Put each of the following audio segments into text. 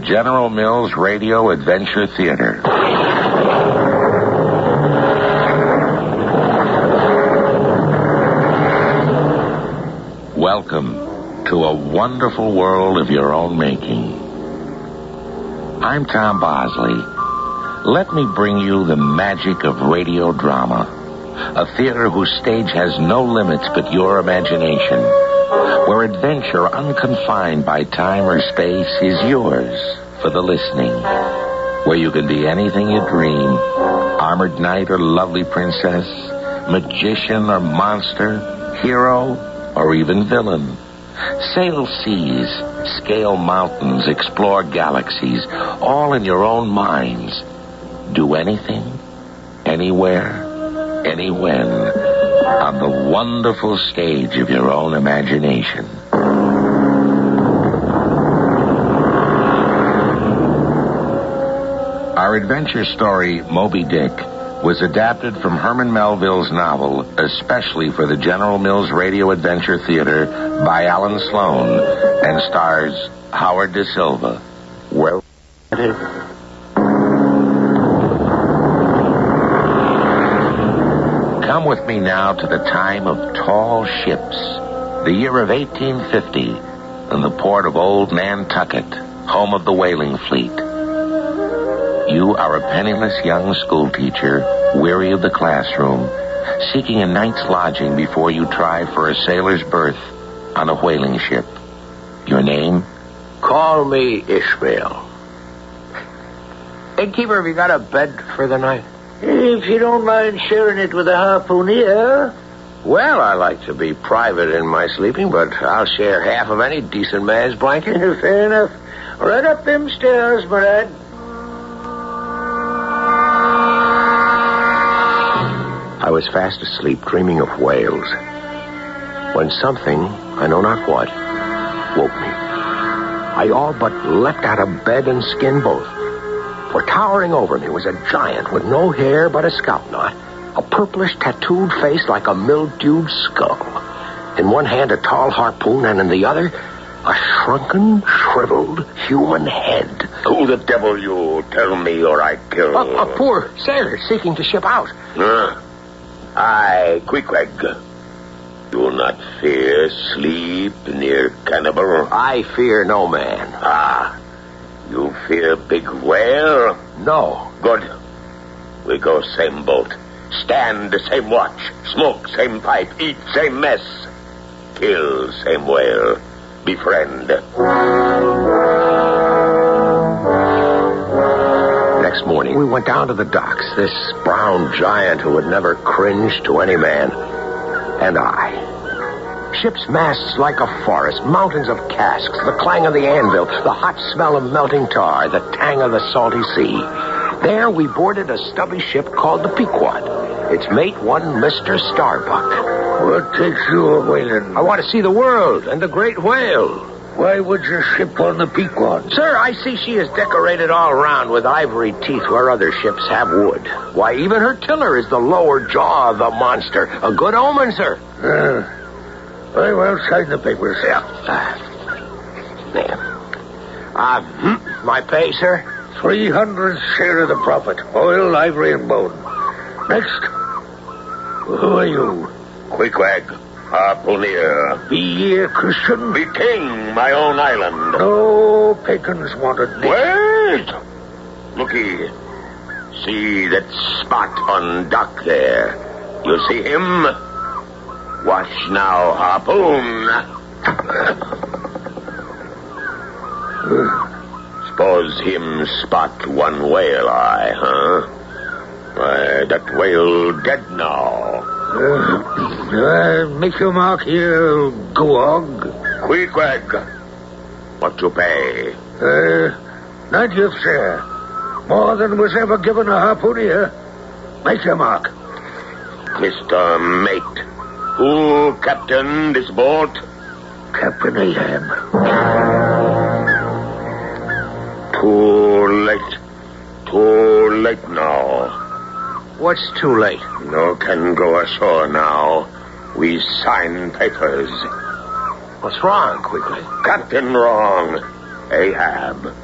General Mills Radio Adventure Theater. Welcome to a wonderful world of your own making. I'm Tom Bosley. Let me bring you the magic of radio drama. A theater whose stage has no limits but your imagination. Where adventure unconfined by time or space is yours for the listening. Where you can be anything you dream. Armored knight or lovely princess. Magician or monster. Hero or even villain. Sail seas, scale mountains, explore galaxies, all in your own minds. Do anything, anywhere, anywhen, on the wonderful stage of your own imagination. Our adventure story, Moby Dick, was adapted from Herman Melville's novel, especially for the General Mills Radio Adventure Theater by Alan Sloan, and stars Howard Da Silva. Well, come with me now to the time of tall ships, the year of 1850, in the port of Old Nantucket, home of the whaling fleet. You are a penniless young schoolteacher, weary of the classroom, seeking a night's lodging before you try for a sailor's berth on a whaling ship. Your name? Call me Ishmael. Innkeeper, have you got a bed for the night? If you don't mind sharing it with a harpooner. Well, I like to be private in my sleeping, but I'll share half of any decent man's blanket. Fair enough. Right up them stairs, my lad. I was fast asleep, dreaming of whales, when something, I know not what, woke me. I all but leapt out of bed and skinned both. For towering over me was a giant with no hair but a scalp knot, a purplish tattooed face like a mildewed skull. In one hand a tall harpoon, and in the other a shrunken, shriveled human head. Who the devil you? Tell me or I kill. A poor sailor seeking to ship out. Aye, Queequeg. Do not fear sleep near cannibal. I fear no man. Ah, you fear big whale? No. Good. We go same boat. Stand same watch. Smoke same pipe. Eat same mess. Kill same whale. Befriend. Next morning, we went down to the docks. This brown giant who had never cringed to any man. And I. Ship's masts like a forest, mountains of casks, the clang of the anvil, the hot smell of melting tar, the tang of the salty sea. There we boarded a stubby ship called the Pequod. Its mate, one Mr. Starbuck. What takes you a whaling? I want to see the world and the great whale. Why would you ship on the Pequod? Sir, I see she is decorated all around with ivory teeth where other ships have wood. Why, even her tiller is the lower jaw of the monster. A good omen, sir. Very well, sign the papers. Yeah. There. My pay, sir? 300 share of the profit. Oil, ivory, and bone. Next. Who are you? Queequeg, harpooner. Be ye a Christian? Be king, my own island. No pagans wanted me. Wait! Looky. See that spot on dock there. You see him? Watch now, harpoon. Suppose him spot one whale eye, huh? Why, that whale dead now. Make your mark here, Goog. Queequeg, what you pay? 90th share. More than was ever given a harpooner. Make your mark. Mr. Mate, who captain this boat? Captain Ahab. Too late. Too late now. What's too late? No can go ashore now. We sign papers. What's wrong, quickly? Captain wrong. Ahab.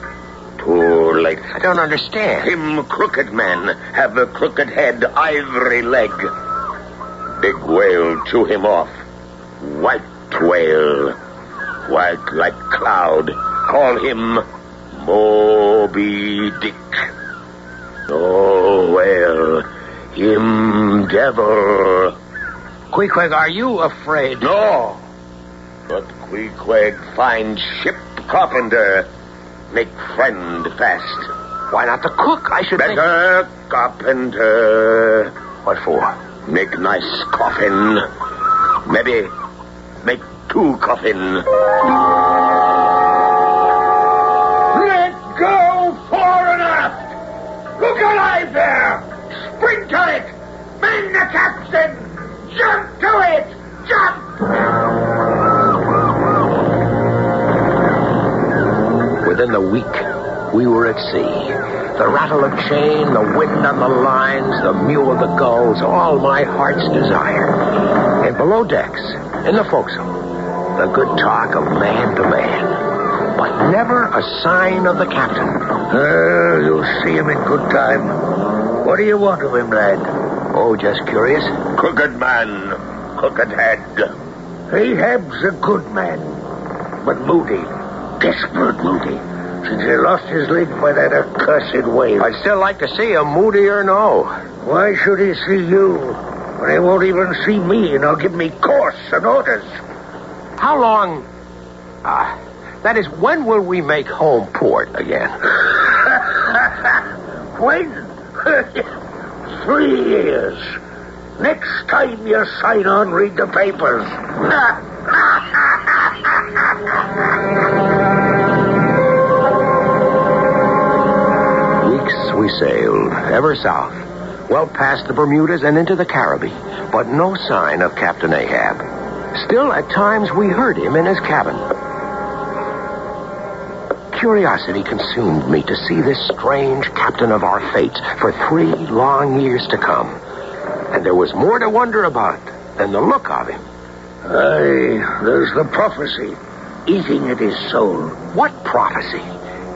Too late. I don't understand. Him crooked man have a crooked head, ivory leg. Big whale chew him off. White whale. White like cloud. Call him Moby Dick. Oh, well, him devil. Queequeg, are you afraid? No. But Queequeg find ship carpenter. Make friend fast. Why not the cook? I should Better carpenter. What for? Make nice coffin. Maybe make 2 coffin. Let go fore and aft. Look alive there. Spring to it. Man the capstan. Jump to it. Jump. Within the week, we were at sea. The rattle of chain, the wind on the lines, the mew of the gulls, all my heart's desire. And below decks, in the forecastle, the good talk of man to man. But never a sign of the captain. You'll see him in good time. What do you want of him, lad? Oh, just curious. Crooked man. Crooked head. Ahab's a good man, but moody. Desperate moody. Since he lost his leg by that accursed whale. I'd still like to see him, moody or no. Why should he see you when he won't even see me and he'll give me course and orders? How long... that is, when will we make home port again? When? 3 years. Next time you sign on, read the papers. Weeks we sailed, ever south, well past the Bermudas and into the Caribbean, but no sign of Captain Ahab. Still, at times, we heard him in his cabin. Curiosity consumed me to see this strange captain of our fates for 3 long years to come. And there was more to wonder about than the look of him. Aye, there's the prophecy eating at his soul. What prophecy?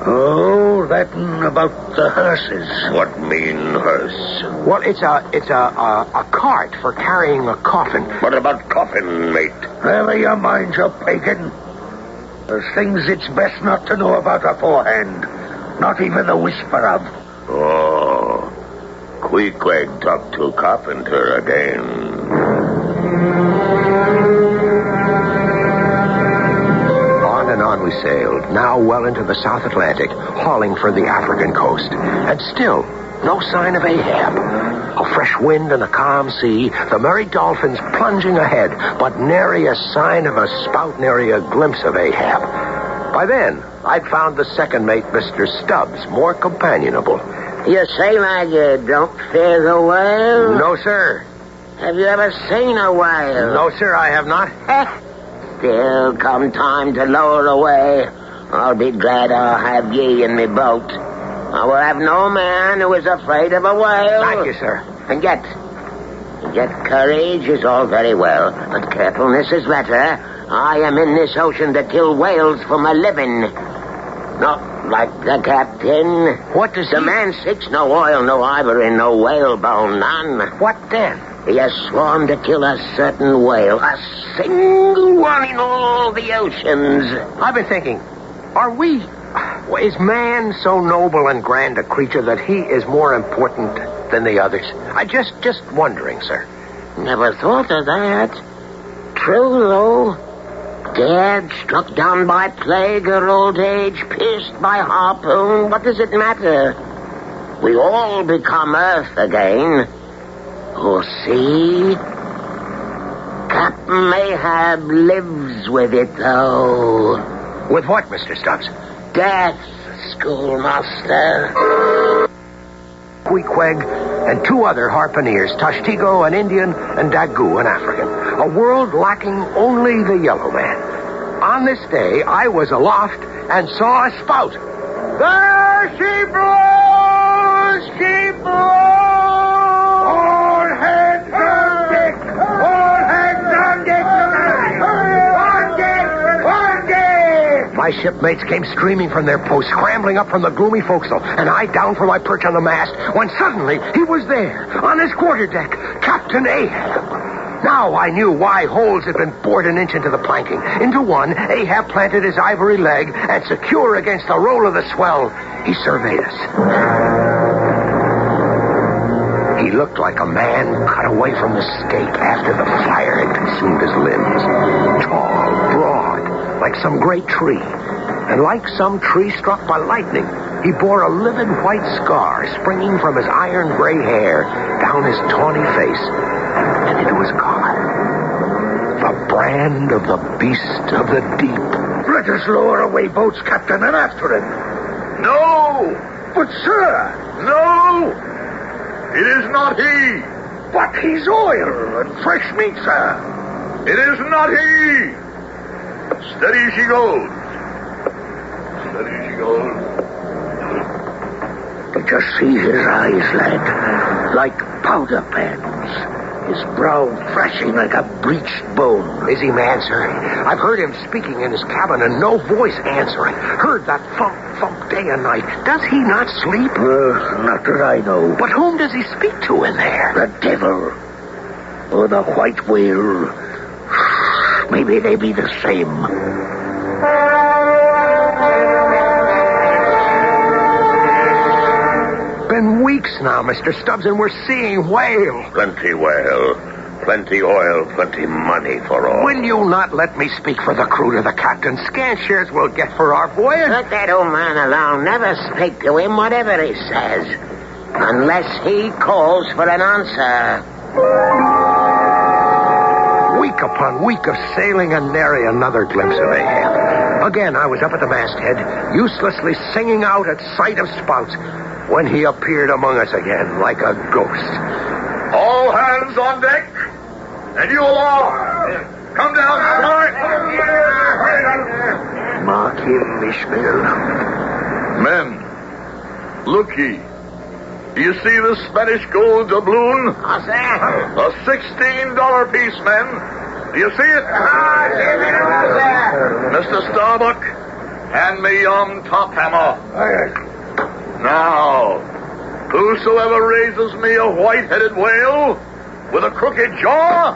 Oh, that about the hearses. What mean hearse? Well, it's a cart for carrying a coffin. What about coffin, mate? Never your mind, you pagan. There's things it's best not to know about beforehand. Not even a whisper of. Oh, Queequeg talk to carpenter again. On we sailed, now well into the South Atlantic, hauling for the African coast. And still, no sign of Ahab. A fresh wind and a calm sea, the merry dolphins plunging ahead, but nary a sign of a spout, nary a glimpse of Ahab. By then, I'd found the second mate, Mr. Stubbs, more companionable. You say like you don't fear the whale? No, sir. Have you ever seen a whale? No, sir, I have not. Still, come time to lower away, I'll be glad I'll have ye in me boat. I will have no man who is afraid of a whale. Thank you, sir. And yet courage is all very well, but carefulness is better. I am in this ocean to kill whales for my living. Not like the captain. What does the man seeks no oil, no ivory, no whalebone, none. What then? He has sworn to kill a certain whale, a single one in all the oceans. I've been thinking, is man so noble and grand a creature that he is more important than the others? I just wondering, sir. Never thought of that. True, though. Dead, struck down by plague or old age, pierced by harpoon, what does it matter? We all become earth again. Oh, see? Captain Ahab lives with it, though. With what, Mr. Stubbs? Death, schoolmaster. Queequeg and 2 other harpooneers, Tashtigo, an Indian, and Dagu, an African. A world lacking only the yellow man. On this day, I was aloft and saw a spout. There she blows! She blows! All hands on deck! All hands on deck! On deck! On deck! My shipmates came streaming from their posts, scrambling up from the gloomy forecastle, and I down from my perch on the mast, when suddenly he was there, on his quarterdeck, Captain Ahab. Now I knew why holes had been bored an inch into the planking. Into one, Ahab planted his ivory leg, and secure against the roll of the swell, he surveyed us. He looked like a man cut away from the stake after the fire had consumed his limbs. Tall, broad, like some great tree. And like some tree struck by lightning, he bore a livid white scar springing from his iron-gray hair down his tawny face and into his collar. The brand of the beast of the deep. Let us lower away boats, Captain, and after him. No! But, sir... No! It is not he! But he's oil and fresh meat, sir. It is not he! Steady she goes. Steady she goes. Did you see his eyes, lad? Like powder pans. His brow flashing like a bleached bone. Is he mad, sir? I've heard him speaking in his cabin and no voice answering. Heard that thump, thump day and night. Does he not sleep? Not that I know. But whom does he speak to in there? The devil. Or the white whale. Maybe they be the same. Been weeks now, Mr. Stubbs, and we're seeing whale. Plenty whale, plenty oil, plenty money for all. Will you not let me speak for the crew to the captain? Scant shares we'll get for our voyage. Let that old man alone. Never speak to him, whatever he says. Unless he calls for an answer. Week upon week of sailing and nary another glimpse of Ahab. Again, I was up at the masthead, uselessly singing out at sight of spouts, when he appeared among us again like a ghost. All hands on deck, and you all. Come down, start. Mark him, Ishmael. Men, look ye. Do you see this Spanish gold doubloon? What's that? A $16 piece, men. Do you see it? Mr. Starbuck, hand me yon top hammer. Now, whosoever raises me a white-headed whale with a crooked jaw,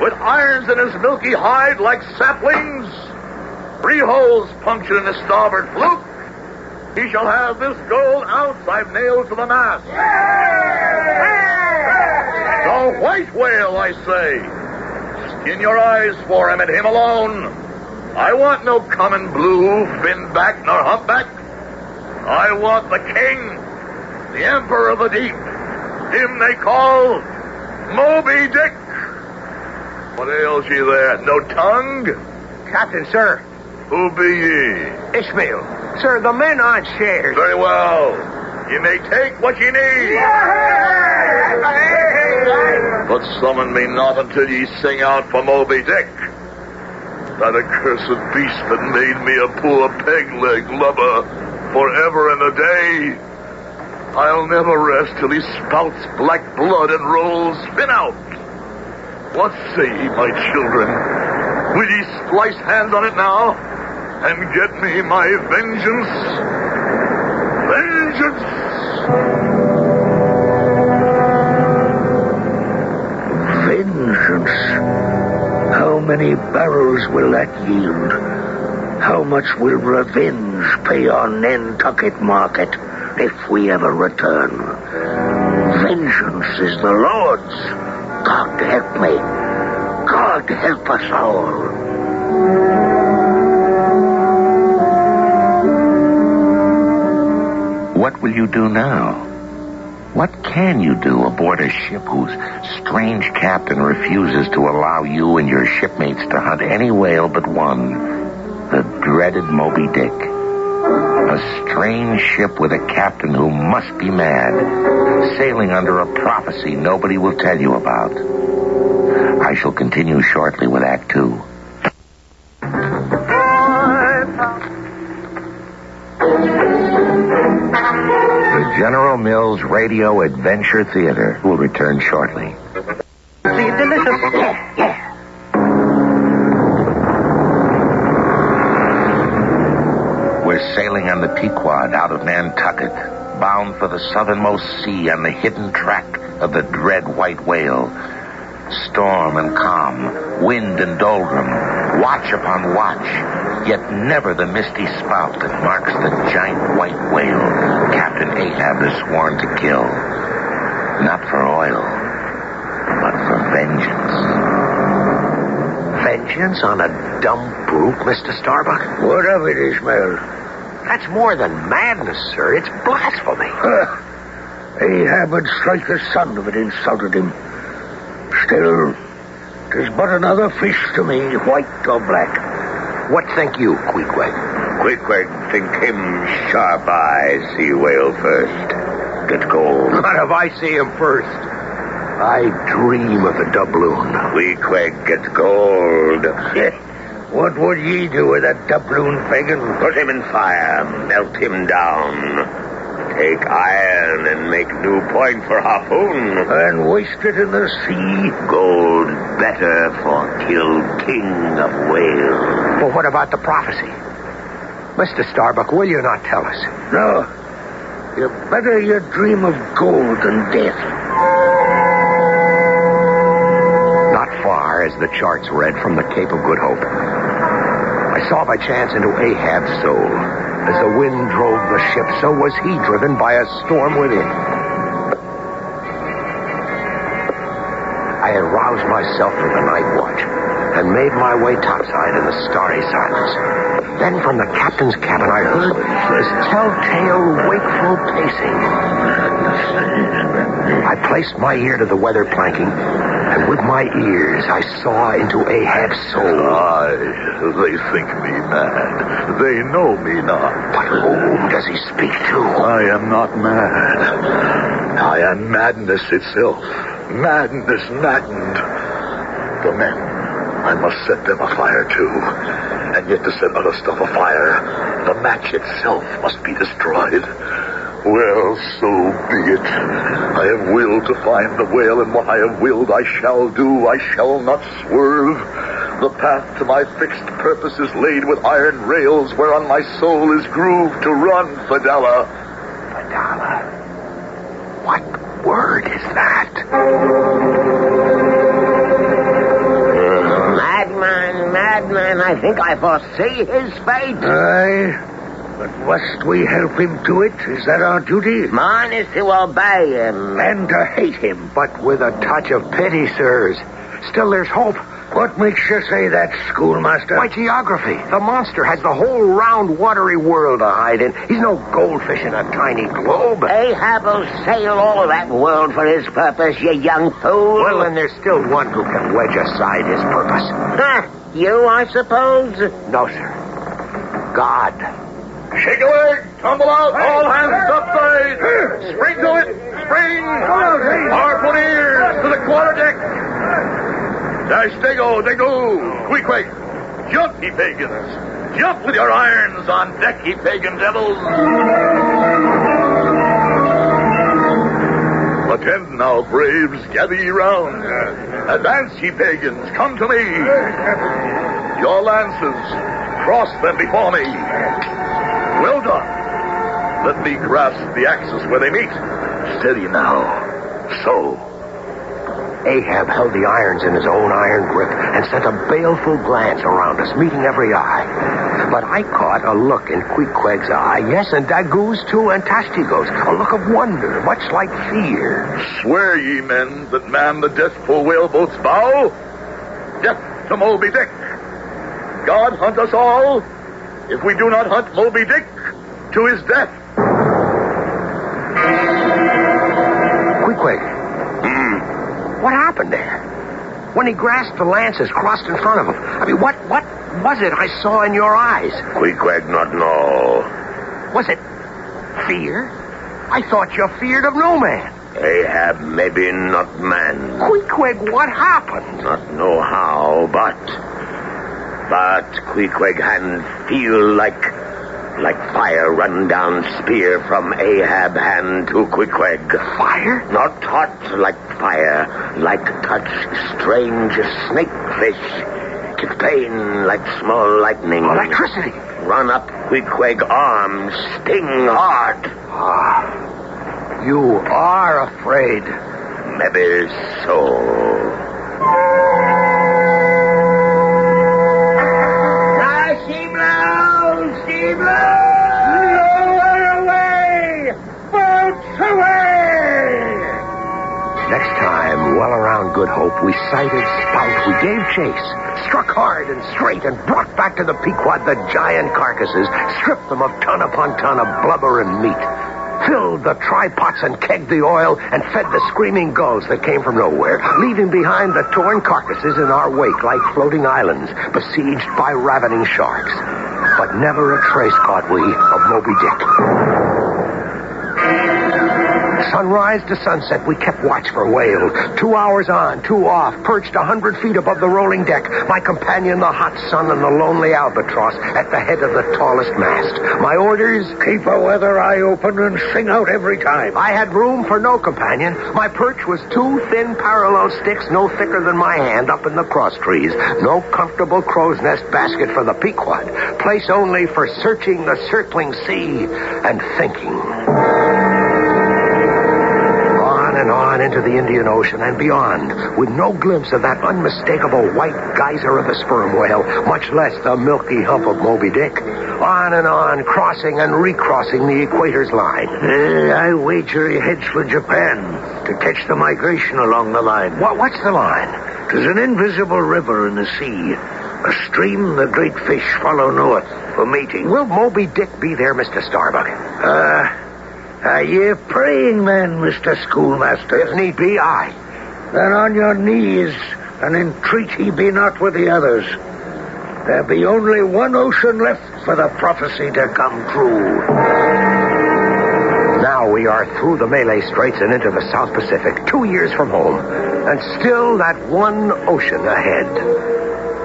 with irons in his milky hide like saplings, 3 holes punctured in his starboard fluke, he shall have this gold ounce I've nailed to the mast. The white whale, I say. Skin your eyes for him and him alone. I want no common blue, fin-back, nor humpback. I want the king, the emperor of the deep. Him they call Moby Dick. What ails ye there? No tongue? Captain, sir. Who be ye? Ishmael. Sir, the men aren't shares. Very well. You may take what ye need. But summon me not until ye sing out for Moby Dick. That accursed beast that made me a poor peg-leg lubber forever and a day. I'll never rest till he spouts black blood and rolls spin out. What say ye, my children? Will ye splice hands on it now and get me my vengeance? Vengeance! Vengeance. How many barrels will that yield? How much will revenge pay on Nantucket market if we ever return? Vengeance is the Lord's. God help me. God help us all. What will you do now? What can you do aboard a ship whose strange captain refuses to allow you and your shipmates to hunt any whale but one? The dreaded Moby Dick. A strange ship with a captain who must be mad, sailing under a prophecy nobody will tell you about. I shall continue shortly with Act 2. The General Mills Radio Adventure Theater will return shortly. The delicious... Yeah. on the Pequod out of Nantucket, bound for the southernmost sea on the hidden track of the dread white whale. Storm and calm, wind and doldrum, watch upon watch, yet never the misty spout that marks the giant white whale Captain Ahab is sworn to kill. Not for oil, but for vengeance. Vengeance on a dumb brute, Mr. Starbuck? What of it, Ishmael? That's more than madness, sir. It's blasphemy. Ahab would strike the son of it insulted him. Still, 'tis but another fish to me, white or black. What think you, Queequeg? Queequeg think him sharp-eye sea whale first. Get gold. What if I see him first? I dream of the doubloon. Queequeg get gold. What would ye do with that doubloon, pagan? Put him in fire, melt him down. Take iron and make new point for harpoon. And waste it in the sea? Gold better for kill king of whales. Well, what about the prophecy? Mr. Starbuck, will you not tell us? No. Better you dream of gold than death. Not far, as the charts read from the Cape of Good Hope, I saw by chance into Ahab's soul. As the wind drove the ship, so was he driven by a storm within. I had roused myself from the night watch and made my way topside in the starry silence. Then from the captain's cabin I heard this telltale wakeful pacing. I placed my ear to the weather planking, and with my ears I saw into Ahab's soul. Aye, they think me mad. They know me not. But whom does he speak to? I am not mad. I am madness itself. Madness maddened. The men, I must set them afire too. And yet to set other stuff afire, the match itself must be destroyed. Well, so be it. I have willed to find the whale, and what I have willed I shall do. I shall not swerve. The path to my fixed purpose is laid with iron rails, whereon my soul is grooved to run, Fidela. Fidela? What word is that? Madman, I think I foresee his fate. Aye, but must we help him to it? Is that our duty? Mine is to obey him. And to hate him. But with a touch of pity, sirs. Still, there's hope. What makes you say that, schoolmaster? By geography. The monster has the whole round, watery world to hide in. He's no goldfish in a tiny globe. Ahab will sail all that world for his purpose, you young fool. Well, then there's still one who can wedge aside his purpose. Huh, you, I suppose? No, sir. God. Shake a leg, tumble out, all hands topside. Spring to it, spring. Harpooneers to the quarterdeck. Dash, they go, Queequeg. Jump, ye pagans. Jump with your irons on deck, ye pagan devils. Attend now, braves, gather ye round. Advance, ye pagans, come to me. Your lances, cross them before me. Well done. Let me grasp the axes where they meet. Steady now. So. Ahab held the irons in his own iron grip and sent a baleful glance around us, meeting every eye. But I caught a look in Queequeg's eye, yes, and Daggoo's too, and Tashtigo's, a look of wonder, much like fear. Swear ye men that man the deathful whaleboat's bow. Death to Moby Dick. God hunt us all, if we do not hunt Moby Dick to his death. Queequeg. What happened there? When he grasped the lances crossed in front of him, I mean, what was it I saw in your eyes? Queequeg not know. Was it fear? I thought you feared of no man. Ahab maybe not man. Queequeg, what happened? Not know how, but Queequeg hand feel like fire run down spear from Ahab hand to Queequeg. Fire? Not hot like fire, like touch strange snakefish. It pain like small lightning. Electricity. run up Queequeg arms sting hard. You are afraid. Maybe so. She blows! Lower away! Boats away! Next time, well around Good Hope, we sighted Spout. We gave chase, struck hard and straight, and brought back to the Pequod the giant carcasses, stripped them of ton upon ton of blubber and meat, filled the try-pots and kegged the oil, and fed the screaming gulls that came from nowhere, leaving behind the torn carcasses in our wake like floating islands besieged by ravening sharks. But never a trace caught we of Moby Dick. Sunrise to sunset, we kept watch for whales. 2 hours on, 2 off, perched 100 feet above the rolling deck. My companion, the hot sun, and the lonely albatross at the head of the tallest mast. My orders? Keep a weather eye open and sing out every time. I had room for no companion. My perch was 2 thin parallel sticks no thicker than my hand up in the cross trees. No comfortable crow's nest basket for the Pequod. Place only for searching the circling sea and thinking. And on into the Indian Ocean and beyond, with no glimpse of that unmistakable white geyser of the sperm whale, much less the milky hump of Moby Dick. On and on, crossing and recrossing the equator's line. I wager he heads for Japan to catch the migration along the line. What's the line? 'Tis an invisible river in the sea, a stream the great fish follow north for mating. Will Moby Dick be there, Mr. Starbuck? Are ye praying then, Mr. Schoolmaster? If need be, aye. Then on your knees and entreat he be not with the others. There be only one ocean left for the prophecy to come true. Now we are through the Malay Straits and into the South Pacific, 2 years from home, and still that one ocean ahead.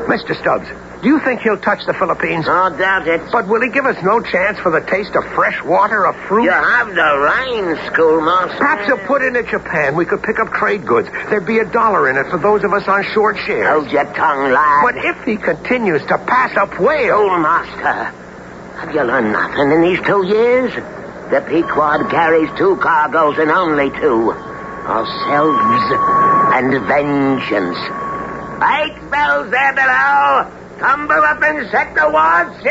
Mr. Stubbs, do you think he'll touch the Philippines? I doubt it. But will he give us no chance for the taste of fresh water, of fruit? You have the rain, Schoolmaster. Perhaps he'll put into Japan. We could pick up trade goods. There'd be $1 in it for those of us on short shares. Hold your tongue, lad. But if he continues to pass up whales... Schoolmaster, have you learned nothing in these 2 years? The Pequod carries 2 cargoes and only 2. Ourselves and vengeance. 8 bells there below. Tumble up and set the watch.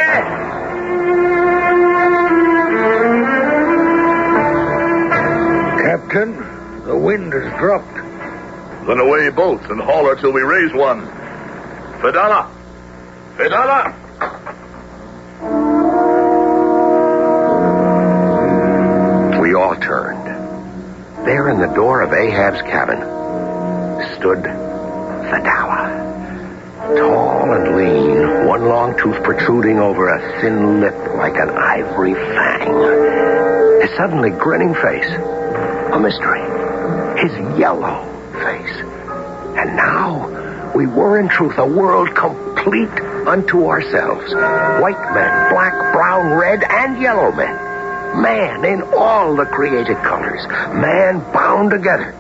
Captain, the wind has dropped. Then away boats and haul her till we raise one. Fedala! Fedala! We all turned. There in the door of Ahab's cabin stood Fedala. Tall and lean, one long tooth protruding over a thin lip like an ivory fang. His suddenly grinning face, a mystery. His yellow face. And now, we were in truth a world complete unto ourselves. White men, black, brown, red, and yellow men. Man in all the created colors. Man bound together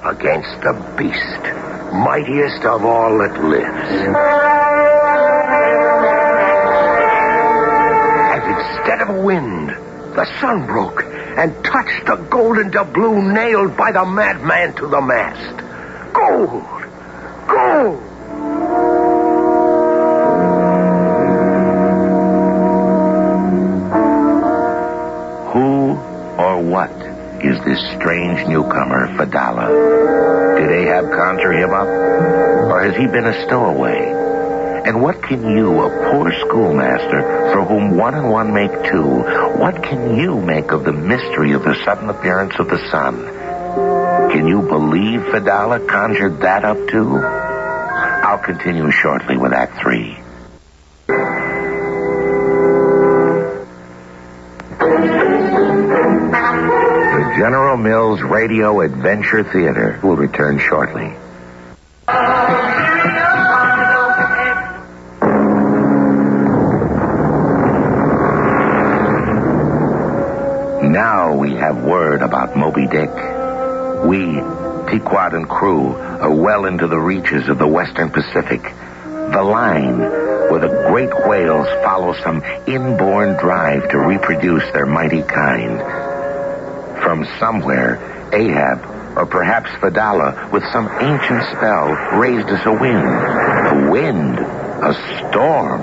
against the beast, mightiest of all that lives. And instead of a wind, the sun broke and touched the golden doubloon nailed by the madman to the mast. Gold! Gold! Who or what is this strange newcomer, Fedala? Did Ahab conjure him up? Or has he been a stowaway? And what can you, a poor schoolmaster, for whom 1 and 1 make 2, what can you make of the mystery of the sudden appearance of the sun? Can you believe Fedala conjured that up too? I'll continue shortly with Act 3. The General Mills Radio Adventure Theater will return shortly. Now we have word about Moby Dick. We, Pequod and crew, are well into the reaches of the Western Pacific. The line, where the great whales follow some inborn drive to reproduce their mighty kind. From somewhere, Ahab, or perhaps Fadala, with some ancient spell, raised us a wind. A wind? A storm?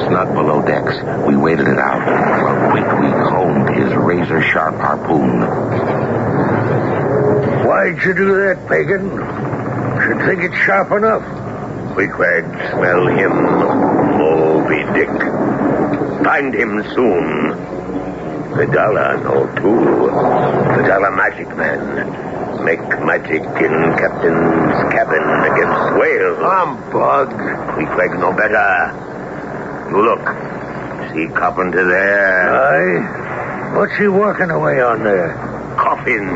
Snug below decks, we waited it out, while Quick honed his razor-sharp harpoon. Why'd you do that, Pagan? Should think it's sharp enough. Queequeg, smell him, Moby Dick. Find him soon. Fadala know too. Fadala magic man. Make magic in captain's cabin against whales. Humbug. Queequeg know better. You look. See carpenter there? Aye? What's he working away on there? Coffin.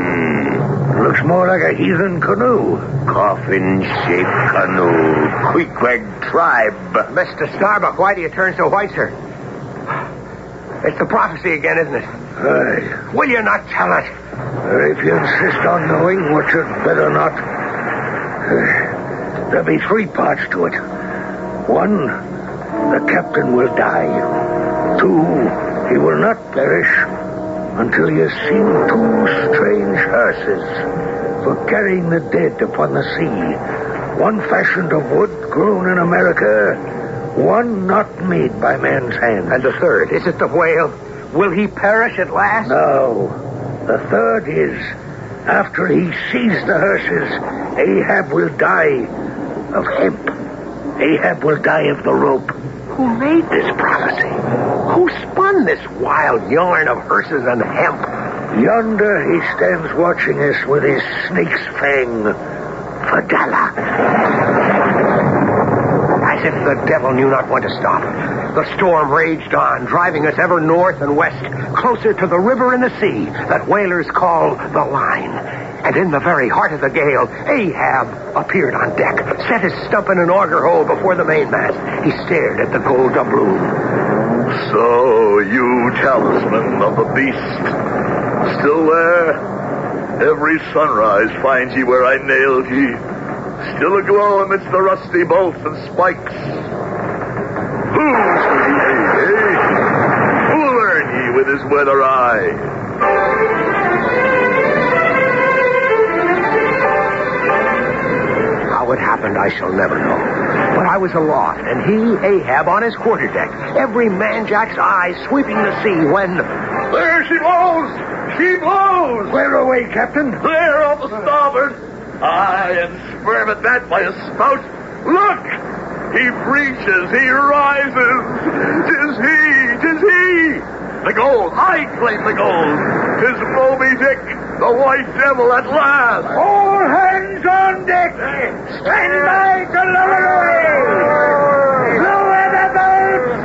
Looks more like a heathen canoe. Coffin-shaped canoe. Queequeg tribe. Mr. Starbuck, why do you turn so white, sir? It's the prophecy again, isn't it? Aye. Will you not tell it? If you insist on knowing, what you'd better not. There'll be 3 parts to it. 1, the captain will die. 2, he will not perish until you see 2 strange hearses for carrying the dead upon the sea. 1 fashioned of wood grown in America, 1 not made by man's hand. And the 3rd, is it the whale? Will he perish at last? No. The 3rd is, after he sees the hearses, Ahab will die of hemp. Ahab will die of the rope. Who made this prophecy? Who spun this wild yarn of hearses and hemp? Yonder he stands watching us with his snake's fang. Fadala. As if the devil knew not when to stop. The storm raged on, driving us ever north and west, closer to the river and the sea that whalers call the Line. And in the very heart of the gale, Ahab appeared on deck, set his stump in an auger hole before the mainmast. He stared at the gold doubloon. So, you talisman of the beast, still there? Every sunrise finds ye where I nailed ye, still aglow amidst the rusty bolts and spikes. Who's for ye, eh? Who'll learn ye with his weather eye? How it happened, I shall never know. But I was aloft, and he, Ahab, on his quarterdeck, every man-jack's eyes sweeping the sea when... There she blows! She blows! Where away, Captain? There off the starboard! Aye, and swerve at that by a spout. Look! He breaches, he rises. 'Tis he! The gold, I claim the gold. 'Tis Moby Dick, the white devil at last. All hands on deck! Stand by to lower away! Lower the boats!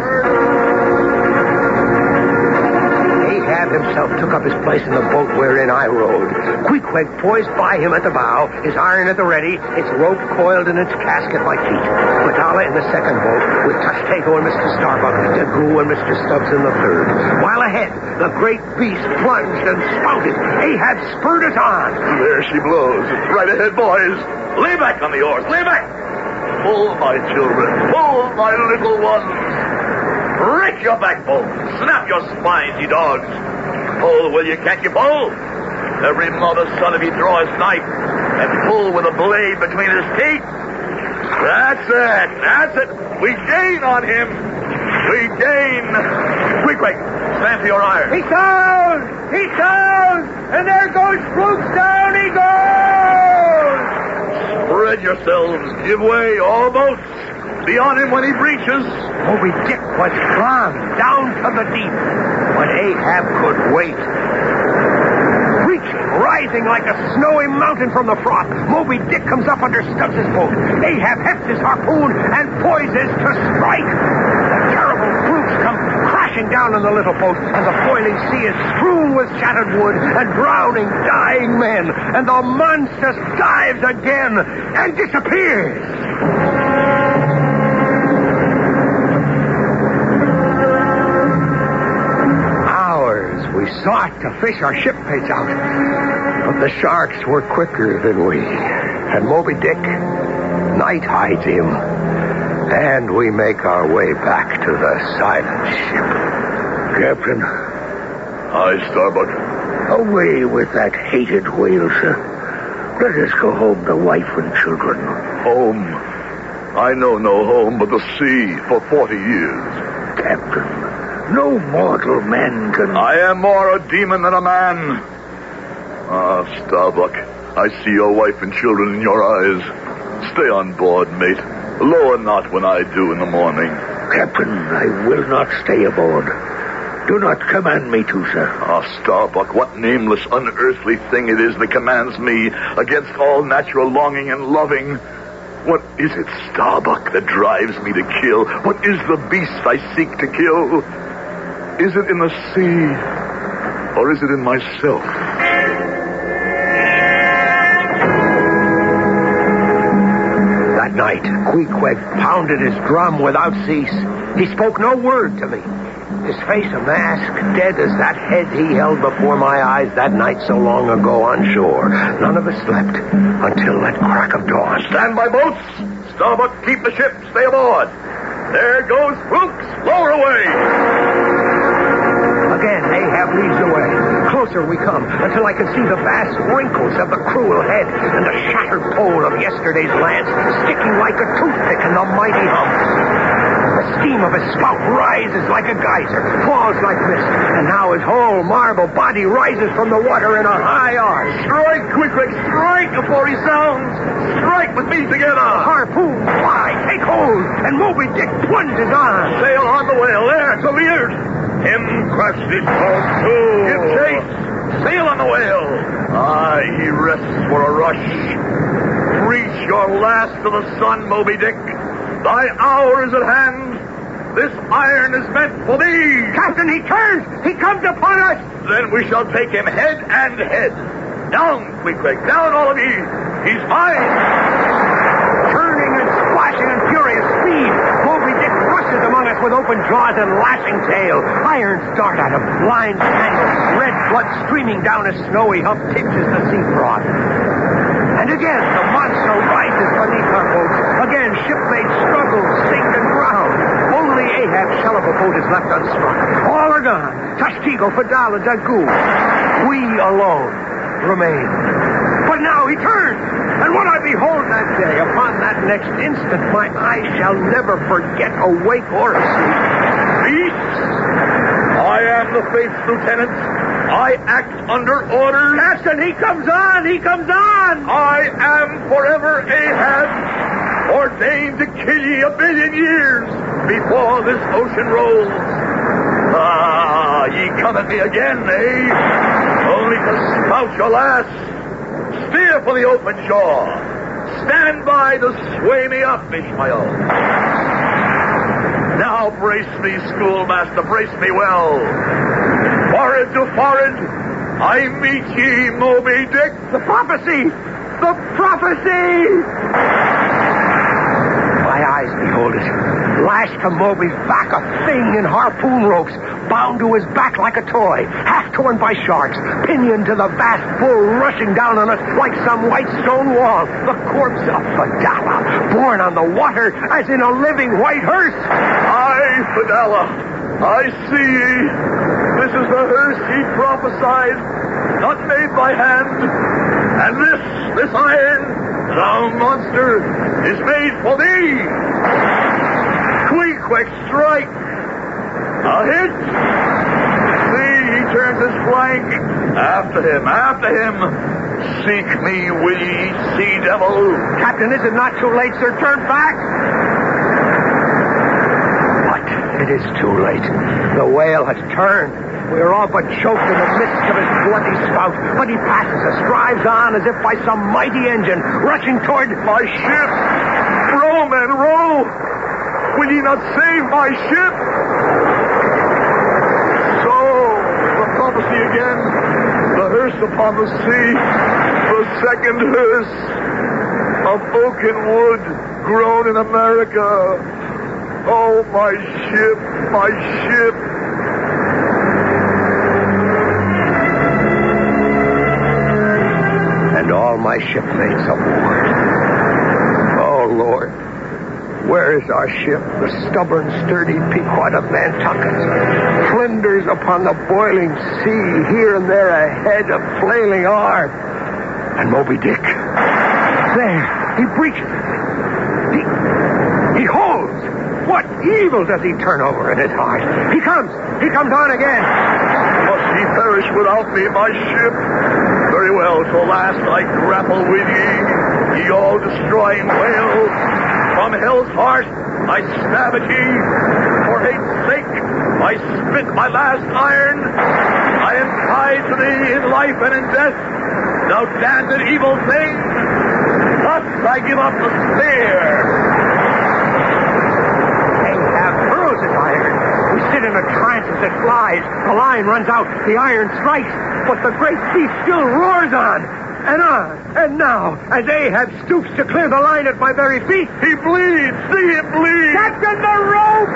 Ahab himself took up his place in the boat wherein I rowed. Queequeg poised by him at the bow, his iron at the ready, its rope coiled in its cask at my feet. Fadala in the second boat, with Tashtego and Mr. Starbuck, Dagu and Mr. Stubbs in the third. While ahead, the great beast plunged and spouted. Ahab spurred us on. There she blows. Right ahead, boys. Lay back on the oars. Lay back. Pull, my children. Pull, my little ones. Break your backbone. Snap your spines, ye dogs. Pull, will you? Can't you pull? Every mother's son of you draw his knife and pull with a blade between his teeth. That's it. We gain on him. We gain. Quick, stand to your iron. He sounds! And there goes Brooks down he goes! Spread yourselves. Give way, all boats. Be on him when he breaches. Moby Dick was gone down to the deep when Ahab could wait. Reaching, rising like a snowy mountain from the froth, Moby Dick comes up under Stubbs' boat. Ahab hefts his harpoon and poises to strike. The terrible brutes come crashing down on the little boat, and the boiling sea is strewn with shattered wood and drowning, dying men. And the monster dives again and disappears. We sought to fish our shipmates out, but the sharks were quicker than we. And Moby Dick, night hides him. And we make our way back to the silent ship. Captain, Aye, Starbuck. away with that hated whale, sir. Let us go home to wife and children. Home. I know no home but the sea for 40 years. Captain, no mortal man can... I am more a demon than a man. Ah, Starbuck, I see your wife and children in your eyes. Stay on board, mate. Lower not when I do in the morning. Captain, I will not stay aboard. Do not command me to, sir. Ah, Starbuck, what nameless, unearthly thing it is that commands me against all natural longing and loving. What is it, Starbuck, that drives me to kill? What is the beast I seek to kill? Is it in the sea, or is it in myself? That night, Queequeg pounded his drum without cease. He spoke no word to me. His face a mask, dead as that head he held before my eyes that night so long ago on shore. None of us slept until that crack of dawn. Stand by, boats! Starbuck, keep the ship. Stay aboard. There goes Flukes. Lower away. Again, Ahab leads the way. Closer we come, until I can see the vast wrinkles of the cruel head and the shattered pole of yesterday's lance sticking like a toothpick in the mighty hump. The steam of his spout rises like a geyser, falls like mist, and now his whole marble body rises from the water in a high arch. Strike, Queequeg, strike before he sounds. Strike with me together. Harpoon, fly, take hold, and Moby Dick plunges on. Sail on the whale. There, to leeward. Him crushed it close too. Give chase. Sail on the whale. Aye, he rests for a rush. Reach your last to the sun, Moby Dick. Thy hour is at hand. This iron is meant for thee. Captain, he turns. He comes upon us. Then we shall take him head and head. Down, Queequeg, down all of ye. He's mine. Turning and splashing in furious speed, Moby Dick rushes among us with open jaws and lashing tail. Irons dart out of blind tangles. Red blood streaming down a snowy hump tinges the sea froth. And again, the monster rises beneath our boats. Again, shipmates struggle, sink, and drown. Only Ahab's shell of a boat is left unstruck. All are gone. Tashtigo, Fadal, and Dagu. We alone remain. But now he turns. And what I behold that day, upon that next instant, my eyes shall never forget, awake or asleep. Peace. I am the Faith's lieutenant. I act under orders. Captain, he comes on! He comes on! I am forever Ahab, ordained to kill ye 1,000,000,000 years before this ocean rolls. Ah, ye come at me again, eh? Only to spout your last. Steer for the open shore. Stand by to sway me up, Ishmael. Now brace me, schoolmaster, brace me well. Forehead to forehead, I meet ye, Moby Dick. The prophecy! The prophecy! My eyes behold it. Lashed to Moby's back, a thing in harpoon ropes, bound to his back like a toy, half torn by sharks, pinioned to the vast bull rushing down on us like some white stone wall. The corpse of Fadala, borne on the water as in a living white hearse. Aye, Fadala, I see ye. This is the hearse ye prophesied, not made by hand. And this iron, thou monster, is made for thee. Queequeg, strike. A hit. See, he turns his flank. After him. Seek me, will ye, sea devil. Captain, is it not too late, sir? Turn back. But it is too late. The whale has turned. We are all but choked in the midst of his bloody spout. But he passes us, drives on as if by some mighty engine, rushing toward my ship. Row, men, row. Will ye not save my ship? So, the prophecy again. The hearse upon the sea. The second hearse of oaken wood grown in America. Oh, my ship, my ship. And all my shipmates aboard. Oh, Lord, Where is our ship, the stubborn, sturdy Pequod of Nantucket? Flinders upon the boiling sea, here and there a head of flailing arm. And Moby Dick. There, he breaches it. He holds. What evil does he turn over in his heart? He comes on again. Must he perish without me, my ship? Very well, till last I grapple with ye all-destroying whales. From hell's heart I stab at ye. For hate's sake I spit my last iron. I am tied to thee in life and in death, thou damned evil thing. Thus I give up the spear. Ahab hurls his iron. We sit in a trance as it flies. The line runs out. The iron strikes. But the great beast still roars on. And on. And now, as Ahab stoops to clear the line at my very feet, He bleeds. See him bleed. Captain, the rope!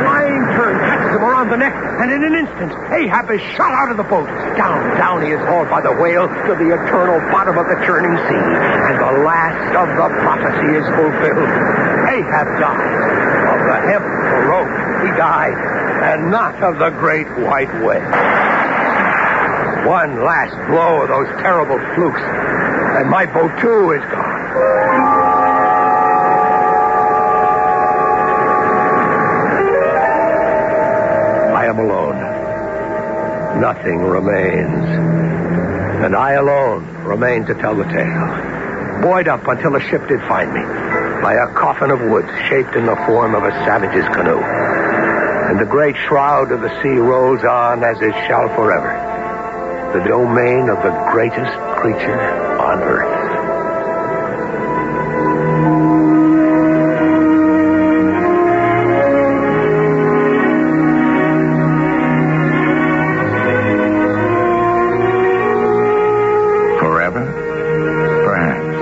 Flying turn catches him around the neck, and in an instant, Ahab is shot out of the boat. Down he is hauled by the whale to the eternal bottom of the churning sea. And the last of the prophecy is fulfilled. Ahab died. Of the hemp, the rope, he died. And not of the great white whale. One last blow of those terrible flukes, and my boat, too, is gone. I am alone. Nothing remains. And I alone remain to tell the tale. Buoyed up until the ship did find me, by a coffin of wood shaped in the form of a savage's canoe. And the great shroud of the sea rolls on as it shall forever. The domain of the greatest creature on earth. Forever? Perhaps.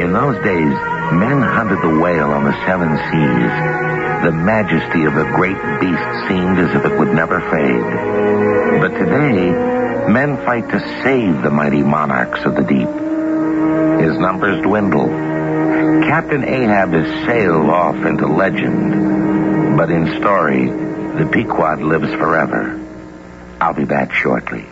In those days, men hunted the whale on the seven seas. The majesty of the great beast seemed as if it would never fade. But today, men fight to save the mighty monarchs of the deep. His numbers dwindle. Captain Ahab has sailed off into legend. But in story, the Pequod lives forever. I'll be back shortly.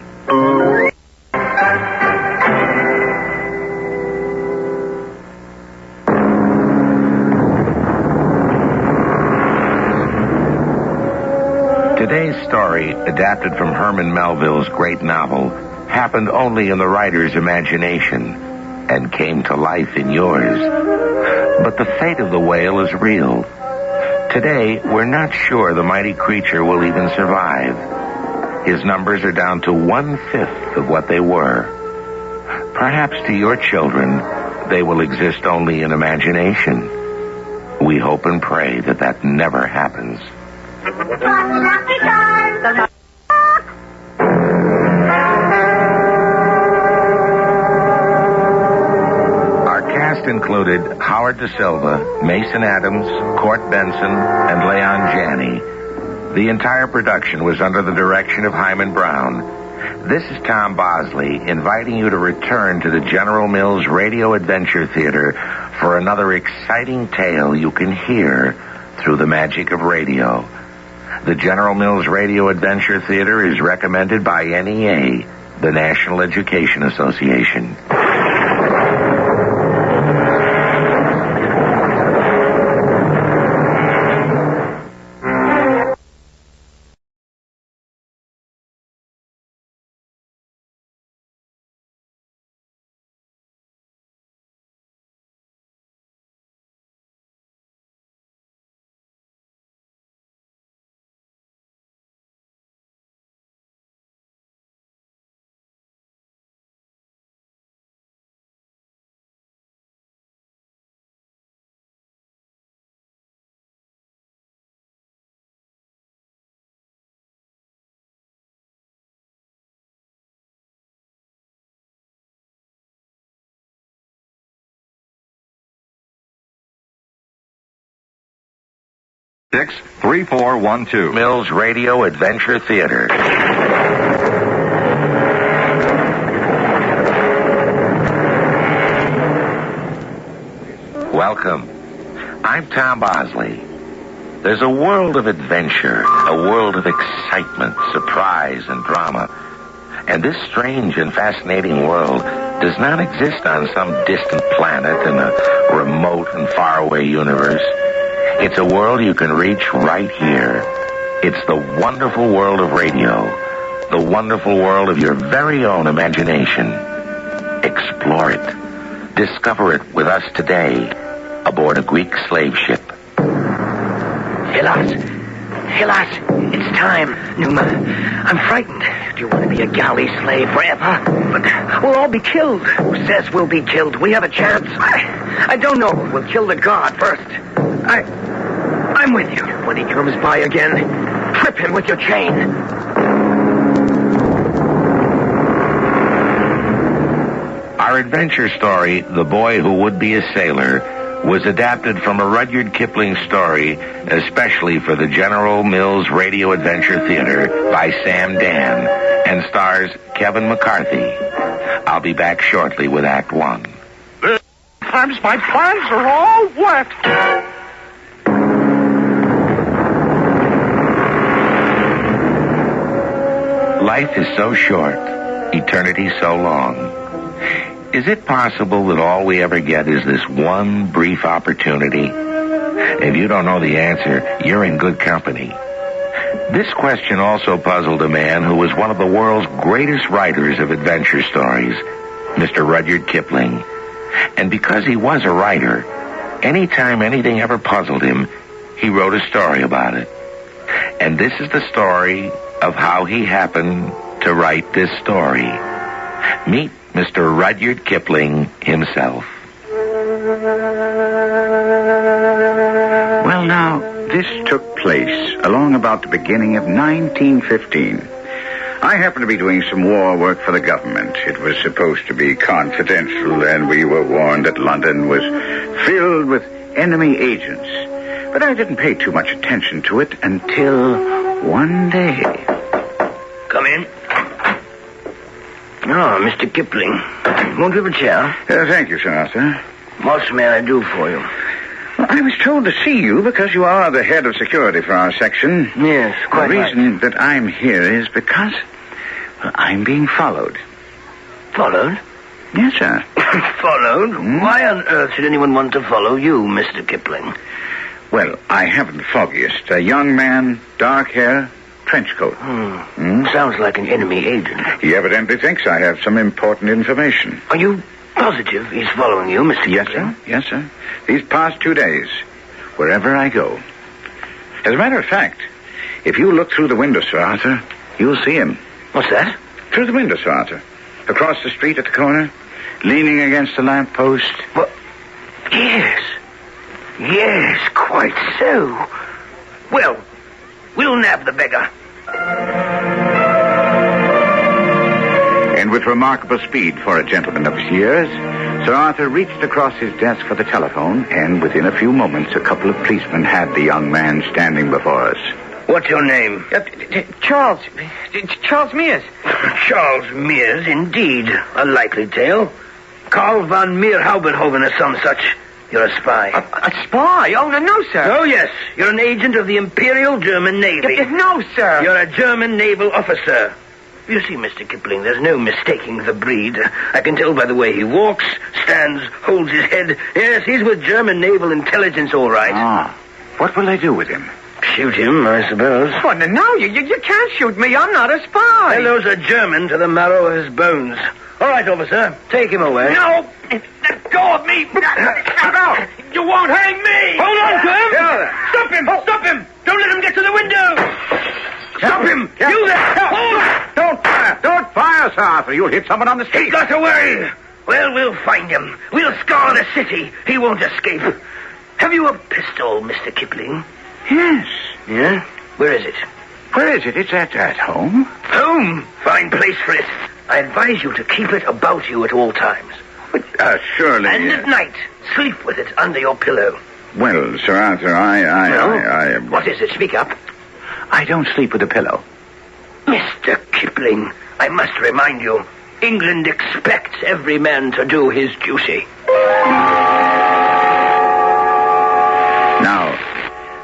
Today's story, adapted from Herman Melville's great novel, happened only in the writer's imagination and came to life in yours. But the fate of the whale is real. Today, we're not sure the mighty creature will even survive. His numbers are down to 1/5 of what they were. Perhaps to your children, they will exist only in imagination. We hope and pray that that never happens. Our cast included Howard Da Silva, Mason Adams, Court Benson, and Leon Janney. The entire production was under the direction of Hyman Brown. This is Tom Bosley inviting you to return to the General Mills Radio Adventure Theater for another exciting tale you can hear through the magic of radio. The General Mills Radio Adventure Theater is recommended by NEA, the National Education Association. (63412) Mills Radio Adventure Theater. Welcome. I'm Tom Bosley. There's a world of adventure, a world of excitement, surprise, and drama. And this strange and fascinating world does not exist on some distant planet in a remote and faraway universe. It's a world you can reach right here. It's the wonderful world of radio, the wonderful world of your very own imagination. Explore it. Discover it with us today aboard a Greek slave ship. Hylas, it's time. Numa, I'm frightened. Do you want to be a galley slave forever? But we'll all be killed. Who says we'll be killed? We have a chance. I don't know. We'll kill the guard first. I'm with you. When he comes by again, trip him with your chain. Our adventure story, The Boy Who Would Be a Sailor, was adapted from a Rudyard Kipling story, especially for the General Mills Radio Adventure Theater by Sam Dan, and stars Kevin McCarthy. I'll be back shortly with Act One. Sometimes my plans are all wet. Life is so short, eternity so long. Is it possible that all we ever get is this one brief opportunity? If you don't know the answer, you're in good company. This question also puzzled a man who was one of the world's greatest writers of adventure stories, Mr. Rudyard Kipling. And because he was a writer, anytime anything ever puzzled him, he wrote a story about it. And this is the story of how he happened to write this story. Meet Mr. Rudyard Kipling himself. Well, now, this took place along about the beginning of 1915. I happened to be doing some war work for the government. It was supposed to be confidential, and we were warned that London was filled with enemy agents. But I didn't pay too much attention to it until one day. Come in. Oh, Mr. Kipling. Won't you have a chair? Thank you, Sir Arthur. What may I do for you? Well, I was told to see you because you are the head of security for our section. Yes, quite The right. reason that I'm here is because, well, I'm being followed. Followed? Yes, sir. Followed? Why on earth should anyone want to follow you, Mr. Kipling? Well, I haven't the foggiest. A young man, dark hair, trench coat. Sounds like an enemy agent. He evidently thinks I have some important information. Are you positive he's following you, Mr. Yes, Kipling? sir. Yes, sir. These past 2 days, wherever I go. As a matter of fact, if you look through the window, Sir Arthur, you'll see him. What's that? Through the window, Sir Arthur. Across the street at the corner, leaning against the lamppost. Well, yes. Yes, quite so. Well, we'll nab the beggar. And with remarkable speed for a gentleman of his years, Sir Arthur reached across his desk for the telephone, and within a few moments, a couple of policemen had the young man standing before us. What's your name? Charles Mears. Charles Mears, indeed. A likely tale. Karl von Meerhaubenhoven or some such. You're a spy. A spy? Oh, no, sir. Oh, yes. You're an agent of the Imperial German Navy. No, sir. You're a German naval officer. You see, Mr. Kipling, there's no mistaking the breed. I can tell by the way he walks, stands, holds his head. Yes, he's with German naval intelligence, all right. Ah. What will I do with him? Shoot him, I suppose. Oh, no, you can't shoot me. I'm not a spy. Fellow's a German to the marrow of his bones. All right, officer, take him away. No! Let go of me! Look out! You won't hang me! Hold on to him! Yeah. Stop him! Stop him! Don't let him get to the window! Stop him! Yeah. You there! Hold! Don't fire! Don't fire, Sir Arthur! You'll hit someone on the street. He got away! Well, we'll find him. We'll scour the city. He won't escape. Have you a pistol, Mr. Kipling? Yes. Yeah? Where is it? Where is it? It's at home. Home? Fine place for it. I advise you to keep it about you at all times. But, surely... And at night, sleep with it under your pillow. Well, Sir Arthur, I... What is it? Speak up. I don't sleep with a pillow. Mr. Kipling, I must remind you, England expects every man to do his duty. Now,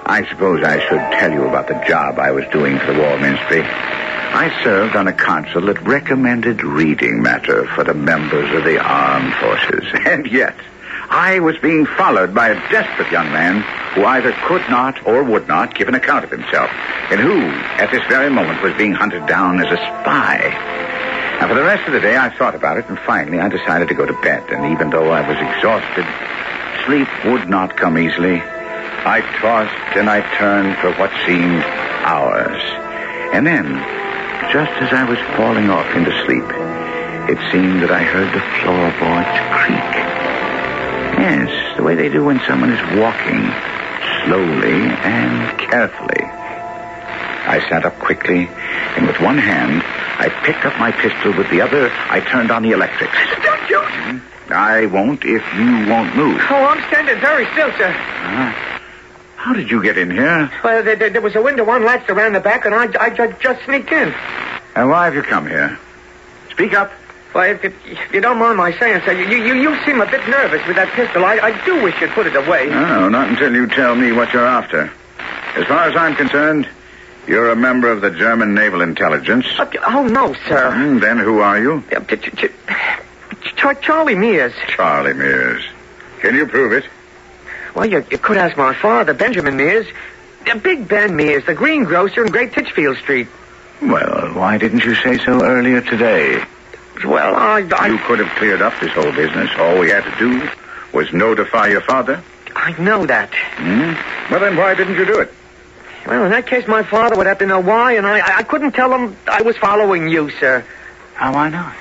I suppose I should tell you about the job I was doing for the War Ministry. I served on a council that recommended reading matter for the members of the armed forces. And yet, I was being followed by a desperate young man who either could not or would not give an account of himself, and who, at this very moment, was being hunted down as a spy. And for the rest of the day, I thought about it, and finally I decided to go to bed. And even though I was exhausted, sleep would not come easily. I tossed and I turned for what seemed hours. And then, just as I was falling off into sleep, it seemed that I heard the floorboards creak. Yes, the way they do when someone is walking, slowly and carefully. I sat up quickly, and with one hand, I picked up my pistol. With the other, I turned on the electrics. Don't shoot! I won't if you won't move. Oh, I'm standing very still, sir. How did you get in here? Well, there was a window unlatched around the back, and I just sneaked in. And why have you come here? Speak up. Well, if you don't mind my saying, sir, you seem a bit nervous with that pistol. I do wish you'd put it away. No, not until you tell me what you're after. As far as I'm concerned, you're a member of the German Naval Intelligence. Oh, no, sir. Then who are you? Charlie Mears. Charlie Mears. Can you prove it? Well, you could ask my father, Benjamin Mears. Big Ben Mears, the greengrocer in Great Titchfield Street. Well, why didn't you say so earlier today? Well, You could have cleared up this whole business. All we had to do was notify your father. I know that. Well, then why didn't you do it? Well, in that case, my father would have to know why, and I couldn't tell him I was following you, sir. Why not?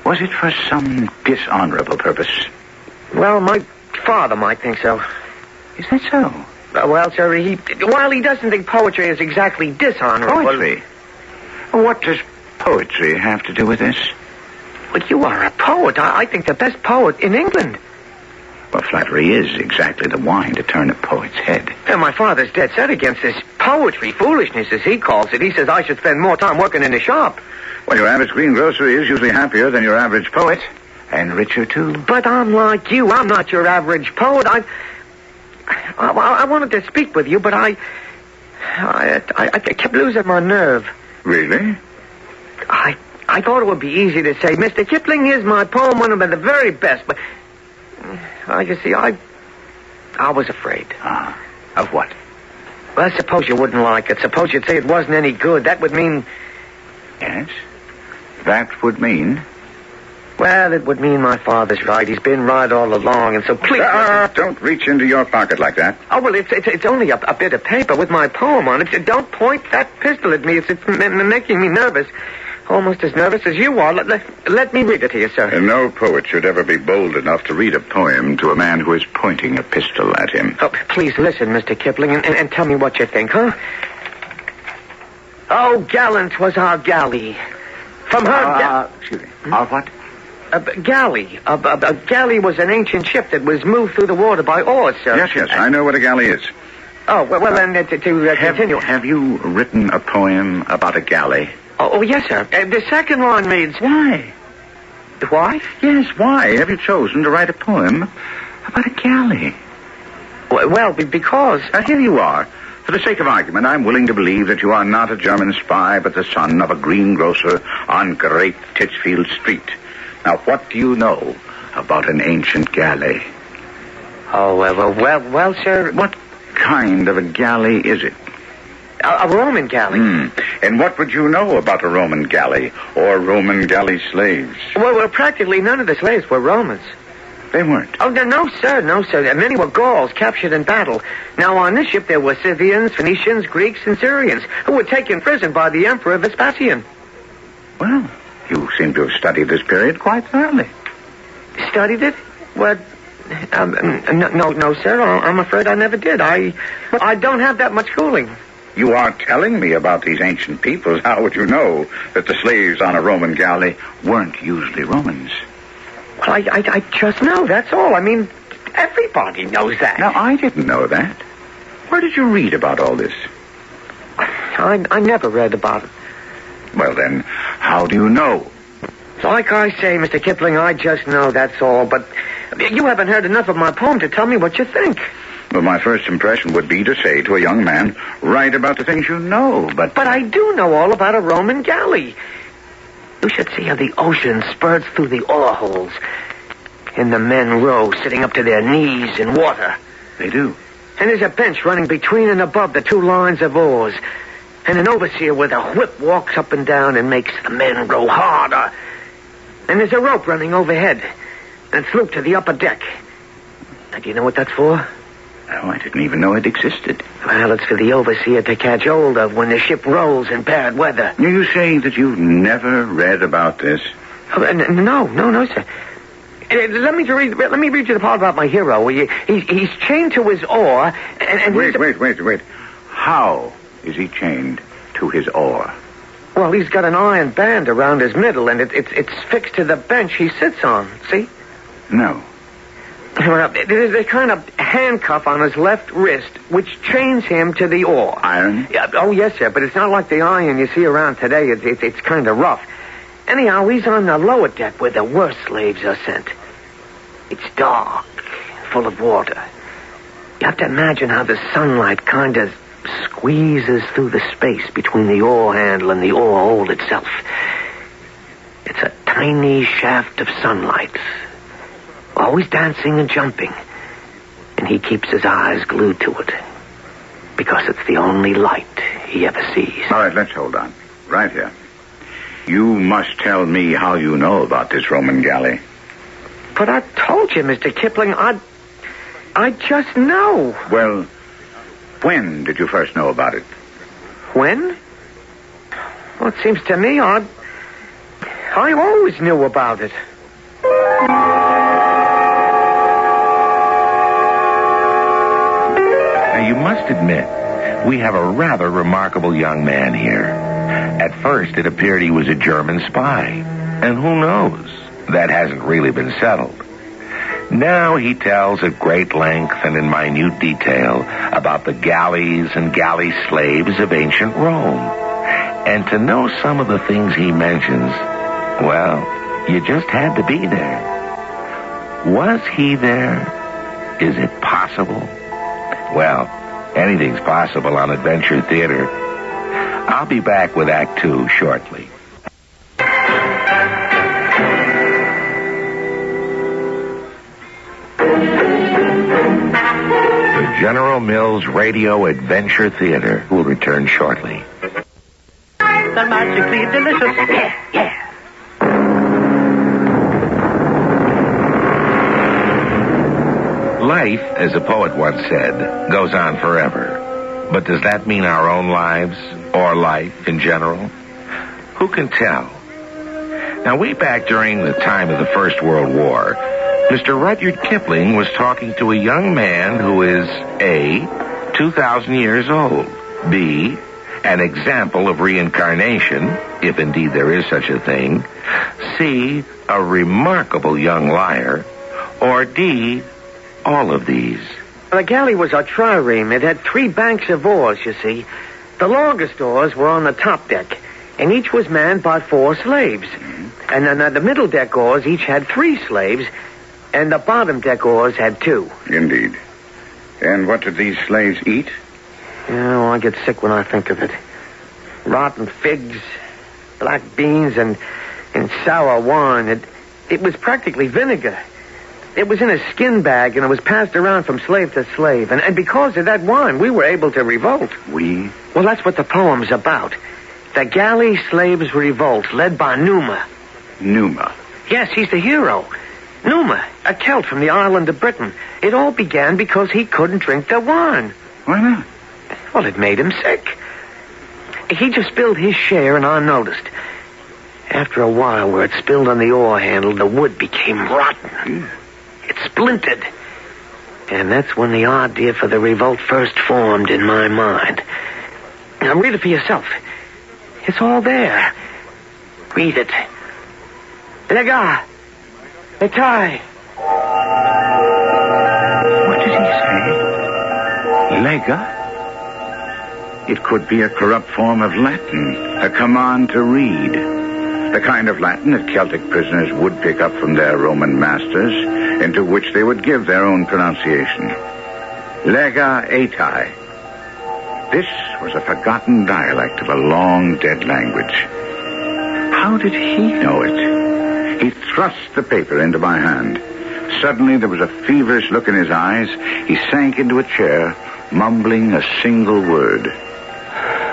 Was it for some dishonorable purpose? Well, my father might think so. Is that so? Well, sir, he doesn't think poetry is exactly dishonorable. Poetry? What does poetry have to do with this? But you are a poet. I think the best poet in England. Well, flattery is exactly the wine to turn a poet's head. And my father's dead set against this poetry foolishness, as he calls it. He says I should spend more time working in the shop. Well, your average greengrocer is usually happier than your average poet. And richer, too. But I'm like you. I'm not your average poet. I wanted to speak with you, but I kept losing my nerve. Really? I thought it would be easy to say, Mr. Kipling, here's my poem, one of the very best, but you see, I was afraid. Of what? Well, suppose you wouldn't like it. Suppose you'd say it wasn't any good. That would mean... Yes? That would mean? Well, it would mean my father's right. He's been right all along, and so please... Don't reach into your pocket like that. Oh, well, it's only a bit of paper with my poem on it. Don't point that pistol at me. It's making me nervous. Almost as nervous as you are. Let me read it to you, sir. And no poet should ever be bold enough to read a poem to a man who is pointing a pistol at him. Oh, please listen, Mr. Kipling, and tell me what you think, huh? Oh, gallant was our galley. From her... Excuse me. Our what? Galley. A galley was an ancient ship that was moved through the water by oars, sir. Yes, I know what a galley is. Oh, well then, to continue... Have you written a poem about a galley? Oh, yes, sir. The second line reads... Why? Why? Yes, why have you chosen to write a poem about a galley? Well, because... Here you are. For the sake of argument, I'm willing to believe that you are not a German spy, but the son of a greengrocer on Great Titchfield Street. Now, what do you know about an ancient galley? Oh, well, sir... What kind of a galley is it? A Roman galley. And what would you know about a Roman galley or Roman galley slaves? Well, practically none of the slaves were Romans. They weren't? Oh, no, sir. Many were Gauls captured in battle. Now, on this ship, there were Scythians, Phoenicians, Greeks, and Syrians who were taken prisoner by the Emperor Vespasian. Well, you seem to have studied this period quite thoroughly. Studied it? Well, no, sir. I'm afraid I never did. I don't have that much schooling. You are telling me about these ancient peoples. How would you know that the slaves on a Roman galley weren't usually Romans? Well, I just know, that's all. I mean, everybody knows that. Now, I didn't know that. Where did you read about all this? I never read about it. Well, then, how do you know? Like I say, Mr. Kipling, I just know, that's all. But you haven't heard enough of my poem to tell me what you think. Well, my first impression would be to say to a young man, write about the things you know, but... But I do know all about a Roman galley. You should see how the ocean spurts through the oar holes. And the men row, sitting up to their knees in water. They do. And there's a bench running between and above the two lines of oars. And an overseer with a whip walks up and down and makes the men row harder. And there's a rope running overhead and through to the upper deck. Now, do you know what that's for? Oh, I didn't even know it existed. Well, it's for the overseer to catch hold of when the ship rolls in bad weather. Are you saying that you've never read about this? Oh, no, sir. Let me read you the part about my hero. He's chained to his oar, and Wait. How is he chained to his oar? Well, he's got an iron band around his middle, and it's fixed to the bench he sits on. See? No. Well, there's a kind of handcuff on his left wrist, which chains him to the oar. Iron? Yeah, oh, yes, sir, but it's not like the iron you see around today. It's kind of rough. Anyhow, he's on the lower deck where the worst slaves are sent. It's dark, full of water. You have to imagine how the sunlight kind of squeezes through the space between the oar handle and the oar hole itself. It's a tiny shaft of sunlight, always dancing and jumping, and he keeps his eyes glued to it because it's the only light he ever sees. All right, let's hold on. Right here. You must tell me how you know about this Roman galley. But I told you, Mr. Kipling, I just know. Well, when did you first know about it? When? Well, it seems to me I always knew about it. Now, you must admit, we have a rather remarkable young man here. At first, it appeared he was a German spy. And who knows? That hasn't really been settled. Now he tells at great length and in minute detail about the galleys and galley slaves of ancient Rome. And to know some of the things he mentions, well, you just had to be there. Was he there? Is it possible? Well, anything's possible on Adventure Theater. I'll be back with Act 2 shortly. The General Mills Radio Adventure Theater will return shortly. They're magically delicious. Yeah. Life, as a poet once said, goes on forever. But does that mean our own lives, or life in general? Who can tell? Now, way back during the time of the First World War, Mr. Rudyard Kipling was talking to a young man who is A, 2,000 years old, B, an example of reincarnation, if indeed there is such a thing, C, a remarkable young liar, or D, all of these. The galley was a trireme. It had 3 banks of oars, you see. The longest oars were on the top deck, and each was manned by 4 slaves. And then the middle deck oars each had 3 slaves, and the bottom deck oars had 2. Indeed. And what did these slaves eat? Oh, I get sick when I think of it. Rotten figs, black beans, and sour wine. It was practically vinegar. It was in a skin bag, and it was passed around from slave to slave. And because of that wine, we were able to revolt. We? Well, that's what the poem's about. The galley slaves' revolt, led by Numa. Numa? Yes, he's the hero. Numa, a Celt from the island of Britain. It all began because he couldn't drink the wine. Why not? Well, it made him sick. He just spilled his share, and I noticed. After a while, where it spilled on the oar handle, the wood became rotten. It splintered. And that's when the idea for the revolt first formed in my mind. Now, read it for yourself. It's all there. Read it. Lega. Etai. What did he say? Lega? It could be a corrupt form of Latin, a command to read. The kind of Latin that Celtic prisoners would pick up from their Roman masters, into which they would give their own pronunciation. Lega Etai. This was a forgotten dialect of a long-dead language. How did he know it? He thrust the paper into my hand. Suddenly, there was a feverish look in his eyes. He sank into a chair, mumbling a single word.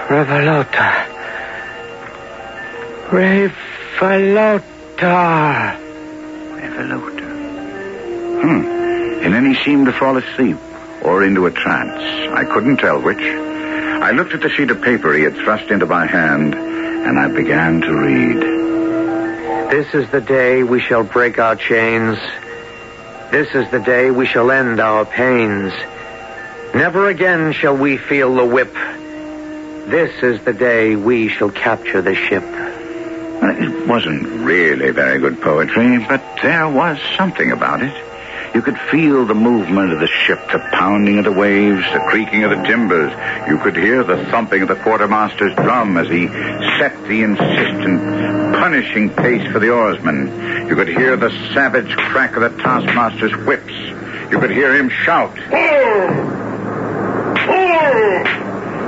Revolota. Revolota. Revolota. And then he seemed to fall asleep or into a trance. I couldn't tell which. I looked at the sheet of paper he had thrust into my hand, and I began to read. This is the day we shall break our chains. This is the day we shall end our pains. Never again shall we feel the whip. This is the day we shall capture the ship. It wasn't really very good poetry, but there was something about it. You could feel the movement of the ship, the pounding of the waves, the creaking of the timbers. You could hear the thumping of the quartermaster's drum as he set the insistent, punishing pace for the oarsmen. You could hear the savage crack of the taskmaster's whips. You could hear him shout. Pull! Pull!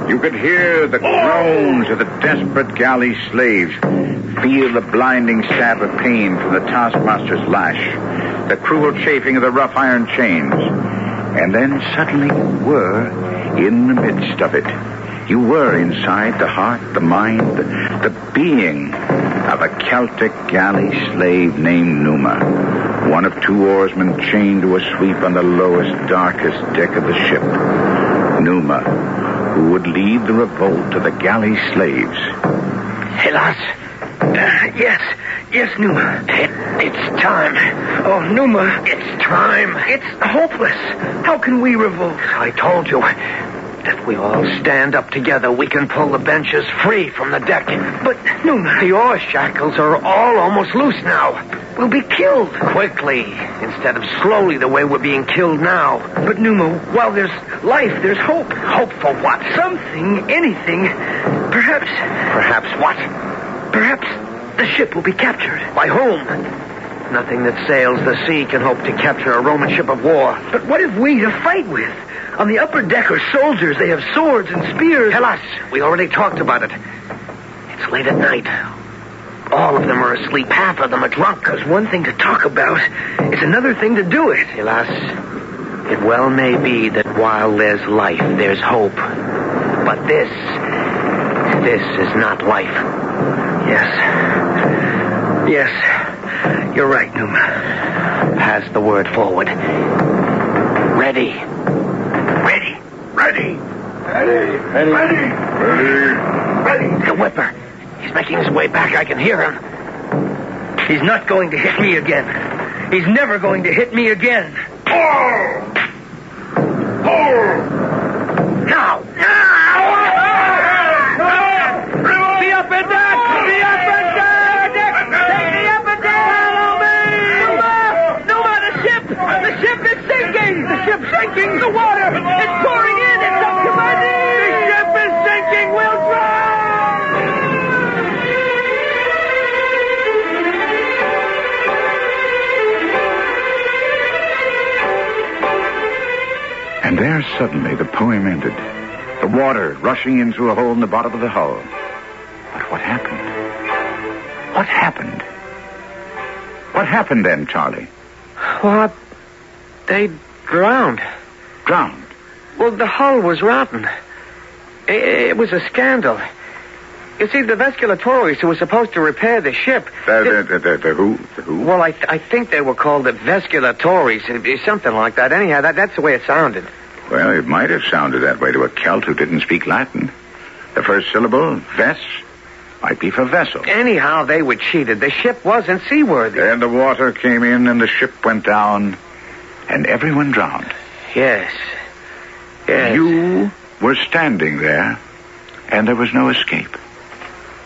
You could hear the groans of the desperate galley slaves, feel the blinding stab of pain from the taskmaster's lash, the cruel chafing of the rough iron chains. And then suddenly you were in the midst of it. You were inside the heart, the mind, the being of a Celtic galley slave named Numa, one of two oarsmen chained to a sweep on the lowest, darkest deck of the ship. Numa, who would lead the revolt of the galley slaves. Hélas. Yes, Numa. It's time. Oh, Numa, it's time. It's hopeless. How can we revolt? I told you that we all stand up together. We can pull the benches free from the deck. But, Numa... The oar shackles are all almost loose now. We'll be killed. Quickly, instead of slowly the way we're being killed now. But, Numa, while there's life, there's hope. Hope for what? Something, anything. Perhaps... Perhaps what? Perhaps the ship will be captured. By whom? Nothing that sails the sea can hope to capture a Roman ship of war. But what have we to fight with? On the upper deck are soldiers. They have swords and spears. Tell us. We already talked about it. It's late at night. All of them are asleep. Half of them are drunk. There's one thing to talk about. It's another thing to do it. Alas, it well may be that while there's life, there's hope. But this is not life. Yes, you're right, Numa. Pass the word forward. Ready. The whipper. He's making his way back. I can hear him. He's not going to hit me again. He's never going to hit me again. Pull! Now! Be up and down! Be up and down! Take me up and down! Follow me! Numa, the ship! The ship is sinking! The ship's sinking! The water! It's pouring in! It's up to my knees! The ship is sinking! We'll drown! And there suddenly the poem ended. The water rushing in through a hole in the bottom of the hull. But what happened? What happened? What happened then, Charlie? What? They drowned. Drowned? Well, the hull was rotten. It was a scandal. You see, the Vesculatories who were supposed to repair the ship... The who? The who? Well, I think they were called the Vesculatories, something like that. Anyhow, that's the way it sounded. Well, it might have sounded that way to a Celt who didn't speak Latin. The first syllable, ves, might be for vessel. Anyhow, they were cheated. The ship wasn't seaworthy. And the water came in and the ship went down and everyone drowned. Yes. You were standing there and there was no escape.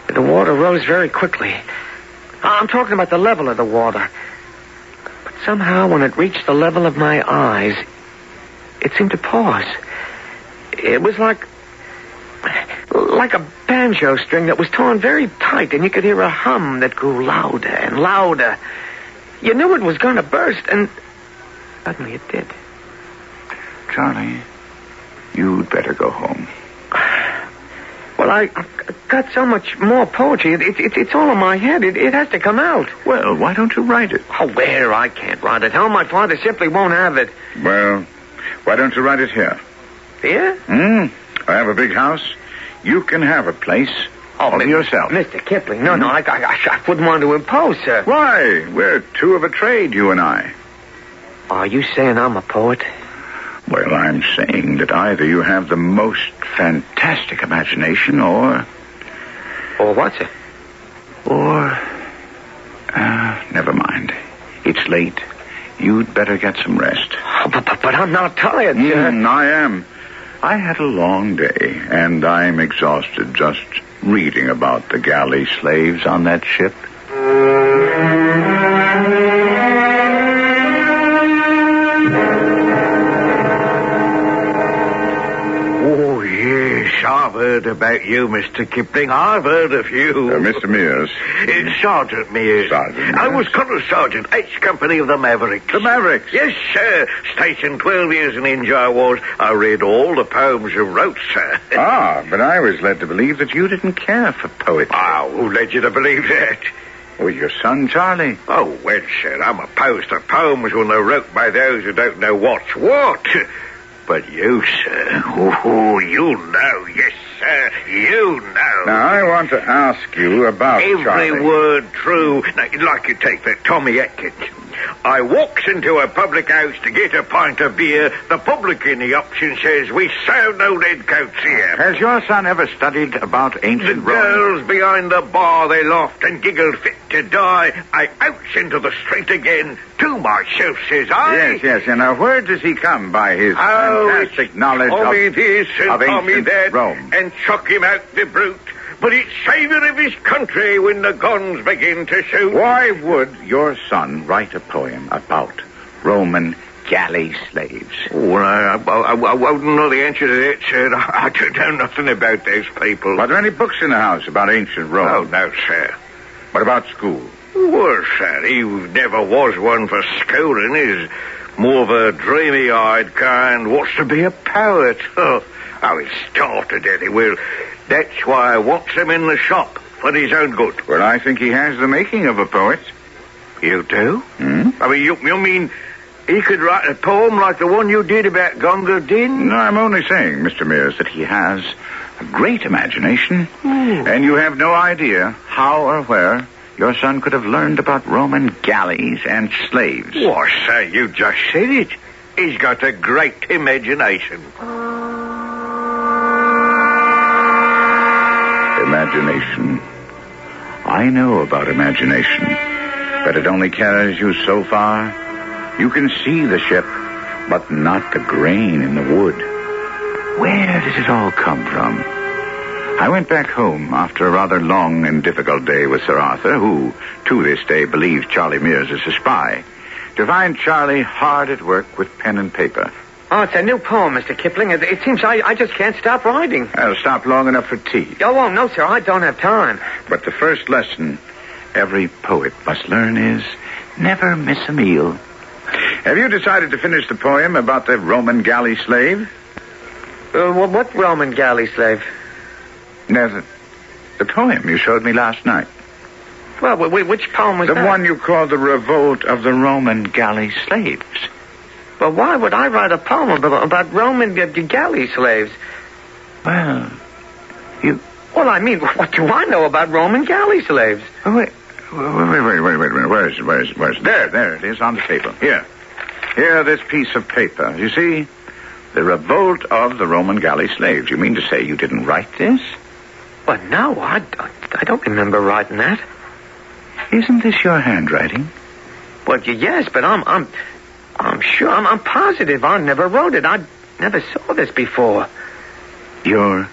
The water rose very quickly. I'm talking about the level of the water. But somehow, when it reached the level of my eyes, it seemed to pause. It was like a banjo string that was torn very tight, and you could hear a hum that grew louder and louder. You knew it was going to burst, and suddenly it did. Charlie, You'd better go home. Well, I've got so much more poetry. It's all in my head. It has to come out. Well, why don't you write it? Oh, where? I can't write it. Hell, my father simply won't have it. Well, why don't you write it here? Here? I have a big house. You can have a place all to yourself. Mr. Kipling, no, I wouldn't want to impose, sir. Why? We're two of a trade, you and I. Are you saying I'm a poet? Well, I'm saying that either you have the most fantastic imagination or... Or what, sir? Or... never mind. It's late. You'd better get some rest. Oh, but I'm not tired, sir. I am. I had a long day, and I'm exhausted just reading about the galley slaves on that ship. Oh, yes, I've heard about you, Mr. Kipling. I've heard of you. Mr. Mears. It's Sergeant Mears. Sergeant Mears. I was Colonel Sergeant, H Company of the Mavericks. The Mavericks? Yes, sir. Stationed 12 years in India I was. I read all the poems you wrote, sir. But I was led to believe that you didn't care for poetry. Who led you to believe that? Well, your son, Charlie. Oh, well, sir, I'm opposed to poems when they're wrote by those who don't know what's what. But you, sir, you know, yes, sir, you know. Now, I want to ask you about Every Charlie. word true. Now, like you take that Tommy Atkins. I walks into a public house to get a pint of beer. The publican he option says, we serve no lead coats here. Has your son ever studied about ancient The Rome? girls behind the bar, they laughed and giggled fit to die. I outs into the street again. To myself, says I. Yes, and now where does he come by his fantastic knowledge Tommy of this and of Tommy ancient that, Rome? and chuck him out the brute. But it's savior of his country when the guns begin to shoot. Why would your son write a poem about Roman galley slaves? Well, I wouldn't know the answer to that, sir. I don't know nothing about those people. Are there any books in the house about ancient Rome? Oh, no, sir. What about school? Well, sir, he never was one for schooling. He's more of a dreamy-eyed kind, wants to be a poet. Oh, he's starved to death, he will. That's why I wants him in the shop, for his own good. Well, I think he has the making of a poet. You do? Hmm? I mean, you mean he could write a poem like the one you did about Gunga Din? No, I'm only saying, Mr. Mears, that he has a great imagination, and you have no idea how or where your son could have learned about Roman galleys and slaves. Why, sir, you just said it. He's got a great imagination. Imagination. I know about imagination, but it only carries you so far. You can see the ship, but not the grain in the wood. Where does it all come from? I went back home after a rather long and difficult day with Sir Arthur, who, to this day, believes Charlie Mears is a spy, to find Charlie hard at work with pen and paper. Oh, it's a new poem, Mr. Kipling. It seems I just can't stop writing. I'll stop long enough for tea. Oh, no, sir, I don't have time. But the first lesson every poet must learn is never miss a meal. Have you decided to finish the poem about the Roman galley slave? What Roman galley slave? No, the poem you showed me last night. Well, which poem was that? The one you called The Revolt of the Roman Galley Slaves. But why would I write a poem about Roman galley slaves? Well, you... Well, I mean, what do I know about Roman galley slaves? Oh, wait. Where is it? There it is on the table. Here, this piece of paper. You see? The Revolt of the Roman Galley Slaves. You mean to say you didn't write this? Well, no, I don't remember writing that. Isn't this your handwriting? Well, yes, but I'm sure, I'm positive I never wrote it. I never saw this before. You're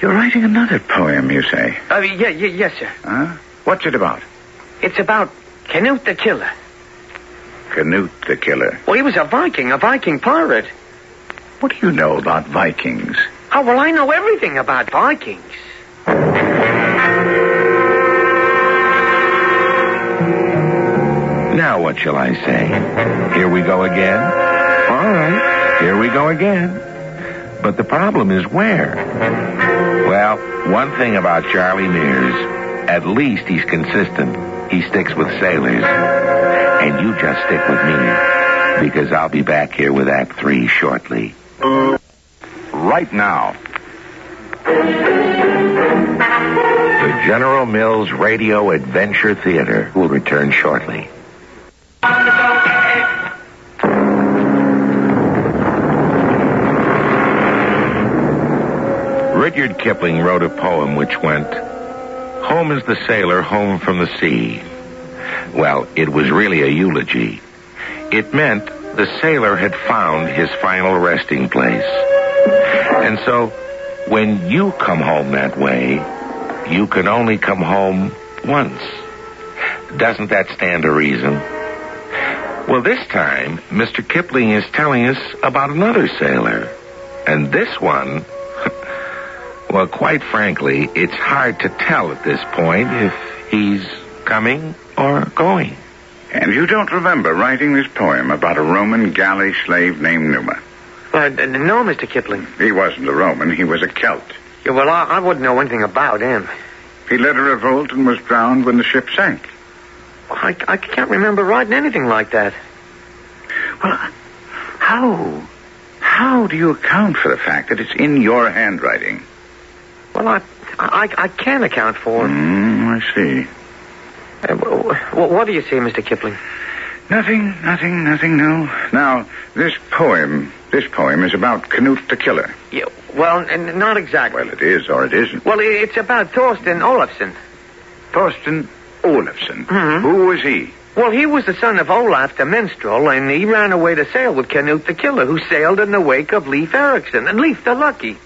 writing another poem, you say? Yes, sir. Huh? What's it about? It's about Canute the Killer. Canute the Killer? Well, he was a Viking pirate. What do you know about Vikings? Oh, well, I know everything about Vikings. Now what shall I say? Here we go again? All right, here we go again. But the problem is where? Well, one thing about Charlie Mears, at least he's consistent. He sticks with sailors. And you just stick with me, because I'll be back here with Act 3 shortly. Right now. The General Mills Radio Adventure Theater will return shortly. Rudyard Kipling wrote a poem which went, "Home is the sailor home from the sea." Well, it was really a eulogy. It meant the sailor had found his final resting place. And so, when you come home that way, you can only come home once. Doesn't that stand to reason? Well, this time, Mr. Kipling is telling us about another sailor. And this one, well, quite frankly, it's hard to tell at this point if he's coming or going. And you don't remember writing this poem about a Roman galley slave named Numa? No, Mr. Kipling. He wasn't a Roman, he was a Celt. Yeah, well, I wouldn't know anything about him. He led a revolt and was drowned when the ship sank. I can't remember writing anything like that. Well, how do you account for the fact that it's in your handwriting? Well, I can account for it. I see. What do you see, Mr. Kipling? Nothing, no. Now, this poem is about Canute the Killer. Yeah, well, not exactly. Well, it is or it isn't. Well, it's about Thorsten Olafsson. Thorsten Olafsson? Mm-hmm. Who was he? Well, he was the son of Olaf the Minstrel, and he ran away to sail with Canute the Killer, who sailed in the wake of Leif Erikson, and Leif the Lucky.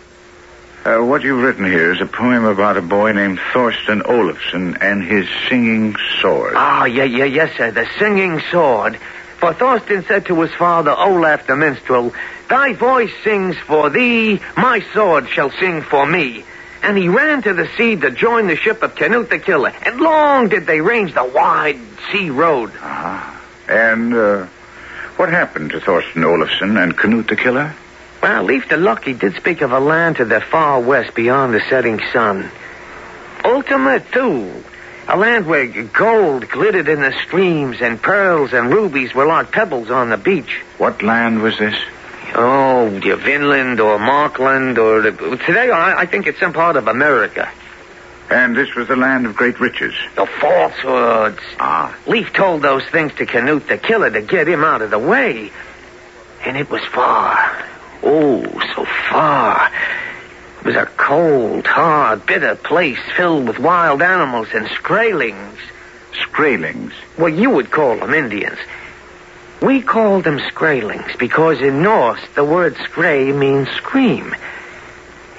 What you've written here is a poem about a boy named Thorsten Olafsson and his singing sword. Ah, yes, sir, the singing sword. For Thorsten said to his father, Olaf the Minstrel, "Thy voice sings for thee, my sword shall sing for me." And he ran to the sea to join the ship of Canute the Killer, and long did they range the wide sea road. And what happened to Thorsten Olafsson and Canute the Killer? Well, Leif the Lucky did speak of a land to the far west beyond the setting sun. Ultima, too. A land where gold glittered in the streams and pearls and rubies were like pebbles on the beach. What land was this? Oh, Vinland or Markland or... Today, I think it's some part of America. And this was the land of great riches. The falsehoods. Leif told those things to Canute the Killer to get him out of the way. And it was far. Oh, so far. It was a cold, hard, bitter place filled with wild animals and skraelings. Skraelings? Well, you would call them Indians. We called them skraelings because in Norse the word skray means scream.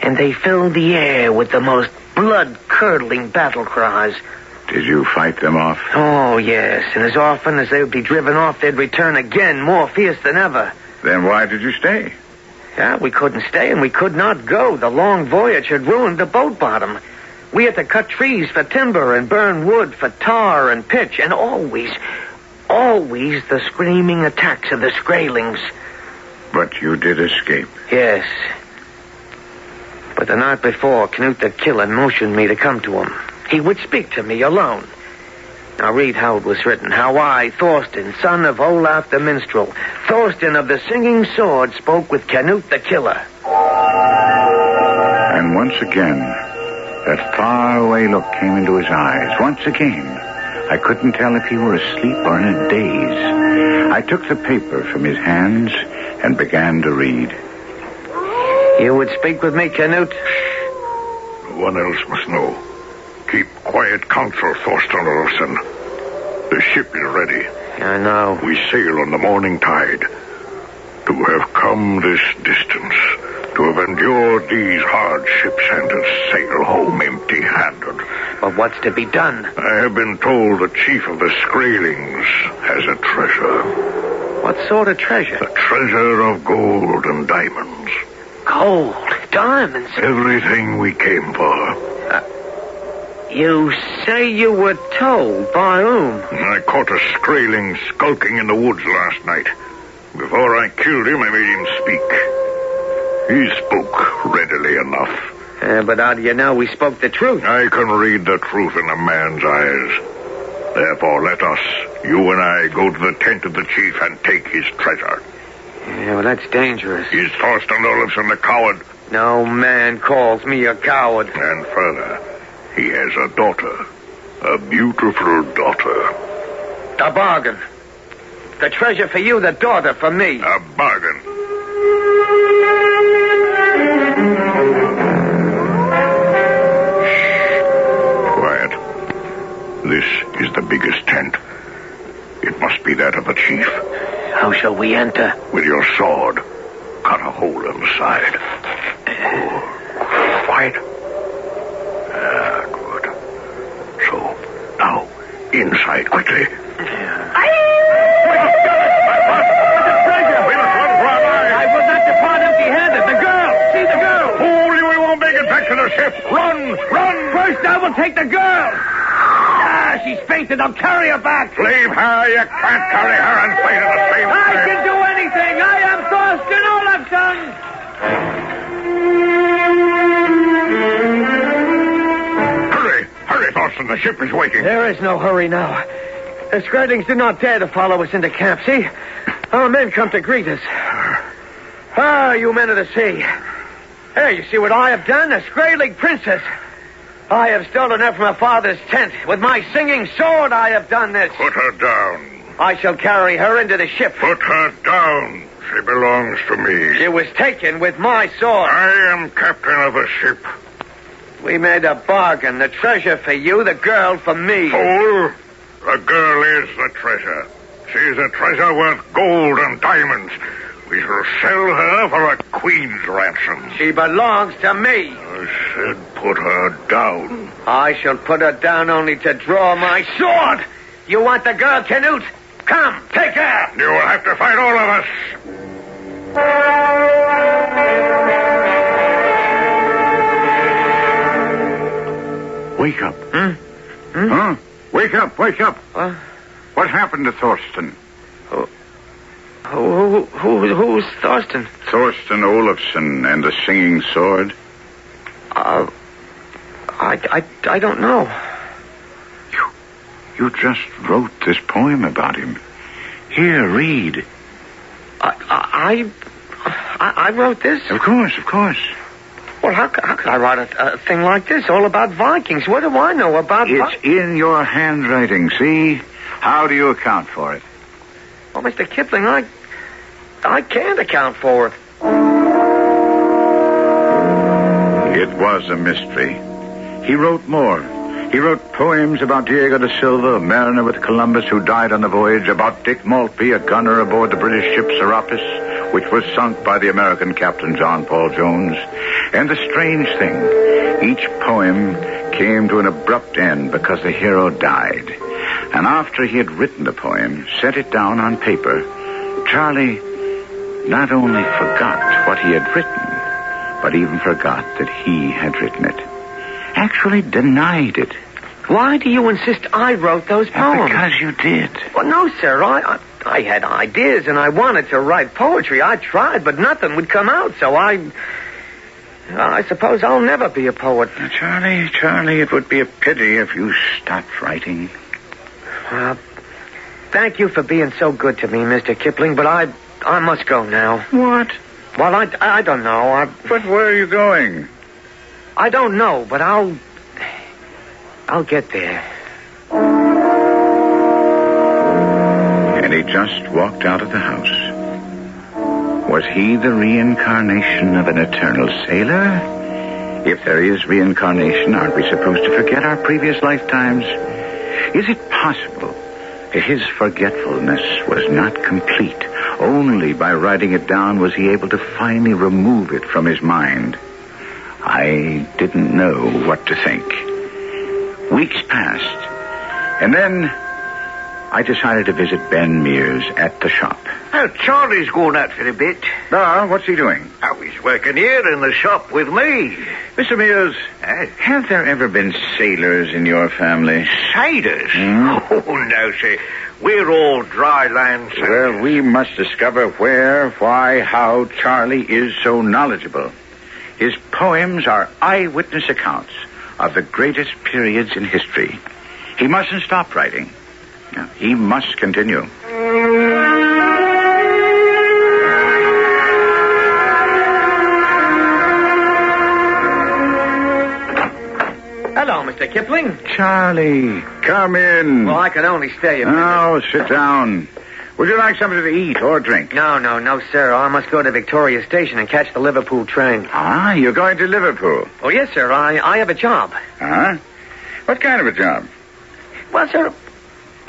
And they filled the air with the most blood-curdling battle cries. Did you fight them off? Oh, yes. And as often as they would be driven off, they'd return again, more fierce than ever. Then why did you stay? Yeah, we couldn't stay and we could not go. The long voyage had ruined the boat bottom. We had to cut trees for timber and burn wood for tar and pitch. And always the screaming attacks of the skraelings. But you did escape. Yes. But the night before, Canute the Killer motioned me to come to him. He would speak to me alone. Now read how it was written. How I, Thorsten, son of Olaf the Minstrel, Thorsten of the Singing Sword, spoke with Canute the Killer. And once again, that faraway look came into his eyes. Once again, I couldn't tell if he were asleep or in a daze. I took the paper from his hands and began to read. You would speak with me, Canute? No one else must know. Keep quiet counsel, Thorsten Olafsson. The ship is ready. I know. We sail on the morning tide. To have come this distance, to have endured these hardships, and to sail home empty-handed. But what's to be done? I have been told the chief of the Skraelings has a treasure. What sort of treasure? A treasure of gold and diamonds. Gold? Diamonds? Everything we came for. You say you were told by whom? I caught a Skraeling skulking in the woods last night. Before I killed him, I made him speak. He spoke readily enough. But how do you know we spoke the truth? I can read the truth in a man's eyes. Therefore, let us, you and I, go to the tent of the chief and take his treasure. Yeah, well, that's dangerous. Is Thorsten Olafson a coward? No man calls me a coward. And further, he has a daughter. A beautiful daughter. A bargain. The treasure for you, the daughter for me. A bargain. Quiet. This is the biggest tent. It must be that of the chief. How shall we enter? With your sword, cut a hole in the side. Quiet. Good. So, now, inside quickly. I will not depart empty-handed. The girl! See the girl! Fool, you won't make it back to the ship. Run! First, I will take the girl! She's fainted. I'll carry her back. Leave her. You can't carry her and fight at the same time. I can do anything. I am Thorsten Olafson. Hurry, Thorsten. The ship is waiting. There is no hurry now. The Skirlings did not dare to follow us into camp. See? Our men come to greet us. You men of the sea. Hey, you see what I have done? A Skraeling princess. I have stolen her from her father's tent. With my singing sword, I have done this. Put her down. I shall carry her into the ship. Put her down. She belongs to me. She was taken with my sword. I am captain of the ship. We made a bargain. The treasure for you, the girl for me. Fool. The girl is the treasure. She's a treasure worth gold and diamonds. We shall sell her for a queen's ransom. She belongs to me. I said put her down. I shall put her down only to draw my sword. You want the girl, Canute? Come, take her. You will have to fight all of us. Wake up. Huh? Wake up. What happened to Thorsten? Who's Thorsten? Thorsten Olafson and the singing sword. I don't know. You just wrote this poem about him. Here, read. I wrote this? Of course. Well, how could I write a thing like this, all about Vikings? What do I know about Vikings? It's in your handwriting, see? How do you account for it? Well, Mr. Kipling, I can't account for it. It was a mystery. He wrote more. He wrote poems about Diego da Silva, a mariner with Columbus who died on the voyage, about Dick Maltby, a gunner aboard the British ship Serapis, which was sunk by the American captain John Paul Jones. And the strange thing, each poem came to an abrupt end because the hero died. And after he had written the poem, set it down on paper, Charlie not only forgot what he had written, but even forgot that he had written it. Actually denied it. Why do you insist I wrote those poems? Because you did. Well, no, sir. I had ideas and I wanted to write poetry. I tried, but nothing would come out, so I suppose I'll never be a poet. Charlie, it would be a pity if you stopped writing. Thank you for being so good to me, Mr. Kipling, but I must go now. What? Well, I don't know. But where are you going? I don't know, but I'll get there. And he just walked out of the house. Was he the reincarnation of an eternal sailor? If there is reincarnation, aren't we supposed to forget our previous lifetimes? Is it possible that his forgetfulness was not complete? Only by writing it down was he able to finally remove it from his mind. I didn't know what to think. Weeks passed, and then I decided to visit Ben Mears at the shop. Oh, Charlie's gone out for a bit. What's he doing? Oh, he's working here in the shop with me. Mr. Mears, have there ever been sailors in your family? Sailors? Hmm? Oh, no, sir. We're all dry land sailors. Well, we must discover where, why, how Charlie is so knowledgeable. His poems are eyewitness accounts of the greatest periods in history. He mustn't stop writing. He must continue. Hello, Mr. Kipling. Charlie, come in. Well, I can only stay a minute. Oh, sit down. Would you like something to eat or drink? No, sir. I must go to Victoria Station and catch the Liverpool train. Ah, you're going to Liverpool? Oh, yes, sir. I have a job. Huh? What kind of a job? Well, sir,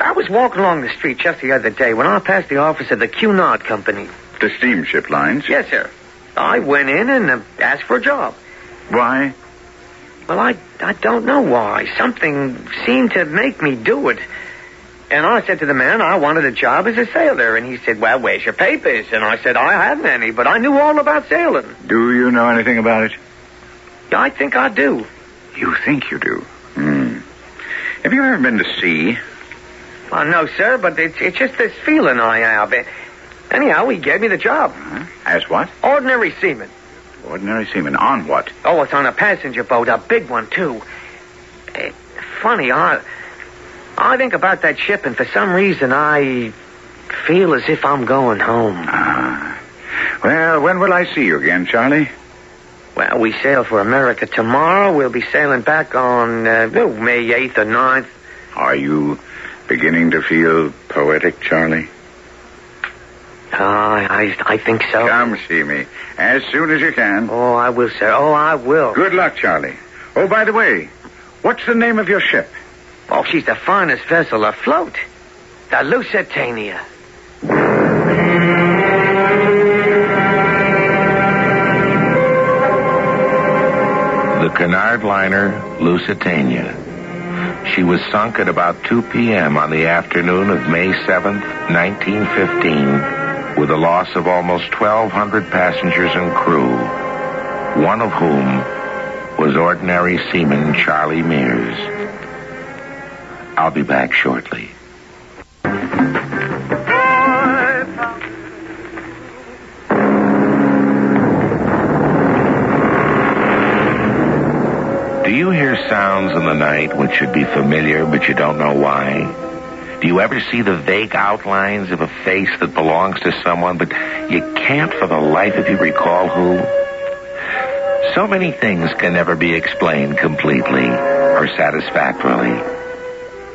I was walking along the street just the other day when I passed the office of the Cunard Company. The steamship lines? Yes, sir. I went in and asked for a job. Why? Well, I don't know why. Something seemed to make me do it. And I said to the man I wanted a job as a sailor. And he said, well, where's your papers? And I said, I haven't any, but I knew all about sailing. Do you know anything about it? I think I do. You think you do? Have you ever been to sea? Well, no, sir, but it's just this feeling I have. Anyhow, he gave me the job. As what? Ordinary seaman. Ordinary seaman. On what? Oh, it's on a passenger boat, a big one, too. Funny, I think about that ship, and for some reason, I feel as if I'm going home. Well, when will I see you again, Charlie? Well, we sail for America tomorrow. We'll be sailing back on, May 8th or 9th. Are you beginning to feel poetic, Charlie? I think so. Come see me as soon as you can. Oh, I will, sir. Oh, I will. Good luck, Charlie. Oh, by the way, what's the name of your ship? Oh, she's the finest vessel afloat. The Lusitania. The Cunard liner Lusitania. She was sunk at about 2 p.m. on the afternoon of May 7th, 1915, with a loss of almost 1,200 passengers and crew, one of whom was ordinary seaman Charlie Mears. I'll be back shortly. Do you hear sounds in the night which should be familiar, but you don't know why? Do you ever see the vague outlines of a face that belongs to someone, but you can't for the life of you recall who? So many things can never be explained completely or satisfactorily.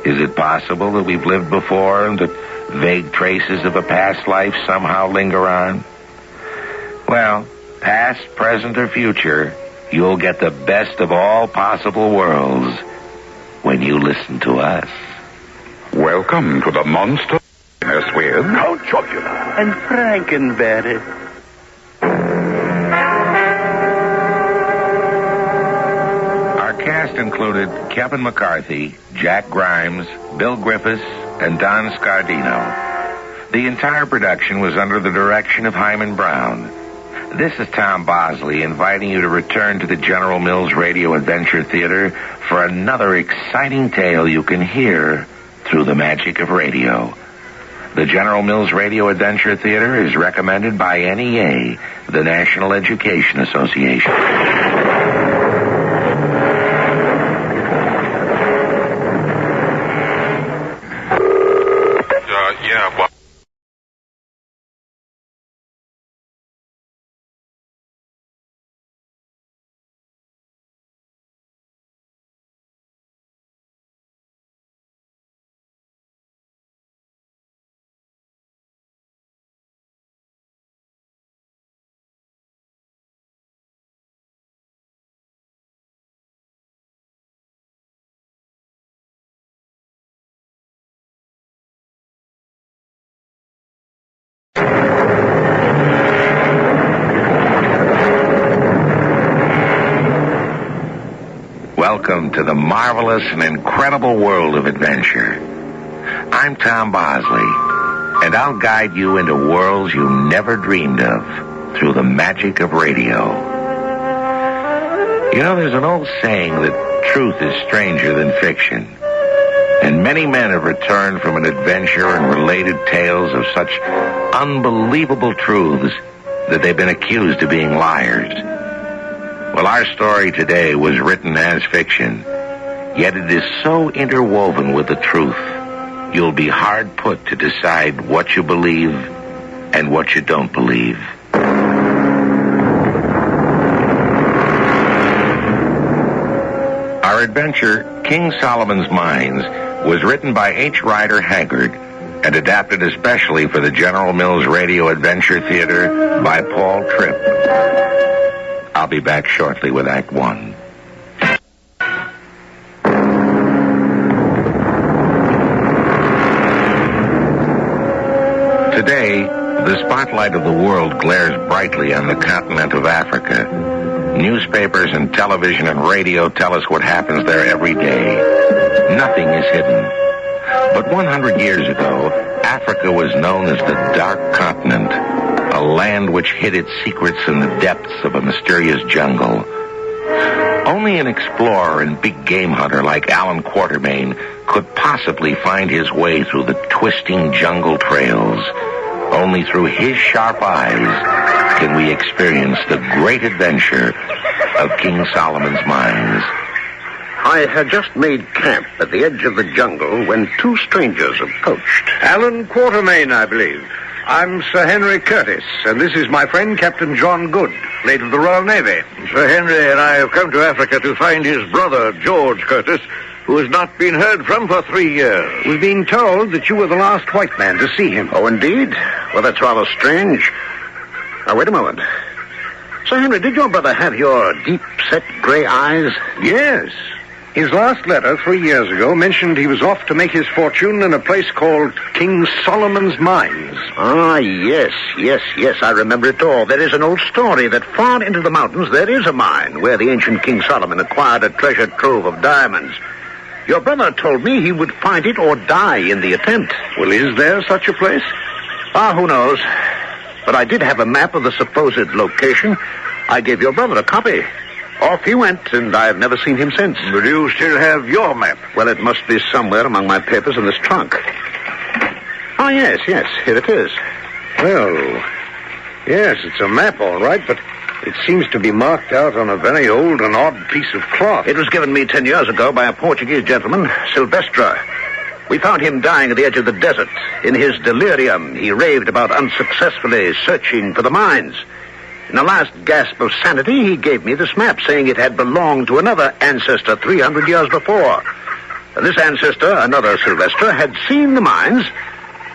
Is it possible that we've lived before and that vague traces of a past life somehow linger on? Well, past, present, or future, you'll get the best of all possible worlds when you listen to us. Welcome to the Monster with Count Chocula And Frankenberry. Our cast included Kevin McCarthy, Jack Grimes, Bill Griffiths, and Don Scardino. The entire production was under the direction of Hyman Brown. This is Tom Bosley inviting you to return to the General Mills Radio Adventure Theater for another exciting tale you can hear through the magic of radio. The General Mills Radio Adventure Theater is recommended by NEA, the National Education Association. Yeah, Welcome to the marvelous and incredible world of adventure. I'm Tom Bosley, and I'll guide you into worlds you never dreamed of through the magic of radio. You know, there's an old saying that truth is stranger than fiction. And many men have returned from an adventure and related tales of such unbelievable truths that they've been accused of being liars. Well, our story today was written as fiction, yet it is so interwoven with the truth, you'll be hard put to decide what you believe and what you don't believe. Our adventure, King Solomon's Mines, was written by H. Rider Haggard and adapted especially for the General Mills Radio Adventure Theater by Paul Tripp. I'll be back shortly with Act One. Today, the spotlight of the world glares brightly on the continent of Africa. Newspapers and television and radio tell us what happens there every day. Nothing is hidden. But 100 years ago, Africa was known as the Dark Continent, a land which hid its secrets in the depths of a mysterious jungle. Only an explorer and big game hunter like Alan Quatermain could possibly find his way through the twisting jungle trails. Only through his sharp eyes can we experience the great adventure of King Solomon's Mines. I had just made camp at the edge of the jungle when two strangers approached. Alan Quatermain, I believe. I'm Sir Henry Curtis, and this is my friend Captain John Good, late of the Royal Navy. Sir Henry and I have come to Africa to find his brother, George Curtis, who has not been heard from for 3 years. We've been told that you were the last white man to see him. Oh, indeed? Well, that's rather strange. Now, wait a moment. Sir Henry, did your brother have your deep-set gray eyes? Yes. His last letter 3 years ago mentioned he was off to make his fortune in a place called King Solomon's Mines. Ah, yes, I remember it all. There is an old story that far into the mountains there is a mine where the ancient King Solomon acquired a treasure trove of diamonds. Your brother told me he would find it or die in the attempt. Well, is there such a place? Ah, who knows? But I did have a map of the supposed location. I gave your brother a copy. Off he went, and I've never seen him since. But you still have your map. Well, it must be somewhere among my papers in this trunk. Ah, yes, here it is. Well, yes, it's a map, all right, but it seems to be marked out on a very old and odd piece of cloth. It was given me 10 years ago by a Portuguese gentleman, Silvestre. We found him dying at the edge of the desert. In his delirium, he raved about unsuccessfully searching for the mines. In the last gasp of sanity, he gave me this map, saying it had belonged to another ancestor 300 years before. This ancestor, another Silvestre, had seen the mines,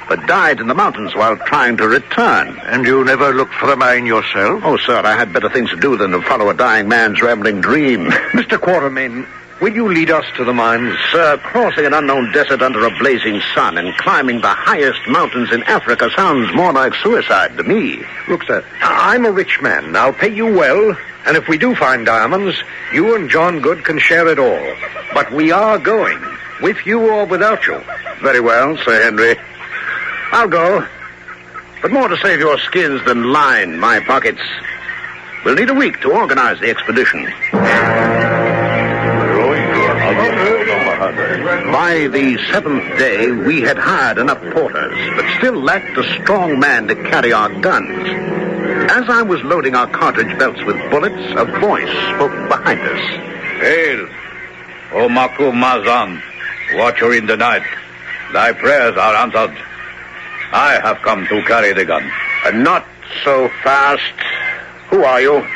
but died in the mountains while trying to return. And you never looked for the mine yourself? Oh, sir, I had better things to do than to follow a dying man's rambling dream. Mr. Quatermain, will you lead us to the mines? Sir, crossing an unknown desert under a blazing sun and climbing the highest mountains in Africa sounds more like suicide to me. Look, sir, I'm a rich man. I'll pay you well, and if we do find diamonds, you and John Good can share it all. But we are going, with you or without you. Very well, Sir Henry. I'll go. But more to save your skins than line my pockets. We'll need a week to organize the expedition. By the 7th day, we had hired enough porters, but still lacked a strong man to carry our guns. As I was loading our cartridge belts with bullets, a voice spoke behind us. Hail, O Maku Mazan, watcher in the night. Thy prayers are answered. I have come to carry the gun. Not so fast. Who are you?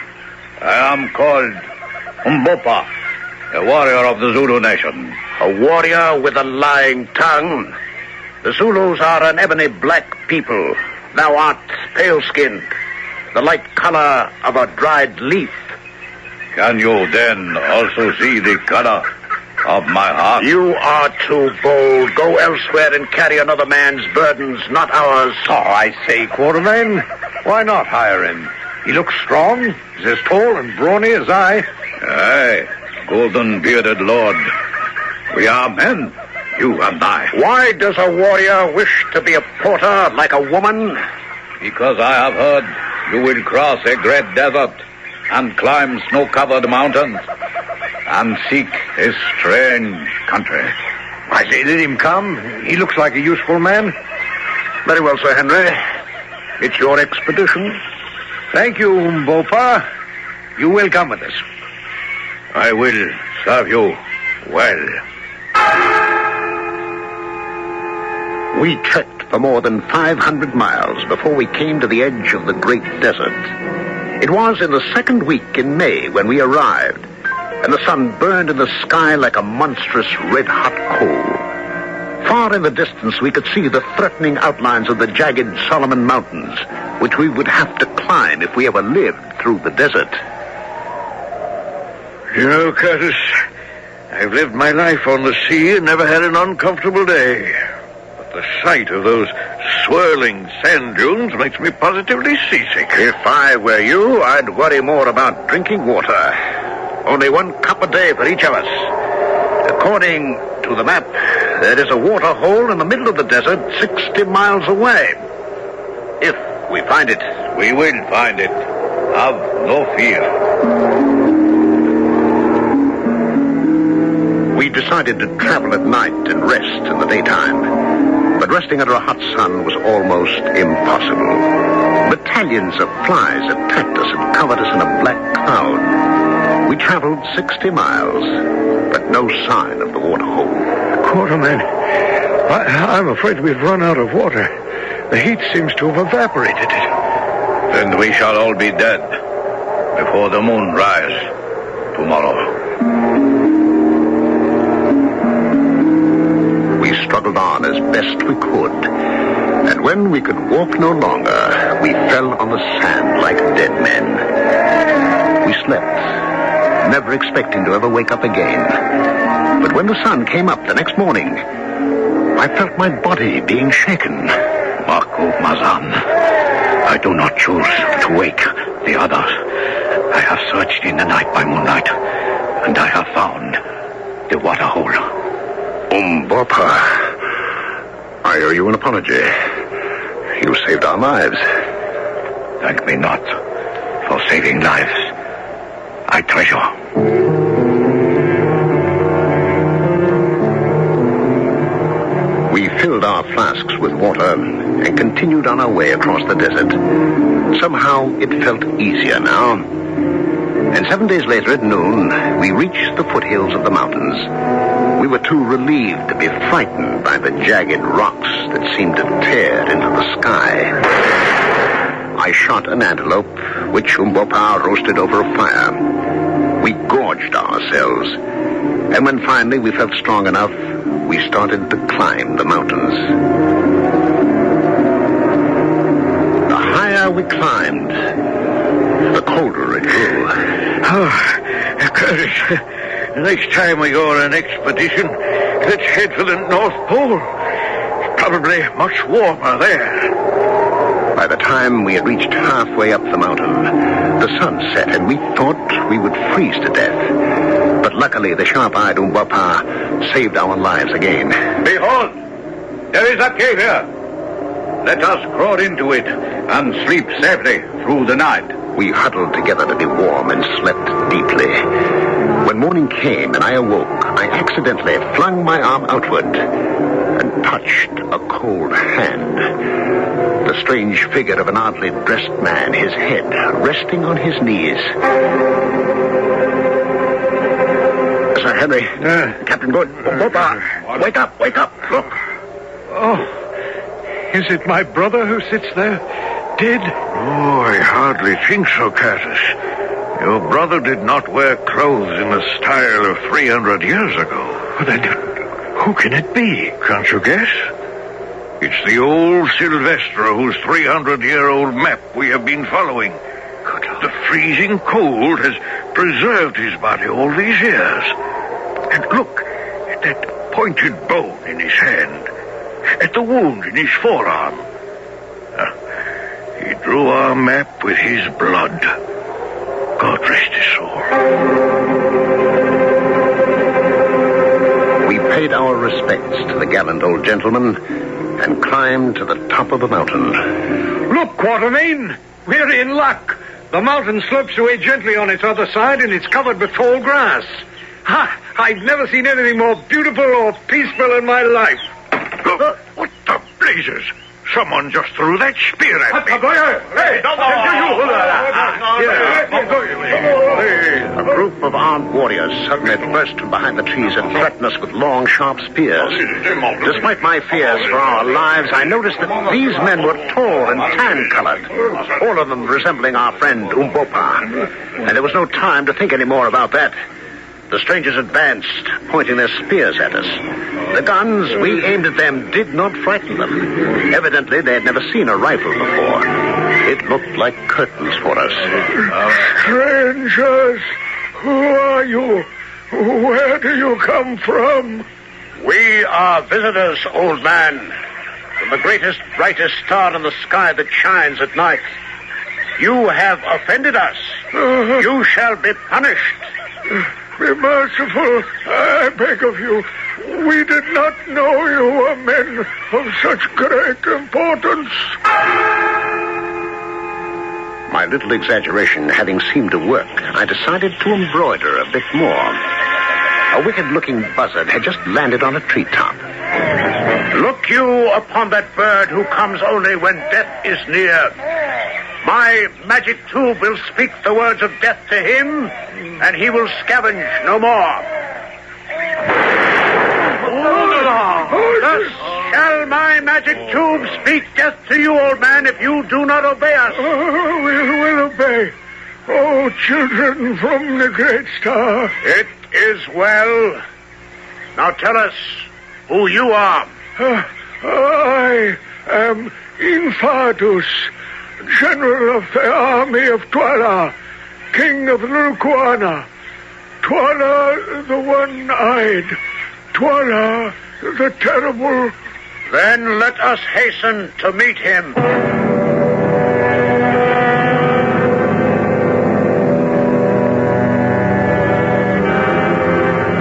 I am called Umbopa, a warrior of the Zulu nation. A warrior with a lying tongue. The Zulus are an ebony black people. Thou art pale-skinned, the light color of a dried leaf. Can you then also see the color of my heart? You are too bold. Go elsewhere and carry another man's burdens, not ours. Oh, I say, Quatermain, why not hire him? He looks strong. He's as tall and brawny as I. Aye, golden-bearded lord. We are men, you and I. Why does a warrior wish to be a porter like a woman? Because I have heard you will cross a great desert and climb snow-covered mountains and seek a strange country. I say, let him come. He looks like a useful man. Very well, Sir Henry. It's your expedition. Thank you, Umbopa. You will come with us. I will serve you well. We trekked for more than 500 miles before we came to the edge of the great desert. It was in the second week in May when we arrived, and the sun burned in the sky like a monstrous red-hot coal. Far in the distance, we could see the threatening outlines of the jagged Solomon Mountains, which we would have to climb if we ever lived through the desert. You know, Curtis, I've lived my life on the sea and never had an uncomfortable day. But the sight of those swirling sand dunes makes me positively seasick. If I were you, I'd worry more about drinking water. Only 1 cup a day for each of us. According to the map, there is a water hole in the middle of the desert 60 miles away. If we find it. We will find it. Have no fear. We decided to travel at night and rest in the daytime. But resting under a hot sun was almost impossible. Battalions of flies attacked us and covered us in a black cloud. We traveled 60 miles, but no sign of the water hole. Quarterman, I'm afraid we've run out of water. The heat seems to have evaporated it. Then we shall all be dead before the moon rise tomorrow. We struggled on as best we could, and when we could walk no longer, we fell on the sand like dead men. We slept, never expecting to ever wake up again. But when the sun came up the next morning, I felt my body being shaken. Mazan, I do not choose to wake the others. I have searched in the night by moonlight, and I have found the water hole. Umbopa, I owe you an apology. You saved our lives. Thank me not for saving lives. I treasure. We filled our flasks with water and continued on our way across the desert. Somehow it felt easier now. And 7 days later at noon, we reached the foothills of the mountains. We were too relieved to be frightened by the jagged rocks that seemed to tear into the sky. I shot an antelope, which Umbopa roasted over a fire. We gorged ourselves, and when finally we felt strong enough, we started to climb the mountains. The higher we climbed, the colder it grew. Oh, Curtis, next time we go on an expedition, let's head for the North Pole. It's probably much warmer there. By the time we had reached halfway up the mountain, the sun set, and we thought we would freeze to death. But luckily, the sharp-eyed Umbopa saved our lives again. Behold, there is a cave here. Let us crawl into it and sleep safely through the night. We huddled together to be warm and slept deeply. When morning came and I awoke, I accidentally flung my arm outward and touched a cold hand. The strange figure of an oddly dressed man, his head resting on his knees. Sir Henry, Captain Good, Umbopa, wake up, look. Oh, is it my brother who sits there, dead? Oh, I hardly think so, Curtis. Your brother did not wear clothes in the style of 300 years ago. Well, then, who can it be? Can't you guess? It's the old Sylvester whose 300-year-old map we have been following. The freezing cold has preserved his body all these years. And look at that pointed bone in his hand, at the wound in his forearm. He drew our map with his blood. God rest his soul. We paid our respects to the gallant old gentleman and climbed to the top of the mountain. Look, Quatermain, we're in luck. The mountain slopes away gently on its other side, and it's covered with tall grass. I've never seen anything more beautiful or peaceful in my life. Look, what the blazes? Someone just threw that spear at me. A group of armed warriors suddenly burst from behind the trees and threatened us with long, sharp spears. Despite my fears for our lives, I noticed that these men were tall and tan-colored, all of them resembling our friend Umbopa. And there was no time to think any more about that. The strangers advanced, pointing their spears at us. The guns we aimed at them did not frighten them. Evidently, they had never seen a rifle before. It looked like curtains for us. Strangers, who are you? Where do you come from? We are visitors, old man, from the greatest, brightest star in the sky that shines at night. You have offended us. You shall be punished. Be merciful, I beg of you. We did not know you were men of such great importance. My little exaggeration having seemed to work, I decided to embroider a bit more. A wicked-looking buzzard had just landed on a treetop. Look you upon that bird who comes only when death is near. My magic tube will speak the words of death to him, and he will scavenge no more. Thus shall my magic tube speak death to you, old man, if you do not obey us. We will obey. Oh, children from the great star. It is well. Now tell us who you are. I am Infadus, General of the army of Twala, King of Lurkuana. Twala the one-eyed. Twala the terrible. Then let us hasten to meet him.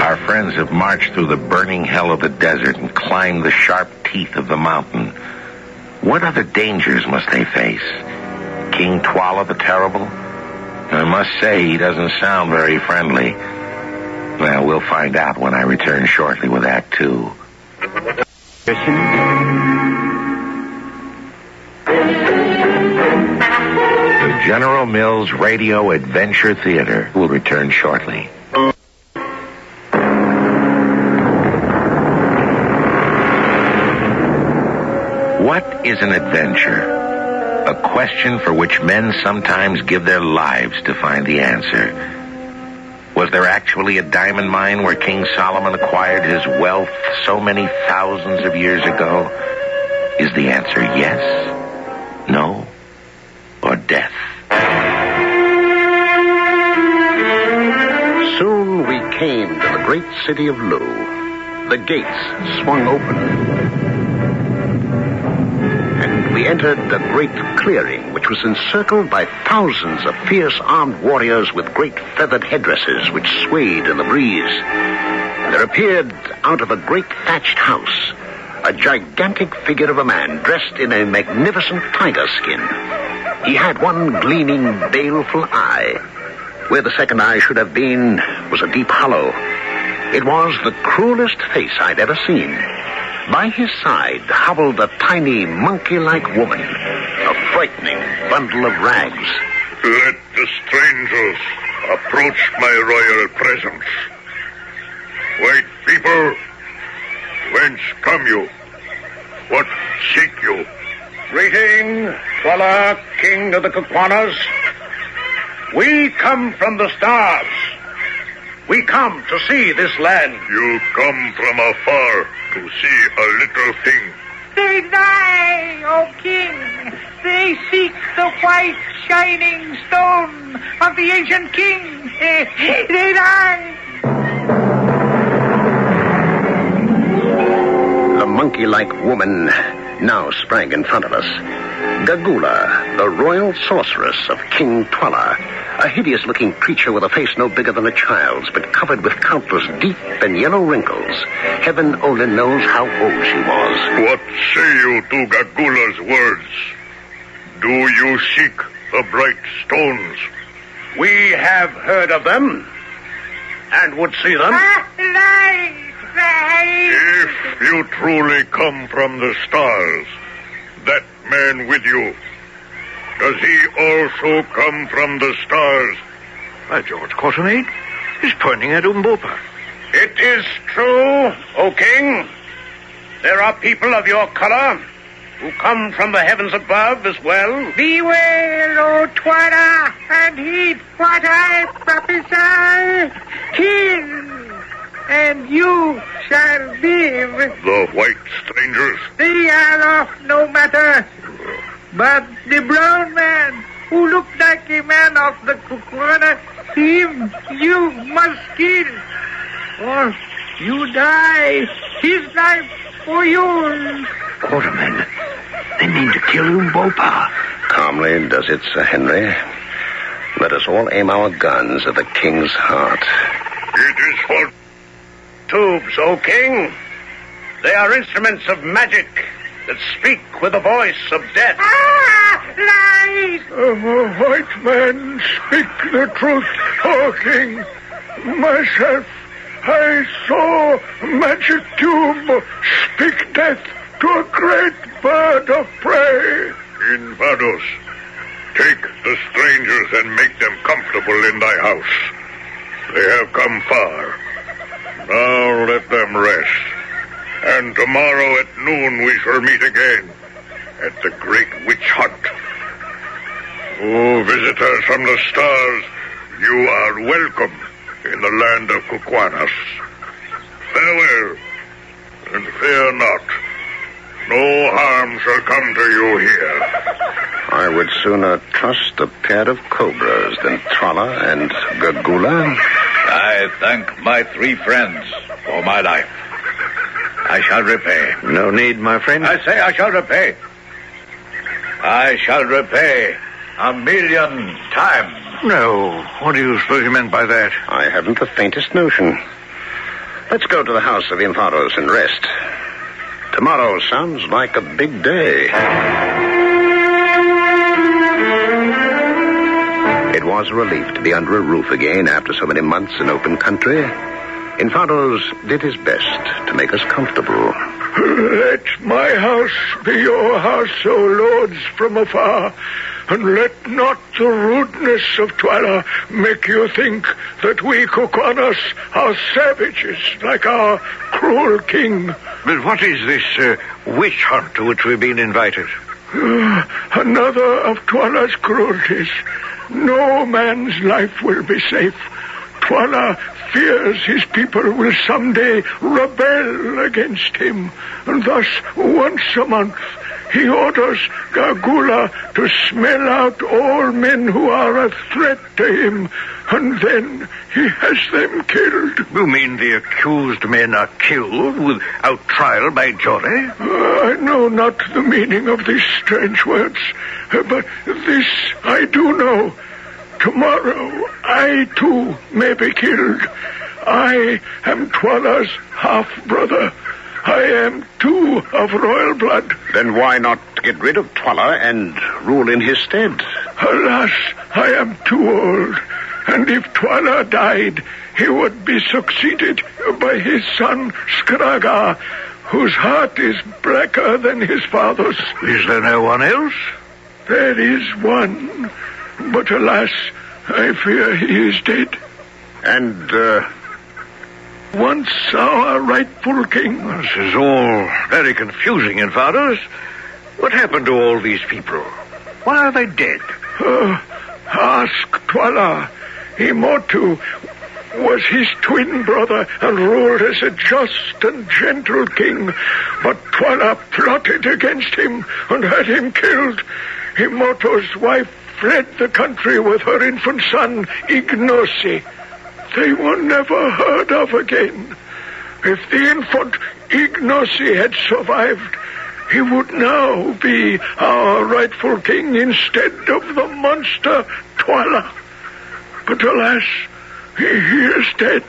Our friends have marched through the burning hell of the desert and climbed the sharp teeth of the mountain. What other dangers must they face? King Twala the Terrible? I must say he doesn't sound very friendly. Well, we'll find out when I return shortly with Act 2. The General Mills Radio Adventure Theater will return shortly. What is an adventure? A question for which men sometimes give their lives to find the answer. Was there actually a diamond mine where King Solomon acquired his wealth so many thousands of years ago? Is the answer yes, no, or death? Soon we came to the great city of Lu. The gates swung open, and we entered a great clearing, which was encircled by thousands of fierce armed warriors with great feathered headdresses which swayed in the breeze. There appeared out of a great thatched house a gigantic figure of a man dressed in a magnificent tiger skin. He had one gleaming, baleful eye. Where the second eye should have been was a deep hollow. It was the cruelest face I'd ever seen. By his side hobbled a tiny, monkey-like woman, a frightening bundle of rags. Let the strangers approach my royal presence. White people, whence come you? What seek you? Greeting, Twala, king of the Kukwanas. We come from the stars. We come to see this land. You come from afar to see a little thing. They lie, O king. They seek the white shining stone of the ancient king. They lie. The monkey-like woman now sprang in front of us. Gagula, the royal sorceress of King Twala, a hideous-looking creature with a face no bigger than a child's, but covered with countless deep and yellow wrinkles. Heaven only knows how old she was. What say you to Gagula's words? Do you seek the bright stones? We have heard of them, and would see them. Lies! If you truly come from the stars, that man with you, does he also come from the stars? By George, Quatermain, he's pointing at Umbopa. It is true, O king. There are people of your color who come from the heavens above as well. Beware, O Twala, and heed what I prophesy. Kill, and you shall live. The white strangers? They are of no matter. But the brown man, who looked like a man of the Kukwana, him you must kill. Or you die, his life for yours. Quatermain, they mean to kill Umbopa. Calmly does it, Sir Henry. Let us all aim our guns at the king's heart. It is for tubes, O king. They are instruments of magic that speak with the voice of death. Lies! White man, speak the truth, O king. Myself, I saw magic tube speak death to a great bird of prey. Invados, take the strangers and make them comfortable in thy house. They have come far. Now let them rest. And tomorrow at noon we shall meet again at the great witch hunt. Oh, visitors from the stars, you are welcome in the land of Kukwanas. Farewell, and fear not. No harm shall come to you here. I would sooner trust a pair of cobras than Tralla and Gagula. I thank my 3 friends for my life. I shall repay. No need, my friend. I say I shall repay. I shall repay 1,000,000 times. No. What do you suppose you meant by that? I haven't the faintest notion. Let's go to the house of Infados and rest. Tomorrow sounds like a big day. It was a relief to be under a roof again after so many months in open country. Infados did his best to make us comfortable. Let my house be your house, O lords from afar, and let not the rudeness of Twala make you think that we Kukwanas are savages like our cruel king. But what is this witch hunt to which we've been invited? Another of Twala's cruelties. No man's life will be safe. Twala fears his people will someday rebel against him, and thus once a month he orders Gagula to smell out all men who are a threat to him, and then he has them killed. You mean the accused men are killed without trial by jury? I know not the meaning of these strange words, but this I do know. Tomorrow, I too may be killed. I am Twala's half-brother. I am too of royal blood. Then why not get rid of Twala and rule in his stead? Alas, I am too old. And if Twala died, he would be succeeded by his son Skraga, whose heart is blacker than his father's. Is there no one else? There is one. But alas, I fear he is dead. And, once our rightful king. This is all very confusing, Infados. What happened to all these people? Why are they dead? Ask Twala. Imotu was his twin brother and ruled as a just and gentle king. But Twala plotted against him and had him killed. Imoto's wife fled the country with her infant son, Ignosi. They were never heard of again. If the infant Ignosi had survived, he would now be our rightful king instead of the monster Twala. But alas, he is dead.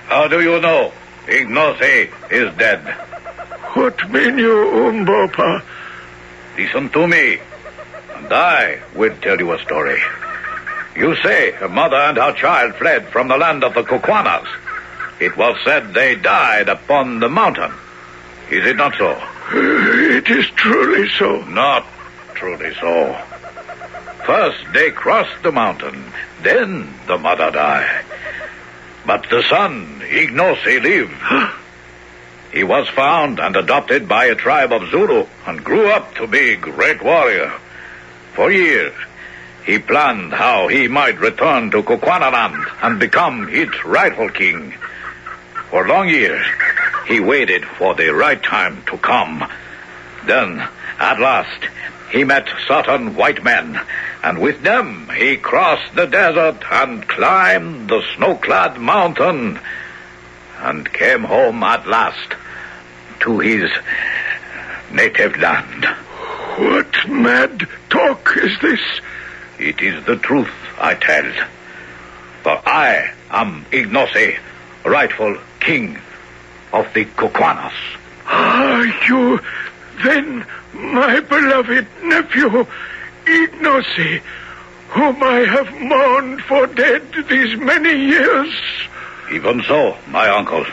How do you know Ignosi is dead? What mean you, Umbopa? Listen to me, and I will tell you a story. You say her mother and her child fled from the land of the Kukwanas. It was said they died upon the mountain. Is it not so? It is truly so. Not truly so. First they crossed the mountain, then the mother died. But the son, Ignosi, lived. He was found and adopted by a tribe of Zulu and grew up to be a great warrior. For years, he planned how he might return to Kukwanaland and become its rightful king. For long years, he waited for the right time to come. Then, at last, he met certain white men, and with them he crossed the desert and climbed the snow-clad mountain and came home at last to his native land. What mad talk is this? It is the truth I tell. For I am Ignosi, rightful king of the Kukwanas. Are you then my beloved nephew, Ignosi, whom I have mourned for dead these many years? Even so, my uncle.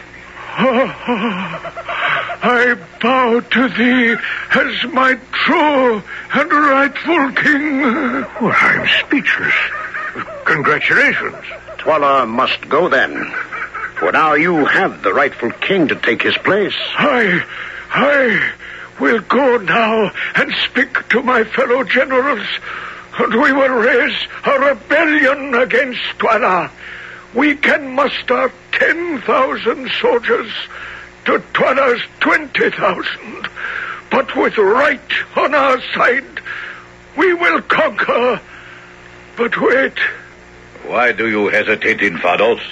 I bow to thee as my true and rightful king. Well, I'm speechless. Congratulations. Twala must go then. For now you have the rightful king to take his place. I will go now and speak to my fellow generals, and we will raise a rebellion against Twala. We can muster 10,000 soldiers to Twala's 20,000. But with right on our side, we will conquer. But wait. Why do you hesitate, Infados?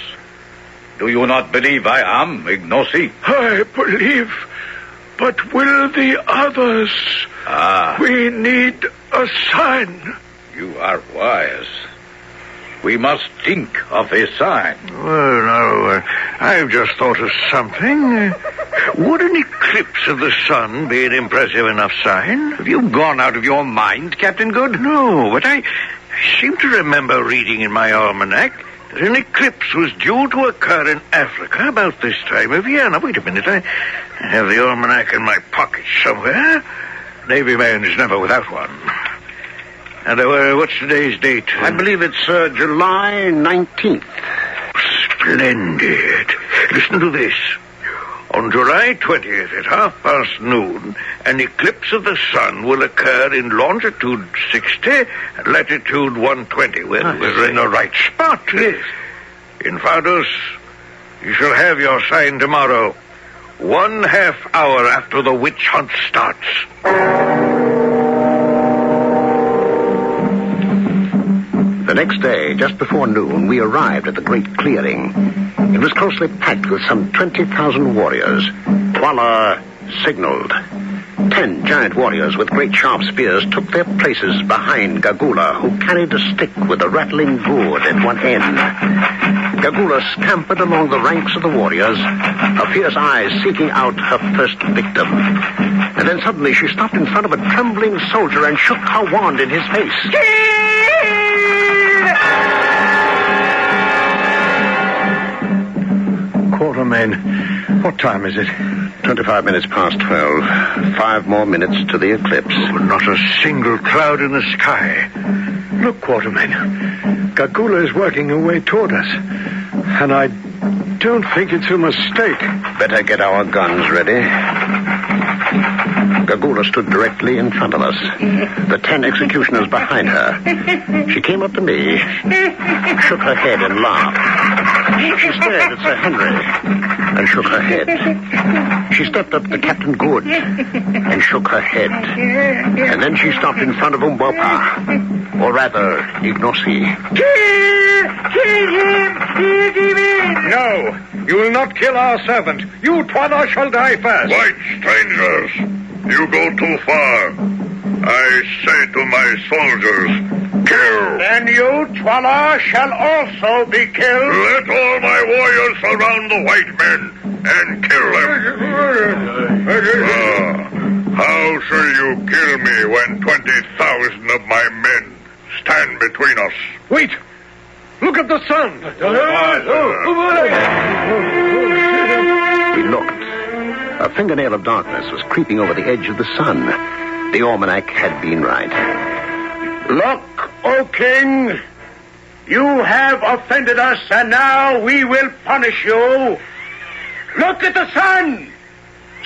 Do you not believe I am Ignosi? I believe, but will the others? We need a sign. You are wise. We must think of a sign. Well, no, I've just thought of something. Would an eclipse of the sun be an impressive enough sign? Have you gone out of your mind, Captain Good? No, but I seem to remember reading in my almanac that an eclipse was due to occur in Africa about this time of year. Now, wait a minute. I have the almanac in my pocket somewhere. Navy man's never without one. And what's today's date? I believe it's July 19th. Splendid. Listen to this. On July 20th at noon, an eclipse of the sun will occur in longitude 60 and latitude 120. Well, we're in the right spot. Yes. Infados, you shall have your sign tomorrow, 1/2 hour after the witch hunt starts. The next day, just before noon, we arrived at the great clearing. It was closely packed with some 20,000 warriors. Twala signaled. 10 giant warriors with great sharp spears took their places behind Gagula, who carried a stick with a rattling gourd at one end. Gagula scampered along the ranks of the warriors, her fierce eyes seeking out her first victim. And then suddenly she stopped in front of a trembling soldier and shook her wand in his face. Quartermain, what time is it? 25 minutes past 12. 5 more minutes to the eclipse. Oh, not a single cloud in the sky. Look, Quartermain, Gagula is working her way toward us. And I don't think it's a mistake. Better get our guns ready. Gagula stood directly in front of us, the 10 executioners behind her. She came up to me, shook her head and laughed. She stared at Sir Henry and shook her head. She stepped up to Captain Good and shook her head. And then she stopped in front of Umbopa, or rather, Ignosi. Kill him! No, you will not kill our servant. You, Twala, shall die first. White strangers, you go too far. I say to my soldiers, kill. Then you, Twala, shall also be killed. Let all my warriors surround the white men and kill them. How shall you kill me when 20,000 of my men stand between us? Wait! Look at the sun! looked, a fingernail of darkness was creeping over the edge of the sun. The almanac had been right. Look, O king, you have offended us, and now we will punish you. Look at the sun.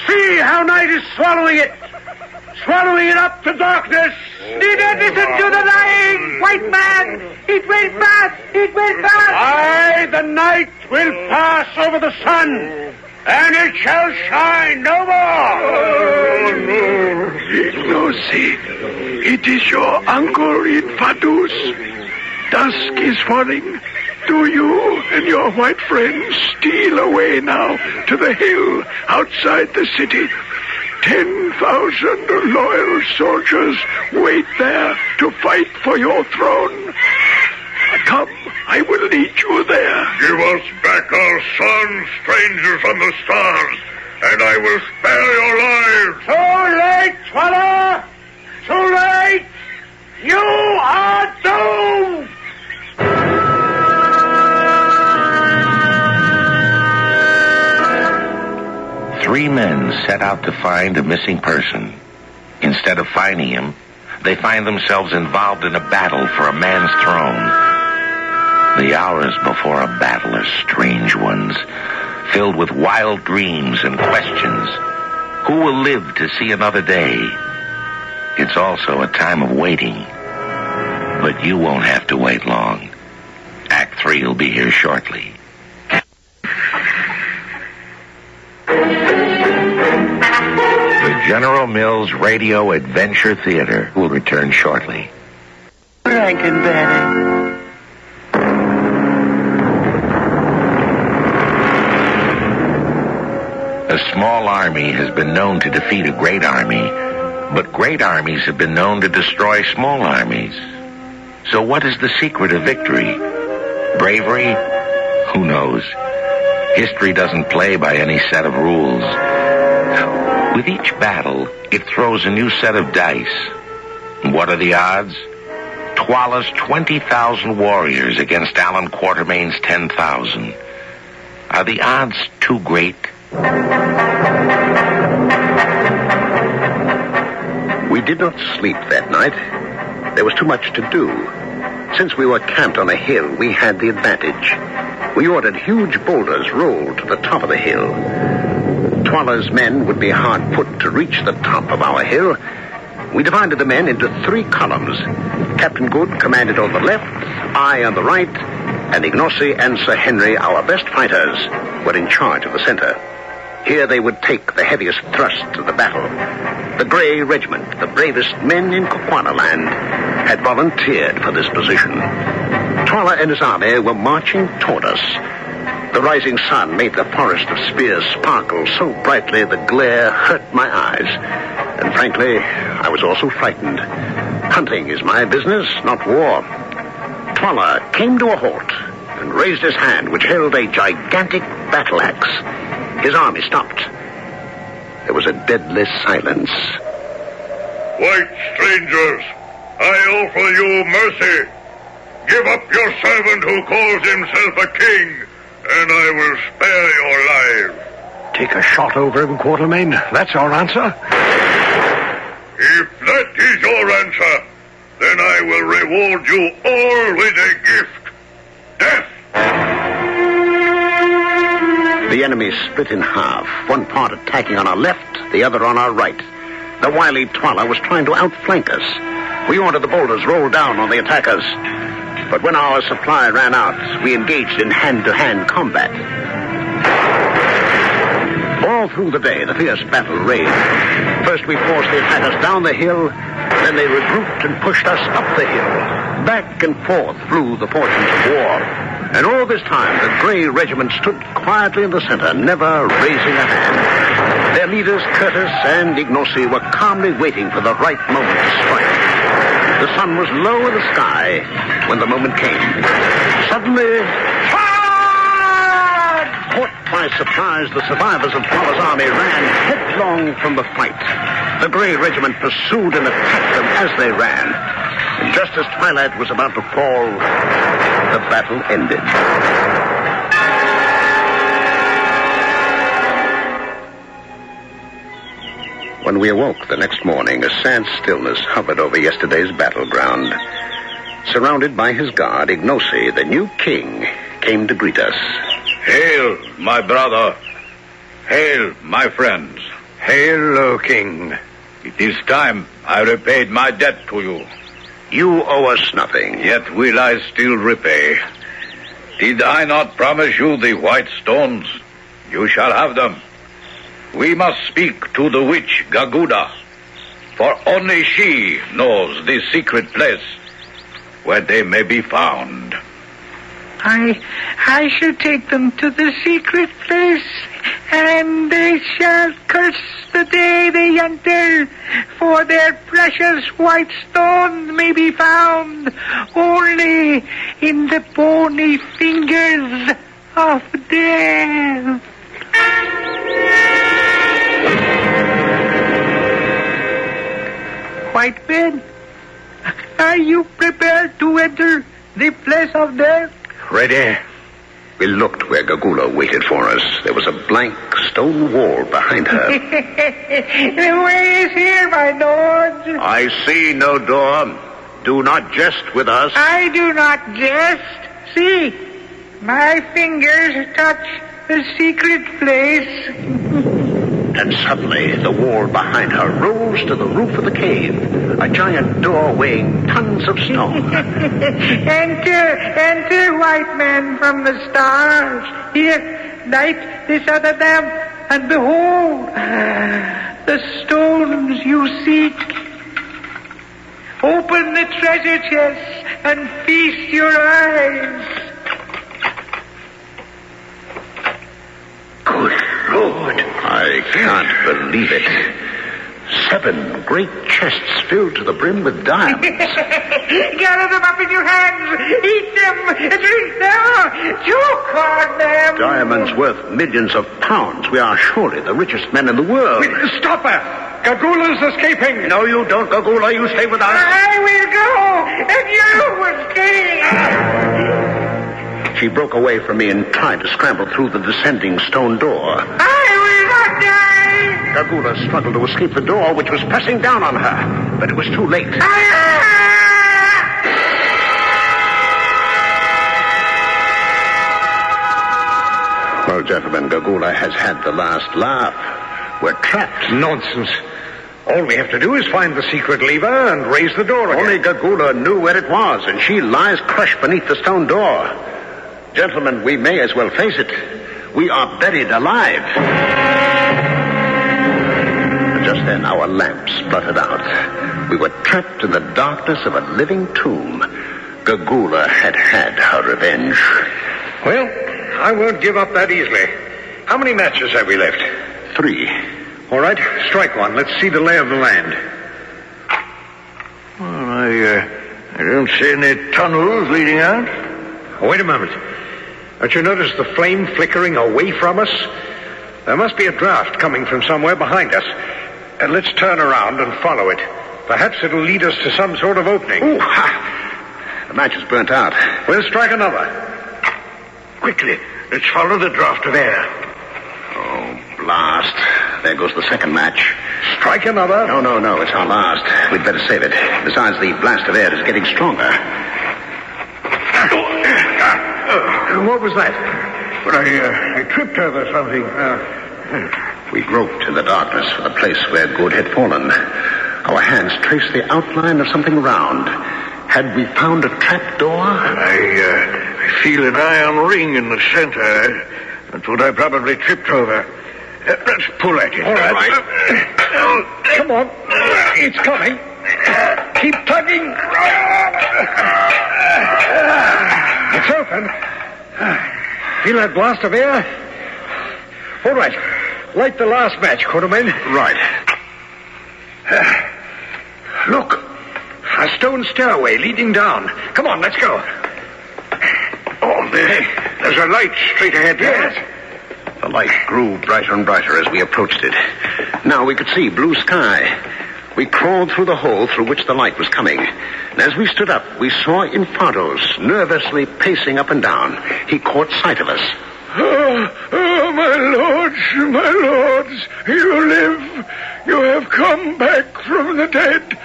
See how night is swallowing it up to darkness. Did not listen to the lying white man. It will pass. Aye, the night will pass over the sun, and it shall shine no more. Ignosi, it is your uncle in Fadus. Dusk is falling. Do you and your white friends steal away now to the hill outside the city? 10,000 loyal soldiers wait there to fight for your throne. Come, I will lead you there. Give us back our sons, strangers from the stars, and I will spare your lives. Too late, Twala! Too late! You are doomed! 3 men set out to find a missing person. Instead of finding him, they find themselves involved in a battle for a man's throne. The hours before a battle are strange ones, filled with wild dreams and questions. Who will live to see another day? It's also a time of waiting. But you won't have to wait long. Act 3 will be here shortly. The General Mills Radio Adventure Theater will return shortly. Frankenberry. A small army has been known to defeat a great army, but great armies have been known to destroy small armies. So what is the secret of victory? Bravery? Who knows? History doesn't play by any set of rules. With each battle, it throws a new set of dice. What are the odds? Twala's 20,000 warriors against Alan Quatermain's 10,000. Are the odds too great? We did not sleep that night. There was too much to do. Since we were camped on a hill, we had the advantage. We ordered huge boulders rolled to the top of the hill. Twala's men would be hard put to reach the top of our hill. We divided the men into 3 columns. Captain Good commanded on the left, I on the right, and Ignosi and Sir Henry, our best fighters, were in charge of the center. Here they would take the heaviest thrust of the battle. The Grey Regiment, the bravest men in Kukwanaland, had volunteered for this position. Twala and his army were marching toward us. The rising sun made the forest of spears sparkle so brightly the glare hurt my eyes. And frankly, I was also frightened. Hunting is my business, not war. Twala came to a halt and raised his hand, which held a gigantic battle axe. His army stopped. There was a deadly silence. White strangers, I offer you mercy. Give up your servant who calls himself a king, and I will spare your lives. Take a shot over him, Quatermain. That's our answer. If that is your answer, then I will reward you all with a gift. Death! The enemy split in half, one part attacking on our left, the other on our right. The wily Twala was trying to outflank us. We ordered the boulders rolled down on the attackers. But when our supply ran out, we engaged in hand-to-hand combat. All through the day, the fierce battle raged. First we forced the attackers down the hill, then they regrouped and pushed us up the hill. Back and forth flew the fortunes of war. And all this time, the Grey Regiment stood quietly in the center, never raising a hand. Their leaders, Curtis and Ignosi, were calmly waiting for the right moment to strike. The sun was low in the sky when the moment came. Suddenly, caught by surprise, the survivors of Twala's army ran headlong from the fight. The Grey Regiment pursued and attacked them as they ran. And just as twilight was about to fall, the battle ended. When we awoke the next morning, a sad stillness hovered over yesterday's battleground. Surrounded by his guard, Ignosi, the new king, came to greet us. Hail, my brother. Hail, my friends. Hail, O king. It is time I repaid my debt to you. You owe us nothing. Yet will I still repay. Did I not promise you the white stones? You shall have them. We must speak to the witch Gaguda, for only she knows the secret place where they may be found. I shall take them to the secret place, and they shall curse the day they enter, for their precious white stones may be found only in the bony fingers of death. White men, are you prepared to enter the place of death? Ready? We looked where Gagula waited for us. There was a blank stone wall behind her. The way is here, my lord. I see no door. Do not jest with us. I do not jest. See, my fingers touch the secret place. And suddenly, the wall behind her rose to the roof of the cave, a giant door weighing tons of stone. Enter, white man from the stars. Here, light this other lamp, and behold, the stones you seek. Open the treasure chest and feast your eyes. Good Lord, I can't believe it. 7 great chests filled to the brim with diamonds. Gather them up in your hands. Eat them. Drink them. Choke on them. Diamonds worth millions of pounds. We are surely the richest men in the world. Stop her! Gagula's escaping. No, you don't, Gagula. You stay with us. I will go, and you will stay. She broke away from me and tried to scramble through the descending stone door. I will not die! Gagula struggled to escape the door, which was pressing down on her, but it was too late. Well, gentlemen, Gagula has had the last laugh. We're trapped. Nonsense. All we have to do is find the secret lever and raise the door again. Only Gagula knew where it was, and she lies crushed beneath the stone door. Gentlemen, we may as well face it. We are buried alive. Just then, our lamp spluttered out. We were trapped in the darkness of a living tomb. Gagula had her revenge. Well, I won't give up that easily. How many matches have we left? 3. All right, strike one. Let's see the lay of the land. Well, I don't see any tunnels leading out. Oh, wait a moment. Don't you notice the flame flickering away from us? There must be a draft coming from somewhere behind us. Let's turn around and follow it. Perhaps it'll lead us to some sort of opening. Ooh, ha! The match is burnt out. We'll strike another. Quickly, let's follow the draft of air. Oh, blast. There goes the second match. Strike another. No, it's our last. We'd better save it. Besides, the blast of air is getting stronger. What was that? But I tripped over something. We groped in the darkness for the place where Good had fallen. Our hands traced the outline of something round. Had we found a trap door? I feel an iron ring in the center. That's what I probably tripped over. Let's pull at it. All right. Come on. It's coming. Keep tugging. It's open. Feel that blast of air? All right. Light the last match, Quartermain. Right. Look. A stone stairway leading down. Come on, let's go. Oh, there's a light straight ahead there. Yes. The light grew brighter and brighter as we approached it. Now we could see blue sky. We crawled through the hole through which the light was coming. And as we stood up, we saw Infantos nervously pacing up and down. He caught sight of us. Oh, my lords, you live. You have come back from the dead.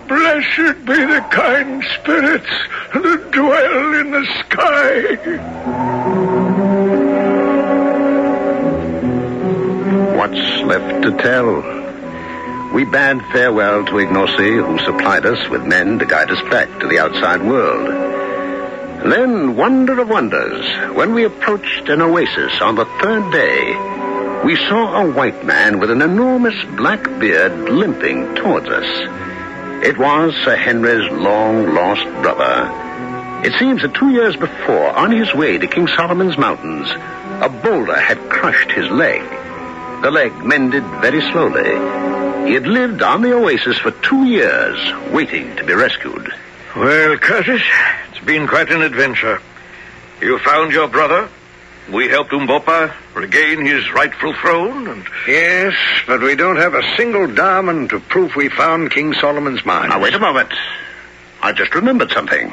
Blessed be the kind spirits that dwell in the sky. What's left to tell? We bade farewell to Ignacy, who supplied us with men to guide us back to the outside world. And then, wonder of wonders, when we approached an oasis on the third day, we saw a white man with an enormous black beard limping towards us. It was Sir Henry's long-lost brother. It seems that 2 years before, on his way to King Solomon's Mountains, a boulder had crushed his leg. The leg mended very slowly. He had lived on the oasis for 2 years, waiting to be rescued. Well, Curtis, it's been quite an adventure. You found your brother. We helped Umbopa regain his rightful throne, and... Yes, but we don't have a single diamond to prove we found King Solomon's mine. Now, wait a moment. I just remembered something.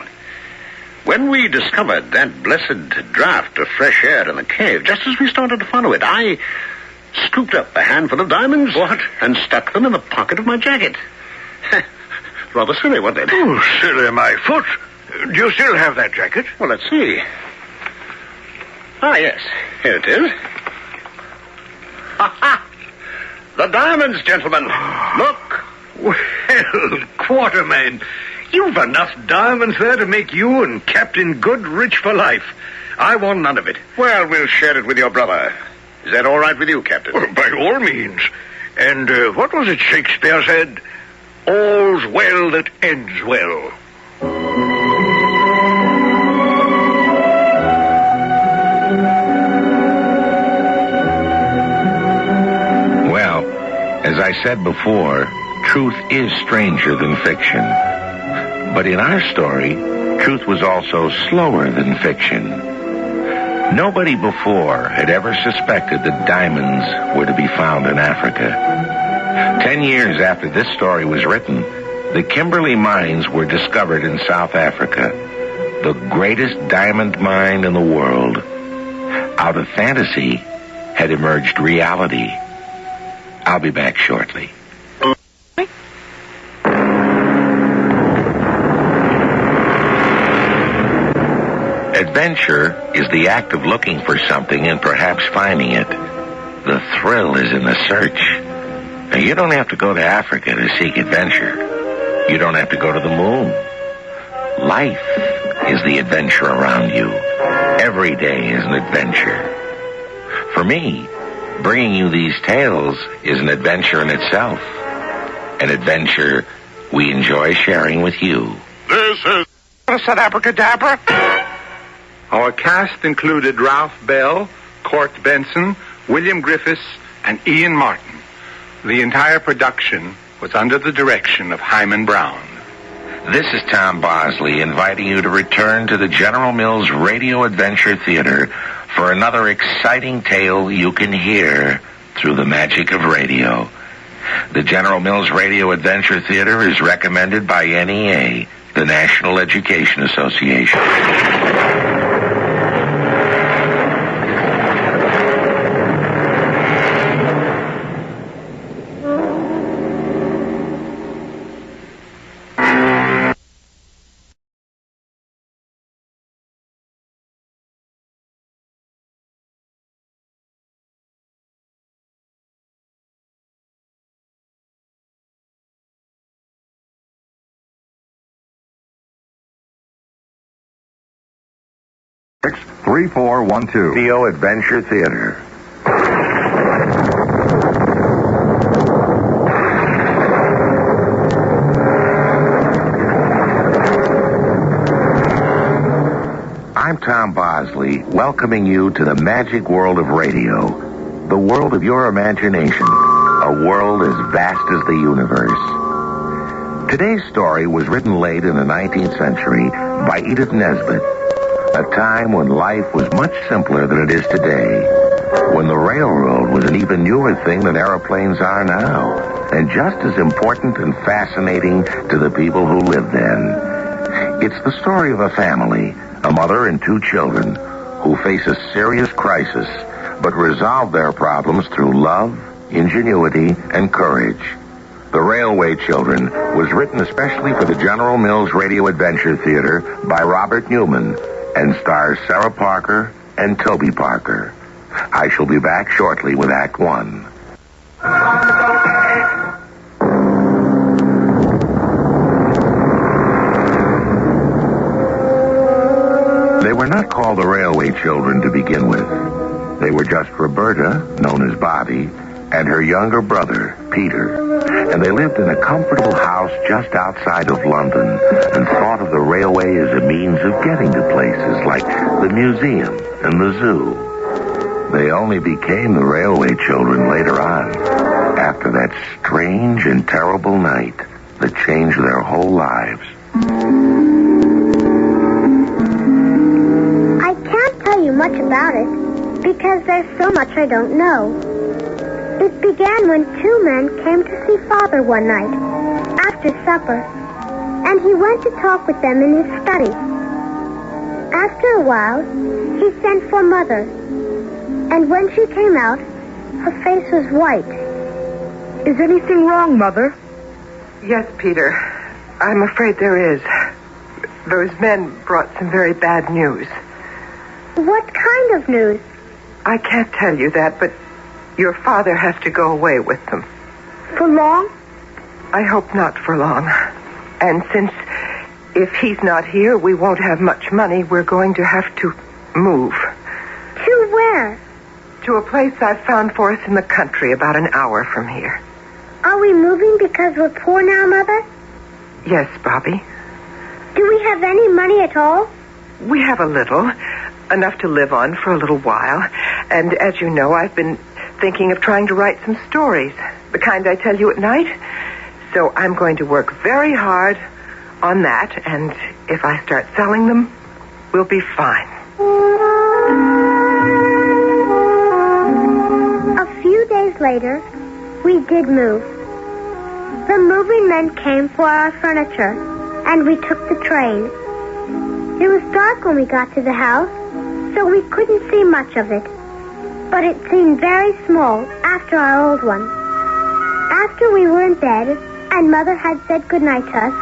When we discovered that blessed draught of fresh air in the cave, just as we started to follow it, I scooped up a handful of diamonds. What? And stuck them in the pocket of my jacket. Rather silly, wasn't it? Oh, silly my foot. Do you still have that jacket? Well, let's see. Ah, yes. Here it is. Ha-ha! The diamonds, gentlemen. Look. Well, Quartermain, you've enough diamonds there to make you and Captain Good rich for life. I want none of it. Well, we'll share it with your brother. Is that all right with you, Captain? Well, by all means. And what was it Shakespeare said? All's well that ends well. Well, as I said before, truth is stranger than fiction. But in our story, truth was also slower than fiction. Nobody before had ever suspected that diamonds were to be found in Africa. 10 years after this story was written, the Kimberley mines were discovered in South Africa, the greatest diamond mine in the world. Out of fantasy had emerged reality. I'll be back shortly. Adventure is the act of looking for something and perhaps finding it. The thrill is in the search. Now, you don't have to go to Africa to seek adventure. You don't have to go to the moon. Life is the adventure around you. Every day is an adventure. For me, bringing you these tales is an adventure in itself. An adventure we enjoy sharing with you. This is... said Abracadabra. Our cast included Ralph Bell, Court Benson, William Griffiths, and Ian Martin. The entire production was under the direction of Hyman Brown. This is Tom Bosley inviting you to return to the General Mills Radio Adventure Theater for another exciting tale you can hear through the magic of radio. The General Mills Radio Adventure Theater is recommended by NEA, the National Education Association. Six 3412. Radio Adventure Theater. I'm Tom Bosley, welcoming you to the magic world of radio, the world of your imagination, a world as vast as the universe. Today's story was written late in the 19th century by Edith Nesbit, a time when life was much simpler than it is today, when the railroad was an even newer thing than airplanes are now, and just as important and fascinating to the people who lived then. It's the story of a family, a mother and two children, who face a serious crisis, but resolve their problems through love, ingenuity, and courage. The Railway Children was written especially for the General Mills Radio Adventure Theater by Robert Newman and stars Sarah Parker and Toby Parker. I shall be back shortly with Act One. They were not called the Railway Children to begin with. They were just Roberta, known as Bobby, and her younger brother, Peter. And they lived in a comfortable house just outside of London and thought of the railway as a means of getting to places like the museum and the zoo. They only became the Railway Children later on, after that strange and terrible night that changed their whole lives. I can't tell you much about it, because there's so much I don't know. It began when two men came to see Father one night, after supper, and he went to talk with them in his study. After a while, he sent for Mother, and when she came out, her face was white. Is anything wrong, Mother? Yes, Peter. I'm afraid there is. Those men brought some very bad news. What kind of news? I can't tell you that, but your father has to go away with them. For long? I hope not for long. And since if he's not here, we won't have much money, we're going to have to move. To where? To a place I've found for us in the country, about an hour from here. Are we moving because we're poor now, Mother? Yes, Bobby. Do we have any money at all? We have a little. Enough to live on for a little while. And as you know, I've been thinking of trying to write some stories, the kind I tell you at night. So I'm going to work very hard on that, and if I start selling them, we'll be fine. A few days later, we did move. The moving men came for our furniture, and we took the train. It was dark when we got to the house, so we couldn't see much of it. But it seemed very small after our old one. After we were in bed and Mother had said goodnight to us,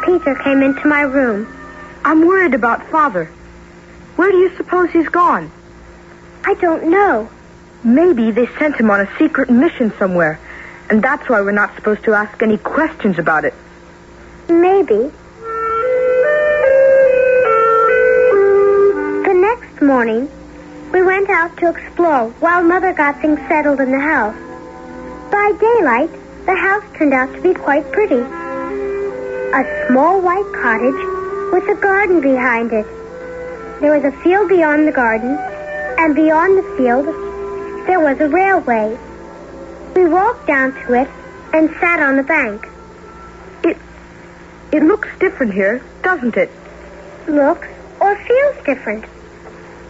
Peter came into my room. I'm worried about Father. Where do you suppose he's gone? I don't know. Maybe they sent him on a secret mission somewhere, and that's why we're not supposed to ask any questions about it. Maybe. The next morning, we went out to explore while Mother got things settled in the house. By daylight, the house turned out to be quite pretty. A small white cottage with a garden behind it. There was a field beyond the garden, and beyond the field, there was a railway. We walked down to it and sat on the bank. It looks different here, doesn't it? Looks or feels different?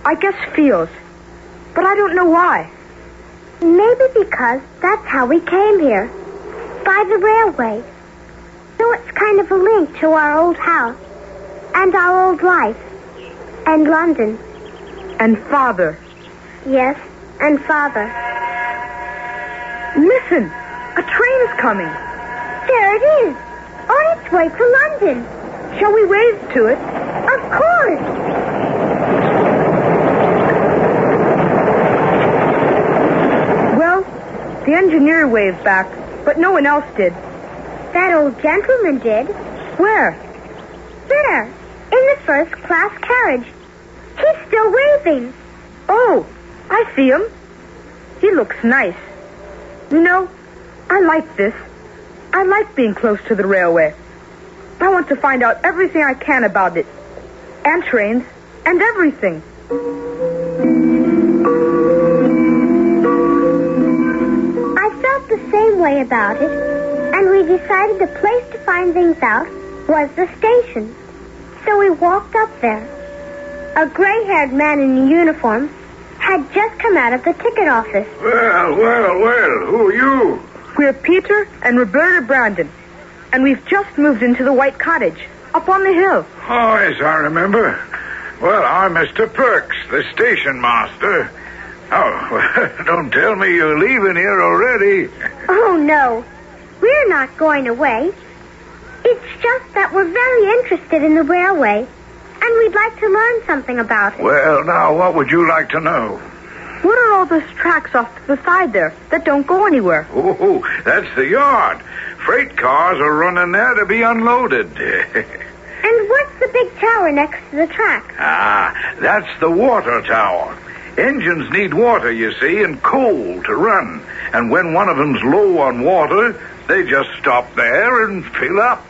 I guess feels, but I don't know why. Maybe because that's how we came here, by the railway. So it's kind of a link to our old house, and our old life, and London. And Father. Yes, and Father. Listen, a train is coming. There it is, on its way to London. Shall we wave to it? Of course. The engineer waved back, but no one else did. That old gentleman did. Where? There, in the first-class carriage. He's still waving. Oh, I see him. He looks nice. You know, I like this. I like being close to the railway. I want to find out everything I can about it. And trains, and everything. The same way about it, and we decided the place to find things out was the station. So we walked up there. A gray-haired man in a uniform had just come out of the ticket office. Well, who are you? We're Peter and Roberta Brandon, and we've just moved into the white cottage, up on the hill. Oh, yes, I remember. Well, I'm Mr. Perks, the station master. Oh, don't tell me you're leaving here already. Oh, no. We're not going away. It's just that we're very interested in the railway, and we'd like to learn something about it. Well, now, what would you like to know? What are all those tracks off to the side there that don't go anywhere? Oh, that's the yard. Freight cars are running there to be unloaded. And what's the big tower next to the track? That's the water tower. Engines need water, you see, and coal to run. And when one of them's low on water, they just stop there and fill up.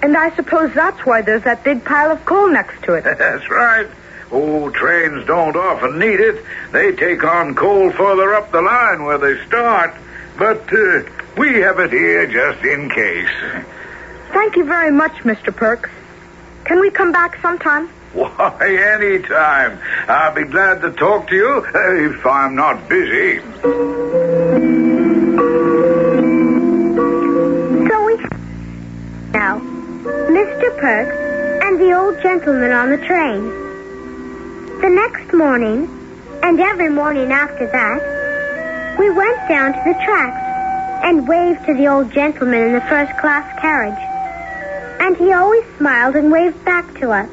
And I suppose that's why there's that big pile of coal next to it. That's right. Oh, trains don't often need it. They take on coal further up the line where they start. But we have it here just in case. Thank you very much, Mr. Perks. Can we come back sometime? Why, any time. I'll be glad to talk to you if I'm not busy. So we now, Mr. Perks and the old gentleman on the train. The next morning, and every morning after that, we went down to the tracks and waved to the old gentleman in the first-class carriage. And he always smiled and waved back to us.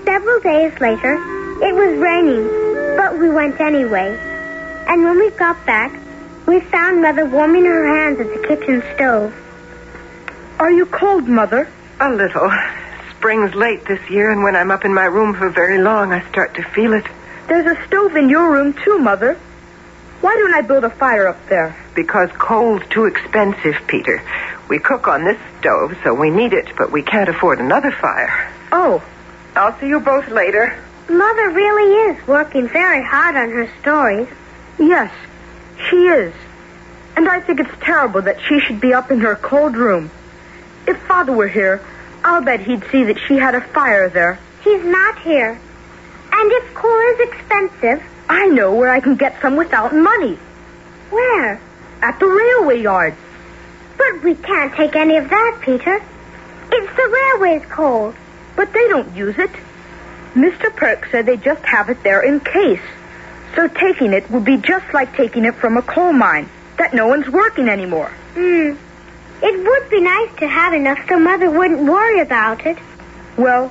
Several days later, it was raining, but we went anyway. And when we got back, we found Mother warming her hands at the kitchen stove. Are you cold, Mother? A little. Spring's late this year, and when I'm up in my room for very long, I start to feel it. There's a stove in your room, too, Mother. Why don't I build a fire up there? Because coal's too expensive, Peter. We cook on this stove, so we need it, but we can't afford another fire. Oh, I'll see you both later. Mother really is working very hard on her stories. Yes, she is. And I think it's terrible that she should be up in her cold room. If Father were here, I'll bet he'd see that she had a fire there. He's not here. And if coal is expensive... I know where I can get some without money. Where? At the railway yard. But we can't take any of that, Peter. It's the railway's coal. But they don't use it. Mr. Perks said they just have it there in case. So taking it would be just like taking it from a coal mine, that no one's working anymore. It would be nice to have enough so Mother wouldn't worry about it. Well,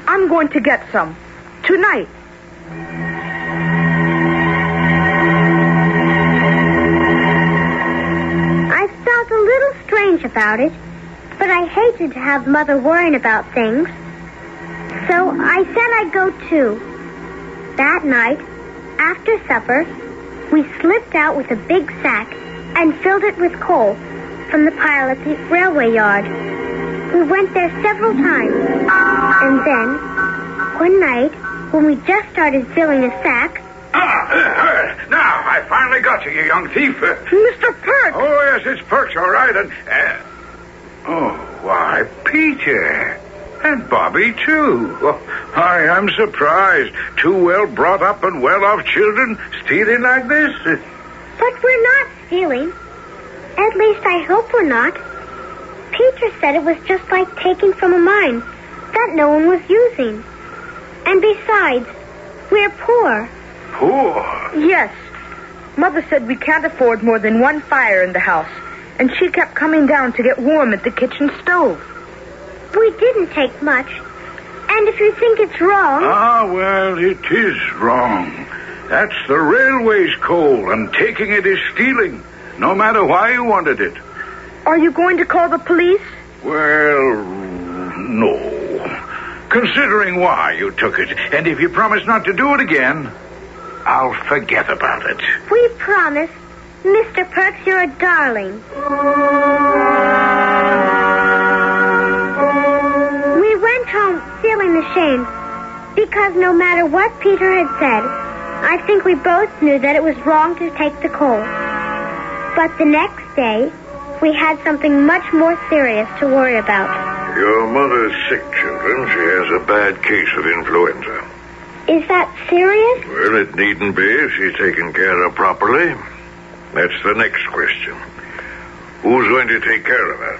I'm going to get some. Tonight. I felt a little strange about it, but I hated to have Mother worrying about things. So I said I'd go too. That night, after supper, we slipped out with a big sack and filled it with coal from the pile at the railway yard. We went there several times. And then, one night, when we just started filling the sack... Now, I finally got you, you young thief. Mr. Perks! Oh, yes, it's Perks, all right. And, oh, why, Peter. And Bobby, too. Oh, I am surprised. Two well-brought up and well-off children stealing like this. But we're not stealing. At least I hope we're not. Peter said it was just like taking from a mine that no one was using. And besides, we're poor. Poor? Yes. Mother said we can't afford more than one fire in the house, and she kept coming down to get warm at the kitchen stove. We didn't take much. And if you think it's wrong... Well, it is wrong. That's the railway's coal, and taking it is stealing, no matter why you wanted it. Are you going to call the police? Well, no. Considering why you took it, and if you promise not to do it again, I'll forget about it. We promise. Mr. Perks, you're a darling. We went home feeling ashamed because no matter what Peter had said, I think we both knew that it was wrong to take the coal. But the next day, we had something much more serious to worry about. Your mother's sick, children. She has a bad case of influenza. Is that serious? Well, it needn't be if she's taken care of properly. That's the next question. Who's going to take care of her?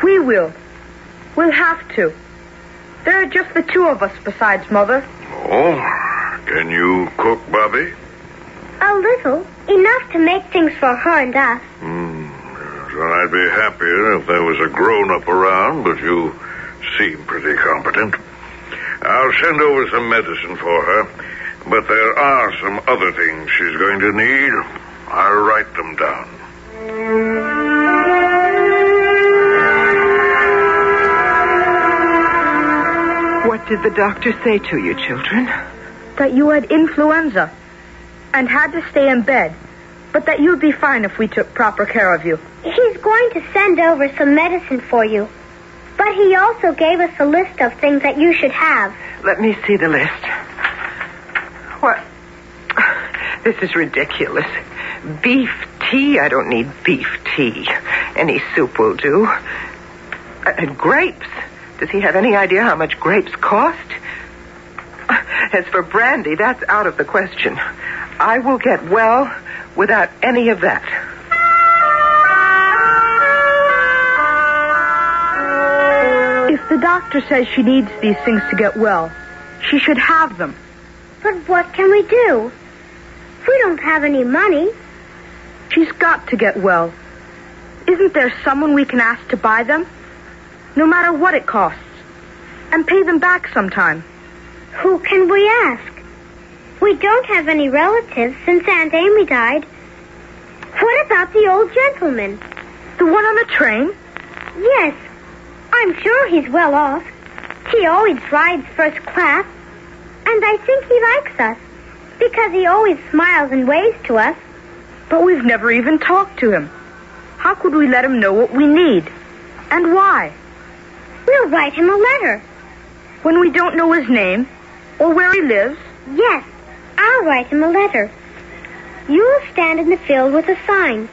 We will. We'll have to. There are just the two of us besides Mother. Oh, can you cook, Bobby? A little. Enough to make things for her and us. Well, I'd be happier if there was a grown-up around, but you seem pretty competent. I'll send over some medicine for her, but there are some other things she's going to need. I'll write them down. What did the doctor say to you, children? That you had influenza and had to stay in bed, but that you'd be fine if we took proper care of you. He's going to send over some medicine for you. But he also gave us a list of things that you should have. Let me see the list. What? This is ridiculous. Beef tea? I don't need beef tea. Any soup will do. And grapes. Does he have any idea how much grapes cost? As for brandy, that's out of the question. I will get well without any of that. If the doctor says she needs these things to get well, she should have them. But what can we do? We don't have any money. She's got to get well. Isn't there someone we can ask to buy them? No matter what it costs. And pay them back sometime. Who can we ask? We don't have any relatives since Aunt Amy died. What about the old gentleman? The one on the train? Yes. I'm sure he's well off. He always rides first class. And I think he likes us. Because he always smiles and waves to us. But we've never even talked to him. How could we let him know what we need? And why? We'll write him a letter. When we don't know his name? Or where he lives? Yes. I'll write him a letter. You'll stand in the field with a sign,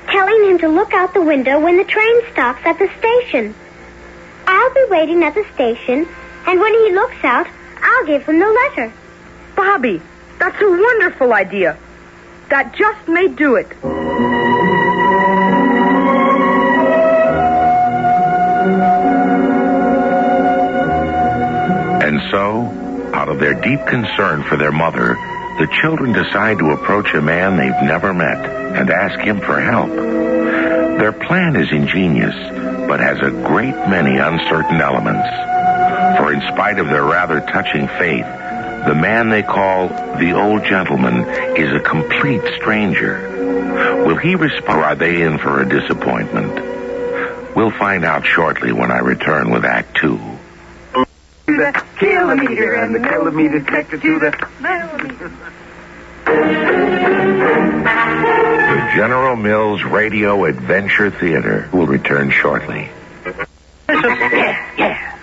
telling him to look out the window when the train stops at the station. I'll be waiting at the station, and when he looks out, I'll give him the letter. Bobby, that's a wonderful idea. That just may do it. And so, out of their deep concern for their mother, the children decide to approach a man they've never met and ask him for help. Their plan is ingenious, but has a great many uncertain elements. For in spite of their rather touching faith, the man they call the old gentleman is a complete stranger. Will he respond, or are they in for a disappointment? We'll find out shortly when I return with Act 2. The kilometer and the kilometer connected to the... The General Mills Radio Adventure Theater will return shortly. Yeah.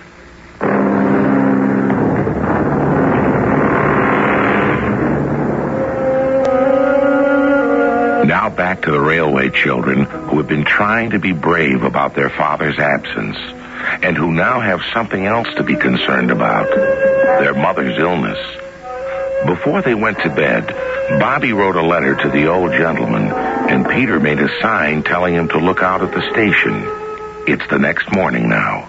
Now back to the railway children who have been trying to be brave about their father's absence and who now have something else to be concerned about, their mother's illness. Before they went to bed, Bobby wrote a letter to the old gentleman, and Peter made a sign telling him to look out at the station. It's the next morning now.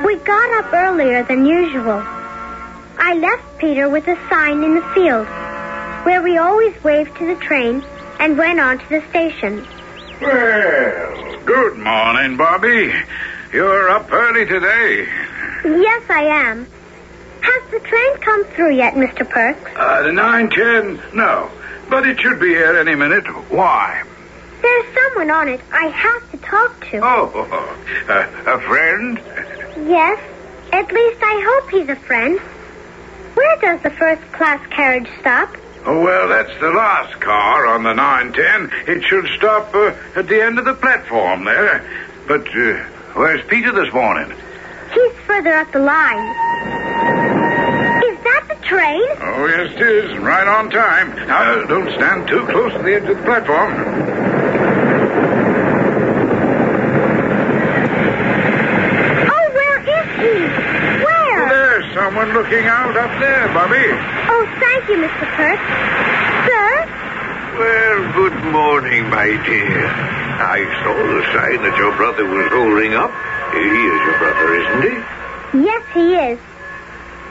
We got up earlier than usual. I left Peter with a sign in the field, where we always waved to the train and went on to the station. Well, good morning, Bobby. You're up early today. Yes, I am. Has the train come through yet, Mr. Perks? The 9:10? No. But it should be here any minute. Why? There's someone on it I have to talk to. Oh, a friend? Yes. At least I hope he's a friend. Where does the first-class carriage stop? Oh, well, that's the last car on the 9:10. It should stop at the end of the platform there. But where's Peter this morning? He's further up the line. Is that the train? Oh, yes, it is. Right on time. Now, don't stand too close to the edge of the platform. Oh, where is he? Where? Well, there's someone looking out up there, Bobby. Oh, thank you, Mr. Perks. Sir? Well, good morning, my dear. I saw the sign that your brother was holding up. He is your brother, isn't he? Yes, he is.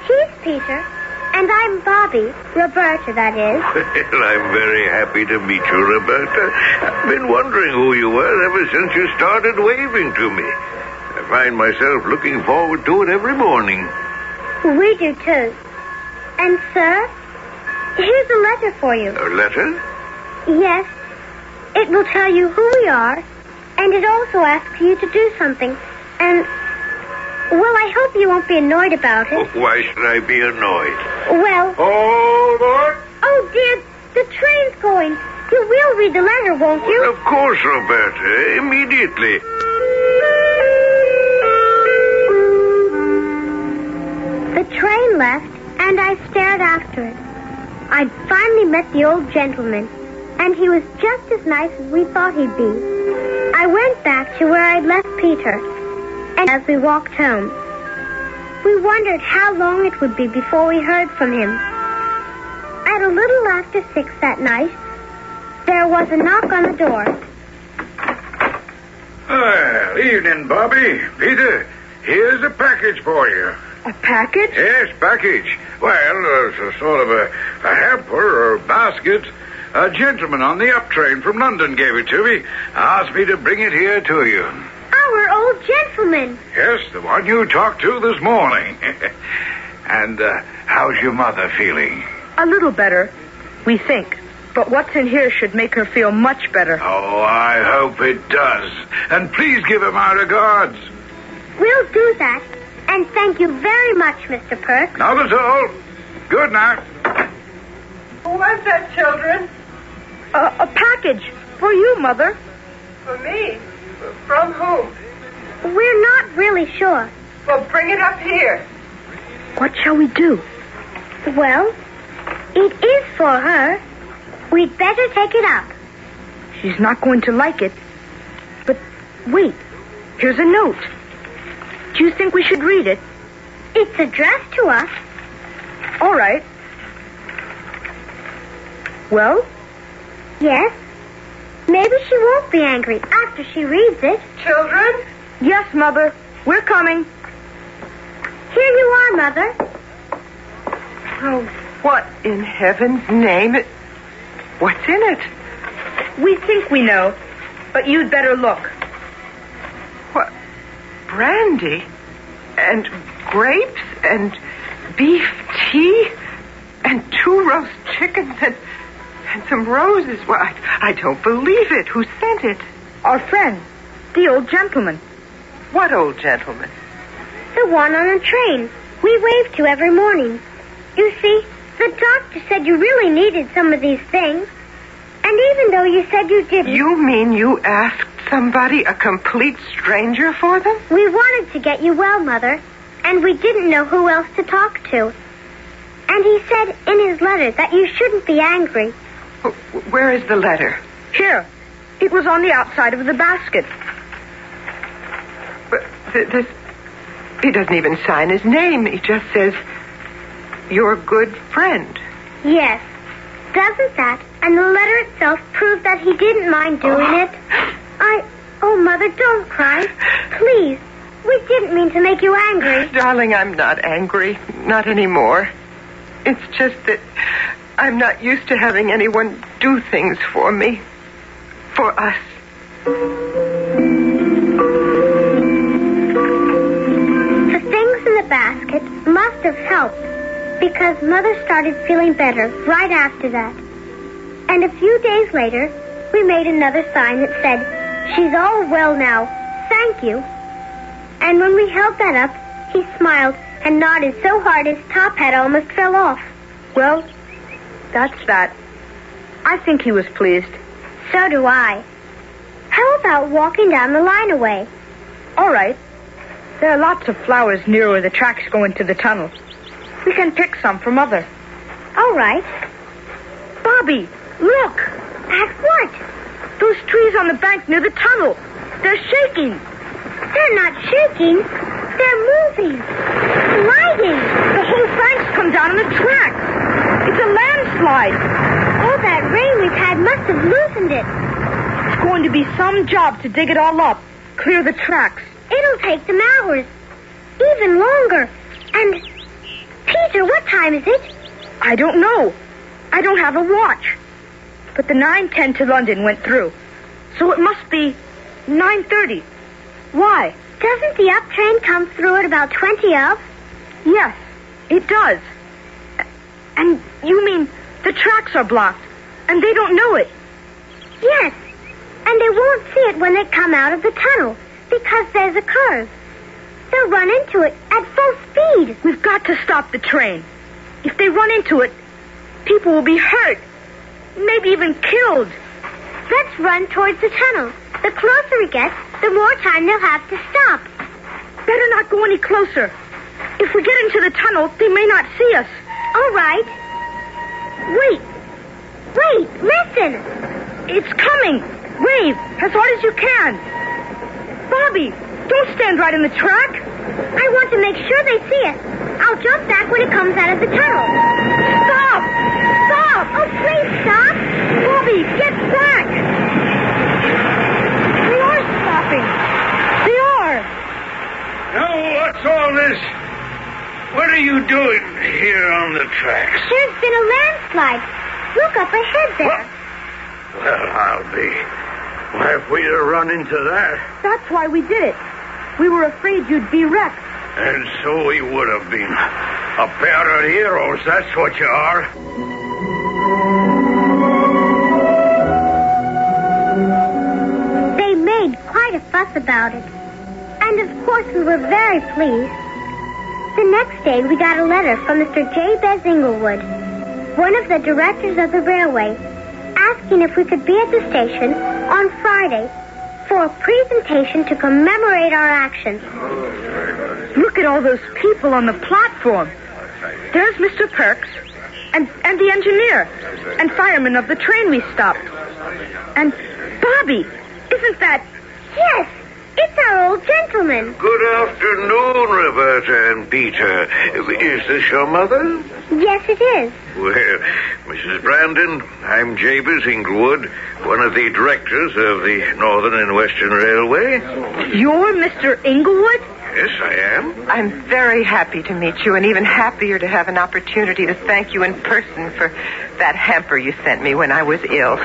He's Peter. And I'm Bobby. Roberta, that is. Well, I'm very happy to meet you, Roberta. I've been wondering who you were ever since you started waving to me. I find myself looking forward to it every morning. We do, too. And, sir, here's a letter for you. A letter? Yes. It will tell you who we are, and it also asks you to do something. And, well, I hope you won't be annoyed about it. Why should I be annoyed? Well... Hold on. Oh, dear, the train's going. You will read the letter, won't you? Well, of course, Roberta. Immediately. The train left, and I stared after it. I'd finally met the old gentleman, and he was just as nice as we thought he'd be. I went back to where I'd left Peter, and as we walked home, we wondered how long it would be before we heard from him. At a little after 6 that night, there was a knock on the door. Well, evening, Bobby. Peter, here's a package for you. A package? Yes, package. Well, it's a sort of a hamper or basket. A gentleman on the up train from London gave it to me. Asked me to bring it here to you. Our old gentleman. Yes, the one you talked to this morning. And how's your mother feeling? A little better, we think. But what's in here should make her feel much better. Oh, I hope it does. And please give her my regards. We'll do that. And thank you very much, Mr. Perks. Not at all. Good night. Who was that, children? A package for you, Mother. For me? From whom? We're not really sure. Well, bring it up here. What shall we do? Well, it is for her. We'd better take it up. She's not going to like it. But wait, here's a note. Do you think we should read it? It's addressed to us. All right. Well? Yes. Maybe she won't be angry after she reads it. Children? Yes, Mother. We're coming. Here you are, Mother. Oh, what in heaven's name? What's in it? We think we know, but you'd better look. What? Brandy? And grapes? And beef tea? And 2 roast chickens? And some roses? Well, I don't believe it. Who sent it? Our friend, the old gentleman. What old gentleman? The one on the train we wave to every morning. You see, the doctor said you really needed some of these things. And even though you said you didn't... You mean you asked somebody, a complete stranger, for them? We wanted to get you well, Mother, and we didn't know who else to talk to. And he said in his letter that you shouldn't be angry. Where is the letter? Here. It was on the outside of the basket. But he doesn't even sign his name. He just says, your good friend. Yes. Doesn't that and the letter itself prove that he didn't mind doing it? Oh, Mother, don't cry. Please. We didn't mean to make you angry. Darling, I'm not angry. Not anymore. It's just that I'm not used to having anyone do things for me. For us. The things in the basket must have helped, because Mother started feeling better right after that. And a few days later, we made another sign that said, "She's all well now. Thank you." And when we held that up, he smiled and nodded so hard his top hat almost fell off. Well, that's that. I think he was pleased. So do I. How about walking down the line away? All right. There are lots of flowers near where the tracks go into the tunnel. We can pick some for Mother. All right. Bobby, look. At what? Those trees on the bank near the tunnel. They're shaking. They're not shaking. They're moving. Sliding. The whole bank's come down on the track. It's a landslide. All that rain we've had must have loosened it. It's going to be some job to dig it all up. Clear the tracks. It'll take them hours. Even longer. And, Peter, what time is it? I don't know. I don't have a watch. But the 9:10 to London went through. So it must be 9:30. Why? Doesn't the up train come through at about 20 of? Yes, it does. And you mean the tracks are blocked, and they don't know it? Yes, and they won't see it when they come out of the tunnel, because there's a curve. They'll run into it at full speed. We've got to stop the train. If they run into it, people will be hurt, maybe even killed. Let's run towards the tunnel. The closer we get, the more time they'll have to stop. Better not go any closer. If we get into the tunnel, they may not see us. All right. Wait, listen. It's coming. Wave as hard as you can. Bobby, don't stand right in the track. I want to make sure they see us. I'll jump back when it comes out of the tunnel. Stop! Oh, please stop. Bobby, get back. They are stopping. They are. Now, what's all this? What are you doing here on the tracks? There's been a landslide. Look up ahead there. Well, I'll be. Why, if we'd have run into that. That's why we did it. We were afraid you'd be wrecked. And so we would have been. A pair of heroes, that's what you are. They made quite a fuss about it. And of course we were very pleased. The next day we got a letter from Mr. Jabez Inglewood, one of the directors of the railway, asking if we could be at the station on Friday for a presentation to commemorate our action. Look at all those people on the platform. There's Mr. Perks and the engineer and fireman of the train we stopped. And Bobby, isn't that... Yes, it's our old gentleman. Good afternoon, Roberta and Peter. Is this your mother? Yes, it is. Well, Mrs. Brandon, I'm Jabez Inglewood, one of the directors of the Northern and Western Railway. You're Mr. Inglewood? Yes, I am. I'm very happy to meet you, and even happier to have an opportunity to thank you in person for that hamper you sent me when I was ill.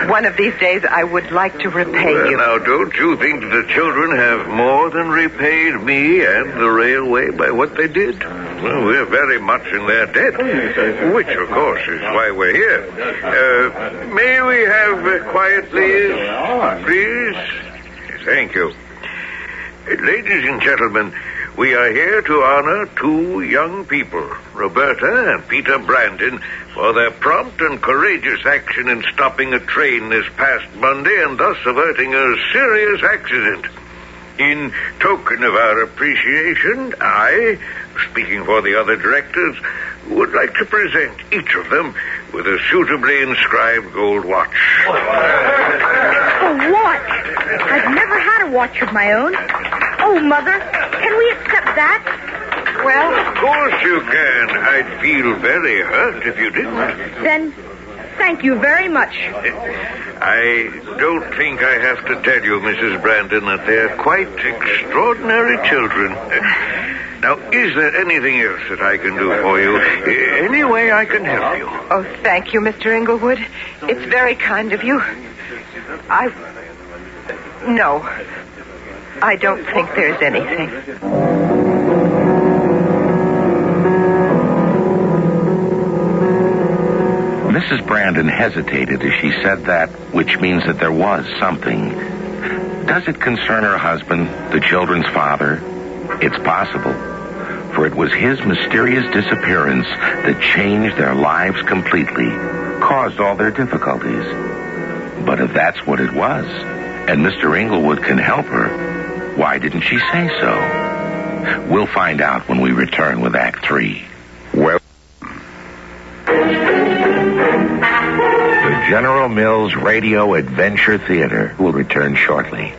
One of these days, I would like to repay you. Now, don't you think the children have more than repaid me and the railway by what they did? Well, we're very much in their debt, which, of course, is why we're here. May we have quiet, please? Please? Thank you. Ladies and gentlemen, we are here to honor two young people, Roberta and Peter Brandon, for their prompt and courageous action in stopping a train this past Monday and thus averting a serious accident. In token of our appreciation, I, speaking for the other directors, would like to present each of them with a suitably inscribed gold watch. A watch? I've never had a watch of my own. Oh, Mother, can we accept that? Well, of course you can. I'd feel very hurt if you didn't. Then, thank you very much. I don't think I have to tell you, Mrs. Brandon, that they're quite extraordinary children. Now, is there anything else that I can do for you? Any way I can help you? Oh, thank you, Mr. Inglewood. It's very kind of you. No, I don't think there's anything. Mrs. Brandon hesitated as she said that, which means that there was something. Does it concern her husband, the children's father? It's possible, for it was his mysterious disappearance that changed their lives completely, caused all their difficulties. But if that's what it was, and Mr. Inglewood can help her, why didn't she say so? We'll find out when we return with Act 3. Well, the General Mills Radio Adventure Theater will return shortly.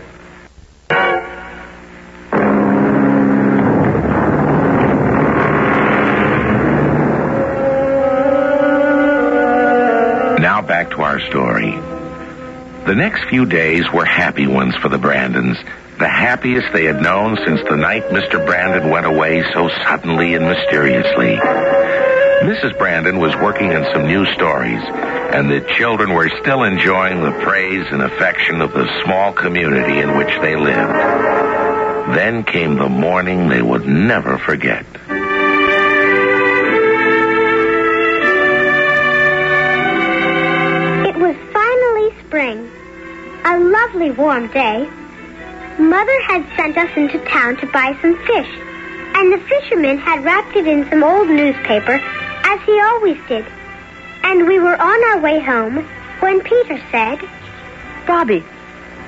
Now back to our story. The next few days were happy ones for the Brandons, the happiest they had known since the night Mr. Brandon went away so suddenly and mysteriously. Mrs. Brandon was working on some new stories, and the children were still enjoying the praise and affection of the small community in which they lived. Then came the morning they would never forget. It was finally spring. A lovely warm day. Mother had sent us into town to buy some fish, and the fisherman had wrapped it in some old newspaper, as he always did. And we were on our way home when Peter said, Bobby,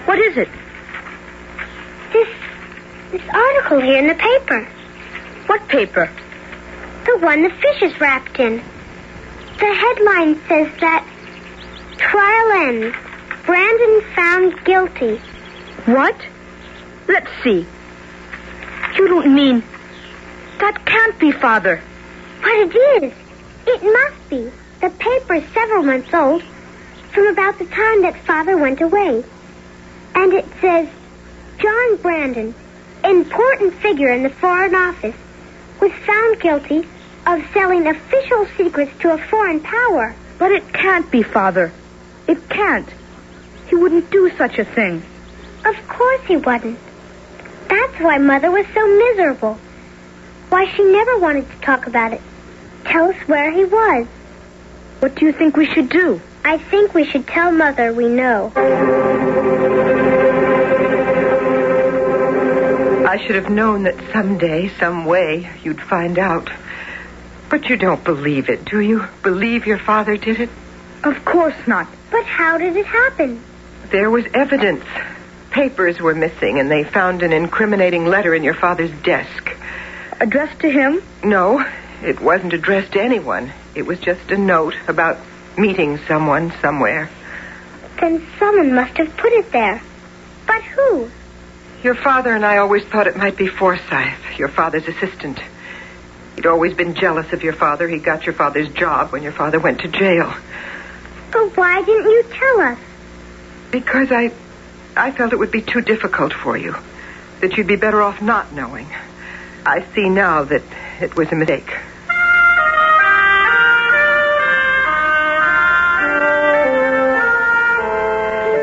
what is it? This article here in the paper. What paper? The one the fish is wrapped in. The headline says that trial ends. Brandon found guilty. What? Let's see. You don't mean... That can't be, Father. But it is. It must be. The paper is several months old, from about the time that Father went away. And it says, John Brandon, important figure in the Foreign Office, was found guilty of selling official secrets to a foreign power. But it can't be, Father. It can't. He wouldn't do such a thing. Of course he wouldn't. That's why Mother was so miserable. Why she never wanted to talk about it. Tell us where he was. What do you think we should do? I think we should tell Mother we know. I should have known that someday, some way, you'd find out. But you don't believe it, do you? Believe your father did it? Of course not. But how did it happen? There was evidence. Papers were missing, and they found an incriminating letter in your father's desk. Addressed to him? No, it wasn't addressed to anyone. It was just a note about meeting someone somewhere. Then someone must have put it there. But who? Your father and I always thought it might be Forsyth, your father's assistant. He'd always been jealous of your father. He got your father's job when your father went to jail. But why didn't you tell us? Because I felt it would be too difficult for you. That you'd be better off not knowing. I see now that it was a mistake.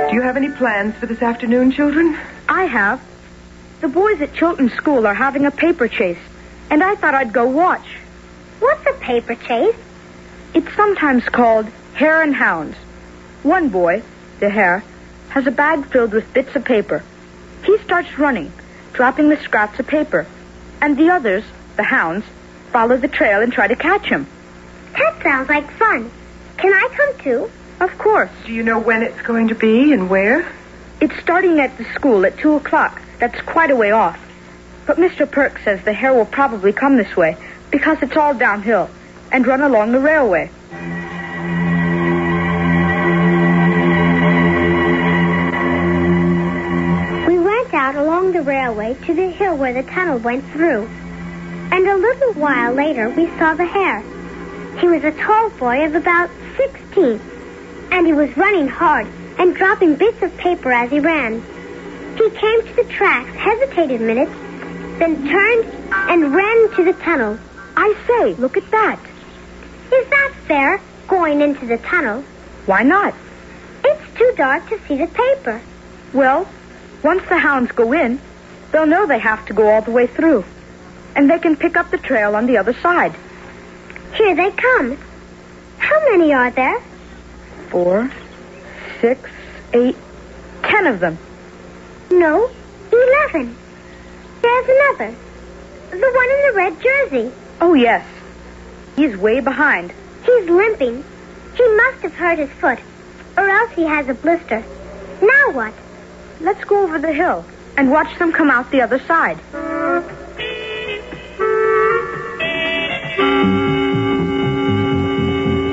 Do you have any plans for this afternoon, children? I have. The boys at Chilton School are having a paper chase, and I thought I'd go watch. What's a paper chase? It's sometimes called Hare and Hounds. One boy, the hare, has a bag filled with bits of paper. He starts running, dropping the scraps of paper, and the others, the hounds, follow the trail and try to catch him. That sounds like fun. Can I come too? Of course. Do you know when it's going to be and where? It's starting at the school at 2:00. That's quite a way off. But Mr. Perk says the hare will probably come this way because it's all downhill and run along the railway. We went out along the railway to the hill where the tunnel went through. And a little while later, we saw the hare. He was a tall boy of about 16, and he was running hard and dropping bits of paper as he ran. He came to the tracks, hesitated a minute, then turned and ran to the tunnel. I say, look at that. Is that fair, going into the tunnel? Why not? It's too dark to see the paper. Well, once the hounds go in, they'll know they have to go all the way through. And they can pick up the trail on the other side. Here they come. How many are there? 4, 6, 8, 10 of them. No, 11. There's another. The one in the red jersey. Oh, yes. He's way behind. He's limping. He must have hurt his foot, or else he has a blister. Now what? Let's go over the hill and watch them come out the other side.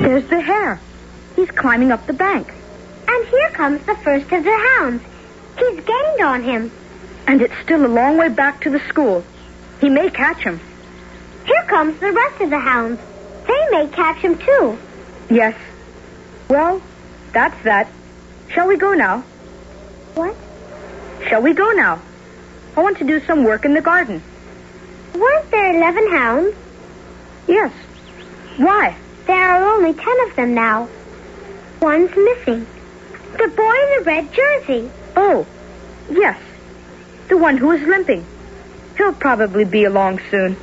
There's the hare. He's climbing up the bank. And here comes the first of the hounds. He's gained on him. And it's still a long way back to the school. He may catch him. Here comes the rest of the hounds. They may catch him, too. Yes. Well, that's that. Shall we go now? What? Shall we go now? I want to do some work in the garden. Weren't there 11 hounds? Yes. Why? There are only 10 of them now. One's missing. The boy in the red jersey. Oh, yes. The one who is limping. He'll probably be along soon.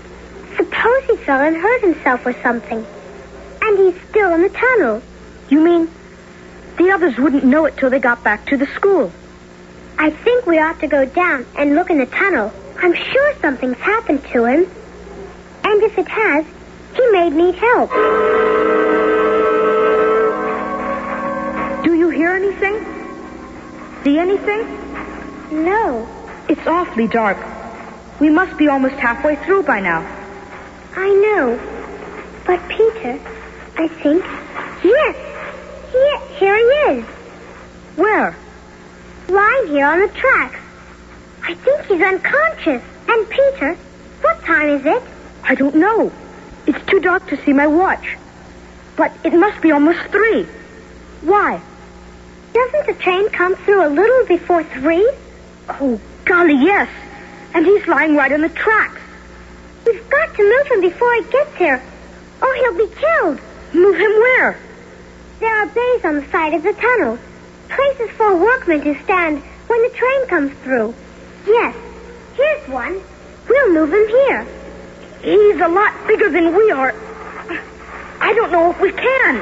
Suppose he fell and hurt himself or something. And he's still in the tunnel. You mean the others wouldn't know it till they got back to the school? I think we ought to go down and look in the tunnel. I'm sure something's happened to him. And if it has, he may need help. Do you hear anything? See anything? No. It's awfully dark. We must be almost halfway through by now. I know. But Peter, I think... Yes! Here he is. Where? Lying here on the tracks. I think he's unconscious. And Peter, what time is it? I don't know. It's too dark to see my watch. But it must be almost 3. Why? Doesn't the train come through a little before 3? Oh, golly, yes. And he's lying right on the tracks. We've got to move him before he gets here, or he'll be killed. Move him where? There are bays on the side of the tunnel. Places for workmen to stand when the train comes through. Yes, here's one. We'll move him here. He's a lot bigger than we are. I don't know if we can.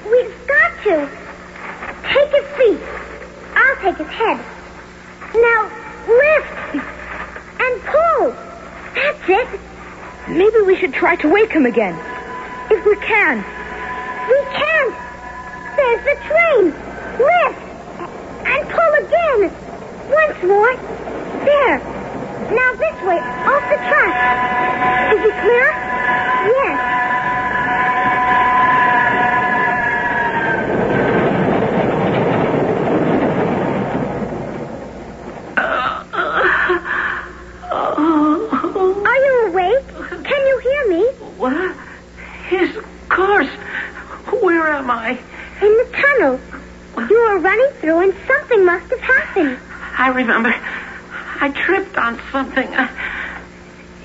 We've got to. Take his feet. I'll take his head. Now, lift. And pull. That's it. Maybe we should try to wake him again. If we can. We can't. There's the train. Lift. And pull again. Once more. There. Now this way, off the track. Is it clear? Yes. Are you awake? Can you hear me? What? His course. Where am I? In the tunnel. You were running through and something must have happened. I remember. I tripped on something.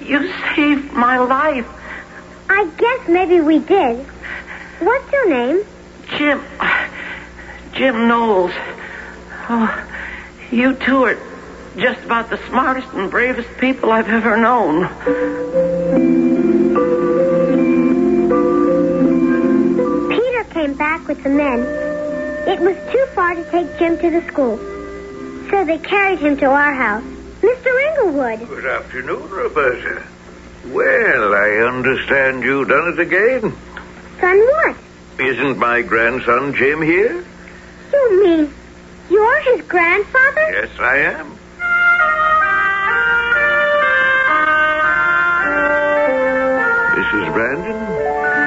You saved my life. I guess maybe we did. What's your name? Jim Knowles. Oh, you two are just about the smartest and bravest people I've ever known. Peter came back with the men. It was too far to take Jim to the school. So they carried him to our house. Mr. Inglewood. Good afternoon, Roberta. Well, I understand you've done it again. Son what? Isn't my grandson Jim here? You mean you're his grandfather? Yes, I am. Mrs. Brandon,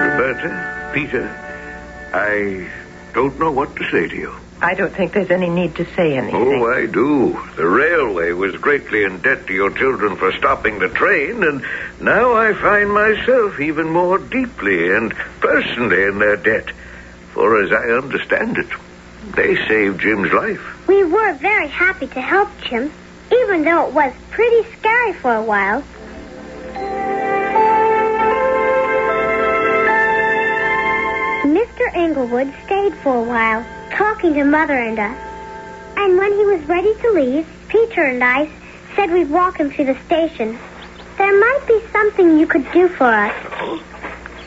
Roberta, Peter, I don't know what to say to you. I don't think there's any need to say anything. Oh, I do. The railway was greatly in debt to your children for stopping the train, and now I find myself even more deeply and personally in their debt. For as I understand it, they saved Jim's life. We were very happy to help Jim, even though it was pretty scary for a while. Mr. Inglewood stayed for a while, talking to Mother and us. And when he was ready to leave, Peter and I said we'd walk him to the station. There might be something you could do for us.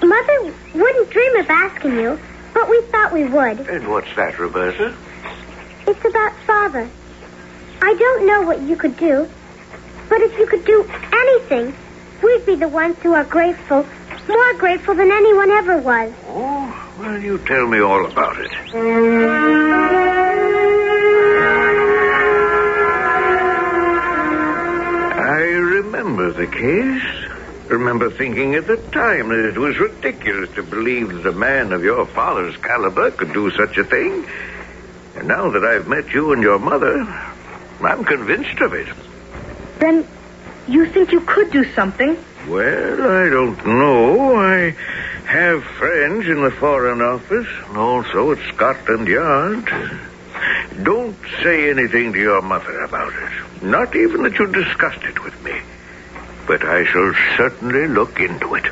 Mother wouldn't dream of asking you, but we thought we would. And what's that, Roberta? It's about Father. I don't know what you could do, but if you could do anything, we'd be the ones who are grateful, more grateful than anyone ever was. Oh, well, you tell me all about it. I remember the case. Remember thinking at the time that it was ridiculous to believe that a man of your father's caliber could do such a thing. And now that I've met you and your mother, I'm convinced of it. Then you think you could do something? Well, I don't know. I have friends in the Foreign Office and also at Scotland Yard. Don't say anything to your mother about it. Not even that you discussed it with me. But I shall certainly look into it.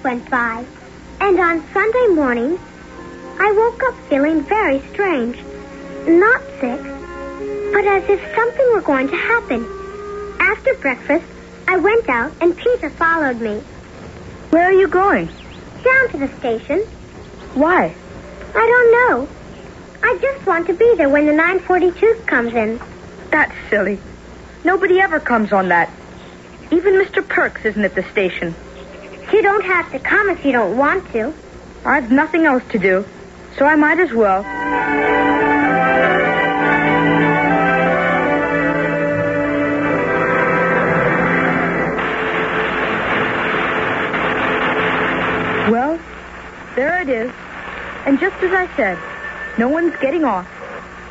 went by, and on Sunday morning, I woke up feeling very strange. Not sick, but as if something were going to happen. After breakfast, I went out, and Peter followed me. Where are you going? Down to the station. Why? I don't know. I just want to be there when the 942 comes in. That's silly. Nobody ever comes on that. Even Mr. Perks isn't at the station. You don't have to come if you don't want to. I've nothing else to do, so I might as well. Well, there it is. And just as I said, no one's getting off.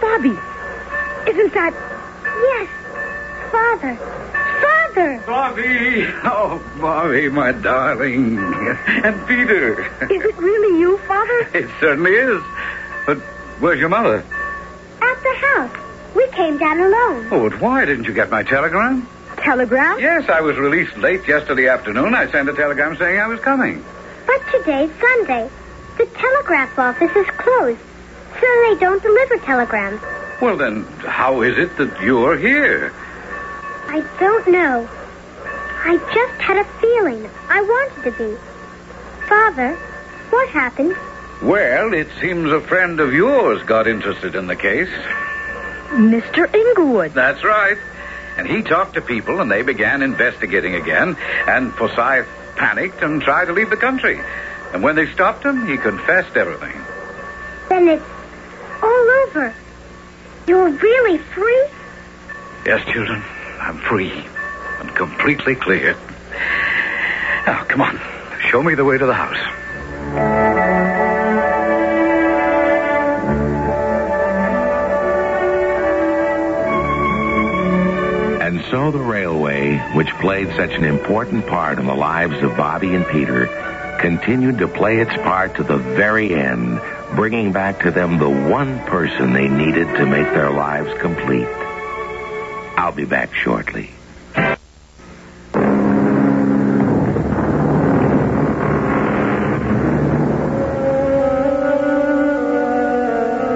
Bobby, isn't that... Yes, Father. Father! Bobby! Oh, Bobby, my darling. And Peter. Is it really you, Father? It certainly is. But where's your mother? At the house. We came down alone. Oh, but why didn't you get my telegram? Telegram? Yes, I was released late yesterday afternoon. I sent a telegram saying I was coming. But today's Sunday. The telegraph office is closed, so they don't deliver telegrams. Well, then, how is it that you're here? I don't know. I just had a feeling. I wanted to be. Father, what happened? Well, it seems a friend of yours got interested in the case. Mr. Inglewood. That's right. And he talked to people, and they began investigating again, and Forsyth panicked and tried to leave the country. And when they stopped him, he confessed everything. Then it's all over. You're really free? Yes, children, I'm free and completely clear. Now, come on. Show me the way to the house. And so the railway, which played such an important part in the lives of Bobby and Peter, continued to play its part to the very end, bringing back to them the one person they needed to make their lives complete. I'll be back shortly.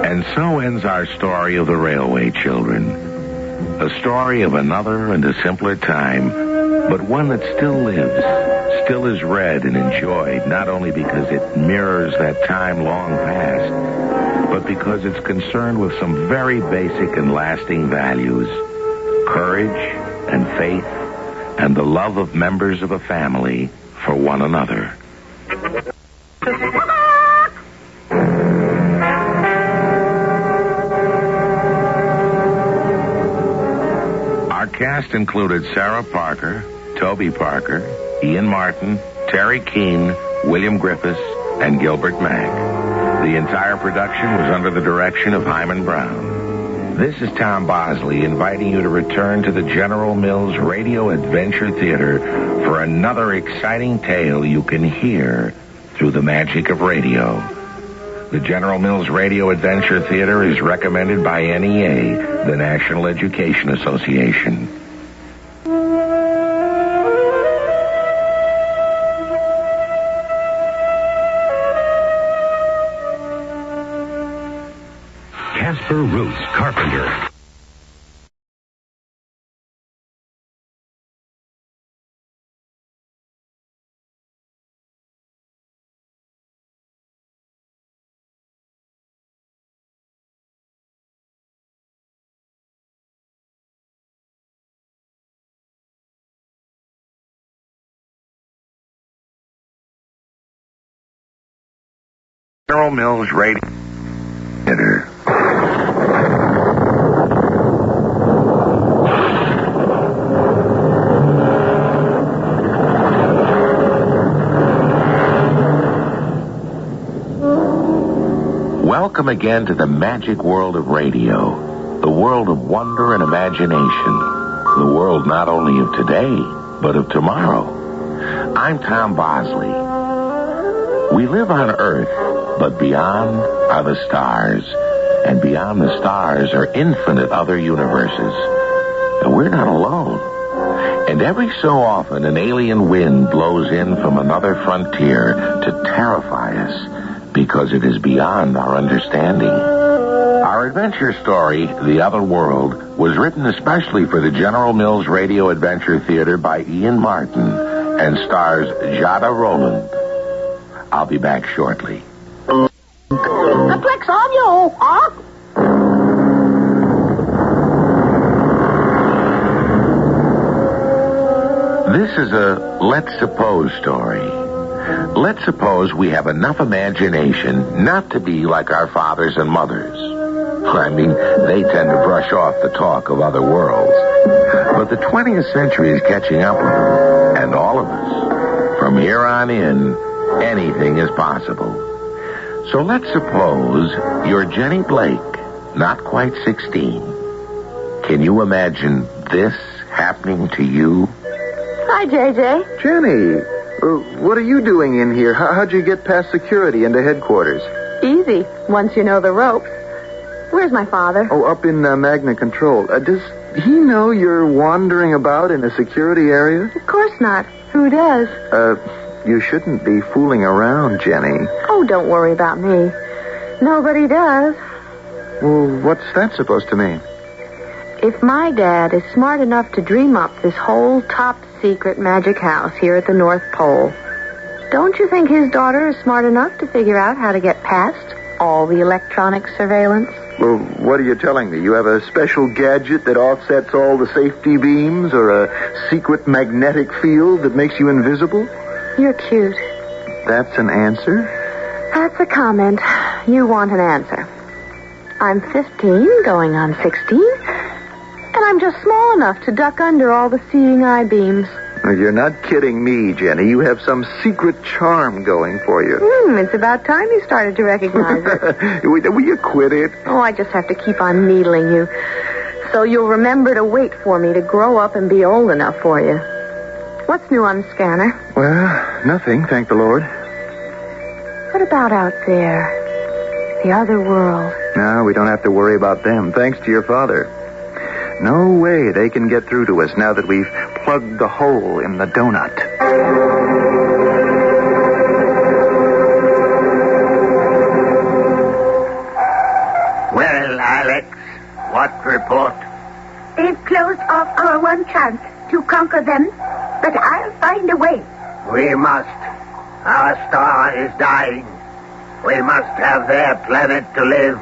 And so ends our story of the railway children. A story of another and a simpler time, but one that still lives, still is read and enjoyed, not only because it mirrors that time long past, but because it's concerned with some very basic and lasting values: courage and faith and the love of members of a family for one another. Our cast included Sarah Parker, Toby Parker, Ian Martin, Terry Keane, William Griffiths, and Gilbert Mack. The entire production was under the direction of Hyman Brown. This is Tom Bosley inviting you to return to the General Mills Radio Adventure Theater for another exciting tale you can hear through the magic of radio. The General Mills Radio Adventure Theater is recommended by NEA, the National Education Association. Casper Roots Carpenter. General Mills Radio Theater. Welcome again to the magic world of radio, the world of wonder and imagination, the world not only of today, but of tomorrow. I'm Tom Bosley. We live on Earth, but beyond are the stars, and beyond the stars are infinite other universes. And we're not alone. And every so often, an alien wind blows in from another frontier to terrify us because it is beyond our understanding. Our adventure story, The Other World, was written especially for the General Mills Radio Adventure Theater by Ian Martin and stars Jada Rowland. I'll be back shortly. Complex on you, huh? This is a let's suppose story. Let's suppose we have enough imagination not to be like our fathers and mothers. I mean, they tend to brush off the talk of other worlds. But the 20th century is catching up with them, and all of us. From here on in, anything is possible. So let's suppose you're Jenny Blake, not quite 16. Can you imagine this happening to you? Hi, JJ. Jenny, what are you doing in here? How'd you get past security into headquarters? Easy, once you know the ropes. Where's my father? Oh, up in Magna Control. Does he know you're wandering about in a security area? Of course not. Who does? You shouldn't be fooling around, Jenny. Oh, don't worry about me. Nobody does. Well, what's that supposed to mean? If my dad is smart enough to dream up this whole top-secret magic house here at the North Pole, don't you think his daughter is smart enough to figure out how to get past all the electronic surveillance? Well, what are you telling me? You have a special gadget that offsets all the safety beams or a secret magnetic field that makes you invisible? You're cute. That's an answer? That's a comment. You want an answer. I'm 15, going on 16, and I'm just small enough to duck under all the seeing eye beams. You're not kidding me, Jenny. You have some secret charm going for you. It's about time you started to recognize it. Will you quit it? Oh, I just have to keep on needling you. So you'll remember to wait for me to grow up and be old enough for you. What's new on the scanner? Well, nothing, thank the Lord. What about out there? The other world. No, we don't have to worry about them, thanks to your father. No way they can get through to us now that we've plugged the hole in the donut. Well, Alex, what report? They've closed off our one chance to conquer them, but I'll find a way. We must. Our star is dying. We must have their planet to live,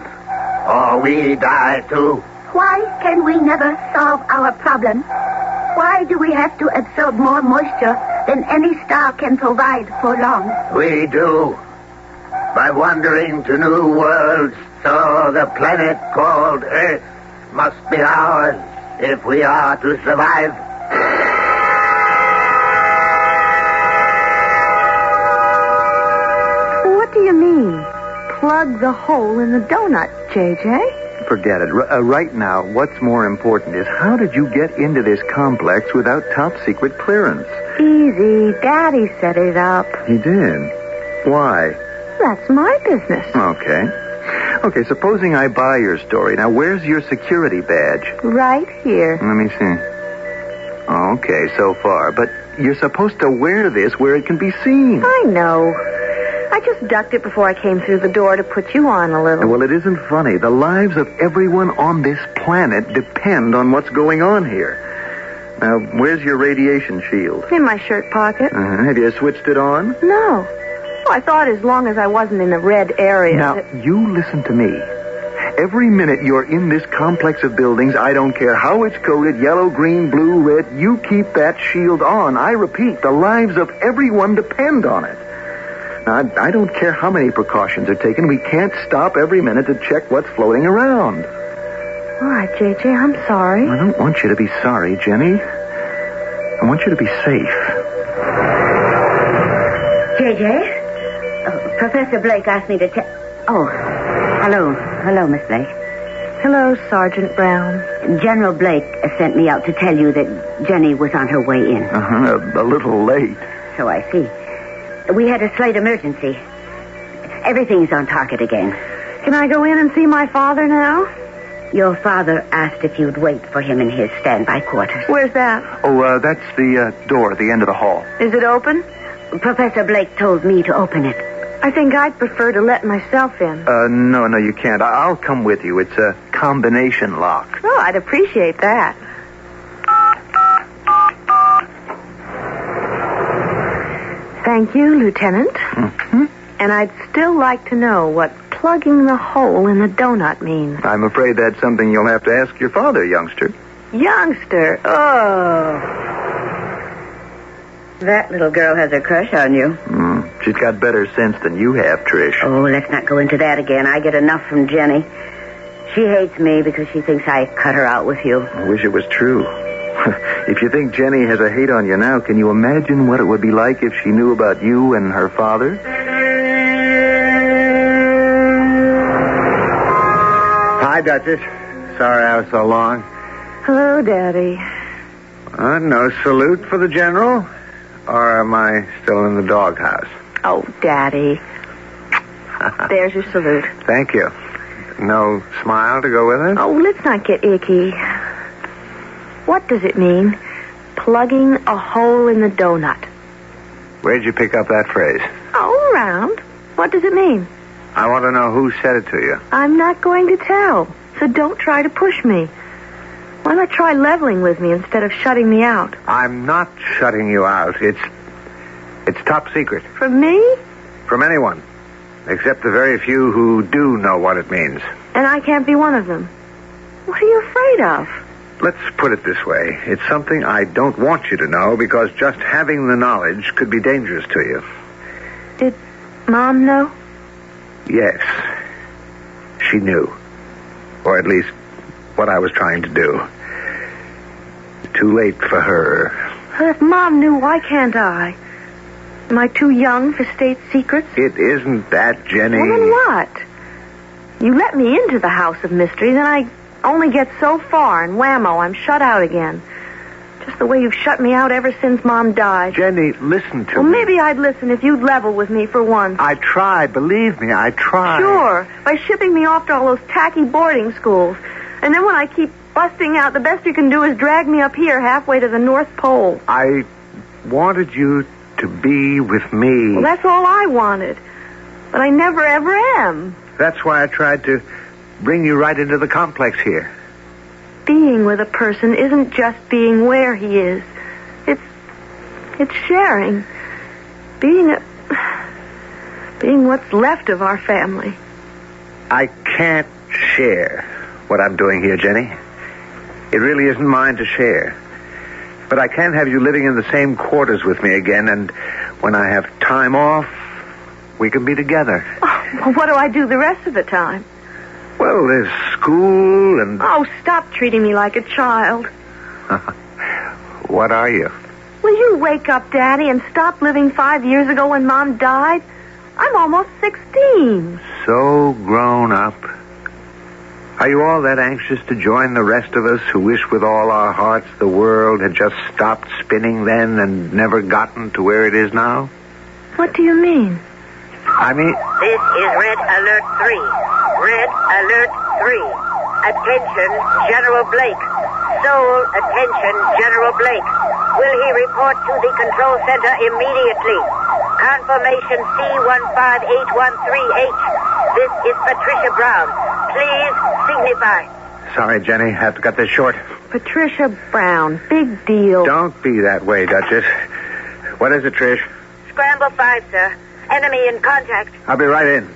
or we die too. Why can we never solve our problem? Why do we have to absorb more moisture than any star can provide for long? We do. By wandering to new worlds, so the planet called Earth must be ours if we are to survive. What do you mean? Plug the hole in the donut, JJ? Forget it. Right now, what's more important is how did you get into this complex without top-secret clearance? Easy. Daddy set it up. He did? Why? That's my business. Okay, supposing I buy your story. Now, where's your security badge? Right here. Let me see. Okay, so far. But you're supposed to wear this where it can be seen. I know. I just ducked it before I came through the door to put you on a little. Well, it isn't funny. The lives of everyone on this planet depend on what's going on here. Now, where's your radiation shield? In my shirt pocket. Have you switched it on? No. Well, I thought as long as I wasn't in the red area... Now, you listen to me. Every minute you're in this complex of buildings, I don't care how it's coded, yellow, green, blue, red, you keep that shield on. I repeat, the lives of everyone depend on it. Now, I don't care how many precautions are taken. We can't stop every minute to check what's floating around. All right, JJ, I'm sorry. I don't want you to be sorry, Jenny. I want you to be safe. JJ? Professor Blake asked me to tell... Oh, hello. Hello, Miss Blake. Hello, Sergeant Brown. General Blake sent me out to tell you that Jenny was on her way in. A little late. So I see. We had a slight emergency. Everything's on target again. Can I go in and see my father now? Your father asked if you'd wait for him in his standby quarters. Where's that? Oh, that's the door at the end of the hall. Is it open? Professor Blake told me to open it. I think I'd prefer to let myself in. No, you can't. I'll come with you. It's a combination lock. Oh, I'd appreciate that. Thank you, Lieutenant. Mm-hmm. And I'd still like to know what plugging the hole in the donut means. I'm afraid that's something you'll have to ask your father, youngster. Youngster? Oh. That little girl has a crush on you. She's got better sense than you have, Trish. Oh, let's not go into that again. I get enough from Jenny. She hates me because she thinks I cut her out with you. I wish it was true. If you think Jenny has a hate on you now, can you imagine what it would be like if she knew about you and her father? Hi, Duchess. Sorry I was so long. Hello, Daddy. No salute for the General? Or am I still in the doghouse? Oh, Daddy. There's your salute. Thank you. No smile to go with it? Oh, let's not get icky. What does it mean, plugging a hole in the donut? Where'd you pick up that phrase? Oh, around. What does it mean? I want to know who said it to you. I'm not going to tell, so don't try to push me. Why not try leveling with me instead of shutting me out? I'm not shutting you out. It's top secret. From me? From anyone. Except the very few who do know what it means. And I can't be one of them. What are you afraid of? Let's put it this way. It's something I don't want you to know because just having the knowledge could be dangerous to you. Did Mom know? Yes. She knew. Or at least what I was trying to do. Too late for her. If Mom knew, why can't I? Am I too young for state secrets? It isn't that, Jenny. Well, then what? You let me into the house of mystery, then I only get so far, and whammo, I'm shut out again. Just the way you've shut me out ever since Mom died. Jenny, listen to me. Well, maybe I'd listen if you'd level with me for once. I tried, believe me, I tried. Sure, by shipping me off to all those tacky boarding schools. And then when I keep busting out, the best you can do is drag me up here halfway to the North Pole. I wanted you to be with me. Well, that's all I wanted. But I never, ever am. That's why I tried to bring you right into the complex here. Being with a person isn't just being where he is. It's sharing. Being what's left of our family. I can't share what I'm doing here, Jenny. It really isn't mine to share. But I can have you living in the same quarters with me again, and when I have time off, we can be together. Oh, well, what do I do the rest of the time? Well, there's school and... Oh, stop treating me like a child. What are you? Will you wake up, Daddy, and stop living 5 years ago when Mom died? I'm almost 16. So grown up. Are you all that anxious to join the rest of us who wish with all our hearts the world had just stopped spinning then and never gotten to where it is now? What do you mean? I mean... This is Red Alert 3. Red Alert 3. Attention, General Blake. Sole attention, General Blake. Will he report to the control center immediately? Confirmation C158138. This is Patricia Brown. Please signify. Sorry, Jenny. Have to cut this short. Patricia Brown. Big deal. Don't be that way, Duchess. What is it, Trish? Scramble 5, sir. Enemy in contact. I'll be right in.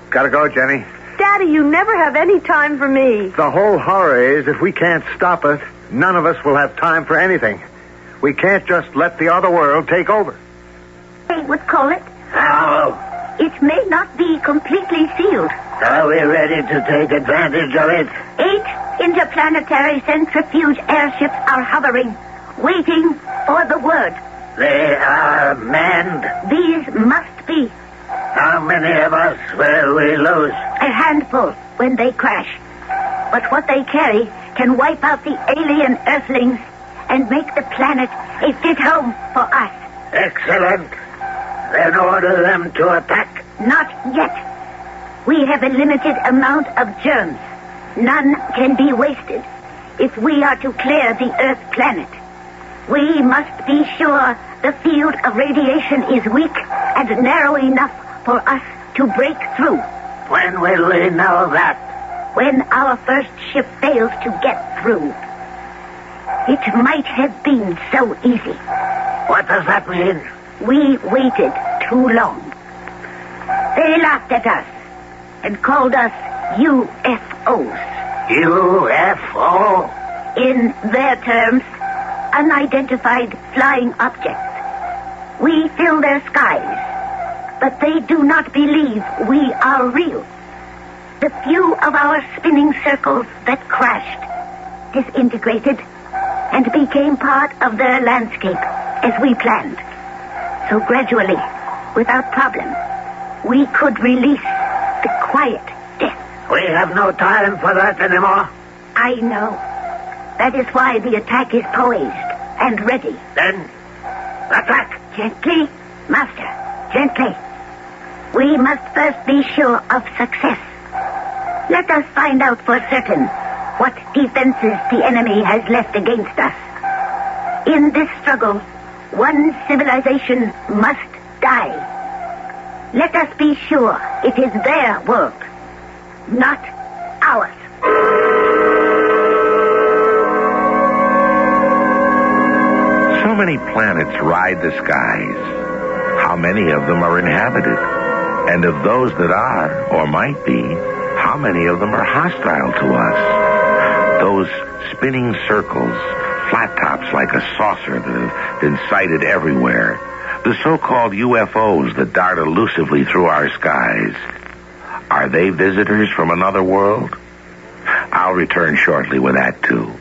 Gotta go, Jenny. Daddy, you never have any time for me. The whole horror is if we can't stop it, none of us will have time for anything. We can't just let the other world take over. They would call it. How? It may not be completely sealed. Are we ready to take advantage of it? 8 interplanetary centrifuge airships are hovering, waiting for the word. They are manned. These must be. How many of us will we lose? A handful when they crash. But what they carry can wipe out the alien Earthlings and make the planet a fit home for us. Excellent. Then order them to attack. Not yet. We have a limited amount of germs. None can be wasted if we are to clear the Earth planet. We must be sure the field of radiation is weak and narrow enough for us to break through. When will we know that? When our first ship fails to get through. It might have been so easy. What does that mean? We waited too long. They laughed at us and called us UFOs. UFO? In their terms, unidentified flying objects. We fill their skies, but they do not believe we are real. The few of our spinning circles that crashed disintegrated and became part of their landscape as we planned. So gradually, without problem, we could release the quiet death. We have no time for that anymore. I know. That is why the attack is poised and ready. Then, attack. Gently, Master, gently. We must first be sure of success. Let us find out for certain what defenses the enemy has left against us. In this struggle, one civilization must die. Let us be sure it is their world, not ours. So many planets ride the skies. How many of them are inhabited? And of those that are, or might be, how many of them are hostile to us? Those spinning circles, flat tops like a saucer that have been sighted everywhere. The so-called UFOs that dart elusively through our skies. Are they visitors from another world? I'll return shortly with that, too.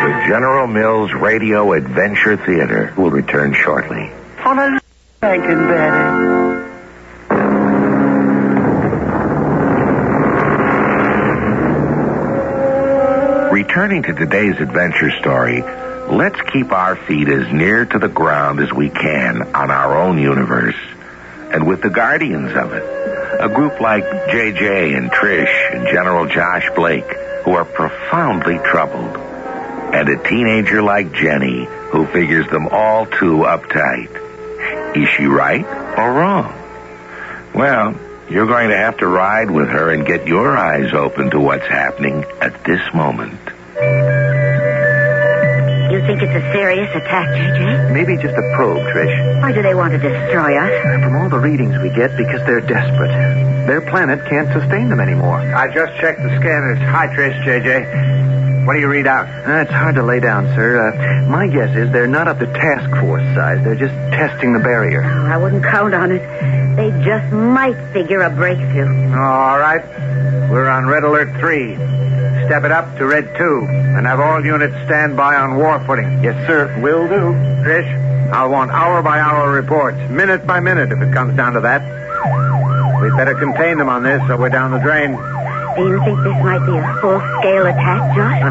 The General Mills Radio Adventure Theater will return shortly. On a thanking, Betty. Returning to today's adventure story, let's keep our feet as near to the ground as we can on our own universe, and with the guardians of it, a group like JJ and Trish and General Josh Blake, who are profoundly troubled, and a teenager like Jenny, who figures them all too uptight. Is she right or wrong? Well, you're going to have to ride with her and get your eyes open to what's happening at this moment. You think it's a serious attack, JJ? Maybe just a probe, Trish. Why do they want to destroy us? From all the readings we get, because they're desperate. Their planet can't sustain them anymore. I just checked the scanners. Hi, Trish, JJ. What do you read out? It's hard to lay down, sir. My guess is they're not up to task force size. They're just testing the barrier. Oh, I wouldn't count on it. They just might figure a breakthrough. All right. We're on Red Alert 3. Step it up to Red 2 and have all units stand by on war footing. Yes, sir. Will do. Trish, I'll want hour-by-hour reports, minute by minute, if it comes down to that. We'd better contain them on this, or we're down the drain. Do you think this might be a full-scale attack, Josh?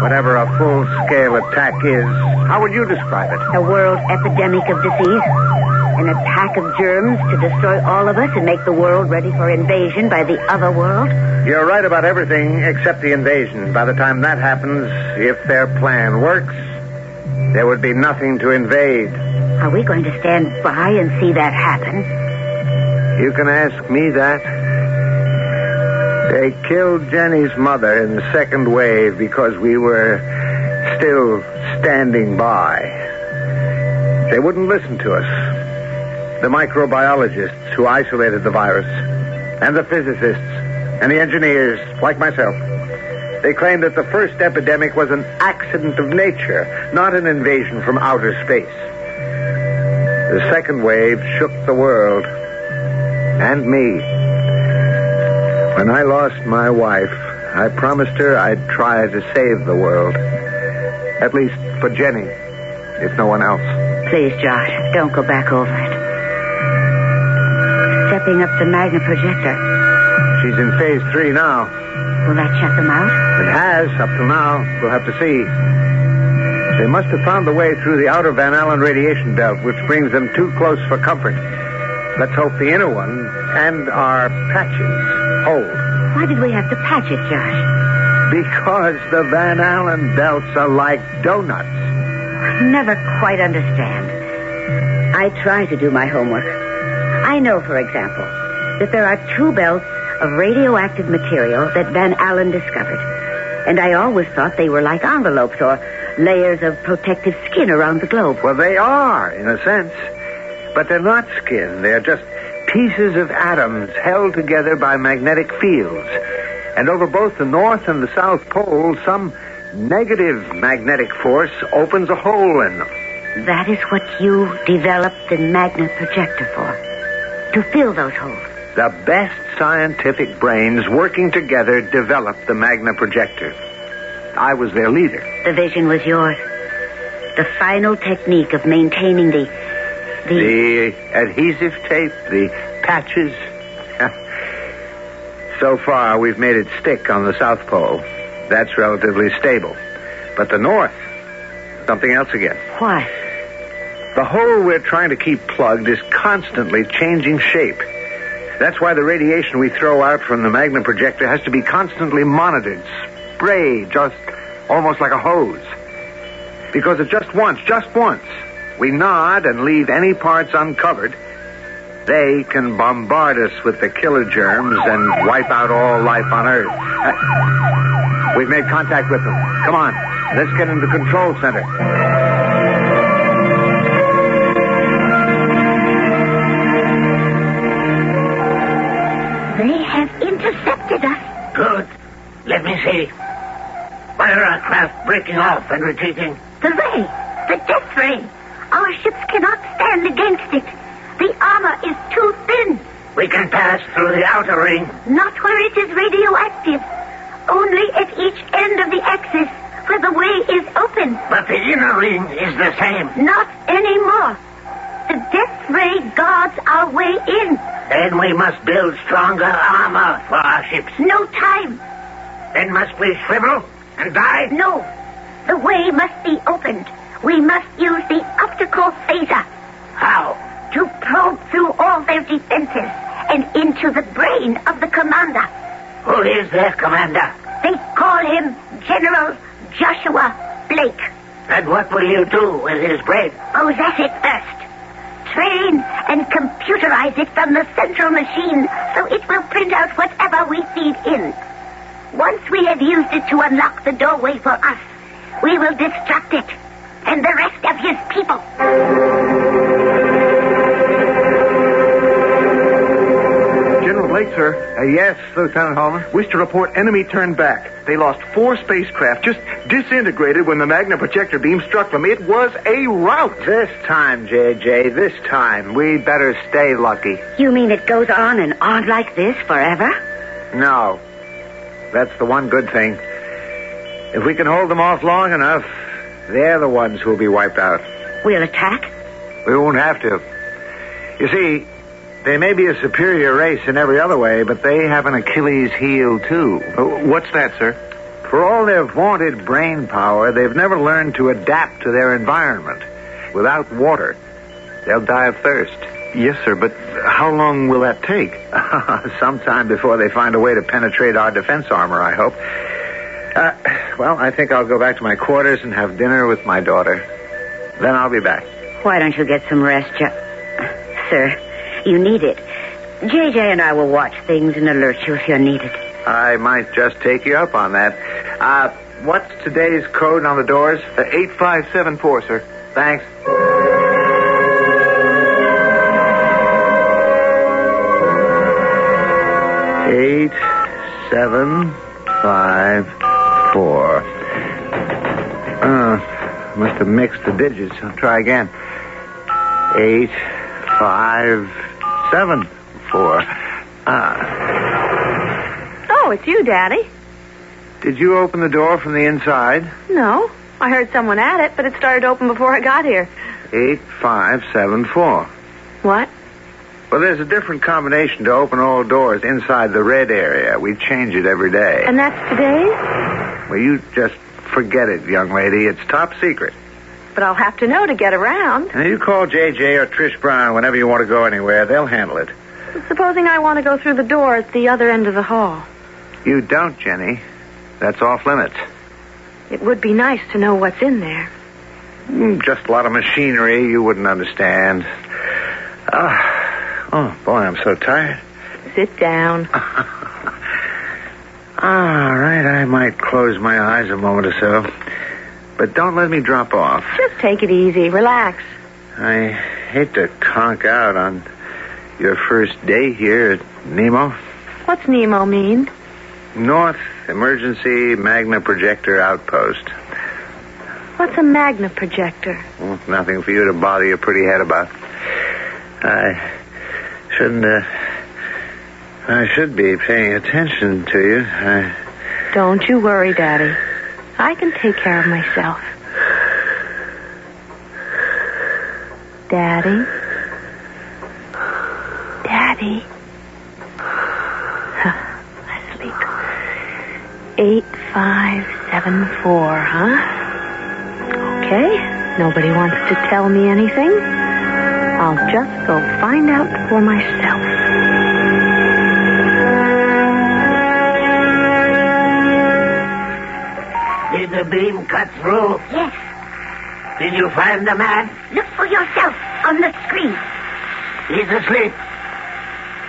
Whatever a full-scale attack is, how would you describe it? A world epidemic of disease. An attack of germs to destroy all of us and make the world ready for invasion by the other world? You're right about everything except the invasion. By the time that happens, if their plan works, there would be nothing to invade. Are we going to stand by and see that happen? You can ask me that. They killed Jenny's mother in the second wave because we were still standing by. They wouldn't listen to us. The microbiologists who isolated the virus, and the physicists, and the engineers, like myself, they claimed that the first epidemic was an accident of nature, not an invasion from outer space. The second wave shook the world, and me. When I lost my wife, I promised her I'd try to save the world. At least for Jenny, if no one else. Please, Josh, don't go back over it. Stepping up the magna projector. She's in phase 3 now. Will that shut them out? It has, up till now. We'll have to see. They must have found the way through the outer Van Allen radiation belt, which brings them too close for comfort. Let's hope the inner one and our patches hold. Why did we have to patch it, Josh? Because the Van Allen belts are like donuts. I never quite understand. I try to do my homework. I know, for example, that there are 2 belts of radioactive material that Van Allen discovered. And I always thought they were like envelopes or layers of protective skin around the globe. Well, they are, in a sense. But they're not skin. They're just pieces of atoms held together by magnetic fields. And over both the North and the South Pole, some negative magnetic force opens a hole in them. That is what you developed the magnet projector for. To fill those holes. The best scientific brains working together developed the magnet projector. I was their leader. The vision was yours. The final technique of maintaining the adhesive tape, the patches. So far, we've made it stick on the South Pole. That's relatively stable. But the North, something else again. Why? The hole we're trying to keep plugged is constantly changing shape. That's why the radiation we throw out from the magnet projector has to be constantly monitored, sprayed, just almost like a hose. Because if just once, we nod and leave any parts uncovered, they can bombard us with the killer germs and wipe out all life on Earth. We've made contact with them. Come on, let's get into the control center. They have intercepted us. Good. Let me see. Why are our craft breaking off and retreating? The ray, the death ray. Our ships cannot stand against it. The armor is too thin. We can pass through the outer ring. Not where it is radioactive. Only at each end of the axis, where the way is open. But the inner ring is the same. Not anymore. The death ray guards our way in. Then we must build stronger armor for our ships. No time. Then must we shrivel and die? No. The way must be opened. We must use the optical phaser. How? To probe through all their defenses and into the brain of the commander. Who is their commander? They call him General Joshua Blake. And what will you do with his brain? Possess it first. Train and computerize it from the central machine so it will print out whatever we feed in. Once we have used it to unlock the doorway for us, we will distract it and the rest of his people. General Blake, sir. Yes, Lieutenant Hallman. Wish to report enemy turned back. They lost 4 spacecraft, just disintegrated when the magnet projector beam struck them. It was a rout. This time, J.J., this time, we better stay lucky. You mean it goes on and on like this forever? No. That's the one good thing. If we can hold them off long enough, they're the ones who'll be wiped out. We'll attack? We won't have to. You see, they may be a superior race in every other way, but they have an Achilles heel, too. What's that, sir? For all their vaunted brain power, they've never learned to adapt to their environment. Without water, they'll die of thirst. Yes, sir, but how long will that take? Sometime before they find a way to penetrate our defense armor, I hope. Well, I think I'll go back to my quarters and have dinner with my daughter. Then I'll be back. Why don't you get some rest, Sir, you need it. J.J. and I will watch things and alert you if you're needed. I might just take you up on that. What's today's code on the doors? 8574, sir. Thanks. Eight, 7, 5, 4. Must have mixed the digits. I'll try again. 8, 5, 7, 4. Oh, it's you, Daddy. Did you open the door from the inside? No. I heard someone at it, but it started open before I got here. 8, 5, 7, 4. What? Well, there's a different combination to open all doors inside the red area. We change it every day. And that's today's? Well, you just forget it, young lady. It's top secret. but I'll have to know to get around. Now, you call J.J. or Trish Brown whenever you want to go anywhere. They'll handle it. Supposing I want to go through the door at the other end of the hall. You don't, Jenny. That's off limits. It would be nice to know what's in there. Just a lot of machinery you wouldn't understand. Oh, boy, I'm so tired. Sit down. All right, I might close my eyes a moment or so. But don't let me drop off. Just take it easy. Relax. I hate to conk out on your first day here at Nemo. What's Nemo mean? North Emergency Magna Projector Outpost. What's a magna projector? Well, nothing for you to bother your pretty head about. I should be paying attention to you. Don't you worry, Daddy. I can take care of myself. Daddy? Daddy? Asleep. 8574, huh? Okay. Nobody wants to tell me anything. I'll just go find out for myself. Did the beam cut through? Yes. Did you find the man? Look for yourself on the screen. He's asleep.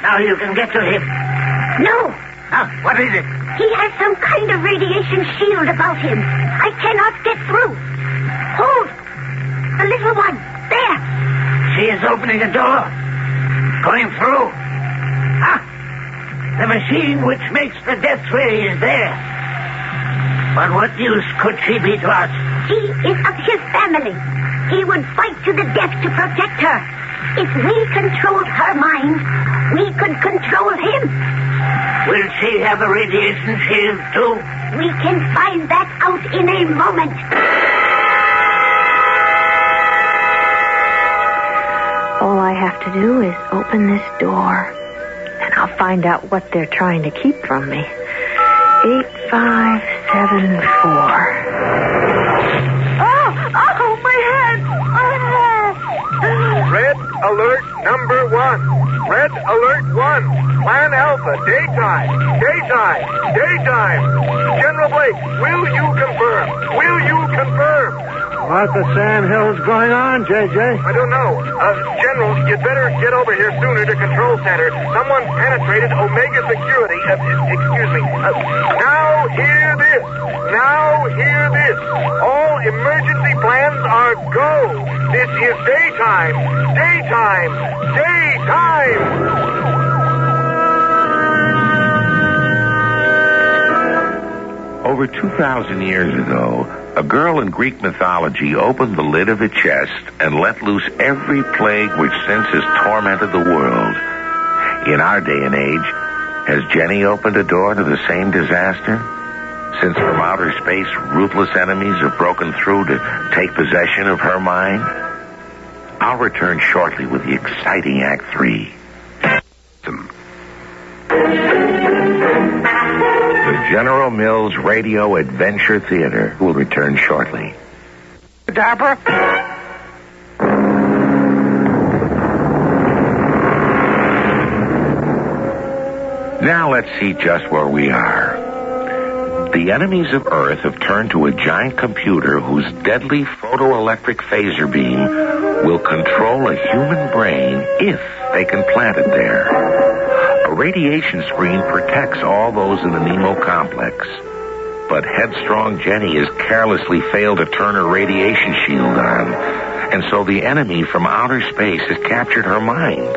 Now you can get to him. No. What is it? He has some kind of radiation shield about him. I cannot get through. Hold. The little one. There. She is opening a door. Going through. The machine which makes the death ray is there. But what use could she be to us? He is of his family. He would fight to the death to protect her. If we controlled her mind, we could control him. Will she have a radiation shield, too? We can find that out in a moment. All I have to do is open this door, and I'll find out what they're trying to keep from me. 8574. Oh, my head! Red alert number 1. Red alert 1. Plan Alpha, daytime. General Blake, will you confirm? What the sandhill's going on, J.J.? I don't know. General, you'd better get over here sooner to Control Center. Someone penetrated Omega Security. Excuse me. Now hear this. All emergency plans are go. This is daytime. Over 2,000 years ago, a girl in Greek mythology opened the lid of a chest and let loose every plague which since has tormented the world. In our day and age, has Jenny opened a door to the same disaster? Since from outer space, ruthless enemies have broken through to take possession of her mind? I'll return shortly with the exciting Act 3. The General Mills Radio Adventure Theater will return shortly. Deborah? Now let's see just where we are. The enemies of Earth have turned to a giant computer whose deadly photoelectric phaser beam will control a human brain if they can plant it there. A radiation screen protects all those in the Nemo complex. But headstrong Jenny has carelessly failed to turn her radiation shield on, and so the enemy from outer space has captured her mind.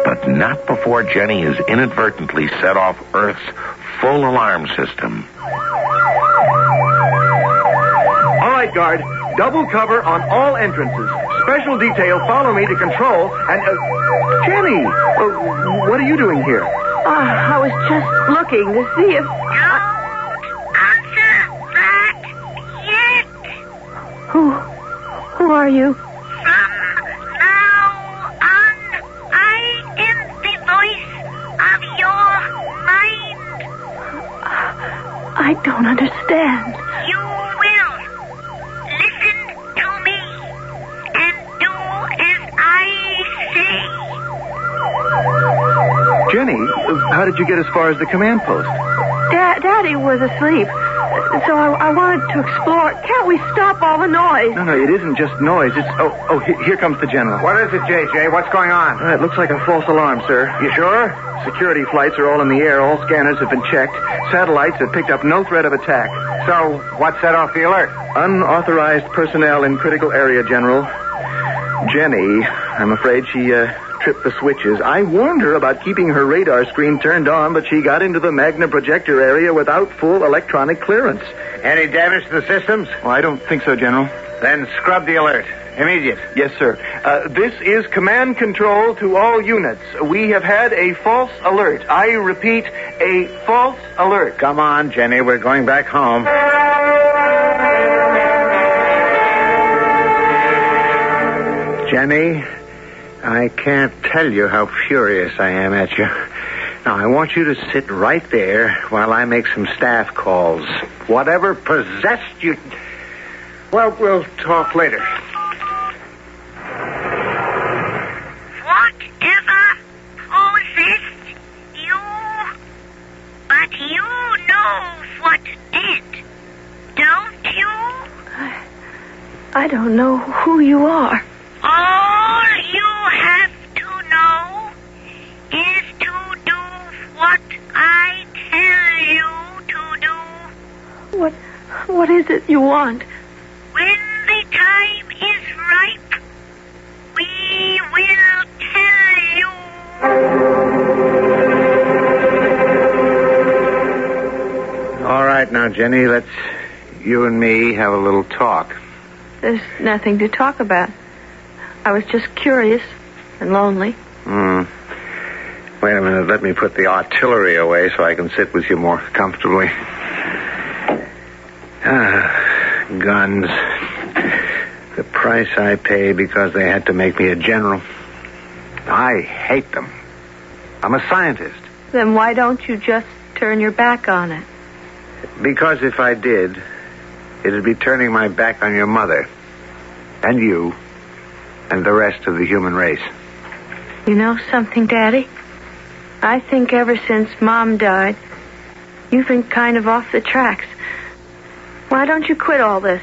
But not before Jenny has inadvertently set off Earth's full alarm system. All right, guard. Double cover on all entrances. Special detail, follow me to Control, and... Jenny! What are you doing here? I was just looking to see if... Who are you? From now on, I am the voice of your mind. I don't understand. You will listen to me. Jenny, how did you get as far as the command post? Daddy was asleep, so I wanted to explore. Can't we stop all the noise? No, it isn't just noise. It's... here comes the general. What is it, JJ? What's going on? It looks like a false alarm, sir. You sure? Security flights are all in the air. All scanners have been checked. Satellites have picked up no threat of attack. So, what set off the alert? Unauthorized personnel in critical area, General. Jenny, I'm afraid she tripped the switches. I warned her about keeping her radar screen turned on, but she got into the Magna projector area without full electronic clearance. Any damage to the systems? Well, I don't think so, General. Then scrub the alert. Immediate. Yes, sir. This is command control to all units. We have had a false alert. I repeat, a false alert. Come on, Jenny. We're going back home. Jenny, I can't tell you how furious I am at you. Now, I want you to sit right there while I make some staff calls. Whatever possessed you... Well, we'll talk later. Whatever possessed you, but you know what did, don't you? I don't know who you are. All you have to know is to do what I tell you to do. What is it you want? When the time is ripe, we will tell you. All right, now, Jenny, let's you and me have a little talk. There's nothing to talk about. I was just curious and lonely. Wait a minute. Let me put the artillery away so I can sit with you more comfortably. Guns. The price I pay because they had to make me a general. I hate them. I'm a scientist. Then why don't you just turn your back on it? Because if I did, it'd be turning my back on your mother. And you. And the rest of the human race. You know something, Daddy? I think ever since Mom died, you've been kind of off the tracks. Why don't you quit all this?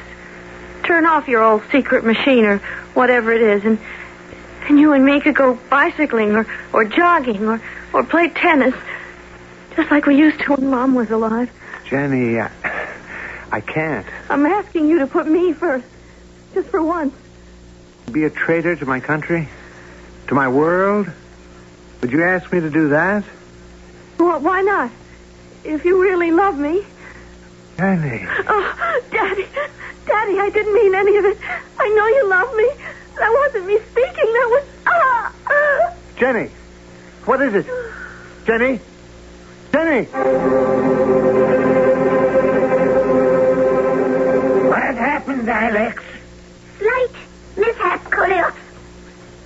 Turn off your old secret machine or whatever it is, and you and me could go bicycling or jogging or play tennis, just like we used to when Mom was alive. Jenny, I can't. I'm asking you to put me first, just for once. Be a traitor to my country? To my world? Would you ask me to do that? Well, why not? If you really love me. Jenny. Oh, Daddy, I didn't mean any of it. I know you love me. That wasn't me speaking. That was... Jenny, what is it? Jenny? What happened, Alex? Slight mishap, Coleos.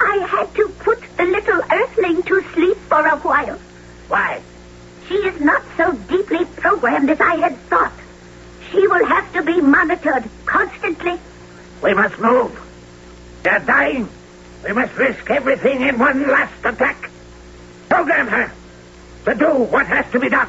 I had to put the little earthling to sleep for a while. Why? She is not so deeply programmed as I had thought. She will have to be monitored constantly. We must move. They're dying. We must risk everything in one last attack. Program her to do what has to be done.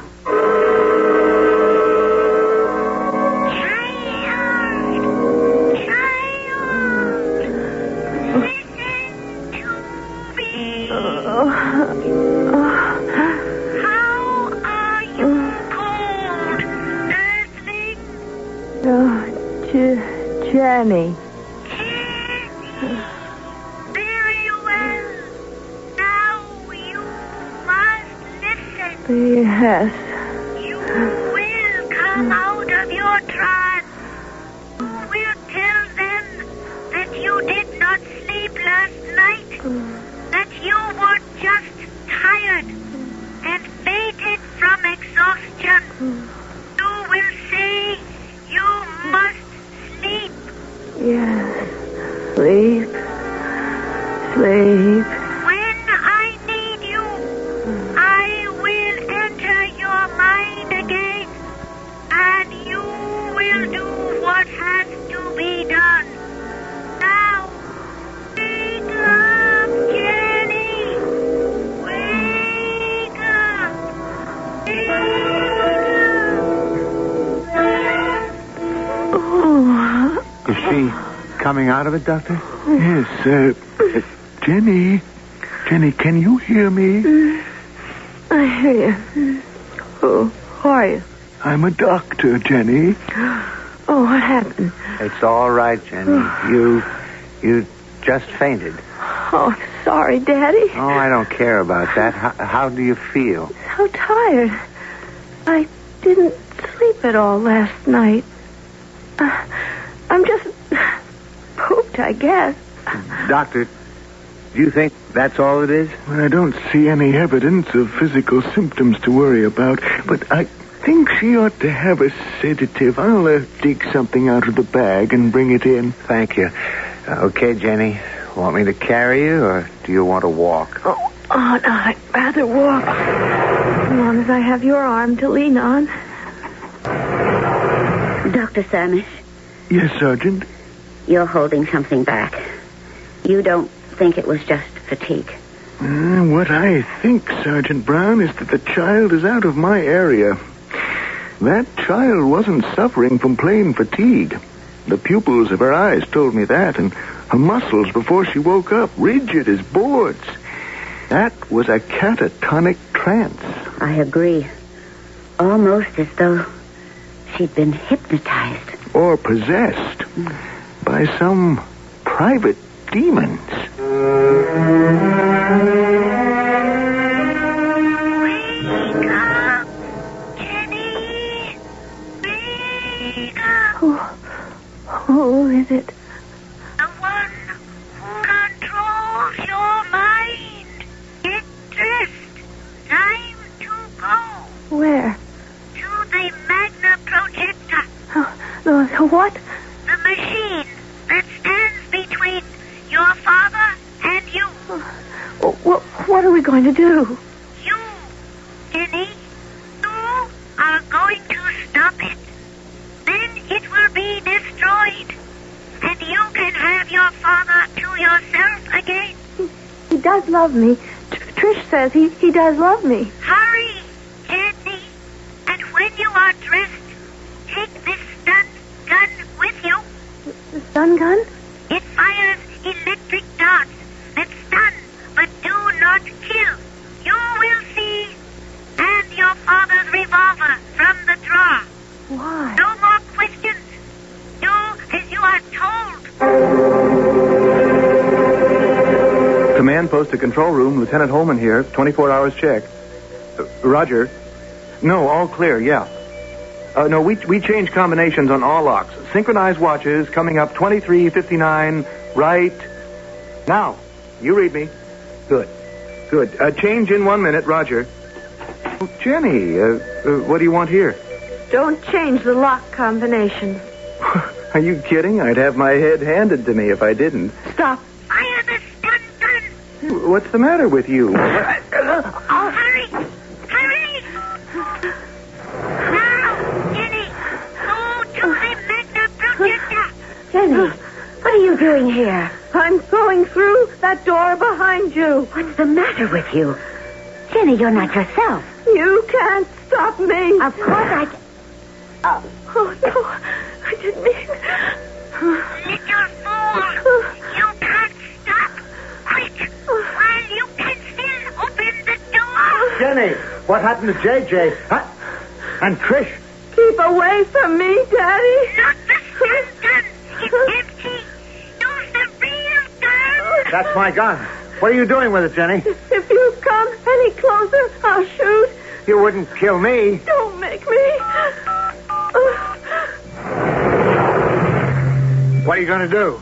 Jenny. Very well. Now you must listen. Yes. You will come out of your trance. You will tell them that you did not sleep last night. That you were just tired and fainted from exhaustion. You will say you must sleep. Yes. Sleep. When I need you, I will enter your mind again, and you will do what has to be done. Now, wake up, Jenny. Wake up. Is she coming out of it, Doctor? Yes, Jenny. Jenny, can you hear me? I hear you. Who are you? I'm a doctor, Jenny. Oh, what happened? It's all right, Jenny. You just fainted. Oh, sorry, Daddy. Oh, I don't care about that. How do you feel? So tired. I didn't sleep at all last night. I'm just pooped, I guess. Doctor, do you think that's all it is? I don't see any evidence of physical symptoms to worry about, but I think she ought to have a sedative. I'll dig something out of the bag and bring it in. Thank you. Okay, Jenny. Want me to carry you, or do you want to walk? Oh, no, I'd rather walk. As long as I have your arm to lean on. Dr. Samish? Yes, Sergeant? You're holding something back. You don't think it was just fatigue? What I think, Sergeant Brown, is that the child is out of my area. That child wasn't suffering from plain fatigue. The pupils of her eyes told me that, and her muscles before she woke up, rigid as boards. That was a catatonic trance. I agree. Almost as though she'd been hypnotized. Or possessed by some private demons. Who is it? The one who controls your mind. Get dressed. Time to go. Where? To the Magna Projector. The what? The machine that stands between your father and you. What are we going to do? You, Jenny, you are going to stop it. Then it will be destroyed. And you can have your father to yourself again. He does love me. Trish says he does love me. Hurry, Jenny. And when you are dressed, take this stun gun with you. The stun gun? It fires electric darts that stun but do not kill. You will see. And your father's revolver from the drawer. Why? No more questions. Do as you are told. Command post to control room. Lieutenant Holman here. 24 hours check. Roger. No, all clear, yeah. No, we changed combinations on all locks. Synchronized watches coming up 23:59 right now. You read me. Good. Change in 1 minute, Roger. Oh, Jenny, what do you want here? Don't change the lock combination. Are you kidding? I'd have my head handed to me if I didn't. Stop. Fire the stun gun. What's the matter with you? Hurry. Hurry. Now, Jenny, go to the Magna Projector. Jenny, what are you doing here? I'm going through that door behind you. What's the matter with you? Jenny, you're not yourself. You can't stop me. Of course I can. Oh, no. I didn't mean... Little fool. You can't stop. Quick, while you can still open the door. Jenny, what happened to JJ? And Trish? Keep away from me, Daddy. Not the stun gun. It's empty. Use the real gun. That's my gun. What are you doing with it, Jenny? If you come any closer, I'll shoot. You wouldn't kill me. Don't make me. What are you going to do?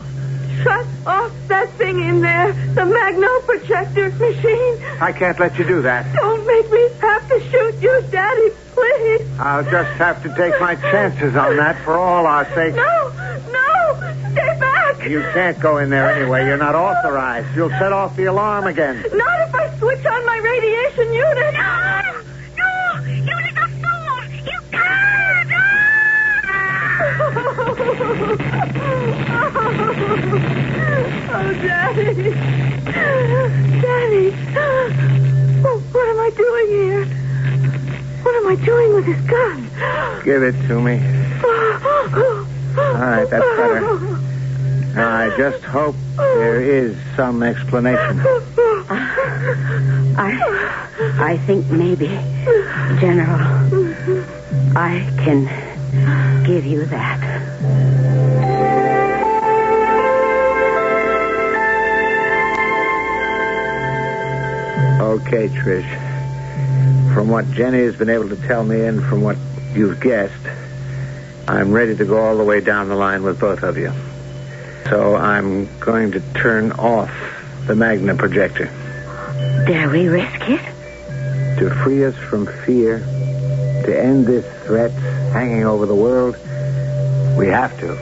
Shut off that thing in there. The Magno Projector machine. I can't let you do that. Don't make me have to shoot you, Daddy, please. I'll just have to take my chances on that for all our sakes. No, stay back. You can't go in there anyway. You're not authorized. You'll set off the alarm again. Not if I switch on my radiation unit. No, you little fool. You can't. Oh, Daddy. Daddy. Oh, what am I doing here? What am I doing with this gun? Give it to me. All right, that's better. I just hope there is some explanation. I think maybe, General, I can give you that. Okay, Trish. From what Jenny has been able to tell me and from what you've guessed, I'm ready to go all the way down the line with both of you. So I'm going to turn off the Magna projector. Dare we risk it? To free us from fear, to end this threat hanging over the world, we have to.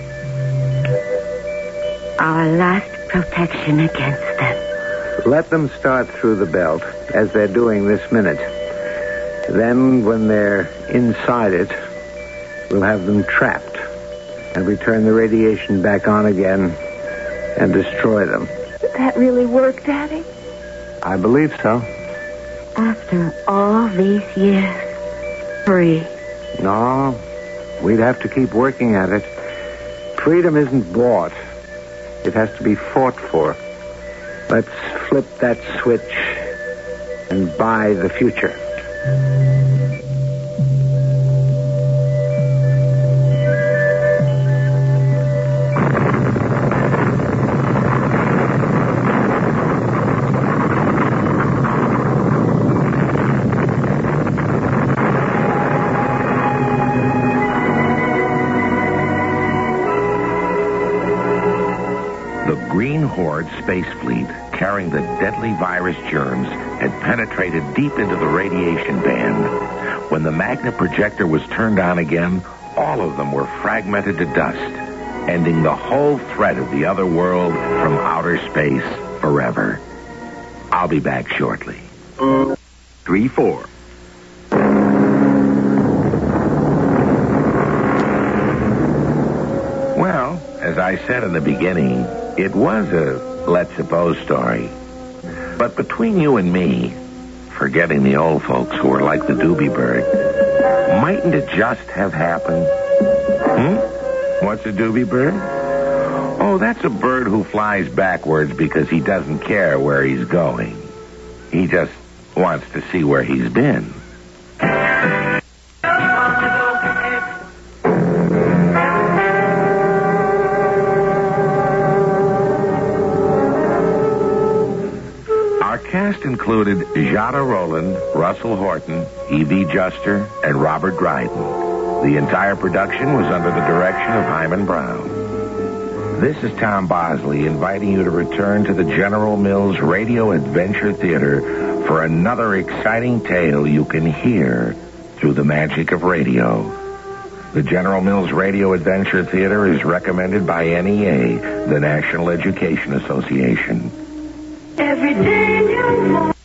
Our last protection against them. Let them start through the belt, as they're doing this minute. Then, when they're inside it, we'll have them trapped and return the radiation back on again and destroy them. Did that really work, Daddy? I believe so. After all these years, free. No, we'd have to keep working at it. Freedom isn't bought. It has to be fought for. Let's flip that switch and buy the future. Horde space fleet carrying the deadly virus germs had penetrated deep into the radiation band. When the Magna projector was turned on again, all of them were fragmented to dust, ending the whole threat of the other world from outer space forever. I'll be back shortly. 3-4. Well, as I said in the beginning, it was a let's suppose story. But between you and me, forgetting the old folks who were like the doobie bird, mightn't it just have happened? What's a doobie bird? Oh, that's a bird who flies backwards because he doesn't care where he's going. He just wants to see where he's been. Cast included Jada Rowland, Russell Horton, E.V. Juster, and Robert Dryden. The entire production was under the direction of Hyman Brown. This is Tom Bosley inviting you to return to the General Mills Radio Adventure Theater for another exciting tale you can hear through the magic of radio. The General Mills Radio Adventure Theater is recommended by NEA, the National Education Association. Every day you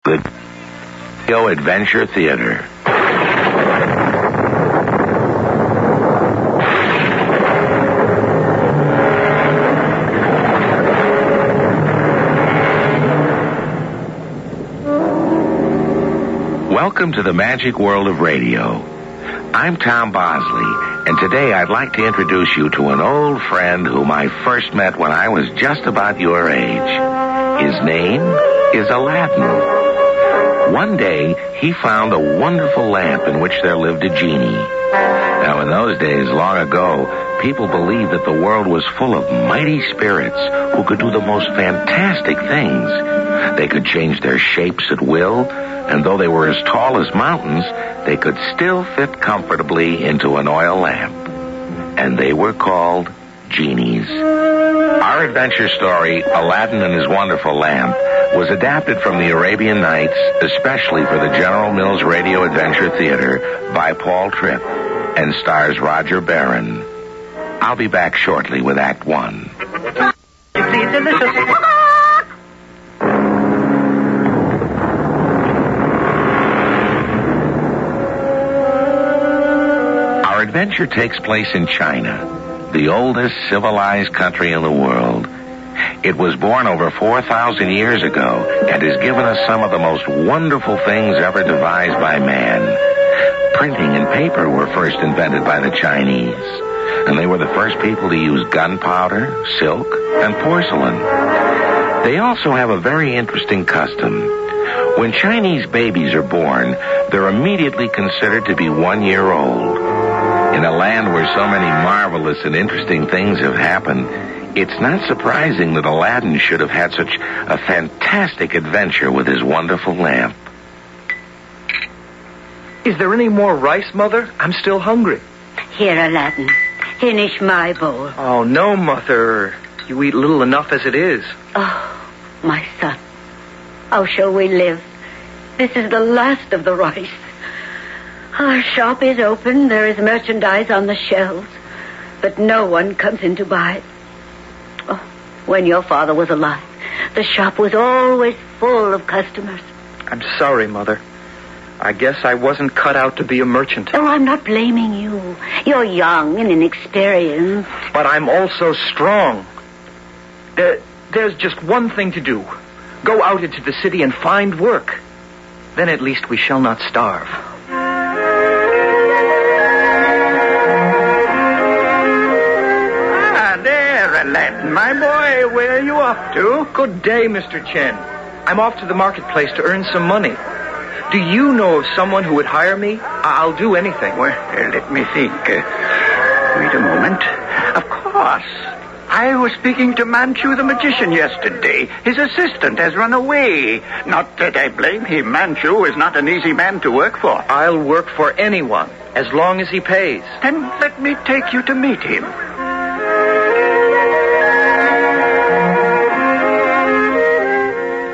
The Radio Adventure Theater. Welcome to the magic world of radio. I'm Tom Bosley, and today I'd like to introduce you to an old friend whom I first met when I was just about your age. His name is Aladdin. One day, he found a wonderful lamp in which there lived a genie. Now, in those days, long ago, people believed that the world was full of mighty spirits who could do the most fantastic things. They could change their shapes at will, and though they were as tall as mountains, they could still fit comfortably into an oil lamp. And they were called genies. Our adventure story, Aladdin and His Wonderful Lamp, was adapted from the Arabian Nights, especially for the General Mills Radio Adventure Theater, by Paul Tripp, and stars Roger Barron. I'll be back shortly with Act 1. Please, delicious. adventure takes place in China, the oldest civilized country in the world. It was born over 4,000 years ago and has given us some of the most wonderful things ever devised by man. Printing and paper were first invented by the Chinese, and they were the first people to use gunpowder, silk, and porcelain. They also have a very interesting custom. When Chinese babies are born, they're immediately considered to be 1 year old. In a land where so many marvelous and interesting things have happened, it's not surprising that Aladdin should have had such a fantastic adventure with his wonderful lamp. Is there any more rice, Mother? I'm still hungry. Here, Aladdin. Finish my bowl. Oh, no, Mother. You eat little enough as it is. Oh, my son. How shall we live? This is the last of the rice. Our shop is open. There is merchandise on the shelves, but no one comes in to buy it. Oh, when your father was alive, the shop was always full of customers. I'm sorry, Mother. I guess I wasn't cut out to be a merchant. Oh, I'm not blaming you. You're young and inexperienced. But I'm also strong. There's just one thing to do. Go out into the city and find work. Then at least we shall not starve. Aladdin, my boy, where are you off to? Good day, Mr. Chen. I'm off to the marketplace to earn some money. Do you know of someone who would hire me? I'll do anything. Well, let me think. Wait a moment. Of course. I was speaking to Manchu the magician yesterday. His assistant has run away. Not that I blame him. Manchu is not an easy man to work for. I'll work for anyone, as long as he pays. Then let me take you to meet him.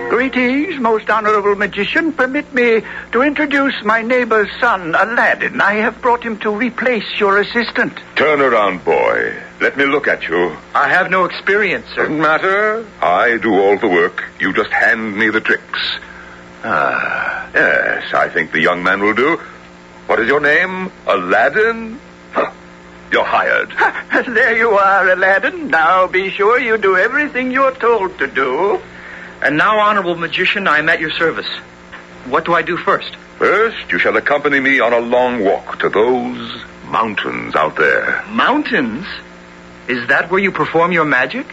Greetings, most honorable magician. Permit me to introduce my neighbor's son, Aladdin. I have brought him to replace your assistant. Turn around, boy. Let me look at you. I have no experience, sir. Doesn't matter. I do all the work. You just hand me the tricks. Ah, yes, I think the young man will do. What is your name? Aladdin? Huh. You're hired. There you are, Aladdin. Now be sure you do everything you're told to do. And now, honorable magician, I am at your service. What do I do first? First, you shall accompany me on a long walk to those mountains out there. Mountains? Is that where you perform your magic?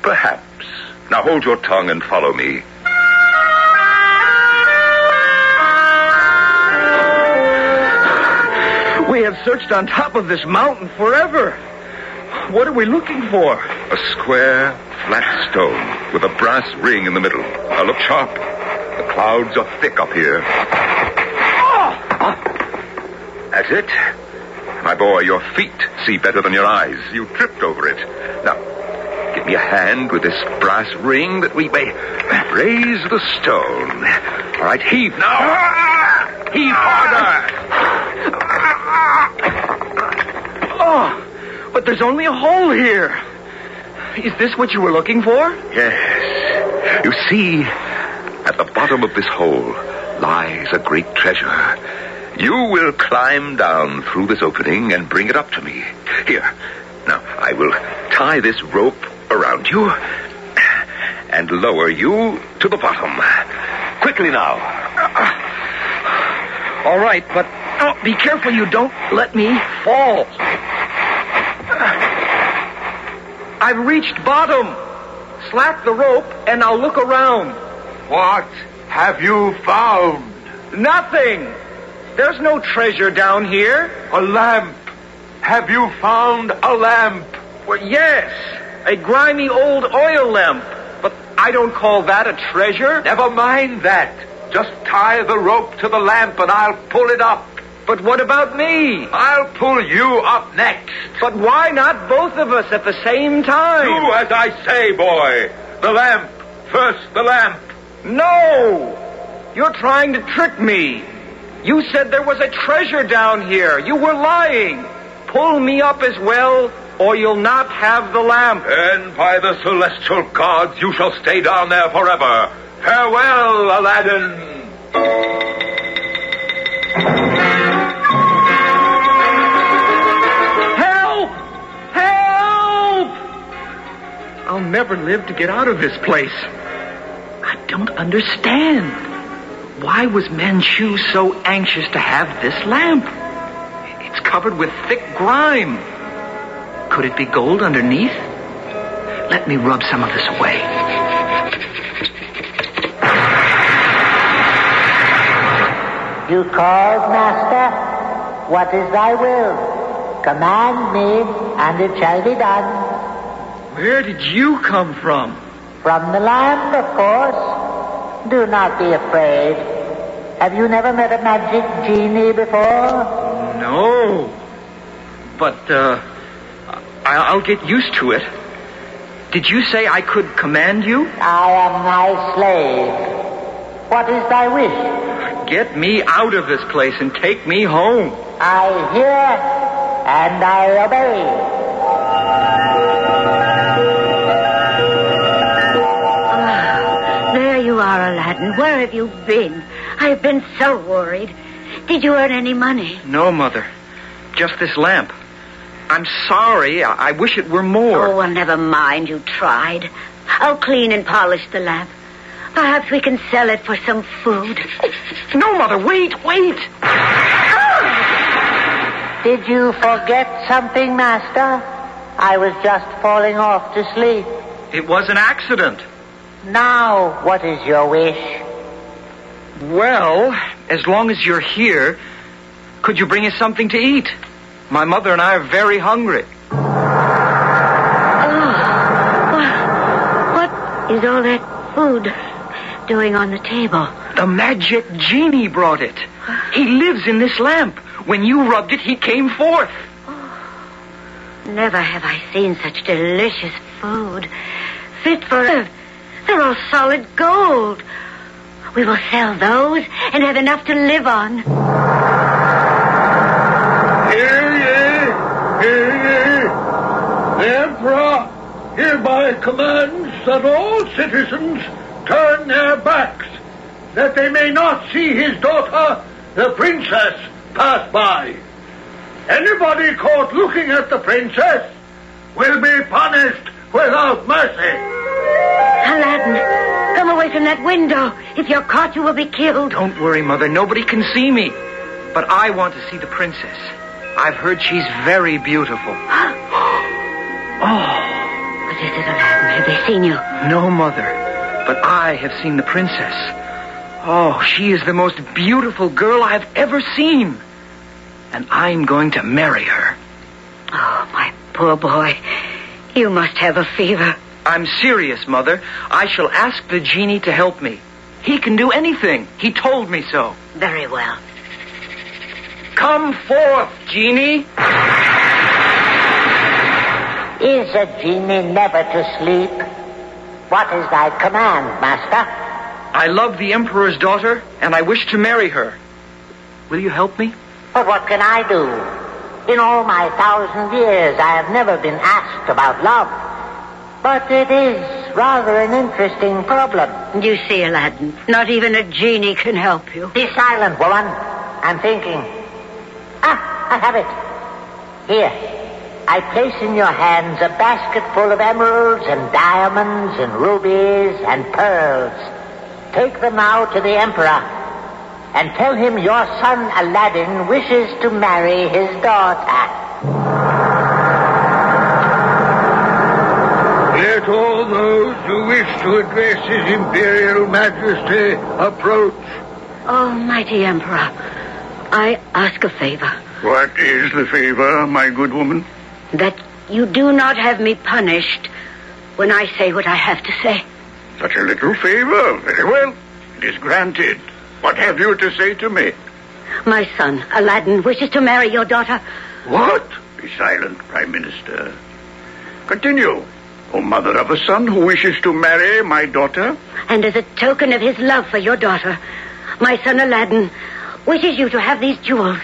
Perhaps. Now hold your tongue and follow me. We have searched on top of this mountain forever. What are we looking for? A square, flat stone with a brass ring in the middle. Now look sharp. The clouds are thick up here. That's it. My boy, your feet see better than your eyes. You tripped over it. Now, give me a hand with this brass ring that we may raise the stone. All right, heave now. Heave harder. Oh, but there's only a hole here. Is this what you were looking for? Yes. You see, at the bottom of this hole lies a great treasure. You will climb down through this opening and bring it up to me. Here. Now, I will tie this rope around you and lower you to the bottom. Quickly now. All right, but be careful you don't let me fall. I've reached bottom. Slack the rope and I'll look around. What have you found? Nothing. There's no treasure down here. A lamp. Have you found a lamp? Well, yes. A grimy old oil lamp. But I don't call that a treasure. Never mind that. Just tie the rope to the lamp and I'll pull it up. But what about me? I'll pull you up next. But why not both of us at the same time? Do as I say, boy. The lamp. First the lamp. No! You're trying to trick me. You said there was a treasure down here. You were lying. Pull me up as well, or you'll not have the lamp. And by the celestial gods, you shall stay down there forever. Farewell, Aladdin. never live to get out of this place. I don't understand. Why was Manchu so anxious to have this lamp? It's covered with thick grime. Could it be gold underneath? Let me rub some of this away. You called, Master? What is thy will? Command me, and it shall be done. Where did you come from? From the lamp, of course. Do not be afraid. Have you never met a magic genie before? No. But, I'll get used to it. Did you say I could command you? I am thy slave. What is thy wish? Get me out of this place and take me home. I hear and I obey. There you are, Aladdin. Where have you been? I've been so worried. Did you earn any money? No, Mother. Just this lamp. I'm sorry. I wish it were more. Oh, well, never mind. You tried. I'll clean and polish the lamp. Perhaps we can sell it for some food. No, Mother. Wait. Did you forget something, Master? I was just falling off to sleep. It was an accident. Now, what is your wish? Well, as long as you're here, could you bring us something to eat? My mother and I are very hungry. What is all that food doing on the table? The magic genie brought it. He lives in this lamp. When you rubbed it, he came forth. Never have I seen such delicious food. Fit for... They're all solid gold. We will sell those and have enough to live on. Hear ye! The Emperor hereby commands that all citizens turn their backs, that they may not see his daughter, the princess, pass by. Anybody caught looking at the princess will be punished without mercy. Aladdin, come away from that window. If you're caught, you will be killed. Don't worry, Mother. Nobody can see me. But I want to see the princess. I've heard she's very beautiful. Oh. What is it, Aladdin? Have they seen you? No, Mother. But I have seen the princess. Oh, she is the most beautiful girl I've ever seen. And I'm going to marry her. Oh, my poor boy. You must have a fever. I'm serious, Mother. I shall ask the genie to help me. He can do anything. He told me so. Very well. Come forth, genie. Is a genie never to sleep? What is thy command, Master? I love the Emperor's daughter, and I wish to marry her. Will you help me? But what can I do? In all my 1,000 years, I have never been asked about love. But it is rather an interesting problem. You see, Aladdin, not even a genie can help you. Be silent, woman. I'm thinking. I have it. Here. I place in your hands a basket full of emeralds and diamonds and rubies and pearls. Take them now to the Emperor and tell him your son Aladdin wishes to marry his daughter. Let all those who wish to address His Imperial Majesty approach. Oh, mighty Emperor, I ask a favor. What is the favor, my good woman? That you do not have me punished when I say what I have to say. Such a little favor. Very well. It is granted. What have you to say to me? My son, Aladdin, wishes to marry your daughter. What? Be silent, Prime Minister. Continue. O mother of a son who wishes to marry my daughter. And as a token of his love for your daughter, my son Aladdin wishes you to have these jewels.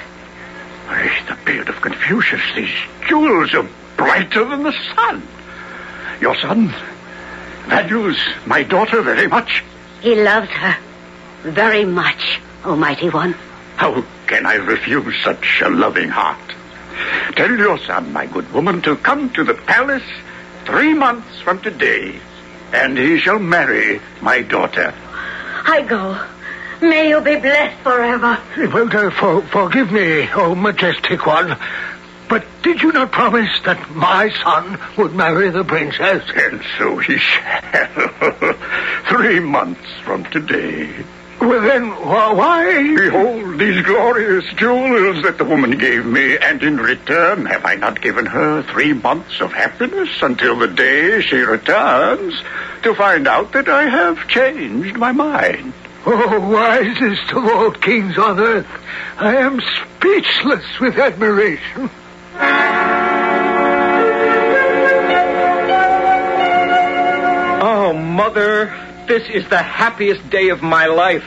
The beard of Confucius, these jewels are brighter than the sun. Your son values my daughter very much. He loves her very much, O mighty one. How can I refuse such a loving heart? Tell your son, my good woman, to come to the palace 3 months from today, and he shall marry my daughter. I go. May you be blessed forever. Well, forgive me, oh majestic one, but did you not promise that my son would marry the princess? And so he shall. 3 months from today. Well, then, why? Behold these glorious jewels that the woman gave me, and in return have I not given her 3 months of happiness until the day she returns to find out that I have changed my mind. Oh, wisest of all kings on earth, I am speechless with admiration. Oh, Mother, this is the happiest day of my life.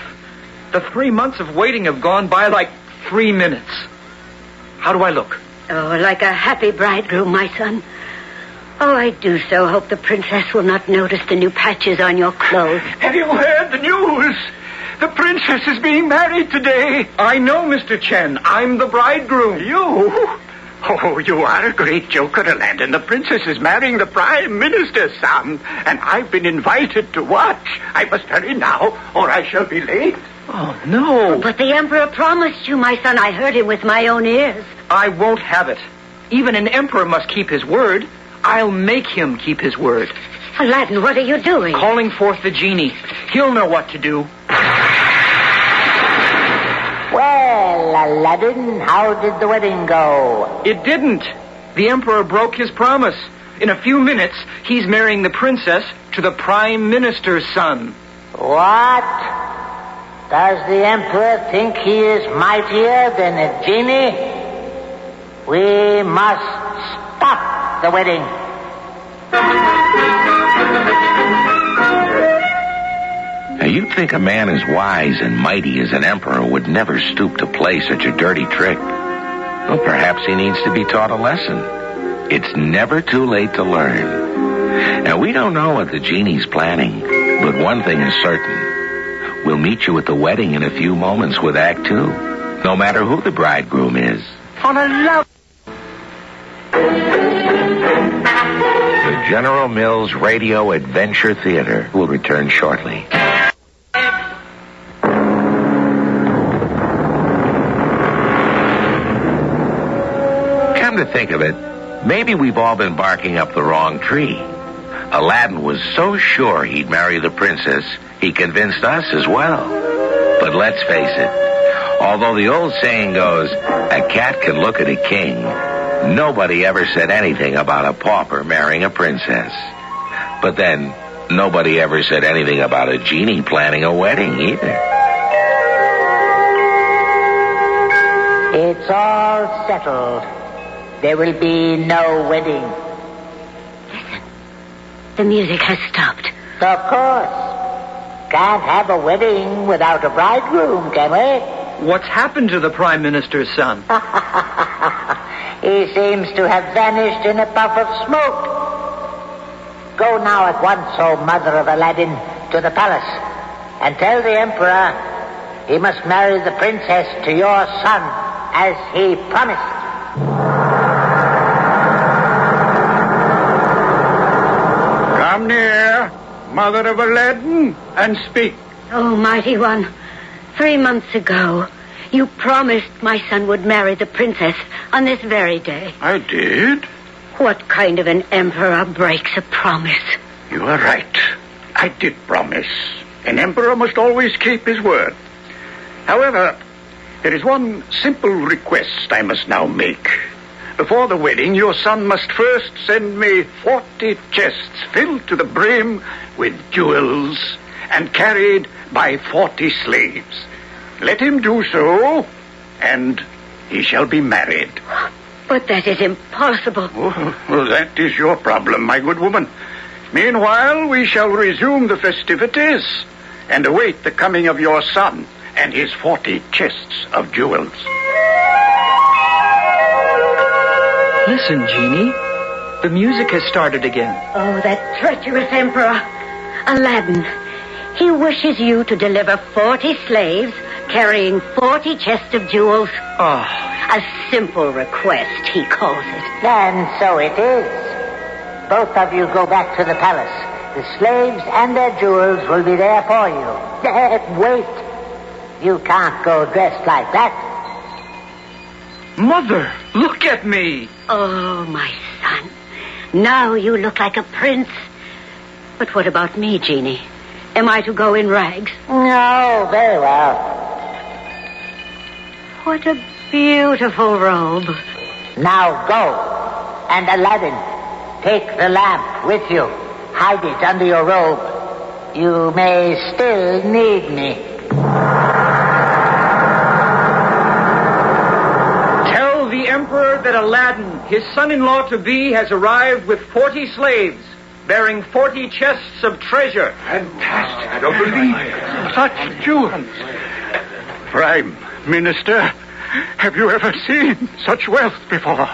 The 3 months of waiting have gone by like 3 minutes. How do I look? Oh, like a happy bridegroom, my son. Oh, I do so hope the princess will not notice the new patches on your clothes. Have you heard the news? The princess is being married today. I know, Mr. Chen. I'm the bridegroom. You? Oh, you are a great joker, Aladdin. The princess is marrying the prime minister's son, and I've been invited to watch. I must hurry now, or I shall be late. Oh, no. But the emperor promised you, my son. I heard him with my own ears. I won't have it. Even an emperor must keep his word. I'll make him keep his word. Aladdin, what are you doing? Calling forth the genie. He'll know what to do. Well, Aladdin, how did the wedding go? It didn't. The emperor broke his promise. In a few minutes, he's marrying the princess to the prime minister's son. What? Does the emperor think he is mightier than a genie? We must stop the wedding. Now, you'd think a man as wise and mighty as an emperor would never stoop to play such a dirty trick. Well, perhaps he needs to be taught a lesson. It's never too late to learn. Now, we don't know what the genie's planning, but one thing is certain. We'll meet you at the wedding in a few moments with Act 2, no matter who the bridegroom is. On a love... The General Mills Radio Adventure Theater will return shortly. Come to think of it, maybe we've all been barking up the wrong tree. Aladdin was so sure he'd marry the princess, he convinced us as well. But let's face it, although the old saying goes, a cat can look at a king, nobody ever said anything about a pauper marrying a princess. But then, nobody ever said anything about a genie planning a wedding either. It's all settled. There will be no wedding. Listen. The music has stopped. Of course. Can't have a wedding without a bridegroom, can we? What's happened to the prime minister's son? He seems to have vanished in a puff of smoke. Go now at once, O Mother of Aladdin, to the palace, and tell the emperor he must marry the princess to your son, as he promised. Come near, Mother of Aladdin, and speak. Oh, mighty one, 3 months ago, you promised my son would marry the princess on this very day. I did. What kind of an emperor breaks a promise? You are right. I did promise. An emperor must always keep his word. However, there is one simple request I must now make. Before the wedding, your son must first send me 40 chests filled to the brim with jewels and carried by 40 slaves. Let him do so, and he shall be married. But that is impossible. Oh, well, that is your problem, my good woman. Meanwhile, we shall resume the festivities and await the coming of your son and his 40 chests of jewels. Listen, Genie. The music has started again. Oh, that treacherous emperor. Aladdin. He wishes you to deliver 40 slaves carrying 40 chests of jewels. Oh. A simple request, he calls it. And so it is. both of you go back to the palace. The slaves and their jewels will be there for you. Wait. You can't go dressed like that. Mother, look at me. Oh, my son. Now you look like a prince. But what about me, Jeannie? Am I to go in rags? No, very well. What a beautiful robe. Now go. And Aladdin, take the lamp with you. Hide it under your robe. You may still need me. Tell the Emperor that Aladdin, his son-in-law-to-be, has arrived with 40 slaves, bearing 40 chests of treasure. Fantastic. I don't believe Such jewels. Prime Minister, have you ever seen such wealth before?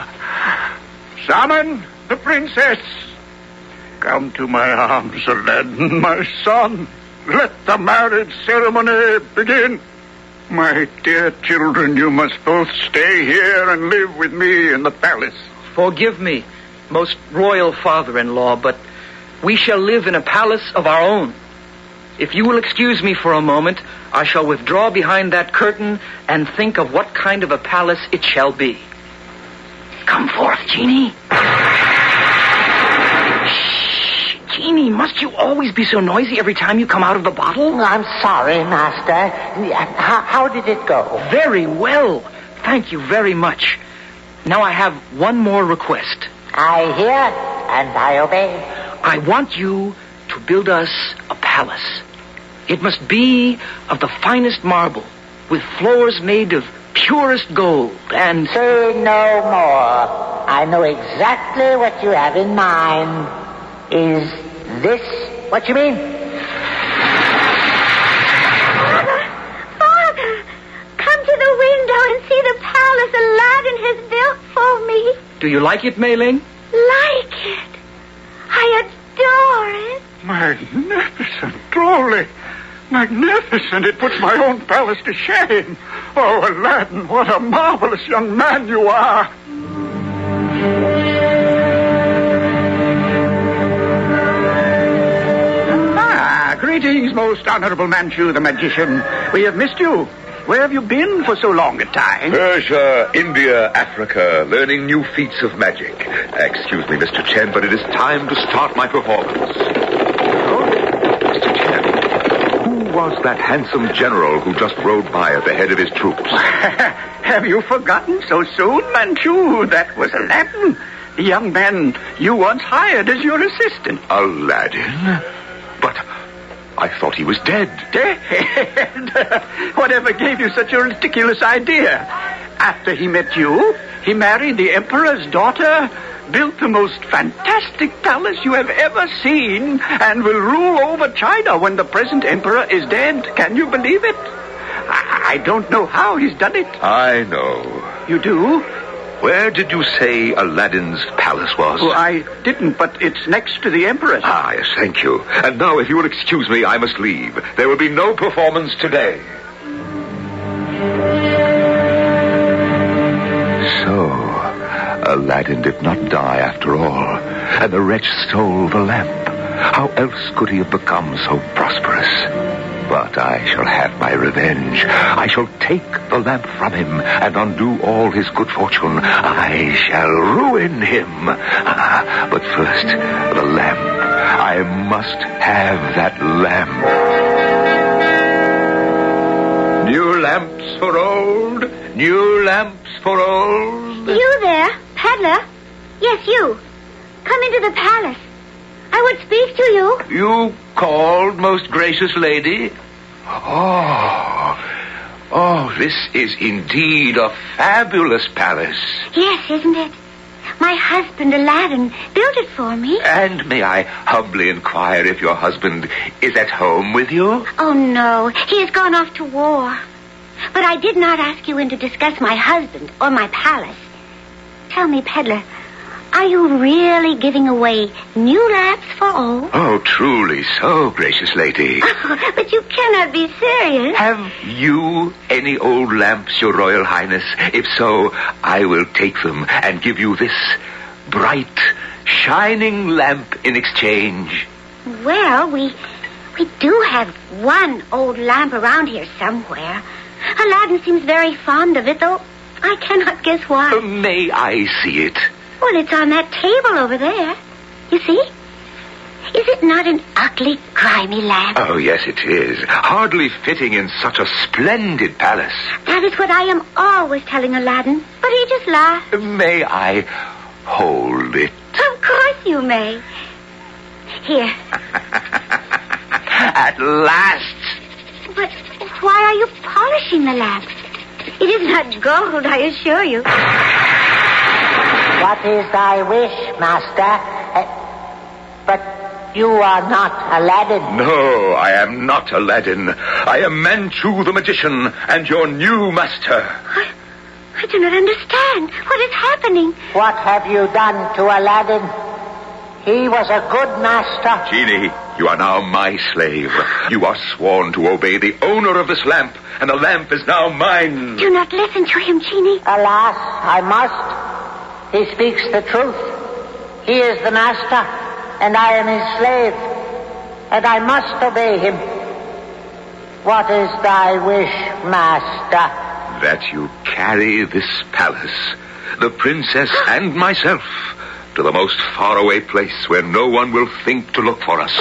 Summon the princess. Come to my arms, Aladdin, my son. Let the marriage ceremony begin. My dear children, you must both stay here and live with me in the palace. Forgive me, most royal father-in-law, but we shall live in a palace of our own. If you will excuse me for a moment, I shall withdraw behind that curtain and think of what kind of a palace it shall be. Come forth, Genie. Shh, Genie, must you always be so noisy every time you come out of the bottle? I'm sorry, Master. How did it go? Very well. Thank you very much. Now I have one more request. I hear and I obey. I want you to build us a palace. It must be of the finest marble, with floors made of purest gold, and... Say no more. I know exactly what you have in mind. Is this what you mean? Father, come to the window and see the palace Aladdin has built for me. Do you like it, Mei Ling? Like it. I adore it. Magnificent, truly. Magnificent. It puts my own palace to shame. Oh, Aladdin, what a marvelous young man you are. Greetings, most honorable Manchu the magician. We have missed you. Where have you been for so long a time? Persia, India, Africa, learning new feats of magic. Excuse me, Mr. Chen, but it is time to start my performance. Oh, Mr. Chen, who was that handsome general who just rode by at the head of his troops? Have you forgotten so soon, Manchu? That was Aladdin, the young man you once hired as your assistant. Aladdin? But I thought he was dead. Dead? Whatever gave you such a ridiculous idea? After he met you, he married the emperor's daughter, built the most fantastic palace you have ever seen, and will rule over China when the present emperor is dead. Can you believe it? I don't know how he's done it. I know. You do? Where did you say Aladdin's palace was? Well, I didn't, but it's next to the emperor's. Ah, yes, thank you. And now, if you will excuse me, I must leave. There will be no performance today. So, Aladdin did not die after all, and the wretch stole the lamp. How else could he have become so prosperous? But I shall have my revenge. I shall take the lamp from him and undo all his good fortune. I shall ruin him. But first, the lamp. I must have that lamp. New lamps for old, new lamps for old. You there, peddler? Yes, you. Come into the palace. I would speak to you. You called, most gracious lady? Oh, this is indeed a fabulous palace. Yes, isn't it? My husband, Aladdin, built it for me. And may I humbly inquire if your husband is at home with you? Oh, no. He has gone off to war. But I did not ask you in to discuss my husband or my palace. Tell me, peddler, are you really giving away new lamps for old? Oh, truly so, gracious lady. Oh, but you cannot be serious. Have you any old lamps, your royal highness? If so, I will take them and give you this bright, shining lamp in exchange. Well, we do have one old lamp around here somewhere. Aladdin seems very fond of it, though I cannot guess why. May I see it? Well, it's on that table over there. You see? Is it not an ugly, grimy lamp? Oh, yes, it is. Hardly fitting in such a splendid palace. That is what I am always telling Aladdin, but he just laughs. May I hold it? Of course you may. Here. At last. But why are you polishing the lamp? It is not gold, I assure you. What is thy wish, master? But you are not Aladdin. No, I am not Aladdin. I am Manchu the magician and your new master. I do not understand. What is happening? What have you done to Aladdin? He was a good master. Genie, you are now my slave. You are sworn to obey the owner of this lamp, and the lamp is now mine. Do not listen to him, Genie. Alas, I must. He speaks the truth. He is the master, and I am his slave, and I must obey him. What is thy wish, master? That you carry this palace, the princess and myself, to the most faraway place where no one will think to look for us.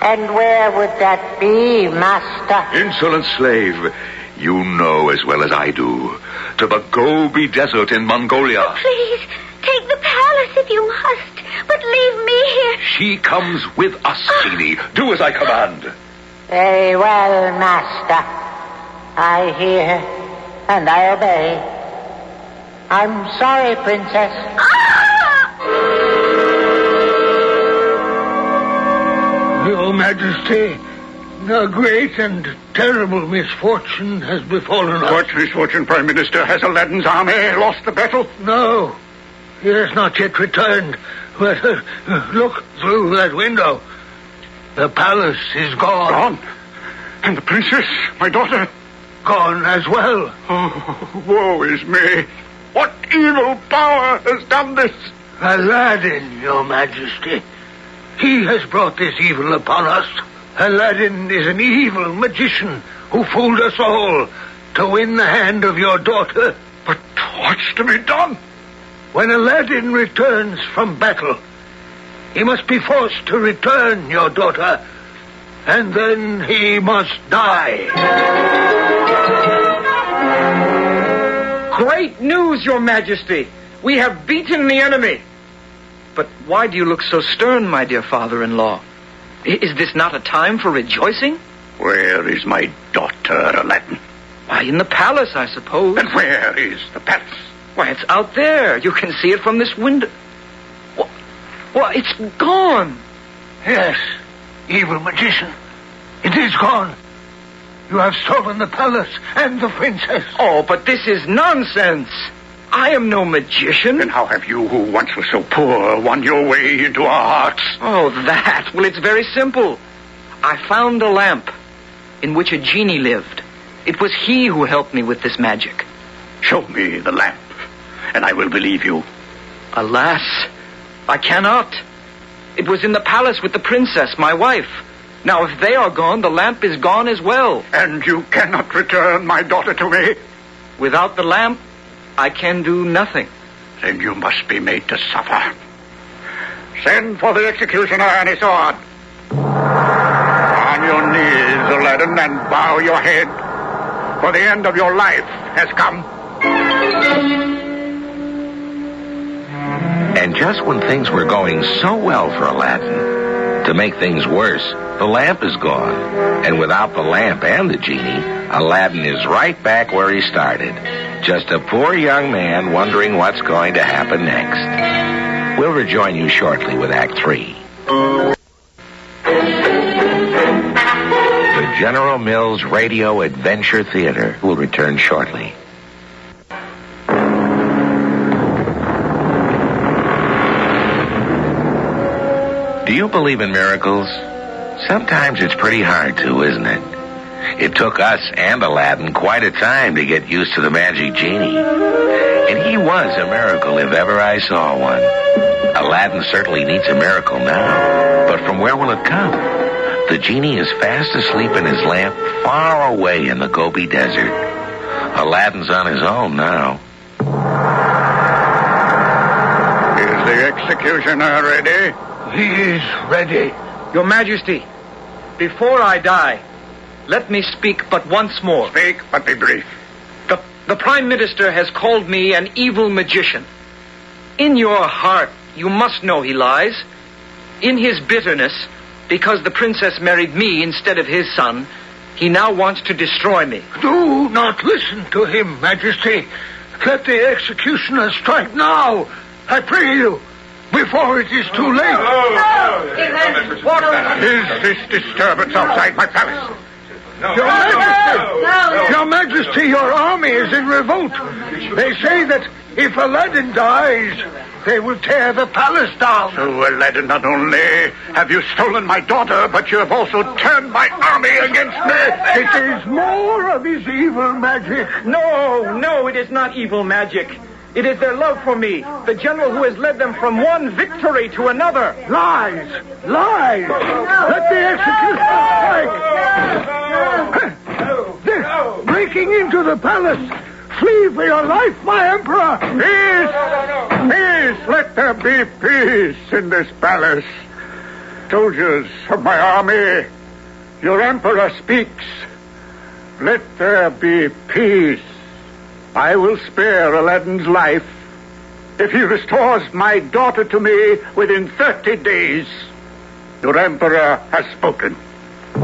And where would that be, master? Insolent slave, you know as well as I do. To the Gobi Desert in Mongolia. Please, take the palace if you must, but leave me here. She comes with us, Genie. Do as I command. Very well, master. I hear and I obey. I'm sorry, princess. Your Majesty, a great and terrible misfortune has befallen us. What misfortune, Prime Minister? Has Aladdin's army lost the battle? No, he has not yet returned. But look through that window. The palace is gone. Gone? And the princess, my daughter? Gone as well. Oh, woe is me. What evil power has done this? Aladdin, Your Majesty. He has brought this evil upon us. Aladdin is an evil magician who fooled us all to win the hand of your daughter. But what's to be done? When Aladdin returns from battle, he must be forced to return your daughter, and then he must die. Great news, Your Majesty. We have beaten the enemy. But why do you look so stern, my dear father-in-law? Is this not a time for rejoicing? Where is my daughter, Aladdin? Why, in the palace, I suppose. And where is the palace? Why, it's out there. You can see it from this window. Well, it's gone. Yes, evil magician. It is gone. You have stolen the palace and the princess. Oh, but this is nonsense. I am no magician. Then how have you, who once were so poor, won your way into our hearts? Oh, that. Well, it's very simple. I found a lamp in which a genie lived. It was he who helped me with this magic. Show me the lamp, and I will believe you. Alas, I cannot. It was in the palace with the princess, my wife. Now, if they are gone, the lamp is gone as well. And you cannot return my daughter to me? Without the lamp, I can do nothing. Then you must be made to suffer. Send for the executioner and his sword. On your knees, Aladdin, and bow your head, for the end of your life has come. And just when things were going so well for Aladdin, to make things worse, the lamp is gone. And without the lamp and the genie, Aladdin is right back where he started. Just a poor young man wondering what's going to happen next. We'll rejoin you shortly with Act 3. The General Mills Radio Adventure Theater will return shortly. Do you believe in miracles? Sometimes it's pretty hard to, isn't it? It took us and Aladdin quite a time to get used to the magic genie. And he was a miracle if ever I saw one. Aladdin certainly needs a miracle now. But from where will it come? The genie is fast asleep in his lamp far away in the Gobi Desert. Aladdin's on his own now. Is the executioner ready? He is ready. Your Majesty, before I die, let me speak but once more. Speak, but be brief. The Prime Minister has called me an evil magician. In your heart, you must know he lies. In his bitterness, because the princess married me instead of his son, he now wants to destroy me. Do not listen to him, Majesty. Let the executioner strike now. I pray you, before it is too late. Is this disturbance outside my palace? Your Majesty, your army is in revolt. They say that if Aladdin dies, they will tear the palace down. So, Aladdin, not only have you stolen my daughter, but you have also turned my army against me. It is more of his evil magic. No, it is not evil magic. It is their love for me, the general who has led them from one victory to another. Lies! Let the executioner strike! They're breaking into the palace. Flee for your life, my emperor! Peace! Let there be peace in this palace. Soldiers of my army, your emperor speaks. Let there be peace. I will spare Aladdin's life if he restores my daughter to me within 30 days. Your emperor has spoken. You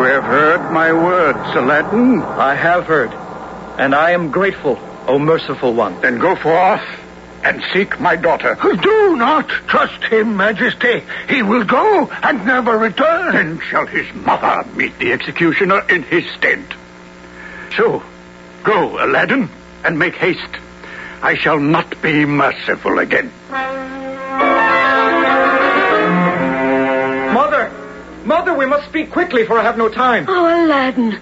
have heard my words, Aladdin? I have heard, and I am grateful, O merciful one. Then go forth and seek my daughter. Do not trust him, Majesty. He will go and never return. Then shall his mother meet the executioner in his stead. So, go, Aladdin, and make haste. I shall not be merciful again. Mother, we must speak quickly, for I have no time. Oh, Aladdin,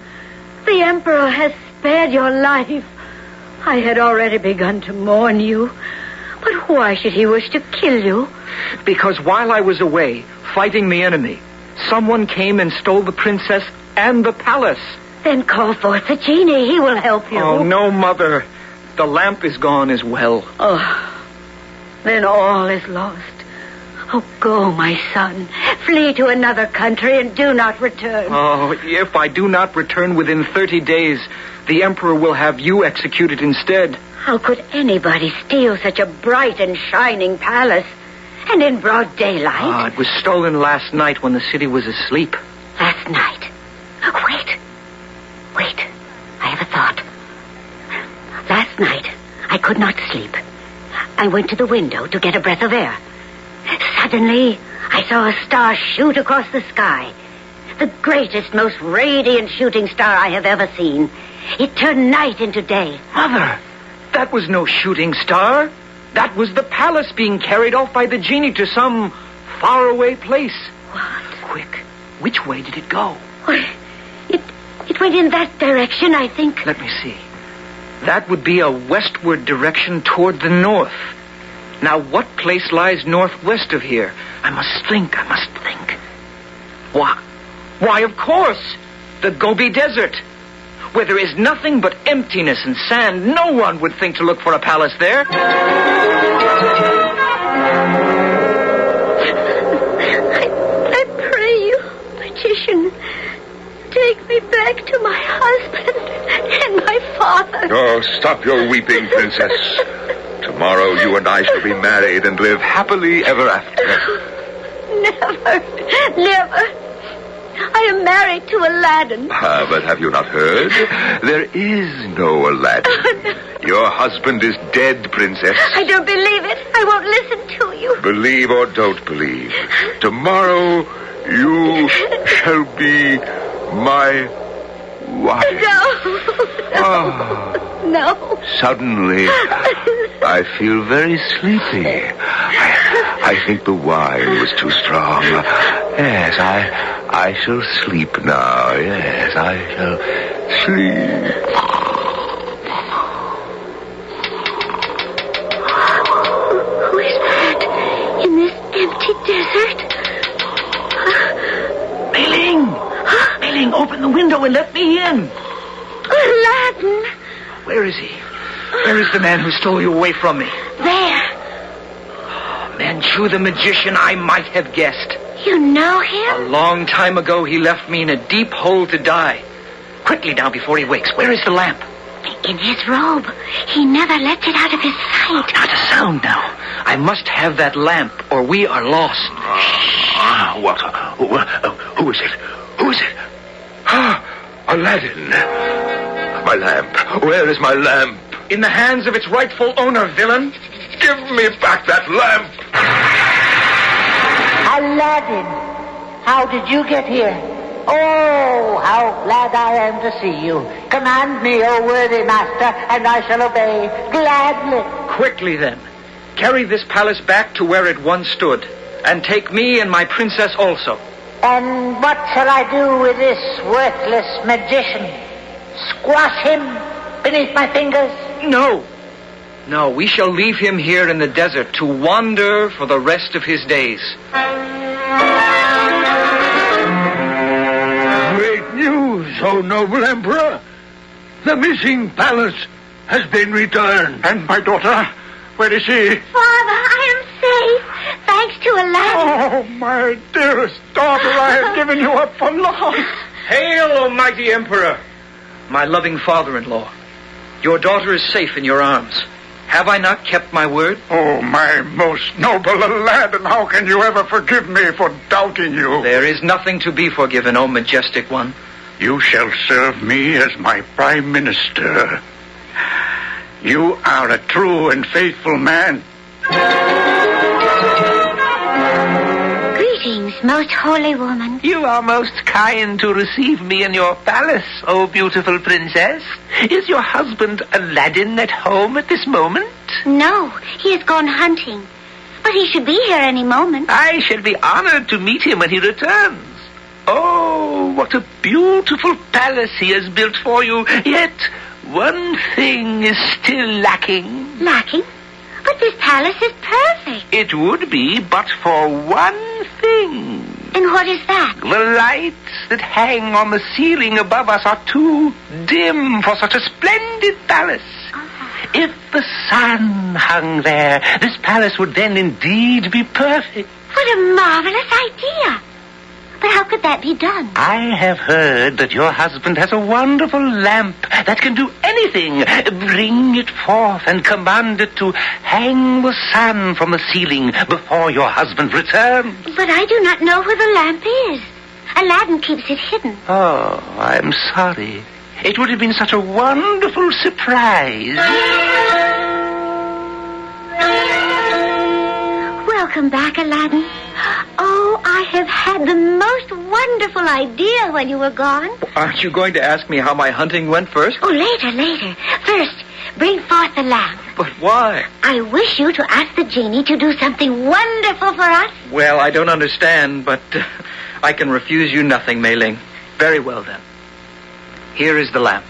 the Emperor has spared your life. I had already begun to mourn you. But why should he wish to kill you? Because while I was away, fighting the enemy, someone came and stole the princess and the palace. Then call forth the genie. He will help you. Oh, no, Mother. The lamp is gone as well. Oh, then all is lost. Oh, go, my son. Flee to another country and do not return. Oh, if I do not return within 30 days, the Emperor will have you executed instead. How could anybody steal such a bright and shining palace? And in broad daylight? It was stolen last night when the city was asleep. Last night? Wait. I have a thought. Last night, I could not sleep. I went to the window to get a breath of air. Suddenly, I saw a star shoot across the sky. The greatest, most radiant shooting star I have ever seen. It turned night into day. Mother, that was no shooting star. That was the palace being carried off by the genie to some faraway place. What? Quick, which way did it go? It went in that direction, I think. Let me see. That would be a westward direction toward the north. Now, what place lies northwest of here? I must think. Why, of course, the Gobi Desert, where there is nothing but emptiness and sand. No one would think to look for a palace there. I pray you, magician, take me back to my husband and my father. Oh, stop your weeping, princess. Tomorrow you and I shall be married and live happily ever after. Never. I am married to Aladdin. But have you not heard? There is no Aladdin. Oh, no. Your husband is dead, princess. I don't believe it. I won't listen to you. Believe or don't believe. Tomorrow you shall be my wife. No. Suddenly, I feel very sleepy. I think the wine was too strong. Yes, I shall sleep now. Yes, I shall sleep. Open the window and let me in. Aladdin. Where is he? Where is the man who stole you away from me? There. Manchu the magician, I might have guessed. You know him? A long time ago, he left me in a deep hole to die. Quickly now, before he wakes. Where is the lamp? In his robe. He never lets it out of his sight. Not a sound now. I must have that lamp, or we are lost. What? Who is it? Who is it? Aladdin. My lamp. Where is my lamp? In the hands of its rightful owner, villain. Give me back that lamp. Aladdin, how did you get here? Oh, how glad I am to see you. Command me, O worthy master, and I shall obey gladly. Quickly, then. Carry this palace back to where it once stood, and take me and my princess also. And what shall I do with this worthless magician? Squash him beneath my fingers? No. No, we shall leave him here in the desert to wander for the rest of his days. Great news, O noble emperor. The missing palace has been returned. And my daughter, where is she? Father, I am safe. Thanks to Aladdin. Oh, my dearest daughter, I have given you up for lost. Hail, O mighty emperor! My loving father-in-law, your daughter is safe in your arms. Have I not kept my word? Oh, my most noble Aladdin, how can you ever forgive me for doubting you? There is nothing to be forgiven, O majestic one. You shall serve me as my prime minister. You are a true and faithful man. Greetings, most holy woman. You are most kind to receive me in your palace, O beautiful princess. Is your husband Aladdin at home at this moment? No, he has gone hunting. But he should be here any moment. I shall be honored to meet him when he returns. Oh, what a beautiful palace he has built for you. Yet one thing is still lacking. Lacking? But this palace is perfect. It would be but for one thing. And what is that? The lights that hang on the ceiling above us are too dim for such a splendid palace. If the sun hung there, this palace would then indeed be perfect. What a marvelous idea. But how could that be done? I have heard that your husband has a wonderful lamp that can do anything. Bring it forth and command it to hang the sun from the ceiling before your husband returns. But I do not know where the lamp is. Aladdin keeps it hidden. Oh, I'm sorry. It would have been such a wonderful surprise. Welcome back, Aladdin. Oh, I have had the most wonderful idea while you were gone. Aren't you going to ask me how my hunting went first? Oh, later. First, bring forth the lamp. But why? I wish you to ask the genie to do something wonderful for us. Well, I don't understand, but I can refuse you nothing, Mei Ling. Very well, then. Here is the lamp.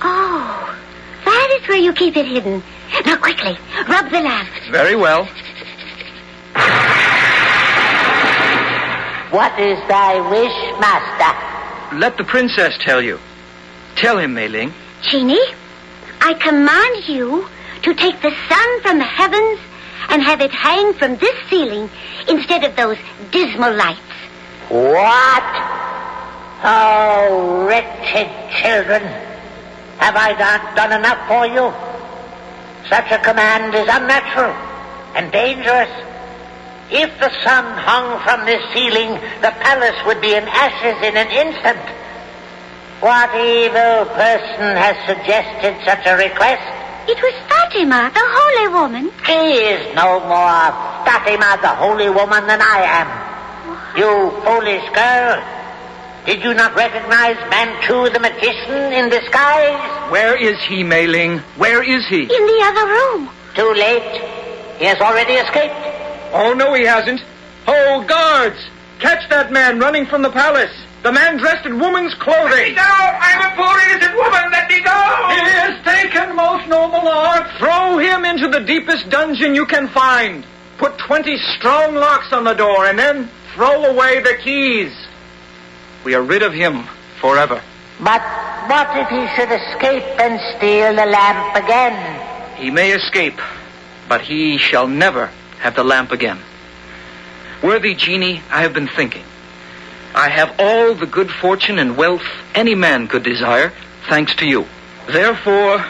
Oh, that is where you keep it hidden. Now, quickly, rub the lamp. Very well. What is thy wish, master? Let the princess tell you. Tell him, Mei Ling. Genie, I command you to take the sun from the heavens and have it hang from this ceiling instead of those dismal lights. What? Oh, wretched children. Have I not done enough for you? Such a command is unnatural and dangerous. If the sun hung from this ceiling, the palace would be in ashes in an instant. What evil person has suggested such a request? It was Fatima, the holy woman. She is no more Fatima, the holy woman, than I am. You foolish girl. Did you not recognize Manchu the magician in disguise? Where is he, Mei Ling? Where is he? In the other room. Too late. He has already escaped. Oh, no, he hasn't. Oh, guards! Catch that man running from the palace. The man dressed in woman's clothing. Let me go! I'm a poor innocent woman! Let me go! He is taken, most noble lord. Throw him into the deepest dungeon you can find. Put 20 strong locks on the door, and then throw away the keys. We are rid of him forever. But what if he should escape and steal the lamp again? He may escape, but he shall never have the lamp again. Worthy genie, I have been thinking. I have all the good fortune and wealth any man could desire, thanks to you. Therefore,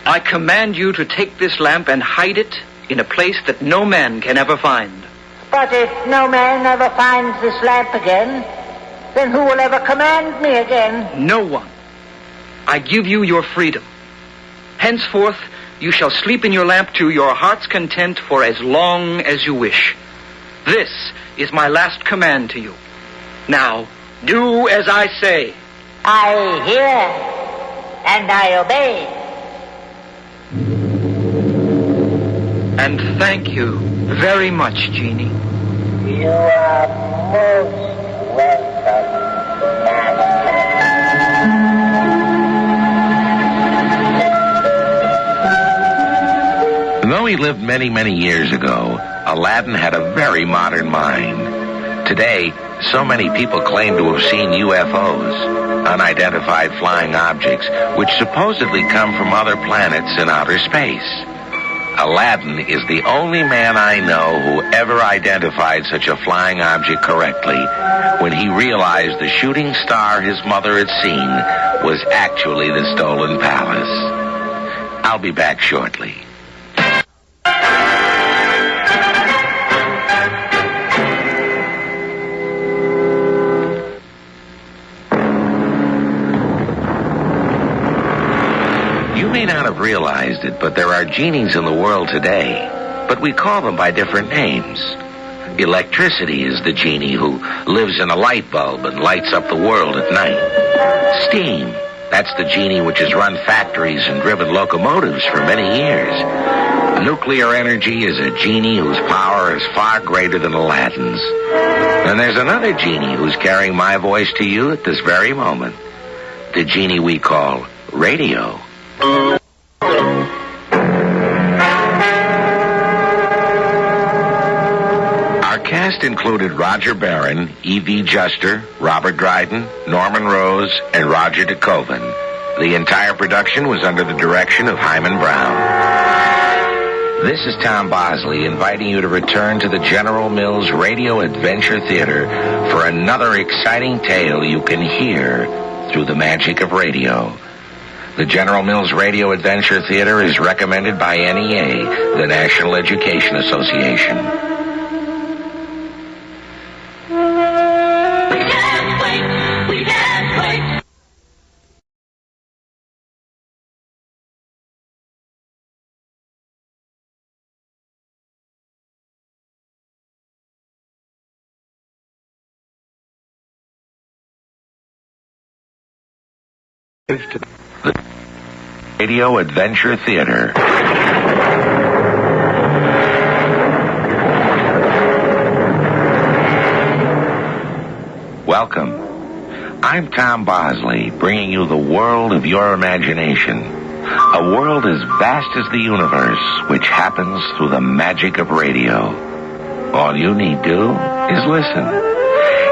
I command you to take this lamp and hide it in a place that no man can ever find. But if no man ever finds this lamp again, then who will ever command me again? No one. I give you your freedom. Henceforth, you shall sleep in your lamp to your heart's content for as long as you wish. This is my last command to you. Now, do as I say. I hear and I obey. And thank you very much, Genie. You are most welcome, Master. Though he lived many, many years ago, Aladdin had a very modern mind. Today, so many people claim to have seen UFOs, unidentified flying objects, which supposedly come from other planets in outer space. Aladdin is the only man I know who ever identified such a flying object correctly when he realized the shooting star his mother had seen was actually the stolen palace. I'll be back shortly. You may not have realized it, but there are genies in the world today, but we call them by different names. Electricity is the genie who lives in a light bulb and lights up the world at night. Steam, that's the genie which has run factories and driven locomotives for many years. Nuclear energy is a genie whose power is far greater than Aladdin's. And there's another genie who's carrying my voice to you at this very moment. The genie we call radio. Our cast included Roger Barron, E.V. Juster, Robert Dryden, Norman Rose, and Roger DeKoven. The entire production was under the direction of Hyman Brown. This is Tom Bosley inviting you to return to the General Mills Radio Adventure Theater for another exciting tale you can hear through the magic of radio. The General Mills Radio Adventure Theater is recommended by NEA, the National Education Association. We can't wait. Radio Adventure Theater. Welcome. I'm Tom Bosley, bringing you the world of your imagination. A world as vast as the universe, which happens through the magic of radio. All you need do is listen.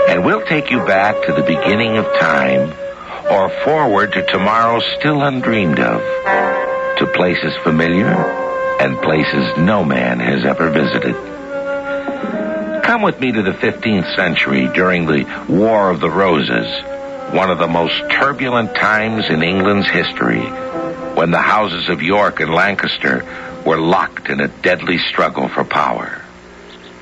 And we'll take you back to the beginning of time, or forward to tomorrow still undreamed of, to places familiar and places no man has ever visited. Come with me to the 15th century during the War of the Roses, one of the most turbulent times in England's history, when the houses of York and Lancaster were locked in a deadly struggle for power.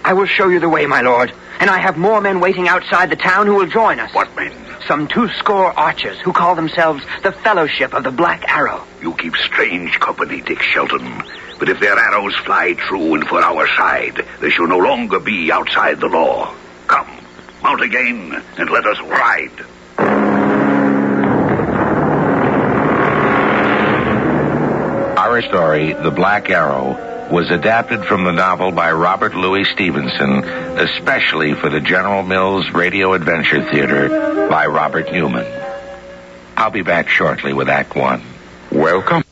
I will show you the way, my lord, and I have more men waiting outside the town who will join us. What men? Some 200 archers who call themselves the Fellowship of the Black Arrow. You keep strange company, Dick Shelton. But if their arrows fly true and for our side, they shall no longer be outside the law. Come, mount again, and let us ride. Our story, The Black Arrow, was adapted from the novel by Robert Louis Stevenson, especially for the General Mills Radio Adventure Theater by Robert Newman. I'll be back shortly with Act One. Welcome.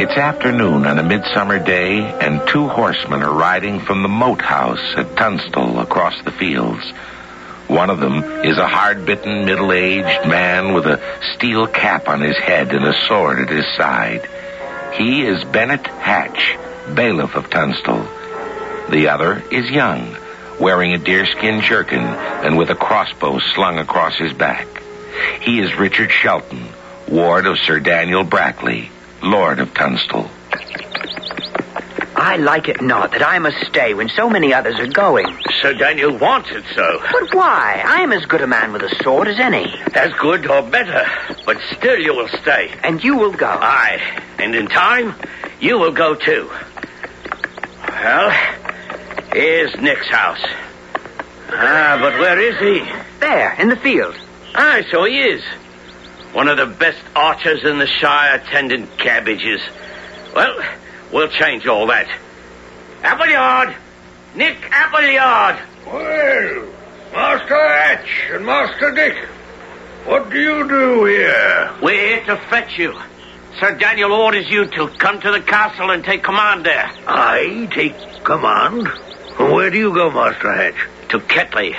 It's afternoon on a midsummer day, and two horsemen are riding from the moat house at Tunstall across the fields. One of them is a hard-bitten, middle-aged man with a steel cap on his head and a sword at his side. He is Bennett Hatch, bailiff of Tunstall. The other is young, wearing a deerskin jerkin and with a crossbow slung across his back. He is Richard Shelton, ward of Sir Daniel Brackley, Lord of Tunstall. I like it not that I must stay when so many others are going. Sir Daniel wants it so. But why? I am as good a man with a sword as any. As good or better, but still you will stay. And you will go. Aye, and in time, you will go too. Well, here's Nick's house. But where is he? There, in the field. Aye, so he is. One of the best archers in the Shire tending cabbages. Well, we'll change all that. Appleyard! Nick Appleyard! Well, Master Hatch and Master Dick, what do you do here? We're here to fetch you. Sir Daniel orders you to come to the castle and take command there. I take command? Where do you go, Master Hatch? To Ketley.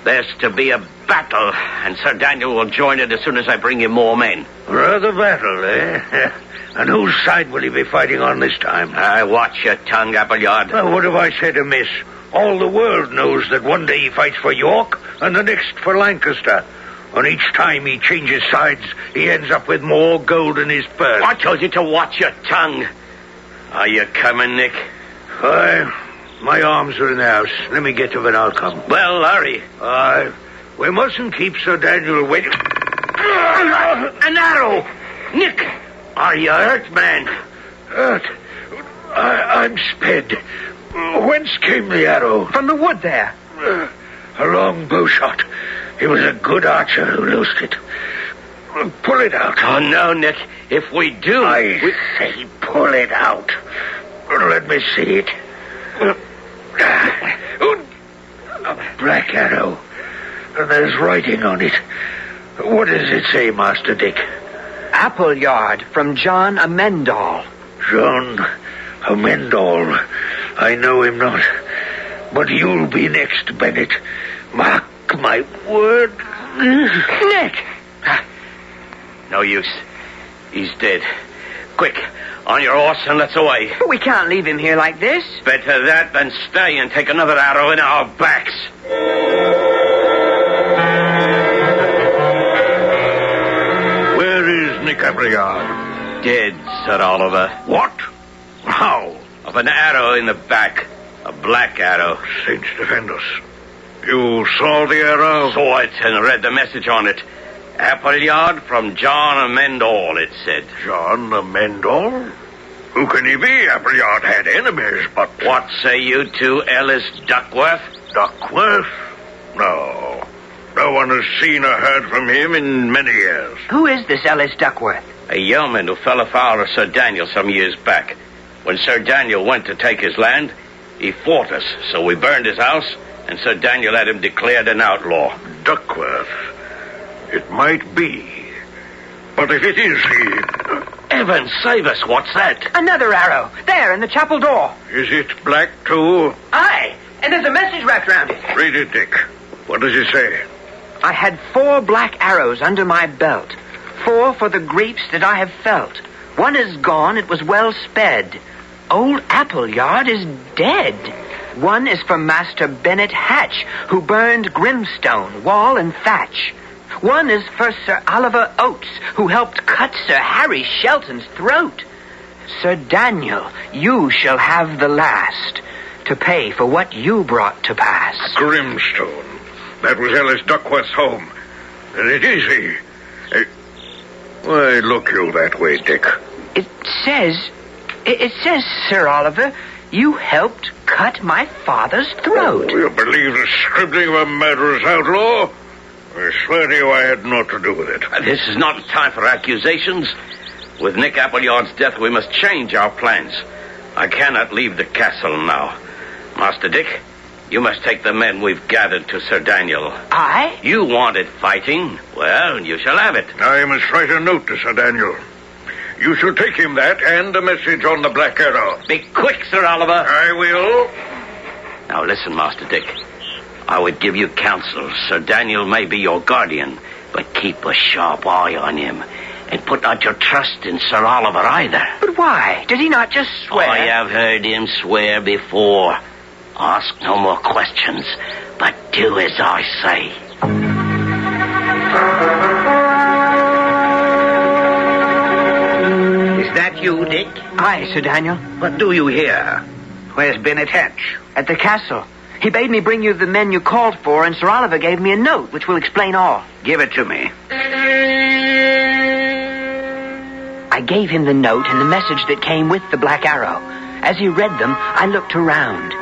There's to be a battle, and Sir Daniel will join it as soon as I bring you more men. Rather battle, eh? And whose side will he be fighting on this time? Watch your tongue, Appleyard. Well, what have I said amiss? All the world knows that one day he fights for York and the next for Lancaster. And each time he changes sides, he ends up with more gold in his purse. I told you to watch your tongue. Are you coming, Nick? My arms are in the house. Let me get to it, I'll come. Well, hurry. We mustn't keep Sir Daniel waiting. An arrow! Nick! Are you hurt, man? Hurt? I'm sped. Whence came the arrow? From the wood there. A long bow shot. He was a good archer who loosed it. Pull it out. Oh, no, Nick. If we do... I say pull it out. Let me see it. A black arrow. And there's writing on it. What does it say, Master Dick? Appleyard from John Amendall. John Amendall. I know him not. But you'll be next, Bennett. Mark my word. Nick! No use. He's dead. Quick, on your horse and let's away. But we can't leave him here like this. Better that than stay and take another arrow in our backs. Where is Nick Appleyard? Dead, Sir Oliver. What? How? Of an arrow in the back. A black arrow. Saints defend us. You saw the arrow? Saw it and read the message on it. Appleyard from John Amendall, it said. John Amendall? Who can he be? Appleyard had enemies, but... What say you to Ellis Duckworth? Duckworth? No. No one has seen or heard from him in many years. Who is this Ellis Duckworth? A yeoman who fell afoul of Sir Daniel some years back. When Sir Daniel went to take his land, he fought us, so we burned his house, and Sir Daniel had him declared an outlaw. Duckworth. It might be. But if it is he... Heaven save us, what's that? Another arrow. There, in the chapel door. Is it black, too? Aye, and there's a message wrapped around it. Read it, Dick. What does it say? I had 4 black arrows under my belt. 4 for the griefs that I have felt. One is gone, it was well sped. Old Appleyard is dead. One is for Master Bennett Hatch, who burned Grimstone, wall and thatch. One is for Sir Oliver Oates, who helped cut Sir Harry Shelton's throat. Sir Daniel, you shall have the last, to pay for what you brought to pass. Grimstone. That was Ellis Duckworth's home. And it is he. Why, look you that way, Dick. It says, Sir Oliver, you helped cut my father's throat. Oh, you believe the scribbling of a murderous outlaw? I swear to you I had naught to do with it. This is not a time for accusations. With Nick Appleyard's death, we must change our plans. I cannot leave the castle now. Master Dick, you must take the men we've gathered to Sir Daniel. I? You wanted fighting. Well, you shall have it. I must write a note to Sir Daniel. You shall take him that and a message on the Black Arrow. Be quick, Sir Oliver. I will. Now listen, Master Dick. I would give you counsel. Sir Daniel may be your guardian, but keep a sharp eye on him. And put not your trust in Sir Oliver either. But why? Did he not just swear? I have heard him swear before. Ask no more questions, but do as I say. Is that you, Dick? Aye, Sir Daniel. What do you here? Where's Bennet Hatch? At the castle. He bade me bring you the men you called for, and Sir Oliver gave me a note, which will explain all. Give it to me. I gave him the note and the message that came with the Black Arrow. As he read them, I looked around.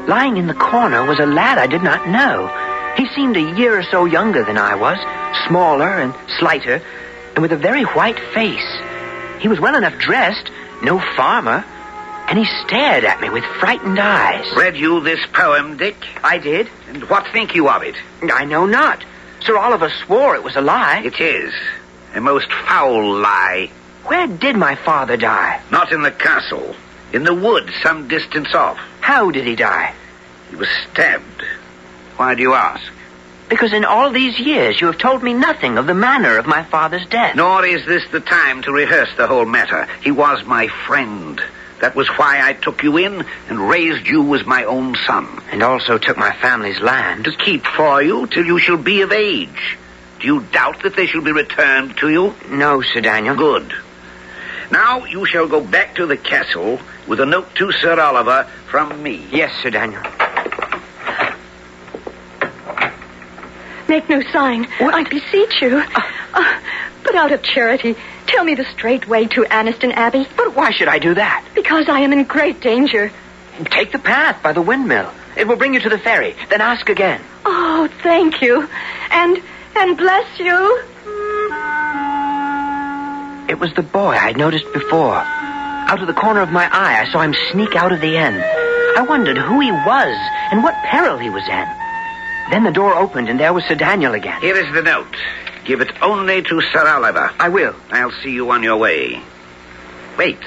Lying in the corner was a lad I did not know. He seemed a year or so younger than I was, smaller and slighter, and with a very white face. He was well enough dressed, no farmer, and he stared at me with frightened eyes. Read you this poem, Dick? I did. And what think you of it? I know not. Sir Oliver swore it was a lie. It is. A most foul lie. Where did my father die? Not in the castle. In the woods some distance off. How did he die? He was stabbed. Why do you ask? Because in all these years you have told me nothing of the manner of my father's death. Nor is this the time to rehearse the whole matter. He was my friend. That was why I took you in and raised you as my own son. And also took my family's land. To keep for you till you shall be of age. Do you doubt that they shall be returned to you? No, Sir Daniel. Good. Now you shall go back to the castle with a note to Sir Oliver from me. Yes, Sir Daniel. Make no sign. I beseech you. But out of charity, tell me the straight way to Anniston Abbey. But why should I do that? Because I am in great danger. Take the path by the windmill. It will bring you to the ferry. Then ask again. Oh, thank you. And bless you. It was the boy I'd noticed before. Out of the corner of my eye, I saw him sneak out of the inn. I wondered who he was and what peril he was in. Then the door opened, and there was Sir Daniel again. Here is the note. Give it only to Sir Oliver. I will. I'll see you on your way. Wait.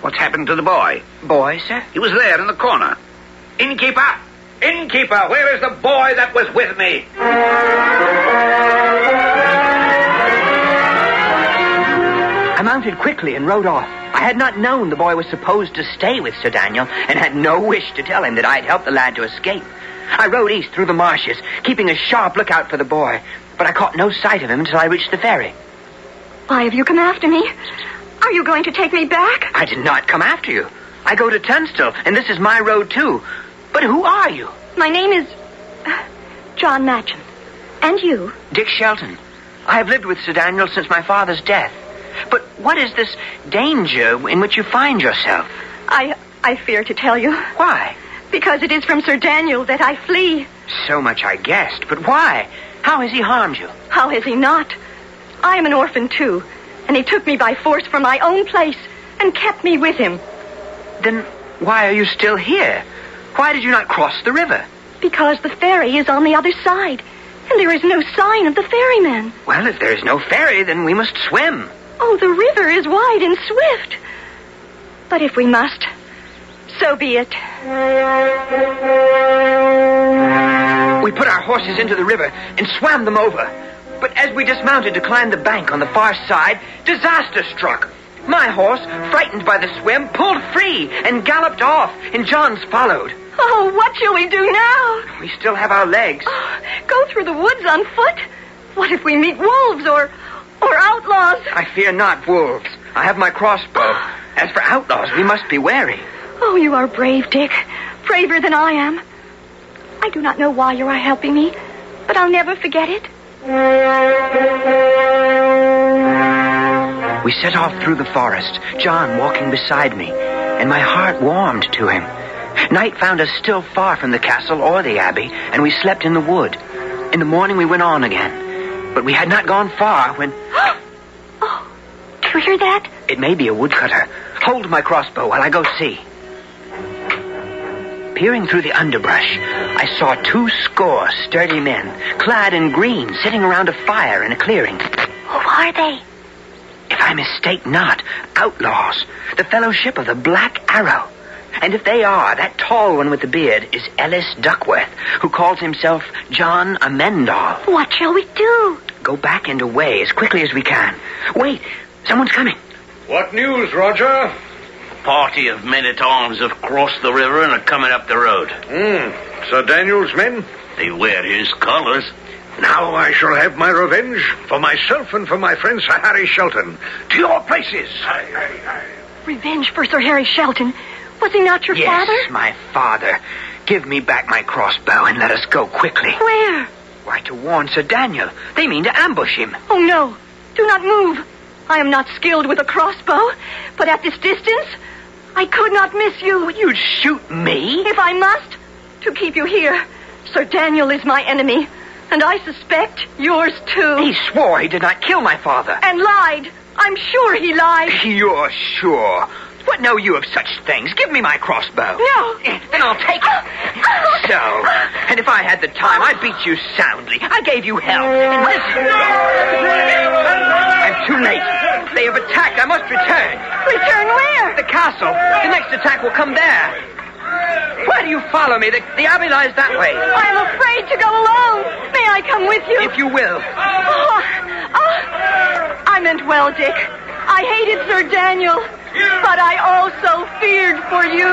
What's happened to the boy? Boy, sir? He was there in the corner. Innkeeper! Innkeeper, where is the boy that was with me? I mounted quickly and rode off. I had not known the boy was supposed to stay with Sir Daniel, and had no wish to tell him that I'd helped the lad to escape. I rode east through the marshes, keeping a sharp lookout for the boy, but I caught no sight of him until I reached the ferry. Why have you come after me? Are you going to take me back? I did not come after you. I go to Tunstall, and this is my road, too. But who are you? My name is John Matcham. And you? Dick Shelton. I have lived with Sir Daniel since my father's death. But what is this danger in which you find yourself? I fear to tell you. Why? Because it is from Sir Daniel that I flee. So much I guessed, but why? How has he harmed you? How has he not? I am an orphan, too, and he took me by force from my own place and kept me with him. Then why are you still here? Why did you not cross the river? Because the ferry is on the other side, and there is no sign of the ferryman. Well, if there is no ferry, then we must swim. Oh, the river is wide and swift. But if we must, so be it. We put our horses into the river and swam them over. But as we dismounted to climb the bank on the far side, disaster struck. My horse, frightened by the swim, pulled free and galloped off, and John's followed. Oh, what shall we do now? We still have our legs. Oh, go through the woods on foot? What if we meet wolves or outlaws? I fear not wolves. I have my crossbow. As for outlaws, we must be wary. Oh, you are brave, Dick. Braver than I am. I do not know why you are helping me, but I'll never forget it. We set off through the forest, John walking beside me, and my heart warmed to him. Night found us still far from the castle or the abbey, and we slept in the wood. In the morning we went on again, but we had not gone far when... Oh, do you hear that? It may be a woodcutter. Hold my crossbow while I go see. Peering through the underbrush, I saw 200 sturdy men, clad in green, sitting around a fire in a clearing. Who are they? If I mistake not, outlaws, the fellowship of the Black Arrow. And if they are, that tall one with the beard is Ellis Duckworth, who calls himself John Amendall. What shall we do? Go back and away as quickly as we can. Wait, someone's coming. What news, Roger? Party of men-at-arms have crossed the river and are coming up the road. Sir Daniel's men? They wear his colors. Now I shall have my revenge for myself and for my friend Sir Harry Shelton. To your places. Revenge for Sir Harry Shelton. Was he not your father? Yes, my father. Give me back my crossbow and let us go quickly. Where? Why, to warn Sir Daniel. They mean to ambush him. Oh, no. Do not move. I am not skilled with a crossbow, but at this distance, I could not miss you. You'd shoot me? If I must, to keep you here. Sir Daniel is my enemy, and I suspect yours too. He swore he did not kill my father. And lied. I'm sure he lied. You're sure? What know you of such things? Give me my crossbow. No. Then I'll take it. So, and if I had the time, I'd beat you soundly. I gave you hell. And listen. I'm too late. They have attacked. I must return. Return where? The castle. The next attack will come there. Why do you follow me? The abbey lies that way. I am afraid to go alone. May I come with you? If you will. I meant well, Dick. I hated Sir Daniel, but I also feared for you.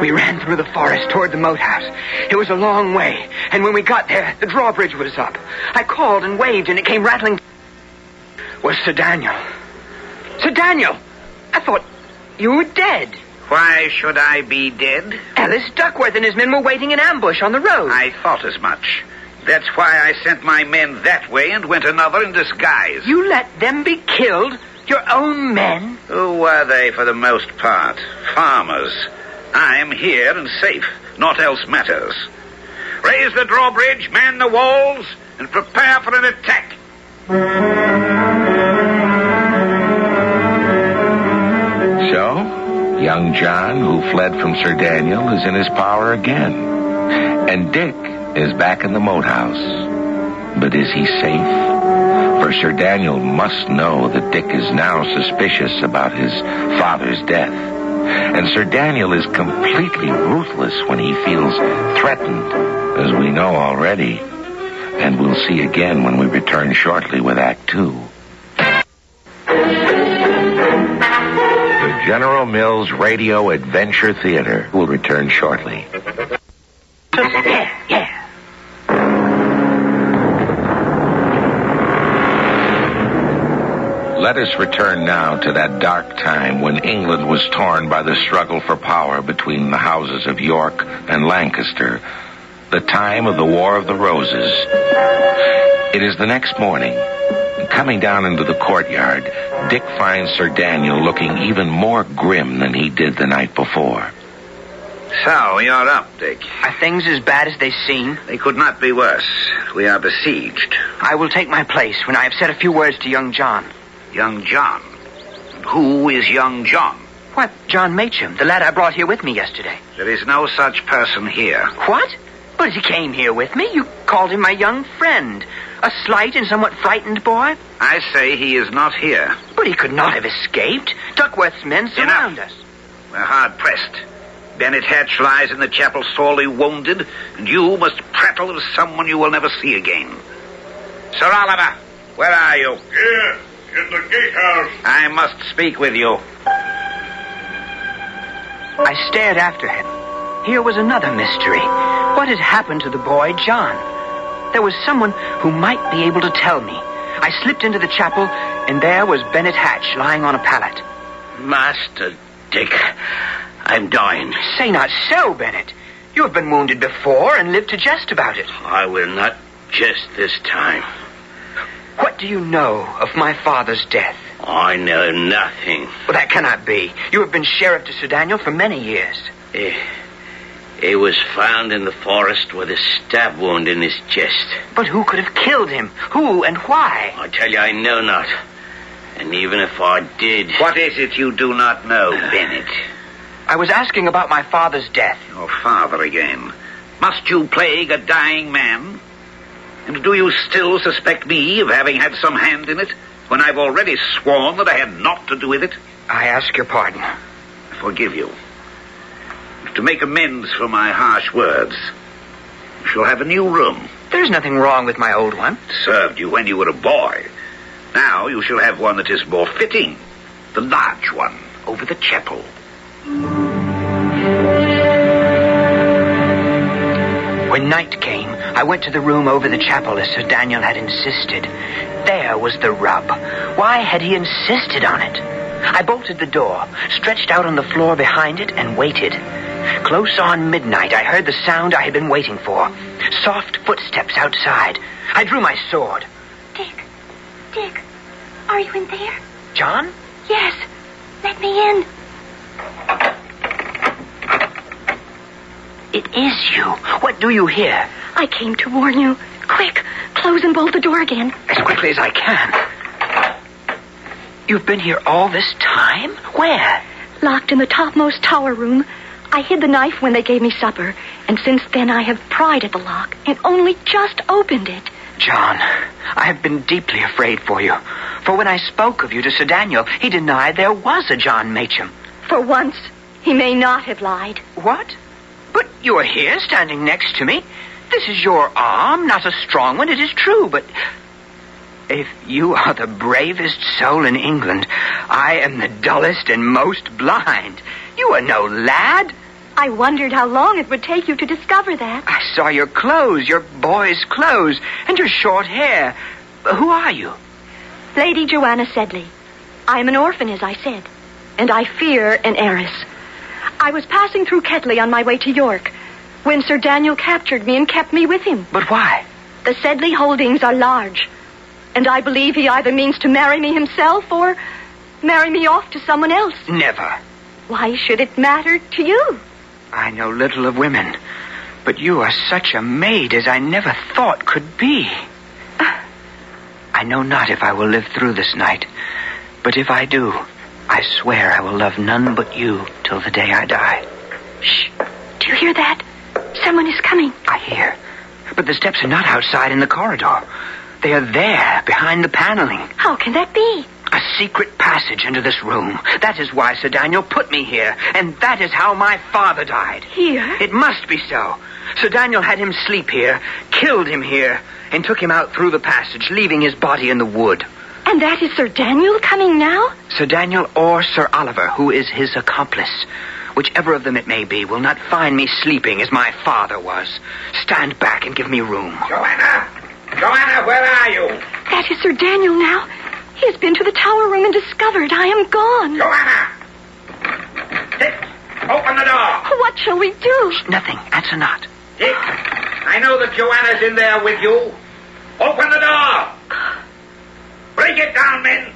We ran through the forest toward the moat house. It was a long way, and when we got there, the drawbridge was up. I called and waved, and it came rattling. Was Sir Daniel. Sir Daniel! I thought you were dead. Why should I be dead? Ellis Duckworth and his men were waiting in ambush on the road. I thought as much. That's why I sent my men that way and went another in disguise. You let them be killed? Your own men? Who were they for the most part? Farmers. I am here and safe. Naught else matters. Raise the drawbridge, man the walls, and prepare for an attack. So, young John, who fled from Sir Daniel, is in his power again. And Dick is back in the moat house. But is he safe? For Sir Daniel must know that Dick is now suspicious about his father's death. And Sir Daniel is completely ruthless when he feels threatened, as we know already. And we'll see again when we return shortly with Act 2. The General Mills Radio Adventure Theater will return shortly. Yeah. Let us return now to that dark time when England was torn by the struggle for power between the houses of York and Lancaster, the time of the War of the Roses. It is the next morning. Coming down into the courtyard, Dick finds Sir Daniel looking even more grim than he did the night before. So, you're up, Dick. Are things as bad as they seem? They could not be worse. We are besieged. I will take my place when I have said a few words to young John. Young John? Who is young John? What? John Macham, the lad I brought here with me yesterday. There is no such person here. What? But he came here with me. You called him my young friend. A slight and somewhat frightened boy. I say he is not here. But he could not have escaped. Duckworth's men surround us. We're hard-pressed. Bennett Hatch lies in the chapel sorely wounded, and you must prattle of someone you will never see again. Sir Oliver, where are you? Here, in the gatehouse. I must speak with you. I stared after him. Here was another mystery. What had happened to the boy, John? There was someone who might be able to tell me. I slipped into the chapel, and there was Bennett Hatch lying on a pallet. Master Dick, I'm dying. Say not so, Bennett. You have been wounded before and lived to jest about it. I will not jest this time. What do you know of my father's death? I know nothing. Well, that cannot be. You have been sheriff to Sir Daniel for many years. He was found in the forest with a stab wound in his chest. But who could have killed him? Who and why? I tell you, I know not. And even if I did... What is it you do not know, Bennett? I was asking about my father's death. Your father again. Must you plague a dying man? And do you still suspect me of having had some hand in it, when I've already sworn that I had naught to do with it? I ask your pardon. I forgive you. To make amends for my harsh words, you shall have a new room. There's nothing wrong with my old one. It served you when you were a boy. Now you shall have one that is more fitting. The large one, over the chapel. When night came, I went to the room over the chapel as Sir Daniel had insisted. There was the rub. Why had he insisted on it? I bolted the door, stretched out on the floor behind it, and waited. Close on midnight, I heard the sound I had been waiting for. Soft footsteps outside. I drew my sword. Dick, are you in there? John? Yes. Let me in. It is you. What do you hear? I came to warn you. Quick, close and bolt the door again. As quickly as I can. You've been here all this time? Where? Locked in the topmost tower room. I hid the knife when they gave me supper, and since then I have pried at the lock and only just opened it. John, I have been deeply afraid for you. For when I spoke of you to Sir Daniel, he denied there was a John Macham. For once, he may not have lied. What? But you are here, standing next to me. This is your arm, not a strong one, it is true, but if you are the bravest soul in England, I am the dullest and most blind. You are no lad. I wondered how long it would take you to discover that. I saw your clothes, your boy's clothes, and your short hair. Who are you? Lady Joanna Sedley. I am an orphan, as I said, and I fear an heiress. I was passing through Ketley on my way to York when Sir Daniel captured me and kept me with him. But why? The Sedley holdings are large, and I believe he either means to marry me himself or marry me off to someone else. Never. Why should it matter to you? I know little of women, but you are such a maid as I never thought could be. I know not if I will live through this night, but if I do, I swear I will love none but you till the day I die. Shh. Do you hear that? Someone is coming. I hear. But the steps are not outside in the corridor. They are there, behind the paneling. How can that be? A secret passage into this room. That is why Sir Daniel put me here, and that is how my father died. Here? It must be so. Sir Daniel had him sleep here, killed him here, and took him out through the passage, leaving his body in the wood. And that is Sir Daniel coming now? Sir Daniel or Sir Oliver, who is his accomplice. Whichever of them it may be, will not find me sleeping as my father was. Stand back and give me room. Joanna! Joanna, where are you? That is Sir Daniel now. He has been to the tower room and discovered I am gone. Joanna! Dick, open the door. What shall we do? Shh, nothing. Answer not. Dick, I know that Joanna's in there with you. Open the door. Break it down, men.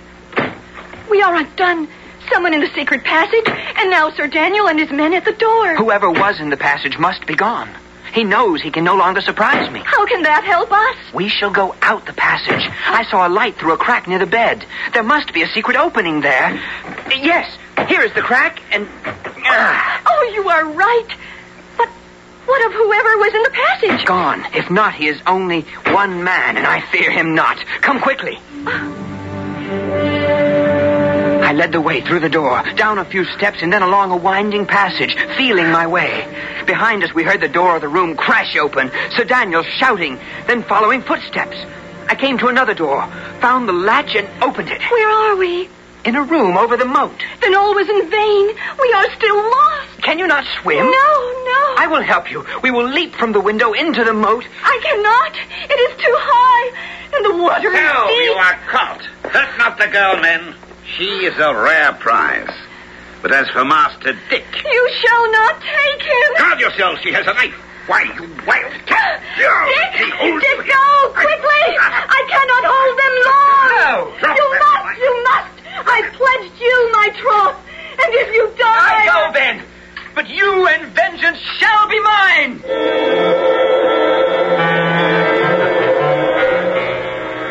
We are undone. Someone in the secret passage, and now Sir Daniel and his men at the door. Whoever was in the passage must be gone. He knows he can no longer surprise me. How can that help us? We shall go out the passage. I saw a light through a crack near the bed. There must be a secret opening there. Yes, here is the crack, and... Oh, you are right. But what of whoever was in the passage? Gone. If not, he is only one man, and I fear him not. Come quickly. I led the way through the door, down a few steps, and then along a winding passage, feeling my way. Behind us, we heard the door of the room crash open, Sir Daniel shouting, then following footsteps. I came to another door, found the latch, and opened it. Where are we? In a room over the moat. Then all was in vain. We are still lost. Can you not swim? No. I will help you. We will leap from the window into the moat. I cannot. It is too high, and the water is deep. You are caught. Hurt not the girl, men. She is a rare prize. But as for Master Dick... You shall not take him. Guard yourself. She has a knife. Why, you wild cat. Dick, go, quickly. I cannot hold them long. No. You must. I pledged you my troth. And if you die... I go then. But you and vengeance shall be mine.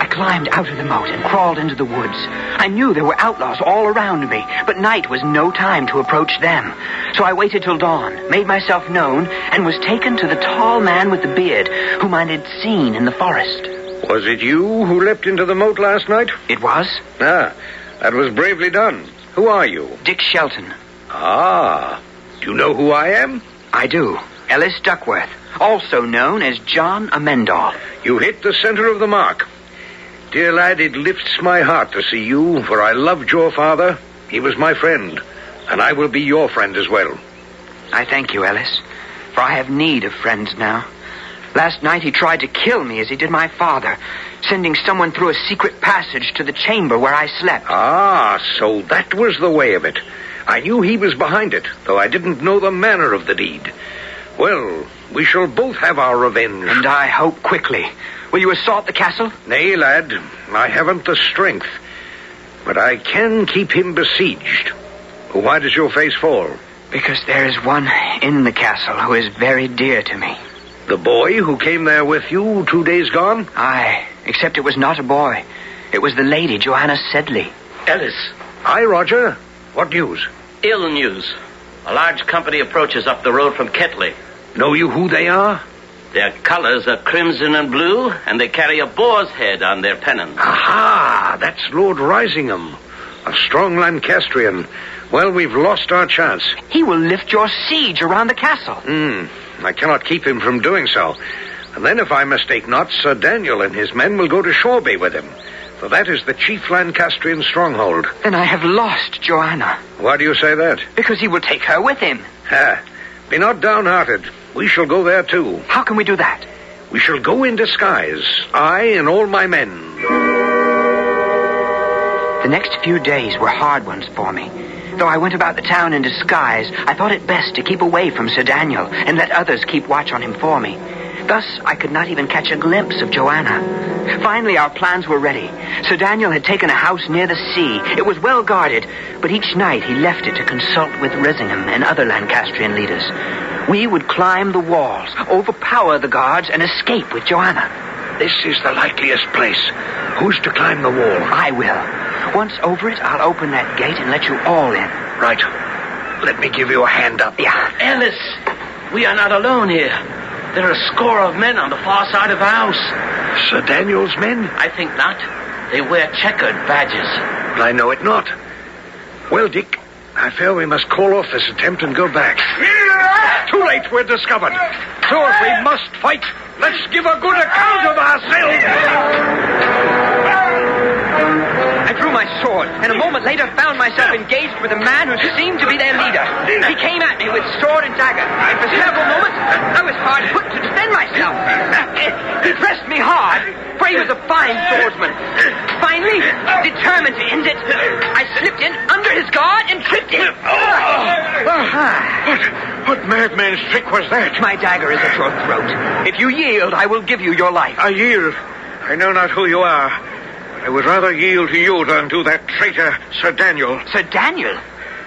I climbed out of the moat and crawled into the woods. I knew there were outlaws all around me, but night was no time to approach them. So I waited till dawn, made myself known, and was taken to the tall man with the beard, whom I had seen in the forest. Was it you who leapt into the moat last night? It was. Ah, that was bravely done. Who are you? Dick Shelton. Ah, do you know who I am? I do. Ellis Duckworth, also known as John Amendall. You hit the center of the mark. Dear lad, it lifts my heart to see you, for I loved your father. He was my friend, and I will be your friend as well. I thank you, Ellis, for I have need of friends now. Last night he tried to kill me as he did my father, sending someone through a secret passage to the chamber where I slept. Ah, so that was the way of it. I knew he was behind it, though I didn't know the manner of the deed. Well, we shall both have our revenge. And I hope quickly. Will you assault the castle? Nay, lad, I haven't the strength. But I can keep him besieged. Why does your face fall? Because there is one in the castle who is very dear to me. The boy who came there with you 2 days gone? Aye, except it was not a boy. It was the lady, Joanna Sedley. Ellis. Aye, Roger. What news? Ill news. A large company approaches up the road from Ketley. Know you who they are? Their colors are crimson and blue, and they carry a boar's head on their pennons. Aha! That's Lord Risingham, a strong Lancastrian. Well, we've lost our chance. He will lift your siege around the castle. I cannot keep him from doing so. And then, if I mistake not, Sir Daniel and his men will go to Shoreby with him, for that is the chief Lancastrian stronghold. Then I have lost Joanna. Why do you say that? Because he will take her with him. Be not downhearted. We shall go there too. How can we do that? We shall go in disguise, I and all my men. The next few days were hard ones for me. Though I went about the town in disguise, I thought it best to keep away from Sir Daniel and let others keep watch on him for me. Thus, I could not even catch a glimpse of Joanna. Finally, our plans were ready. Sir Daniel had taken a house near the sea. It was well guarded, but each night he left it to consult with Risingham and other Lancastrian leaders. We would climb the walls, overpower the guards, and escape with Joanna. This is the likeliest place. Who's to climb the wall? I will. Once over it, I'll open that gate and let you all in. Right. Let me give you a hand up. Yeah. Ellis, we are not alone here. There are a score of men on the far side of the house. Sir Daniel's men? I think not. They wear checkered badges. I know it not. Well, Dick, I fear we must call off this attempt and go back. Too late, we're discovered. So if we must fight, let's give a good account of ourselves. I drew my sword, and a moment later found myself engaged with a man who seemed to be their leader. He came at me with sword and dagger, and for several moments I was hard put to defend myself. He pressed me hard, for he was a fine swordsman. Finally, determined to end it, I slipped in under his guard and tripped him. What madman's trick was that? My dagger is at your throat. If you yield, I will give you your life. I yield. I know not who you are. I would rather yield to you than to that traitor, Sir Daniel. Sir Daniel?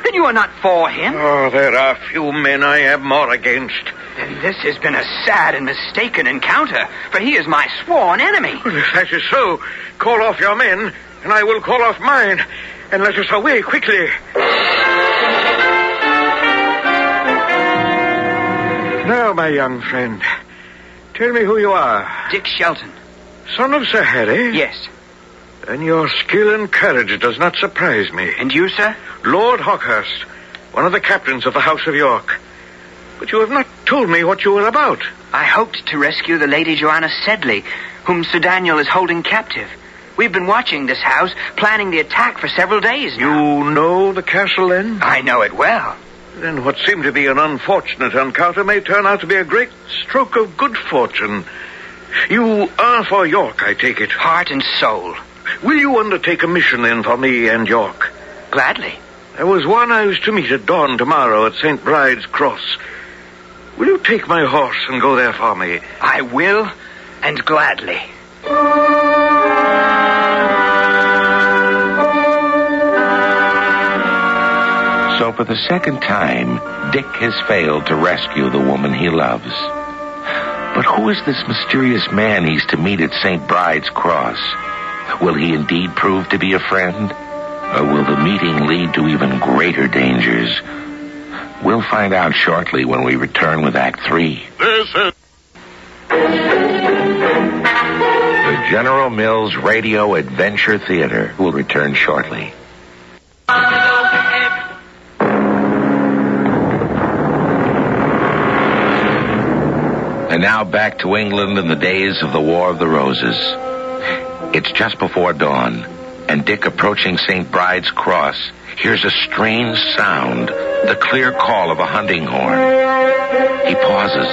Then you are not for him? Oh, there are few men I am more against. Then this has been a sad and mistaken encounter, for he is my sworn enemy. Well, if that is so, call off your men, and I will call off mine, and let us away quickly. Now, my young friend, tell me who you are. Dick Shelton. Son of Sir Harry? Yes. And your skill and courage does not surprise me. And you, sir? Lord Hawkhurst, one of the captains of the House of York. But you have not told me what you were about. I hoped to rescue the Lady Joanna Sedley, whom Sir Daniel is holding captive. We've been watching this house, planning the attack for several days now. You know the castle, then? I know it well. Then what seemed to be an unfortunate encounter may turn out to be a great stroke of good fortune. You are for York, I take it. Heart and soul. Will you undertake a mission, then, for me and York? Gladly. There was one I was to meet at dawn tomorrow at St. Bride's Cross. Will you take my horse and go there for me? I will, and gladly. So for the second time, Dick has failed to rescue the woman he loves. But who is this mysterious man he's to meet at St. Bride's Cross? Will he indeed prove to be a friend? Or will the meeting lead to even greater dangers? We'll find out shortly when we return with Act 3. This is... The General Mills Radio Adventure Theater will return shortly. And now back to England in the days of the War of the Roses. It's just before dawn, and Dick, approaching St. Bride's Cross, hears a strange sound, the clear call of a hunting horn. He pauses,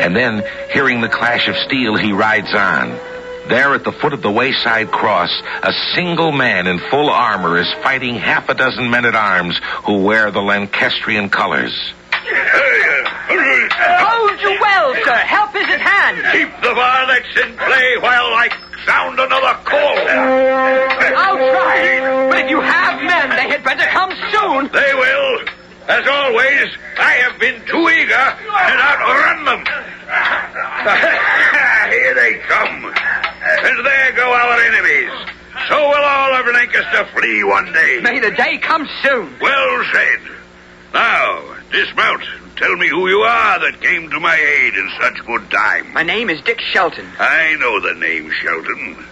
and then, hearing the clash of steel, he rides on. There at the foot of the wayside cross, a single man in full armor is fighting half a dozen men-at-arms who wear the Lancastrian colors. Hold you well, sir. Help is at hand. Keep the varlets in play while I sound another call. I'll try. But if you have men, they had better come soon. They will. As always, I have been too eager and outrun them. Here they come. And there go our enemies. So will all of Lancaster flee one day. May the day come soon. Well said. Now, dismount. Tell me who you are that came to my aid in such good time. My name is Dick Shelton. I know the name Shelton.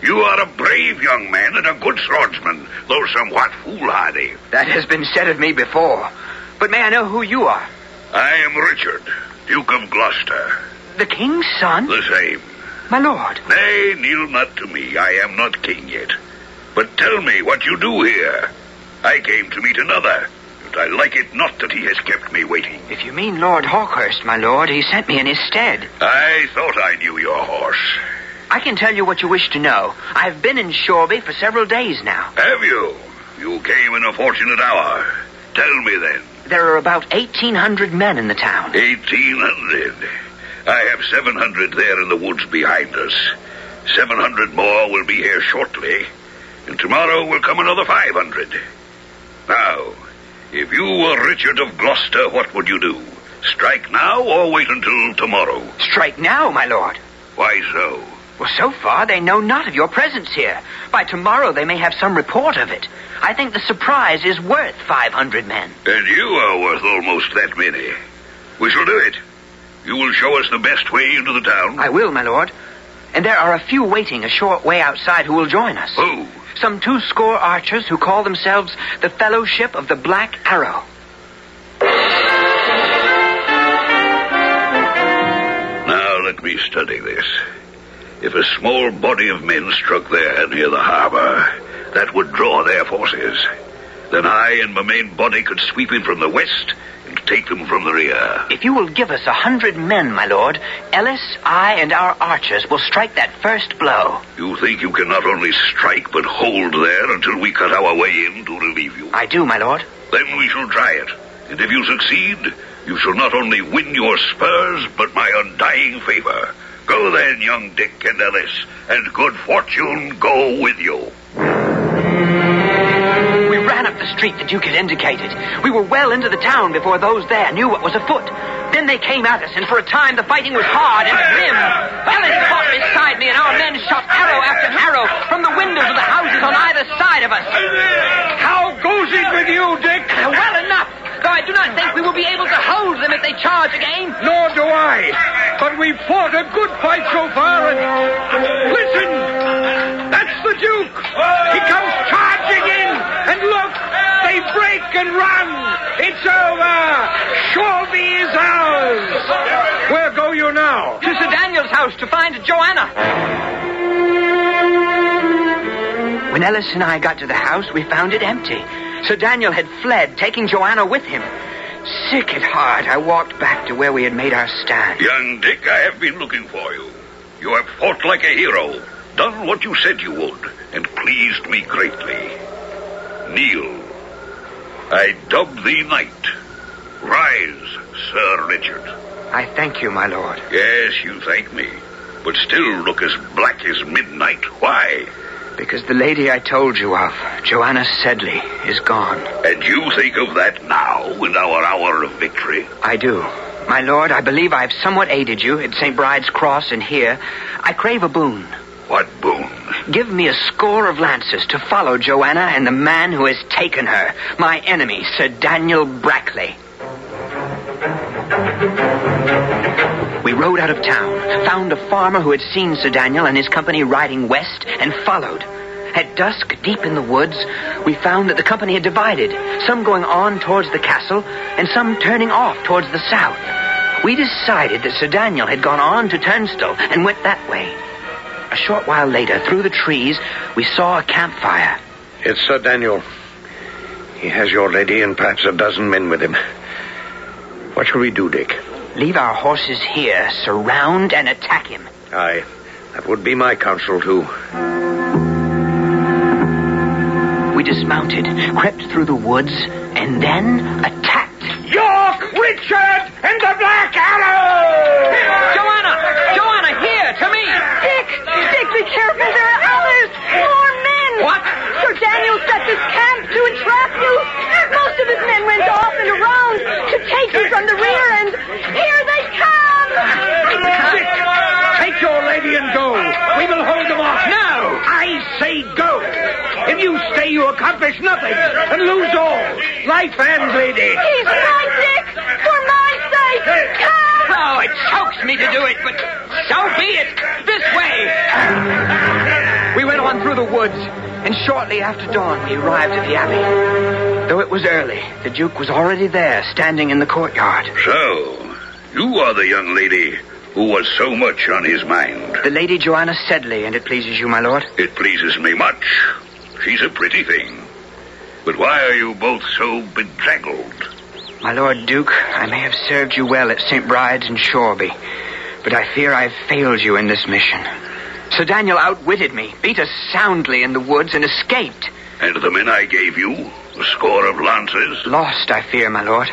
You are a brave young man and a good swordsman, though somewhat foolhardy. That has been said of me before. But may I know who you are? I am Richard, Duke of Gloucester. The king's son? The same. My lord. Nay, kneel not to me. I am not king yet. But tell me what you do here. I came to meet another. I like it not that he has kept me waiting. If you mean Lord Hawkhurst, my lord, he sent me in his stead. I thought I knew your horse. I can tell you what you wish to know. I've been in Shoreby for several days now. Have you? You came in a fortunate hour. Tell me then. There are about 1,800 men in the town. 1,800? I have 700 there in the woods behind us. 700 more will be here shortly. And tomorrow will come another 500. Now, if you were Richard of Gloucester, what would you do? Strike now or wait until tomorrow? Strike now, my lord. Why so? Well, so far they know not of your presence here. By tomorrow they may have some report of it. I think the surprise is worth 500 men. And you are worth almost that many. We shall do it. You will show us the best way into the town? I will, my lord. And there are a few waiting a short way outside who will join us. Who? Some 200 archers who call themselves the Fellowship of the Black Arrow. Now let me study this. If a small body of men struck there near the harbor, that would draw their forces. Then I and my main body could sweep in from the west and take them from the rear. If you will give us 100 men, my lord, Ellis, I, and our archers will strike that first blow. You think you can not only strike, but hold there until we cut our way in to relieve you? I do, my lord. Then we shall try it. And if you succeed, you shall not only win your spurs, but my undying favor. Go then, young Dick and Ellis, and good fortune go with you. We ran up the street the Duke had indicated. We were well into the town before those there knew what was afoot. Then they came at us, and for a time the fighting was hard and grim. Ellis fought beside me, and our men shot arrow after arrow from the windows of the houses on either side of us. How goes it with you, Dick? Well enough, though I do not think we will be able to hold them if they charge again. Nor do I. But we've fought a good fight so far, and... Listen! That's the Duke! He comes charging in, and look! They break and run! It's over! Shoreby is ours! Where go you now? To Sir Daniel's house to find Joanna. When Ellis and I got to the house, we found it empty. Sir Daniel had fled, taking Joanna with him. Sick at heart, I walked back to where we had made our stand. Young Dick, I have been looking for you. You have fought like a hero, done what you said you would, and pleased me greatly. Kneel. I dub thee knight. Rise, Sir Richard. I thank you, my lord. Yes, you thank me, but still look as black as midnight. Why? Because the lady I told you of, Joanna Sedley, is gone. And you think of that now, in our hour of victory? I do. My lord, I believe I've somewhat aided you at St. Bride's Cross and here. I crave a boon. What boon? Give me a score of lances to follow Joanna and the man who has taken her, my enemy, Sir Daniel Brackley. We rode out of town, found a farmer who had seen Sir Daniel and his company riding west, and followed. At dusk, deep in the woods, we found that the company had divided, some going on towards the castle, and some turning off towards the south. We decided that Sir Daniel had gone on to Turnstile and went that way. A short while later, through the trees, we saw a campfire. It's Sir Daniel. He has your lady and perhaps a dozen men with him. What shall we do, Dick? Leave our horses here, surround and attack him. Aye, that would be my counsel, too. We dismounted, crept through the woods, and then attacked. York, Richard, and the Black Arrow! Joanna, here, to me! Dick, be careful, there are others! More men! What? Sir Daniel set this camp to entrap you. Most of his men went off and around to take you from the rear, and here they come! Dick, take your lady and go. We will hold them off. No! I say go. If you stay, you accomplish nothing and lose all. Life and lady. He's right, Dick! For my sake! Come! Oh, it chokes me to do it, but so be it. This way! We went on through the woods, and shortly after dawn we arrived at the abbey. Though it was early, the Duke was already there, standing in the courtyard. So, you are the young lady who was so much on his mind. The Lady Joanna Sedley, and it pleases you, my lord? It pleases me much. She's a pretty thing. But why are you both so bedraggled? My Lord Duke, I may have served you well at St. Bride's and Shoreby, but I fear I've failed you in this mission. Sir Daniel outwitted me, beat us soundly in the woods, and escaped. And the men I gave you? A score of lances? Lost, I fear, my lord.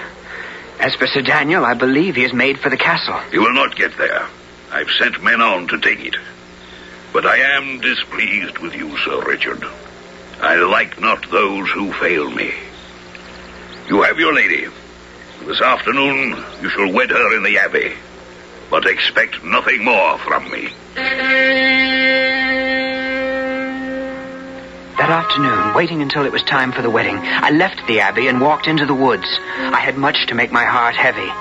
As for Sir Daniel, I believe he has made for the castle. You will not get there. I've sent men on to take it. But I am displeased with you, Sir Richard. I like not those who fail me. You have your lady. This afternoon you shall wed her in the abbey. But expect nothing more from me. That afternoon, waiting until it was time for the wedding, I left the abbey and walked into the woods. I had much to make my heart heavy.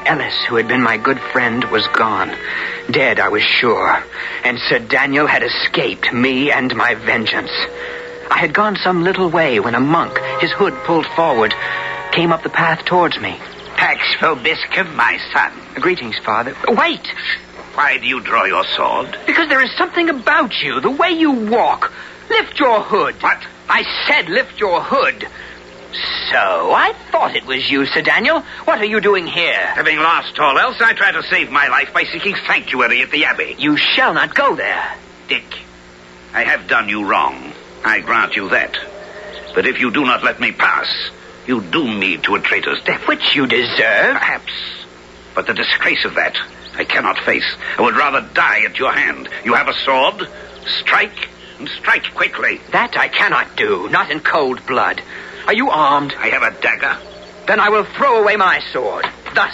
Ellis, who had been my good friend, was gone. Dead, I was sure. And Sir Daniel had escaped me and my vengeance. I had gone some little way when a monk, his hood pulled forward, came up the path towards me. Pax Vobiscum, my son. Greetings, Father. Wait! Why do you draw your sword? Because there is something about you, the way you walk. Lift your hood. What? I said lift your hood. So, I thought it was you, Sir Daniel. What are you doing here? Having lost all else, I try to save my life by seeking sanctuary at the abbey. You shall not go there. Dick, I have done you wrong. I grant you that. But if you do not let me pass, you doom me to a traitor's death. Which you deserve. Perhaps. But the disgrace of that I cannot face. I would rather die at your hand. You have a sword. Strike, and strike quickly. That I cannot do, not in cold blood. Are you armed? I have a dagger. Then I will throw away my sword, thus,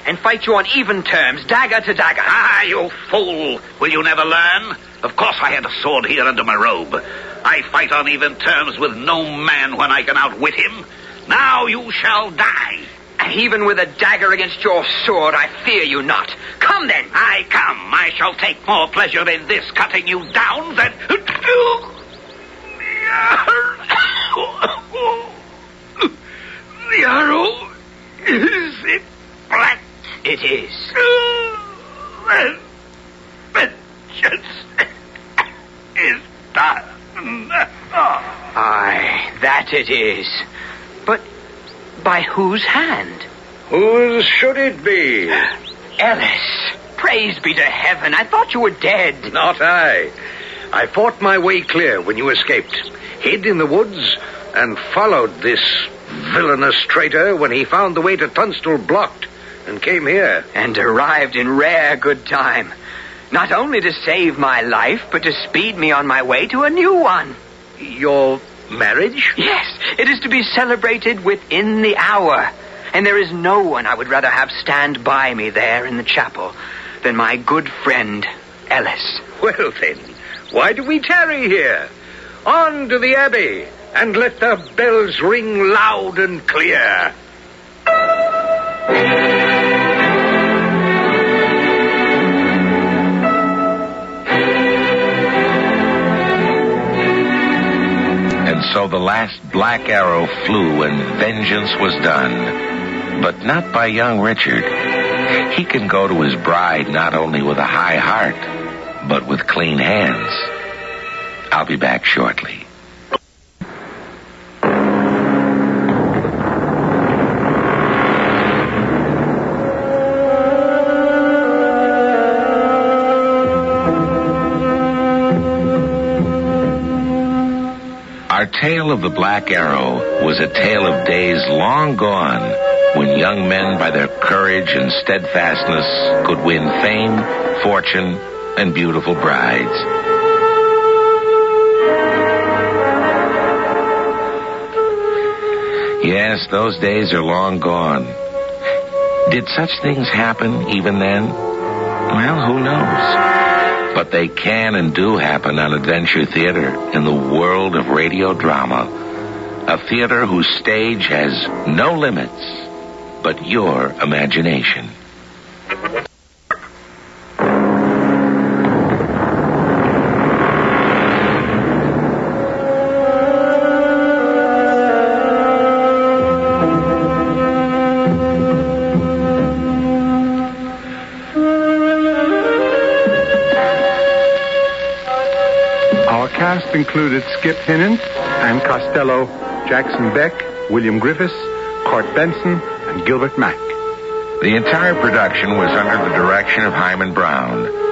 and fight you on even terms, dagger to dagger. Ah, you fool! Will you never learn? Of course I had a sword here under my robe. I fight on even terms with no man when I can outwit him. Now you shall die. Even with a dagger against your sword, I fear you not. Come then. I come. I shall take more pleasure in this cutting you down than... The arrow, is it black? It is. Then vengeance is done. Aye, that it is. But by whose hand? Whose should it be? Ellis, praise be to heaven. I thought you were dead. Not I. I fought my way clear when you escaped, hid in the woods, and followed this villainous traitor when he found the way to Tunstall blocked and came here. And arrived in rare good time. Not only to save my life, but to speed me on my way to a new one. Your marriage? Yes, it is to be celebrated within the hour. And there is no one I would rather have stand by me there in the chapel than my good friend, Ellis. Well, then, Why do we tarry here? On to the Abbey, and let the bells ring loud and clear. And so the last black arrow flew and vengeance was done. But not by young Richard. He can go to his bride not only with a high heart, but with clean hands. I'll be back shortly. Our tale of the Black Arrow was a tale of days long gone when young men, by their courage and steadfastness, could win fame, fortune, and beautiful brides. Yes, those days are long gone. Did such things happen even then? Well, who knows? But they can and do happen on Adventure Theater in the world of radio drama. A theater whose stage has no limits but your imagination. Included Skip Hinnon, Ann Costello, Jackson Beck, William Griffiths, Court Benson, and Gilbert Mack. The entire production was under the direction of Hyman Brown.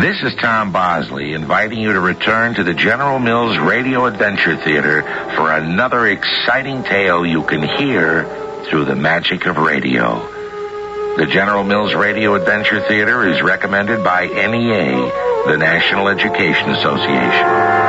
This is Tom Bosley inviting you to return to the General Mills Radio Adventure Theater for another exciting tale you can hear through the magic of radio. The General Mills Radio Adventure Theater is recommended by NEA, the National Education Association.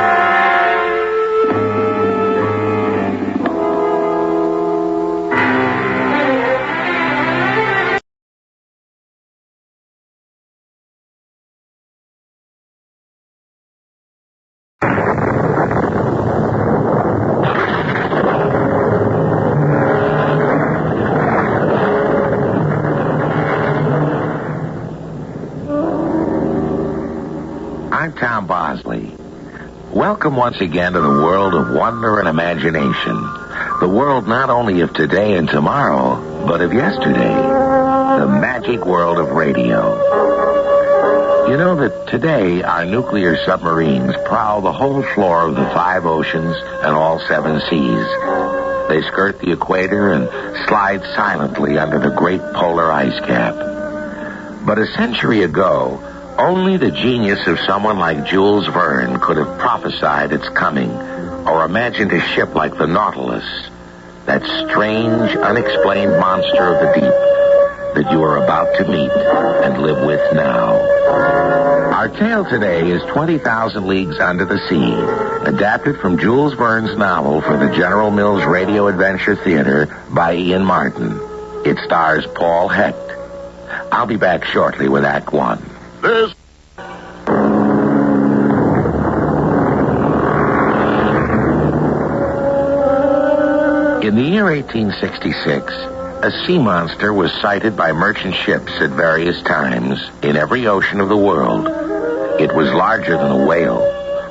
I'm Tom Bosley. Welcome once again to the world of wonder and imagination. The world not only of today and tomorrow, but of yesterday. The magic world of radio. You know that today our nuclear submarines prowl the whole floor of the 5 oceans and all 7 seas. They skirt the equator and slide silently under the great polar ice cap. But a century ago, only the genius of someone like Jules Verne could have prophesied its coming or imagined a ship like the Nautilus, that strange, unexplained monster of the deep that you are about to meet and live with now. Our tale today is 20,000 Leagues Under the Sea, adapted from Jules Verne's novel for the General Mills Radio Adventure Theater by Ian Martin. It stars Paul Hecht. I'll be back shortly with Act 1. This. In the year 1866, a sea monster was sighted by merchant ships at various times in every ocean of the world. It was larger than a whale,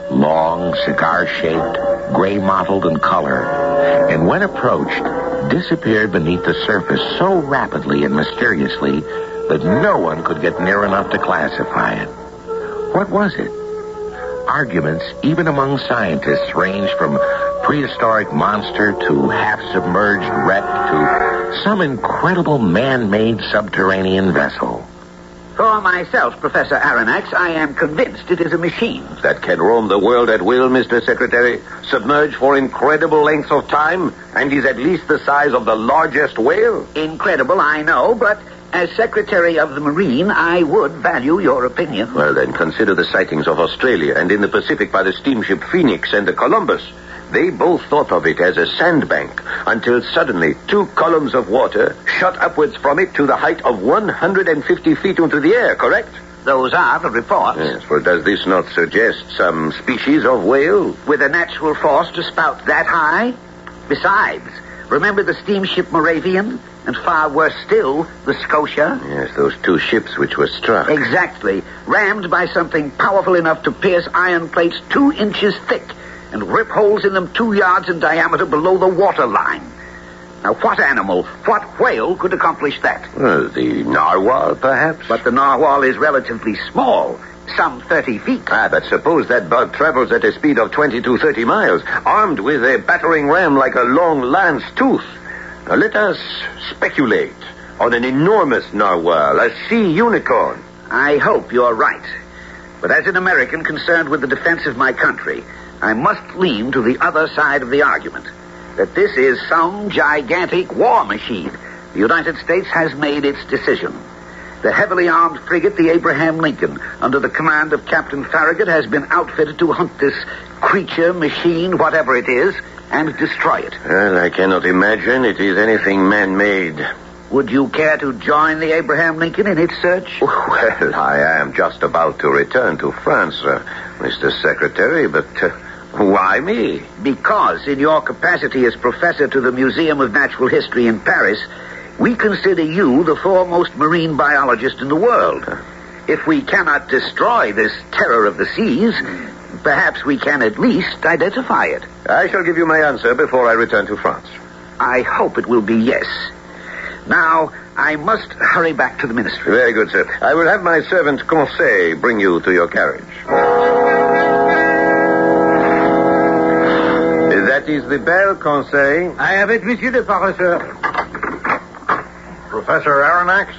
long, cigar-shaped, gray-mottled in color, and when approached, disappeared beneath the surface so rapidly and mysteriously that no one could get near enough to classify it. What was it? Arguments, even among scientists, ranged from prehistoric monster to half-submerged wreck to some incredible man-made subterranean vessel. For myself, Professor Aronnax, I am convinced it is a machine. That can roam the world at will, Mr. Secretary, submerged for incredible lengths of time, and is at least the size of the largest whale. Incredible, I know, but as Secretary of the Marine, I would value your opinion. Well, then, consider the sightings of Australia and in the Pacific by the steamship Phoenix and the Columbus. They both thought of it as a sandbank until suddenly 2 columns of water shot upwards from it to the height of 150 feet into the air, correct? Those are the reports. Yes, well, does this not suggest some species of whale? With a natural force to spout that high? Besides, remember the steamship Moravian? And far worse still, the Scotia? Yes, those 2 ships which were struck. Exactly. Rammed by something powerful enough to pierce iron plates 2 inches thick and rip holes in them 2 yards in diameter below the water line. Now, what animal, what whale could accomplish that? Well, the narwhal, perhaps? But the narwhal is relatively small, some 30 feet. But suppose that bug travels at a speed of 20 to 30 miles, armed with a battering ram like a long lance tooth. Now, let us speculate on an enormous narwhal, a sea unicorn. I hope you're right. But as an American concerned with the defense of my country, I must lean to the other side of the argument, that this is some gigantic war machine. The United States has made its decision. The heavily armed frigate, the Abraham Lincoln, under the command of Captain Farragut, has been outfitted to hunt this creature, machine, whatever it is, and destroy it. Well, I cannot imagine it is anything man-made. Would you care to join the Abraham Lincoln in its search? Well, I am just about to return to France, Mr. Secretary, but why me? Because in your capacity as professor to the Museum of Natural History in Paris, we consider you the foremost marine biologist in the world. If we cannot destroy this terror of the seas, perhaps we can at least identify it. I shall give you my answer before I return to France. I hope it will be yes. Now, I must hurry back to the ministry. Very good, sir. I will have my servant Conseil bring you to your carriage. That is the bell, Conseil. I have it, Monsieur le Professeur. Professor Aronnax?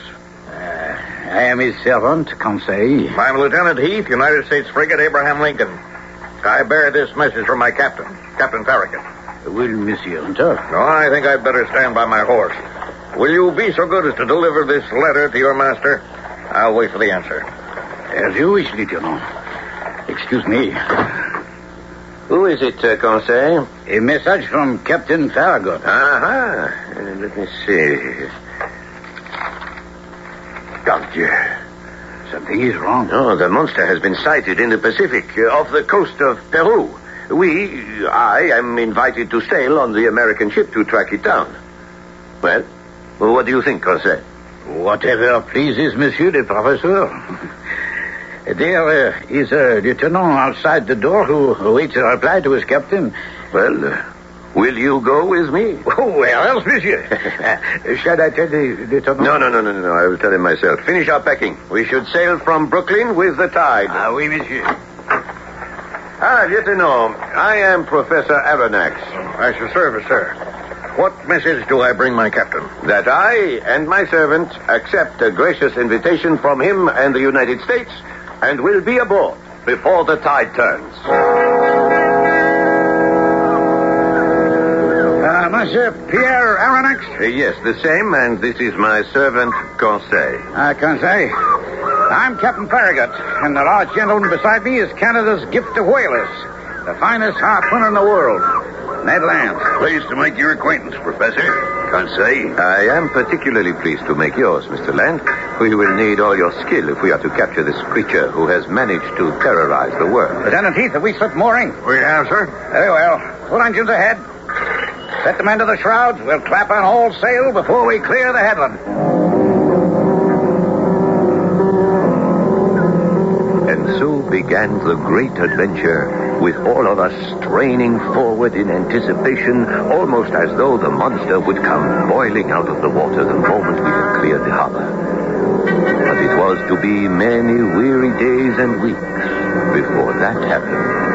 I am his servant, Conseil. I'm Lieutenant Heath, United States frigate Abraham Lincoln. I bear this message from my captain, Captain Farragut. Will Monsieur enter? No, I think I'd better stand by my horse. Will you be so good as to deliver this letter to your master? I'll wait for the answer. As you wish, Lieutenant. Excuse me. Who is it, Conseil? A message from Captain Farragut. Let me see. Oh, dear. Something is wrong. No, the monster has been sighted in the Pacific, off the coast of Peru. I am invited to sail on the American ship to track it down. Well, what do you think, Conseil? Whatever pleases Monsieur le Professeur. There is a lieutenant outside the door who awaits a reply to his captain. Well, will you go with me? Oh, where else, monsieur? Shall I tell the lieutenant? No. I will tell him myself. Finish our packing. We should sail from Brooklyn with the tide. Oui, monsieur. Lieutenant, I am Professor Aronnax. At your service, sir. What message do I bring my captain? That I and my servant accept a gracious invitation from him and the United States and will be aboard before the tide turns. Monsieur Pierre Aronnax? Yes, the same, and this is my servant, Conseil. Conseil. I'm Captain Farragut, and the large gentleman beside me is Canada's gift to whalers, the finest harpooner in the world, Ned Land. Pleased to make your acquaintance, Professor. Conseil. I am particularly pleased to make yours, Mr. Land. We will need all your skill if we are to capture this creature who has managed to terrorize the world. Lieutenant Heath, have we slipped mooring? We have, sir. Very well. Full engines ahead. Set the men to the shrouds. We'll clap on all sail before we clear the headland. And so began the great adventure, with all of us straining forward in anticipation, almost as though the monster would come boiling out of the water the moment we had cleared the harbor. But it was to be many weary days and weeks before that happened.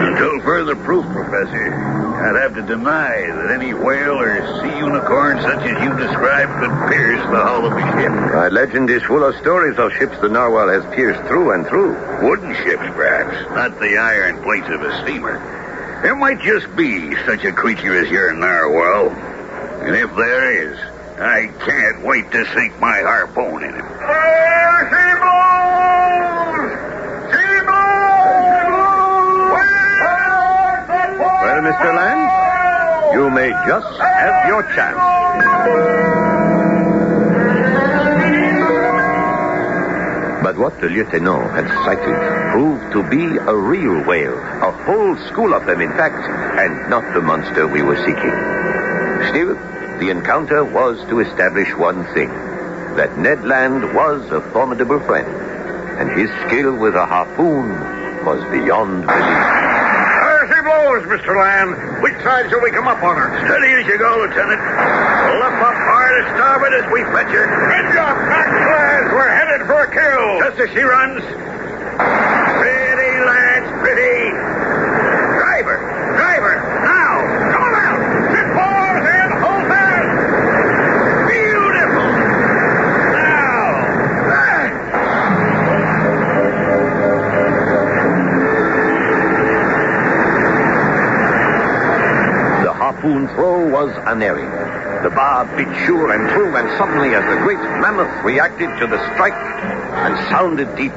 Until further proof, Professor, I'd have to deny that any whale or sea unicorn such as you described could pierce the hull of a ship. Legend is full of stories of ships the narwhal has pierced through and through. Wooden ships, perhaps, not the iron plates of a steamer. There might just be such a creature as your narwhal. And if there is, I can't wait to sink my harpoon in him. Mr. Land? You may just have your chance. But what the lieutenant had sighted proved to be a real whale, a whole school of them, in fact, and not the monster we were seeking. Still, the encounter was to establish one thing, that Ned Land was a formidable friend, and his skill with a harpoon was beyond belief. There she blows, Mr. Land. Which side shall we come up on her? Steady as you go, Lieutenant. Luff up hard as starboard as we fetch her. Good job, Max, lads. We're headed for a kill. Just as she runs. Pretty, lads, pretty. Driver, now. Come on out. Sit forward and hold fast. Beautiful. Now. The harpoon throw was unerring. The bar bit sure and true, and suddenly, as the great mammoth reacted to the strike and sounded deep,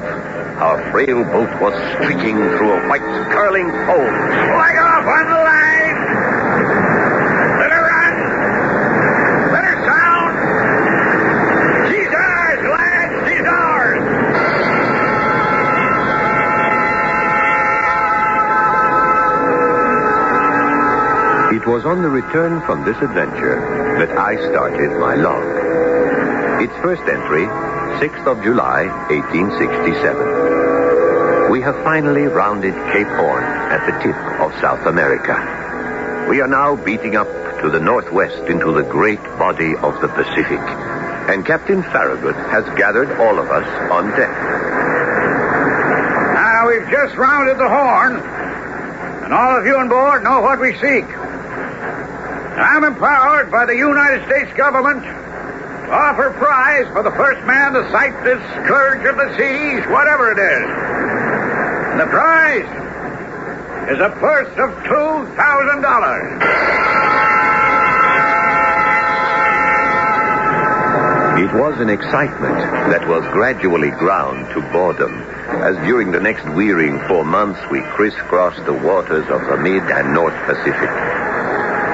our frail boat was streaking through a white, curling foam. Flag off on the line. Let her run. Let her sound. She's ours, lads. She's ours. It was on the return from this adventure that I started my log. Its first entry, 6th of July, 1867. We have finally rounded Cape Horn at the tip of South America. We are now beating up to the northwest into the great body of the Pacific, and Captain Farragut has gathered all of us on deck. Now, we've just rounded the Horn, and all of you on board know what we seek. I'm empowered by the United States government to offer prize for the first man to sight this scourge of the seas, whatever it is. And the prize is a purse of $2,000. It was an excitement that was gradually ground to boredom, as during the next wearying 4 months we crisscrossed the waters of the Mid and North Pacific.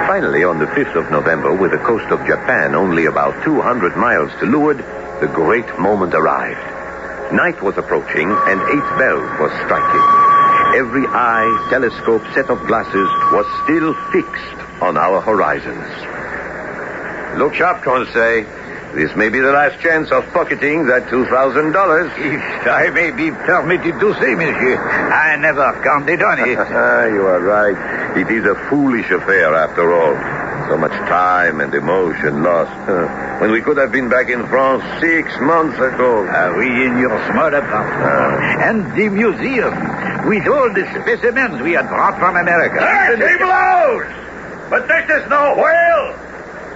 Finally, on the 5th of November, with the coast of Japan only about 200 miles to leeward, the great moment arrived. Night was approaching, and 8 bells was striking. Every eye, telescope, set of glasses was still fixed on our horizons. Look sharp, Conseil. This may be the last chance of pocketing that $2,000. If I may be permitted to say, monsieur, I never counted on it. You are right. It is a foolish affair, after all. So much time and emotion lost. When we could have been back in France 6 months ago. We in your smart apartment. And the museum, with all the specimens we had brought from America. There she blows! But this is no whale.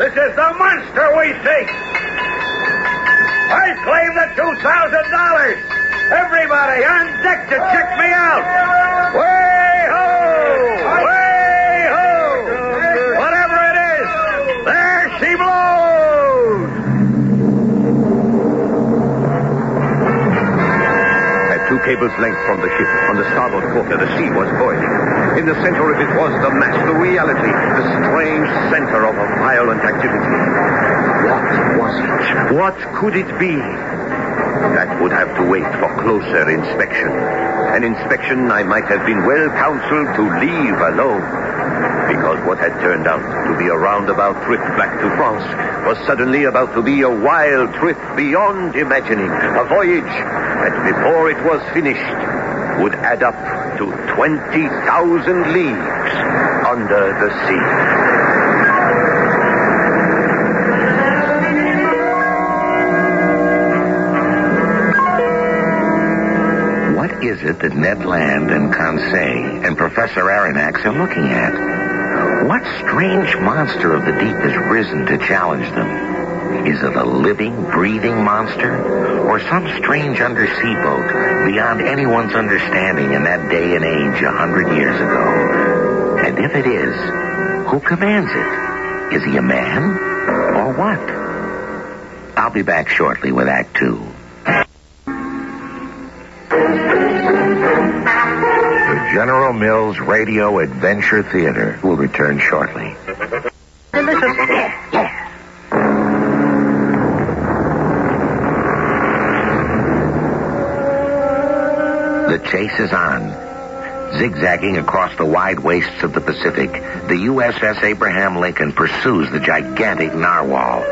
This is the monster we seek. I claim the $2,000. Everybody on deck to check me out. Way ho! Way ho! Whatever it is, there she blows. At 2 cables' length from the ship, on the starboard quarter, the sea was boiling. In the center of it was the mass, the reality, the strange center of a violent activity. What was it? What could it be? That would have to wait for closer inspection. An inspection I might have been well counseled to leave alone. Because what had turned out to be a roundabout trip back to France was suddenly about to be a wild trip beyond imagining. A voyage that, before it was finished, would add up to 20,000 leagues under the sea. What is it that Ned Land and Conseil and Professor Aronnax are looking at? What strange monster of the deep has risen to challenge them? Is it a living, breathing monster? Or some strange undersea boat beyond anyone's understanding in that day and age 100 years ago? And if it is, who commands it? Is he a man? Or what? I'll be back shortly with Act 2. The General Mills Radio Adventure Theater will return shortly. The chase is on. Zigzagging across the wide wastes of the Pacific, the USS Abraham Lincoln pursues the gigantic narwhal.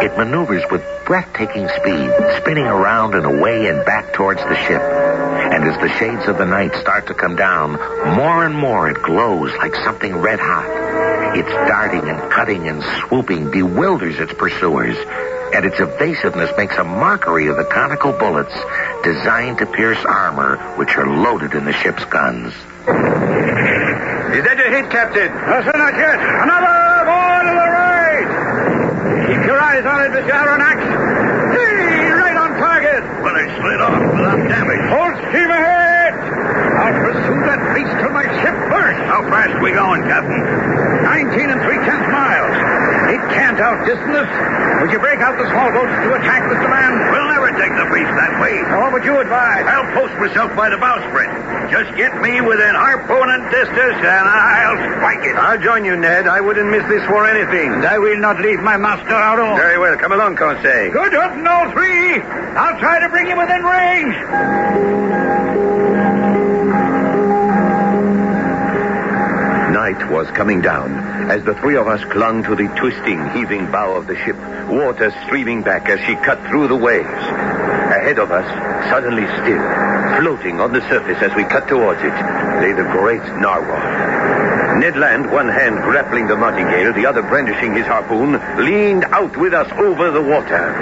It maneuvers with breathtaking speed, spinning around and away and back towards the ship. And as the shades of the night start to come down, more and more it glows like something red hot. Its darting and cutting and swooping bewilders its pursuers, and its evasiveness makes a mockery of the conical bullets designed to pierce armor which are loaded in the ship's guns. Is that a hit, Captain? No, sir, not yet. Another ball to the right. Keep your eyes on it, Mr. Aronnax. Hey, right on target. Well, it slid off without damage. Full steam ahead. I'll pursue that beast till my ship bursts. How fast are we going, Captain? 19 3/10 miles. It can't outdistance us. Would you break out the small boats to attack, Mr. Man? We'll never take the beast that way. What would you advise? I'll post myself by the bowsprit. Just get me within harpooning distance, and I'll spike it. I'll join you, Ned. I wouldn't miss this for anything. And I will not leave my master out on. Very well. Come along, Conseil. Good hunting, all three. I'll try to bring you within range. Night was coming down as the three of us clung to the twisting, heaving bow of the ship, water streaming back as she cut through the waves. Ahead of us, suddenly still, floating on the surface as we cut towards it, lay the great narwhal. Ned Land, one hand grappling the martingale, the other brandishing his harpoon, leaned out with us over the water.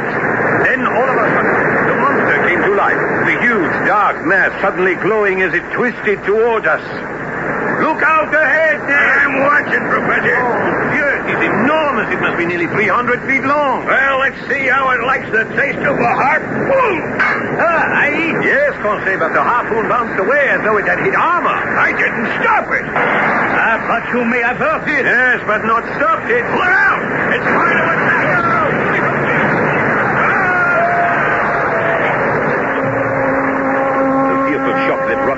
Then, all of a sudden, the monster came to life, the huge, dark mass suddenly glowing as it twisted toward us. Look out ahead, Ned! I'm watching, Professor. Oh, Dieu, it's enormous. It must be nearly 300 feet long. Well, let's see how it likes the taste of a harpoon. Yes, Conseil, but the harpoon bounced away as though it had hit armor. I didn't stop it. But you may have hurt it. Yes, but not stopped it. Look out! It's trying to attack us.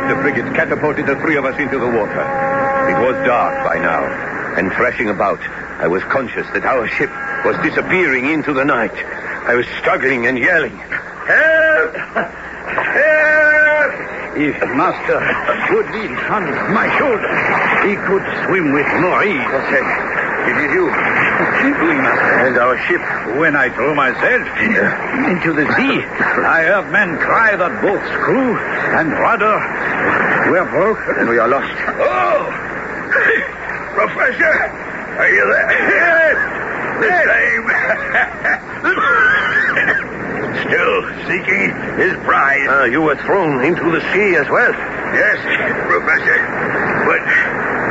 The frigate catapulted the three of us into the water. It was dark by now, and thrashing about, I was conscious that our ship was disappearing into the night. I was struggling and yelling, "Help! Help!" If Master would lean on my shoulder, he could swim with more ease. It is you. Oui, Master. And our ship. When I threw myself into the sea, I heard men cry that both screw and rudder were broken. And we are lost. Oh! Professor, are you there? Yes! The same. Still seeking his prize. You were thrown into the sea as well. Yes, Professor. But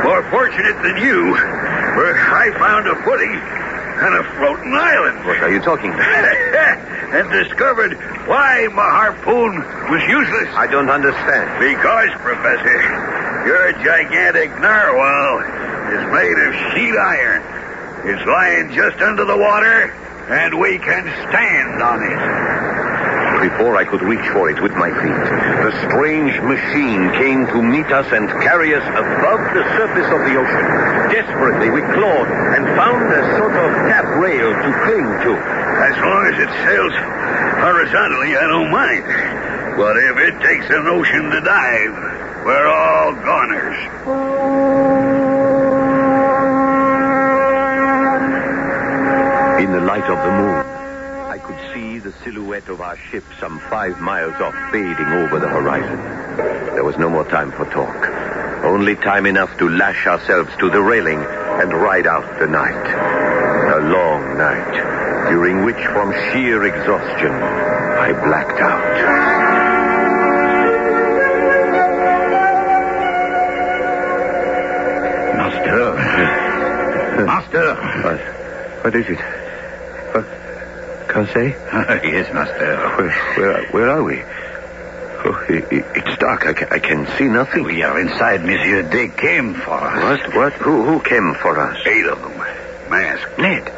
more fortunate than you, for I found a footing on a floating island. What are you talking about? And discovered why my harpoon was useless. I don't understand. Because, Professor, your gigantic narwhal is made of sheet iron. It's lying just under the water, and we can stand on it. Before I could reach for it with my feet, the strange machine came to meet us and carry us above the surface of the ocean. Desperately, we clawed and found a sort of tap rail to cling to. As long as it sails horizontally, I don't mind. But if it takes an ocean to dive, we're all goners. In the light of the moon, I could see the silhouette of our ship some 5 miles off, fading over the horizon. There was no more time for talk. Only time enough to lash ourselves to the railing and ride out the night. A long night, during which, from sheer exhaustion, I blacked out. Master. What is it? Conseil? Yes, Master. Where are we? Oh, it's dark. I can see nothing. We are inside, Monsieur. They came for us. What? Who came for us? 8 of them. Masked. Ned,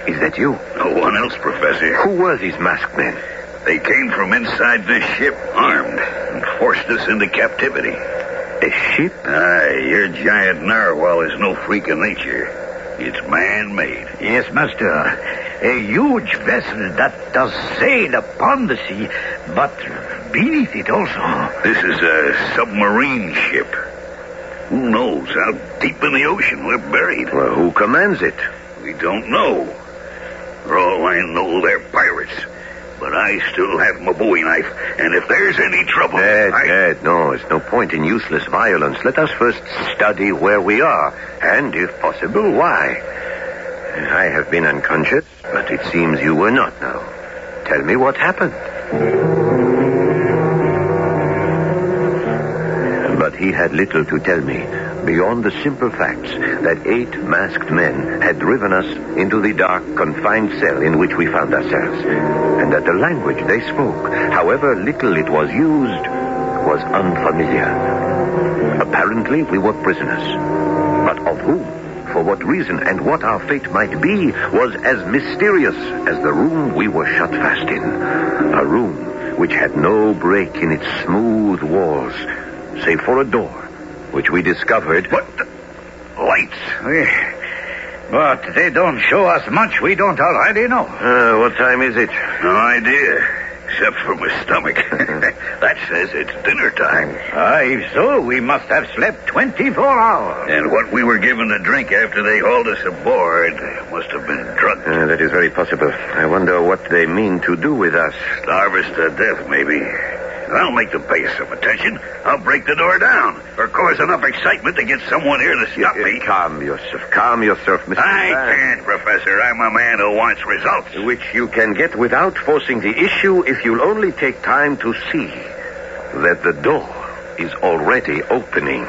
is that you? No one else, Professor. Who were these masked men? They came from inside this ship, armed, and forced us into captivity. A ship? Aye, your giant narwhal is no freak of nature. It's man-made. Yes, master. A huge vessel that does sail upon the sea, but beneath it also. This is a submarine ship. Who knows how deep in the ocean we're buried? Well, who commands it? We don't know. For all I know, they're pirates. But I still have my Bowie knife, and if there's any trouble... Ned, no, it's no point in useless violence. Let us first study where we are, and, if possible, why. I have been unconscious, but it seems you were not now. Tell me what happened. But he had little to tell me, beyond the simple facts that 8 masked men had driven us into the dark, confined cell in which we found ourselves, and that the language they spoke, however little it was used, was unfamiliar. Apparently, we were prisoners. But of whom, for what reason, and what our fate might be, was as mysterious as the room we were shut fast in. A room which had no break in its smooth walls, save for a door, which we discovered... What? Lights. But they don't show us much we don't already know. What time is it? No idea, except for my stomach. That says it's dinner time. If so, we must have slept 24 hours. And what we were given to drink after they hauled us aboard must have been drugged. That is very possible. I wonder what they mean to do with us. Starve us to death, maybe. I'll make them pay some attention. I'll break the door down, or cause enough excitement to get someone here to stop me. Calm yourself, Mr. I can't, Professor. I'm a man who wants results. Which you can get without forcing the issue if you'll only take time to see that the door is already opening.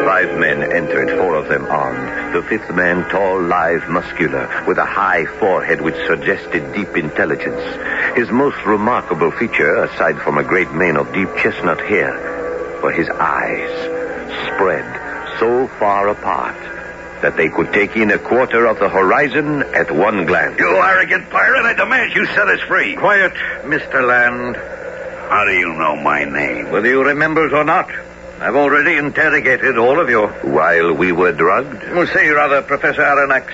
5 men entered, 4 of them armed. The 5th man, tall, lithe, muscular, with a high forehead which suggested deep intelligence. His most remarkable feature, aside from a great mane of deep chestnut hair, were his eyes, spread so far apart that they could take in a quarter of the horizon at one glance. You arrogant pirate, I demand you set us free. Quiet, Mr. Land. How do you know my name? Whether you remember it or not, I've already interrogated all of you. While we were drugged? Say rather, Professor Aronnax,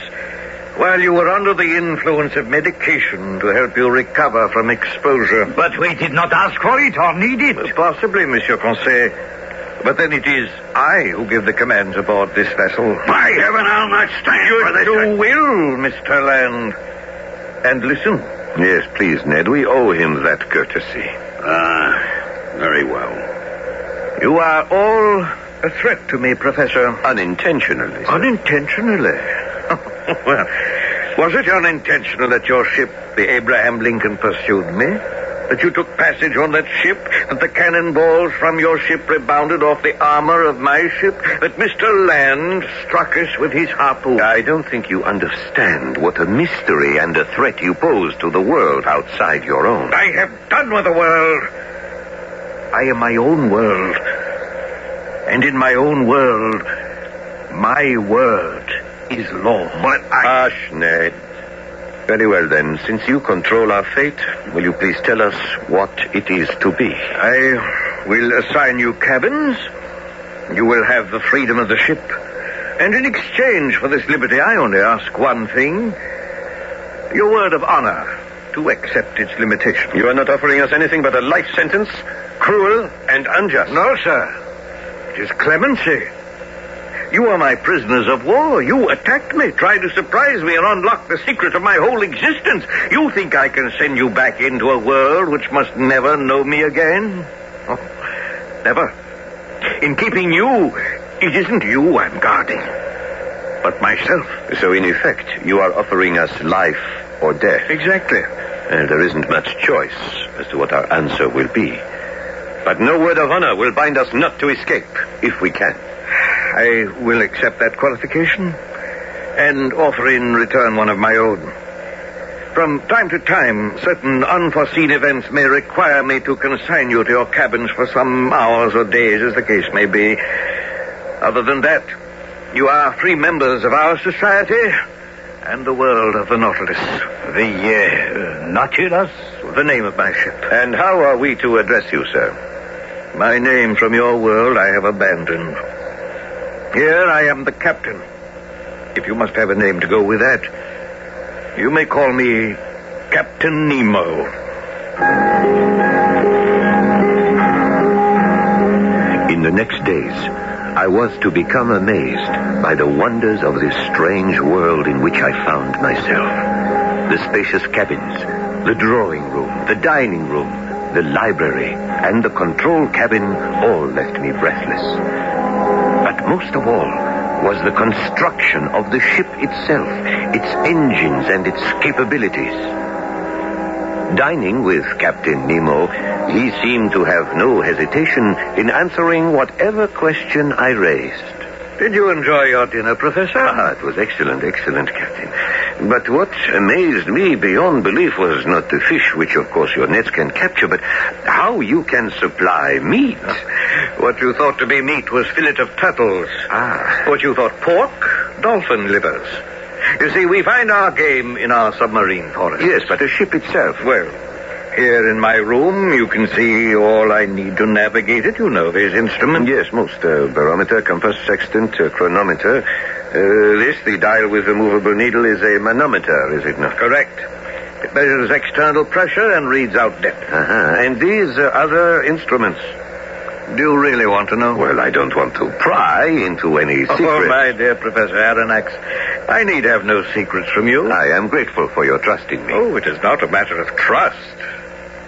while you were under the influence of medication to help you recover from exposure. But we did not ask for it or need it. Possibly, Monsieur Conseil. But then it is I who give the commands aboard this vessel. By heaven, I'll not stand for this. You will, Mr. Land. And listen. Yes, please, Ned. We owe him that courtesy. Very well. You are all a threat to me, Professor. Unintentionally, sir. Unintentionally? Well, was it unintentional that your ship, the Abraham Lincoln, pursued me? That you took passage on that ship? That the cannonballs from your ship rebounded off the armor of my ship? That Mr. Land struck us with his harpoon? I don't think you understand what a mystery and a threat you pose to the world outside your own. I have done with the world. I am my own world. And in my own world, my word is law. But Hush, Ned. Very well, then. Since you control our fate, will you please tell us what it is to be? I will assign you cabins. You will have the freedom of the ship. And in exchange for this liberty, I only ask one thing. Your word of honor to accept its limitations. You are not offering us anything but a life sentence? Cruel and unjust. No, sir. It is clemency. You are my prisoners of war. You attacked me, tried to surprise me, and unlock the secret of my whole existence. You think I can send you back into a world which must never know me again? Oh, never. In keeping you, it isn't you I'm guarding, but myself. So, in effect, you are offering us life or death. Exactly. And there isn't much choice as to what our answer will be. But no word of honor will bind us not to escape, if we can. I will accept that qualification and offer in return one of my own. From time to time, certain unforeseen events may require me to consign you to your cabins for some hours or days, as the case may be. Other than that, you are free members of our society and the world of the Nautilus. The Nautilus? The name of my ship. And how are we to address you, sir? My name from your world I have abandoned. Here I am the captain. If you must have a name to go with that, you may call me Captain Nemo. In the next days, I was to become amazed by the wonders of this strange world in which I found myself. The spacious cabins, the drawing room, the dining room, the library, and the control cabin all left me breathless. But most of all was the construction of the ship itself, its engines and its capabilities. Dining with Captain Nemo, he seemed to have no hesitation in answering whatever question I raised. Did you enjoy your dinner, Professor? It was excellent, Captain. But what amazed me beyond belief was not the fish, which of course your nets can capture, but how you can supply meat. What you thought to be meat was fillet of turtles. What you thought pork, dolphin livers. You see, we find our game in our submarine forest. Yes, but the ship itself. Well, here in my room, you can see all I need to navigate it. You know these instruments. Yes, most. Barometer, compass, sextant, chronometer. This, the dial with the movable needle, is a manometer, is it not? Correct. It measures external pressure and reads out depth. And these other instruments? Do you really want to know? Well, I don't want to pry into any secrets. Oh, my dear Professor Aronnax, I need have no secrets from you. I am grateful for your trust in me. Oh, it is not a matter of trust.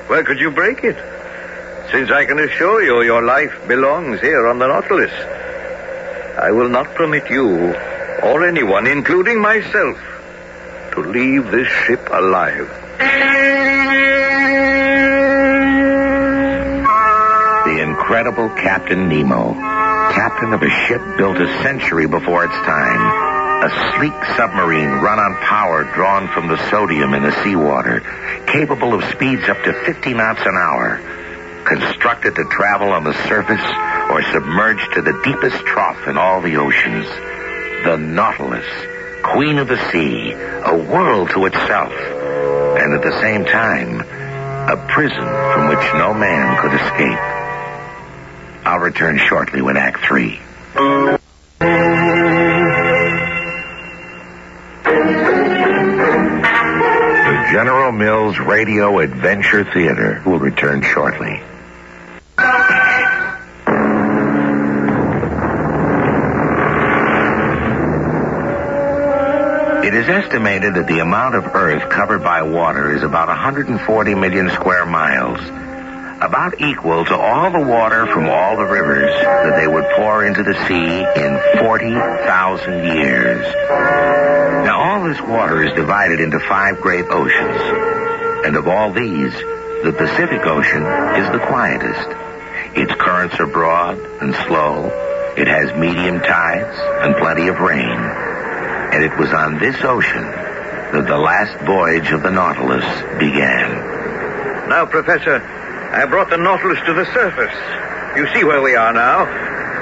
Where could you break it? Since I can assure you your life belongs here on the Nautilus, I will not permit you, or anyone, including myself, to leave this ship alive. The incredible Captain Nemo, captain of a ship built a century before its time. A sleek submarine run on power drawn from the sodium in the seawater, capable of speeds up to 50 knots an hour, constructed to travel on the surface or submerged to the deepest trough in all the oceans. The Nautilus, queen of the sea, a world to itself, and at the same time, a prison from which no man could escape. I'll return shortly with Act 3. General Mills Radio Adventure Theater will return shortly. It is estimated that the amount of Earth covered by water is about 140 million square miles, about equal to all the water from all the rivers that they would pour into the sea in 40,000 years. Now, all this water is divided into 5 great oceans, and of all these, the Pacific Ocean is the quietest. Its currents are broad and slow. It has medium tides and plenty of rain. And it was on this ocean that the last voyage of the Nautilus began. Now, Professor, I brought the Nautilus to the surface. You see where we are now.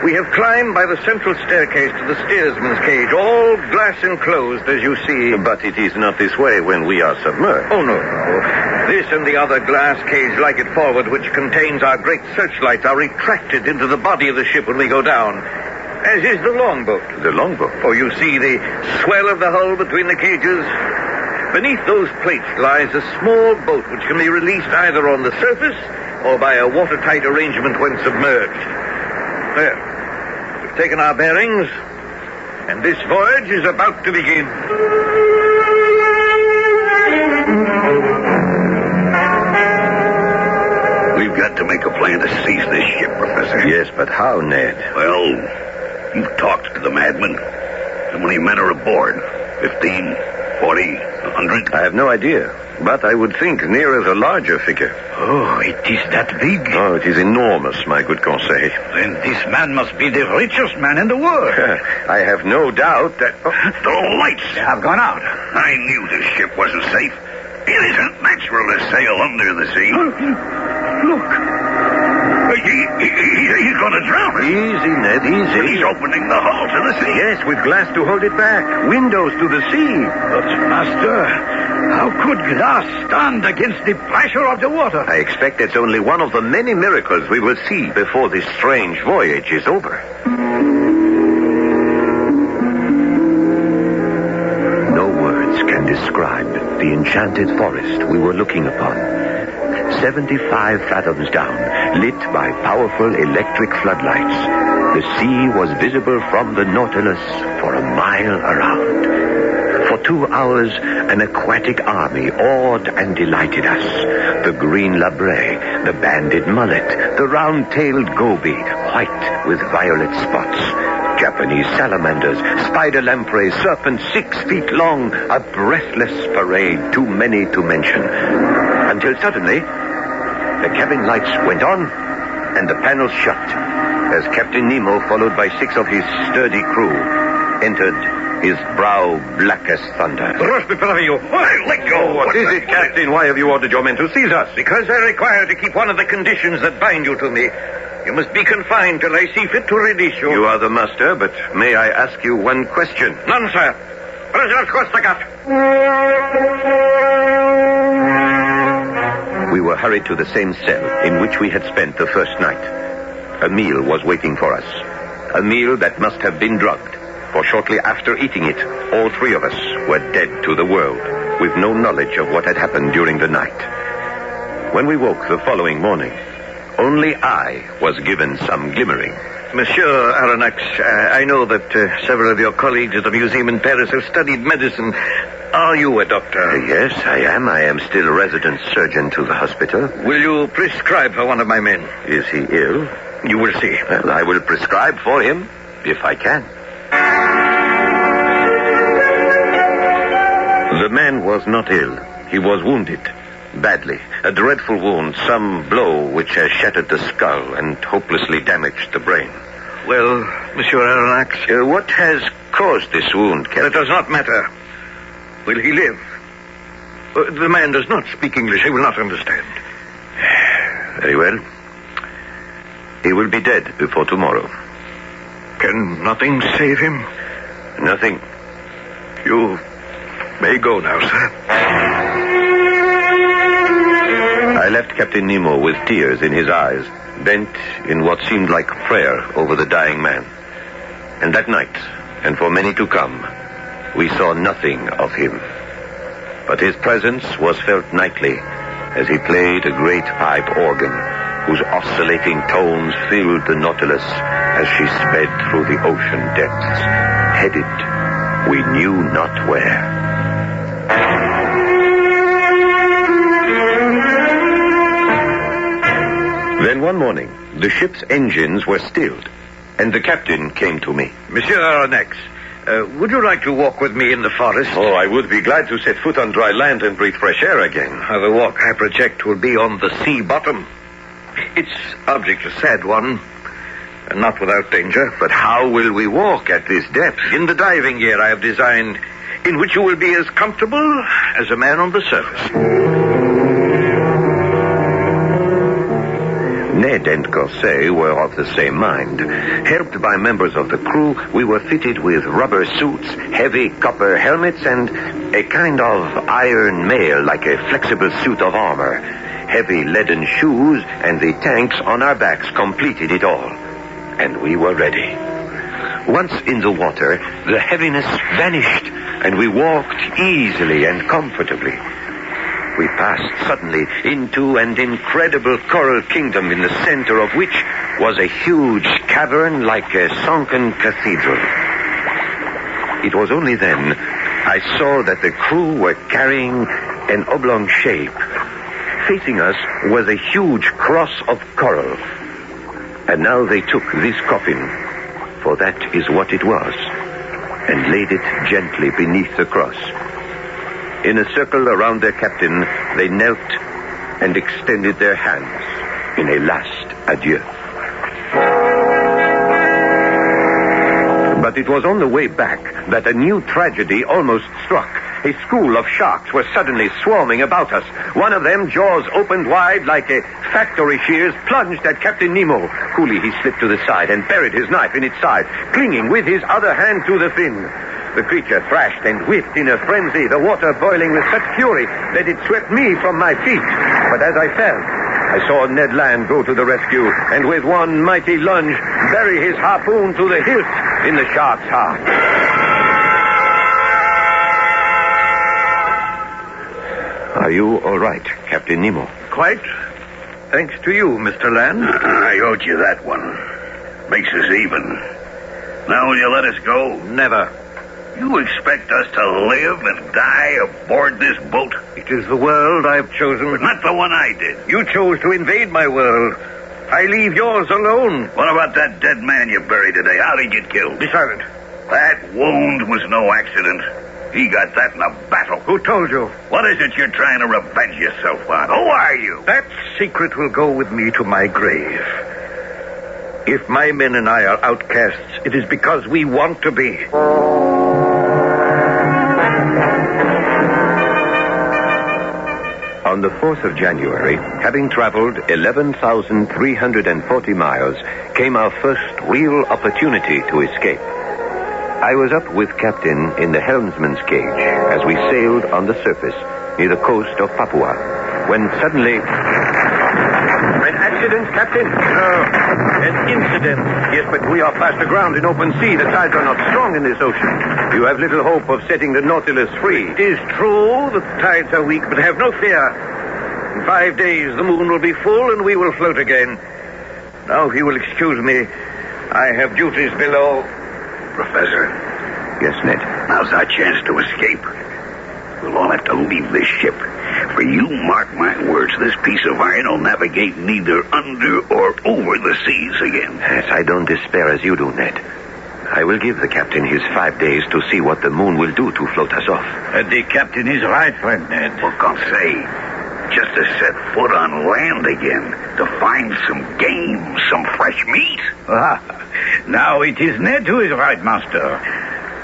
We have climbed by the central staircase to the steersman's cage, all glass enclosed, as you see. But it is not this way when we are submerged. Oh, no. This and the other glass cage like it forward, which contains our great searchlights, are retracted into the body of the ship when we go down, as is the longboat. The longboat? Oh, you see the swell of the hull between the cages? Beneath those plates lies a small boat which can be released either on the surface or by a watertight arrangement when submerged. There. We've taken our bearings, and this voyage is about to begin. We've got to make a plan to seize this ship, Professor. Yes, but how, Ned? Well, you've talked to the madman. How many men are aboard? 15, 40, 100? I have no idea, but I would think nearer the larger figure. Oh, it is that big? Oh, it is enormous, my good Conseil. Then this man must be the richest man in the world. I have no doubt that... The lights have gone out. I knew this ship wasn't safe. It isn't natural to sail under the sea. Look. He's going to drown us. Easy, Ned, easy. He's opening the hull to the sea. Yes, with glass to hold it back. Windows to the sea. But, Master, How could glass stand against the pressure of the water? I expect it's only one of the many miracles we will see before this strange voyage is over. No words can describe the enchanted forest we were looking upon. 75 fathoms down, lit by powerful electric floodlights, the sea was visible from the Nautilus for a mile around. For 2 hours, an aquatic army awed and delighted us. The green labret, the banded mullet, the round-tailed goby, white with violet spots, Japanese salamanders, spider lampreys, serpents 6 feet long, a breathless parade too many to mention. Until suddenly, the cabin lights went on and the panels shut as Captain Nemo, followed by 6 of his sturdy crew, entered, his brow black as thunder. Rush before you. Let go. What is it, Captain? Why have you ordered your men to seize us? Because I require to keep one of the conditions that bind you to me. You must be confined till I see fit to release you. You are the master, but may I ask you one question? None, sir. We were hurried to the same cell in which we had spent the first night. A meal was waiting for us. A meal that must have been drugged, for shortly after eating it, all 3 of us were dead to the world, with no knowledge of what had happened during the night. When we woke the following morning, only I was given some glimmering. Monsieur Aronnax, I know that several of your colleagues at the museum in Paris have studied medicine. Are you a doctor? Yes, I am. I am still resident surgeon to the hospital. Will you prescribe for one of my men? Is he ill? You will see. Well, I will prescribe for him, if I can. The man was not ill. He was wounded. Badly. A dreadful wound, some blow which has shattered the skull and hopelessly damaged the brain. Well, Monsieur Aronnax, what has caused this wound, Captain? It does not matter. Will he live? The man does not speak English. He will not understand. Very well. He will be dead before tomorrow. Can nothing save him? Nothing. You may go now, sir. I left Captain Nemo with tears in his eyes, bent in what seemed like prayer over the dying man. And that night, and for many to come, we saw nothing of him. But his presence was felt nightly as he played a great pipe organ whose oscillating tones filled the Nautilus as she sped through the ocean depths, headed we knew not where. Then one morning, the ship's engines were stilled, and the captain came to me. Monsieur Aronnax, would you like to walk with me in the forest? Oh, I would be glad to set foot on dry land and breathe fresh air again. The walk, I project, will be on the sea bottom. Its object a sad one, and not without danger. But how will we walk at this depth? In the diving gear I have designed, in which you will be as comfortable as a man on the surface. Ned and Corset were of the same mind. Helped by members of the crew, we were fitted with rubber suits, heavy copper helmets, and a kind of iron mail like a flexible suit of armor. Heavy leaden shoes and the tanks on our backs completed it all. And we were ready. Once in the water, the heaviness vanished, and we walked easily and comfortably. We passed suddenly into an incredible coral kingdom in the center of which was a huge cavern like a sunken cathedral. It was only then I saw that the crew were carrying an oblong shape. Facing us was a huge cross of coral. And now they took this coffin, for that is what it was, and laid it gently beneath the cross. In a circle around their captain, they knelt and extended their hands in a last adieu. But it was on the way back that a new tragedy almost struck, A school of sharks were suddenly swarming about us. One of them, jaws opened wide like a factory shears, plunged at Captain Nemo. Coolly, he slipped to the side and buried his knife in its side, clinging with his other hand to the fin. The creature thrashed and whipped in a frenzy, the water boiling with such fury that it swept me from my feet. But as I fell, I saw Ned Land go to the rescue and with one mighty lunge bury his harpoon to the hilt in the shark's heart. Are you all right, Captain Nemo? Quite. Thanks to you, Mr. Land. I owed you that one. Makes us even. Now will you let us go? Never. You expect us to live and die aboard this boat? It is the world I've chosen. But not the one I did. You chose to invade my world. I leave yours alone. What about that dead man you buried today? How'd he get killed? Be silent. That wound was no accident. He got that in a battle. Who told you? What is it you're trying to revenge yourself on? Who are you? That secret will go with me to my grave. If my men and I are outcasts, it is because we want to be. On the 4th of January, having traveled 11,340 miles, came our first real opportunity to escape. I was up with Captain in the helmsman's cage as we sailed on the surface near the coast of Papua, when suddenly... An accident, Captain? An incident. Yes, but we are fast aground in open sea. The tides are not strong in this ocean. You have little hope of setting the Nautilus free. It is true the tides are weak, but have no fear. In 5 days, the moon will be full and we will float again. Now, if you will excuse me, I have duties below. Professor. Yes, Ned? Now's our chance to escape. We'll all have to leave this ship. For you mark my words, this piece of iron will navigate neither under or over the seas again. Yes, I don't despair as you do, Ned. I will give the captain his 5 days to see what the moon will do to float us off. The captain is right, friend Ned. For Conseil, just to set foot on land again, to find some game, some fresh meat. Now it is Ned who is right, master.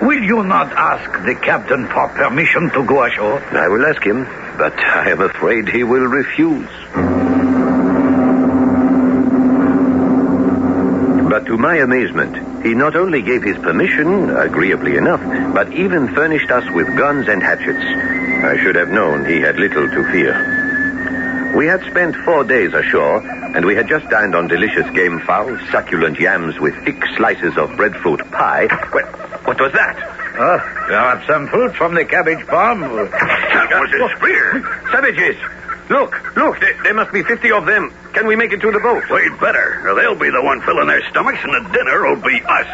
Will you not ask the captain for permission to go ashore? I will ask him, but I am afraid he will refuse. But to my amazement, he not only gave his permission, agreeably enough, but even furnished us with guns and hatchets. I should have known he had little to fear. We had spent 4 days ashore, and we had just dined on delicious game fowl, succulent yams with thick slices of breadfruit pie. What was that? Perhaps some fruit from the cabbage farm. That was a spear. Savages! Look, there must be 50 of them. Can we make it to the boat? We'd better, or they'll be the one filling their stomachs, and the dinner will be us.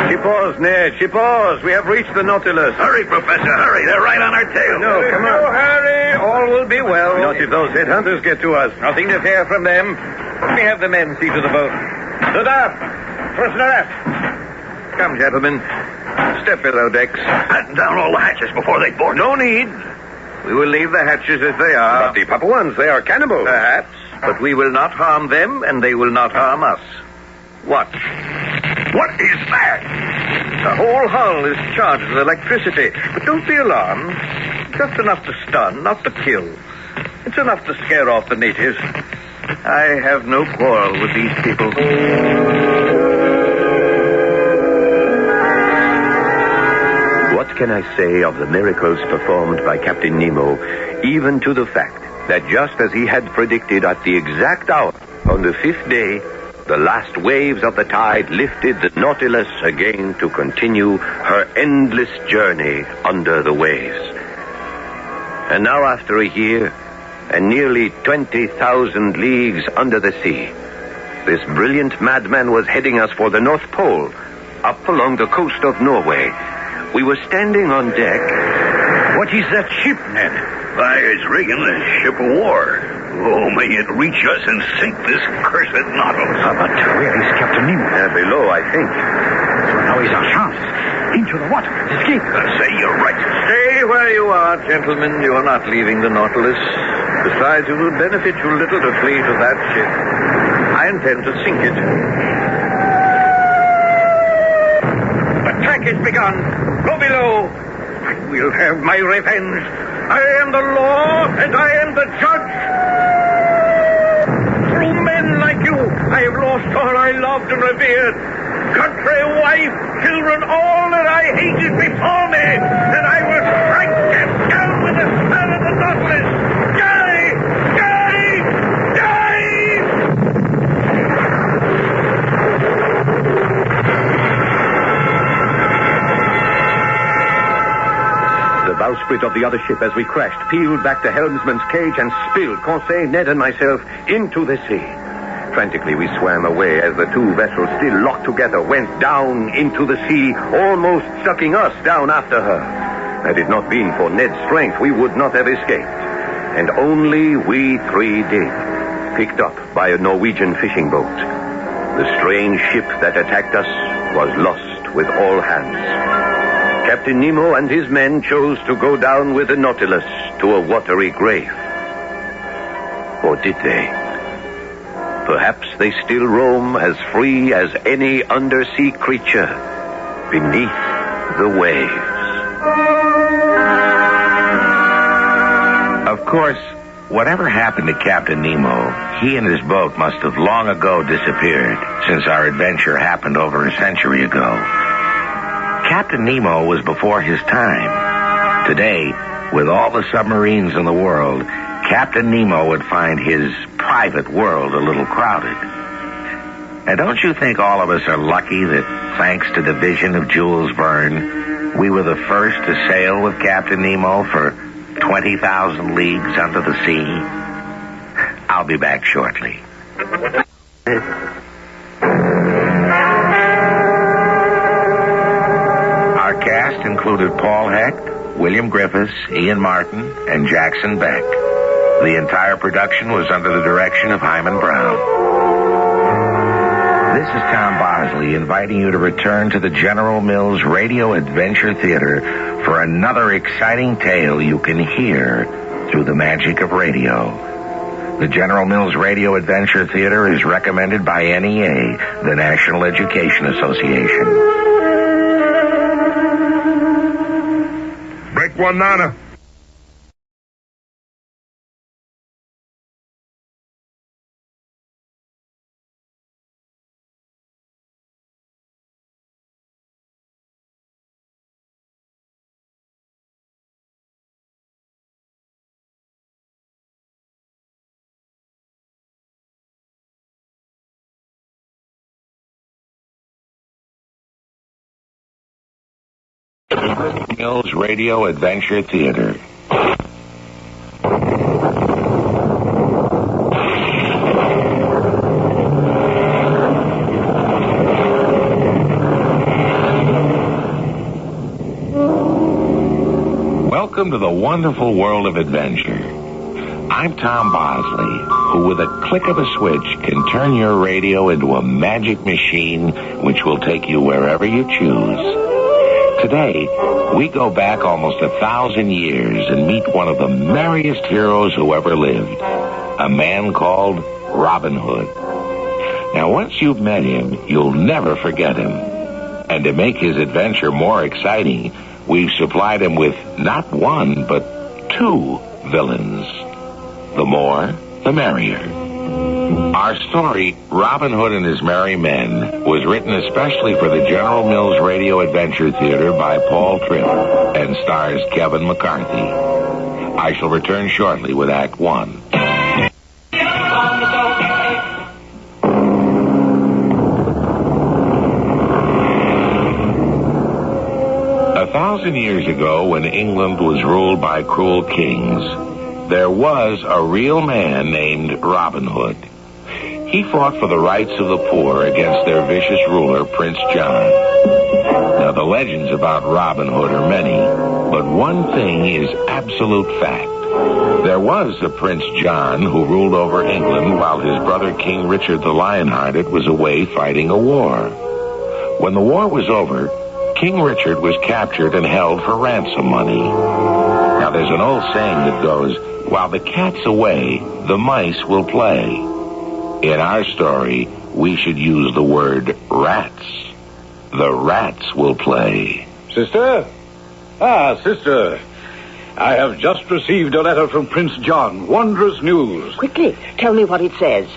Ship-oars, Ned, ship-oars. We have reached the Nautilus. Hurry, Professor, hurry. They're right on our tail. No, come on. No hurry. All will be well. Not if those headhunters get to us. Nothing to fear from them. Let me have the men see to the boat. To the aft. Person aft. Come, gentlemen. Step below decks. Batten down all the hatches before they board. No need. We will leave the hatches as they are. But the Papuans, they are cannibals. Perhaps. But we will not harm them, and they will not harm us. What? What is that? The whole hull is charged with electricity. But don't be alarmed. Just enough to stun, not to kill. It's enough to scare off the natives. I have no quarrel with these people. What can I say of the miracles performed by Captain Nemo, even to the fact that just as he had predicted at the exact hour, on the 5th day, the last waves of the tide lifted the Nautilus again to continue her endless journey under the waves. And now, after a year and nearly 20,000 leagues under the sea, this brilliant madman was heading us for the North Pole, up along the coast of Norway. We were standing on deck. What is that ship, Ned? Why, it's rigging a ship of war. Oh, may it reach us and sink this cursed Nautilus. But where is Captain Nemo? Below, I think. So now is our chance. Into the water. Escape. Say you're right. Stay where you are, gentlemen. You are not leaving the Nautilus. Besides, it will benefit you little to flee to that ship. I intend to sink it. But attack is begun. Go below. I will have my revenge. I am the law, and I am the judge. Through men like you, I have lost all I loved and revered. Country, wife, children, all that I hated before me. And I will strike them down with the spell of the Nautilus. Die! Die! Die! The bowsprit of the other ship as we crashed peeled back the helmsman's cage and spilled Conseil, Ned, and myself into the sea. Frantically, we swam away as the two vessels, still locked together, went down into the sea, almost sucking us down after her. Had it not been for Ned's strength, we would not have escaped. And only we three did, picked up by a Norwegian fishing boat. The strange ship that attacked us was lost with all hands. Captain Nemo and his men chose to go down with the Nautilus to a watery grave. Or did they? Perhaps they still roam as free as any undersea creature beneath the waves. Of course, whatever happened to Captain Nemo, he and his boat must have long ago disappeared, since our adventure happened over a century ago. Captain Nemo was before his time. Today, with all the submarines in the world, Captain Nemo would find his private world a little crowded. And don't you think all of us are lucky that, thanks to the vision of Jules Verne, we were the first to sail with Captain Nemo for 20,000 leagues under the sea? I'll be back shortly. Our cast included Paul Hecht, William Griffiths, Ian Martin, and Jackson Beck. The entire production was under the direction of Hyman Brown. This is Tom Bosley inviting you to return to the General Mills Radio Adventure Theater for another exciting tale you can hear through the magic of radio. The General Mills Radio Adventure Theater is recommended by NEA, the National Education Association. Break one, Nana. Mills Radio Adventure Theater. Welcome to the wonderful world of adventure. I'm Tom Bosley, who with a click of a switch can turn your radio into a magic machine which will take you wherever you choose. Today, we go back almost 1,000 years and meet one of the merriest heroes who ever lived, a man called Robin Hood. Now, once you've met him, you'll never forget him. And to make his adventure more exciting, we've supplied him with not one, but two villains. The more, the merrier. Our story, Robin Hood and His Merry Men, was written especially for the General Mills Radio Adventure Theater by Paul Tripp and stars Kevin McCarthy. I shall return shortly with Act One. 1,000 years ago, when England was ruled by cruel kings, there was a real man named Robin Hood. He fought for the rights of the poor against their vicious ruler, Prince John. Now, the legends about Robin Hood are many, but one thing is absolute fact. There was a Prince John who ruled over England while his brother King Richard the Lionhearted was away fighting a war. When the war was over, King Richard was captured and held for ransom money. Now, there's an old saying that goes, while the cat's away, the mice will play. In our story, we should use the word rats. the rats will play. Sister? Sister. I have just received a letter from Prince John. Wondrous news. Quickly, tell me what it says.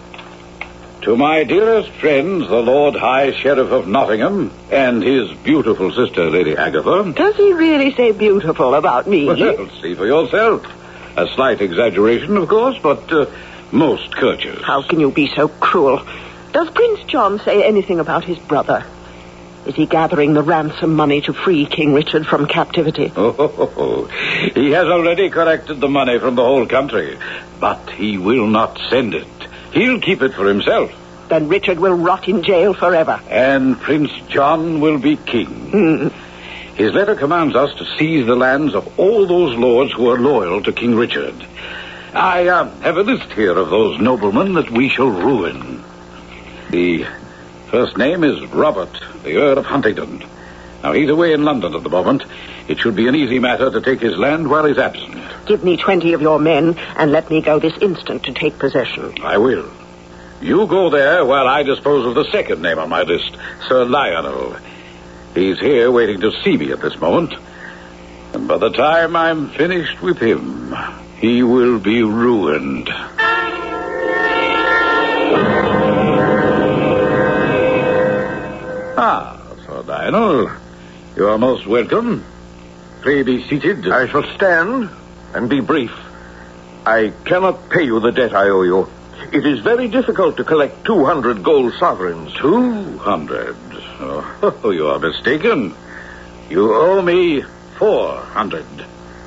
To my dearest friends, the Lord High Sheriff of Nottingham and his beautiful sister, Lady Agatha. Does he really say beautiful about me? Well, see for yourself. A slight exaggeration, of course, but most courteous. How can you be so cruel? Does Prince John say anything about his brother? Is he gathering the ransom money to free King Richard from captivity? He has already collected the money from the whole country, but he will not send it. He'll keep it for himself. Then Richard will rot in jail forever. And Prince John will be king. His letter commands us to seize the lands of all those lords who are loyal to King Richard. I have a list here of those noblemen that we shall ruin. The first name is Robert, the Earl of Huntingdon. Now, he's away in London at the moment. It should be an easy matter to take his land while he's absent. Give me 20 of your men and let me go this instant to take possession. I will. You go there while I dispose of the second name on my list, Sir Lionel. He's here waiting to see me at this moment. And by the time I'm finished with him, he will be ruined. Sir Lionel, you are most welcome. Pray be seated. I shall stand and be brief. I cannot pay you the debt I owe you. It is very difficult to collect 200 gold sovereigns. 200? Oh, you are mistaken. You owe me 400.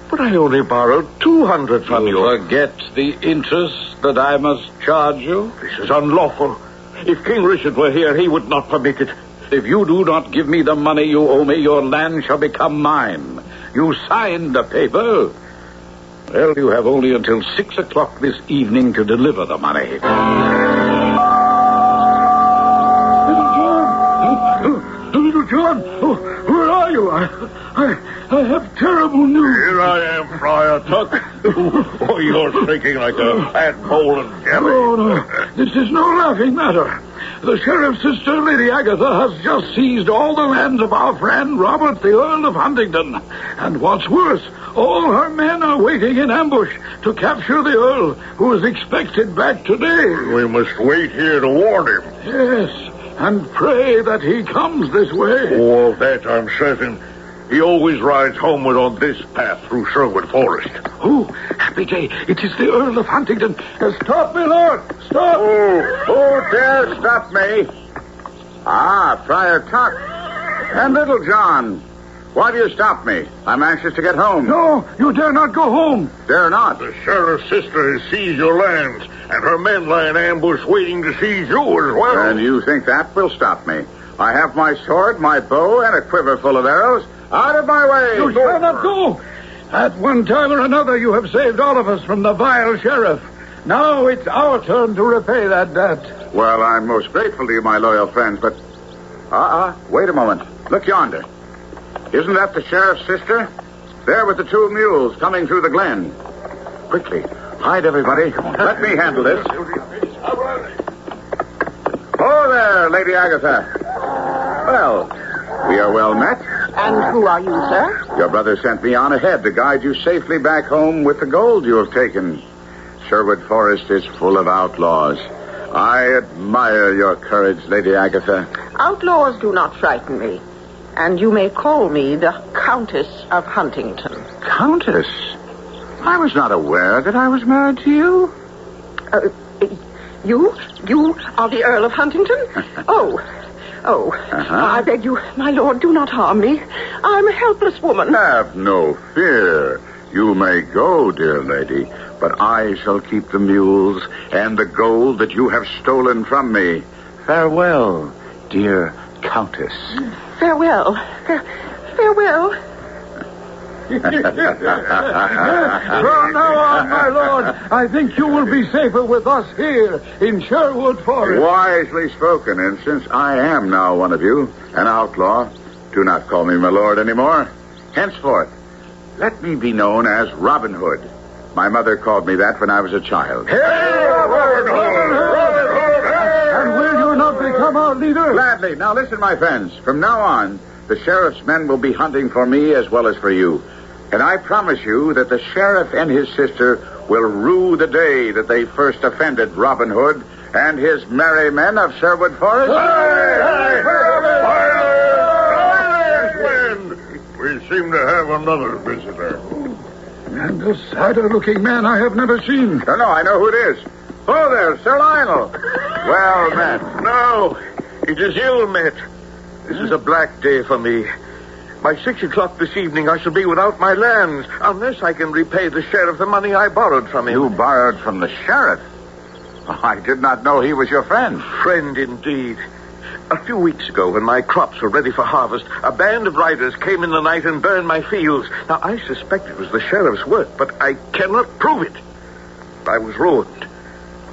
But I only borrowed 200 from you. You forget the interest that I must charge you? This is unlawful. If King Richard were here, he would not permit it. If you do not give me the money you owe me, your land shall become mine. You signed the paper. Well, you have only until 6 o'clock this evening to deliver the money. Little John, where are you? I have terrible news. Here I am, Friar Tuck. Oh, you're shaking like a fat bowl of jelly. Oh, no. This is no laughing matter. The sheriff's sister, Lady Agatha, has just seized all the lands of our friend Robert, the Earl of Huntingdon. And what's worse, all her men are waiting in ambush to capture the Earl, who is expected back today. We must wait here to warn him. Yes, and pray that he comes this way. Oh, of that I'm certain. He always rides homeward on this path through Sherwood Forest. Oh, happy day. It is the Earl of Huntingdon. Stop me, Lord. Stop. Who dare stop me? Friar Tuck. And Little John. Why do you stop me? I'm anxious to get home. No, you dare not go home. Dare not? The sheriff's sister has seized your lands, and her men lie in ambush waiting to seize you as well. And you think that will stop me? I have my sword, my bow, and a quiver full of arrows. Out of my way! You shall not go! At one time or another, you have saved all of us from the vile sheriff. Now it's our turn to repay that debt. Well, I'm most grateful to you, my loyal friends, but... wait a moment. Look yonder. Isn't that the sheriff's sister? There with the 2 mules coming through the glen. Quickly, hide everybody. Let me handle this. Oh, there, Lady Agatha. Well, we are well met. And who are you, sir? Your brother sent me on ahead to guide you safely back home with the gold you have taken. Sherwood Forest is full of outlaws. I admire your courage, Lady Agatha. Outlaws do not frighten me. And you may call me the Countess of Huntingdon. Countess? I was not aware that I was married to you. You? You are the Earl of Huntingdon? I beg you, my lord, do not harm me. I'm a helpless woman. Have no fear. You may go, dear lady, but I shall keep the mules and the gold that you have stolen from me. Farewell, dear Countess. Farewell. Farewell. From now on, my lord, I think you will be safer with us here in Sherwood Forest. Wisely spoken, and since I am now one of you, an outlaw, do not call me my lord anymore. Henceforth, let me be known as Robin Hood. My mother called me that when I was a child. Hey, Robin Hood! And will you not become our leader. Gladly. Now listen, my friends. From now on, the sheriff's men will be hunting for me as well as for you. And I promise you that the sheriff and his sister will rue the day that they first offended Robin Hood and his merry men of Sherwood Forest. We seem to have another visitor. And a sadder-looking man I have never seen. No, I know who it is. Oh, there, Sir Lionel. Well met. No, it is ill met. This is a black day for me. By 6 o'clock this evening, I shall be without my lands, unless I can repay the sheriff the money I borrowed from him. You borrowed from the sheriff? I did not know he was your friend. Friend, indeed. A few weeks ago, when my crops were ready for harvest, a band of riders came in the night and burned my fields. Now, I suspect it was the sheriff's work, but I cannot prove it. I was ruined.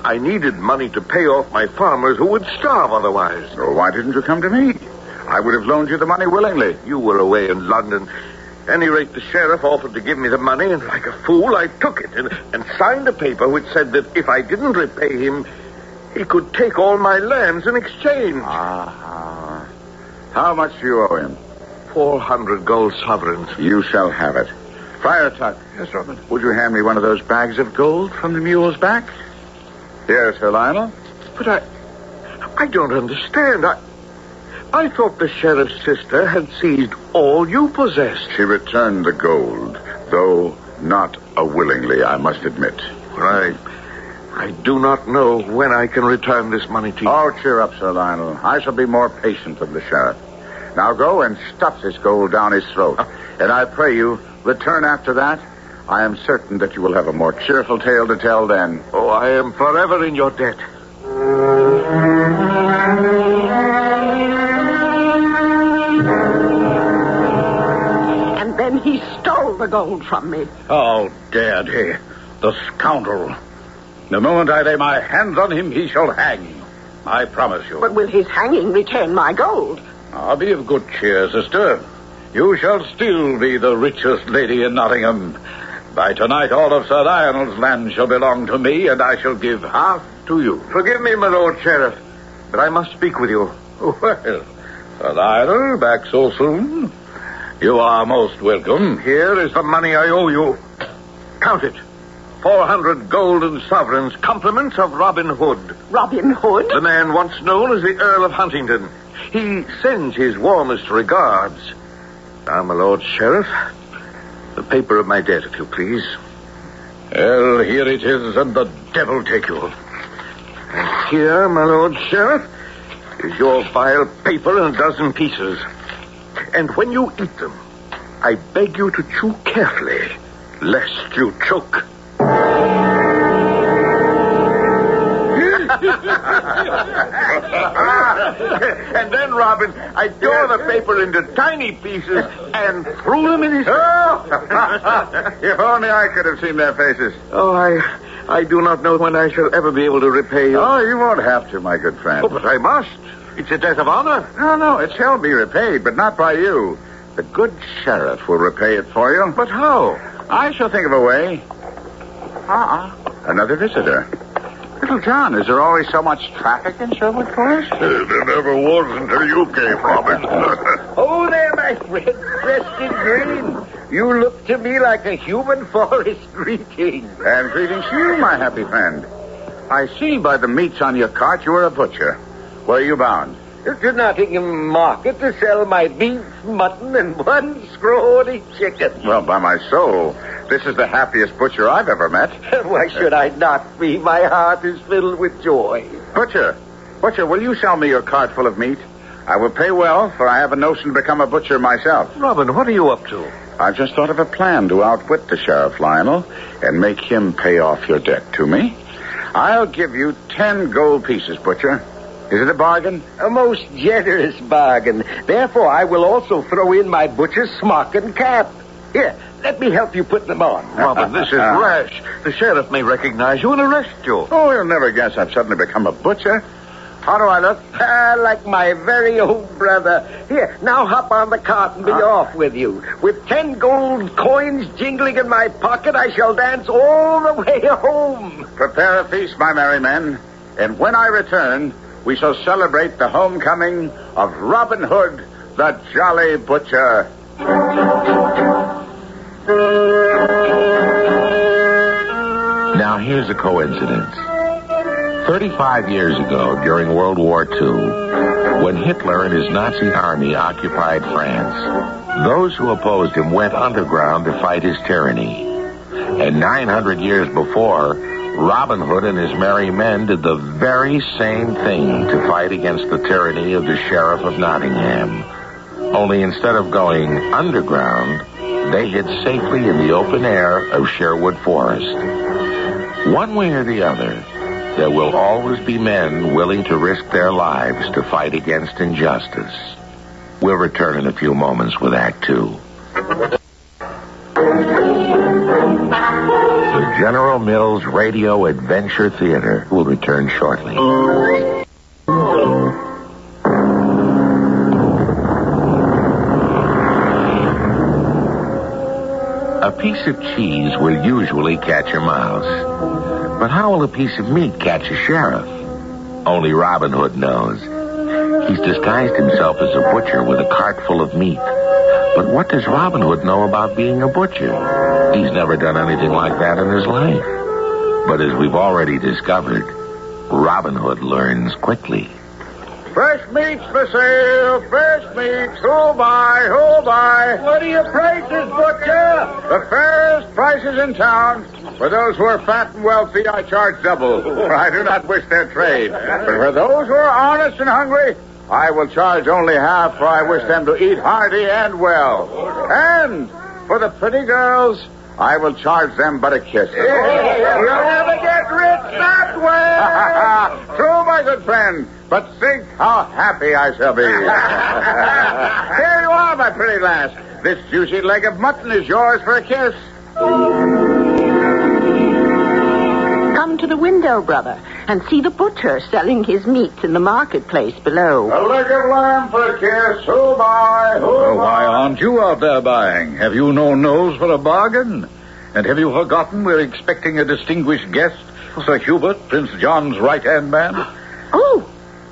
I needed money to pay off my farmers who would starve otherwise. So why didn't you come to me? I would have loaned you the money willingly. You were away in London. At any rate, the sheriff offered to give me the money, and like a fool, I took it and signed a paper which said that if I didn't repay him, he could take all my lands in exchange. How much do you owe him? 400 gold sovereigns. You shall have it. Friar Tuck. Yes, Robin. Would you hand me one of those bags of gold from the mule's back? Here, Sir Lionel. But I don't understand. I thought the sheriff's sister had seized all you possessed. She returned the gold, though not willingly, I must admit. Right. I do not know when I can return this money to you. Oh, cheer up, Sir Lionel. I shall be more patient than the sheriff. Now go and stuff this gold down his throat. And I pray you, return after that. I am certain that you will have a more cheerful tale to tell then. Oh, I am forever in your debt. And then he stole the gold from me. How dared he? The scoundrel. The moment I lay my hands on him, he shall hang. I promise you. But will his hanging return my gold? I'll be of good cheer, sister. You shall still be the richest lady in Nottingham. By tonight, all of Sir Lionel's land shall belong to me, and I shall give half to you. Forgive me, my lord sheriff, but I must speak with you. Well, Sir Lionel, back so soon? You are most welcome. Here is the money I owe you. Count it. 400 golden sovereigns, compliments of Robin Hood. Robin Hood? The man once known as the Earl of Huntingdon. He sends his warmest regards. Now, my lord sheriff, the paper of my debt, if you please. Well, here it is, and the devil take you. And here, my lord sheriff, is your vile paper in a dozen pieces. And when you eat them, I beg you to chew carefully, lest you choke. And then, Robin, I tore the paper into tiny pieces and threw them in his... If only I could have seen their faces. Oh, I do not know when I shall ever be able to repay you. Oh, you won't have to, my good friend. Oh, but I must. It's a debt of honor. No, it shall be repaid, but not by you. The good sheriff will repay it for you. But how? I shall think of a way. Another visitor. Little John, is there always so much traffic in Sherwood Forest? There never was until you came, Robin. Oh, there, my friend, dressed in green. You look to me like a human forest greeting. And greetings to you, my happy friend. I see by the meats on your cart you are a butcher. Where are you bound? To Nottingham Market to sell my beef, mutton, and one scrawny chicken. Well, by my soul, this is the happiest butcher I've ever met. Why should I not be? My heart is filled with joy. Butcher, will you sell me your cart full of meat? I will pay well, for I have a notion to become a butcher myself. Robin, what are you up to? I've just thought of a plan to outwit the sheriff, Lionel, and make him pay off your debt to me. I'll give you 10 gold pieces, butcher. Is it a bargain? A most generous bargain. Therefore, I will also throw in my butcher's smock and cap. Here, let me help you put them on. Robin, this is rash. The sheriff may recognize you and arrest you. Oh, he'll never guess I've suddenly become a butcher. How do I look? Like my very own brother. Here, now hop on the cart and be off with you. With 10 gold coins jingling in my pocket, I shall dance all the way home. Prepare a feast, my merry men. And when I return, we shall celebrate the homecoming of Robin Hood, the Jolly Butcher. Now, here's a coincidence. 35 years ago, during World War II, when Hitler and his Nazi army occupied France, those who opposed him went underground to fight his tyranny. And 900 years before, Robin Hood and his merry men did the very same thing to fight against the tyranny of the Sheriff of Nottingham. Only instead of going underground, they hid safely in the open air of Sherwood Forest. One way or the other, there will always be men willing to risk their lives to fight against injustice. We'll return in a few moments with Act Two. The General Mills Radio Adventure Theater will return shortly. A piece of cheese will usually catch a mouse. But how will a piece of meat catch a sheriff? Only Robin Hood knows. He's disguised himself as a butcher with a cart full of meat. But what does Robin Hood know about being a butcher? He's never done anything like that in his life. But as we've already discovered, Robin Hood learns quickly. Fresh meats for sale, fresh meats. Who'll buy, who'll buy? What are your prices, butcher? The fairest prices in town. For those who are fat and wealthy, I charge double, for I do not wish their trade. But for those who are honest and hungry, I will charge only half, for I wish them to eat hearty and well. And for the pretty girls, I will charge them but a kiss. You'll never get rich that way. True, my good friend. But think how happy I shall be. Here you are, my pretty lass. This juicy leg of mutton is yours for a kiss. Come to the window, brother, and see the butcher selling his meat in the marketplace below. A leg of lamb for a kiss. Who'll buy? Who'll buy? Why aren't you out there buying? Have you no nose for a bargain? And have you forgotten we're expecting a distinguished guest, Sir Hubert, Prince John's right-hand man? Oh,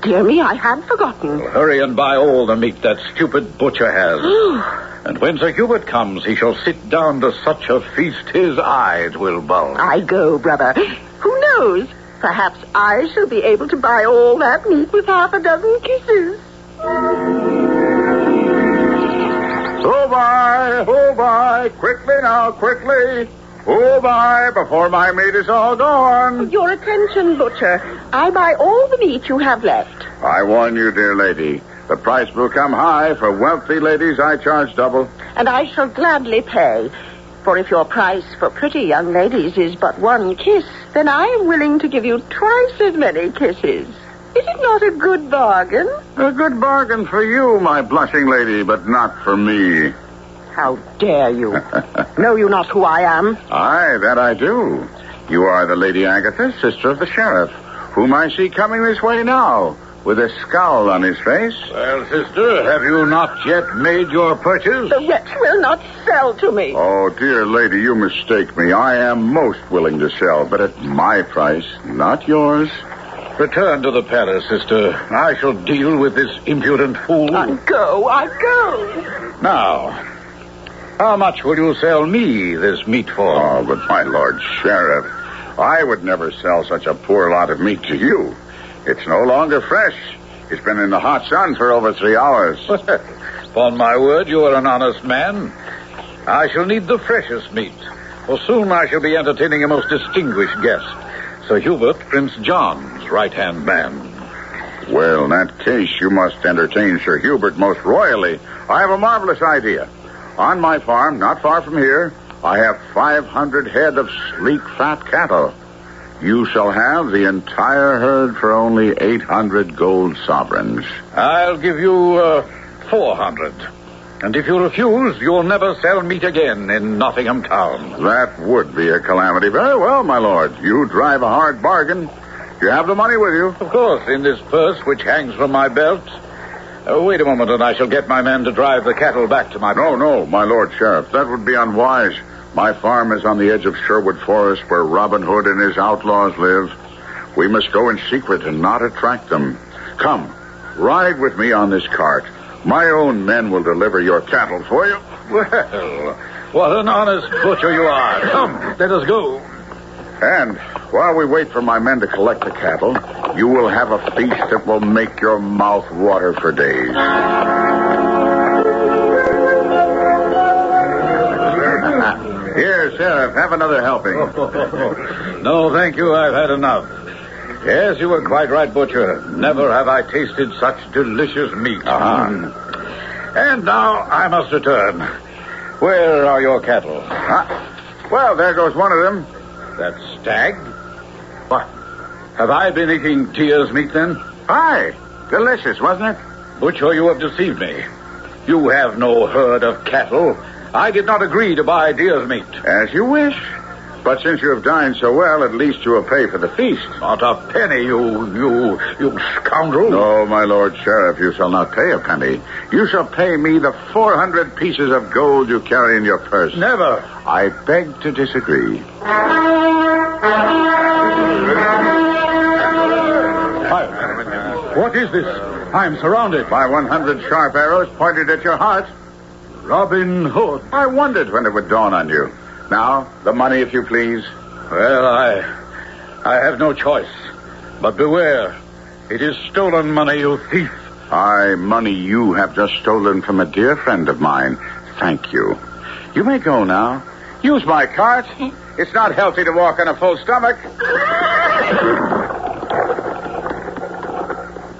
dear me, I had forgotten. Well, hurry and buy all the meat that stupid butcher has. And when Sir Hubert comes, he shall sit down to such a feast his eyes will bulge. I go, brother. Who knows? Perhaps I shall be able to buy all that meat with half a dozen kisses. Who'll buy? Who'll buy? Quickly now, quickly. Who'll buy before my meat is all gone? Your attention, butcher. I buy all the meat you have left. I warn you, dear lady, the price will come high. For wealthy ladies, I charge double. And I shall gladly pay. For if your price for pretty young ladies is but one kiss, then I am willing to give you twice as many kisses. Is it not a good bargain? A good bargain for you, my blushing lady, but not for me. How dare you? Know you not who I am? Aye, that I do. You are the Lady Agatha, sister of the sheriff, whom I see coming this way now, with a scowl on his face. Well, sister, have you not yet made your purchase? The wretch will not sell to me. Oh, dear lady, you mistake me. I am most willing to sell, but at my price, not yours. Return to the palace, sister. I shall deal with this impudent fool. I go. Now, how much will you sell me this meat for? Oh, but my Lord Sheriff, I would never sell such a poor lot of meat to you. It's no longer fresh. It's been in the hot sun for over 3 hours. Upon my word, you are an honest man. I shall need the freshest meat, for soon I shall be entertaining a most distinguished guest, Sir Hubert, Prince John's right-hand man. Well, in that case, you must entertain Sir Hubert most royally. I have a marvelous idea. On my farm, not far from here, I have 500 head of sleek, fat cattle. You shall have the entire herd for only 800 gold sovereigns. I'll give you 400. And if you refuse, you'll never sell meat again in Nottingham town. That would be a calamity. Very well, my lord. You drive a hard bargain. You have the money with you? Of course, in this purse which hangs from my belt. Wait a moment, and I shall get my men to drive the cattle back to my... No, my lord sheriff. That would be unwise. My farm is on the edge of Sherwood Forest, where Robin Hood and his outlaws live. We must go in secret and not attract them. Come, ride with me on this cart. My own men will deliver your cattle for you. Well, what an honest butcher you are. Come, let us go. And while we wait for my men to collect the cattle, you will have a feast that will make your mouth water for days. Here, Sheriff, have another helping. No, thank you. I've had enough. Yes, you were quite right, Butcher. Never have I tasted such delicious meat. And now I must return. Where are your cattle? Well, there goes one of them. That stag? What? Have I been eating deer's meat, then? Aye. Delicious, wasn't it? Butcher, you have deceived me. You have no herd of cattle. I did not agree to buy deer's meat. As you wish. But since you have dined so well, at least you will pay for the feast. Not a penny, you scoundrel. No, my Lord Sheriff, you shall not pay a penny. You shall pay me the 400 pieces of gold you carry in your purse. Never. I beg to disagree. What is this? I'm surrounded. By 100 sharp arrows pointed at your heart. Robin Hood. I wondered when it would dawn on you. Now, the money, if you please. Well, I have no choice. But beware. It is stolen money, you thief. Aye, money you have just stolen from a dear friend of mine. Thank you. You may go now. Use my cart. It's not healthy to walk on a full stomach.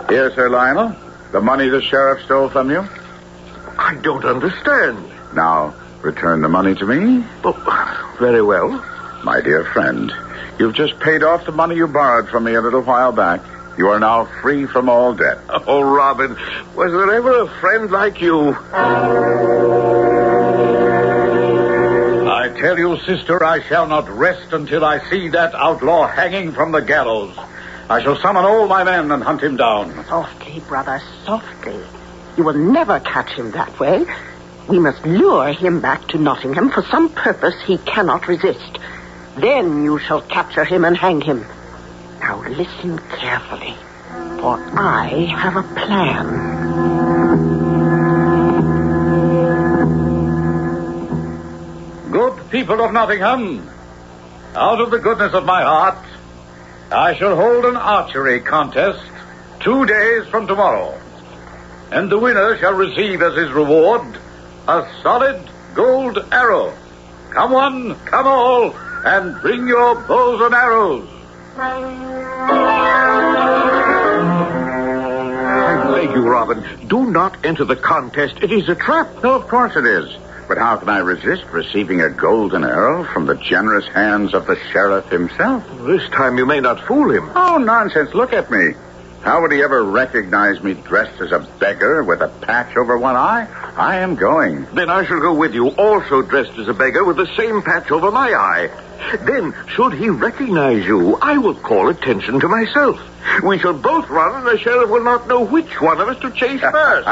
Here, Sir Lionel. The money the sheriff stole from you. I don't understand. Now, return the money to me. Oh, very well. My dear friend, you've just paid off the money you borrowed from me a little while back. You are now free from all debt. Oh, Robin, was there ever a friend like you? I tell you, sister, I shall not rest until I see that outlaw hanging from the gallows. I shall summon all my men and hunt him down. Softly, brother, softly. You will never catch him that way. We must lure him back to Nottingham for some purpose he cannot resist. Then you shall capture him and hang him. Now listen carefully, for I have a plan. Good people of Nottingham, out of the goodness of my heart, I shall hold an archery contest 2 days from tomorrow. And the winner shall receive as his reward a solid gold arrow. Come one, come all, and bring your bows and arrows. I beg you, Robin, do not enter the contest. It is a trap. No, of course it is. But how can I resist receiving a golden arrow from the generous hands of the sheriff himself? This time you may not fool him. Oh, nonsense. Look at me. How would he ever recognize me dressed as a beggar with a patch over one eye? I am going. Then I shall go with you, also dressed as a beggar with the same patch over my eye. Then, should he recognize you, I will call attention to myself. We shall both run, and the sheriff will not know which one of us to chase first.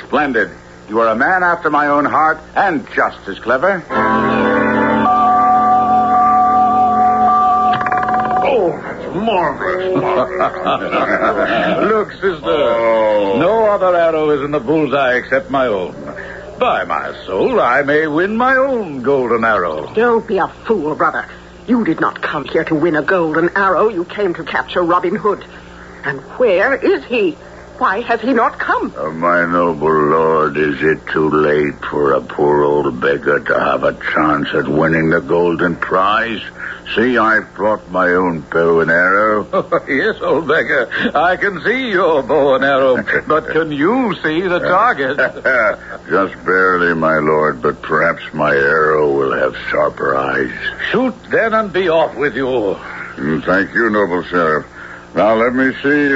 Splendid. You are a man after my own heart, and just as clever. Oh, marvelous. Look, sister. No other arrow is in the bullseye except my own. By my soul, I may win my own golden arrow. Don't be a fool, brother. You did not come here to win a golden arrow. You came to capture Robin Hood. And where is he? Why has he not come? My noble lord, is it too late for a poor old beggar to have a chance at winning the golden prize? See, I've brought my own bow and arrow. Yes, old beggar, I can see your bow and arrow, but can you see the target? Just barely, my lord, but perhaps my arrow will have sharper eyes. Shoot then and be off with you. Thank you, noble sheriff. Now let me see,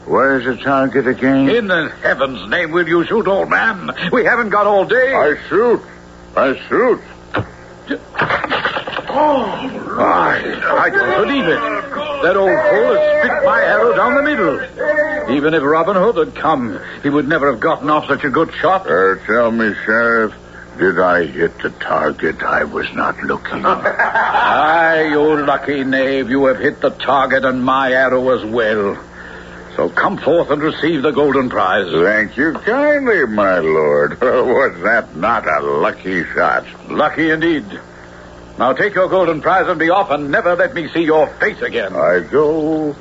where's the target again? In the heaven's name, will you shoot, old man? We haven't got all day. I shoot. I don't believe it. That old fool has spit my arrow down the middle. Even if Robin Hood had come, he would never have gotten off such a good shot. Tell me, Sheriff, Did I hit the target? I was not looking. Aye, you lucky knave. You have hit the target and my arrow as well. So come forth and receive the golden prize. Thank you kindly, my lord. Was that not a lucky shot? Lucky indeed. Now take your golden prize and be off and never let me see your face again. I go.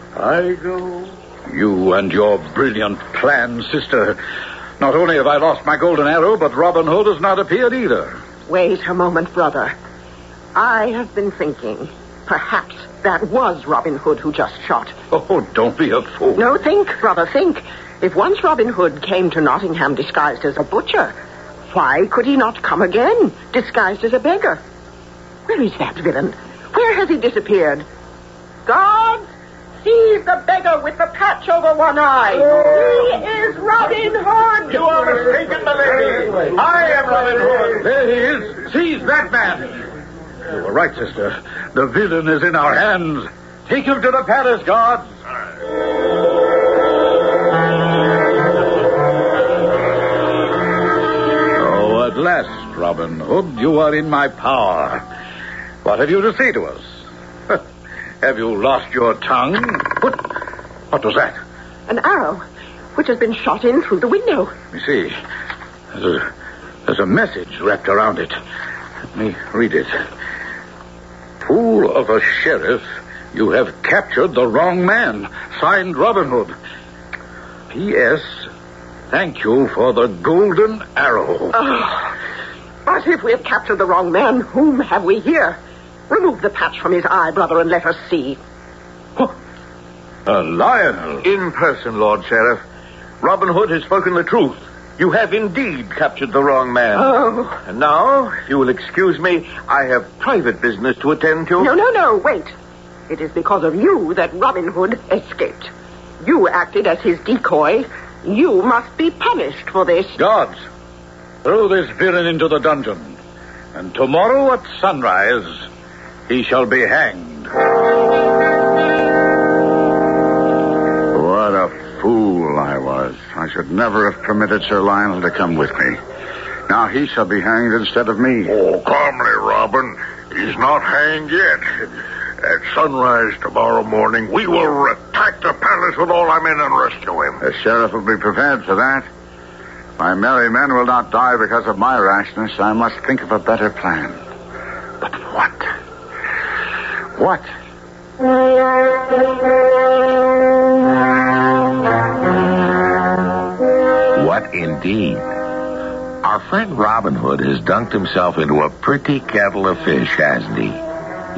You and your brilliant plan, sister. Not only have I lost my golden arrow, but Robin Hood has not appeared either. Wait a moment, brother. I have been thinking. Perhaps that was Robin Hood who just shot. Oh, don't be a fool. No, think, brother, think. If once Robin Hood came to Nottingham disguised as a butcher, why could he not come again, disguised as a beggar? Where is that villain? Where has he disappeared? Guards, seize the beggar with the patch over one eye. He is Robin Hood. You are mistaken, my lady. I am Robin Hood. There he is. Seize that man. You were right, sister. The villain is in our hands. Take him to the palace, guards. Oh, at last, Robin Hood, you are in my power. What have you to say to us? Have you lost your tongue? What was that? An arrow, which has been shot in through the window. Let me see. There's a message wrapped around it. Let me read it. Fool of a sheriff, you have captured the wrong man. Signed, Robin Hood. P.S. Thank you for the golden arrow. Oh, but if we have captured the wrong man, whom have we here? Remove the patch from his eye, brother, and let us see. Lionel. In person, Lord Sheriff. Robin Hood has spoken the truth. You have indeed captured the wrong man. Oh. And now, if you will excuse me, I have private business to attend to. No, wait. It is because of you that Robin Hood escaped. You acted as his decoy. You must be punished for this. Guards, throw this villain into the dungeon. And tomorrow at sunrise, he shall be hanged. What a fool I was. I should never have permitted Sir Lionel to come with me. Now he shall be hanged instead of me. Oh, calmly, Robin. He's not hanged yet. At sunrise tomorrow morning, we will attack the palace with all our men and rescue him. The sheriff will be prepared for that. My merry men will not die because of my rashness. I must think of a better plan. But what? What? What indeed? Our friend Robin Hood has dunked himself into a pretty kettle of fish, hasn't he?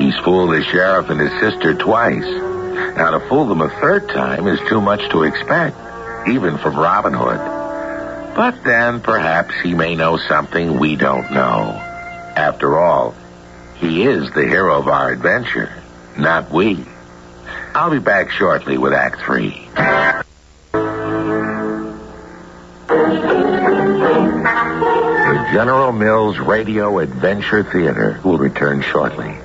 He's fooled the sheriff and his sister twice. Now, to fool them a third time is too much to expect, even from Robin Hood. But then, perhaps he may know something we don't know. After all, he is the hero of our adventure, not we. I'll be back shortly with Act 3. The General Mills Radio Adventure Theater will return shortly.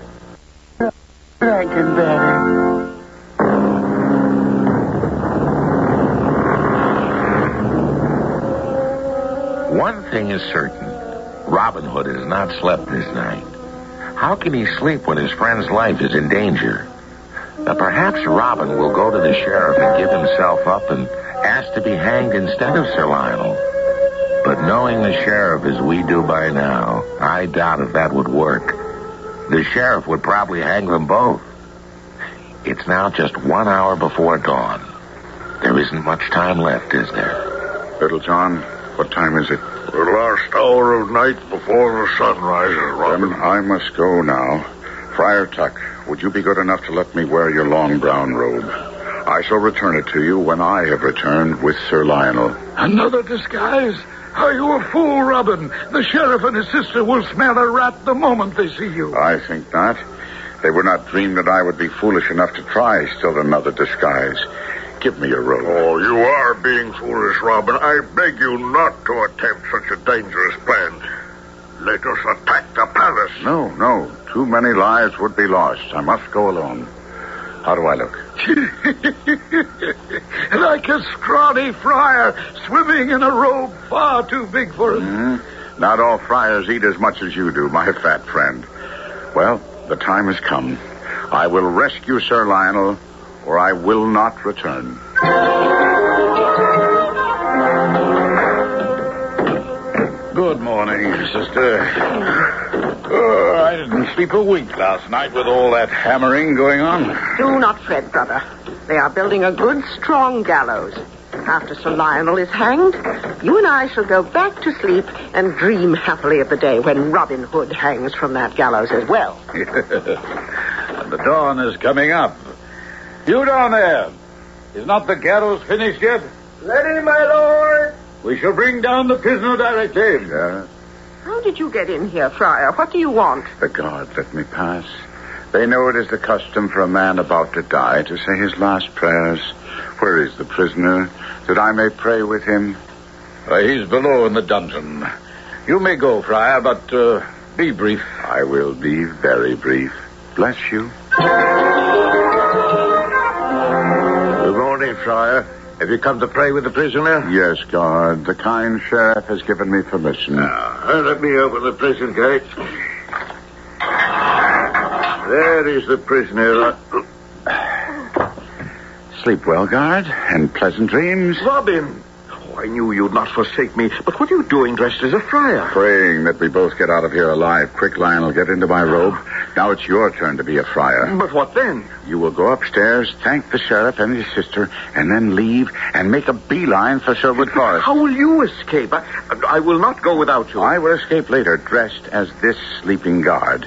Drinking better. One thing is certain. Robin Hood has not slept this night. How can he sleep when his friend's life is in danger? Now, perhaps Robin will go to the sheriff and give himself up and ask to be hanged instead of Sir Lionel. But knowing the sheriff as we do by now, I doubt if that would work. The sheriff would probably hang them both. It's now just 1 hour before dawn. There isn't much time left, is there? Little John, what time is it? The last hour of night before the sun rises, Robin. Then I must go now. Friar Tuck, would you be good enough to let me wear your long brown robe? I shall return it to you when I have returned with Sir Lionel. Another disguise? Are you a fool, Robin? The sheriff and his sister will smell a rat the moment they see you. I think not. They would not dream that I would be foolish enough to try still another disguise. Give me your robe. Oh, you are being foolish, Robin. I beg you not to attempt such a dangerous plan. Let us attack the palace. No. Too many lives would be lost. I must go alone. How do I look? Like a scrawny friar swimming in a robe far too big for us. Not all friars eat as much as you do, my fat friend. Well, the time has come. I will rescue Sir Lionel, or I will not return. Good morning, sister. Oh, I didn't sleep a wink last night with all that hammering going on. Do not fret, brother. They are building a good, strong gallows. After Sir Lionel is hanged, you and I shall go back to sleep and dream happily of the day when Robin Hood hangs from that gallows as well. And the dawn is coming up. You down there, is not the gallows finished yet? Ready, my lord. We shall bring down the prisoner directly. How did you get in here, Friar? What do you want? The guard let me pass. They know it is the custom for a man about to die to say his last prayers. Where is the prisoner, that I may pray with him? He's below in the dungeon. You may go, Friar, but be brief. I will be very brief. Bless you. Good morning, Friar. Have you come to pray with the prisoner? Yes, guard. The kind sheriff has given me permission. Let me open the prison gate. There is the prisoner. Sleep well, guard, and pleasant dreams. Robin! Oh, I knew you'd not forsake me. But what are you doing dressed as a friar? Praying that we both get out of here alive. Quick, Lionel, get into my robe. Now it's your turn to be a friar. But what then? You will go upstairs, thank the sheriff and his sister, and then leave and make a beeline for Sherwood Forest. How will you escape? I will not go without you. I will escape later, dressed as this sleeping guard.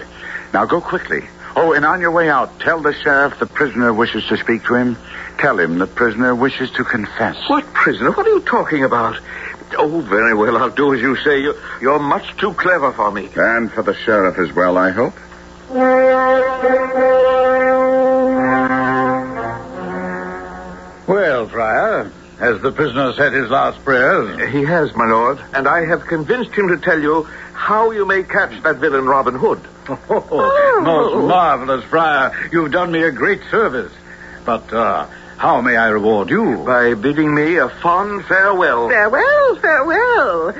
Now go quickly. Oh, and on your way out, tell the sheriff the prisoner wishes to speak to him. Tell him the prisoner wishes to confess. What prisoner? What are you talking about? Oh, very well, I'll do as you say. You're much too clever for me. And for the sheriff as well, I hope. Well, Friar, has the prisoner said his last prayers? He has, my lord, and I have convinced him to tell you how you may catch that villain Robin Hood. Most marvelous, Friar. You've done me a great service. But how may I reward you? By bidding me a fond farewell. Farewell, farewell.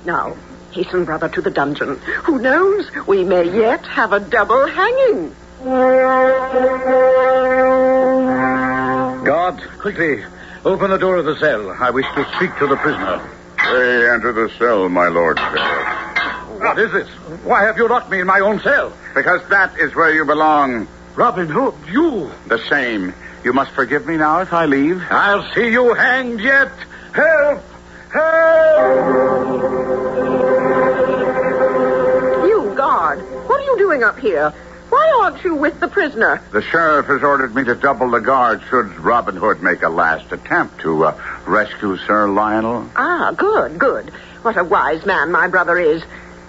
Now, hasten, brother, to the dungeon. Who knows? We may yet have a double hanging. Guard, quickly, open the door of the cell. I wish to speak to the prisoner. Pray enter the cell, my lord sheriff. What is this? Why have you locked me in my own cell? Because that is where you belong. Robin Hood, you. The same. You must forgive me now if I leave. I'll see you hanged yet. Help! Help! You, guard, what are you doing up here? Why aren't you with the prisoner? The sheriff has ordered me to double the guard should Robin Hood make a last attempt to rescue Sir Lionel. Ah, good, good. What a wise man my brother is.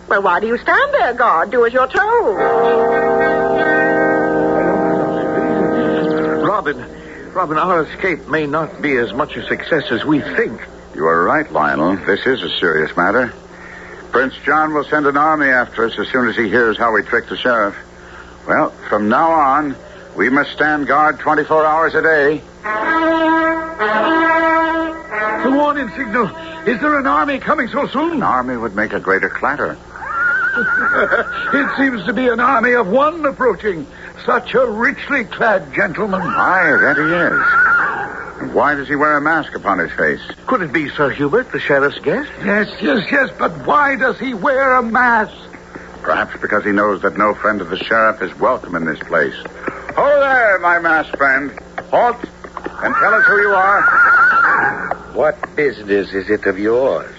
Well, why do you stand there, guard? Do as you're told. Robin, our escape may not be as much a success as we think. You are right, Lionel. This is a serious matter. Prince John will send an army after us as soon as he hears how we tricked the sheriff. Well, from now on, we must stand guard 24 hours a day. The warning signal. Is there an army coming so soon? An army would make a greater clatter. It seems to be an army of one approaching. Such a richly clad gentleman. Aye, that he is. And why does he wear a mask upon his face? Could it be Sir Hubert, the sheriff's guest? Yes, but why does he wear a mask? Perhaps because he knows that no friend of the sheriff is welcome in this place. Ho there, my masked friend. Halt, and tell us who you are. What business is it of yours?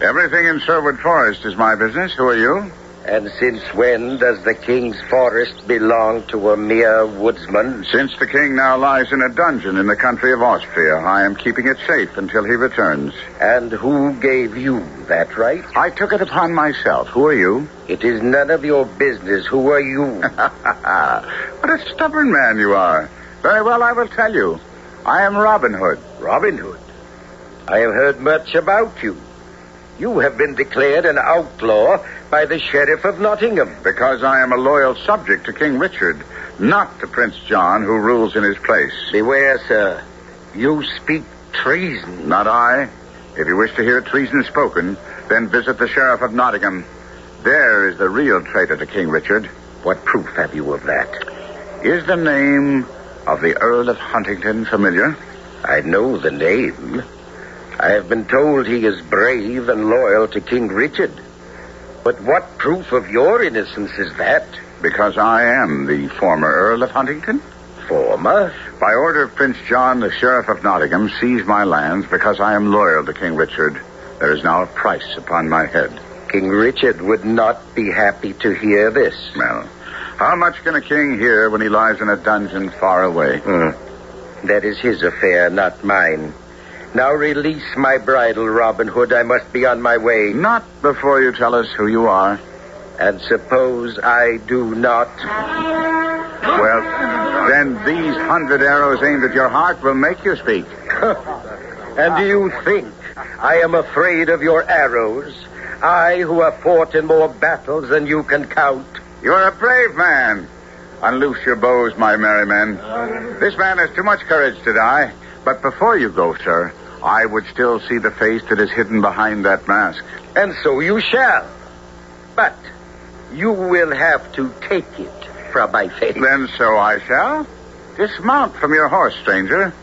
Everything in Sherwood Forest is my business. Who are you? And since when does the king's forest belong to a mere woodsman? Since the king now lies in a dungeon in the country of Austria, I am keeping it safe until he returns. And who gave you that right? I took it upon myself. Who are you? It is none of your business. Who are you? What a stubborn man you are. Very well, I will tell you. I am Robin Hood. Robin Hood? I have heard much about you. You have been declared an outlaw by the Sheriff of Nottingham. Because I am a loyal subject to King Richard, not to Prince John, who rules in his place. Beware, sir. You speak treason. Not I. If you wish to hear treason spoken, Then visit the Sheriff of Nottingham. There is the real traitor to King Richard. What proof have you of that? Is the name of the Earl of Huntington familiar? I know the name. I have been told he is brave and loyal to King Richard. But what proof of your innocence is that? Because I am the former Earl of Huntington. Former? By order of Prince John, the Sheriff of Nottingham seized my lands because I am loyal to King Richard. There is now a price upon my head. King Richard would not be happy to hear this. Well, how much can a king hear when he lies in a dungeon far away? That is his affair, not mine. Now release my bridle, Robin Hood. I must be on my way. Not before you tell us who you are. And suppose I do not? Well, then these 100 arrows aimed at your heart will make you speak. And do you think I am afraid of your arrows? I, who have fought in more battles than you can count. You're a brave man. Unloose your bows, my merry men. This man has too much courage to die. But before you go, sir, I would still see the face that is hidden behind that mask. And so you shall. But you will have to take it from my face. Then so I shall. Dismount from your horse, stranger,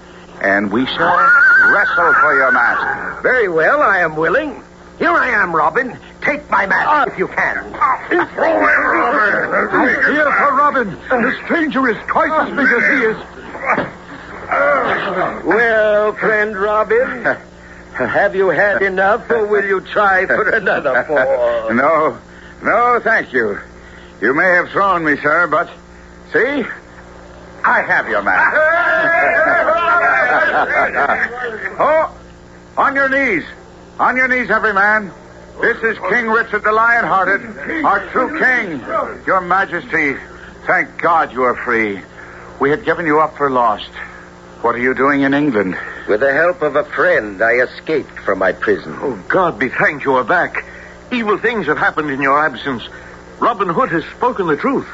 and we shall wrestle for your mask. Very well, I am willing. Here I am, Robin. Take my mask if you can. Here for Robin. The stranger is twice as big as he is. Well, friend Robin, have you had enough, or will you try for another fall? No, thank you. You may have thrown me, sir, but see, I have your mask. Oh, on your knees. On your knees, every man. This is King Richard the Lion-Hearted, our true king. Your Majesty, thank God you are free. We had given you up for lost. What are you doing in England? With the help of a friend, I escaped from my prison. Oh, God be thanked you are back. Evil things have happened in your absence. Robin Hood has spoken the truth.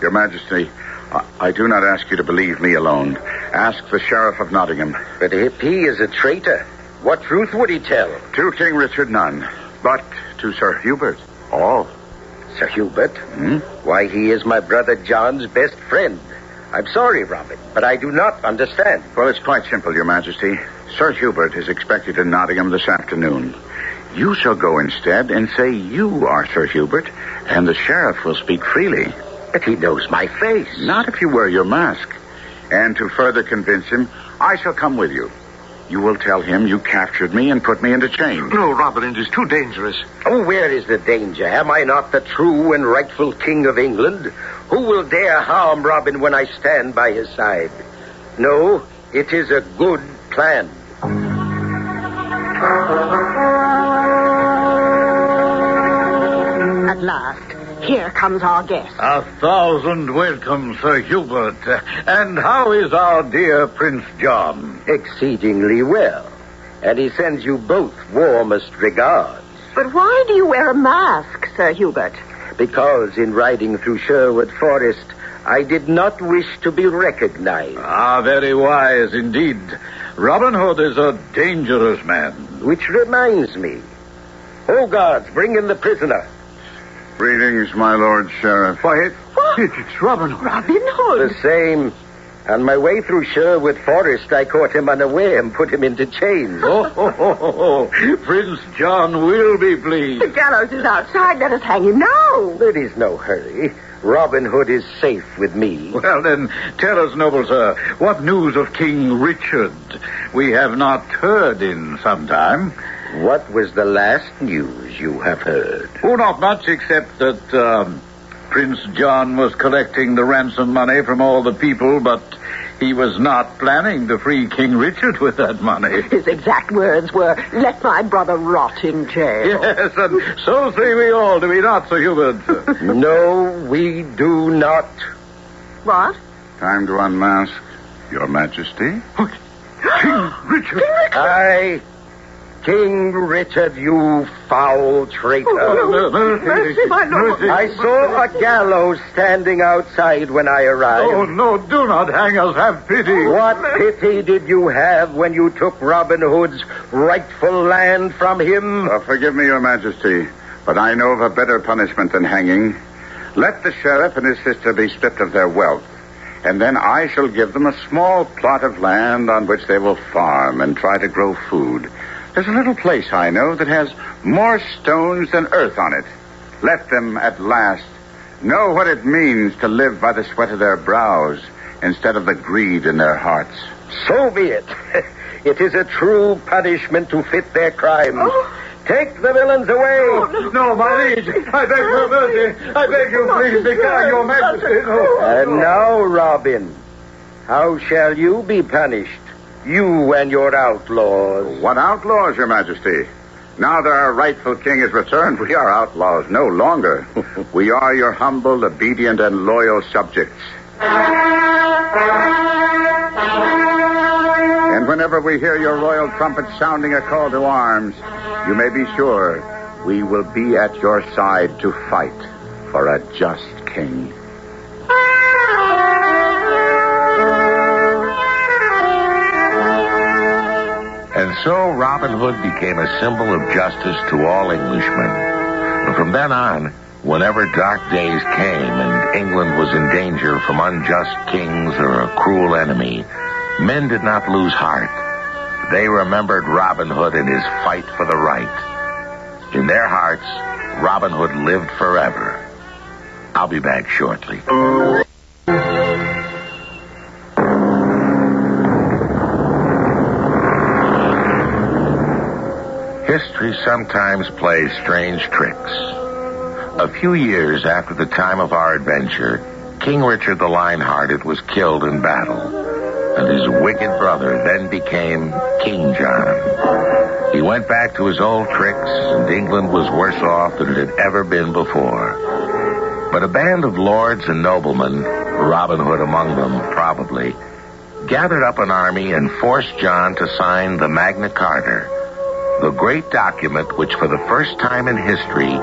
Your Majesty, I do not ask you to believe me alone. Ask the Sheriff of Nottingham. But if he is a traitor, what truth would he tell? To King Richard, none. But to Sir Hubert, all. Sir Hubert? Why, he is my brother John's best friend. I'm sorry, Robin, but I do not understand. Well, it's quite simple, Your Majesty. Sir Hubert is expected in Nottingham this afternoon. You shall go instead and say you are Sir Hubert, and the sheriff will speak freely. But he knows my face. Not if you wear your mask. And to further convince him, I shall come with you. You will tell him you captured me and put me into chains. No, Robin, it is too dangerous. Oh, where is the danger? Am I not the true and rightful king of England? Who will dare harm Robin when I stand by his side? No, it is a good plan. At last, here comes our guest. 1,000 welcomes, Sir Hubert. And how is our dear Prince John? Exceedingly well. And he sends you both warmest regards. But why do you wear a mask, Sir Hubert? Because in riding through Sherwood Forest, I did not wish to be recognized. Ah, very wise indeed. Robin Hood is a dangerous man. Which reminds me. Oh, guards, bring in the prisoner. Greetings, my Lord Sheriff. Why, it's Robin Hood. Robin Hood? The same. On my way through Sherwood Forest, I caught him unaware and put him into chains. Prince John will be pleased. The gallows is outside. Let us hang him now. There is no hurry. Robin Hood is safe with me. Well, then, tell us, noble sir, what news of King Richard? We have not heard in some time. What was the last news you have heard? Oh, not much, except that Prince John was collecting the ransom money from all the people, but he was not planning to free King Richard with that money. His exact words were, let my brother rot in jail. Yes, and so say we all, do we not, Sir Hubert? No, we do not. What? Time to unmask, Your Majesty. King Richard. Aye. King Richard, you foul traitor. Mercy, my lord. I saw a gallows standing outside when I arrived. Oh, no, do not hang us. Have pity. What pity did you have when you took Robin Hood's rightful land from him? Forgive me, Your Majesty, but I know of a better punishment than hanging. Let the sheriff and his sister be stripped of their wealth, and then I shall give them a small plot of land on which they will farm and try to grow food. There's a little place I know that has more stones than earth on it. Let them, at last, know what it means to live by the sweat of their brows instead of the greed in their hearts. So be it. It is a true punishment to fit their crimes. Oh. Take the villains away. No, my liege. I beg for mercy. I beg you, please, declare Your Majesty. No. And now, Robin, how shall you be punished? You and your outlaws. What outlaws, Your Majesty? Now that our rightful king is returned, we are outlaws no longer. We are your humble, obedient, and loyal subjects. And whenever we hear your royal trumpet sounding a call to arms, you may be sure we will be at your side to fight for a just king. And so Robin Hood became a symbol of justice to all Englishmen. And from then on, whenever dark days came and England was in danger from unjust kings or a cruel enemy, men did not lose heart. They remembered Robin Hood and his fight for the right. In their hearts, Robin Hood lived forever. I'll be back shortly. History sometimes plays strange tricks. A few years after the time of our adventure, King Richard the Lion-Hearted was killed in battle, and his wicked brother then became King John. He went back to his old tricks, and England was worse off than it had ever been before. But a band of lords and noblemen, Robin Hood among them probably, gathered up an army and forced John to sign the Magna Carta, the great document which for the first time in history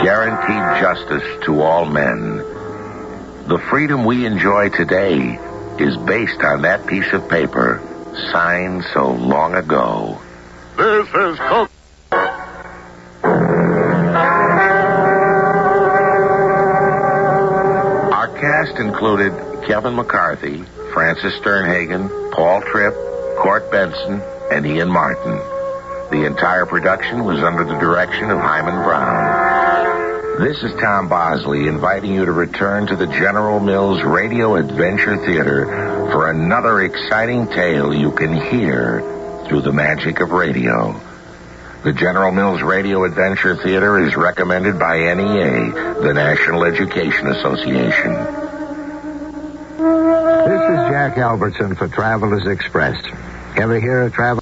guaranteed justice to all men. The freedom we enjoy today is based on that piece of paper signed so long ago. This is Our cast included Kevin McCarthy, Francis Sternhagen, Paul Tripp, Court Benson, and Ian Martin. The entire production was under the direction of Hyman Brown. This is Tom Bosley inviting you to return to the General Mills Radio Adventure Theater for another exciting tale you can hear through the magic of radio. The General Mills Radio Adventure Theater is recommended by NEA, the National Education Association. This is Jack Albertson for Travelers Express. Ever hear of Travel?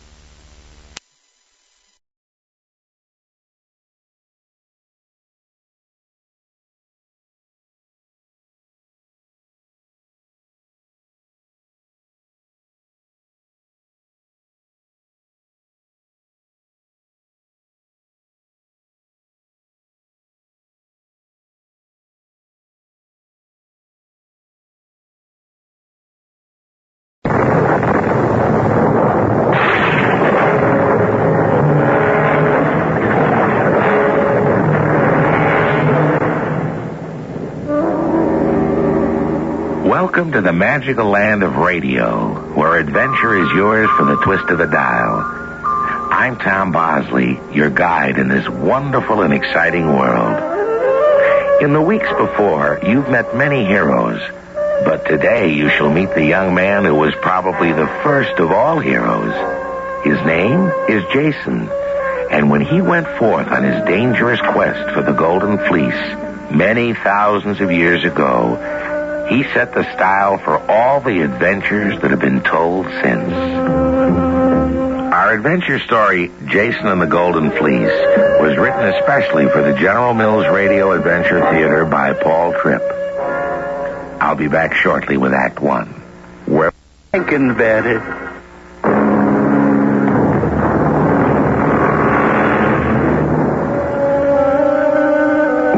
Welcome to the magical land of radio, where adventure is yours for the twist of the dial. I'm Tom Bosley, your guide in this wonderful and exciting world. In the weeks before, you've met many heroes, but today you shall meet the young man who was probably the first of all heroes. His name is Jason, and when he went forth on his dangerous quest for the Golden Fleece many thousands of years ago, he set the style for all the adventures that have been told since. Our adventure story, Jason and the Golden Fleece, was written especially for the General Mills Radio Adventure Theater by Paul Tripp. I'll be back shortly with Act One. We're thinking about it.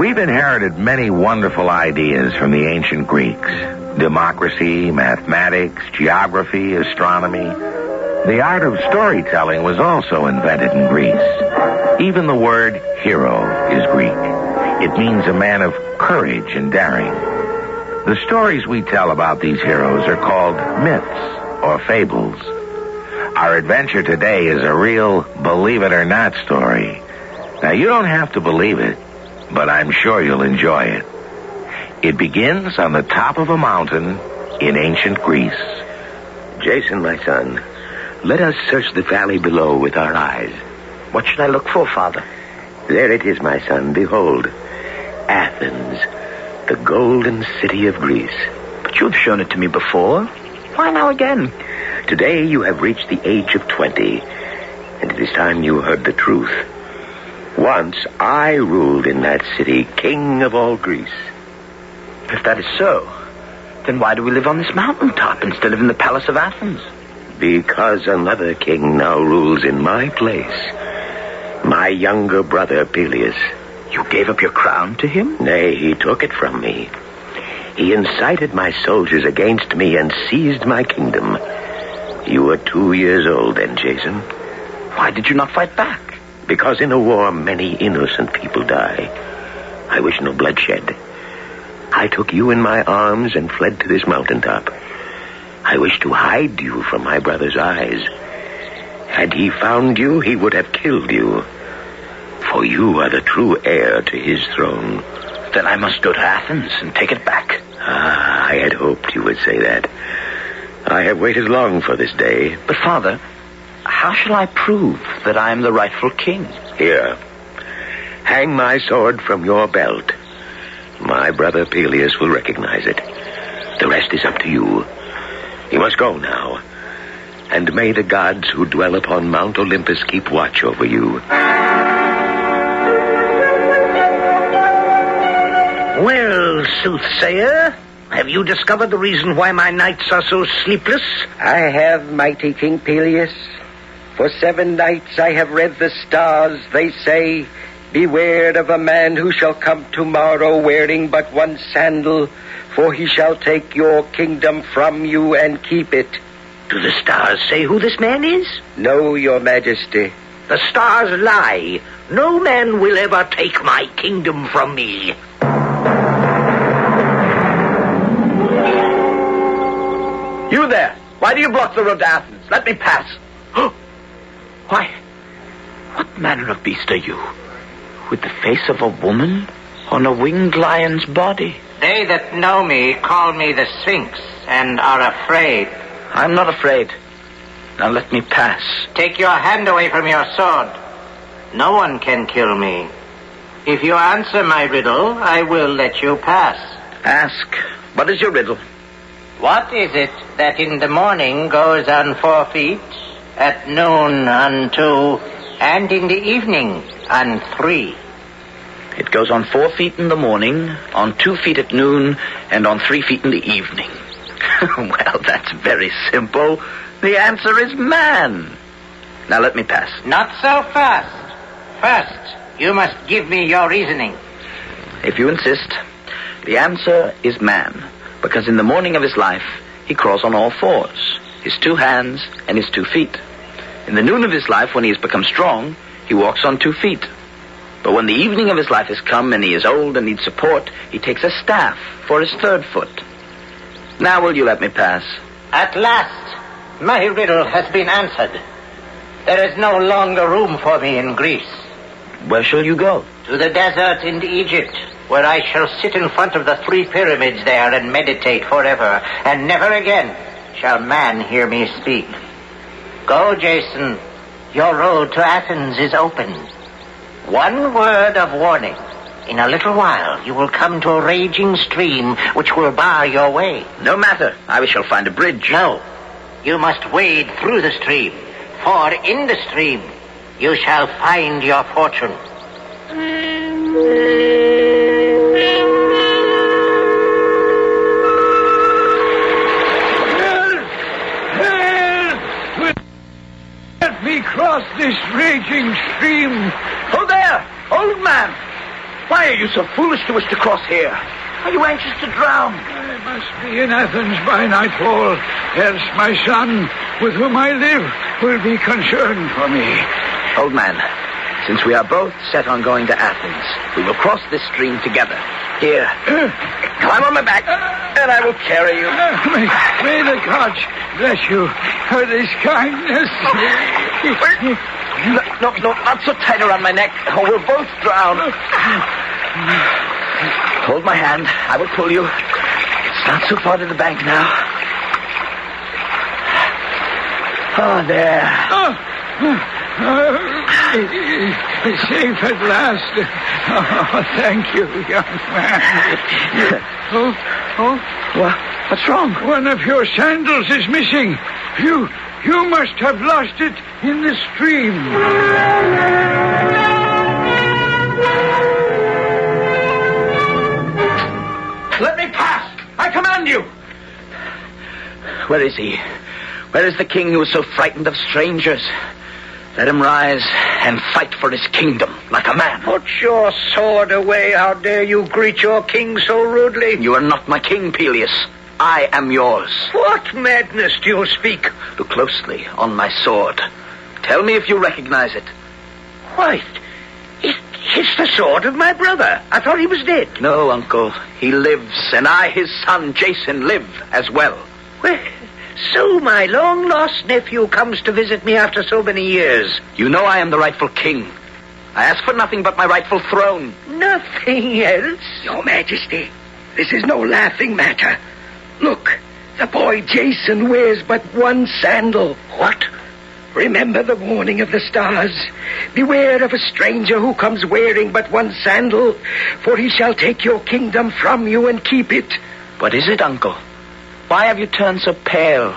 We've inherited many wonderful ideas from the ancient Greeks. Democracy, mathematics, geography, astronomy. The art of storytelling was also invented in Greece. Even the word hero is Greek. It means a man of courage and daring. The stories we tell about these heroes are called myths or fables. Our adventure today is a real believe-it-or-not story. Now, you don't have to believe it, but I'm sure you'll enjoy it. It begins on the top of a mountain in ancient Greece. Jason, my son, let us search the valley below with our eyes. What should I look for, Father? There it is, my son. Behold, Athens, the golden city of Greece. But you've shown it to me before. Why now again? Today you have reached the age of 20, and it is time you heard the truth. Once I ruled in that city, king of all Greece. If that is so, then why do we live on this mountaintop instead of in the palace of Athens? Because another king now rules in my place. My younger brother, Peleus. You gave up your crown to him? Nay, he took it from me. He incited my soldiers against me and seized my kingdom. You were 2 years old then, Jason. Why did you not fight back? Because in a war, many innocent people die. I wish no bloodshed. I took you in my arms and fled to this mountaintop. I wish to hide you from my brother's eyes. Had he found you, he would have killed you. For you are the true heir to his throne. Then I must go to Athens and take it back. Ah, I had hoped you would say that. I have waited long for this day. But, Father, how shall I prove that I am the rightful king? Here. Hang my sword from your belt. My brother Peleus will recognize it. The rest is up to you. You must go now. And may the gods who dwell upon Mount Olympus keep watch over you. Well, soothsayer, have you discovered the reason why my nights are so sleepless? I have, mighty King Peleus. For 7 nights I have read the stars. They say, beware of a man who shall come tomorrow wearing but one sandal, for he shall take your kingdom from you and keep it. Do the stars say who this man is? No, your majesty. The stars lie. No man will ever take my kingdom from me. You there! Why do you block the road to Athens? Let me pass. Why, what manner of beast are you? With the face of a woman on a winged lion's body? They that know me call me the Sphinx and are afraid. I'm not afraid. Now let me pass. Take your hand away from your sword. No one can kill me. If you answer my riddle, I will let you pass. Ask. What is your riddle? What is it that in the morning goes on 4 feet, at noon on 2, and in the evening on 3? It goes on 4 feet in the morning, on 2 feet at noon, and on 3 feet in the evening. Well, that's very simple. The answer is man. Now let me pass. Not so fast. First, you must give me your reasoning. If you insist, the answer is man. Because in the morning of his life, he crawls on all 4s, his 2 hands and his 2 feet. In the noon of his life, when he has become strong, he walks on 2 feet. But when the evening of his life has come and he is old and needs support, he takes a staff for his 3rd foot. Now will you let me pass? At last, my riddle has been answered. There is no longer room for me in Greece. Where shall you go? To the desert in Egypt, where I shall sit in front of the 3 pyramids there and meditate forever, and never again shall man hear me speak. Go, Jason. Your road to Athens is open. One word of warning. In a little while, you will come to a raging stream which will bar your way. No matter. I shall find a bridge. No. You must wade through the stream, for in the stream you shall find your fortune. Let me cross this raging stream. Oh, there! Old man! Why are you so foolish to wish to cross here? Are you anxious to drown? I must be in Athens by nightfall, else my son, with whom I live, will be concerned for me. Old man, since we are both set on going to Athens, we will cross this stream together. Here, climb on my back, and I will carry you. May the gods bless you for this kindness. No, not so tight around my neck, or we'll both drown. Hold my hand. I will pull you. It's not so far to the bank now. Oh, there. Safe at last. Oh, thank you, young man. What's wrong? One of your sandals is missing. You must have lost it in the stream. Let me pass! I command you! Where is he? Where is the king who was so frightened of strangers? Let him rise and fight for his kingdom like a man. Put your sword away. How dare you greet your king so rudely? You are not my king, Peleus. I am yours. What madness do you speak? Look closely on my sword. Tell me if you recognize it. Why, it's the sword of my brother. I thought he was dead. No, uncle. He lives, and I, his son, Jason, live as well. Well, so my long-lost nephew comes to visit me after so many years. You know I am the rightful king. I ask for nothing but my rightful throne. Nothing else? Your Majesty, this is no laughing matter. Look, the boy Jason wears but one sandal. What? Remember the warning of the stars. Beware of a stranger who comes wearing but one sandal, for he shall take your kingdom from you and keep it. What is it, uncle? Why have you turned so pale?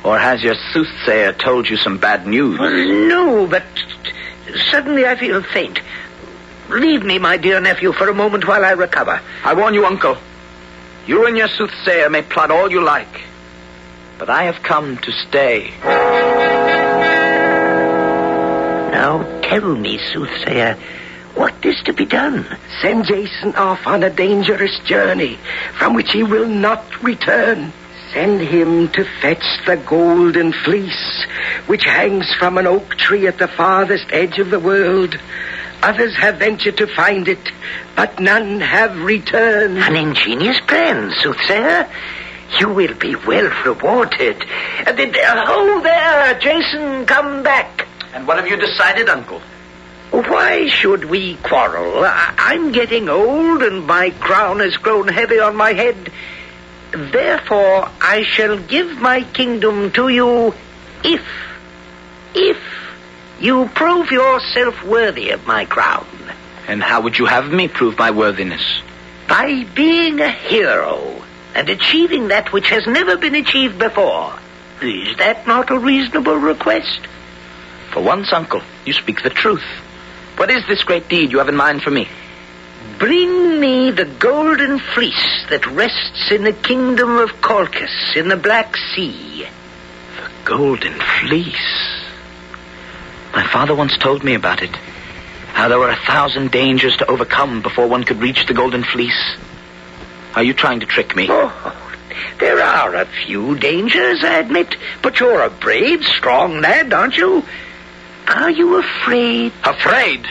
Or has your soothsayer told you some bad news? No, but suddenly I feel faint. Leave me, my dear nephew, for a moment while I recover. I warn you, uncle. You and your soothsayer may plot all you like, but I have come to stay. Now tell me, soothsayer, what is to be done? Send Jason off on a dangerous journey from which he will not return. Send him to fetch the golden fleece, which hangs from an oak tree at the farthest edge of the world. Others have ventured to find it, but none have returned. An ingenious plan, soothsayer. You will be well rewarded. Oh, there, Jason, come back. And what have you decided, uncle? Why should we quarrel? I'm getting old, and my crown has grown heavy on my head. Therefore, I shall give my kingdom to you if you prove yourself worthy of my crown. And how would you have me prove my worthiness? By being a hero and achieving that which has never been achieved before. Is that not a reasonable request? For once, uncle, you speak the truth. What is this great deed you have in mind for me? Bring me the golden fleece that rests in the kingdom of Colchis in the Black Sea. The golden fleece? My father once told me about it. How there were 1,000 dangers to overcome before one could reach the golden fleece. Are you trying to trick me? Oh, there are a few dangers, I admit. But you're a brave, strong lad, aren't you? Are you afraid? Afraid?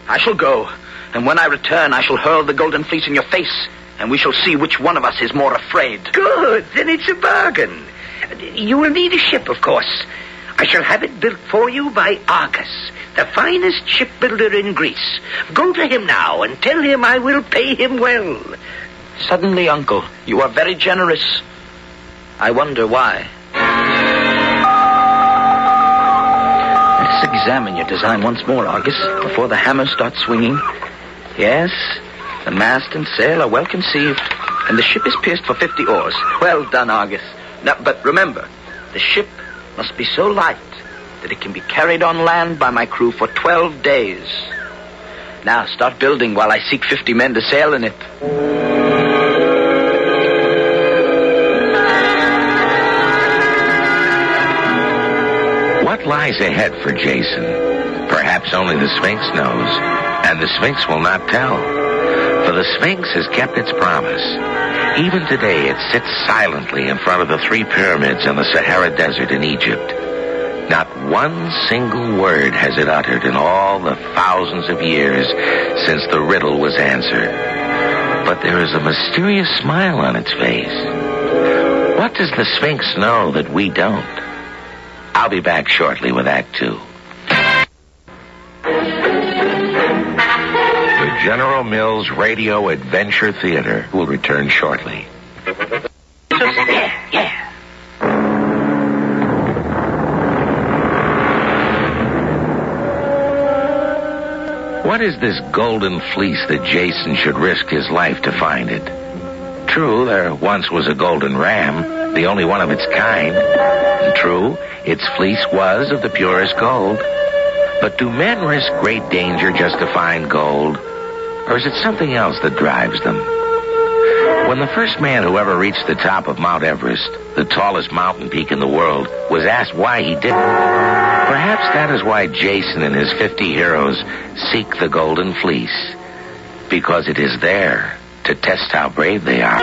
I shall go. And when I return, I shall hurl the golden fleece in your face. And we shall see which one of us is more afraid. Good. Then it's a bargain. You will need a ship, of course. I shall have it built for you by Argus, the finest shipbuilder in Greece. Go to him now and tell him I will pay him well. Suddenly, uncle, you are very generous. I wonder why. Let's examine your design once more, Argus, before the hammer starts swinging. Yes, the mast and sail are well conceived, and the ship is pierced for 50 oars. Well done, Argus. Now, but remember, the ship must be so light that it can be carried on land by my crew for 12 days. Now, start building while I seek 50 men to sail in it. What lies ahead for Jason? Perhaps only the Sphinx knows, and the Sphinx will not tell. the Sphinx has kept its promise. Even today, it sits silently in front of the 3 pyramids in the Sahara Desert in Egypt. Not one single word has it uttered in all the thousands of years since the riddle was answered. But there is a mysterious smile on its face. What does the Sphinx know that we don't? I'll be back shortly with Act 2. The General Mills Radio Adventure Theater will return shortly. Yeah. What is this golden fleece that Jason should risk his life to find it? True, there once was a golden ram, the only one of its kind. And true, its fleece was of the purest gold. But do men risk great danger just to find gold? Or is it something else that drives them? When the first man who ever reached the top of Mount Everest, the tallest mountain peak in the world, was asked why he did it, perhaps that is why Jason and his 50 heroes seek the golden fleece. Because it is there to test how brave they are.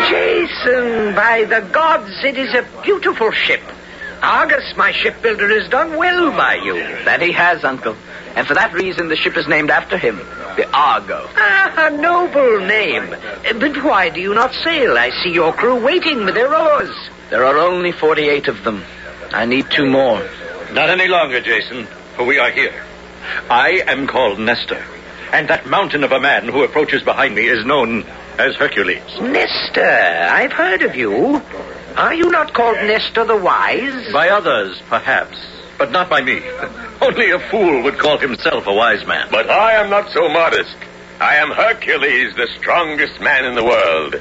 Jason, by the gods, it is a beautiful ship. Argus, my shipbuilder, has done well by you. That he has, Uncle. And for that reason, the ship is named after him, the Argo. Ah, a noble name. But why do you not sail? I see your crew waiting with their oars. There are only 48 of them. I need 2 more. Not any longer, Jason, for we are here. I am called Nestor, and that mountain of a man who approaches behind me is known as Hercules. Nestor, I've heard of you. Are you not called Nestor the Wise? By others, perhaps, but not by me. Only a fool would call himself a wise man. But I am not so modest. I am Hercules, the strongest man in the world,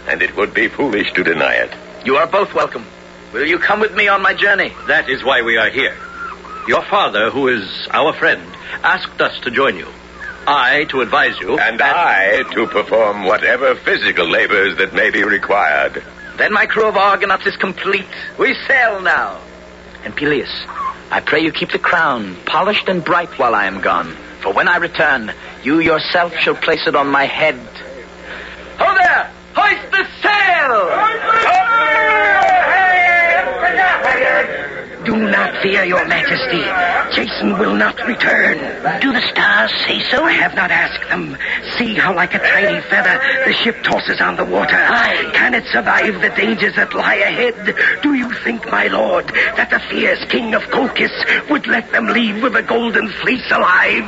and it would be foolish to deny it. You are both welcome. Will you come with me on my journey? That is why we are here. Your father, who is our friend, asked us to join you. I to advise you. And I to perform whatever physical labors that may be required. Then my crew of Argonauts is complete. We sail now. And Peleus, I pray you keep the crown polished and bright while I am gone. For when I return, you yourself shall place it on my head. Ho there! Hoist the sail! Do not fear, your majesty. Jason will not return. Do the stars say so? I have not asked them. See how like a tiny feather the ship tosses on the water. Aye. Can it survive the dangers that lie ahead? Do you think, my lord, that the fierce king of Colchis would let them leave with the golden fleece alive?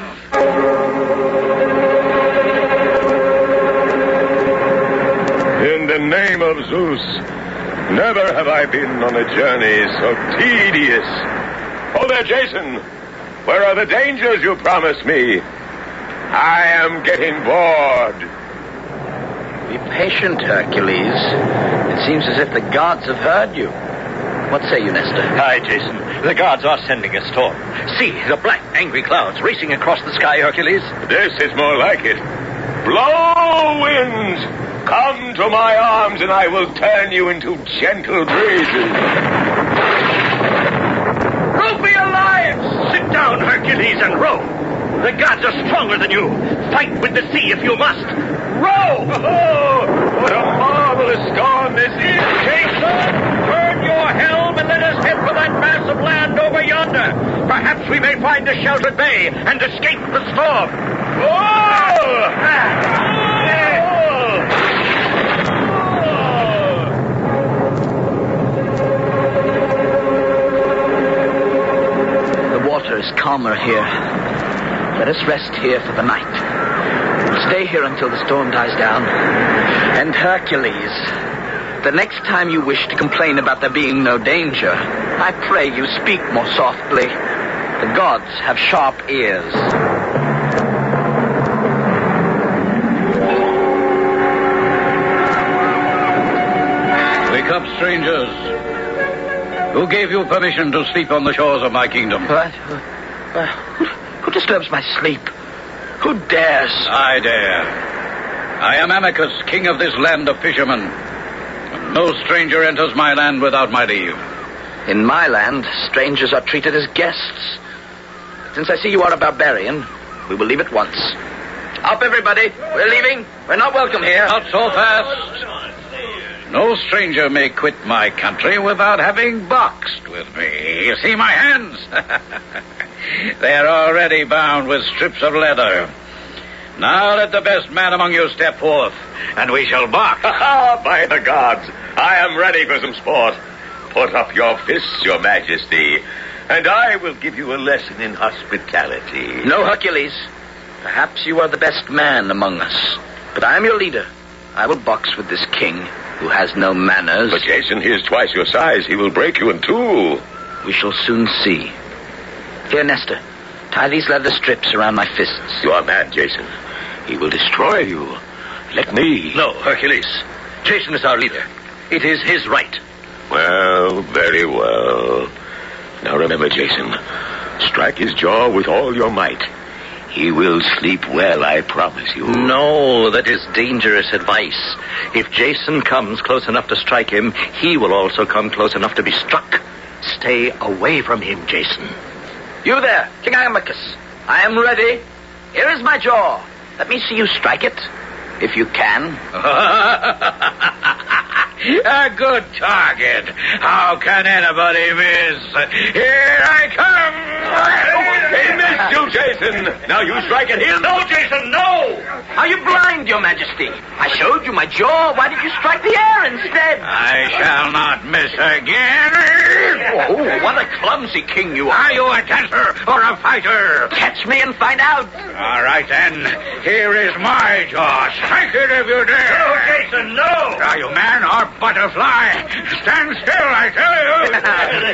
In the name of Zeus, never have I been on a journey so tedious. Oh, there, Jason. Where are the dangers you promised me? I am getting bored. Be patient, Hercules. It seems as if the gods have heard you. What say you, Nestor? Aye, Jason. The gods are sending a storm. See, the black, angry clouds racing across the sky, Hercules. This is more like it. Blow, winds! Come to my arms and I will turn you into gentle breezes. Row for your lives! Sit down, Hercules, and row. The gods are stronger than you. Fight with the sea if you must. Row! Oh, what a marvelous storm this is! Jason, turn your helm and let us head for that mass of land over yonder. Perhaps we may find a sheltered bay and escape the storm. The water is calmer here. Let us rest here for the night. We'll stay here until the storm dies down. And Hercules, the next time you wish to complain about there being no danger, I pray you speak more softly. The gods have sharp ears. Wake up, strangers. Who gave you permission to sleep on the shores of my kingdom? What? Who disturbs my sleep? Who dares? I dare. I am Amycus, king of this land of fishermen. And no stranger enters my land without my leave. In my land, strangers are treated as guests. Since I see you are a barbarian, we will leave at once. Up, everybody. We're leaving. We're not welcome here. Not so fast. No stranger may quit my country without having boxed with me. You see my hands? They're already bound with strips of leather. Now let the best man among you step forth, and we shall box. By the gods, I am ready for some sport. Put up your fists, your majesty, and I will give you a lesson in hospitality. No, Hercules. Perhaps you are the best man among us, but I am your leader. I will box with this king who has no manners. But Jason, he is twice your size. He will break you in two. We shall soon see. Here, Nestor, tie these leather strips around my fists. You are mad, Jason. He will destroy you. Let me. No, Hercules. Jason is our leader. It is his right. Well, very well. Now remember, Jason, strike his jaw with all your might. He will sleep well, I promise you. No, that is dangerous advice. If Jason comes close enough to strike him, he will also come close enough to be struck. Stay away from him, Jason. You there, King Iamachus. I am ready. Here is my jaw. Let me see you strike it, if you can. A good target. How can anybody miss? Here I come. He missed you, Jason. Now you strike at him. No, Jason, no. Are you blind, your majesty? I showed you my jaw. Why did you strike the air instead? I shall not miss again. Oh, what a clumsy king you are. Are you a dancer or a fighter? Catch me and find out. All right, then. Here is my jaw. Strike it if you dare. No, Jason, no. Are you man or butterfly? Stand still, I tell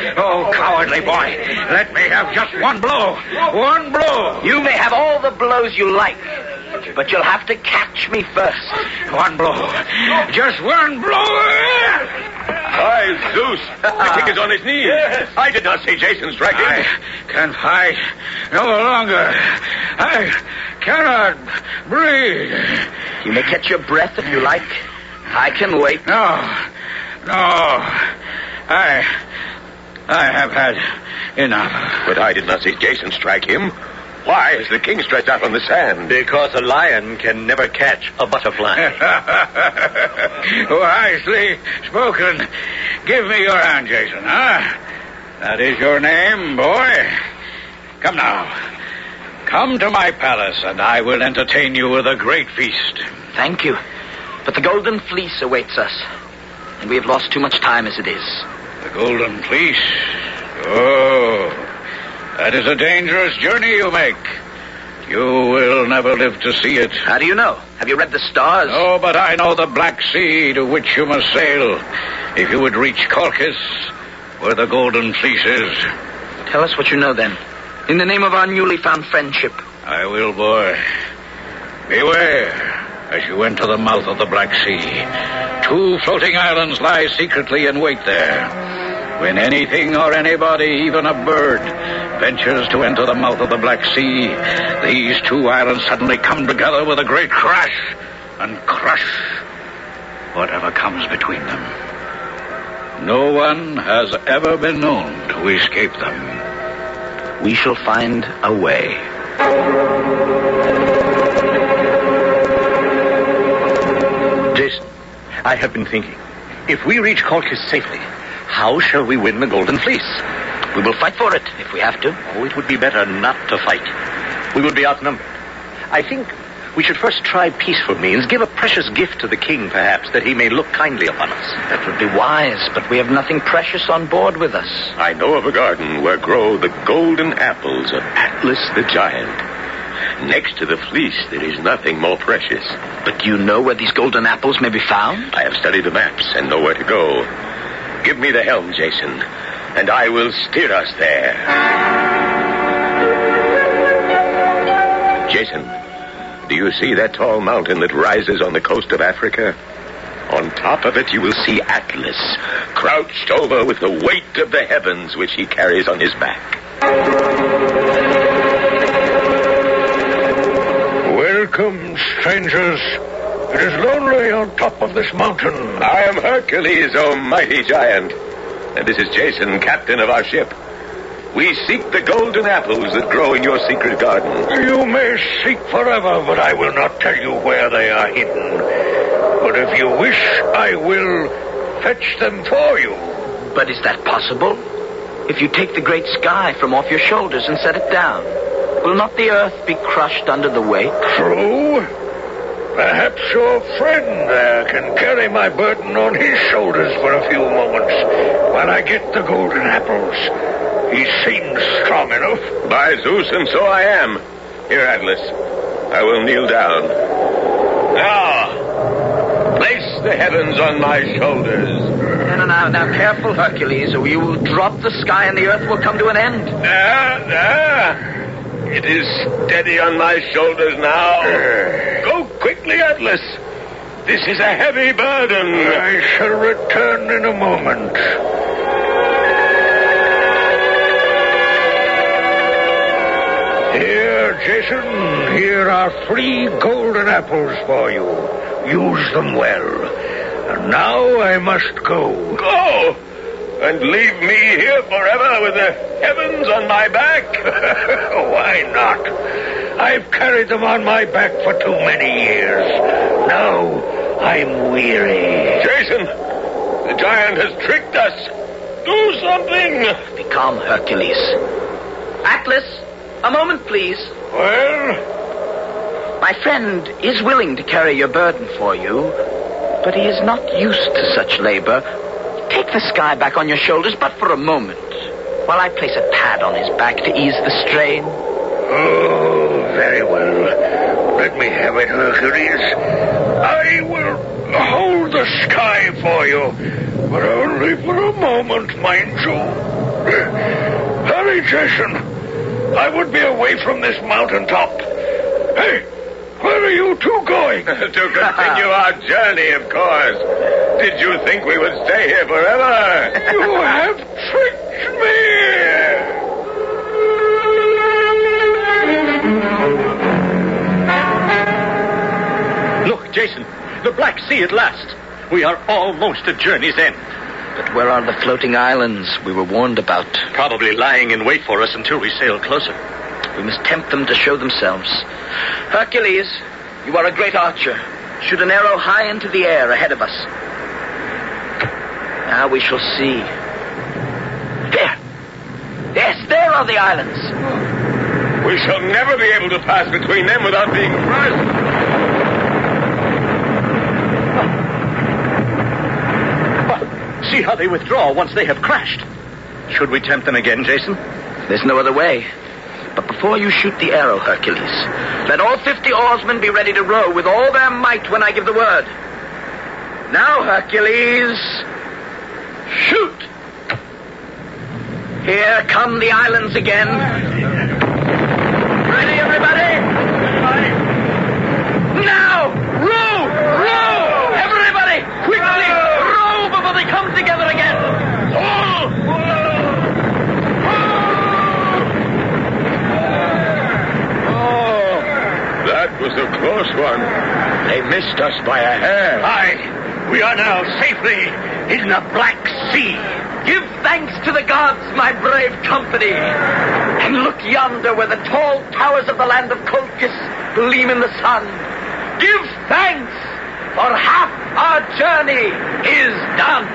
you. Oh, cowardly boy. Let me have just one blow. One blow. You may have all the blows you like, but you'll have to catch me first. One blow. Just one blow. By Zeus, the king is on his knees. Yes. I did not see Jason strike him. I can fight no longer. I cannot breathe. You may catch your breath if you like. I can wait. No. I have had enough. But I did not see Jason strike him. Why is the king stretched out on the sand? Because a lion can never catch a butterfly. Wisely spoken. Give me your hand, Jason, huh? That is your name, boy. Come now. Come to my palace, and I will entertain you with a great feast. Thank you. But the golden fleece awaits us, and we have lost too much time as it is. The golden fleece? Oh, that is a dangerous journey you make. You will never live to see it. How do you know? Have you read the stars? No, but I know the Black Sea to which you must sail if you would reach Colchis, where the golden fleece is. Tell us what you know, then. In the name of our newly found friendship. I will, boy. Beware as you enter the mouth of the Black Sea. 2 floating islands lie secretly in wait there. When anything or anybody, even a bird, ventures to enter the mouth of the Black Sea, these 2 islands suddenly come together with a great crash and crush whatever comes between them. No one has ever been known to escape them. We shall find a way. Jason, I have been thinking. If we reach Colchis safely, how shall we win the Golden Fleece? We will fight for it, if we have to. Oh, it would be better not to fight. We would be outnumbered. I think we should first try peaceful means, give a precious gift to the king, perhaps, that he may look kindly upon us. That would be wise, but we have nothing precious on board with us. I know of a garden where grow the golden apples of Atlas the giant. Next to the fleece, there is nothing more precious. But do you know where these golden apples may be found? I have studied the maps and know where to go. Give me the helm, Jason, and I will steer us there. Jason, do you see that tall mountain that rises on the coast of Africa? On top of it, you will see Atlas, crouched over with the weight of the heavens which he carries on his back. Welcome, strangers. It is lonely on top of this mountain. I am Hercules, O mighty giant. And this is Jason, captain of our ship. We seek the golden apples that grow in your secret garden. You may seek forever, but I will not tell you where they are hidden. But if you wish, I will fetch them for you. But is that possible? If you take the great sky from off your shoulders and set it down, will not the earth be crushed under the weight? True. Perhaps your friend there can carry my burden on his shoulders for a few moments while I get the golden apples. He seems strong enough. By Zeus, and so I am. Here, Atlas, I will kneel down. Now, place the heavens on my shoulders. Now, careful, Hercules, or you will drop the sky and the earth will come to an end. It is steady on my shoulders now. Go quickly, Atlas. This is a heavy burden. I shall return in a moment. Here, Jason, here are 3 golden apples for you. Use them well. And now I must go. Go! And leave me here forever with the heavens on my back? Why not? I've carried them on my back for too many years. Now I'm weary. Jason, the giant has tricked us. Do something. Be calm, Hercules. Atlas, a moment, please. Well? My friend is willing to carry your burden for you, but he is not used to such labor. Take the sky back on your shoulders, but for a moment, while I place a pad on his back to ease the strain. Oh, very well. Let me have it, Hercules. I will hold the sky for you, but only for a moment, mind you. Hurry, Jason. I would be away from this mountaintop. Hey, where are you two going? To continue our journey, of course. Did you think we would stay here forever? You have tricked me! Look, Jason, the Black Sea at last. We are almost at journey's end. But where are the floating islands we were warned about? Probably lying in wait for us until we sail closer. We must tempt them to show themselves. Hercules, you are a great archer. Shoot an arrow high into the air ahead of us. Now we shall see. There! Yes, there are the islands. We shall never be able to pass between them without being crushed. See how they withdraw once they have crashed. Should we tempt them again, Jason? There's no other way. But before you shoot the arrow, Hercules, let all 50 oarsmen be ready to row with all their might when I give the word. Now, Hercules, shoot! Here come the islands again. Ready, everybody? Now, row! Row! Everybody, quickly, row before they come together again. That was a close one. They missed us by a hair. Aye, we are now safely in the Black Sea. Give thanks to the gods, my brave company. And look yonder where the tall towers of the land of Colchis gleam in the sun. Give thanks, for half our journey is done.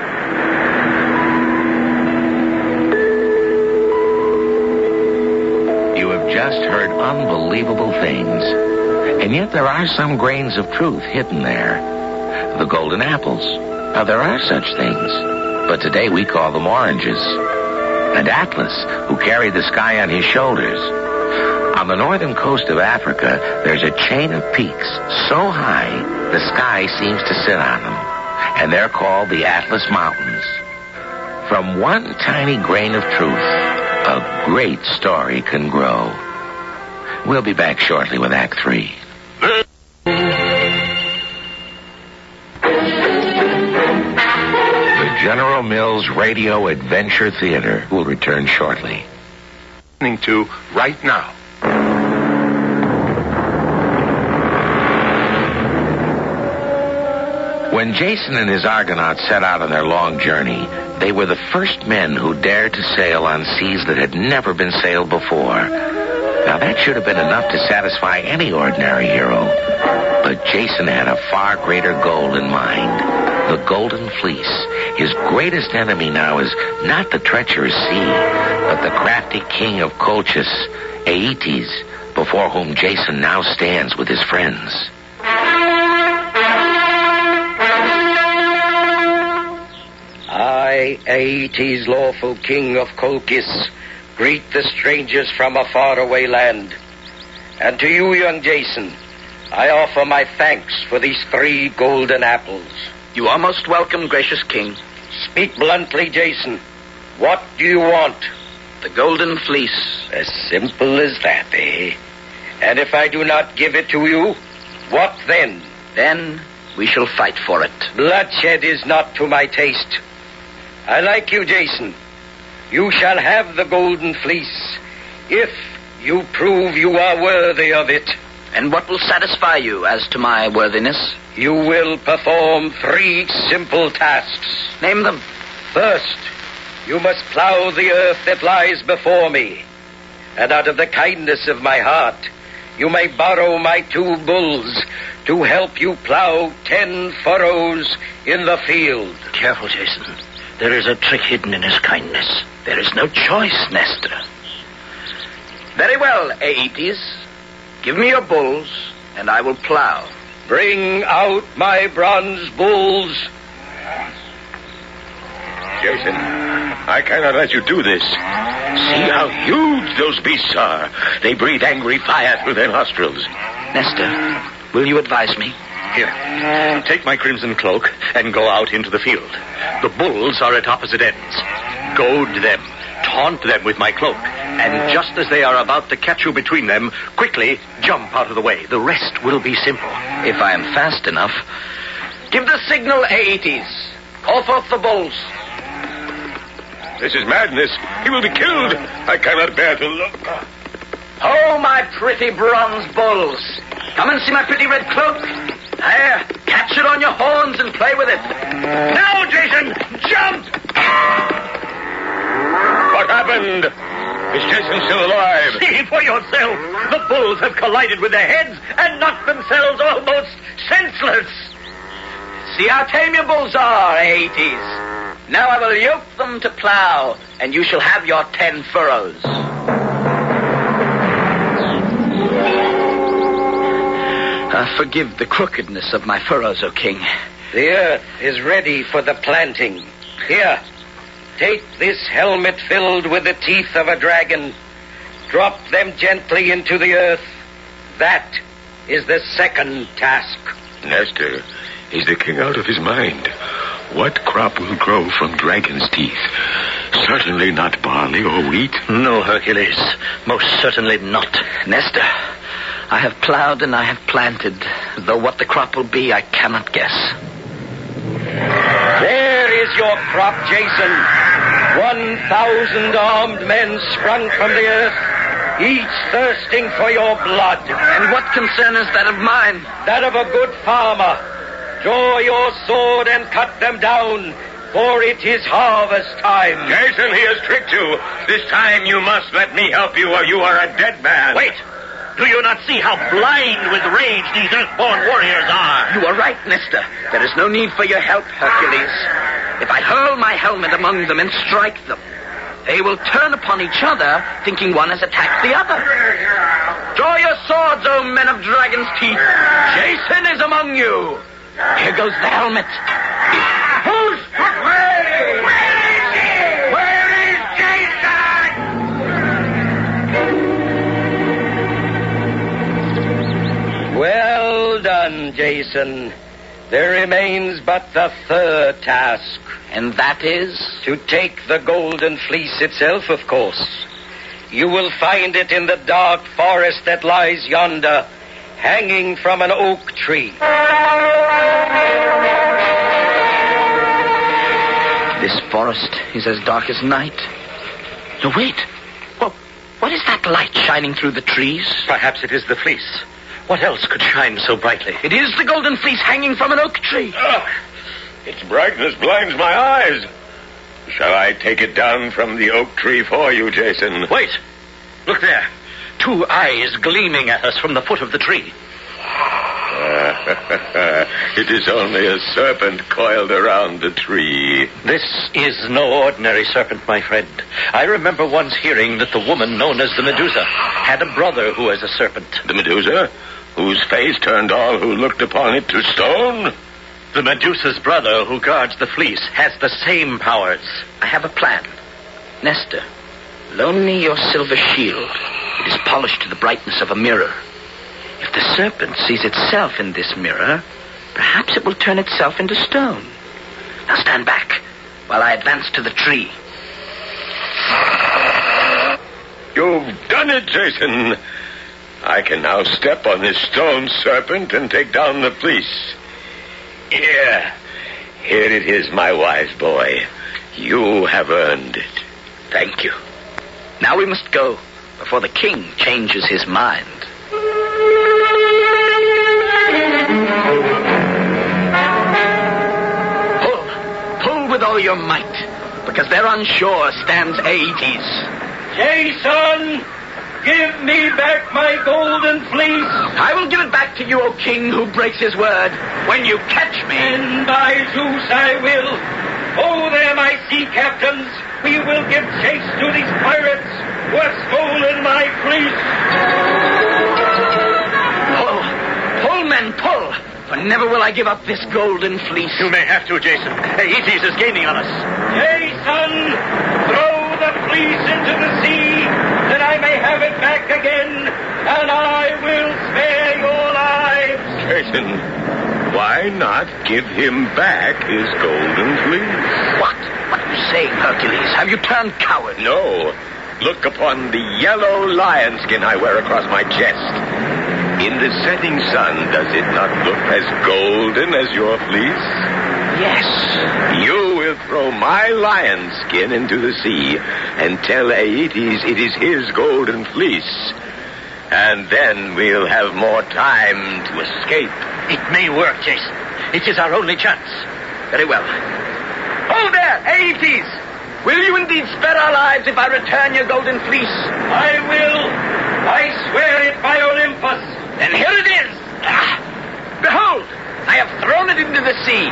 You have just heard unbelievable things. And yet there are some grains of truth hidden there. The golden apples. Now, there are such things. But today we call them oranges. And Atlas, who carried the sky on his shoulders. On the northern coast of Africa, there's a chain of peaks so high the sky seems to sit on them. And they're called the Atlas Mountains. From one tiny grain of truth, a great story can grow. We'll be back shortly with Act 3. The General Mills Radio Adventure Theater will return shortly. Listening to right now. When When Jason and his Argonauts set out on their long journey, they were the first men who dared to sail on seas that had never been sailed before. Now, that should have been enough to satisfy any ordinary hero. But Jason had a far greater goal in mind. The Golden Fleece. His greatest enemy now is not the treacherous sea, but the crafty king of Colchis, Aeetes, before whom Jason now stands with his friends. I, Aeetes, lawful king of Colchis, greet the strangers from a faraway land. And to you, young Jason, I offer my thanks for these 3 golden apples. You are most welcome, gracious king. Speak bluntly, Jason. What do you want? The Golden Fleece. As simple as that, eh? And if I do not give it to you, what then? Then we shall fight for it. Bloodshed is not to my taste. I like you, Jason. You shall have the Golden Fleece if you prove you are worthy of it. And what will satisfy you as to my worthiness? You will perform 3 simple tasks. Name them. First, you must plow the earth that lies before me. And out of the kindness of my heart, you may borrow my 2 bulls to help you plow 10 furrows in the field. Careful, Jason. There is a trick hidden in his kindness. There is no choice, Nestor. Very well, Aeetes. Give me your bulls, and I will plow. Bring out my bronze bulls. Jason, I cannot let you do this. See how huge those beasts are. They breathe angry fire through their nostrils. Nestor, will you advise me? Here, take my crimson cloak and go out into the field. The bulls are at opposite ends. Goad them, taunt them with my cloak, and just as they are about to catch you between them, quickly jump out of the way. The rest will be simple. If I am fast enough. Give the signal, Aeetes. Call forth the bulls. This is madness. He will be killed. I cannot bear to look. Oh, my pretty bronze bulls. Come and see my pretty red cloak. There, catch it on your horns and play with it. Now, Jason, jump! What happened? Is Jason still alive? See for yourself. The bulls have collided with their heads and knocked themselves almost senseless. See how tame your bulls are, Aeetes. Now I will yoke them to plow, and you shall have your 10 furrows. Forgive the crookedness of my furrows, O king. The earth is ready for the planting. Here, take this helmet filled with the teeth of a dragon. Drop them gently into the earth. That is the second task. Nestor, is the king out of his mind? What crop will grow from dragon's teeth? Certainly not barley or wheat. No, Hercules. Most certainly not. Nestor, I have plowed and I have planted, though what the crop will be, I cannot guess. There is your crop, Jason. 1,000 armed men sprung from the earth, each thirsting for your blood. And what concern is that of mine? That of a good farmer. Draw your sword and cut them down, for it is harvest time. Jason, he has tricked you. This time you must let me help you, or you are a dead man. Wait! Do you not see how blind with rage these earthborn warriors are? You are right, Nestor. There is no need for your help, Hercules. If I hurl my helmet among them and strike them, they will turn upon each other, thinking one has attacked the other. Draw your swords, O men of dragon's teeth. Jason is among you. Here goes the helmet. Who's away? Where is Jason? Well done, Jason. There remains but the third task. And that is? To take the Golden Fleece itself, of course. You will find it in the dark forest that lies yonder, hanging from an oak tree. This forest is as dark as night. No, wait. What is that light shining through the trees? Perhaps it is the fleece. What else could shine so brightly? It is the Golden Fleece hanging from an oak tree. Its brightness blinds my eyes. Shall I take it down from the oak tree for you, Jason? Wait. Look there. 2 eyes gleaming at us from the foot of the tree. It is only a serpent coiled around the tree. This is no ordinary serpent, my friend. I remember once hearing that the woman known as the Medusa had a brother who was a serpent. The Medusa? Whose face turned all who looked upon it to stone? The Medusa's brother who guards the fleece has the same powers. I have a plan. Nestor, loan me your silver shield. It is polished to the brightness of a mirror. If the serpent sees itself in this mirror, perhaps it will turn itself into stone. Now stand back while I advance to the tree. You've done it, Jason. I can now step on this stone serpent and take down the fleece. Here it is, my wise boy. You have earned it. Thank you. Now we must go before the king changes his mind. Pull with all your might, because there on shore stands Aeetes. Jason, give me back my golden fleece. I will give it back to you, O king, who breaks his word, when you catch me. And by Zeus I will. Oh, there, my sea captains. We will give chase to these pirates who have stolen my fleece. Pull, men, pull. For never will I give up this golden fleece. You may have to, Jason. Aeetes is gaining on us. Jason, throw the fleece into the sea, that I may have it back again, and I will spare your lives. Jason, why not give him back his golden fleece? What are you saying, Hercules? Have you turned coward? No. Look upon the yellow lion skin I wear across my chest. In the setting sun, does it not look as golden as your fleece? Yes. You will throw my lion skin into the sea and tell Aeetes it is his golden fleece. And then we'll have more time to escape. It may work, Jason. It is our only chance. Very well. Hold there, Aeetes! Will you indeed spare our lives if I return your golden fleece? I will. I swear it by Olympus. Then here it is. Behold, I have thrown it into the sea.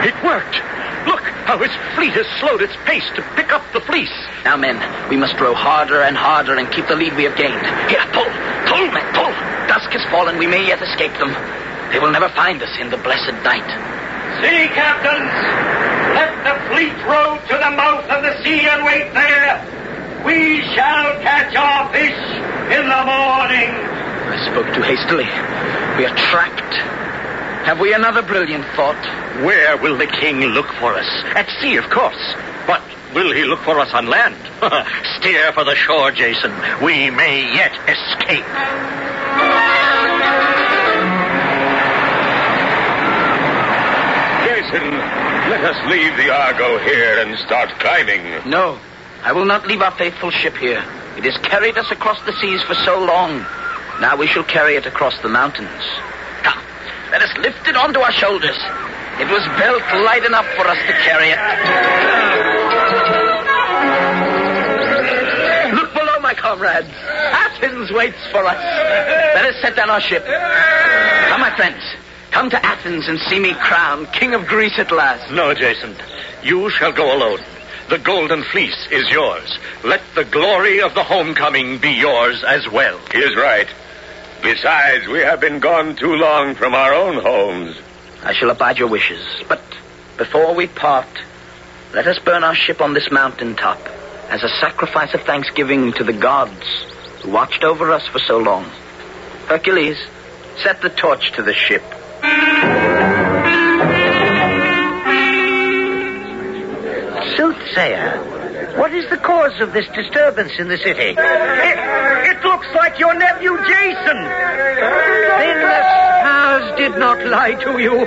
It worked. Look how his fleet has slowed its pace to pick up the fleece. Now, men, we must row harder and harder and keep the lead we have gained. Here, pull, men, pull. Dusk has fallen. We may yet escape them. They will never find us in the blessed night. Sea captains, let the fleet row to the mouth of the sea and wait there. We shall catch our fish in the morning. I spoke too hastily. We are trapped. Have we another brilliant thought? Where will the king look for us? At sea, of course. But will he look for us on land? Steer for the shore, Jason. We may yet escape. Jason, let us leave the Argo here and start climbing. No, I will not leave our faithful ship here. It has carried us across the seas for so long. Now we shall carry it across the mountains. Come, let us lift it onto our shoulders. It was built light enough for us to carry it. Look below, my comrades. Athens waits for us. Let us set down our ship. Come, my friends. Come to Athens and see me crowned King of Greece at last. No, Jason. You shall go alone. The golden fleece is yours. Let the glory of the homecoming be yours as well. He is right. Besides, we have been gone too long from our own homes. I shall abide your wishes. But before we part, let us burn our ship on this mountain top as a sacrifice of thanksgiving to the gods who watched over us for so long. Hercules, set the torch to the ship. Soothsayer, what is the cause of this disturbance in the city? It looks like your nephew Jason. Then the stars did not lie to you.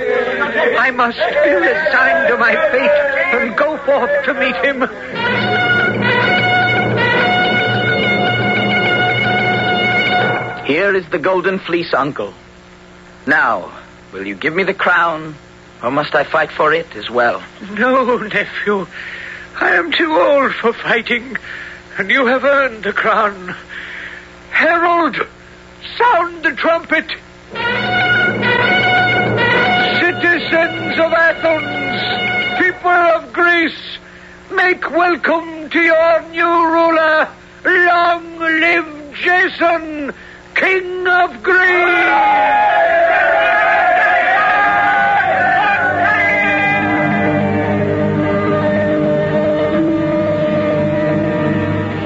I must be resigned to my fate and go forth to meet him. Here is the golden fleece, uncle. Now, will you give me the crown, Or must I fight for it as well? No, nephew. I am too old for fighting, and you have earned the crown. Herald, sound the trumpet. Citizens of Athens, people of Greece, make welcome to your new ruler. Long live Jason, King of Greece!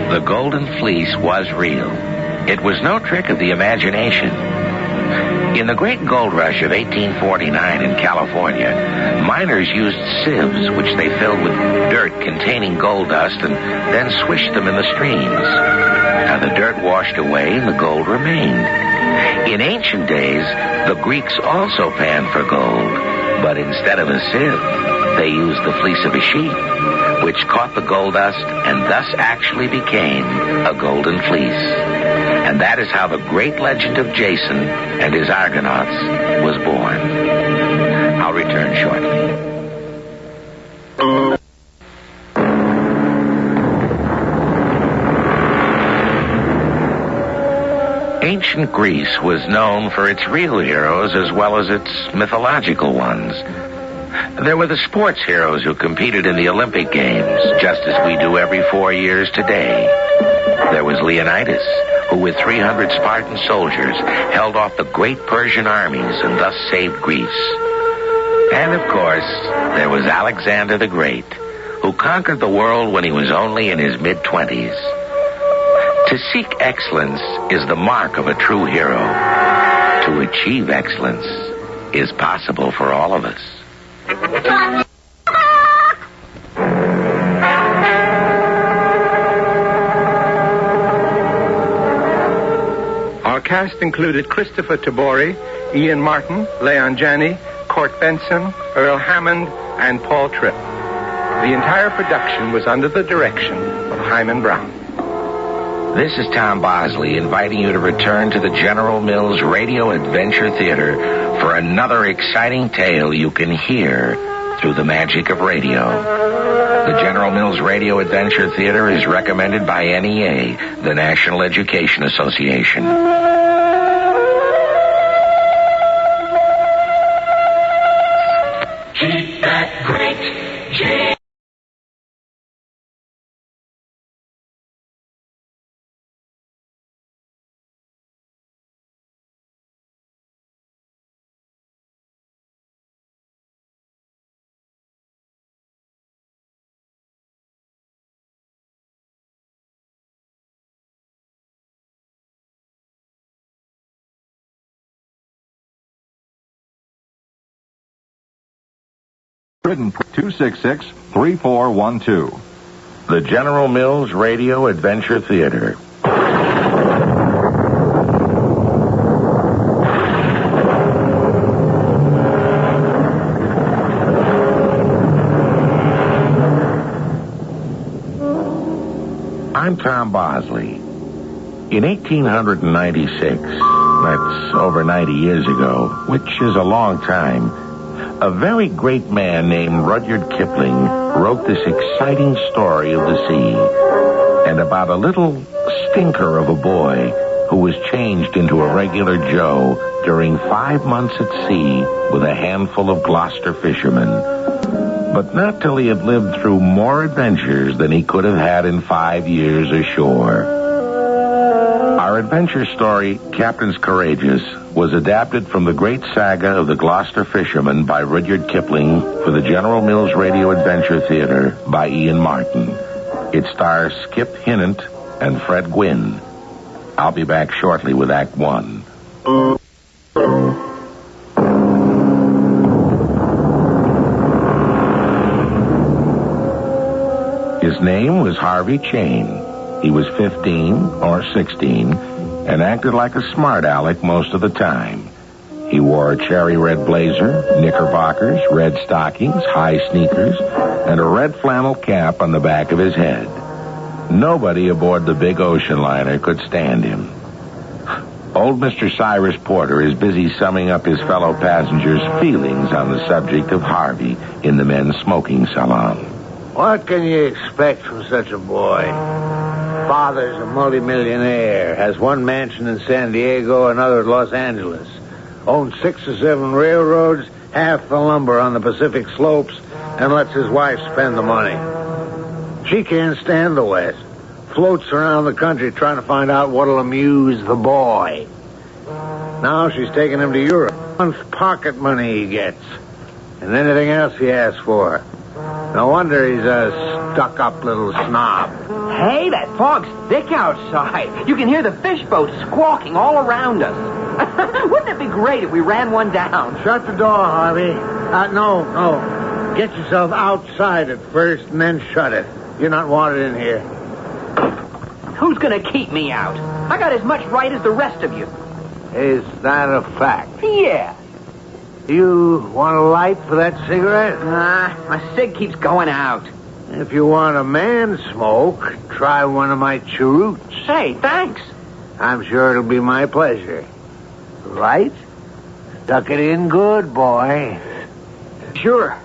The Golden Fleece was real. It was no trick of the imagination. In the Great Gold Rush of 1849 in California, miners used sieves, which they filled with dirt containing gold dust, and then swished them in the streams. Now the dirt washed away and the gold remained. In ancient days, the Greeks also panned for gold, but instead of a sieve, they used the fleece of a sheep, which caught the gold dust and thus actually became a golden fleece. And that is how the great legend of Jason and his Argonauts was born. I'll return shortly. Ancient Greece was known for its real heroes as well as its mythological ones. There were the sports heroes who competed in the Olympic Games, just as we do every 4 years today. There was Leonidas, who with 300 Spartan soldiers held off the great Persian armies and thus saved Greece. And of course, there was Alexander the Great, who conquered the world when he was only in his mid-20s. To seek excellence is the mark of a true hero. To achieve excellence is possible for all of us. Our cast included Christopher Tabori, Ian Martin, Leon Janney, Court Benson, Earl Hammond, and Paul Tripp. The entire production was under the direction of Hyman Brown. This is Tom Bosley inviting you to return to the General Mills Radio Adventure Theater for another exciting tale you can hear through the magic of radio. The General Mills Radio Adventure Theater is recommended by NEA, the National Education Association. Keep that great J. Written 266-3412. The General Mills Radio Adventure Theater. I'm Tom Bosley. In 1896, that's over 90 years ago, which is a long time, a very great man named Rudyard Kipling wrote this exciting story of the sea and about a little stinker of a boy who was changed into a regular Joe during 5 months at sea with a handful of Gloucester fishermen. But not till he had lived through more adventures than he could have had in 5 years ashore. Our adventure story, Captain's Courageous, was adapted from the great saga of the Gloucester Fisherman by Rudyard Kipling for the General Mills Radio Adventure Theater by Ian Martin. It stars Skip Hinnant and Fred Gwynn. I'll be back shortly with Act 1. His name was Harvey Chain. He was 15 or 16 and acted like a smart aleck most of the time. He wore a cherry red blazer, knickerbockers, red stockings, high sneakers, and a red flannel cap on the back of his head. Nobody aboard the big ocean liner could stand him. Old Mr. Cyrus Porter is busy summing up his fellow passengers' feelings on the subject of Harvey in the men's smoking salon. What can you expect from such a boy? Father's a multimillionaire, has one mansion in San Diego, another at Los Angeles, owns 6 or 7 railroads, half the lumber on the Pacific slopes, and lets his wife spend the money. She can't stand the West. Floats around the country trying to find out what'll amuse the boy. Now she's taking him to Europe. Month pocket money he gets. And anything else he asks for. No wonder he's a stuck-up little snob. Hey, that fog's thick outside. You can hear the fish boats squawking all around us. Wouldn't it be great if we ran one down? Shut the door, Harvey. No. Get yourself outside at first and then shut it. You're not wanted in here. Who's going to keep me out? I got as much right as the rest of you. Is that a fact? Yeah. You want a light for that cigarette? My cig keeps going out. If you want a man smoke, try one of my cheroots. Hey, thanks. I'm sure it'll be my pleasure. Right? Tuck it in good, boy. Sure.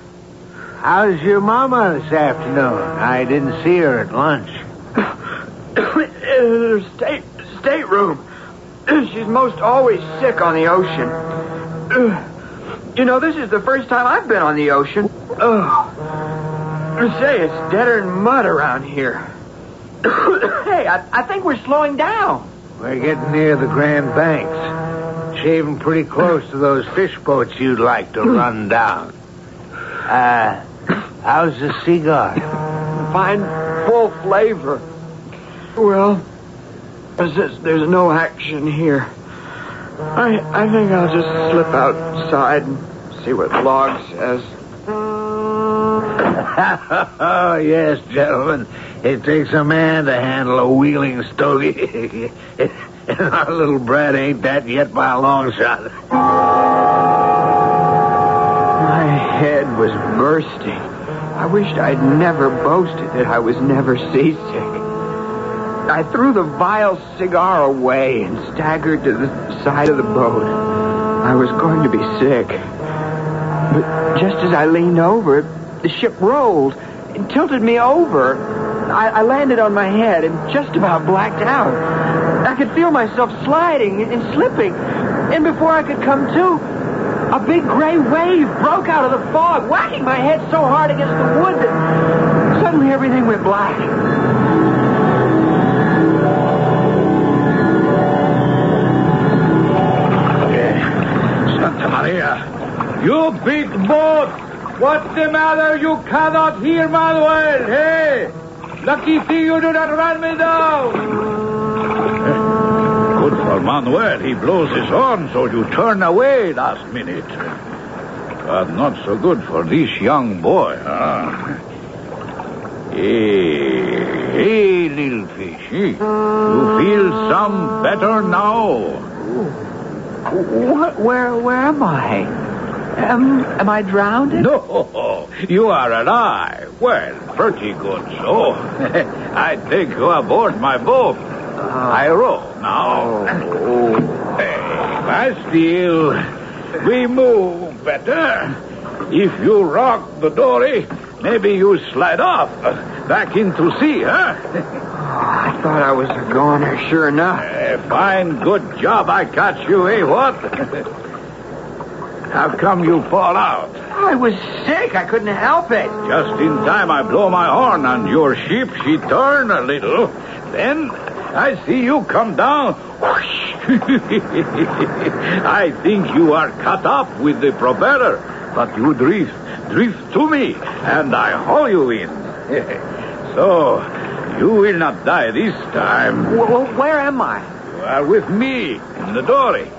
How's your mama this afternoon? I didn't see her at lunch. Stateroom. She's most always sick on the ocean. You know, this is the first time I've been on the ocean. Say, it's deader than mud around here. Hey, I think we're slowing down. We're getting near the Grand Banks. Shaving pretty close to those fish boats you'd like to run down. How's the cigar? Fine, full flavor. Well, there's no action here. I think I'll just slip outside and see what the log says. Oh, yes, gentlemen. It takes a man to handle a wheeling stogie. And our little brat ain't that yet by a long shot. My head was bursting. I wished I'd never boasted that I was never seasick. I threw the vile cigar away and staggered to the side of the boat. I was going to be sick. But just as I leaned over, the ship rolled. It tilted me over. I landed on my head and just about blacked out. I could feel myself sliding and slipping. And before I could come to, a big gray wave broke out of the fog, whacking my head so hard against the wood that suddenly everything went black. Santa Maria! You big boat! What's the matter? You cannot hear Manuel! Hey! Lucky thing you do not run me down! Good for Manuel. He blows his horn so you turn away last minute. But not so good for this young boy, huh? Hey, little fish. You feel some better now? Where am I? Am I drowned? No, you are alive. Well, pretty good, so. I take you aboard my boat. I row now. But still, we move better. If you rock the dory, maybe you slide off back into sea, huh? I thought I was a goner, sure enough. Fine, good job I caught you, eh, what? How come you fall out? I was sick. I couldn't help it. Just in time I blow my horn and your ship, she turned a little. Then I see you come down. I think you are cut up with the propeller, but you drift to me, and I haul you in. So, you will not die this time. Well, where am I? You are with me in the dory.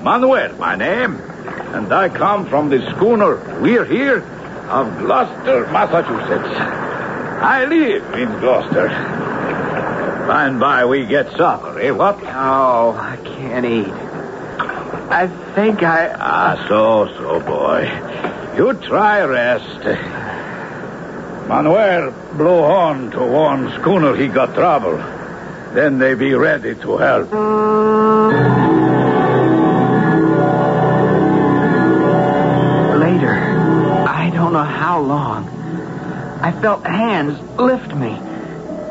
Manuel, my name. And I come from the schooner We're Here of Gloucester, Massachusetts. I live in Gloucester. By and by we get supper, eh, what? Oh, I can't eat. I think so, boy. You try rest. Manuel blow on to one schooner he got trouble. Then they be ready to help. I felt hands lift me.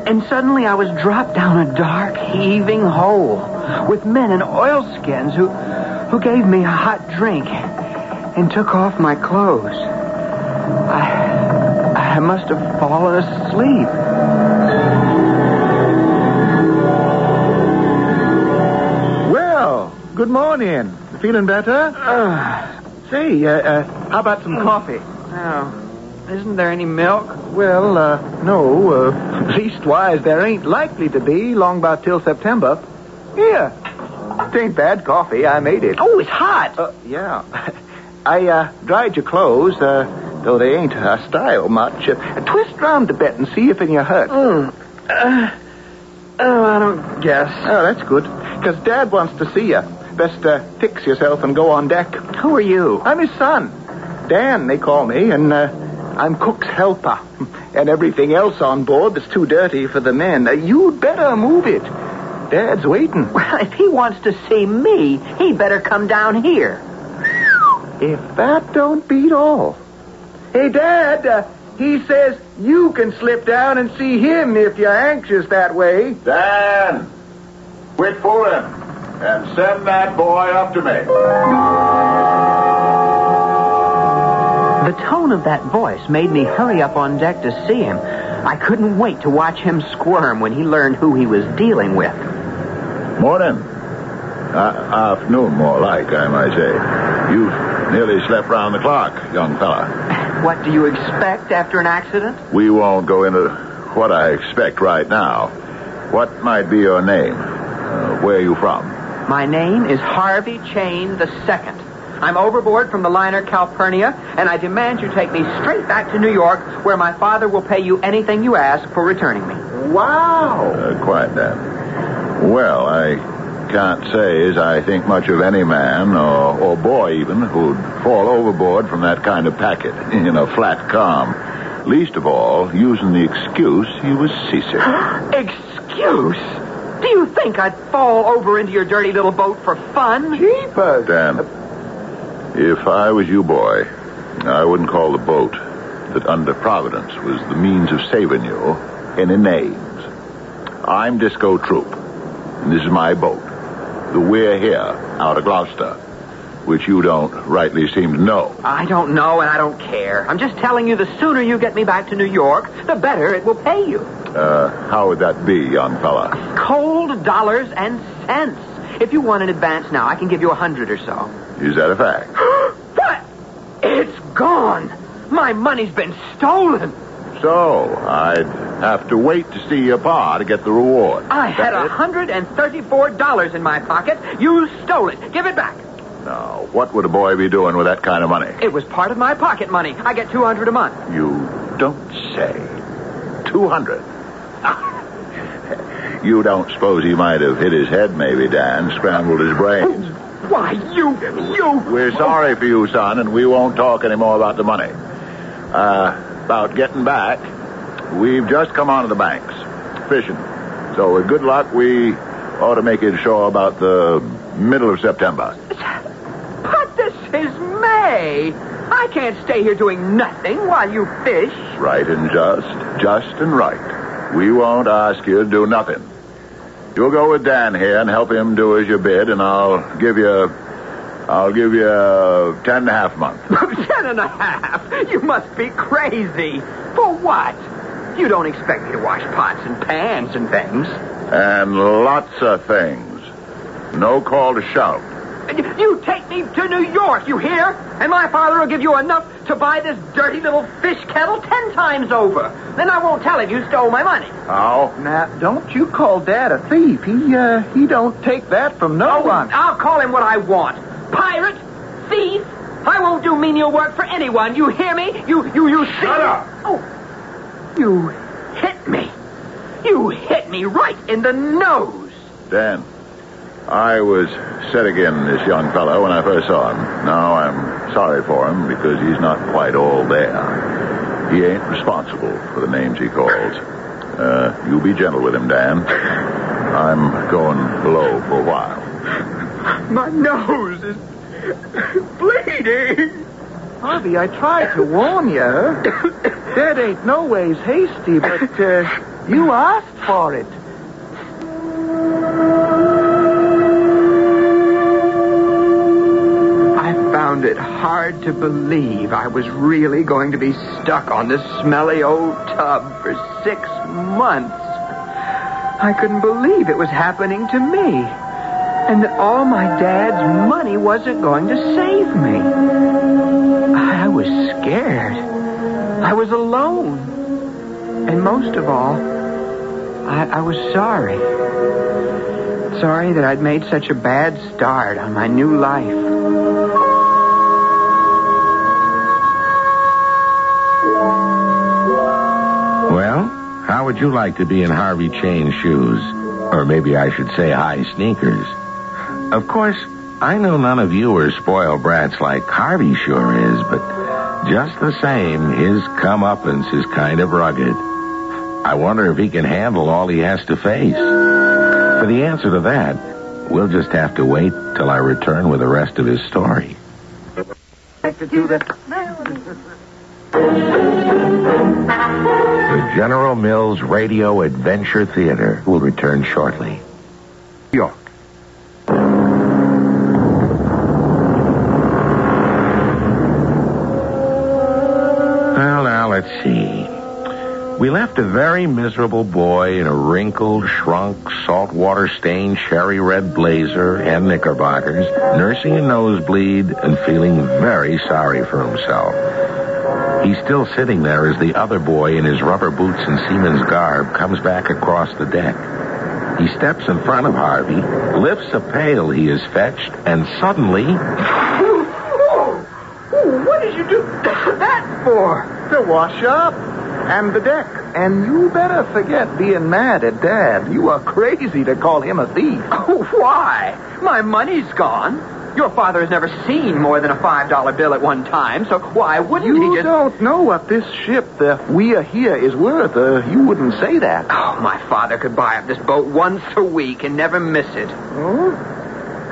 And suddenly I was dropped down a dark, heaving hole with men in oilskins who gave me a hot drink and took off my clothes. I must have fallen asleep. Well, good morning. Feeling better? Say, how about some coffee? Oh, isn't there any milk? Well, no. Leastwise, there ain't likely to be long about till September. Here. It ain't bad coffee. I made it. Oh, it's hot. Yeah. I dried your clothes, though they ain't style much. Twist round a bit and see if any hurt. I don't guess. Oh, that's good. Because Dad wants to see you. Best fix yourself and go on deck. Who are you? I'm his son. Dan, they call me, and I'm cook's helper. And everything else on board that's too dirty for the men. You'd better move it. Dad's waiting. Well, if he wants to see me, he better come down here. If that don't beat all. Hey, Dad, he says you can slip down and see him if you're anxious that way. Dan, quit fooling and send that boy up to me. The tone of that voice made me hurry up on deck to see him. I couldn't wait to watch him squirm when he learned who he was dealing with. Morning. Afternoon, more like, I might say. You've nearly slept round the clock, young fella. What do you expect after an accident? We won't go into what I expect right now. What might be your name? Where are you from? My name is Harvey Chain II. I'm overboard from the liner Calpurnia, and I demand you take me straight back to New York, where my father will pay you anything you ask for returning me. Wow! Quiet, Dan. Well, I can't say as I think much of any man, or boy even, who'd fall overboard from that kind of packet in a flat calm. Least of all, using the excuse he was seasick. Excuse? Do you think I'd fall over into your dirty little boat for fun? Jeepers! Dan, if I was you, boy, I wouldn't call the boat that under Providence was the means of saving you any names. I'm Disco Troop, and this is my boat. The We're Here, out of Gloucester, which you don't rightly seem to know. I don't know, and I don't care. I'm just telling you, the sooner you get me back to New York, the better it will pay you. How would that be, young fella? Cold dollars and cents. If you want an advance now, I can give you 100 or so. Is that a fact? What? It's gone. My money's been stolen. So, I'd have to wait to see your pa to get the reward. I had $134 in my pocket. You stole it. Give it back. Now, what would a boy be doing with that kind of money? It was part of my pocket money. I get $200 a month. You don't say. 200. You don't suppose he might have hit his head, maybe, Dan, scrambled his brains? Why, you... We're sorry for you, son, and we won't talk any more about the money. About getting back, we've just come onto the banks, fishing. So with good luck, we ought to make it ashore about the middle of September. But this is May. I can't stay here doing nothing while you fish. Right and just and right. We won't ask you to do nothing. You'll go with Dan here and help him do as you bid, and I'll give you 10.5 months. 10.5? You must be crazy. For what? You don't expect me to wash pots and pans and things. And lots of things. No call to shout. You take me to New York, you hear? And my father will give you enough to buy this dirty little fish kettle 10 times over. Then I won't tell him you stole my money. How? Now, don't you call Dad a thief. He don't take that from no one. I'll call him what I want. Pirate, thief. I won't do menial work for anyone. You hear me? You see? Shut up! Oh, you hit me. You hit me right in the nose. Dan, I was set again this young fellow when I first saw him. Now I'm sorry for him because he's not quite all there. He ain't responsible for the names he calls. You be gentle with him, Dan. I'm going below for a while. My nose is bleeding. Harvey, I tried to warn you. Dad ain't no ways hasty, but you asked for it. I found it hard to believe I was really going to be stuck on this smelly old tub for 6 months. I couldn't believe it was happening to me, and that all my dad's money wasn't going to save me. I was scared. I was alone. And most of all, I was sorry. Sorry that I'd made such a bad start on my new life. Well, how would you like to be in Harvey Chain's shoes? Or maybe I should say high sneakers. Of course, I know none of you are spoiled brats like Harvey sure is, but just the same, his comeuppance is kind of rugged. I wonder if he can handle all he has to face. For the answer to that, we'll just have to wait till I return with the rest of his story. The General Mills Radio Adventure Theater will return shortly. York. Well, now, let's see. We left a very miserable boy in a wrinkled, shrunk, saltwater-stained cherry red blazer and knickerbockers, nursing a nosebleed and feeling very sorry for himself. He's still sitting there as the other boy in his rubber boots and seaman's garb comes back across the deck. He steps in front of Harvey, lifts a pail he has fetched, and suddenly... What did you do that for? To wash up. And the deck. And you better forget being mad at Dad. You are crazy to call him a thief. Oh, why? My money's gone. Your father has never seen more than a $5 bill at one time, so why wouldn't he just... You don't know what this ship, the We Are Here, is worth. You wouldn't say that. Oh, my father could buy up this boat once a week and never miss it. Oh?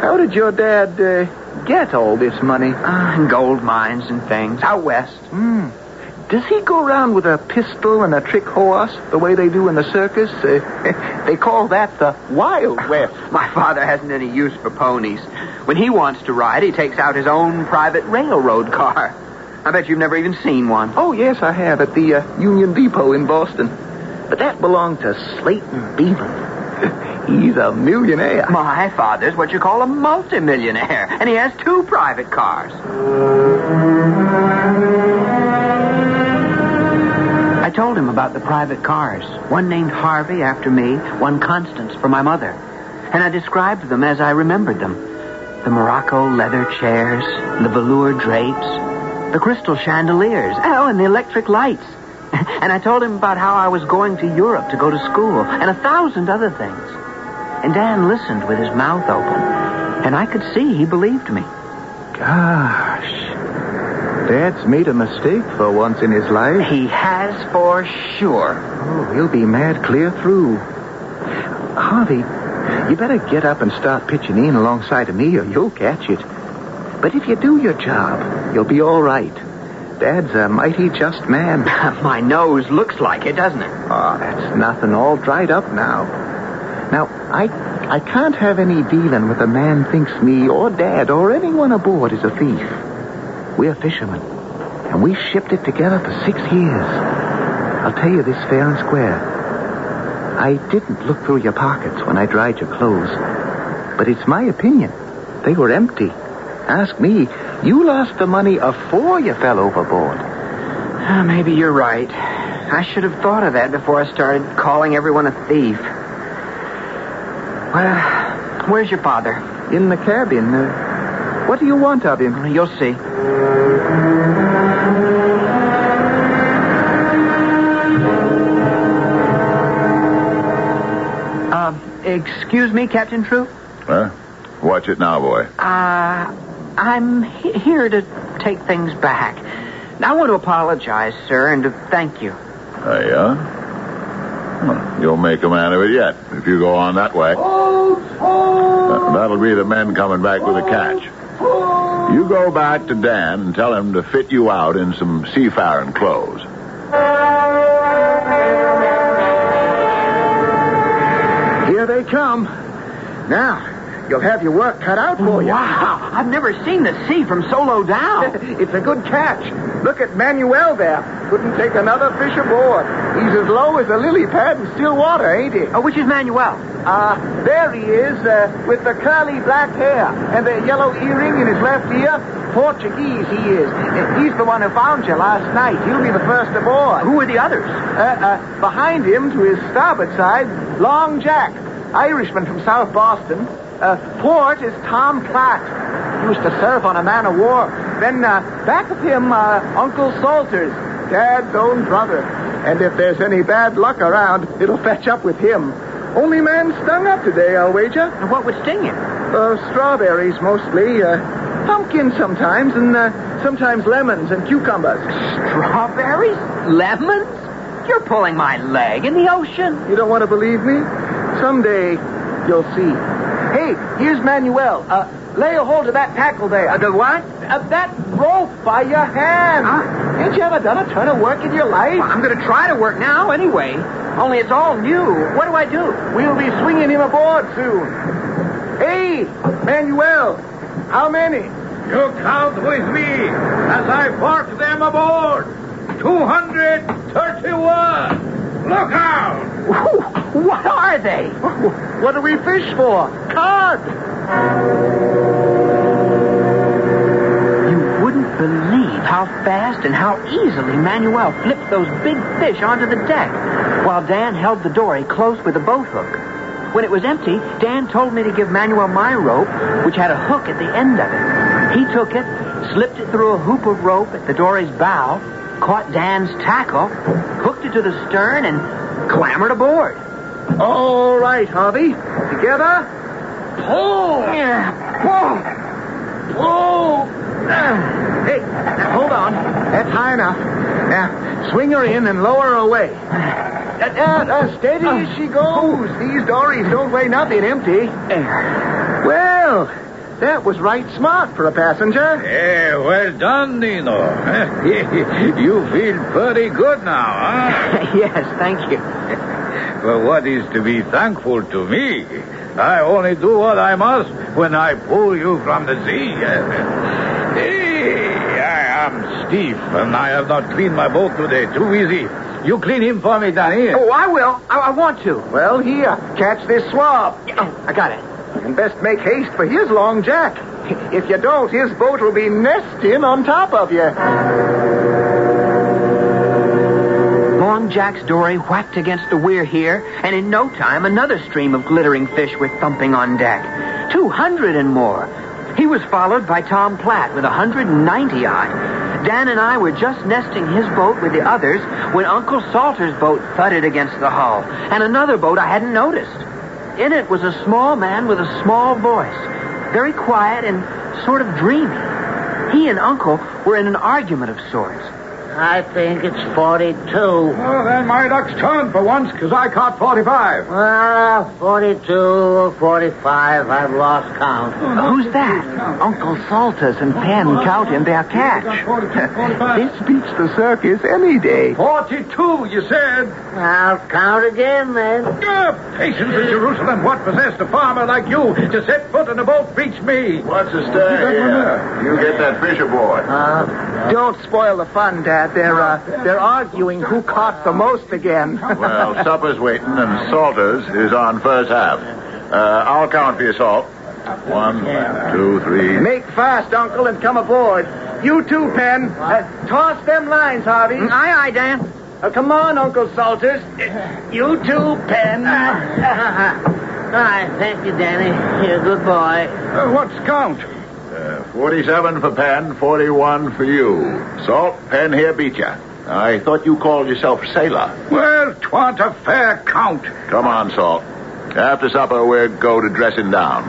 How did your dad get all this money? Gold mines and things, out west. Does he go around with a pistol and a trick horse, the way they do in the circus? They call that the Wild West. My father hasn't any use for ponies. When he wants to ride, he takes out his own private railroad car. I bet you've never even seen one. Oh, yes, I have, at the Union Depot in Boston. But that belonged to Slayton Beaver. He's a millionaire. My father's what you call a multimillionaire, and he has 2 private cars. I told him about the private cars. One named Harvey after me, one Constance for my mother. And I described them as I remembered them. The Morocco leather chairs, the velour drapes, the crystal chandeliers, and the electric lights. And I told him about how I was going to Europe to go to school, and 1,000 other things. And Dan listened with his mouth open, and I could see he believed me. Gosh. Dad's made a mistake for once in his life. He has for sure. Oh, he'll be mad clear through. Harvey, you better get up and start pitching in alongside of me or you'll catch it. But if you do your job, you'll be all right. Dad's a mighty just man. My nose looks like it, doesn't it? Oh, that's nothing. All dried up now. Now, I can't have any dealing with a man thinks me or Dad or anyone aboard is a thief. We're fishermen, and we shipped it together for 6 years. I'll tell you this fair and square. I didn't look through your pockets when I dried your clothes, but it's my opinion. They were empty. Ask me, you lost the money afore you fell overboard. Maybe you're right. I should have thought of that before I started calling everyone a thief. Well, where's your father? In the cabin. What do you want of him? You'll see. Excuse me, Captain Troop? Huh? Watch it now, boy. I'm here to take things back. I want to apologize, sir, and to thank you. Yeah? Well, you'll make a man of it yet, if you go on that way. That'll be the men coming back with a catch. You go back to Dan and tell him to fit you out in some seafaring clothes. Here they come. Now, you'll have your work cut out for you. Wow, I've never seen the sea from so low down. It's a good catch. Look at Manuel there. Couldn't take another fish aboard. He's as low as a lily pad in still water, ain't he? Oh, which is Manuel? There he is, with the curly black hair and the yellow earring in his left ear. Portuguese, he is. He's the one who found you last night. He'll be the first aboard. Who are the others? Behind him, to his starboard side, Long Jack, Irishman from South Boston. Port is Tom Platt. He used to serve on a man-of-war. Then back of him, Uncle Salters, Dad's own brother. And if there's any bad luck around, it'll fetch up with him. Only man stung up today, I'll wager. And what would sting him? Strawberries, mostly. Pumpkins sometimes, and sometimes lemons and cucumbers. Strawberries? Lemons? You're pulling my leg in the ocean. You don't want to believe me? Someday, you'll see. Hey, here's Manuel. Lay a hold of that tackle there. The what? That rope by your hand. Ain't you ever done a ton of work in your life? Well, I'm going to try to work now anyway. Only it's all new. What do I do? We'll be swinging him aboard soon. Hey, Manuel, how many? You count with me as I park them aboard. 231. Look out! What are they? What do we fish for? Cod! You wouldn't believe how fast and how easily Manuel flipped those big fish onto the deck, while Dan held the dory close with a boat hook. When it was empty, Dan told me to give Manuel my rope, which had a hook at the end of it. He took it, slipped it through a hoop of rope at the dory's bow, caught Dan's tackle, hooked it to the stern, and clambered aboard. All right, Harvey. Together. Pull! Pull! Pull! Hey, hold on. That's high enough. Now, swing her in and lower her away. Steady as she goes. These dories don't weigh nothing empty. Well, that was right smart for a passenger. Yeah, well done, Nino. You feel pretty good now, huh? Yes, thank you. Well, what is to be thankful to me? I only do what I must when I pull you from the sea. Hey, I am stiff, and I have not cleaned my boat today. Too easy. You clean him for me, Danny. Oh, I will. I want to. Well, here, catch this swab. Oh, I got it. And best make haste for his Long Jack. If you don't, his boat will be nesting on top of you. Long Jack's dory whacked against the weir here, and in no time, another stream of glittering fish were thumping on deck. 200 and more. He was followed by Tom Platt with 190-odd. Dan and I were just nesting his boat with the others when Uncle Salter's boat thudded against the hull, and another boat I hadn't noticed. In it was a small man with a small voice, very quiet and sort of dreamy. He and Uncle were in an argument of sorts. I think it's 42. Well, then my luck's turned for once, because I caught 45. Well, 42 or 45, I've lost count. Who's that? Uncle Salters and Penn counting their catch. This beats the circus any day. 42, you said. I'll count again, then. Patience in Jerusalem. What possessed a farmer like you to set foot in a boat beats me? What's the stir here? You get that fish aboard. Don't spoil the fun, Dad. They're arguing who caught the most again. Well, supper's waiting, and Salters is on first half. I'll count for you, Salt. 1, 2, 3. Make fast, Uncle, and come aboard. You too, Penn. Toss them lines, Harvey. Aye, aye, Dan. Come on, Uncle Salters. You too, Penn. Aye, thank you, Danny. You're a good boy. What's count? 47 for Penn, 41 for you. Salt, Penn here beat you. I thought you called yourself a sailor. Well, 'twant a fair count. Come on, Salt. After supper, we'll go to dressing down.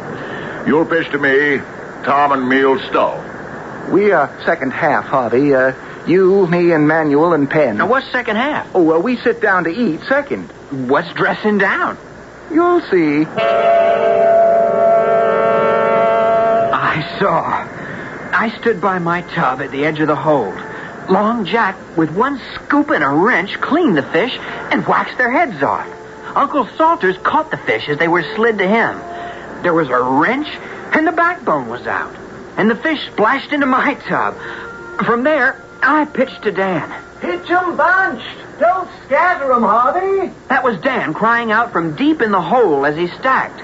You'll fish to me, Tom and me'll stow. We are second half, Harvey. You, me, and Manuel and Penn. Now, what's second half? Oh, well, we sit down to eat second. What's dressing down? You'll see. I saw. I stood by my tub at the edge of the hold. Long Jack, with one scoop and a wrench, cleaned the fish and waxed their heads off. Uncle Salters caught the fish as they were slid to him. There was a wrench, and the backbone was out. And the fish splashed into my tub. From there, I pitched to Dan. Pitch 'em bunched. Don't scatter 'em, Harvey. That was Dan crying out from deep in the hole as he stacked.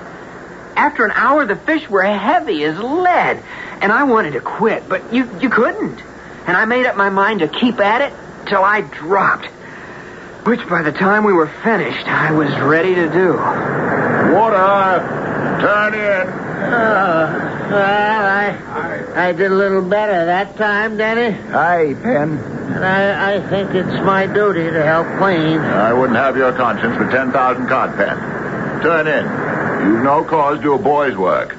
After an hour, the fish were heavy as lead, and I wanted to quit, but you couldn't. And I made up my mind to keep at it till I dropped. Which, by the time we were finished, I was ready to do. Water! Turn in! Well, I did a little better that time, Denny. Aye, Pen. And I think it's my duty to help clean. I wouldn't have your conscience for 10,000 cod, Pen. Turn in. You've no cause to do a boy's work.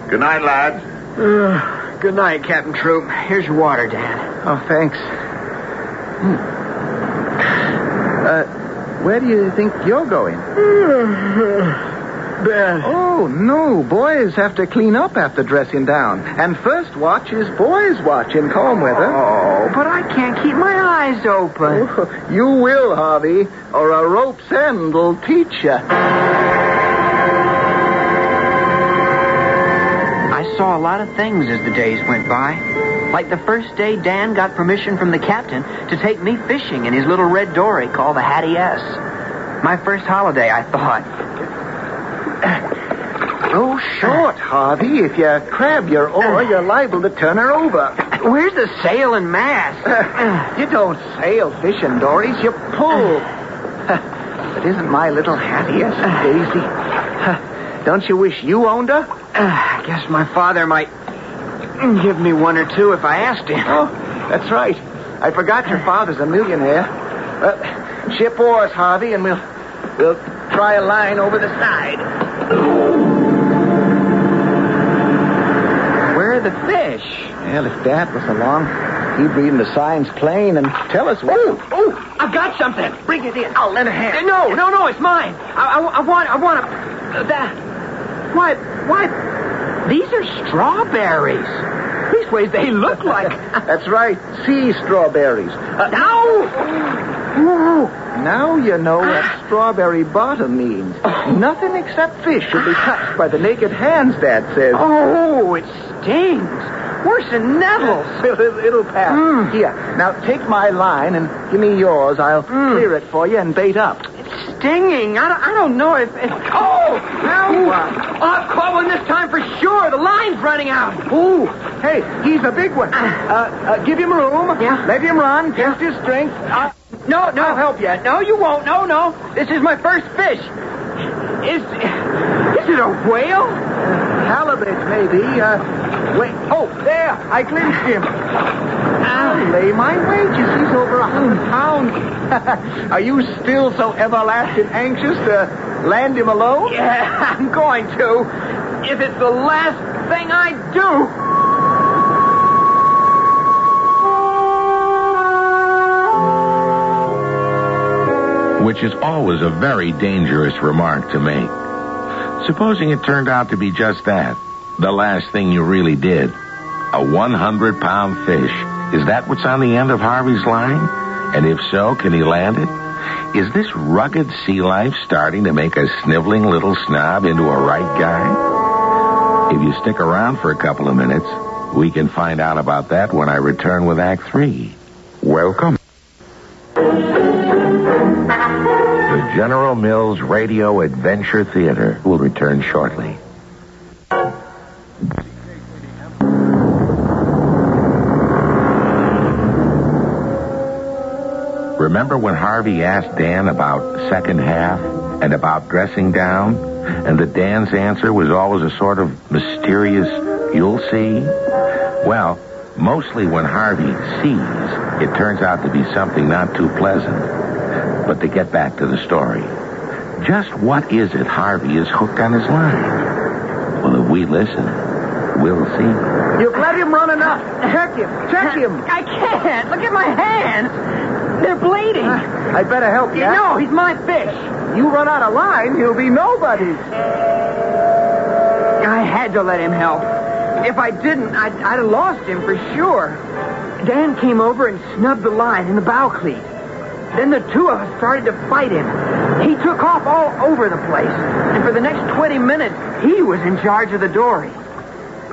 Good night, lads. Good night, Captain Troop. Here's your water, Dan. Oh, thanks. Where do you think you're going? Bed. Oh, no. Boys have to clean up after dressing down. And first watch is boys' watch in calm weather. Oh, but I can't keep my eyes open. Oh, you will, Harvey, or a rope's end will teach you. I saw a lot of things as the days went by. Like the first day Dan got permission from the captain to take me fishing in his little red dory called the Hattie S. My first holiday, I thought. Go short, Harvey. If you crab your oar, you're liable to turn her over. Where's the sail and mast? You don't sail fishing dories, you pull. But isn't my little Hattie a daisy? Don't you wish you owned her? I guess my father might give me one or two if I asked him. Oh, that's right. I forgot your father's a millionaire. Ship oars, Harvey, and we'll try a line over the side. Where are the fish? Well, if Dad was along, he'd read the signs plain and tell us what. Oh, I've got something. Bring it in. I'll lend a hand. No, it's mine. I want that. Why, these are strawberries. Leastways, they look like. That's right, sea strawberries. Now you know what strawberry bottom means. Nothing except fish should be touched by the naked hands, Dad says. Oh, it stings. Worse than nettles. It'll pass. Here, now take my line and give me yours. I'll clear it for you and bait up. It's stinging. I don't know if it... Oh! Now what? I've caught one this time for sure. The line's running out. Ooh, hey, he's a big one. Give him room. Yeah? Let him run. Test his strength. No, I'll help you. No, you won't. No. This is my first fish. Is it a whale? Halibut, maybe. Wait. Oh, there. I glimpsed him. I'll lay my wages. He's over 100 pounds. Are you still so everlasting anxious to land him alone? Yeah, I'm going to. If it's the last thing I do. Which is always a very dangerous remark to make. Supposing it turned out to be just that, the last thing you really did. A 100-pound fish. Is that what's on the end of Harvey's line? And if so, can he land it? Is this rugged sea life starting to make a sniveling little snob into a right guy? If you stick around for a couple of minutes, we can find out about that when I return with Act 3. Welcome. The General Mills Radio Adventure Theater will return shortly. Remember when Harvey asked Dan about second half and about dressing down? And that Dan's answer was always a sort of mysterious, you'll see? Well, mostly when Harvey sees, it turns out to be something not too pleasant. But to get back to the story, just what is it Harvey is hooked on his line? Well, if we listen, we'll see. You've let him run enough. Check him. I can't. Look at my hands. They're bleeding. I'd better help you. No, he's my fish. You run out of line, he'll be nobody's. I had to let him help. If I didn't, I'd have lost him for sure. Dan came over and snubbed the line in the bow cleat. Then the two of us started to fight him. He took off all over the place, and for the next 20 minutes, he was in charge of the dory.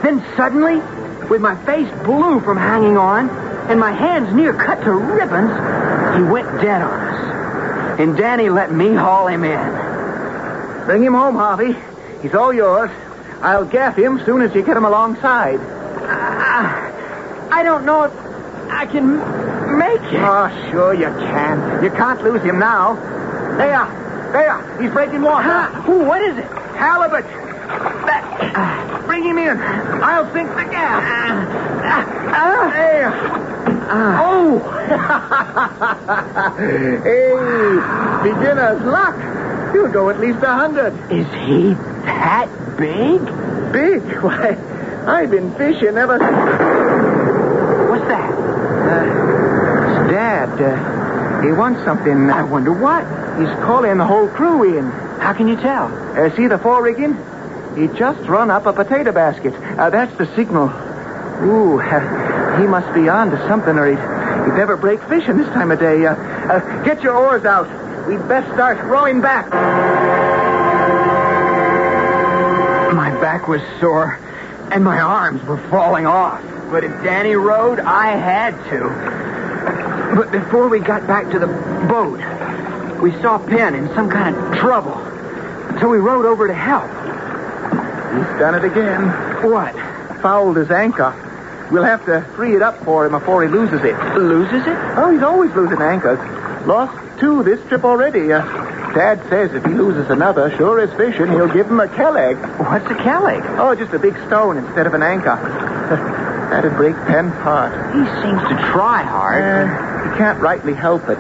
Then suddenly, with my face blue from hanging on, and my hands near cut to ribbons, he went dead on us. And Danny let me haul him in. Bring him home, Harvey. He's all yours. I'll gaff him soon as you get him alongside. I don't know if I can make it. Oh, sure you can. You can't lose him now. There. He's breaking water. What is it? Halibut. Bring him in. I'll sink the gaff. There. Oh. Hey, beginner's luck. You'll go at least 100. Is he that big? Big? Why, I've been fishing ever since. What's that? It's Dad. He wants something. I wonder what. He's calling the whole crew in. How can you tell? See the fore-rigging? He just run up a potato basket. That's the signal. Ooh, he must be on to something, or he'd never break fishing this time of day. Get your oars out. We'd best start rowing back. My back was sore, and my arms were falling off. But if Danny rowed, I had to. But before we got back to the boat, we saw Penn in some kind of trouble. So we rowed over to help. He's done it again. What? Fouled his anchor. We'll have to free it up for him before he loses it. Loses it? Oh, he's always losing anchors. Lost 2 this trip already. Dad says if he loses another, sure as fishing, he'll give him a kelleg. What's a kelleg? Oh, just a big stone instead of an anchor. That'd break Penn's heart. He seems to try hard. He can't rightly help it.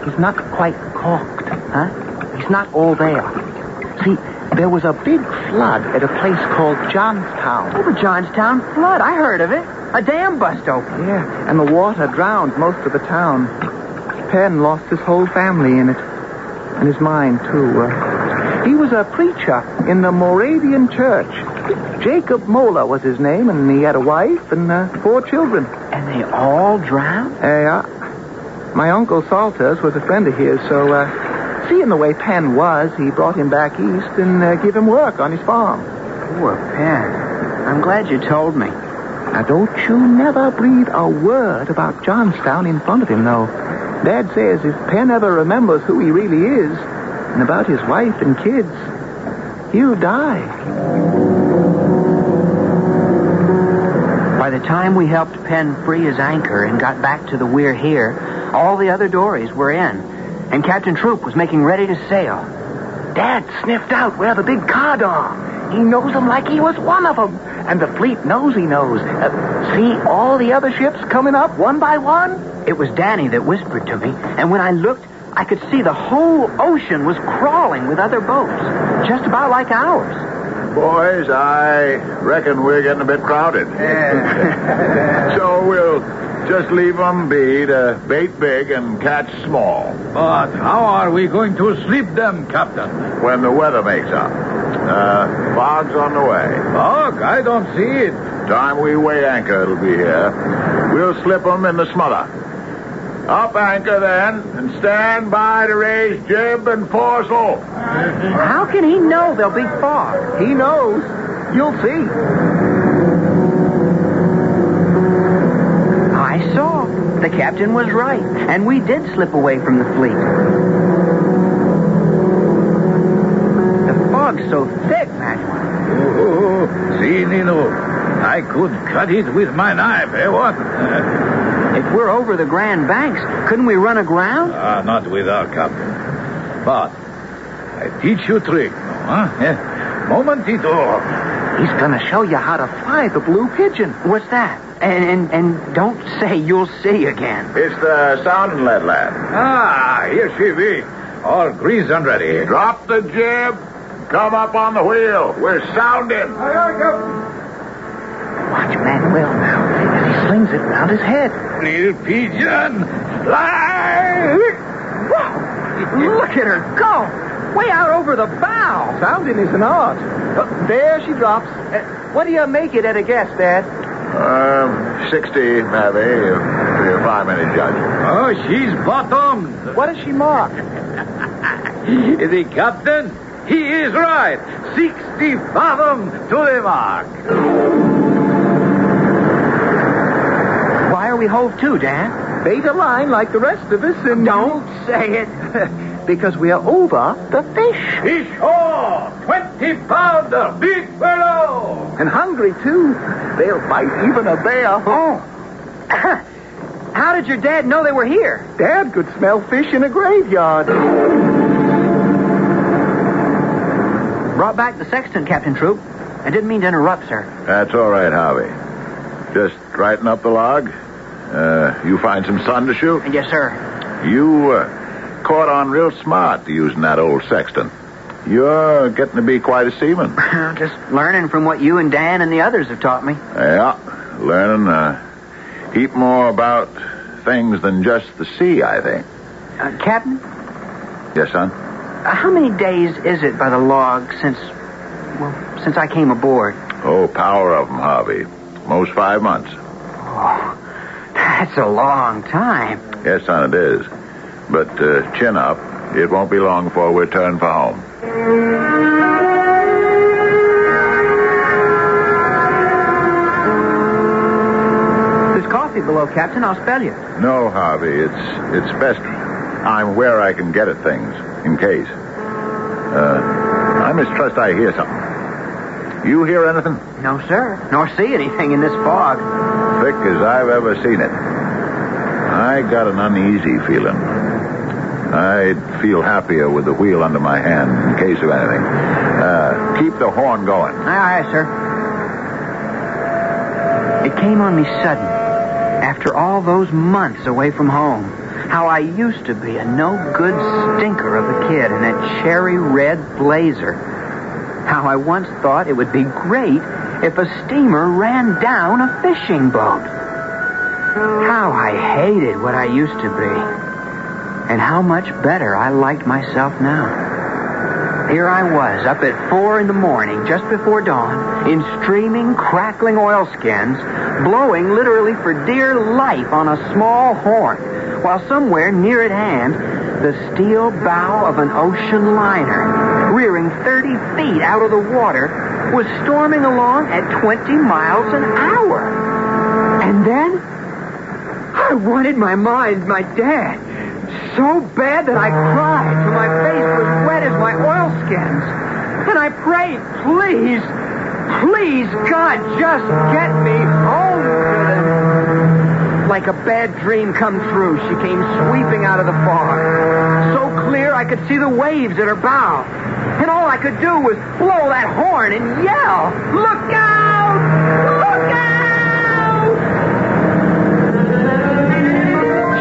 He's not quite caulked, huh? He's not all there. See, there was a big flood at a place called Johnstown. Oh, the Johnstown flood. I heard of it. A dam bust open. Yeah, and the water drowned most of the town. Penn lost his whole family in it. And his mind, too. He was a preacher in the Moravian church. Jacob Moeller was his name, and he had a wife and 4 children. And they all drowned? Yeah. My Uncle Salters was a friend of his, so seeing the way Penn was, he brought him back east and gave him work on his farm. Poor Penn. I'm glad you told me. Now, don't you never breathe a word about Johnstown in front of him, though. Dad says if Penn ever remembers who he really is and about his wife and kids, he'll die. By the time we helped Penn free his anchor and got back to the weir here, all the other dories were in, and Captain Troop was making ready to sail. Dad sniffed out where the big cod are. He knows them like he was one of them. And the fleet knows he knows. See all the other ships coming up one by one? It was Danny that whispered to me, and when I looked, I could see the whole ocean was crawling with other boats, just about like ours. Boys, I reckon we're getting a bit crowded. Yeah. So we'll just leave them be to bait big and catch small. But how are we going to sleep them, Captain? When the weather makes up. Fog's on the way. Fog? I don't see it. Time we weigh anchor, it'll be here. We'll slip them in the smother. Up anchor, then, and stand by to raise jib and foresail. How can he know there'll be fog? He knows. You'll see. I saw. The captain was right, and we did slip away from the fleet. The fog's so thick, Manuel. Oh, see, Nino, I could cut it with my knife, eh, what? If we're over the Grand Banks, couldn't we run aground? Not with our captain. But I teach you a trick, huh? Momentito. He's going to show you how to fly the blue pigeon. What's that? And don't say you'll see again. It's the sounding lead, lad. Here she be. All greased and ready. Drop the jib. Come up on the wheel. We're sounding. Watch Manuel now as he slings it round his head. Little pigeon, fly! Look at her go! Way out over the bow! Sounding is an art. There she drops. What do you make it at a guess, Dad? 60, maybe, if I'm any judge. Oh, she's bottomed. What does she mark? The captain, he is right. 60 fathom to the mark. Why are we hove to, Dan? Bait a line like the rest of us and... Don't say it. Because we are over the fish. Fish haul! 20-pounder, big fellow! And hungry, too. They'll fight even a bear. Oh. How did your dad know they were here? Dad could smell fish in a graveyard. Brought back the sexton, Captain Troop. I didn't mean to interrupt, sir. That's all right, Harvey. Just brighten up the log. You find some sun to shoot? Yes, sir. You caught on real smart using that old sexton. You're getting to be quite a seaman. Just learning from what you and Dan and the others have taught me. Yeah, learning a heap more about things than just the sea, I think. Captain? Yes, son? How many days is it by the log since I came aboard? Oh, power of them, Harvey. Most 5 months. Oh, that's a long time. Yes, son, it is. But chin up. It won't be long before we're turned for home. There's coffee below, Captain. I'll spell you. No, Harvey. It's best I'm where I can get at things, in case. I mistrust I hear something. You hear anything? No, sir. Nor see anything in this fog. Thick as I've ever seen it. I got an uneasy feeling. I'd feel happier with the wheel under my hand in case of anything. Keep the horn going. Aye, sir. It came on me sudden, after all those months away from home, how I used to be a no-good stinker of a kid in that cherry red blazer. How I once thought it would be great if a steamer ran down a fishing boat. How I hated what I used to be. And how much better I liked myself now. Here I was, up at 4 a.m, just before dawn, in streaming, crackling oilskins, blowing literally for dear life on a small horn, while somewhere near at hand, the steel bow of an ocean liner, rearing 30 feet out of the water, was storming along at 20 miles an hour. And then, I wanted my dad, so bad that I cried till my face was wet as my oilskins. And I prayed, please, God, just get me home to them. Like a bad dream come true, she came sweeping out of the fog. So clear I could see the waves at her bow. And all I could do was blow that horn and yell, "Look out! Look out!"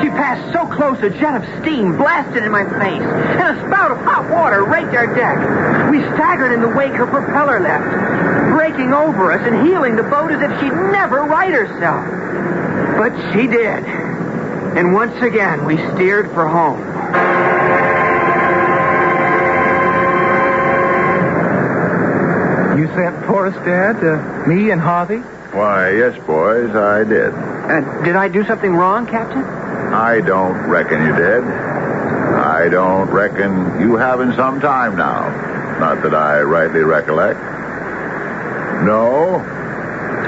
She passed so close, a jet of steam blasted in my face, and a spout of hot water raked our deck. We staggered in the wake her propeller left, breaking over us and heeling the boat as if she'd never right herself. But she did. And once again, we steered for home. You sent for us, Dad? Me and Harvey? Why, yes, boys, I did. Did I do something wrong, Captain? I don't reckon you did. I don't reckon you have in some time now. Not that I rightly recollect. No.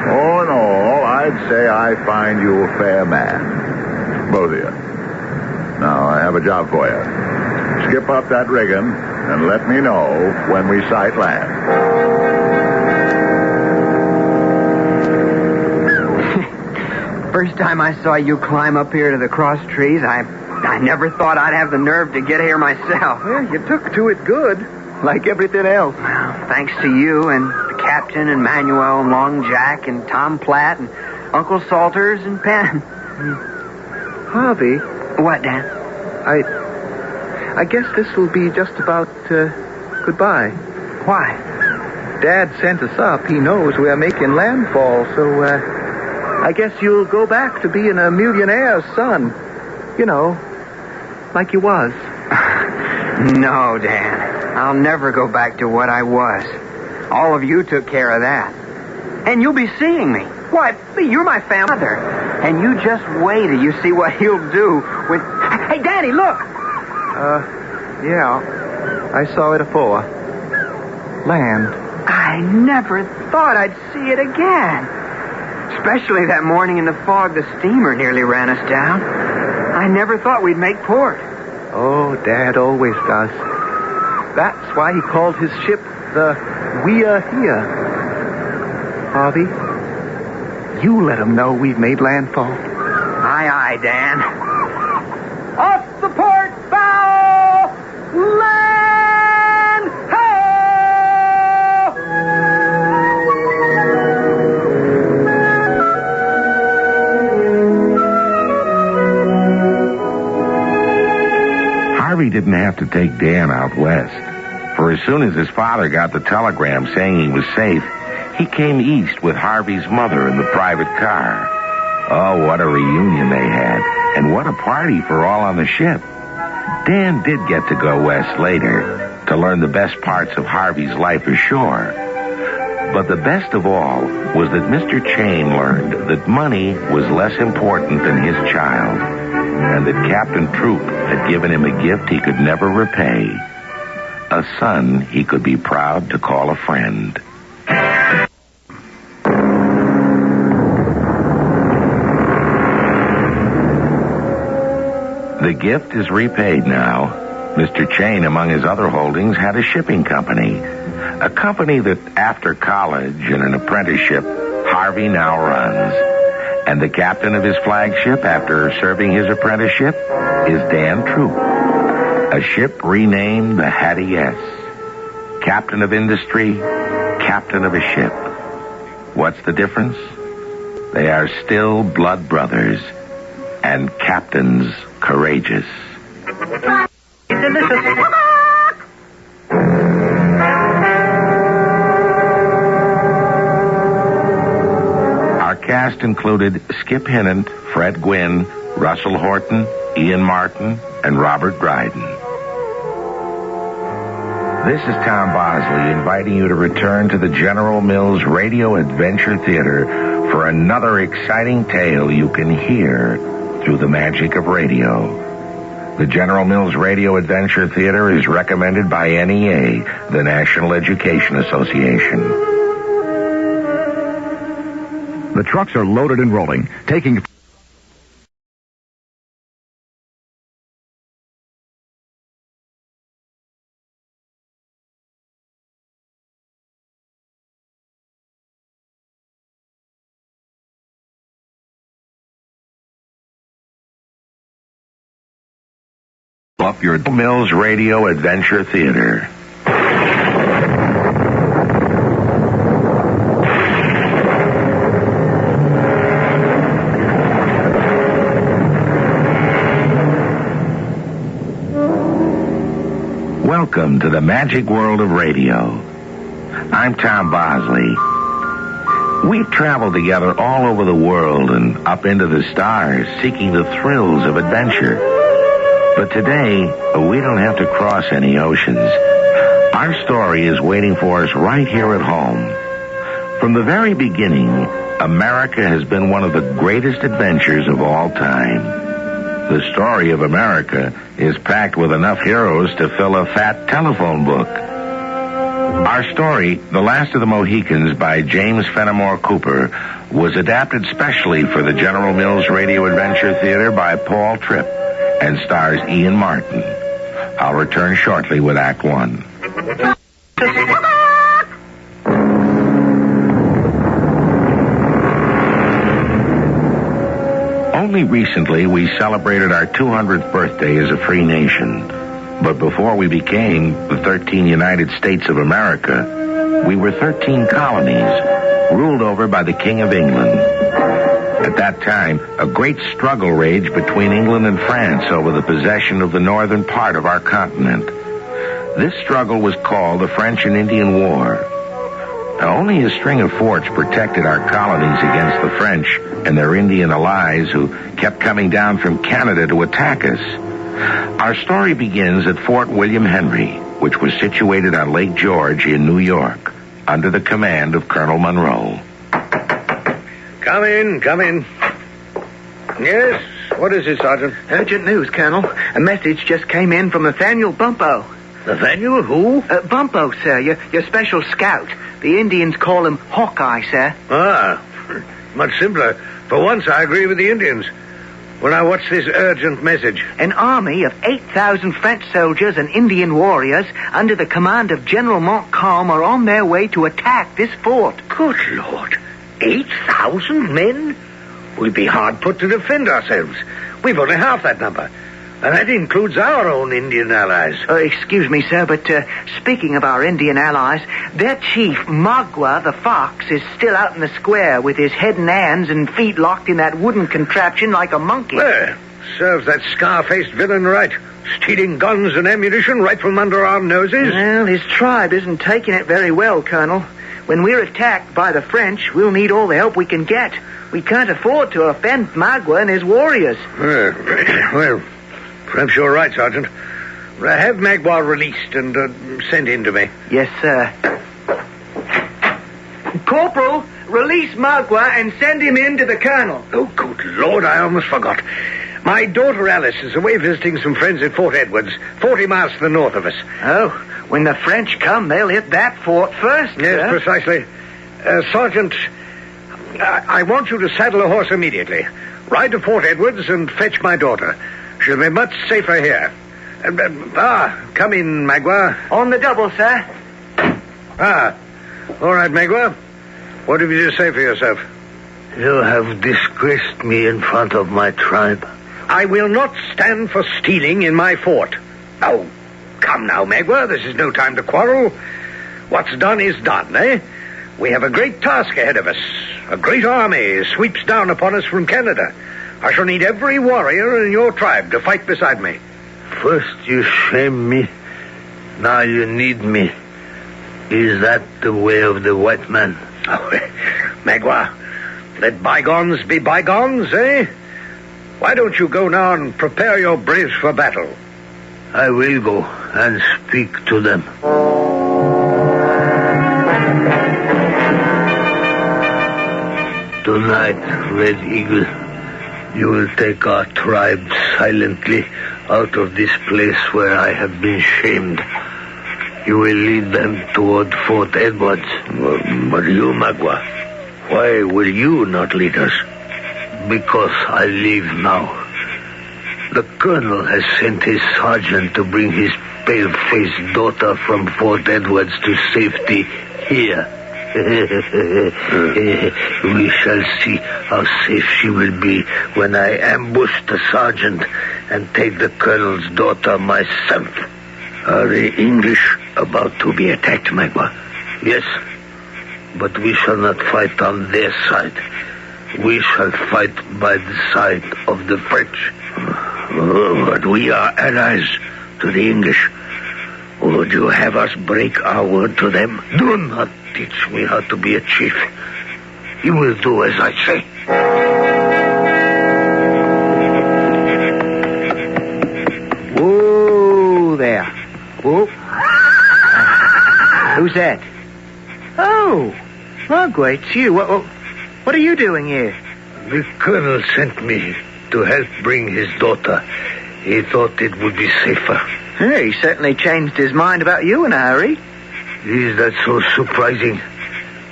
All in all, I'd say I find you a fair man. Both of you. Now, I have a job for you. Skip up that rigging and let me know when we sight land. First time I saw you climb up here to the cross trees, I never thought I'd have the nerve to get here myself. Well, you took to it good, like everything else. Well, thanks to you and the captain and Manuel and Long Jack and Tom Platt and Uncle Salters and Penn. Harvey? What, Dan? I guess this will be just about goodbye. Why? Dad sent us up. He knows we are making landfall, so I guess you'll go back to being a millionaire's son. You know, like you was. No, Dan. I'll never go back to what I was. All of you took care of that. And you'll be seeing me. Why, you're my father. And you just wait till you see what he'll do when... Hey, Danny, look! Yeah. I saw it afore. Land. I never thought I'd see it again. Especially that morning in the fog, the steamer nearly ran us down. I never thought we'd make port. Oh, Dad always does. That's why he called his ship the We Are Here. Harvey, you let him know we've made landfall. Aye, aye, Dan. Off the port bow! Land ho! Harvey didn't have to take Dan out west, for as soon as his father got the telegram saying he was safe, he came east with Harvey's mother in the private car. Oh, what a reunion they had, and what a party for all on the ship. Dan did get to go west later to learn the best parts of Harvey's life ashore. But the best of all was that Mr. Chain learned that money was less important than his child, and that Captain Troop had given him a gift he could never repay, a son he could be proud to call a friend. The gift is repaid now. Mr. Chain, among his other holdings, had a shipping company. A company that, after college and an apprenticeship, Harvey now runs. And the captain of his flagship, after serving his apprenticeship, is Dan Troop. A ship renamed the Hattie S. Captain of industry, captain of a ship. What's the difference? They are still blood brothers, and captains courageous. Our cast included Skip Hinnant, Fred Gwynn, Russell Horton, Ian Martin, and Robert Dryden. This is Tom Bosley inviting you to return to the General Mills Radio Adventure Theater for another exciting tale you can hear through the magic of radio. The General Mills Radio Adventure Theater is recommended by NEA, the National Education Association. The trucks are loaded and rolling, taking... Up your Mills Radio Adventure Theater. Welcome to the magic world of radio. I'm Tom Bosley. We've traveled together all over the world and up into the stars, seeking the thrills of adventure. But today, we don't have to cross any oceans. Our story is waiting for us right here at home. From the very beginning, America has been one of the greatest adventures of all time. The story of America is packed with enough heroes to fill a fat telephone book. Our story, The Last of the Mohicans by James Fenimore Cooper, was adapted specially for the General Mills Radio Adventure Theater by Paul Tripp and stars Ian Martin. I'll return shortly with Act One. Only recently we celebrated our 200th birthday as a free nation. But before we became the 13 United States of America, we were 13 colonies, ruled over by the King of England. At that time, a great struggle raged between England and France over the possession of the northern part of our continent. This struggle was called the French and Indian War. Now, only a string of forts protected our colonies against the French and their Indian allies who kept coming down from Canada to attack us. Our story begins at Fort William Henry, which was situated on Lake George in New York, under the command of Colonel Monroe. Come in. Yes, what is it, Sergeant? Urgent news, Colonel. A message just came in from Nathaniel Bumpo. Nathaniel who? Bumpo, sir, your special scout. The Indians call him Hawkeye, sir. Ah, much simpler. For once, I agree with the Indians. Well, now, what's this urgent message? An army of 8,000 French soldiers and Indian warriors under the command of General Montcalm are on their way to attack this fort. Good Lord. 8,000 men? We'll be hard put to defend ourselves. We've only half that number. And that includes our own Indian allies. Excuse me, sir, but speaking of our Indian allies, their chief, Magua the Fox, is still out in the square with his head and hands and feet locked in that wooden contraption like a monkey. Well, serves that scar-faced villain right. Stealing guns and ammunition right from under our noses. Well, his tribe isn't taking it very well, Colonel. When we're attacked by the French, we'll need all the help we can get. We can't afford to offend Magua and his warriors. Well, perhaps you're right, Sergeant. Have Magua released and sent in to me. Yes, sir. Corporal, release Magua and send him in to the Colonel. Oh, good Lord, I almost forgot. My daughter Alice is away visiting some friends at Fort Edwards, 40 miles to the north of us. Oh, when the French come, they'll hit that fort first, Yes, sir. precisely. Sergeant, I want you to saddle a horse immediately. Ride to Fort Edwards and fetch my daughter. She'll be much safer here. Come in, Magua. On the double, sir. All right, Magua. What have you to say for yourself? You have disgraced me in front of my tribe. I will not stand for stealing in my fort. Oh, come now, Magua. This is no time to quarrel. What's done is done, eh? We have a great task ahead of us. A great army sweeps down upon us from Canada. I shall need every warrior in your tribe to fight beside me. First you shame me, now you need me. Is that the way of the white man? Oh, Magua, let bygones be bygones, eh? Why don't you go now and prepare your braves for battle? I will go and speak to them. Tonight, Red Eagle, you will take our tribe silently out of this place where I have been shamed. You will lead them toward Fort Edwards. But you, Magua, why will you not lead us? Because I leave now. The colonel has sent his sergeant to bring his pale-faced daughter from Fort Edwards to safety here. We shall see how safe she will be when I ambush the sergeant and take the colonel's daughter myself. Are the English about to be attacked, Magua? Yes, but we shall not fight on their side. We shall fight by the side of the French. But we are allies to the English. Would you have us break our word to them? Do not teach me how to be a chief. You will do as I say. Whoa there. Whoa. Who's that? Oh, Magua, it's you. What are you doing here? The colonel sent me to help bring his daughter. He thought it would be safer. Hey, he certainly changed his mind about you in a hurry. Is that so surprising?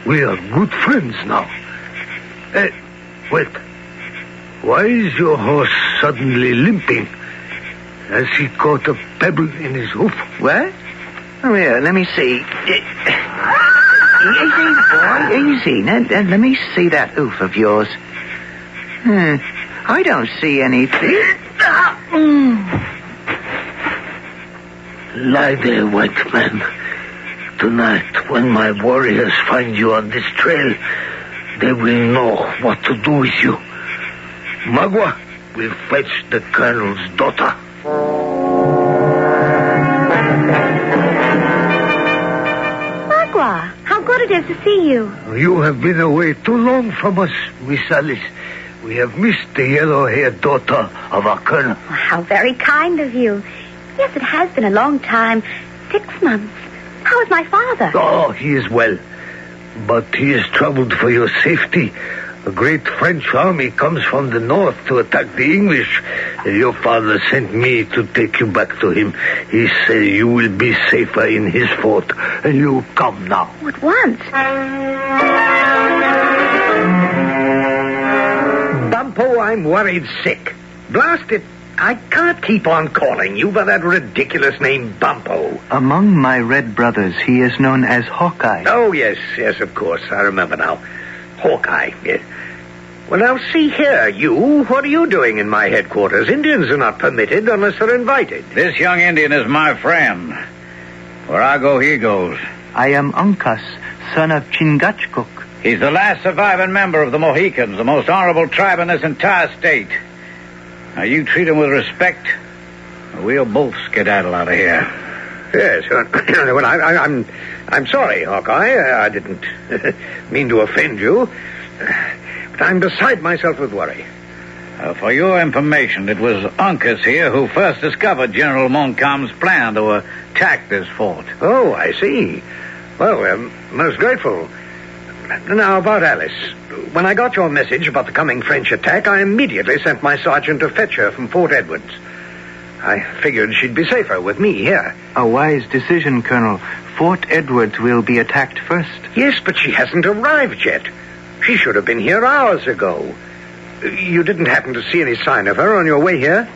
We are good friends now. Wait. Why is your horse suddenly limping? Has he caught a pebble in his hoof? What? Oh, yeah, let me see. Easy, boy, easy. Now, let me see that hoof of yours. I don't see anything. Lie there, white man. Tonight, when my warriors find you on this trail, they will know what to do with you. Magua will fetch the colonel's daughter. Magua, how good it is to see you. You have been away too long from us, Miss Alice. We have missed the yellow-haired daughter of our colonel. How very kind of you. Yes, it has been a long time. 6 months. How is my father? Oh, he is well. But he is troubled for your safety. A great French army comes from the north to attack the English. Your father sent me to take you back to him. He said you will be safer in his fort. And you come now. At once. Bumpo, I'm worried sick. Blast it. I can't keep on calling you by that ridiculous name, Bumpo. Among my red brothers, he is known as Hawkeye. Oh, yes, of course. I remember now. Hawkeye, yes. Well, now, see here, what are you doing in my headquarters? Indians are not permitted unless they're invited. This young Indian is my friend. Where I go, he goes. I am Uncas, son of Chingachgook. He's the last surviving member of the Mohicans, the most honorable tribe in this entire state. Now, you treat him with respect, or we'll both skedaddle out of here. Yes, well, I'm sorry, Hawkeye. I didn't mean to offend you. But I'm beside myself with worry. For your information, it was Uncas here who first discovered General Montcalm's plan to attack this fort. Oh, I see. Well, most grateful. Now, about Alice. When I got your message about the coming French attack, I immediately sent my sergeant to fetch her from Fort Edwards. I figured she'd be safer with me here. A wise decision, Colonel. Fort Edwards will be attacked first. Yes, but she hasn't arrived yet. She should have been here hours ago. You didn't happen to see any sign of her on your way here?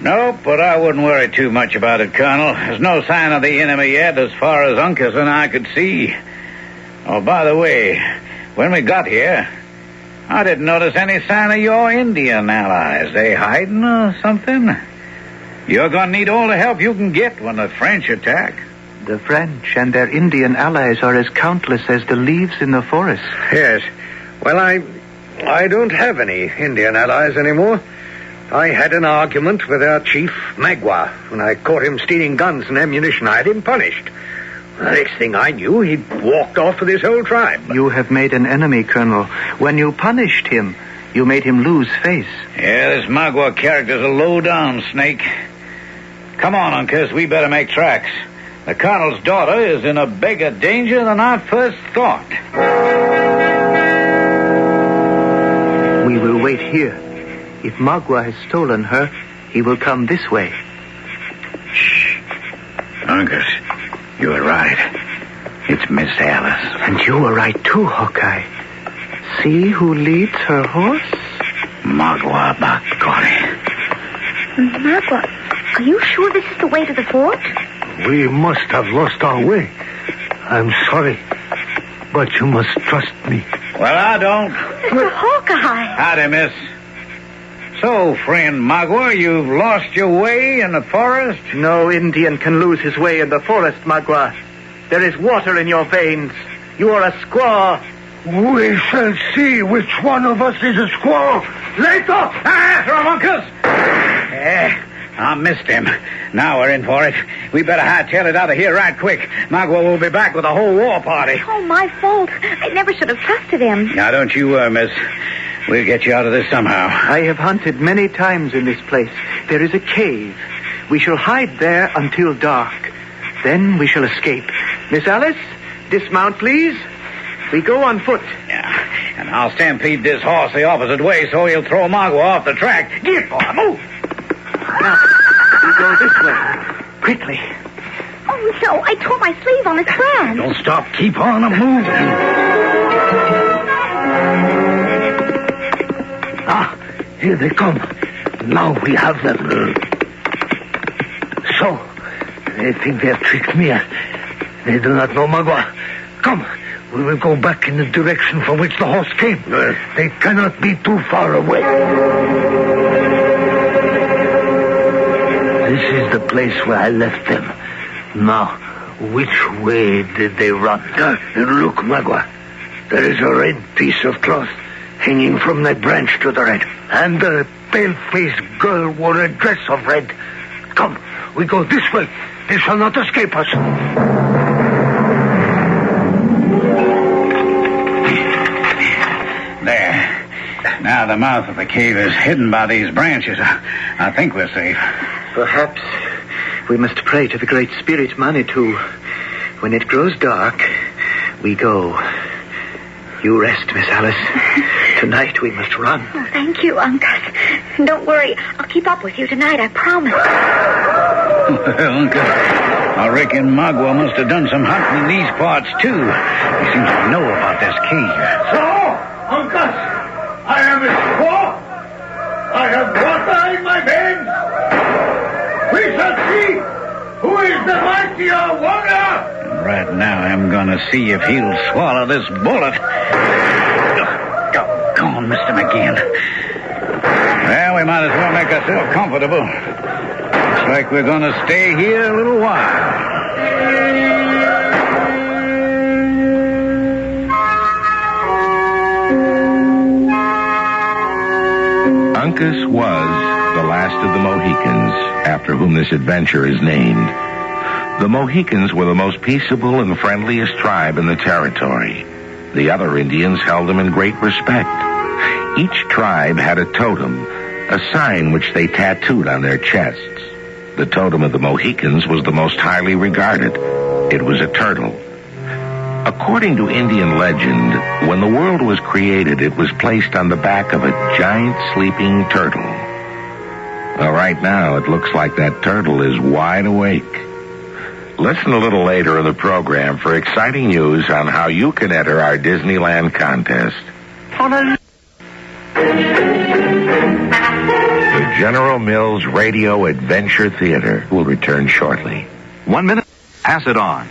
No, but I wouldn't worry too much about it, Colonel. There's no sign of the enemy yet as far as Uncas and I could see. Oh, by the way, when we got here, I didn't notice any sign of your Indian allies. They hiding or something? You're going to need all the help you can get when the French attack. The French and their Indian allies are as countless as the leaves in the forest. Yes. Well, I don't have any Indian allies anymore. I had an argument with our chief, Magua. When I caught him stealing guns and ammunition, I had him punished. The next thing I knew, he'd walked off with his whole tribe. You have made an enemy, Colonel. When you punished him, you made him lose face. Yeah, this Magua character's a low-down snake. Come on, Uncas, we better make tracks. The Colonel's daughter is in a bigger danger than I first thought. We will wait here. If Magua has stolen her, he will come this way. Shh. Uncas, you were right. It's Miss Alice. And you were right, too, Hawkeye. See who leads her horse? Magua Bakori. Magua, are you sure this is the way to the fort? We must have lost our way. I'm sorry, but you must trust me. Well, I don't. Mr. Hawkeye. Howdy, miss. So, friend Magua, you've lost your way in the forest? No Indian can lose his way in the forest, Magua. There is water in your veins. You are a squaw. We shall see which one of us is a squaw. Later! After him, Uncas! I missed him. Now we're in for it. We better hightail it out of here right quick. Magua will be back with a whole war party. Oh, my fault. I never should have trusted him. Now, don't you worry, miss. We'll get you out of this somehow. I have hunted many times in this place. There is a cave. We shall hide there until dark. Then we shall escape. Miss Alice, dismount, please. We go on foot. Yeah, and I'll stampede this horse the opposite way so he'll throw Magua off the track. Get, boy, move! Now, we go this way. Quickly. Oh, no, I tore my sleeve on his plan. Don't stop. Keep on moving. Here they come. Now we have them. So, they think they have tricked me. They do not know Magua. Come, we will go back in the direction from which the horse came. They cannot be too far away. This is the place where I left them. Now, which way did they run? Look, Magua. There is a red piece of cloth hanging from that branch to the right. And the pale-faced girl wore a dress of red. Come, we go this way. They shall not escape us. There. Now the mouth of the cave is hidden by these branches. I think we're safe. Perhaps we must pray to the Great Spirit Manitou. When it grows dark, we go. You rest, Miss Alice. Tonight we must run. Oh, thank you, Uncas. Don't worry. I'll keep up with you tonight, I promise. Well, Uncas, I reckon Magua must have done some hunting in these parts, too. He seems to know about this cave. So, Uncas, I am his squaw. I have water in my veins. We shall see who is the mightier warrior. Right now, I'm going to see if he'll swallow this bullet. Go on, Mr. McGinn. Well, we might as well make ourselves comfortable. Looks like we're going to stay here a little while. Uncas was the last of the Mohicans, after whom this adventure is named. The Mohicans were the most peaceable and friendliest tribe in the territory. The other Indians held them in great respect. Each tribe had a totem, a sign which they tattooed on their chests. The totem of the Mohicans was the most highly regarded. It was a turtle. According to Indian legend, when the world was created, it was placed on the back of a giant sleeping turtle. Well, right now, it looks like that turtle is wide awake. Listen a little later in the program for exciting news on how you can enter our Disneyland contest. The General Mills Radio Adventure Theater will return shortly. 1 minute. Pass it on.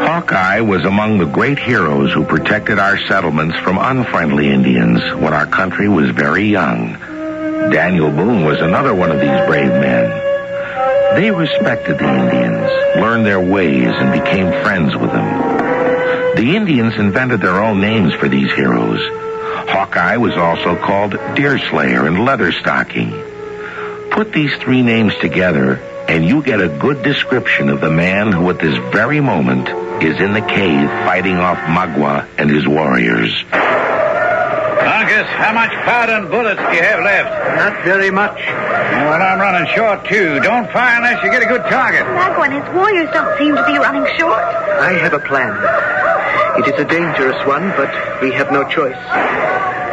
Hawkeye was among the great heroes who protected our settlements from unfriendly Indians when our country was very young. Daniel Boone was another one of these brave men. They respected the Indians, learned their ways, and became friends with them. The Indians invented their own names for these heroes. Hawkeye was also called Deerslayer and Leatherstocking. Put these three names together, and you get a good description of the man who at this very moment is in the cave fighting off Magua and his warriors. Uncas, how much powder and bullets do you have left? Not very much. Well, I'm running short, too. Don't fire unless you get a good target. Magua and his warriors don't seem to be running short. I have a plan. It is a dangerous one, but we have no choice.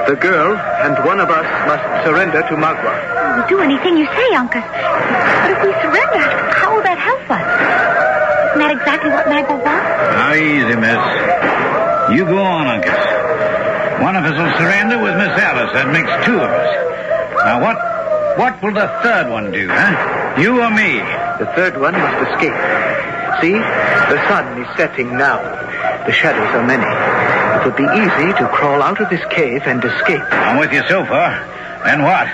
The girl and one of us must surrender to Magua. We'll do anything you say, Uncas. But if we surrender, how will that help us? Isn't that exactly what Magua wants? Now, easy, miss. You go on, Uncas. One of us will surrender with Miss Alice. That makes two of us. Now, what will the third one do, huh? You or me? The third one must escape. See? The sun is setting now. The shadows are many. It would be easy to crawl out of this cave and escape. I'm with you so far. Then what?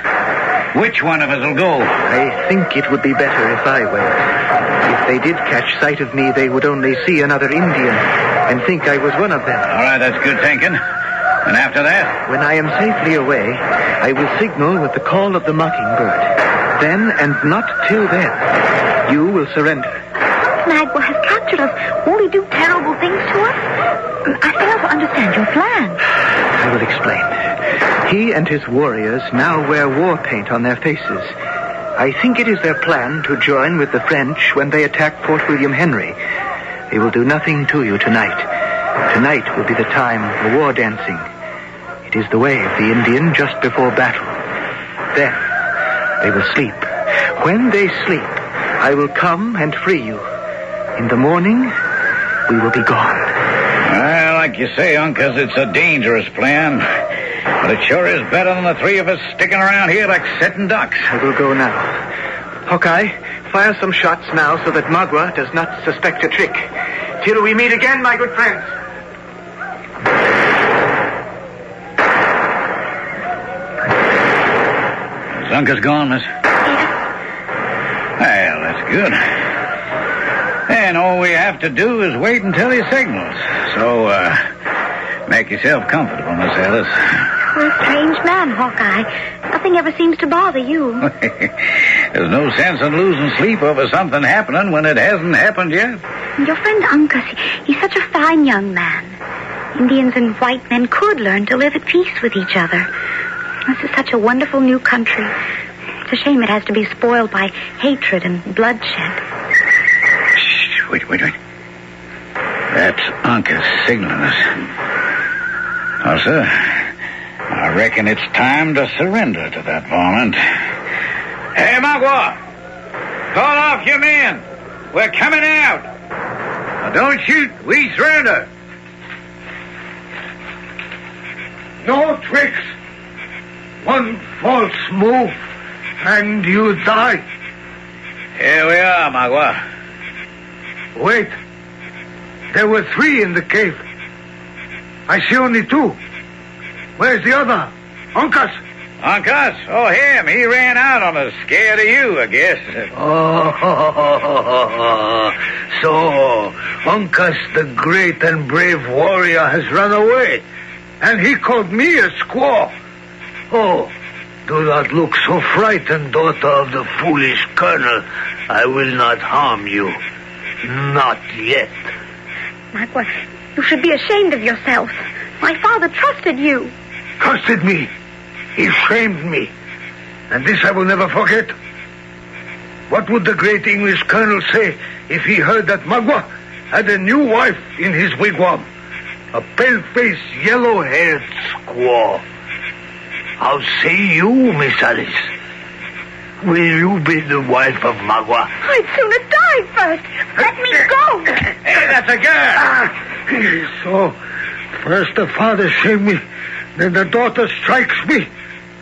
Which one of us will go? I think it would be better if I went. If they did catch sight of me, they would only see another Indian and think I was one of them. All right, that's good thinking. And after that? When I am safely away, I will signal with the call of the mockingbird. Then, and not till then, you will surrender. Magua has captured us. Won't he do terrible things to us? I fail to understand your plan. I will explain. He and his warriors now wear war paint on their faces. I think it is their plan to join with the French when they attack Fort William Henry. They will do nothing to you tonight. Tonight will be the time for war dancing. It is the way of the Indian just before battle. Then they will sleep. When they sleep, I will come and free you. In the morning, we will be gone. Well, like you say, Uncas, it's a dangerous plan. But it sure is better than the three of us sticking around here like sitting ducks. I will go now. Hawkeye, fire some shots now so that Magua does not suspect a trick. Till we meet again, my good friends. Is Uncas gone, miss? Yes. Well, that's good. And all we have to do is wait until he signals. So, make yourself comfortable, Miss Alice. You're a strange man, Hawkeye. Nothing ever seems to bother you. There's no sense in losing sleep over something happening when it hasn't happened yet. And your friend Uncas, he's such a fine young man. Indians and white men could learn to live at peace with each other. This is such a wonderful new country. It's a shame it has to be spoiled by hatred and bloodshed. Shh, wait. That's Uncas signaling us. Oh, sir, I reckon it's time to surrender to that varmint. Hey, Magua! Call off your men! We're coming out! Now, don't shoot! We surrender! No tricks. One false move, and you die. Here we are, Magua. Wait. There were 3 in the cave. I see only 2. Where's the other? Uncas? Uncas? Oh, him. He ran out on us, scared of you, I guess. Oh, so Uncas, the great and brave warrior, has run away. And he called me a squaw. Oh, do not look so frightened, daughter of the foolish colonel. I will not harm you. Not yet. Magua, you should be ashamed of yourself. My father trusted you. Trusted me. He shamed me. And this I will never forget. What would the great English colonel say if he heard that Magua had a new wife in his wigwam? A pale-faced, yellow-haired squaw. How say you, Miss Alice? Will you be the wife of Magua? I'd sooner die first. Let me go. Hey, that's a girl. So, first the father shamed me, then the daughter strikes me.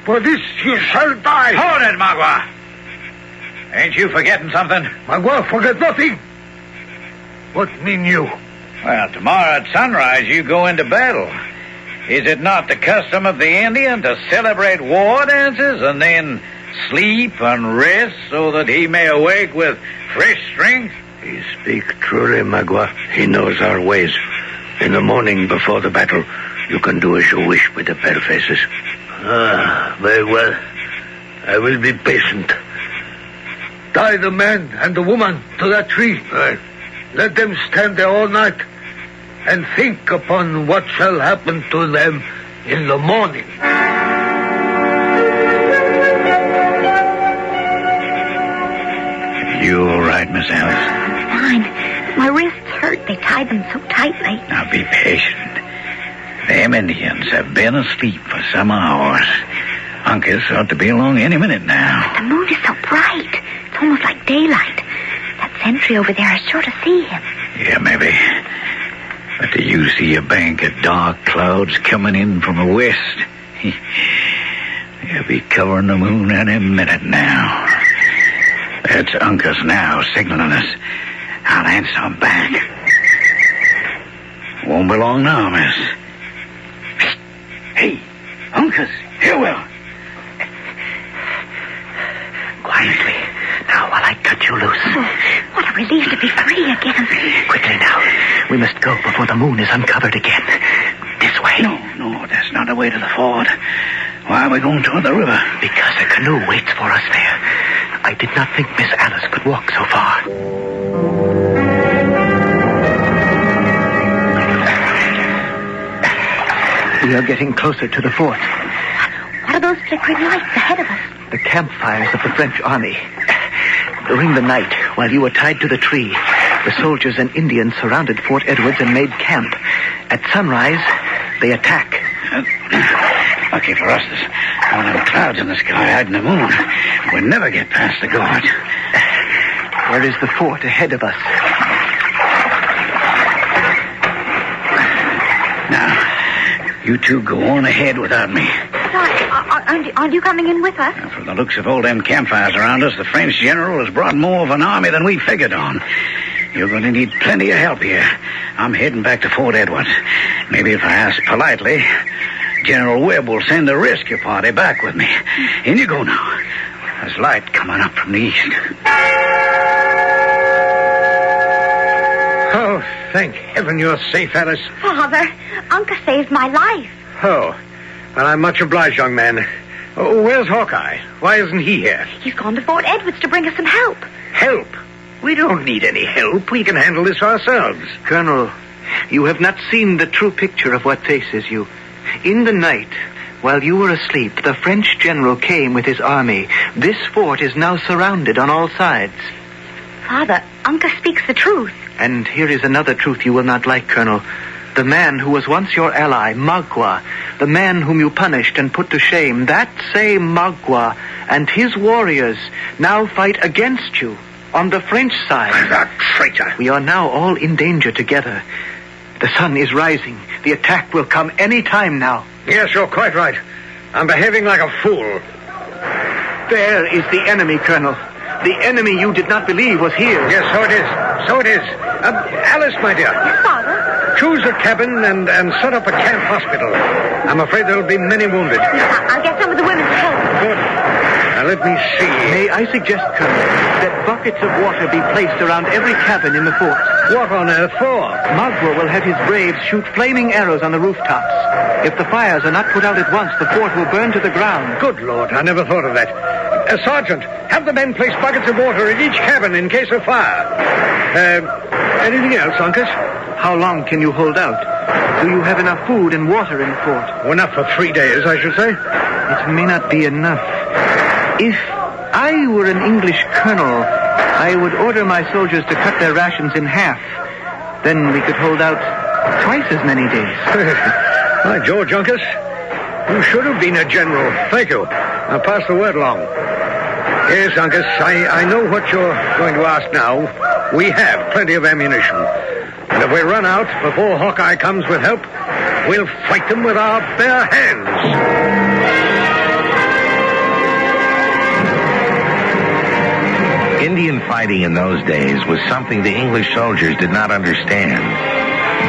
For this you shall die. Hold it, Magua. Ain't you forgetting something? Magua, forget nothing. What mean you? Well, tomorrow at sunrise you go into battle. Is it not the custom of the Indian to celebrate war dances and then sleep and rest so that he may awake with fresh strength? You speak truly, Magua. He knows our ways. In the morning before the battle, you can do as you wish with the palefaces. Very well. I will be patient. Tie the man and the woman to that tree. Let them stand there all night and think upon what shall happen to them in the morning. You all right, Miss Alice? Fine. My wrists hurt. They tied them so tightly. Now be patient. Them Indians have been asleep for some hours. Uncas ought to be along any minute now. But the moon is so bright. It's almost like daylight. That sentry over there is sure to see him. Yeah, maybe. But do you see a bank of dark clouds coming in from the west? He'll be covering the moon any minute now. That's Uncas now signaling us. I'll answer him back. Won't be long now, miss. Hey, Uncas, here we are. Quietly. Now, while I cut you loose. Oh, what a relief to be free again. Quickly now. We must go before the moon is uncovered again. This way. No, that's not the way to the ford. Why are we going toward the river? Because a canoe waits for us there. I did not think Miss Alice could walk so far. We are getting closer to the fort. What are those flickering lights ahead of us? The campfires of the French army. During the night, while you were tied to the tree, the soldiers and Indians surrounded Fort Edwards and made camp. At sunrise, they attack. Lucky for us, there's one of the clouds in the sky hiding the moon. We'll never get past the guard. There is the fort ahead of us. Now, you two go on ahead without me. Aren't you coming in with us? Now, from the looks of all them campfires around us, the French general has brought more of an army than we figured on. You're going to need plenty of help here. I'm heading back to Fort Edwards. Maybe if I ask politely, General Webb will send a rescue party back with me. In you go now. There's light coming up from the east. Oh, thank heaven you're safe, Alice. Father, Uncle saved my life. Oh, well, I'm much obliged, young man. Oh, where's Hawkeye? Why isn't he here? He's gone to Fort Edwards to bring us some help. Help? We don't need any help. We can handle this ourselves. Colonel, you have not seen the true picture of what faces you. In the night, While you were asleep, the French general came with his army. This fort is now surrounded on all sides. Father, Uncas speaks the truth. And here is another truth you will not like, Colonel. The man who was once your ally, Magua, the man whom you punished and put to shame, that same Magua and his warriors now fight against you on the French side. That traitor! We are now all in danger together. The sun is rising. The attack will come any time now. Yes, you're quite right. I'm behaving like a fool. There is the enemy, Colonel. The enemy you did not believe was here. Yes, so it is. So it is. Alice, my dear. Yes, Father? Choose a cabin and set up a camp hospital. I'm afraid there'll be many wounded. I'll get some of the women to help. Good. Now, let me see. May I suggest, Colonel, that buckets of water be placed around every cabin in the fort? What on earth for? Magua will have his braves shoot flaming arrows on the rooftops. If the fires are not put out at once, the fort will burn to the ground. Good Lord, I never thought of that. Sergeant, have the men place buckets of water in each cabin in case of fire. Anything else, Uncas? How long can you hold out? Do you have enough food and water in the fort? Well, enough for 3 days, I should say. It may not be enough. If I were an English colonel, I would order my soldiers to cut their rations in half. Then we could hold out twice as many days. By George, Uncas, you should have been a general. Thank you. I'll pass the word along. Yes, Uncas, I know what you're going to ask now. We have plenty of ammunition. And if we run out before Hawkeye comes with help, we'll fight them with our bare hands. Indian fighting in those days was something the English soldiers did not understand.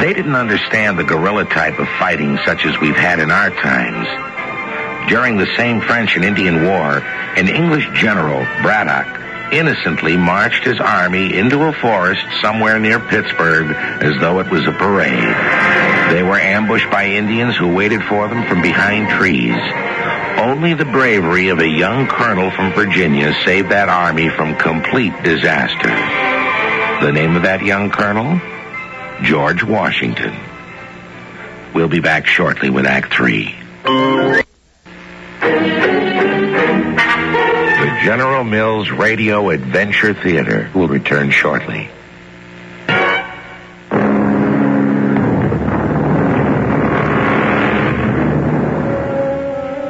They didn't understand the guerrilla type of fighting such as we've had in our times. During the same French and Indian War, an English general, Braddock, innocently marched his army into a forest somewhere near Pittsburgh as though it was a parade. They were ambushed by Indians who waited for them from behind trees. Only the bravery of a young colonel from Virginia saved that army from complete disaster. The name of that young colonel? George Washington. We'll be back shortly with Act 3. The General Mills Radio Adventure Theater will return shortly.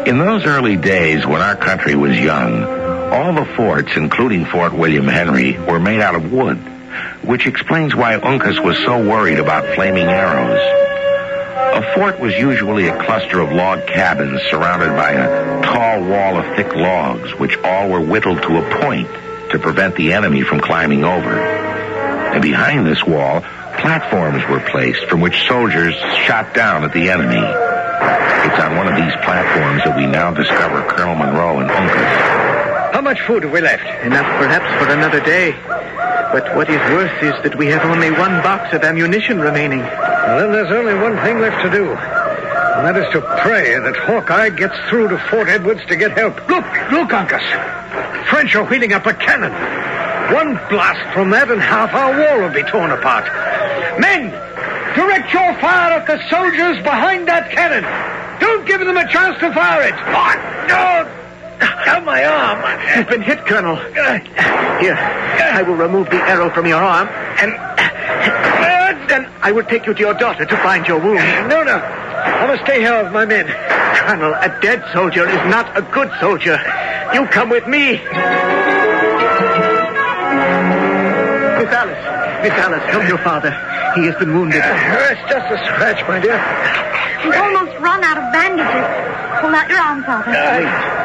In those early days when our country was young, all the forts, including Fort William Henry, were made out of wood, which explains why Uncas was so worried about flaming arrows. A fort was usually a cluster of log cabins surrounded by a tall wall of thick logs, which all were whittled to a point to prevent the enemy from climbing over. And behind this wall, platforms were placed from which soldiers shot down at the enemy. It's on one of these platforms that we now discover Colonel Monroe and Uncas. How much food have we left? Enough perhaps for another day. But what is worse is that we have only one box of ammunition remaining. Well, then there's only one thing left to do. And that is to pray that Hawkeye gets through to Fort Edwards to get help. Look, Uncas. French are wheeling up a cannon. One blast from that and half our wall will be torn apart. Men, direct your fire at the soldiers behind that cannon. Don't give them a chance to fire it. Oh, no! Down my arm. You've been hit, Colonel. Here, I will remove the arrow from your arm, and then I will take you to your daughter to find your wound. No. I must stay here with my men. Colonel, a dead soldier is not a good soldier. You come with me. Miss Alice, help your father. He has been wounded. It's just a scratch, my dear. He's almost run out of bandages. Pull out your arm, Father.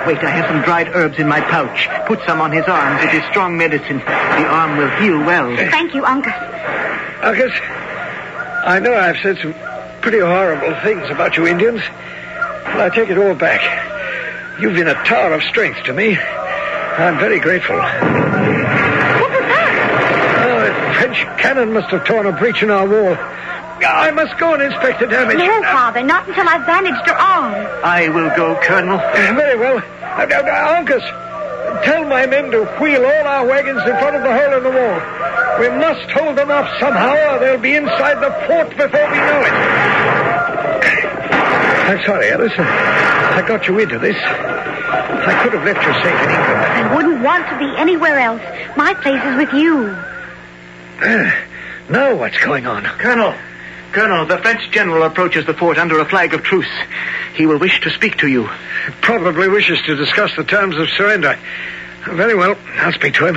Wait, I have some dried herbs in my pouch. Put some on his arms. It is strong medicine. The arm will heal well. Thank you, Uncas. Uncas, I know I've said some pretty horrible things about you Indians, but I take it all back. You've been a tower of strength to me. I'm very grateful. What was that? Oh, a French cannon must have torn a breach in our wall. I must go and inspect the damage. No, Father, not until I've bandaged your arm. I will go, Colonel. Very well. Uncas, tell my men to wheel all our wagons in front of the hole in the wall. We must hold them up somehow, or they'll be inside the fort before we know it. I'm sorry, Alice. I got you into this. I could have left you safe in England. I wouldn't want to be anywhere else. My place is with you. Now what's going on? Colonel, the French general approaches the fort under a flag of truce. He will wish to speak to you. Probably wishes to discuss the terms of surrender. Very well. I'll speak to him.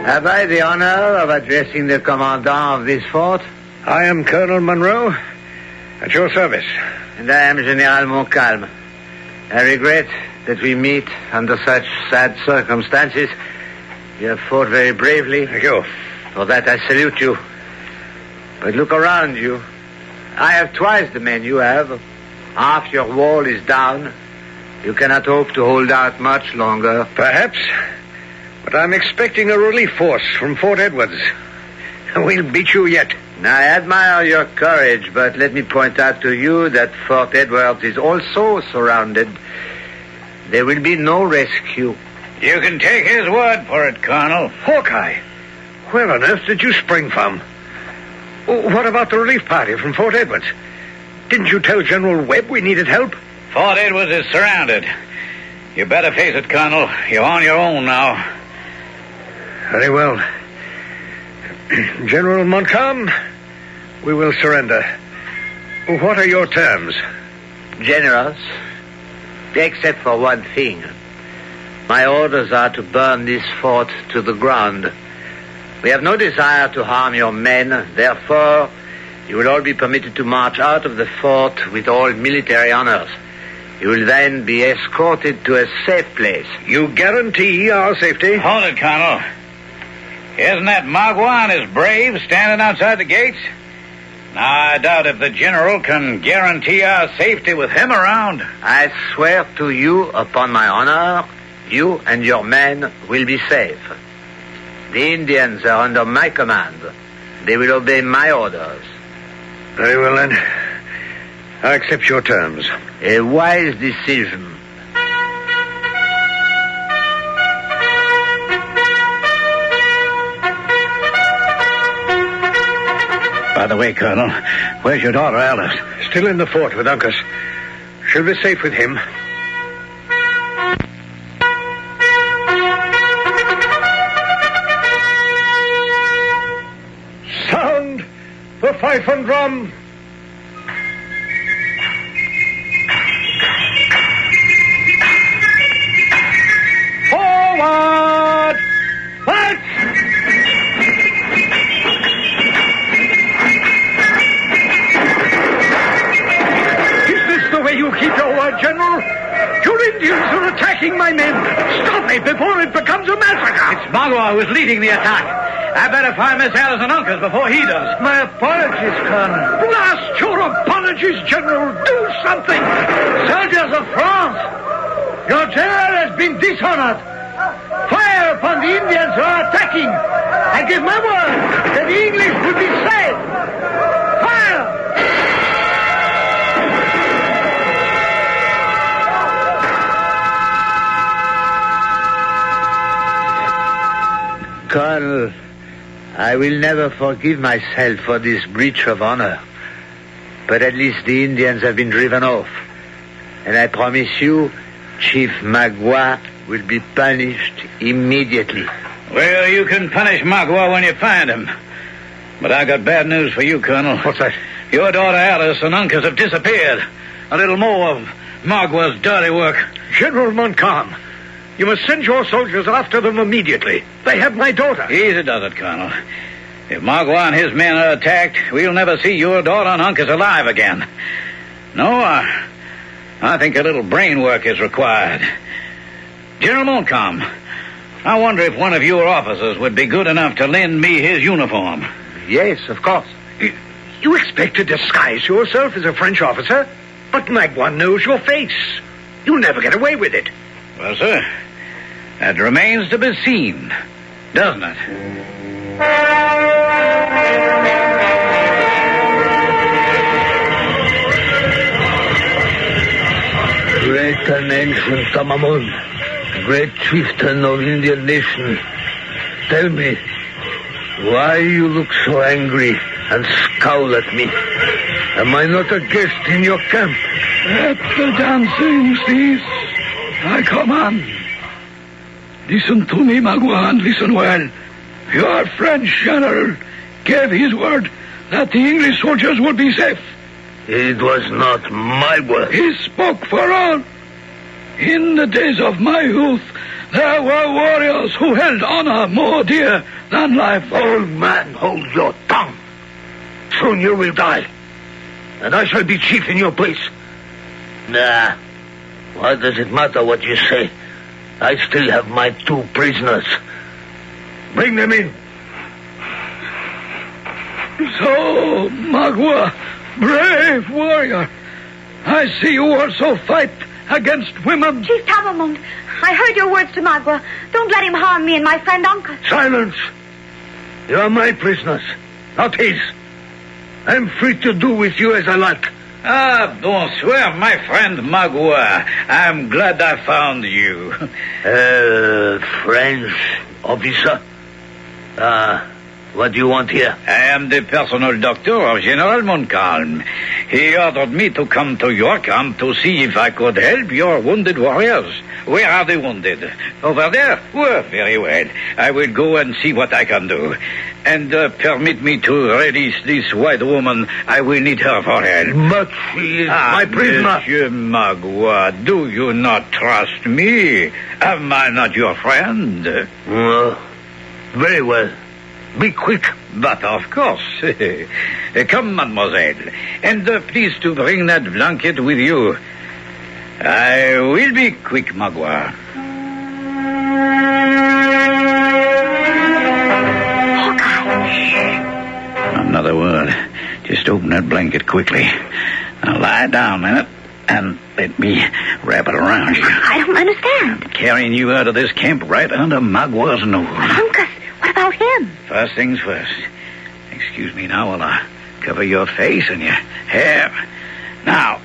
Have I the honor of addressing the commandant of this fort? I am Colonel Monroe, at your service. And I am General Montcalm. I regret that we meet under such sad circumstances. You have fought very bravely. Thank you. For that I salute you. But look around you. I have twice the men you have. Half your wall is down. You cannot hope to hold out much longer. Perhaps. But I'm expecting a relief force from Fort Edwards. We'll beat you yet. I admire your courage, but let me point out to you that Fort Edwards is also surrounded. There will be no rescue. You can take his word for it, Colonel. Hawkeye, where on earth did you spring from? What about the relief party from Fort Edwards? Didn't you tell General Webb we needed help? Fort Edwards is surrounded. You better face it, Colonel. You're on your own now. Very well. General Montcalm, we will surrender. What are your terms? Generous, except for one thing. My orders are to burn this fort to the ground. We have no desire to harm your men. Therefore, you will all be permitted to march out of the fort with all military honors. You will then be escorted to a safe place. You guarantee our safety? Hold it, Colonel. Isn't that Magua and his braves standing outside the gates? Now, I doubt if the general can guarantee our safety with him around. I swear to you, upon my honor, you and your men will be safe. The Indians are under my command. They will obey my orders. Very well, then. I accept your terms. A wise decision. By the way, Colonel, where's your daughter, Alice? Still in the fort with Uncas. She'll be safe with him. Sound the fife and drum. Forward! March! You keep your word, General. Your Indians are attacking my men. Stop it before it becomes a massacre. It's Magua who's leading the attack. I better find Miss Alice and Uncas before he does. My apologies, Colonel. Blast your apologies, General. Do something. Soldiers of France, your general has been dishonored. Fire upon the Indians who are attacking. I give my word that the English will be safe. Fire! Colonel, I will never forgive myself for this breach of honor. But at least the Indians have been driven off. And I promise you, Chief Magua will be punished immediately. Well, you can punish Magua when you find him. But I got bad news for you, Colonel. What's that? Your daughter Alice and Uncas have disappeared. A little more of Magua's dirty work. General Montcalm, you must send your soldiers after them immediately. They have my daughter. Easy does it, Colonel. If Magua and his men are attacked, we'll never see your daughter and Uncas alive again. No, I think a little brain work is required. General Montcalm, I wonder if one of your officers would be good enough to lend me his uniform. Yes, of course. You expect to disguise yourself as a French officer? But Magua knows your face. You'll never get away with it. Well, sir, that remains to be seen, doesn't it? Great and ancient Tamamun, great chieftain of Indian nation, tell me, why you look so angry and scowl at me. Am I not a guest in your camp? Let the dancing cease. I command. Listen to me, Magua, and listen well. Your French general gave his word that the English soldiers would be safe. It was not my word. He spoke for all. In the days of my youth, there were warriors who held honor more dear than life. Old man, hold your tongue. Soon you will die, and I shall be chief in your place. Nah, what does it matter what you say? I still have my 2 prisoners. Bring them in. So, Magua, brave warrior, I see you also fight against women. Chief Tamamund, I heard your words to Magua. Don't let him harm me and my friend Uncas. Silence! You are my prisoners, not his. I'm free to do with you as I like. Ah, bonsoir, my friend Magua. I'm glad I found you. French officer? What do you want here? I am the personal doctor of General Montcalm. He ordered me to come to your camp to see if I could help your wounded warriors. Where are the wounded? Over there? Well, very well. I will go and see what I can do. And permit me to release this white woman. I will need her for help. But she is my prisoner. Monsieur Magua, do you not trust me? Am I not your friend? Very well. Be quick. But of course. Come, mademoiselle. And please to bring that blanket with you. I will be quick, Magua. Another word. Just open that blanket quickly. Now lie down a minute and let me wrap it around you. I don't understand. I'm carrying you out of this camp right under Magua's nose. Uncas, what about him? First things first. Excuse me now while I cover your face and your hair. Now,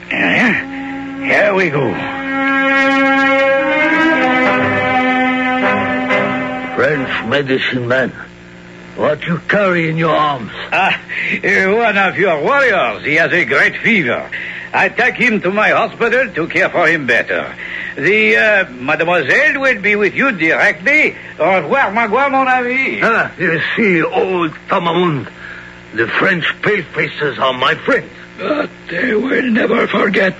here we go. French medicine man. What you carry in your arms? One of your warriors. He has a great fever. I take him to my hospital to care for him better. The mademoiselle will be with you directly. Au revoir, Magua, mon ami. You see, old Tamamund, the French pale-faces are my friends. But they will never forget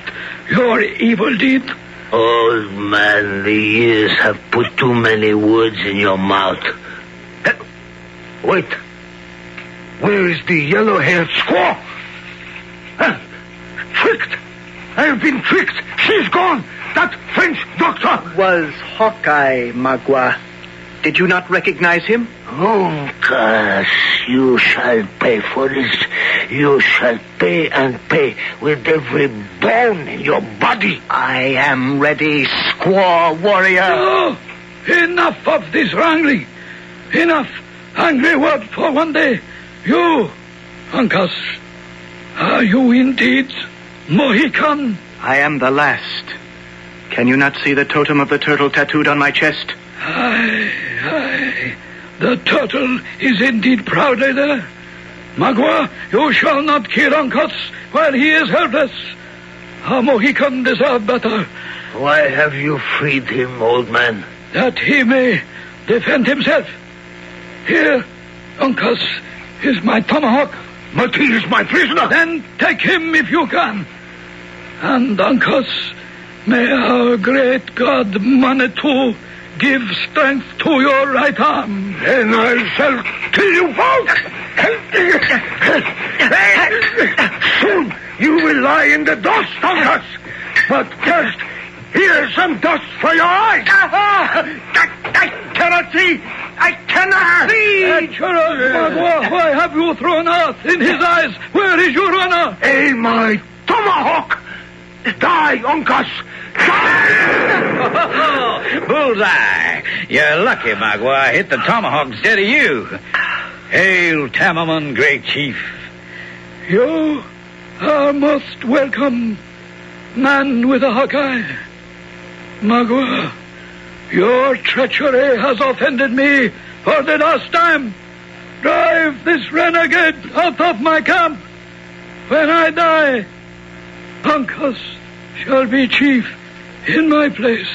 your evil deed. Old man, the years have put too many words in your mouth. Wait. Where is the yellow-haired squaw? Tricked. I have been tricked. She's gone. That French doctor was Hawkeye, Magua. Did you not recognize him? Uncas, you shall pay for this. You shall pay and pay with every bone in your body. I am ready, squaw warrior. Oh, enough of this wrangling. Enough. Angry word for one day. You, Uncas, are you indeed Mohican? I am the last. Can you not see the totem of the turtle tattooed on my chest? Aye. The turtle is indeed proudly there. Magua, you shall not kill Uncas while he is helpless. A Mohican deserves better. Why have you freed him, old man? That he may defend himself. Here, Uncas, is my tomahawk. But he is my prisoner. Then take him if you can. And Uncas, may our great God Manitou give strength to your right arm. Then I shall kill you both. Soon you will lie in the dust, Uncas. But first, here's some dust for your eyes. I cannot see. I cannot see. Adventurous Magua, why have you thrown earth in his eyes? Where is your honor? My tomahawk. Die, Uncas. Bullseye. You're lucky, Magua. I hit the tomahawk instead of you. Hail, Tamamund, great chief. You are most welcome, man with a Hawkeye. Magua, your treachery has offended me for the last time. Drive drive this renegade out of my camp. When I die, Uncas shall be chief in my place.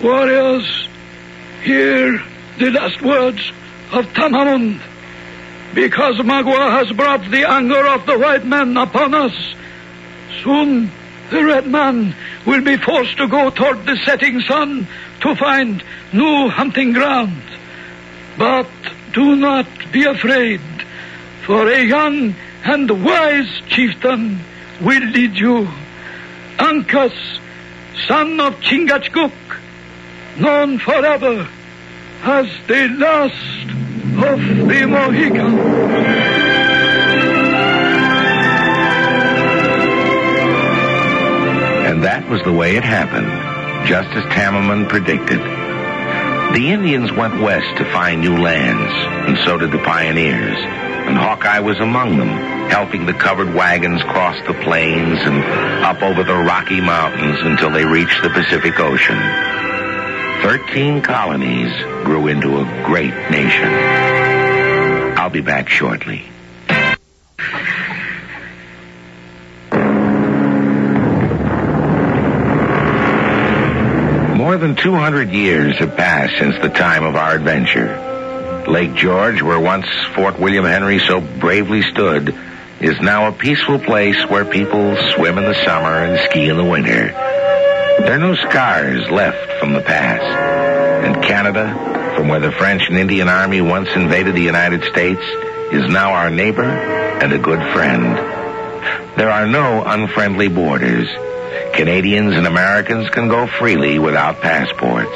Warriors, hear the last words of Tamamund. Because Magua has brought the anger of the white men upon us, soon the red man will be forced to go toward the setting sun to find new hunting ground. But do not be afraid, for a young and wise chieftain will lead you. Uncas, son of Chingachgook, known forever as the last of the Mohicans. And that was the way it happened, just as Tamamund predicted. The Indians went west to find new lands, and so did the pioneers. And Hawkeye was among them, helping the covered wagons cross the plains and up over the Rocky Mountains until they reached the Pacific Ocean. 13 colonies grew into a great nation. I'll be back shortly. More than 200 years have passed since the time of our adventure. Lake George, where once Fort William Henry so bravely stood, is now a peaceful place where people swim in the summer and ski in the winter. There are no scars left from the past. And Canada, from where the French and Indian Army once invaded the United States, is now our neighbor and a good friend. There are no unfriendly borders. Canadians and Americans can go freely without passports.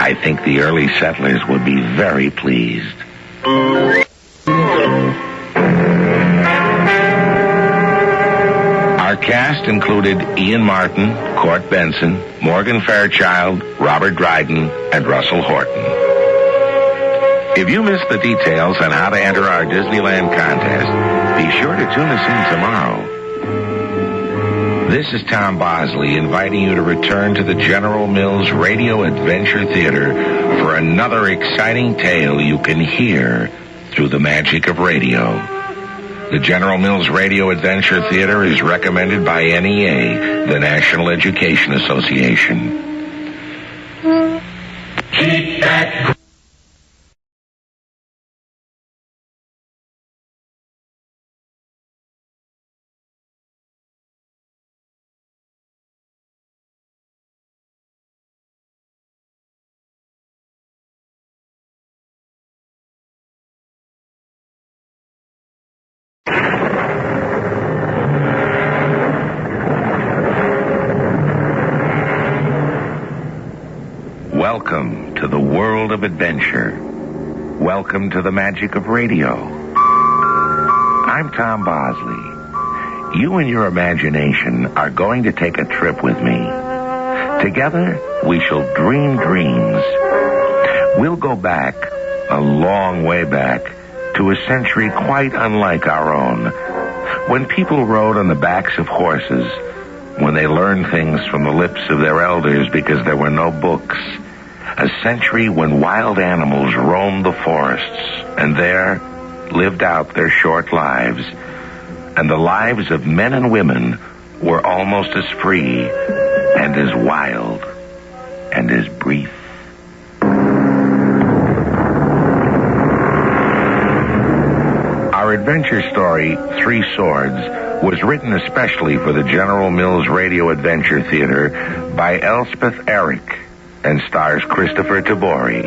I think the early settlers would be very pleased. Our cast included Ian Martin, Court Benson, Morgan Fairchild, Robert Dryden, and Russell Horton. If you missed the details on how to enter our Disneyland contest, be sure to tune us in tomorrow. This is Tom Bosley inviting you to return to the General Mills Radio Adventure Theater for another exciting tale you can hear through the magic of radio. The General Mills Radio Adventure Theater is recommended by NEA, the National Education Association. Keep that. Welcome to the world of adventure. Welcome to the magic of radio. I'm Tom Bosley. You and your imagination are going to take a trip with me. Together, we shall dream dreams. We'll go back, a long way back, to a century quite unlike our own, when people rode on the backs of horses, when they learned things from the lips of their elders because there were no books. A century when wild animals roamed the forests and there lived out their short lives. And the lives of men and women were almost as free and as wild and as brief. Our adventure story, Three Swords, was written especially for the General Mills Radio Adventure Theater by Elspeth Eric and stars Christopher Tabori.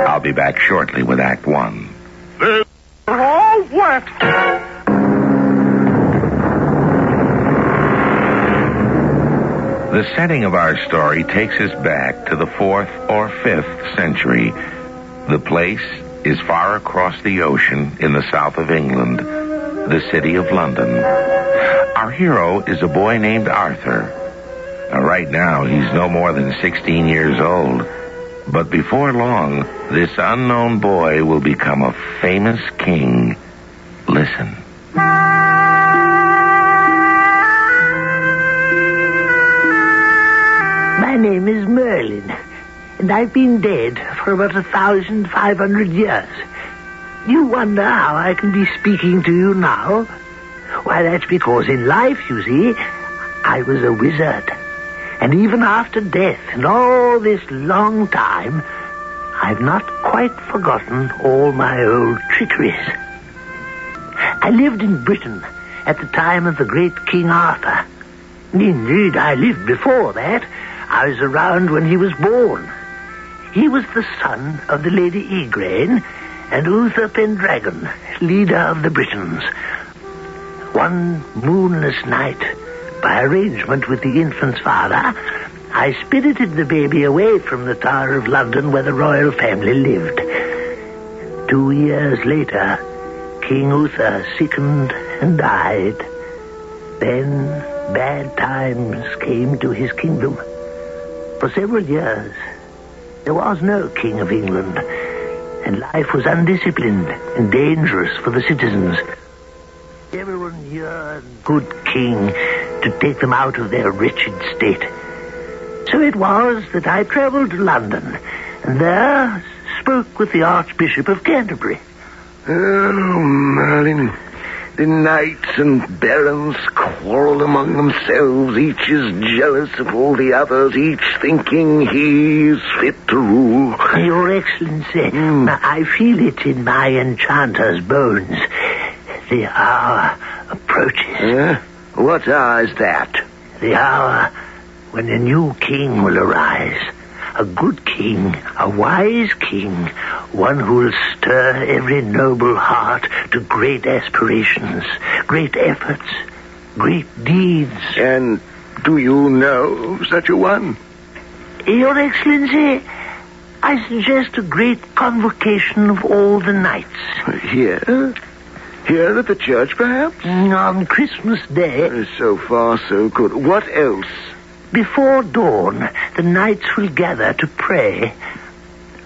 I'll be back shortly with Act One. They're all wet. The setting of our story takes us back to the 4th or 5th century. The place is far across the ocean in the south of England, the city of London. Our hero is a boy named Arthur. Right now, he's no more than 16 years old. But before long, this unknown boy will become a famous king. Listen. My name is Merlin, and I've been dead for about 1,500 years. You wonder how I can be speaking to you now? Why, that's because in life, you see, I was a wizard. And even after death, and all this long time, I've not quite forgotten all my old trickeries. I lived in Britain at the time of the great King Arthur. Indeed, I lived before that. I was around when he was born. He was the son of the Lady Igraine and Uther Pendragon, leader of the Britons. One moonless night, by arrangement with the infant's father, I spirited the baby away from the Tower of London where the royal family lived. 2 years later, King Uther sickened and died. Then bad times came to his kingdom. For several years, there was no King of England, and life was undisciplined and dangerous for the citizens. Everyone yearned good king to take them out of their wretched state. So it was that I travelled to London, and there spoke with the Archbishop of Canterbury. Oh, Merlin, the knights and barons quarrel among themselves. Each is jealous of all the others, each thinking he is fit to rule. Your Excellency, I feel it in my enchanter's bones. The hour approaches. What hour is that? The hour when a new king will arise. A good king, a wise king, one who will stir every noble heart to great aspirations, great efforts, great deeds. And do you know such a one? Your Excellency, I suggest a great convocation of all the knights. Here? Here at the church, perhaps? On Christmas Day. So far, so good. What else? Before dawn, the knights will gather to pray.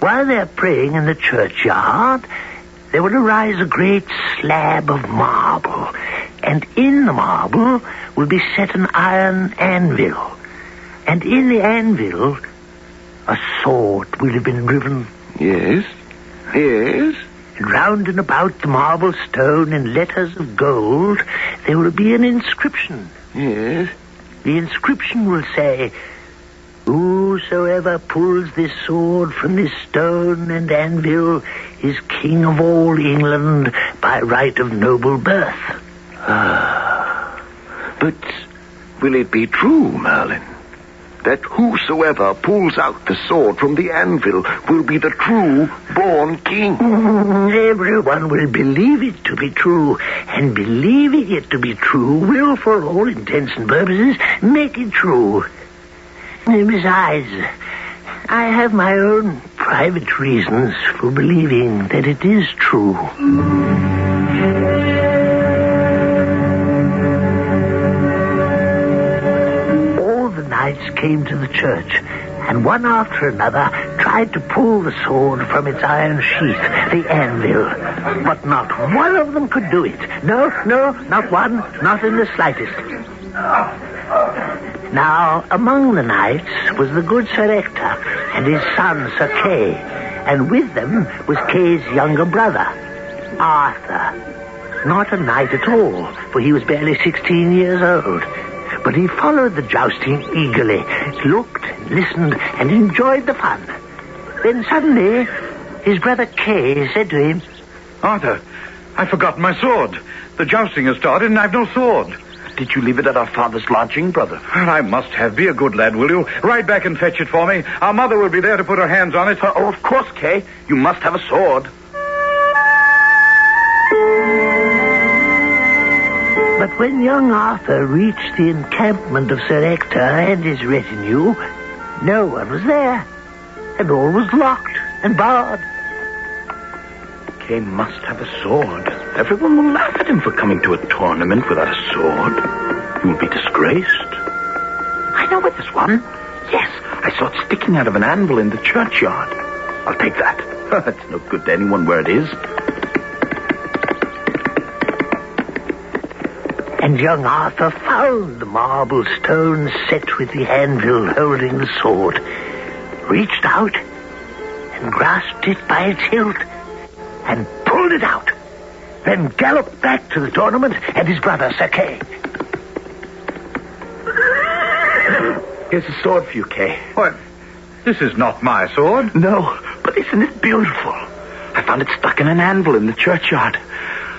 While they're praying in the churchyard, there will arise a great slab of marble, and in the marble will be set an iron anvil. And in the anvil, a sword will have been driven. Yes, yes. And round and about the marble stone in letters of gold, there will be an inscription. Yes. The inscription will say, "Whosoever pulls this sword from this stone and anvil is king of all England by right of noble birth." But will it be true, Merlin, that whosoever pulls out the sword from the anvil will be the true born king? Everyone will believe it to be true, and believing it to be true will, for all intents and purposes, make it true. Besides, I have my own private reasons for believing that it is true. Came to the church, and one after another tried to pull the sword from its iron sheath, the anvil. But not one of them could do it. No, not one, not in the slightest. Now, among the knights was the good Sir Ector and his son Sir Kay, and with them was Kay's younger brother, Arthur. Not a knight at all, for he was barely 16 years old. But he followed the jousting eagerly, looked, listened, and enjoyed the fun. Then suddenly, his brother Kay said to him, "Arthur, I've forgotten my sword. The jousting has started, and I've no sword." Did you leave it at our father's lodging, brother? Well, I must have. Be a good lad, will you? Ride back and fetch it for me. Our mother will be there to put her hands on it. Oh, of course, Kay. You must have a sword. But when young Arthur reached the encampment of Sir Ector and his retinue, no one was there, and all was locked and barred. Kay must have a sword. Everyone will laugh at him for coming to a tournament without a sword. He will be disgraced. I know where there's one. Yes, I saw it sticking out of an anvil in the churchyard. I'll take that. It's no good to anyone where it is. And young Arthur found the marble stone set with the anvil holding the sword, reached out and grasped it by its hilt, and pulled pulled it out, then galloped back to the tournament and his brother, Sir Kay. Here's a sword for you, Kay. What? This is not my sword. No, but isn't it beautiful? I found it stuck in an anvil in the churchyard.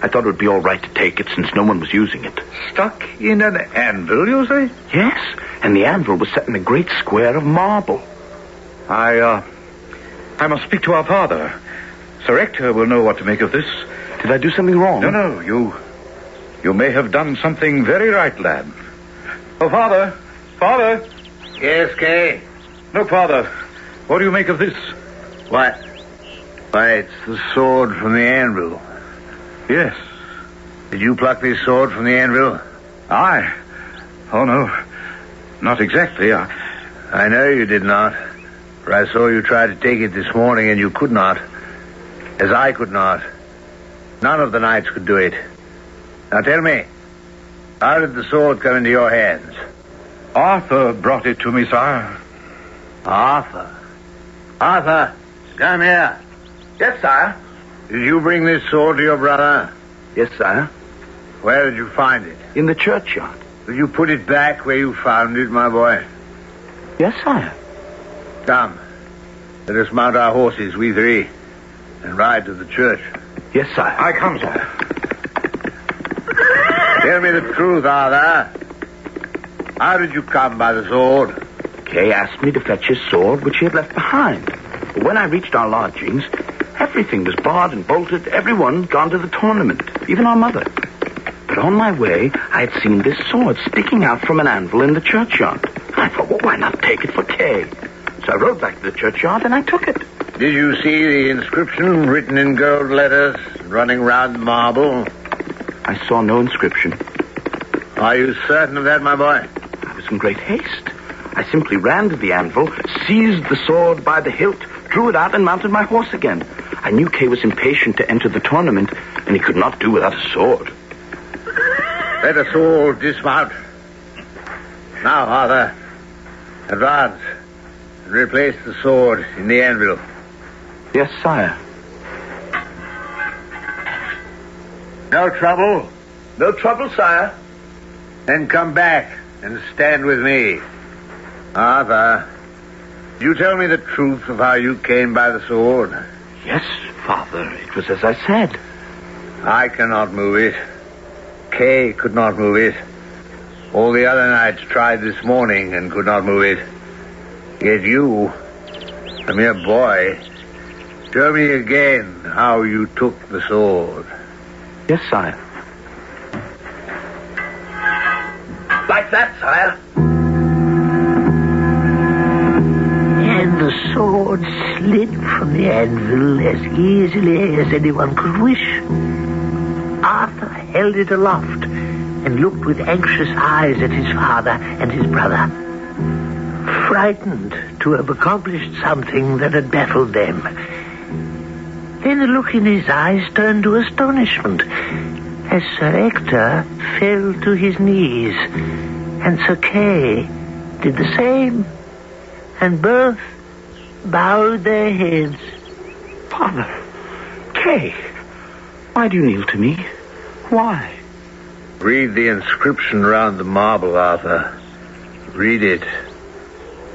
I thought it would be all right to take it since no one was using it. Stuck in an anvil, you say? Yes, and the anvil was set in a great square of marble. I must speak to our father. Sir Ector will know what to make of this. Did I do something wrong? No, you may have done something very right, lad. Oh, Father! Father! Yes, Kay? Look, Father, what do you make of this? What? Why, it's the sword from the anvil. Yes. Did you pluck this sword from the anvil? I? Oh, no. Not exactly. I know you did not. For I saw you try to take it this morning, and you could not. As I could not. None of the knights could do it. Now tell me, how did the sword come into your hands? Arthur brought it to me, sire. Arthur? Arthur, come here. Yes, sire. Did you bring this sword to your brother? Yes, sire. Where did you find it? In the churchyard. Will you put it back where you found it, my boy? Yes, sire. Come. Let us mount our horses, we three, and ride to the church. Yes, sire. I come, sire. Tell me the truth, Arthur. How did you come by the sword? Kay asked me to fetch his sword, which he had left behind. But when I reached our lodgings, everything was barred and bolted, everyone gone to the tournament, even our mother. But on my way, I had seen this sword sticking out from an anvil in the churchyard. I thought, well, why not take it for Kay? So I rode back to the churchyard and I took it. Did you see the inscription written in gold letters running round the marble? I saw no inscription. Are you certain of that, my boy? I was in great haste. I simply ran to the anvil, seized the sword by the hilt, drew it out, and mounted my horse again. I knew Kay was impatient to enter the tournament, and he could not do without a sword. Let us all dismount. Now, Arthur, advance and replace the sword in the anvil. Yes, sire. No trouble? No trouble, sire. Then come back and stand with me. Arthur, you tell me the truth of how you came by the sword? Yes, Father. It was as I said. I cannot move it. Kay could not move it. All the other knights tried this morning and could not move it. Yet you, a mere boy, show me again how you took the sword. Yes, sire. Like that, sire. And the sword slid from the anvil as easily as anyone could wish. Arthur held it aloft and looked with anxious eyes at his father and his brother, frightened to have accomplished something that had baffled them. Then the look in his eyes turned to astonishment as Sir Ector fell to his knees, and Sir Kay did the same, and both bowed their heads. Father, Kay, why do you kneel to me? Why? Read the inscription round the marble, Arthur. Read it,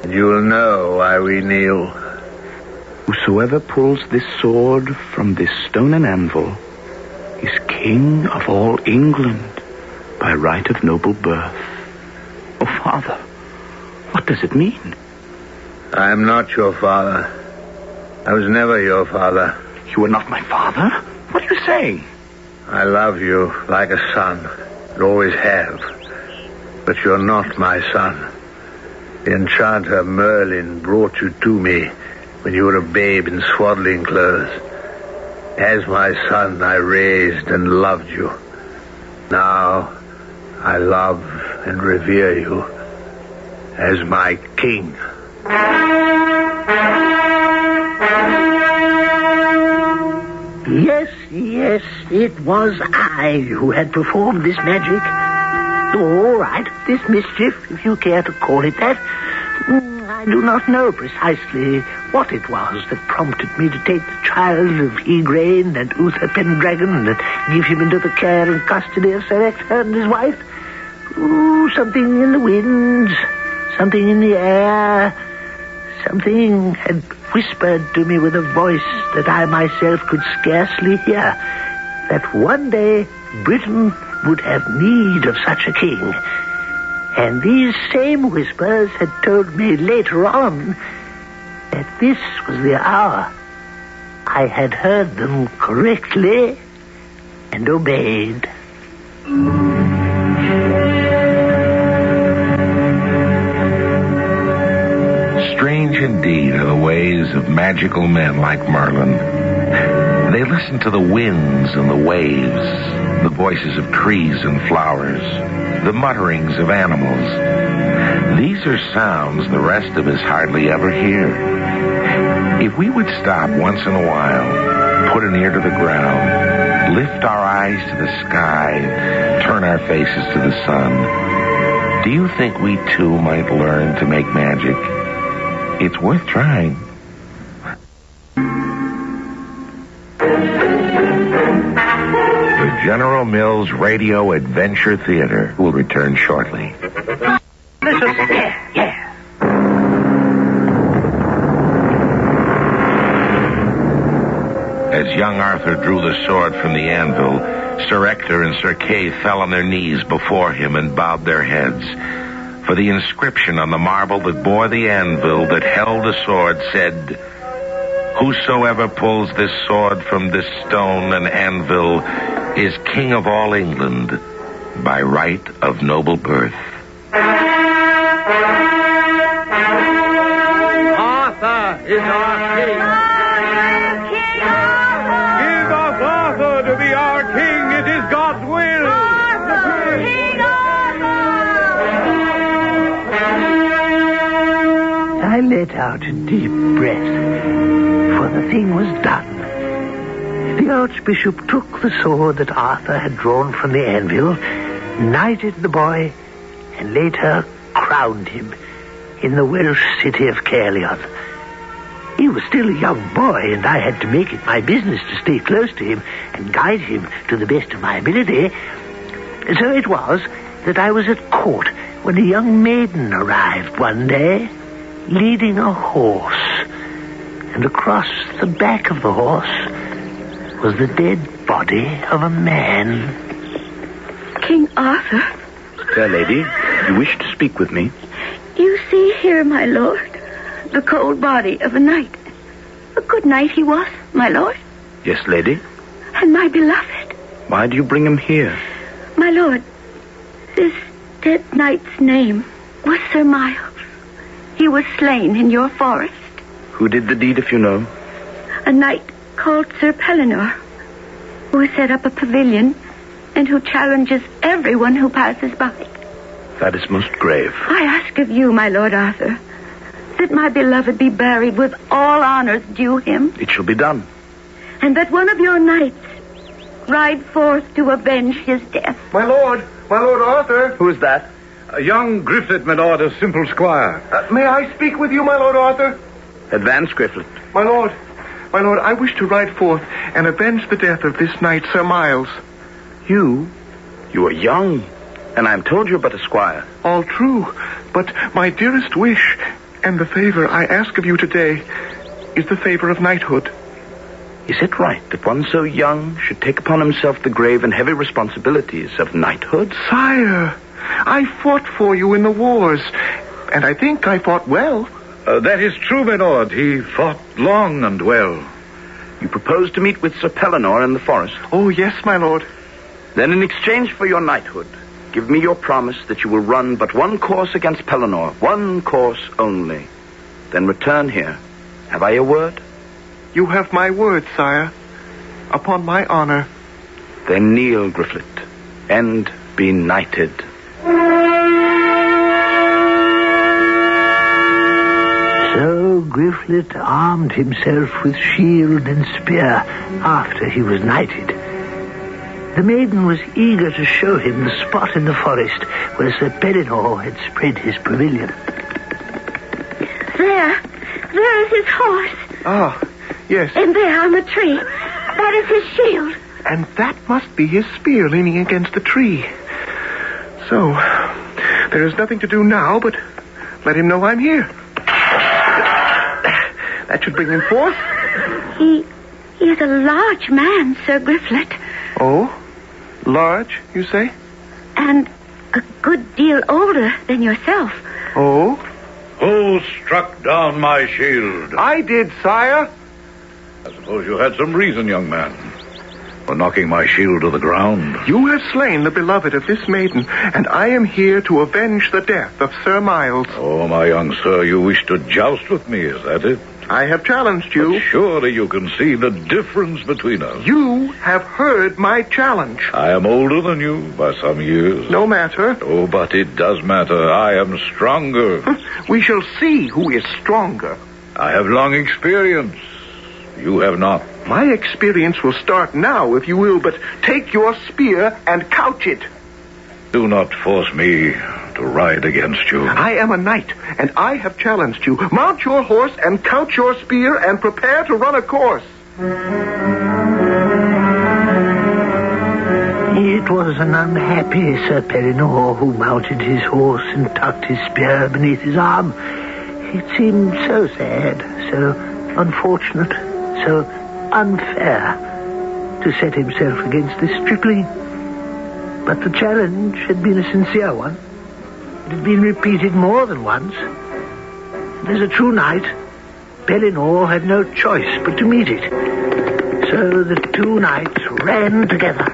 and you will know why we kneel. Whosoever pulls this sword from this stone and anvil is king of all England by right of noble birth. Oh, Father, what does it mean? I am not your father. I was never your father. You are not my father? What are you saying? I love you like a son, and always have. But you're not my son. The enchanter Merlin brought you to me when you were a babe in swaddling clothes. As my son, I raised and loved you. Now, I love and revere you as my king. Yes, it was I who had performed this magic. All right, this mischief, if you care to call it that. I I do not know precisely what it was that prompted me to take the child of Igraine and Uther Pendragon and give him into the care and custody of Sir Ector and his wife. Ooh, something in the winds, something in the air, something had whispered to me with a voice that I myself could scarcely hear, that one day Britain would have need of such a king. And these same whispers had told me later on that this was the hour. I had heard them correctly and obeyed. Strange indeed are the ways of magical men like Merlin. They listen to the winds and the waves, the voices of trees and flowers, the mutterings of animals. These are sounds the rest of us hardly ever hear. If we would stop once in a while, put an ear to the ground, lift our eyes to the sky, turn our faces to the sun, do you think we too might learn to make magic? It's worth trying. The General Mills Radio Adventure Theater will return shortly. As young Arthur drew the sword from the anvil, Sir Ector and Sir Kay fell on their knees before him and bowed their heads. For the inscription on the marble that bore the anvil that held the sword said, "Whosoever pulls this sword from this stone and anvil is King of all England by right of noble birth." Arthur is our king. Give us Arthur to be our king. It is God's will. Arthur, King I let out a deep breath, for the thing was done. The Archbishop took the sword that Arthur had drawn from the anvil, knighted the boy, and later crowned him in the Welsh city of Caerleon. He was still a young boy, and I had to make it my business to stay close to him and guide him to the best of my ability. So it was that I was at court when a young maiden arrived one day, leading a horse, and across the back of the horse was the dead body of a man. King Arthur. Fair lady, you wish to speak with me? You see here, my lord, the cold body of a knight. A good knight he was, my lord. Yes, lady. And my beloved. Why do you bring him here? My lord, this dead knight's name was Sir Miles. He was slain in your forest. Who did the deed, if you know? A knight called Sir Pellinore, who set up a pavilion and who challenges everyone who passes by. That is most grave. I ask of you, my Lord Arthur, that my beloved be buried with all honors due him. It shall be done. And that one of your knights ride forth to avenge his death. My lord Arthur. Who is that? A young Grifflet, my lord, a simple squire. May I speak with you, my lord Arthur? Advance, Grifflet. My lord, I wish to ride forth and avenge the death of this knight, Sir Miles. You are young, and I am told you're but a squire. All true, but my dearest wish and the favor I ask of you today is the favor of knighthood. Is it right that one so young should take upon himself the grave and heavy responsibilities of knighthood? Sire, I fought for you in the wars, and I think I fought well. That is true, my lord. He fought long and well. You propose to meet with Sir Pellinore in the forest? Oh, yes, my lord. Then in exchange for your knighthood, give me your promise that you will run but one course against Pellinore, one course only. Then return here. Have I your word? You have my word, sire. Upon my honor. Then kneel, Grifflet, and be knighted. So Grifflet armed himself with shield and spear after he was knighted. The maiden was eager to show him the spot in the forest where Sir Pellinore had spread his pavilion. Sir his horse. Ah, yes. And there on the tree. That is his shield. And that must be his spear leaning against the tree. So, there is nothing to do now but let him know I'm here. That should bring him forth. He is a large man, Sir Griflet. Oh? Large, you say? And a good deal older than yourself. Oh? Who struck down my shield? I did, sire. I suppose you had some reason, young man, for knocking my shield to the ground. You have slain the beloved of this maiden, and I am here to avenge the death of Sir Miles. Oh, my young sir, you wish to joust with me, is that it? I have challenged you. But surely you can see the difference between us. You have heard my challenge. I am older than you by some years. No matter. Oh, but it does matter. I am stronger. We shall see who is stronger. I have long experience. You have not. My experience will start now, if you will, but take your spear and couch it. Do not force me to ride against you. I am a knight, and I have challenged you. Mount your horse and couch your spear and prepare to run a course. It was an unhappy Sir Pellinore who mounted his horse and tucked his spear beneath his arm. It seemed so sad, so unfortunate, so unfair to set himself against this stripling. But the challenge had been a sincere one. It had been repeated more than once. And as a true knight, Pellinore had no choice but to meet it. So the two knights ran together.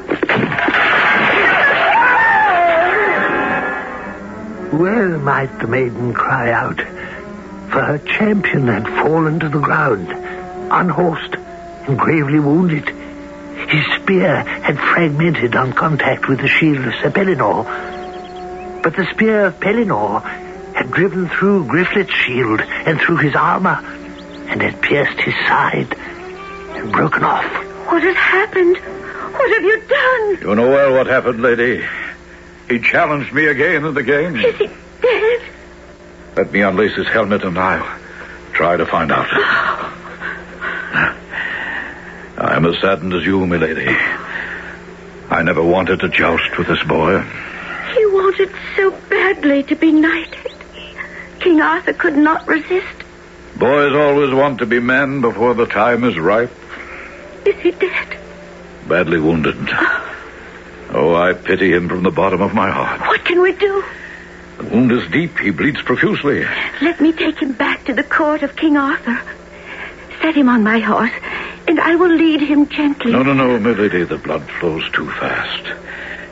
Well might the maiden cry out, for her champion had fallen to the ground, unhorsed and gravely wounded. His spear had fragmented on contact with the shield of Sir Pellinore. But the spear of Pellinore had driven through Griflet's shield and through his armor, and had pierced his side and broken off. What has happened? What have you done? You know well what happened, lady. He challenged me again in the game. Is he dead? Let me unlace his helmet and I'll try to find out. I am as saddened as you, milady. I never wanted to joust with this boy. He wanted so badly to be knighted. King Arthur could not resist. Boys always want to be men before the time is ripe. Is he dead? Badly wounded. Oh, I pity him from the bottom of my heart. What can we do? The wound is deep. He bleeds profusely. Let me take him back to the court of King Arthur. Set him on my horse, and I will lead him gently. No, milady. The blood flows too fast.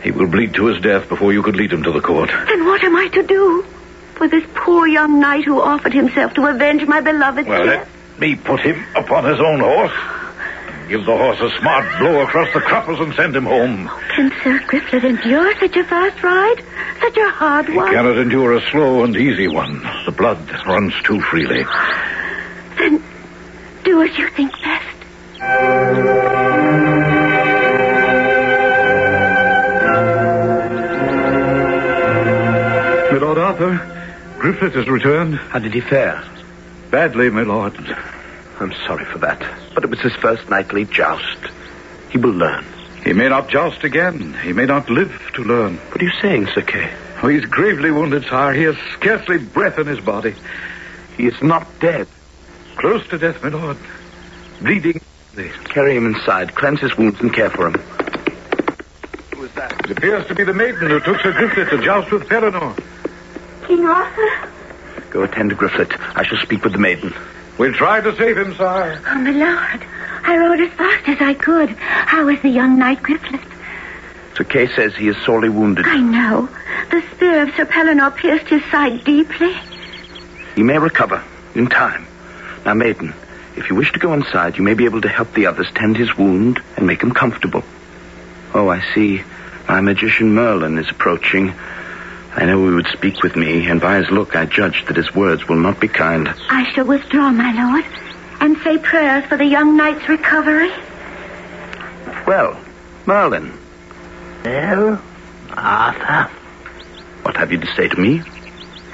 He will bleed to his death before you could lead him to the court. Then what am I to do for this poor young knight who offered himself to avenge my beloved's Well, death? let me put him upon his own horse. Give the horse a smart blow across the cruppers and send him home. Can Sir Griflet endure such a fast ride? Such a hard one? He cannot endure a slow and easy one. The blood runs too freely. Then do as you think best. My Lord Arthur, Griflet has returned. How did he fare? Badly, my lord. I'm sorry for that, but it was his first knightly joust. He will learn. He may not joust again. He may not live to learn. What are you saying, Sir Kay? Oh, he's gravely wounded, sire. He has scarcely breath in his body. He is not dead. Close to death, my lord. Bleeding. Carry him inside, cleanse his wounds, and care for him. Who is that? It appears to be the maiden who took Sir Griflet to joust with Pellinore. King Arthur? Go attend to Griflet. I shall speak with the maiden. We'll try to save him, sire. Oh, my lord. I rode as fast as I could. How is the young knight Griflet? Sir Kay says he is sorely wounded. I know. The spear of Sir Pellinore pierced his side deeply. He may recover in time. Now, maiden, if you wish to go inside, you may be able to help the others tend his wound and make him comfortable. Oh, I see. My magician Merlin is approaching. I know he would speak with me, and by his look I judge that his words will not be kind. I shall withdraw, my lord, and say prayers for the young knight's recovery. Well, Merlin. Well, Arthur. What have you to say to me?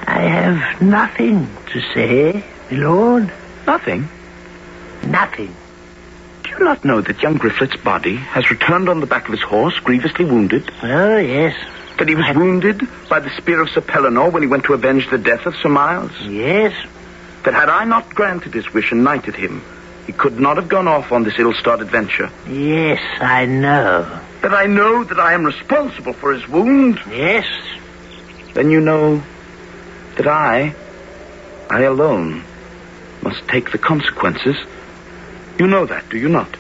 I have nothing to say, my lord. Nothing? Nothing. Do you not know that young Grifflet's body has returned on the back of his horse, grievously wounded? Oh, yes. That he was wounded by the spear of Sir Pellinore when he went to avenge the death of Sir Miles? Yes. That had I not granted his wish and knighted him, he could not have gone off on this ill-starred adventure? Yes, I know. That I know that I am responsible for his wound? Yes. Then you know that I alone, must take the consequences. You know that, do you not?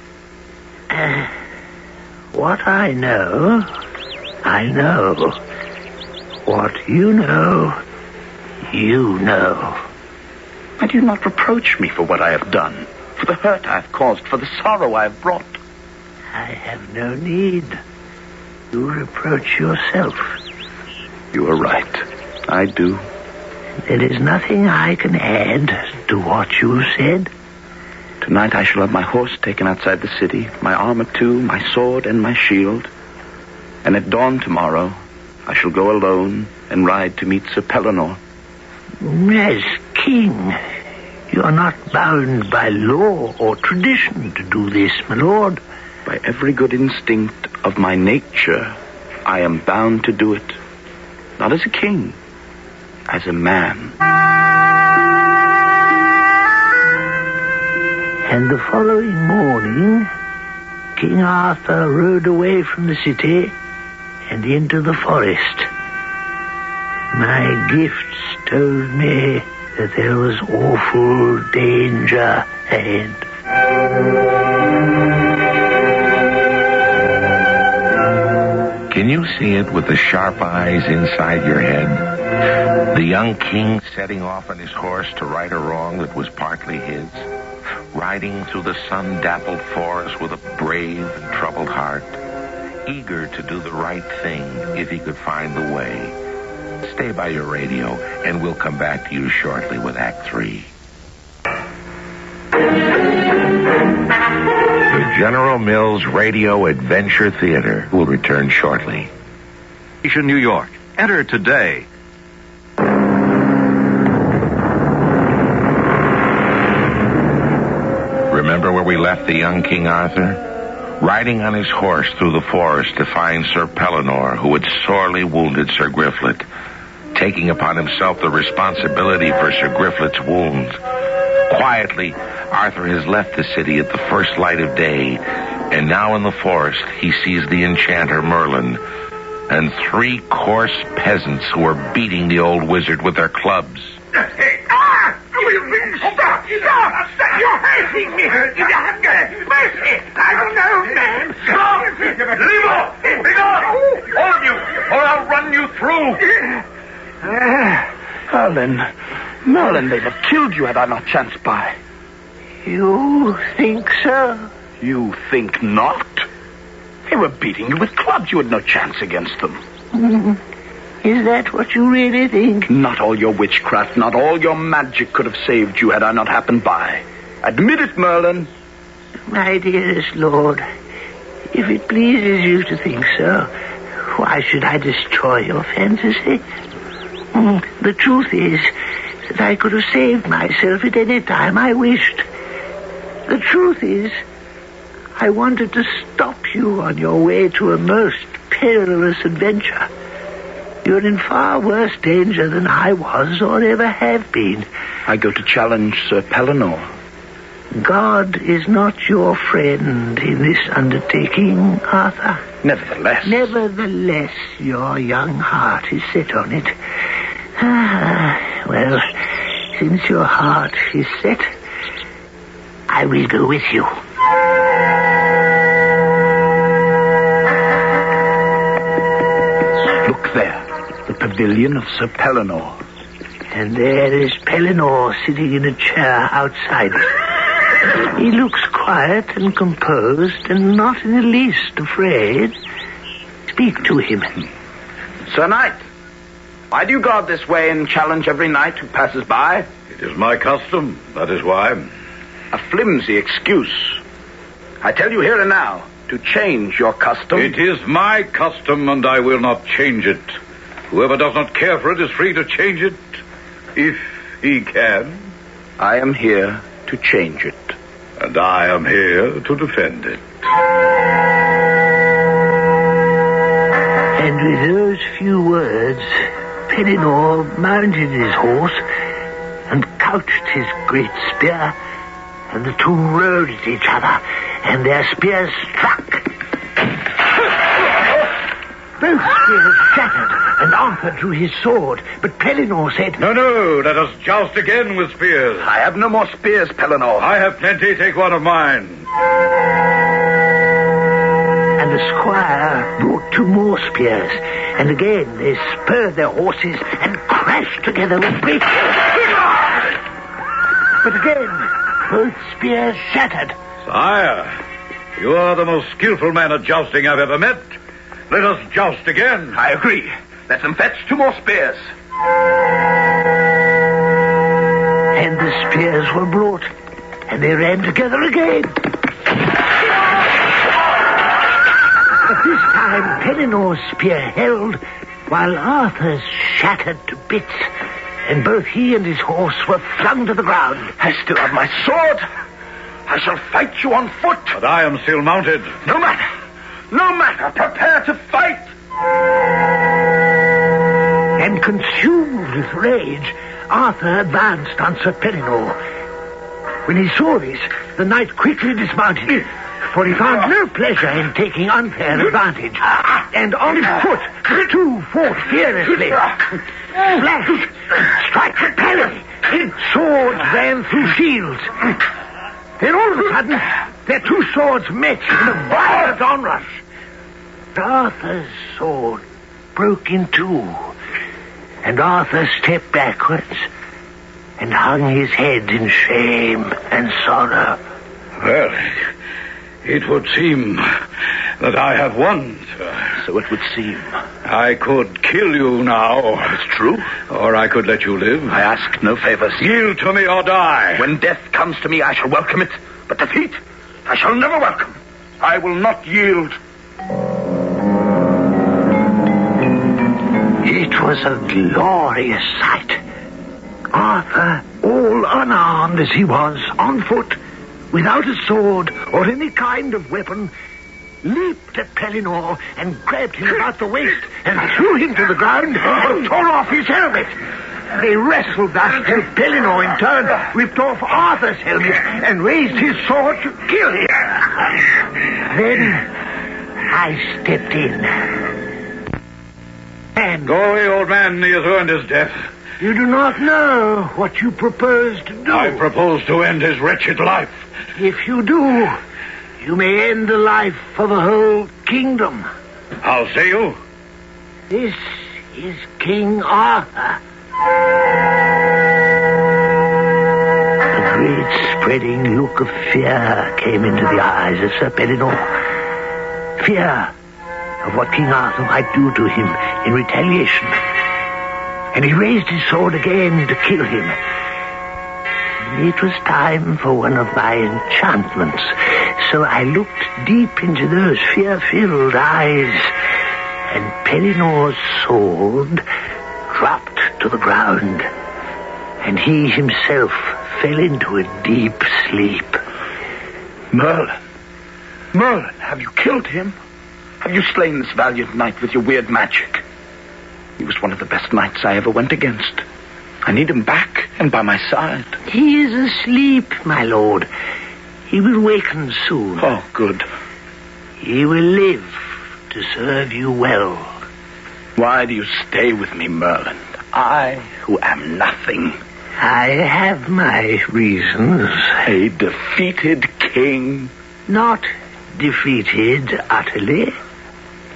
What I know. What you know. And do you not reproach me for what I have done, for the hurt I have caused, for the sorrow I have brought? I have no need. You reproach yourself. You are right. I do. There is nothing I can add to what you said. Tonight I shall have my horse taken outside the city, my armor too, my sword and my shield. And at dawn tomorrow, I shall go alone and ride to meet Sir Pellinore. As king, you are not bound by law or tradition to do this, my lord. By every good instinct of my nature, I am bound to do it. Not as a king, as a man. And the following morning, King Arthur rode away from the city and into the forest. My gifts told me that there was awful danger ahead. Can you see it with the sharp eyes inside your head? The young king setting off on his horse to right a wrong that was partly his, riding through the sun-dappled forest with a brave and troubled heart, eager to do the right thing if he could find the way. Stay by your radio, and we'll come back to you shortly with Act 3. The General Mills Radio Adventure Theater will return shortly. New York. Enter today. Remember where we left the young King Arthur? Riding on his horse through the forest to find Sir Pellinore, who had sorely wounded Sir Grifflet, taking upon himself the responsibility for Sir Grifflet's wound. Quietly, Arthur has left the city at the first light of day, and now in the forest he sees the enchanter Merlin and 3 coarse peasants who are beating the old wizard with their clubs. Stop! You're hurting me! Mercy! I don't know, man! Stop! Leave off! Be gone! All of you, or I'll run you through! Merlin, they'd have killed you had I not chanced by. You think so? You think not? They were beating you with clubs. You had no chance against them. Is that what you really think? Not all your witchcraft, not all your magic could have saved you had I not happened by. Admit it, Merlin. My dearest lord, if it pleases you to think so, why should I destroy your fantasy? The truth is that I could have saved myself at any time I wished. The truth is, I wanted to stop you on your way to a most perilous adventure. You're in far worse danger than I was or ever have been. I go to challenge Sir Pellinore. God is not your friend in this undertaking, Arthur. Nevertheless, your young heart is set on it. Well, since your heart is set, I will go with you. Look there. The pavilion of Sir Pellinore. And there is Pellinore sitting in a chair outside it. He looks quiet and composed and not in the least afraid. Speak to him. Sir Knight, why do you guard this way and challenge every knight who passes by? It is my custom, that is why. A flimsy excuse. I tell you here and now to change your custom. It is my custom, and I will not change it. Whoever does not care for it is free to change it, if he can. I am here to to change it. And I am here to defend it. And with those few words, Pellinore mounted his horse and couched his great spear, and the two rode at each other, and their spears struck. Both spears shattered, and Arthur drew his sword, but Pellinore said, No, let us joust again with spears. I have no more spears, Pellinore. I have plenty. Take one of mine. And the squire brought two more spears, and again they spurred their horses and crashed together with great force. But again, both spears shattered. Sire, you are the most skillful man at jousting I've ever met. Let us joust again. I agree. Let them fetch two more spears. And the spears were brought, and they ran together again. But this time, Pellinore's spear held, while Arthur's shattered to bits, and both he and his horse were flung to the ground. I still have my sword. I shall fight you on foot. But I am still mounted. No matter. Prepare to fight. And consumed with rage, Arthur advanced on Sir Pellinore. When he saw this, the knight quickly dismounted, for he found no pleasure in taking unfair advantage. And on foot, the two fought fearlessly. Flash, strike and parry. Swords ran through shields. Then all of a sudden, their two swords met in a violent onrush. Arthur's sword broke in two, and Arthur stepped backwards and hung his head in shame and sorrow. Well, it would seem that I have won, sir. So it would seem. I could kill you now. It's true. Or I could let you live. I ask no favors. Yield to me or die. When death comes to me, I shall welcome it. But defeat, I shall never welcome. I will not yield. It was a glorious sight. Arthur, all unarmed as he was, on foot, without a sword or any kind of weapon, leaped at Pellinore and grabbed him about the waist and threw him to the ground and tore off his helmet. They wrestled thus till Pellinore in turn ripped off Arthur's helmet and raised his sword to kill him. Then I stepped in. And go away, old man. He has earned his death. You do not know what you propose to do. I propose to end his wretched life. If you do, you may end the life of a whole kingdom. How say you? This is King Arthur. A great spreading look of fear came into the eyes of Sir Pellinore. Fear of what King Arthur might do to him in retaliation. And he raised his sword again to kill him. It was time for one of my enchantments, so I looked deep into those fear-filled eyes, and Pellinore's sword dropped to the ground, and he himself fell into a deep sleep. Merlin, have you killed him? Have you slain this valiant knight with your weird magic? He was one of the best knights I ever went against. I need him back and by my side. He is asleep, my lord. He will waken soon. Oh, good. He will live to serve you well. Why do you stay with me, Merlin? I, who am nothing. I have my reasons. A defeated king. Not defeated utterly.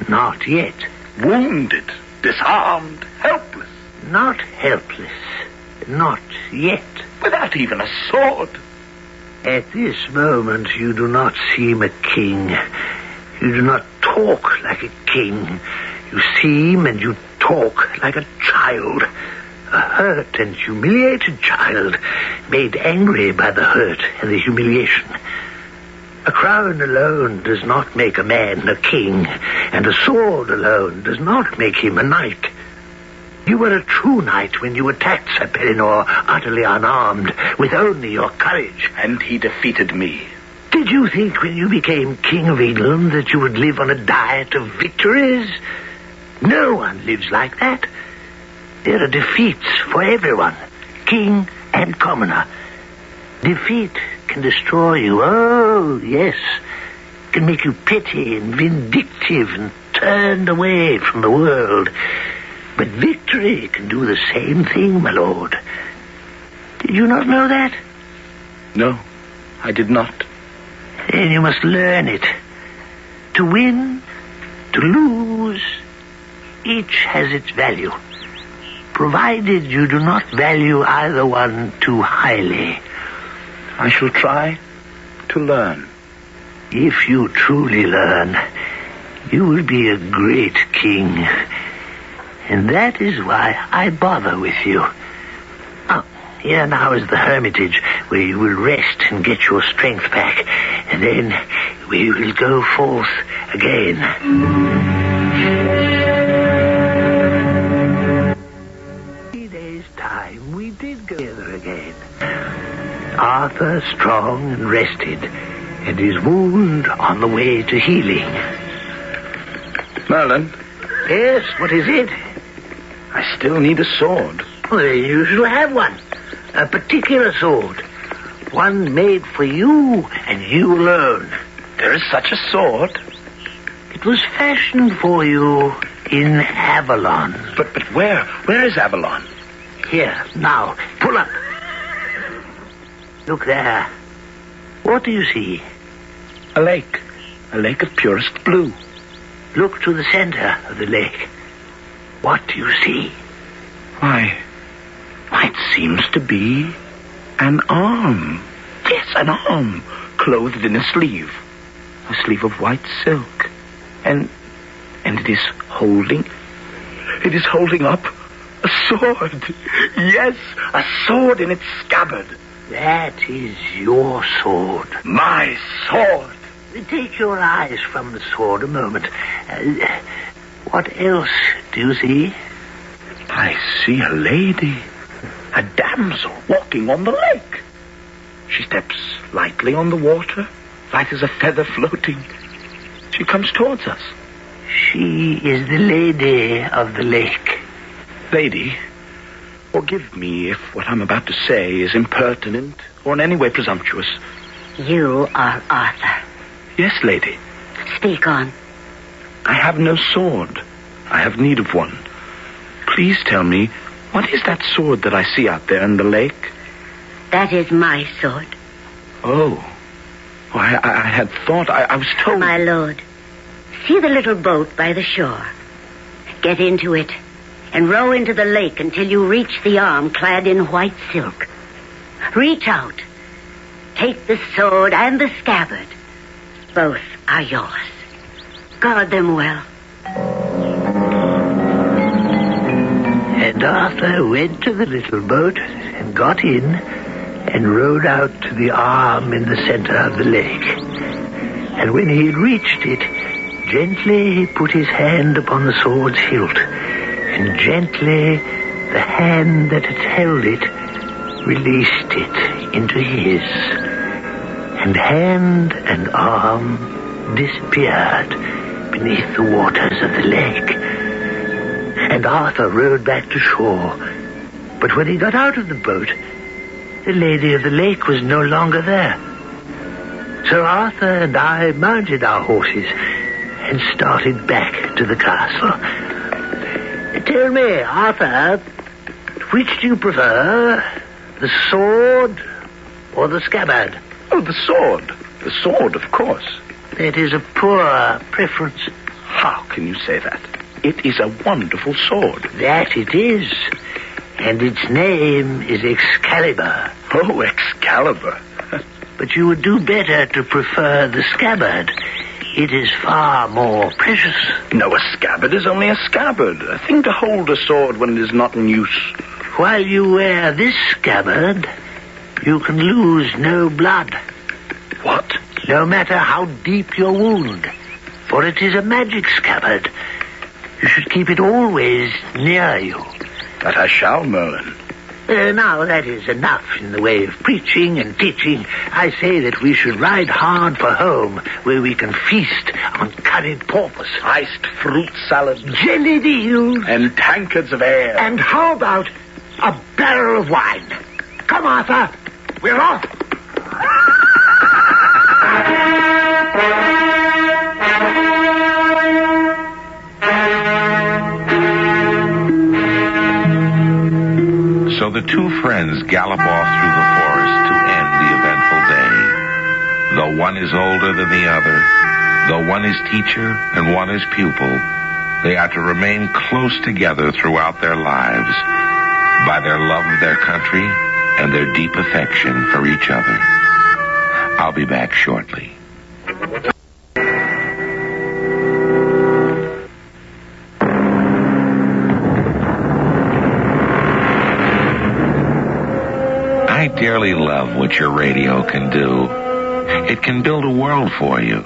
Not yet. Wounded, disarmed, helpless. Not helpless. Not yet. Without even a sword. At this moment, you do not seem a king. You do not talk like a king. You seem and you talk like a child. A hurt and humiliated child, made angry by the hurt and the humiliation. A crown alone does not make a man a king, and a sword alone does not make him a knight. You were a true knight when you attacked Sir Pellinore, utterly unarmed, with only your courage. And he defeated me. Did you think when you became King of England that you would live on a diet of victories? No one lives like that. There are defeats for everyone, king and commoner. Defeat can destroy you. Oh, yes. Can make you petty and vindictive and turned away from the world. But victory can do the same thing, my lord. Did you not know that? No, I did not. Then you must learn it. To win, to lose, each has its value, provided you do not value either one too highly. I shall try to learn. If you truly learn, you will be a great king. And that is why I bother with you. Oh, here now is the hermitage, where you will rest and get your strength back. And then we will go forth again. 3 days' time, we did go together again. Arthur strong and rested, and his wound on the way to healing. Merlin? Yes, what is it? I still need a sword. Well, you shall have one. A particular sword. One made for you and you alone. There is such a sword? It was fashioned for you in Avalon. But where? Where is Avalon? Here, now, pull up. Look there. What do you see? A lake. A lake of purest blue. Look to the center of the lake. What do you see? Why, it seems to be an arm. Yes, an arm, clothed in a sleeve of white silk. And it is holding up a sword. Yes, a sword in its scabbard. That is your sword. My sword. Take your eyes from the sword a moment. What else do you see? I see a lady, a damsel walking on the lake. She steps lightly on the water, light as a feather floating. She comes towards us. She is the lady of the lake. Lady, forgive me if what I'm about to say is impertinent or in any way presumptuous. You are Arthur. Yes, lady. Speak on. I have no sword. I have need of one. Please tell me, what is that sword that I see out there in the lake? That is my sword. Oh. I had thought, I was told... My lord, see the little boat by the shore. Get into it and row into the lake until you reach the arm clad in white silk. Reach out. Take the sword and the scabbard. Both are yours. Guard them well. And Arthur went to the little boat and got in and rowed out to the arm in the center of the lake. And when he had reached it, gently he put his hand upon the sword's hilt, and gently the hand that had held it released it into his. And hand and arm disappeared beneath the waters of the lake. And Arthur rowed back to shore. But when he got out of the boat, the lady of the lake was no longer there. So Arthur and I mounted our horses and started back to the castle. Tell me, Arthur, which do you prefer, the sword or the scabbard? Oh, the sword. The sword, of course. It is a poor preference. How can you say that? It is a wonderful sword. That it is. And its name is Excalibur. Oh, Excalibur. But you would do better to prefer the scabbard. It is far more precious. No, a scabbard is only a scabbard. A thing to hold a sword when it is not in use. While you wear this scabbard, you can lose no blood. What? No matter how deep your wound. For it is a magic scabbard. You should keep it always near you. That I shall, Merlin. Now, that is enough in the way of preaching and teaching. I say that we should ride hard for home, where we can feast on curried porpoise, iced fruit salads, jellied eels, and tankards of ale. And how about a barrel of wine? Come, Arthur, we're off. So the two friends gallop off through the forest to end the eventful day. Though one is older than the other, though one is teacher and one is pupil, they are to remain close together throughout their lives by their love of their country and their deep affection for each other. I'll be back shortly. I dearly love what your radio can do. It can build a world for you.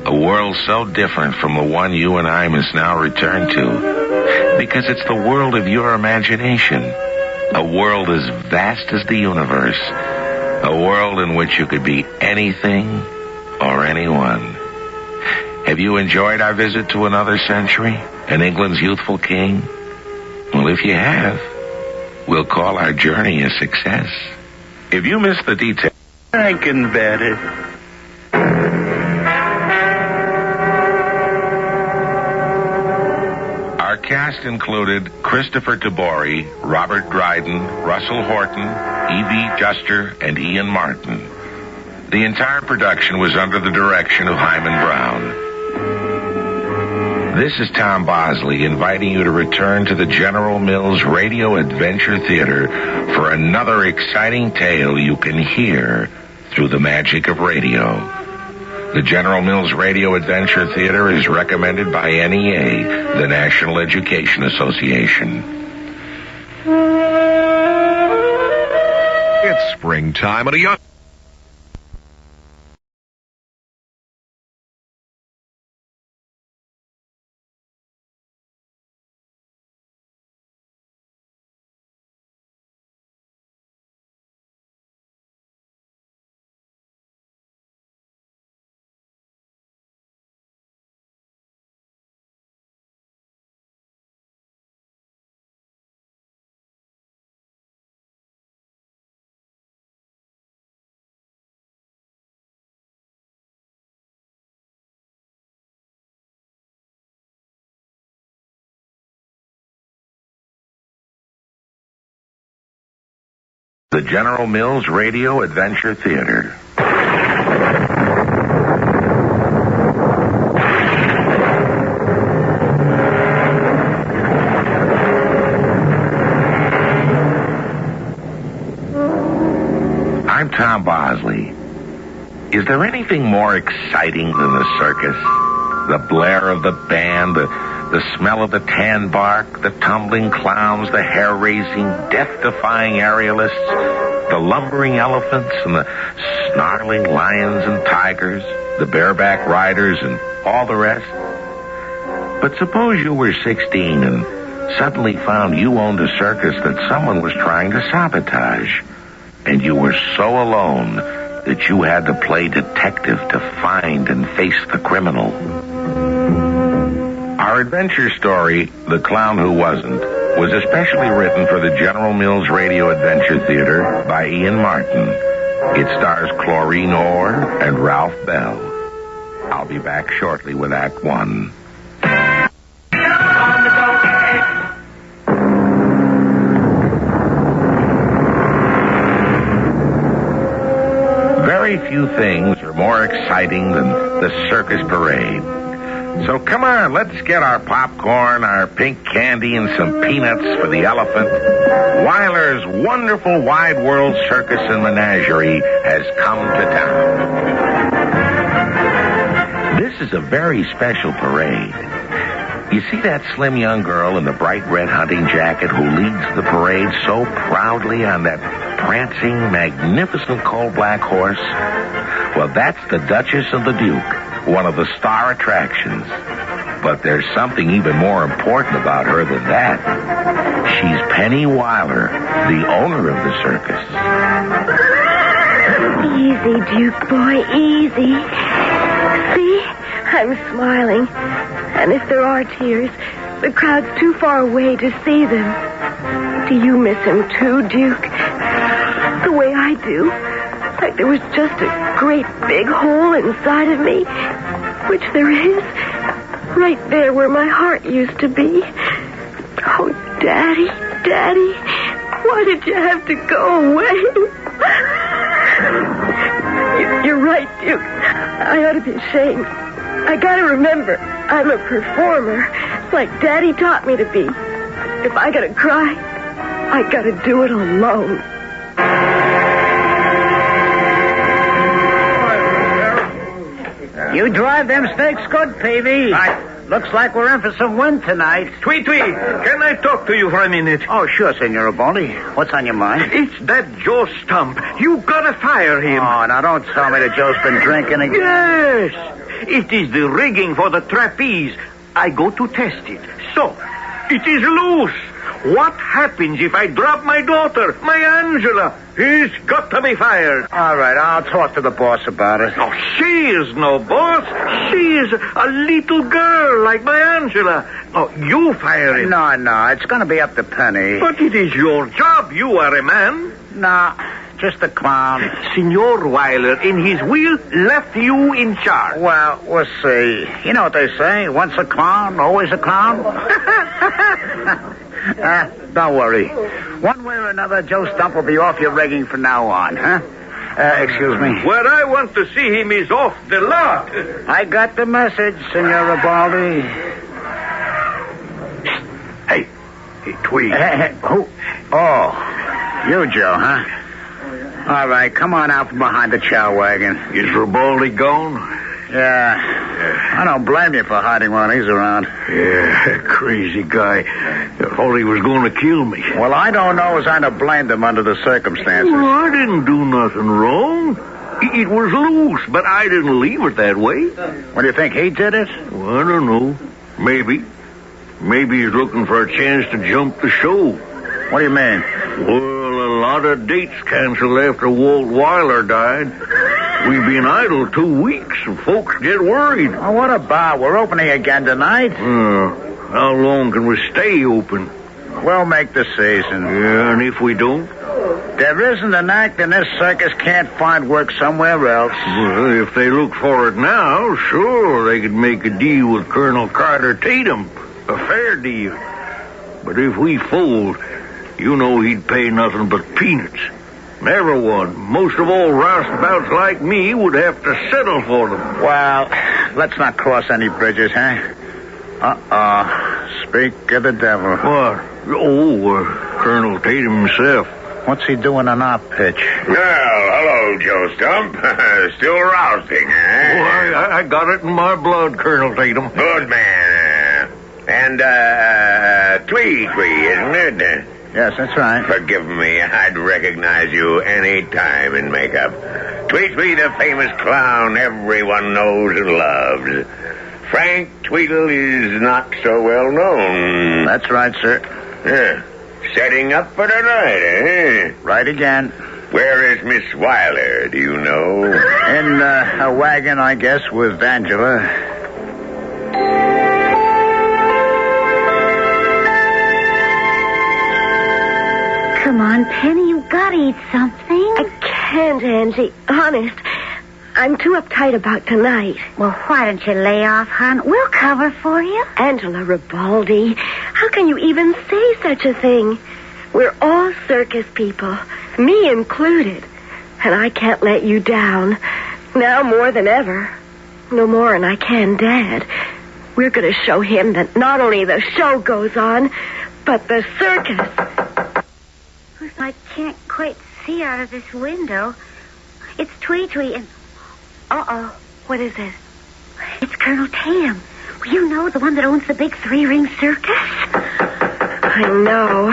A world so different from the one you and I must now return to. Because it's the world of your imagination. A world as vast as the universe. A world in which you could be anything or anyone. Have you enjoyed our visit to another century and England's youthful king? Well, if you have, we'll call our journey a success. If you missed the details, I can bear it. Our cast included Christopher Tabori, Robert Dryden, Russell Horton, E.V. Juster, and Ian Martin. The entire production was under the direction of Hyman Brown. This is Tom Bosley inviting you to return to the General Mills Radio Adventure Theater for another exciting tale you can hear through the magic of radio. The General Mills Radio Adventure Theater is recommended by NEA, the National Education Association. It's springtime and a young... The General Mills Radio Adventure Theater. I'm Tom Bosley. Is there anything more exciting than the circus? The blare of the band, the smell of the tan bark, the tumbling clowns, the hair-raising, death-defying aerialists, the lumbering elephants and the snarling lions and tigers, the bareback riders and all the rest. But suppose you were 16 and suddenly found you owned a circus that someone was trying to sabotage, and you were so alone that you had to play detective to find and face the criminal. Our adventure story, The Clown Who Wasn't, was especially written for the General Mills Radio Adventure Theater by Ian Martin. It stars Chlorine Orr and Ralph Bell. I'll be back shortly with Act One. Very few things are more exciting than the circus parade. So come on, let's get our popcorn, our pink candy, and some peanuts for the elephant. Weiler's wonderful wide world circus and menagerie has come to town. This is a very special parade. You see that slim young girl in the bright red hunting jacket who leads the parade so proudly on that prancing, magnificent coal-black horse? Well, that's the Duchess of the Duke, one of the star attractions. But there's something even more important about her than that. She's Penny Wilder, the owner of the circus. Easy, Duke boy, easy. See? I'm smiling. And if there are tears, the crowd's too far away to see them. Do you miss him too, Duke? The way I do. Like there was just a great big hole inside of me. Which there is. Right there where my heart used to be. Oh, Daddy, Daddy, why did you have to go away? You're right, Duke. I ought to be ashamed. I gotta remember, I'm a performer, like Daddy taught me to be. If I gotta cry, I gotta do it alone. You drive them snakes good, Peavy. Looks like we're in for some wind tonight. Tweet, can I talk to you for a minute? Oh, sure, Senor Baldy. What's on your mind? It's that Joe Stump. You gotta fire him. Oh, now don't tell me that Joe's been drinking again. Yes. It is the rigging for the trapeze. I go to test it. So, it is loose. What happens if I drop my daughter, my Angela? He's got to be fired. All right, I'll talk to the boss about it. Oh, she is no boss. She is a little girl like my Angela. Oh, you fire him. No, it's going to be up to Penny. But it is your job. You are a man. No, just a clown. Senor Wilder, in his will, left you in charge. Well, we'll see. You know what they say, once a clown, always a clown. Don't worry. One way or another, Joe Stump will be off your rigging from now on, huh? Excuse me. Where I want to see him is off the lot. I got the message, Senor Baldy. Hey, Tweed. Who? Oh, you, Joe, huh? All right, come on out from behind the chow wagon. Is Ribaldi gone? Yeah. I don't blame you for hiding while he's around. Yeah, crazy guy. Thought he was going to kill me. Well, I don't know as I'd have blamed him under the circumstances. Well, I didn't do nothing wrong. It was loose, but I didn't leave it that way. What, do you think he did it? Well, I don't know. Maybe. Maybe he's looking for a chance to jump the show. What do you mean? Well, a lot of dates canceled after Walt Wyler died. We've been idle 2 weeks, and folks get worried. Oh, what about? We're opening again tonight. How long can we stay open? We'll make the season. Yeah, and if we don't? There isn't an act in this circus can't find work somewhere else. Well, if they look for it now, sure, they could make a deal with Colonel Carter Tatum. A fair deal. But if we fold, you know he'd pay nothing but peanuts. Everyone, most of all roustabouts like me, would have to settle for them. Well, let's not cross any bridges, huh? Speak of the devil. What? Oh, Colonel Tatum himself. What's he doing on our pitch? Well, hello, Joe Stump. Still rousting, eh? Oh, I got it in my blood, Colonel Tatum. Good man. And, Tweed, isn't it? Yes, that's right. Forgive me, I'd recognize you any time in makeup. Tweed, the famous clown everyone knows and loves. Frank Tweedle is not so well known. That's right, sir. Yeah. Setting up for tonight, eh? Right again. Where is Miss Wilder, do you know? In a wagon, I guess, with Angela. Come on, Penny, you've got to eat something. I can't, Angie. Honest. I'm too uptight about tonight. Well, why don't you lay off, hon? We'll cover for you. Angela Ribaldi, how can you even say such a thing? We're all circus people, me included. And I can't let you down. Now more than ever. No more than I can Dad. We're going to show him that not only the show goes on, but the circus. I can't quite see out of this window. It's Tweet and... Uh-oh. What is it? It's Colonel Tatum. You know, the one that owns the big 3-ring circus? I know.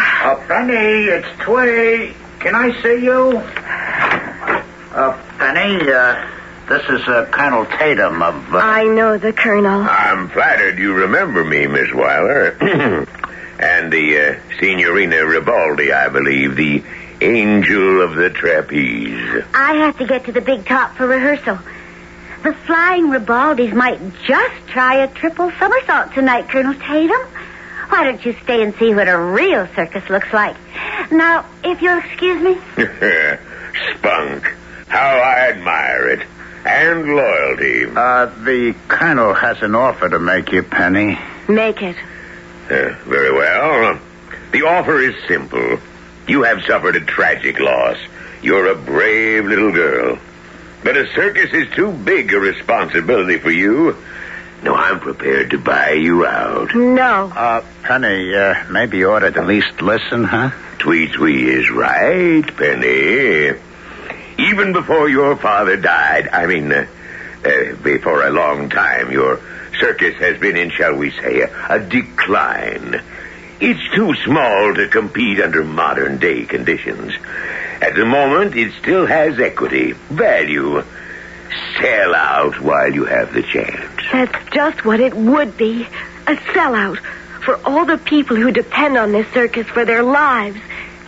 Penny, it's Tweet. Can I see you? Penny, This is Colonel Tatum of... I know the Colonel. I'm flattered you remember me, Miss Weiler. And the Signorina Ribaldi, I believe, the angel of the trapeze. I have to get to the big top for rehearsal. The flying Ribaldis might just try a triple somersault tonight, Colonel Tatum. Why don't you stay and see what a real circus looks like? Now, if you'll excuse me. Spunk. How I admire it. And loyalty. The Colonel has an offer to make you, Penny. Make it. Very well. The offer is simple. You have suffered a tragic loss. You're a brave little girl. But a circus is too big a responsibility for you. No, I'm prepared to buy you out. No. Penny, maybe you ought to at least listen, huh? Twee is right, Penny. Even before your father died, before a long time, your circus has been in, shall we say, a decline. It's too small to compete under modern-day conditions. At the moment, it still has equity, value. Sell out while you have the chance. That's just what it would be. A sellout for all the people who depend on this circus for their lives.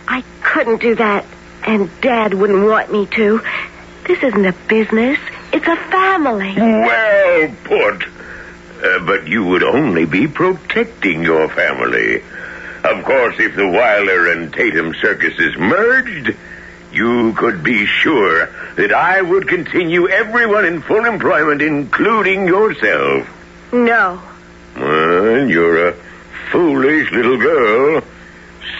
I couldn't do that, and Dad wouldn't want me to. This isn't a business. It's a family. Well put. But you would only be protecting your family. Of course, if the Weiler and Tatum circuses merged, you could be sure that I would continue everyone in full employment, including yourself. No. Well, you're a foolish little girl.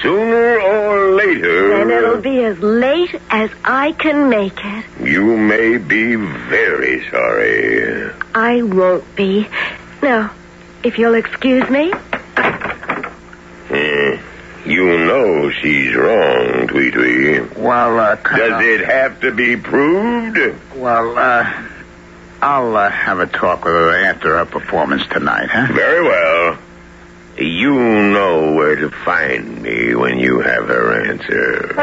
Sooner or later... And it'll be as late as I can make it. You may be very sorry. I won't be. Now, if you'll excuse me... You know she's wrong, Twee. Well, Does it have to be proved? Well, I'll have a talk with her after her performance tonight, huh? Very well. You know where to find me when you have her answer.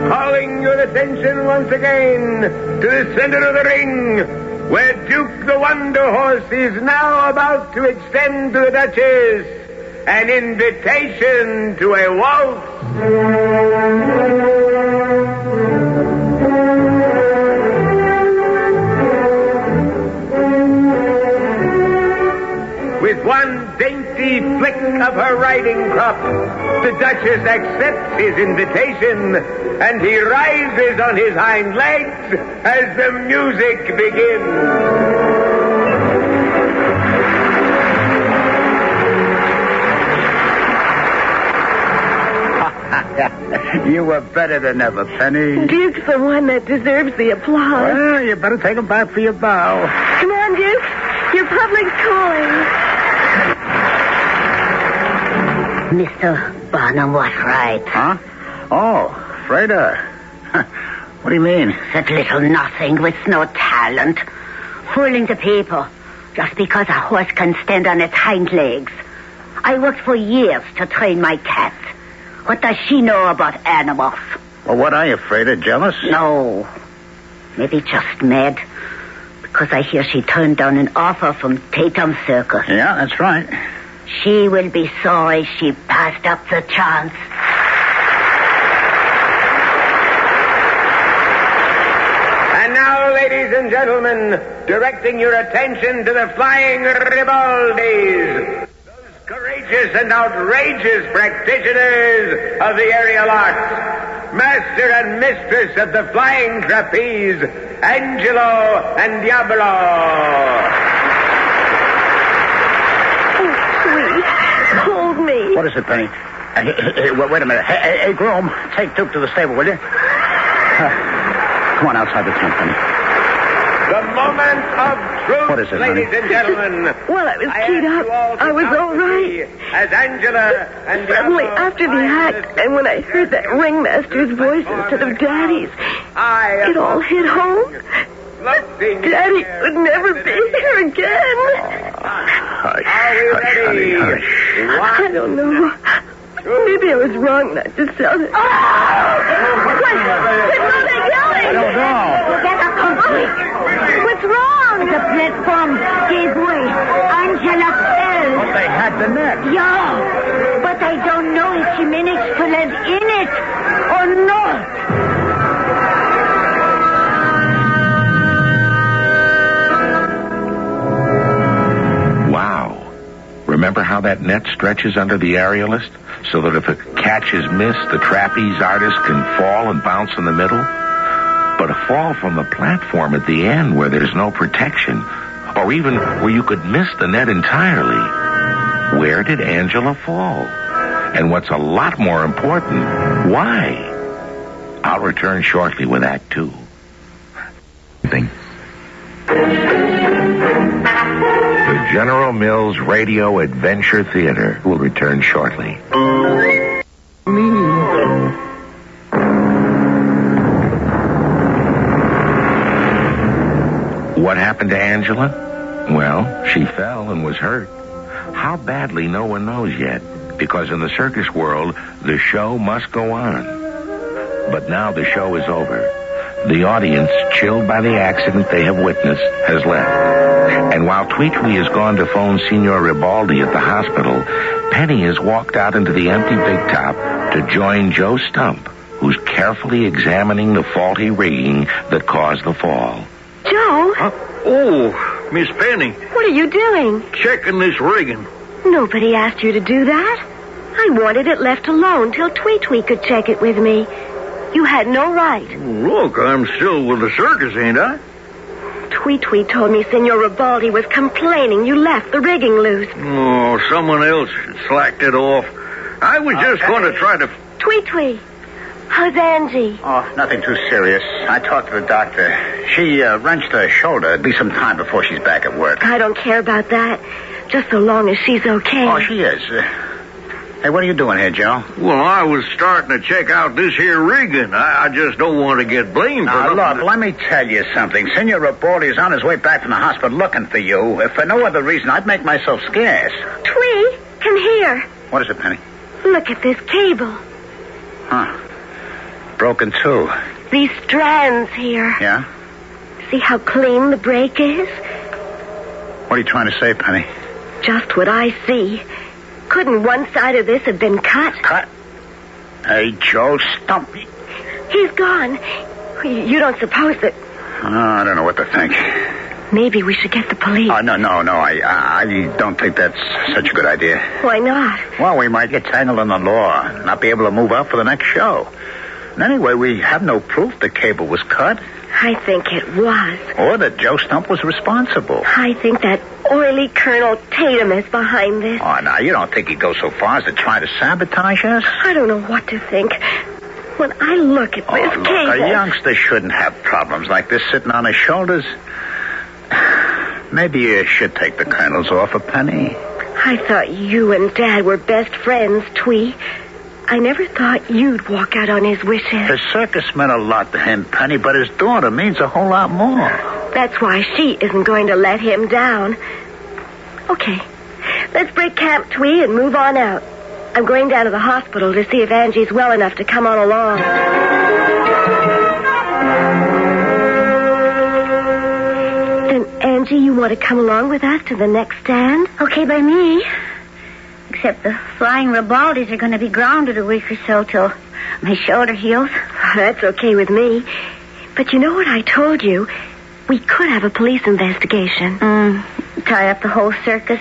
Calling your attention once again to the center of the ring, where Duke the Wonder Horse is now about to extend to the Duchess an invitation to a waltz. With one dainty flick of her riding crop, the Duchess accepts his invitation, and he rises on his hind legs as the music begins. You were better than ever, Penny. Duke's the one that deserves the applause. Well, you better take him back for your bow. Come on, Duke. Your public's calling. Mr. Barnum was right. Huh? Oh, Freda. What do you mean? That little nothing with no talent. Fooling the people just because a horse can stand on its hind legs. I worked for years to train my cat. What does she know about animals? Well, what are you, Freda? Jealous? No. Maybe just mad. Because I hear she turned down an offer from Tatum Circus. Yeah, that's right. She will be sorry she passed up the chance. And now, ladies and gentlemen, directing your attention to the flying Ribaldis, those courageous and outrageous practitioners of the aerial arts, master and mistress of the flying trapeze, Angelo and Diablo. Hold me. What is it, Penny? Hey, wait a minute. Hey, groom, take Duke to the stable, will you? Come on outside the tent, Penny. The moment of truth, what is it, ladies honey? and gentlemen. Well, I was keyed up. I was all right. As Angela and suddenly, after the act, and when I heard that ringmaster's voice instead of Daddy's, it all hit home. Daddy would never be here again. Hush, honey, hush. I don't know. Maybe I was wrong not to sell it. What's they yelling? I don't know. Get up and quick. What's wrong? The platform gave way. Angela fell. But they had the net. Yeah, but I don't know if she managed to land in it or not. Wow. Remember how that net stretches under the aerialist? So that if a catch is missed, the trapeze artist can fall and bounce in the middle? But a fall from the platform at the end where there's no protection, or even where you could miss the net entirely. Where did Angela fall? And what's a lot more important, why? I'll return shortly with Act 2. The General Mills Radio Adventure Theater will return shortly. What happened to Angela? Well, she fell and was hurt. How badly, no one knows yet, because in the circus world, the show must go on. But now the show is over. The audience, chilled by the accident they have witnessed, has left. And while Tweetwee has gone to phone Signor Ribaldi at the hospital, Penny has walked out into the empty big top to join Joe Stump, who's carefully examining the faulty rigging that caused the fall. Joe? Oh, Miss Penny. What are you doing? Checking this rigging. Nobody asked you to do that. I wanted it left alone till Tweetwee could check it with me. You had no right. Look, I'm still with the circus, ain't I? Tweetwee told me Signor Ribaldi was complaining you left the rigging loose. Oh, someone else slacked it off. I was just going to try to... Tweetwee, how's Angie? Oh, nothing too serious. I talked to the doctor. She wrenched her shoulder. It'll be some time before she's back at work. I don't care about that, just so long as she's okay. Oh, she is. Hey, what are you doing here, Joe? Well, I was starting to check out this here rigging. I just don't want to get blamed for Now, nothing. look, let me tell you something. Senor Ribaldi is on his way back from the hospital looking for you. If for no other reason, I'd make myself scarce. Twee, come here. What is it, Penny? Look at this cable. Huh. Broken, too. These strands here. Yeah? See how clean the break is? What are you trying to say, Penny? Just what I see. Couldn't one side of this have been cut? Cut? Hey, Joe, Stump. He's gone. You don't suppose that... Oh, I don't know what to think. Maybe we should get the police. Oh, no. I don't think that's such a good idea. Why not? Well, we might get tangled in the law and not be able to move out for the next show. And anyway, we have no proof the cable was cut. I think it was. Or that Joe Stump was responsible. I think that oily Colonel Tatum is behind this. Oh, now, you don't think he'd go so far as to try to sabotage us? I don't know what to think. When I look at this look, cable... a youngster shouldn't have problems like this sitting on his shoulders. Maybe you should take the Colonel's off a penny. I thought you and Dad were best friends, Twee. I never thought you'd walk out on his wishes. The circus meant a lot to him, Penny, but his daughter means a whole lot more. That's why she isn't going to let him down. Okay, let's break camp, Twee, and move on out. I'm going down to the hospital to see if Angie's well enough to come on along. Then, Angie, you want to come along with us to the next stand? Okay by me. Except the flying Ribaldis are going to be grounded a week or so till my shoulder heals. That's okay with me. But you know what I told you? We could have a police investigation. Tie up the whole circus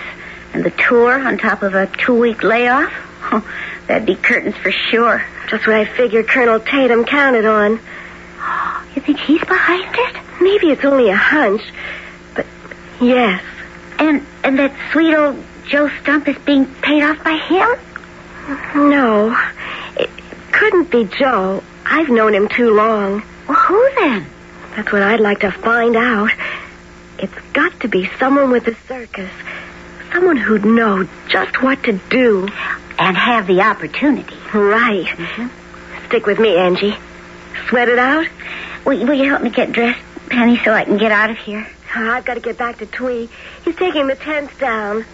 and the tour on top of a 2-week layoff? Oh, that'd be curtains for sure. Just what I figured Colonel Tatum counted on. You think he's behind it? Maybe it's only a hunch, but yes. And that sweet old Joe Stump is being paid off by him? No, it couldn't be Joe. I've known him too long. Well, who then? That's what I'd like to find out. It's got to be someone with the circus. Someone who'd know just what to do. And have the opportunity. Right. Stick with me, Angie. Sweat it out? Will you help me get dressed, Penny, so I can get out of here? I've got to get back to Twee. He's taking the tents down.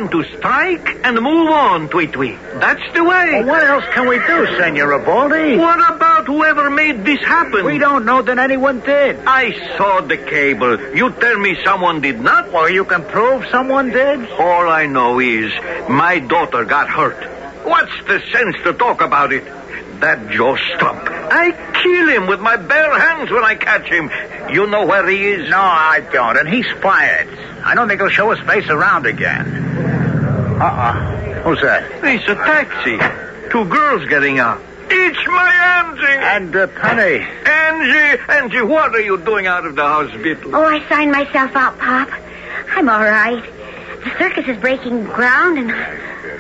time to strike and move on, Tweet-Tweet. That's the way. Well, what else can we do, Senor Baldy? What about whoever made this happen? We don't know that anyone did. I saw the cable. You tell me someone did not? Well, you can prove someone did? All I know is my daughter got hurt. What's the sense to talk about it? That Joe Stump. I kill him with my bare hands when I catch him. You know where he is? No, I don't, and he's fired. I don't think he'll show his face around again. Who's that? It's a taxi. 2 girls getting out. It's my Angie. And Penny. Angie, what are you doing out of the hospital? Oh, I signed myself out, Pop. I'm all right. The circus is breaking ground, and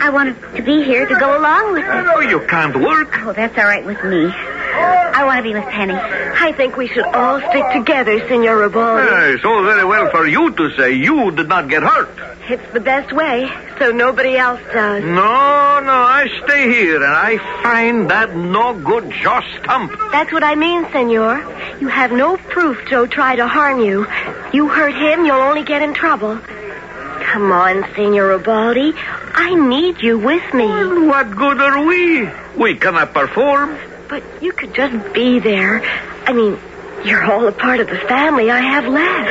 I wanted to be here to go along with it. No, you can't work. Oh, that's all right with me. I want to be with Penny. I think we should all stick together, Senor Baldy. It's all very well for you to say you did not get hurt. It's the best way, so nobody else does. No, I stay here, and I find that no good Joe Stump. That's what I mean, Senor. You have no proof Joe tried to harm you. You hurt him, you'll only get in trouble. Come on, Senor Baldy. I need you with me. Well, what good are we? We cannot perform. But you could just be there. I mean, you're all a part of the family I have left.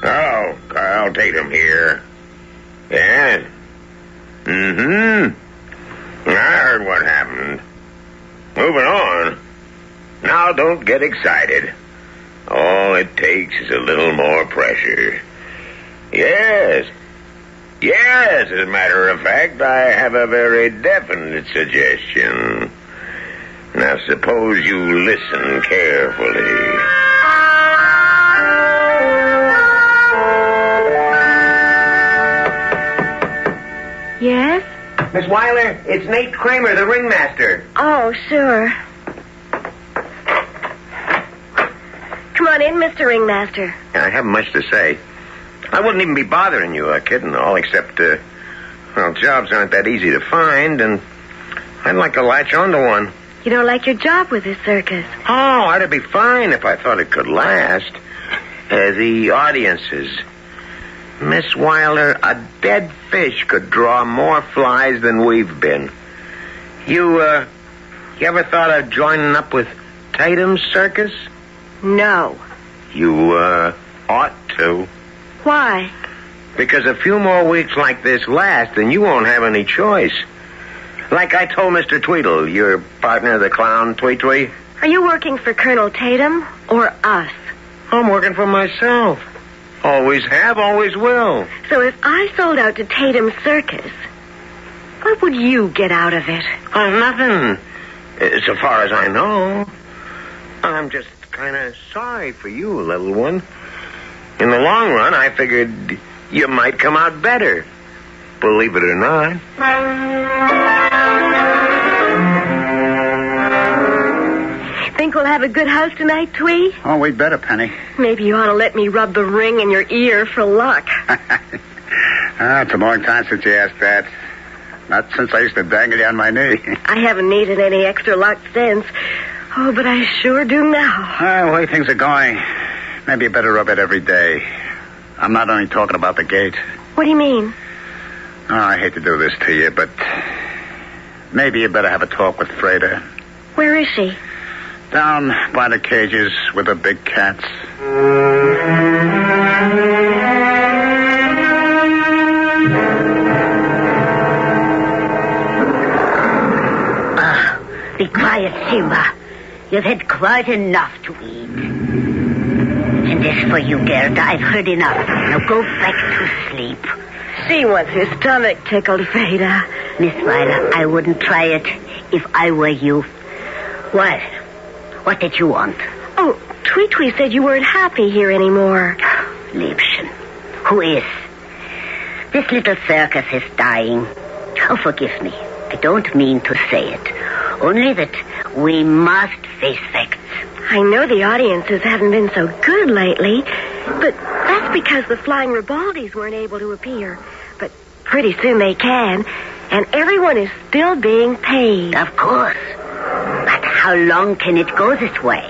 Oh, Carl Tatum here. Yeah? I heard what happened. Moving on. Now, don't get excited. All it takes is a little more pressure. Yes, as a matter of fact, I have a very definite suggestion. Now, suppose you listen carefully. Yes? Miss Weiler, it's Nate Kramer, the ringmaster. Oh, sure. Come on in, Mr. Ringmaster. I haven't much to say. I wouldn't even be bothering you, kid and all, except, jobs aren't that easy to find, and I'd like to latch onto one. You don't like your job with this circus? Oh, I'd be fine if I thought it could last. The audiences. Miss Weiler, a dead fish could draw more flies than we've been. You ever thought of joining up with Tatum's circus? No. You, ought to. Why? Because a few more weeks like this last, and you won't have any choice. Like I told Mr. Tweedle, your partner, the clown, Tweet-Tweet. Are you working for Colonel Tatum or us? I'm working for myself. Always have, always will. So if I sold out to Tatum's circus, what would you get out of it? Nothing. So far as I know. I'm just kind of sorry for you, little one. In the long run, I figured you might come out better. Believe it or not. Think we'll have a good house tonight, Twee? Oh, we'd better, Penny. Maybe you ought to let me rub the ring in your ear for luck. It's a long time since you asked that. Not since I used to dangle you on my knee. I haven't needed any extra luck since. Oh, but I sure do now. The way things are going, maybe you better rub it every day. I'm not only talking about the gate. What do you mean? Oh, I hate to do this to you, but maybe you better have a talk with Freda. Where is she? Down by the cages with the big cats. Be quiet, Simba. You've had quite enough to eat. And as for you, Gerda, I've heard enough. Now go back to sleep. She wants her stomach tickled, Freda. Miss Weiler, I wouldn't try it if I were you. What? What did you want? Oh, Tweet-Tweet said you weren't happy here anymore. Liebchen, who is? This little circus is dying. Oh, forgive me. I don't mean to say it. Only that we must face facts. I know the audiences haven't been so good lately, but that's because the flying Ribaldis weren't able to appear. But pretty soon they can, and everyone is still being paid. Of course. How long can it go this way?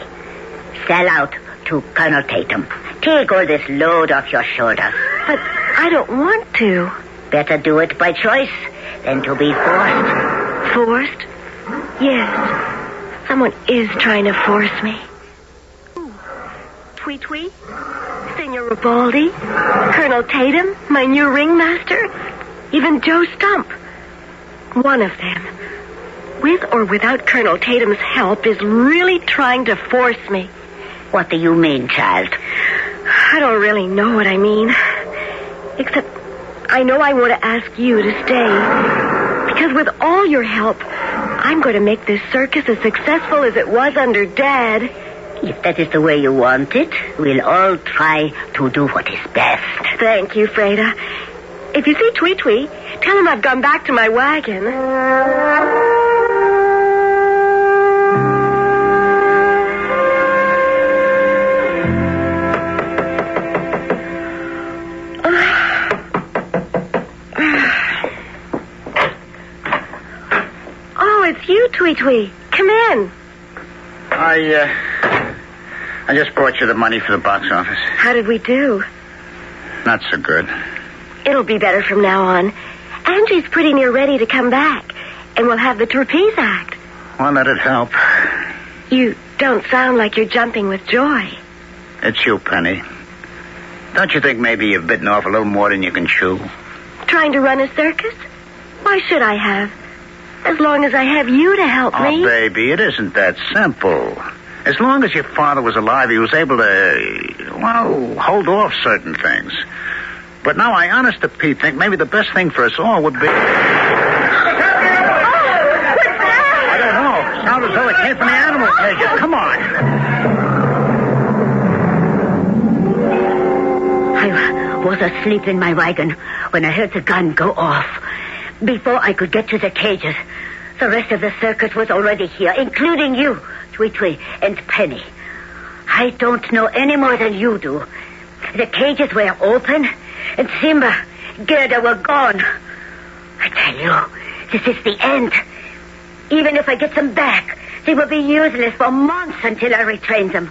Sell out to Colonel Tatum. Take all this load off your shoulders. But I don't want to. Better do it by choice than to be forced. Forced? Yes. Someone is trying to force me. Ooh. Tweet Tweet? Senor Ribaldi? Colonel Tatum? My new ringmaster? Even Joe Stump? One of them, with or without Colonel Tatum's help, is really trying to force me. What do you mean, child? I don't really know what I mean. Except I know I want to ask you to stay. Because with all your help, I'm going to make this circus as successful as it was under Dad. If that is the way you want it, we'll all try to do what is best. Thank you, Freda. If you see Tweet Tweet, tell him I've gone back to my wagon. Oh, it's you, Tweet Tweet. Come in. I just brought you the money for the box office. How did we do? Not so good. It'll be better from now on. Angie's pretty near ready to come back, and we'll have the trapeze act. Well, that'd help. You don't sound like you're jumping with joy. It's you, Penny. Don't you think maybe you've bitten off a little more than you can chew? Trying to run a circus? Why should I have? As long as I have you to help me. Oh, baby, it isn't that simple. As long as your father was alive, he was able to, hold off certain things. But now I, honest to Pete, think maybe the best thing for us all would be... I don't know. Sounded as though it came from the animal cages. Come on. I was asleep in my wagon when I heard the gun go off. Before I could get to the cages, the rest of the circus was already here, including you, Tweet Tweet, and Penny. I don't know any more than you do. The cages were open, and Simba, Gerda were gone. I tell you, this is the end. Even if I get them back, they will be useless for months until I retrain them.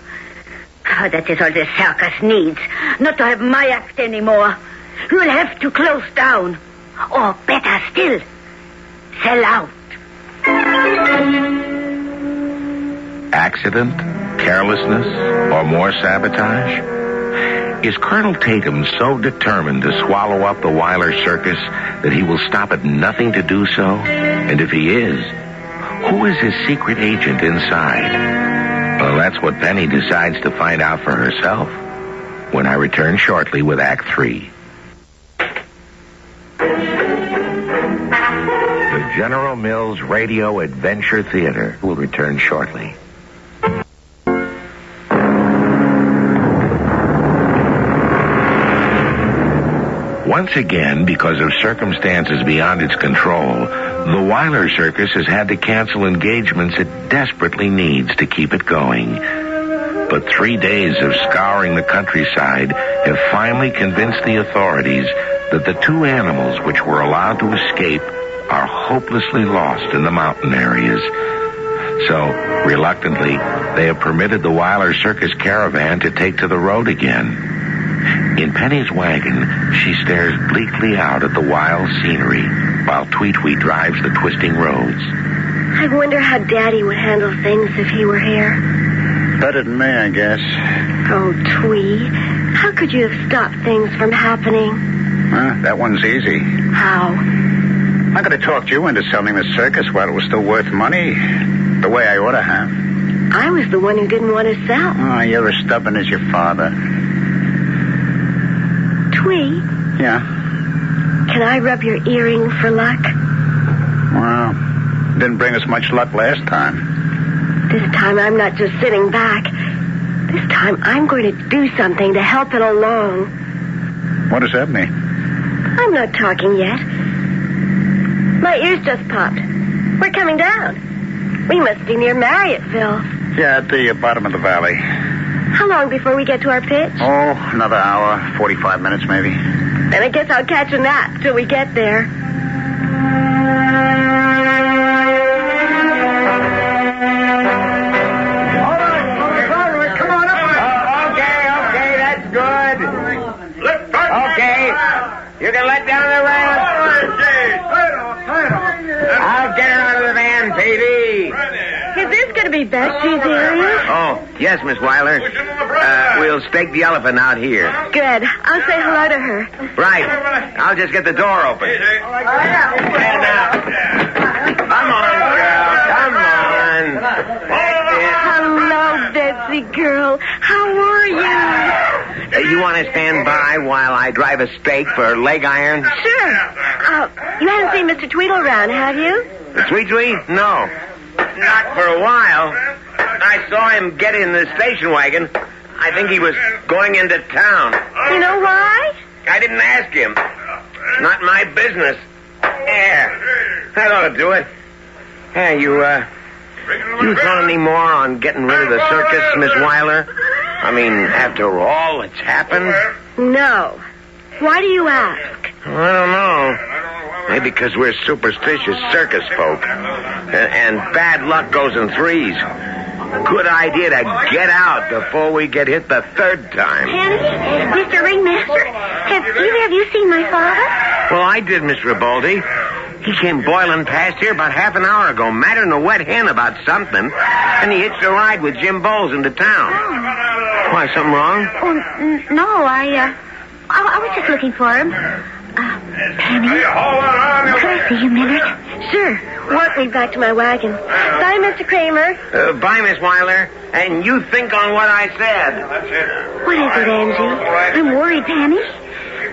Oh, that is all the circus needs, not to have my act anymore. We'll have to close down. Or better still, sell out. Accident, carelessness, or more sabotage? Is Colonel Tatum so determined to swallow up the Weiler Circus that he will stop at nothing to do so? And if he is, who is his secret agent inside? Well, that's what Penny decides to find out for herself when I return shortly with Act 3. The General Mills Radio Adventure Theater will return shortly. Once again, because of circumstances beyond its control, the Weiler Circus has had to cancel engagements it desperately needs to keep it going. But 3 days of scouring the countryside have finally convinced the authorities that the two animals which were allowed to escape are hopelessly lost in the mountain areas. So, reluctantly, they have permitted the Weiler Circus caravan to take to the road again. In Penny's wagon, she stares bleakly out at the wild scenery while Tweet Tweet drives the twisting roads. I wonder how Daddy would handle things if he were here. Better than me, I guess. Oh, Twee, how could you have stopped things from happening? That one's easy. How? I could have talked you into selling the circus while it was still worth money, the way I ought to have. I was the one who didn't want to sell. Oh, you're as stubborn as your father. Twee? Yeah? Can I rub your earring for luck? Well, didn't bring us much luck last time. This time I'm not just sitting back. This time I'm going to do something to help it along. What does that mean? I'm not talking yet. My ears just popped. We're coming down. We must be near Marriotteville. Yeah, at the bottom of the valley. How long before we get to our pitch? Oh, another hour, 45 minutes maybe. Then I guess I'll catch a nap till we get there. me back to these areas? Oh, yes, Miss Weiler. We'll stake the elephant out here. Good. I'll say hello to her. Right. I'll just get the door open. And come on, girl. Come on. Hello, Betsy girl. How are you? You want to stand by while I drive a stake for leg iron? Sure. You haven't seen Mr. Tweedle around, have you? Tweet? No. Not for a while. I saw him get in the station wagon. I think he was going into town. You know why? I didn't ask him. Not my business. Yeah. That ought to do it. Hey, you thought any more on getting rid of the circus, Miss Weiler? I mean, after all that's happened? No. Why do you ask? I don't know. Maybe because we're superstitious circus folk. And bad luck goes in threes. Good idea to get out before we get hit the third time. Penny, Mr. Ringmaster, have either of you seen my father? Well, I did, Miss Ribaldi. He came boiling past here about half an hour ago, madder than a wet hen about something, and he hitched a ride with Jim Bowles into town. Why, something wrong? Oh, no, I was just looking for him. Penny, could I see you a minute? Sure. Walk me back to my wagon. Bye, Mr. Kramer. Bye, Miss Weiler. And you think on what I said. What is it, Angie? I'm worried, Penny.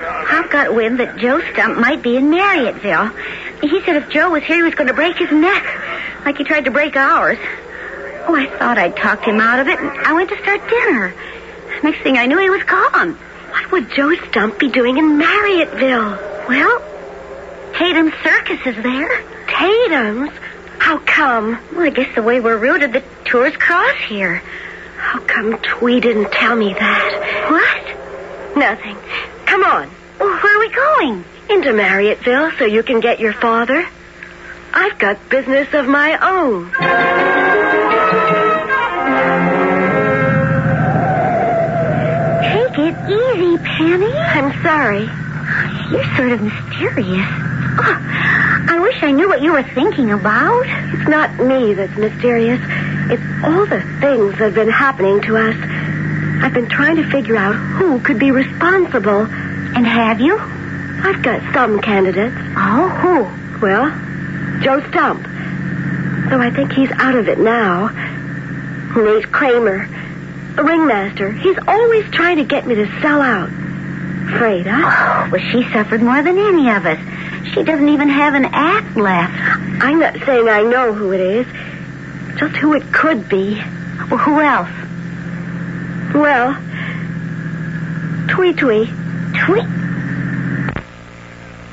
I've got wind that Joe Stump might be in Marriotteville. He said if Joe was here, he was going to break his neck, like he tried to break ours. Oh, I thought I'd talked him out of it, and I went to start dinner. Next thing I knew, he was gone. What would Joe Stump be doing in Marriotteville? Well, Tatum's Circus is there. Tatum's? How come? Well, I guess the way we're routed, the tours cross here. How come Twee didn't tell me that? What? Nothing. Come on. Well, where are we going? Into Marriotteville so you can get your father. I've got business of my own. Take it easy, Penny. I'm sorry. You're sort of mysterious. Oh, I wish I knew what you were thinking about. It's not me that's mysterious. It's all the things that have been happening to us. I've been trying to figure out who could be responsible. And have you? I've got some candidates. Oh, who? Well, Joe Stump. Though I think he's out of it now. Nate Kramer, the ringmaster. He's always trying to get me to sell out. Afraid, huh? Oh, well, she suffered more than any of us. She doesn't even have an act left. I'm not saying I know who it is. Just who it could be. Well, who else? Well, Twee. Twee?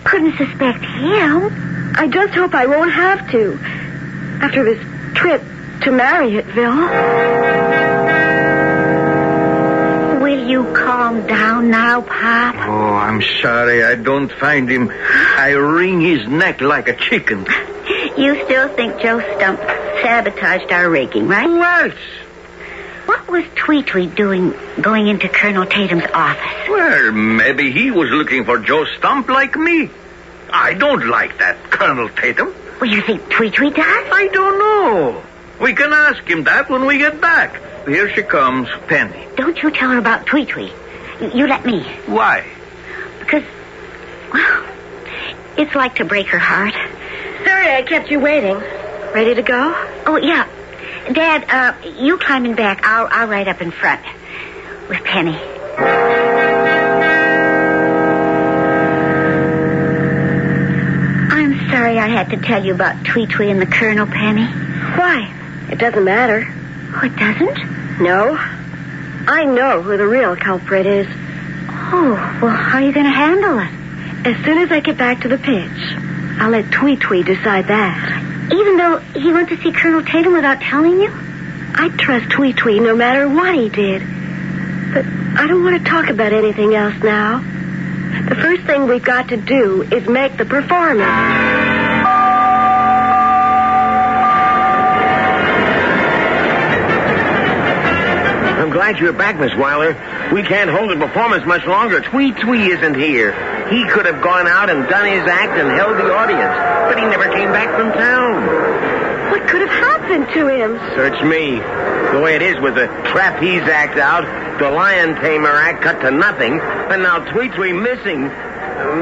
Couldn't suspect him. I just hope I won't have to. After this trip to Marriotteville. Will you calm down now, Pop? Oh, I'm sorry I don't find him. I wring his neck like a chicken. You still think Joe Stump sabotaged our rigging, right? What? What was Twee doing going into Colonel Tatum's office? Well, maybe he was looking for Joe Stump like me. I don't like that Colonel Tatum. Well, you think Twee does? I don't know. We can ask him that when we get back. Here she comes, Penny. Don't you tell her about Twee. You let me. Why? Because, well, it's like to break her heart. Sorry I kept you waiting. Ready to go? Oh, yeah. Dad, you climb in back. I'll ride up in front with Penny. I'm sorry I had to tell you about Twee and the Colonel, Penny. Why? It doesn't matter. Oh, it doesn't? No. I know who the real culprit is. Oh, well, how are you going to handle it? As soon as I get back to the pitch, I'll let Twee decide that. Even though he went to see Colonel Tatum without telling you? I trust Twee no matter what he did. But I don't want to talk about anything else now. The first thing we've got to do is make the performance. I'm glad you're back, Miss Weiler. We can't hold the performance much longer. Twee isn't here. He could have gone out and done his act and held the audience, but he never came back from town. What What could have happened to him? Search me. The way it is with the trapeze act out, the lion tamer act cut to nothing, and now Tweet-Twee missing.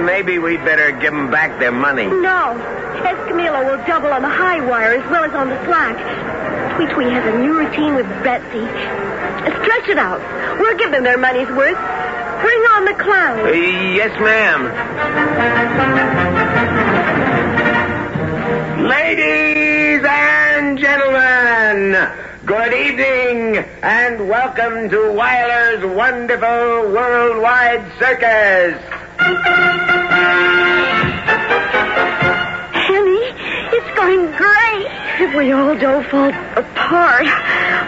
Maybe we'd better give them back their money. No. Escamillo will double on the high wire as well as on the slack. Tweet-Twee has a new routine with Betsy. Stretch it out. We'll give them their money's worth. Bring on the clown. Yes, ma'am. Ladies and gentlemen, good evening and welcome to Wyler's wonderful worldwide circus. Penny, it's going great. If we all don't fall apart.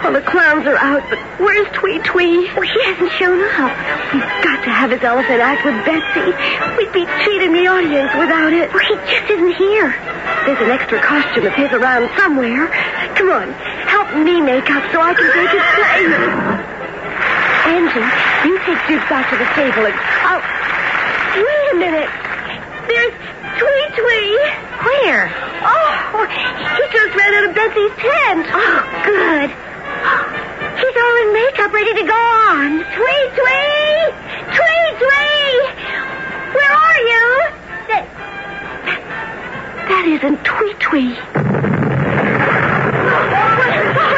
Well, the clowns are out, but where's Tweet-Twee? Oh, he hasn't shown up. We've got to have his elephant act with Betsy. We'd be cheating the audience without it. Oh, he just isn't here. There's an extra costume of his around somewhere. Come on, help me make up so I can take his place. Angie, you take Duke back to the table and... Oh, wait a minute. There's Tweet-Twee. Where? Oh, he just ran out of Betsy's tent. Oh, good. He's all in makeup, ready to go on. Tweet-Twee! Tweet-Twee! Where are you? That isn't Tweet-Twee. What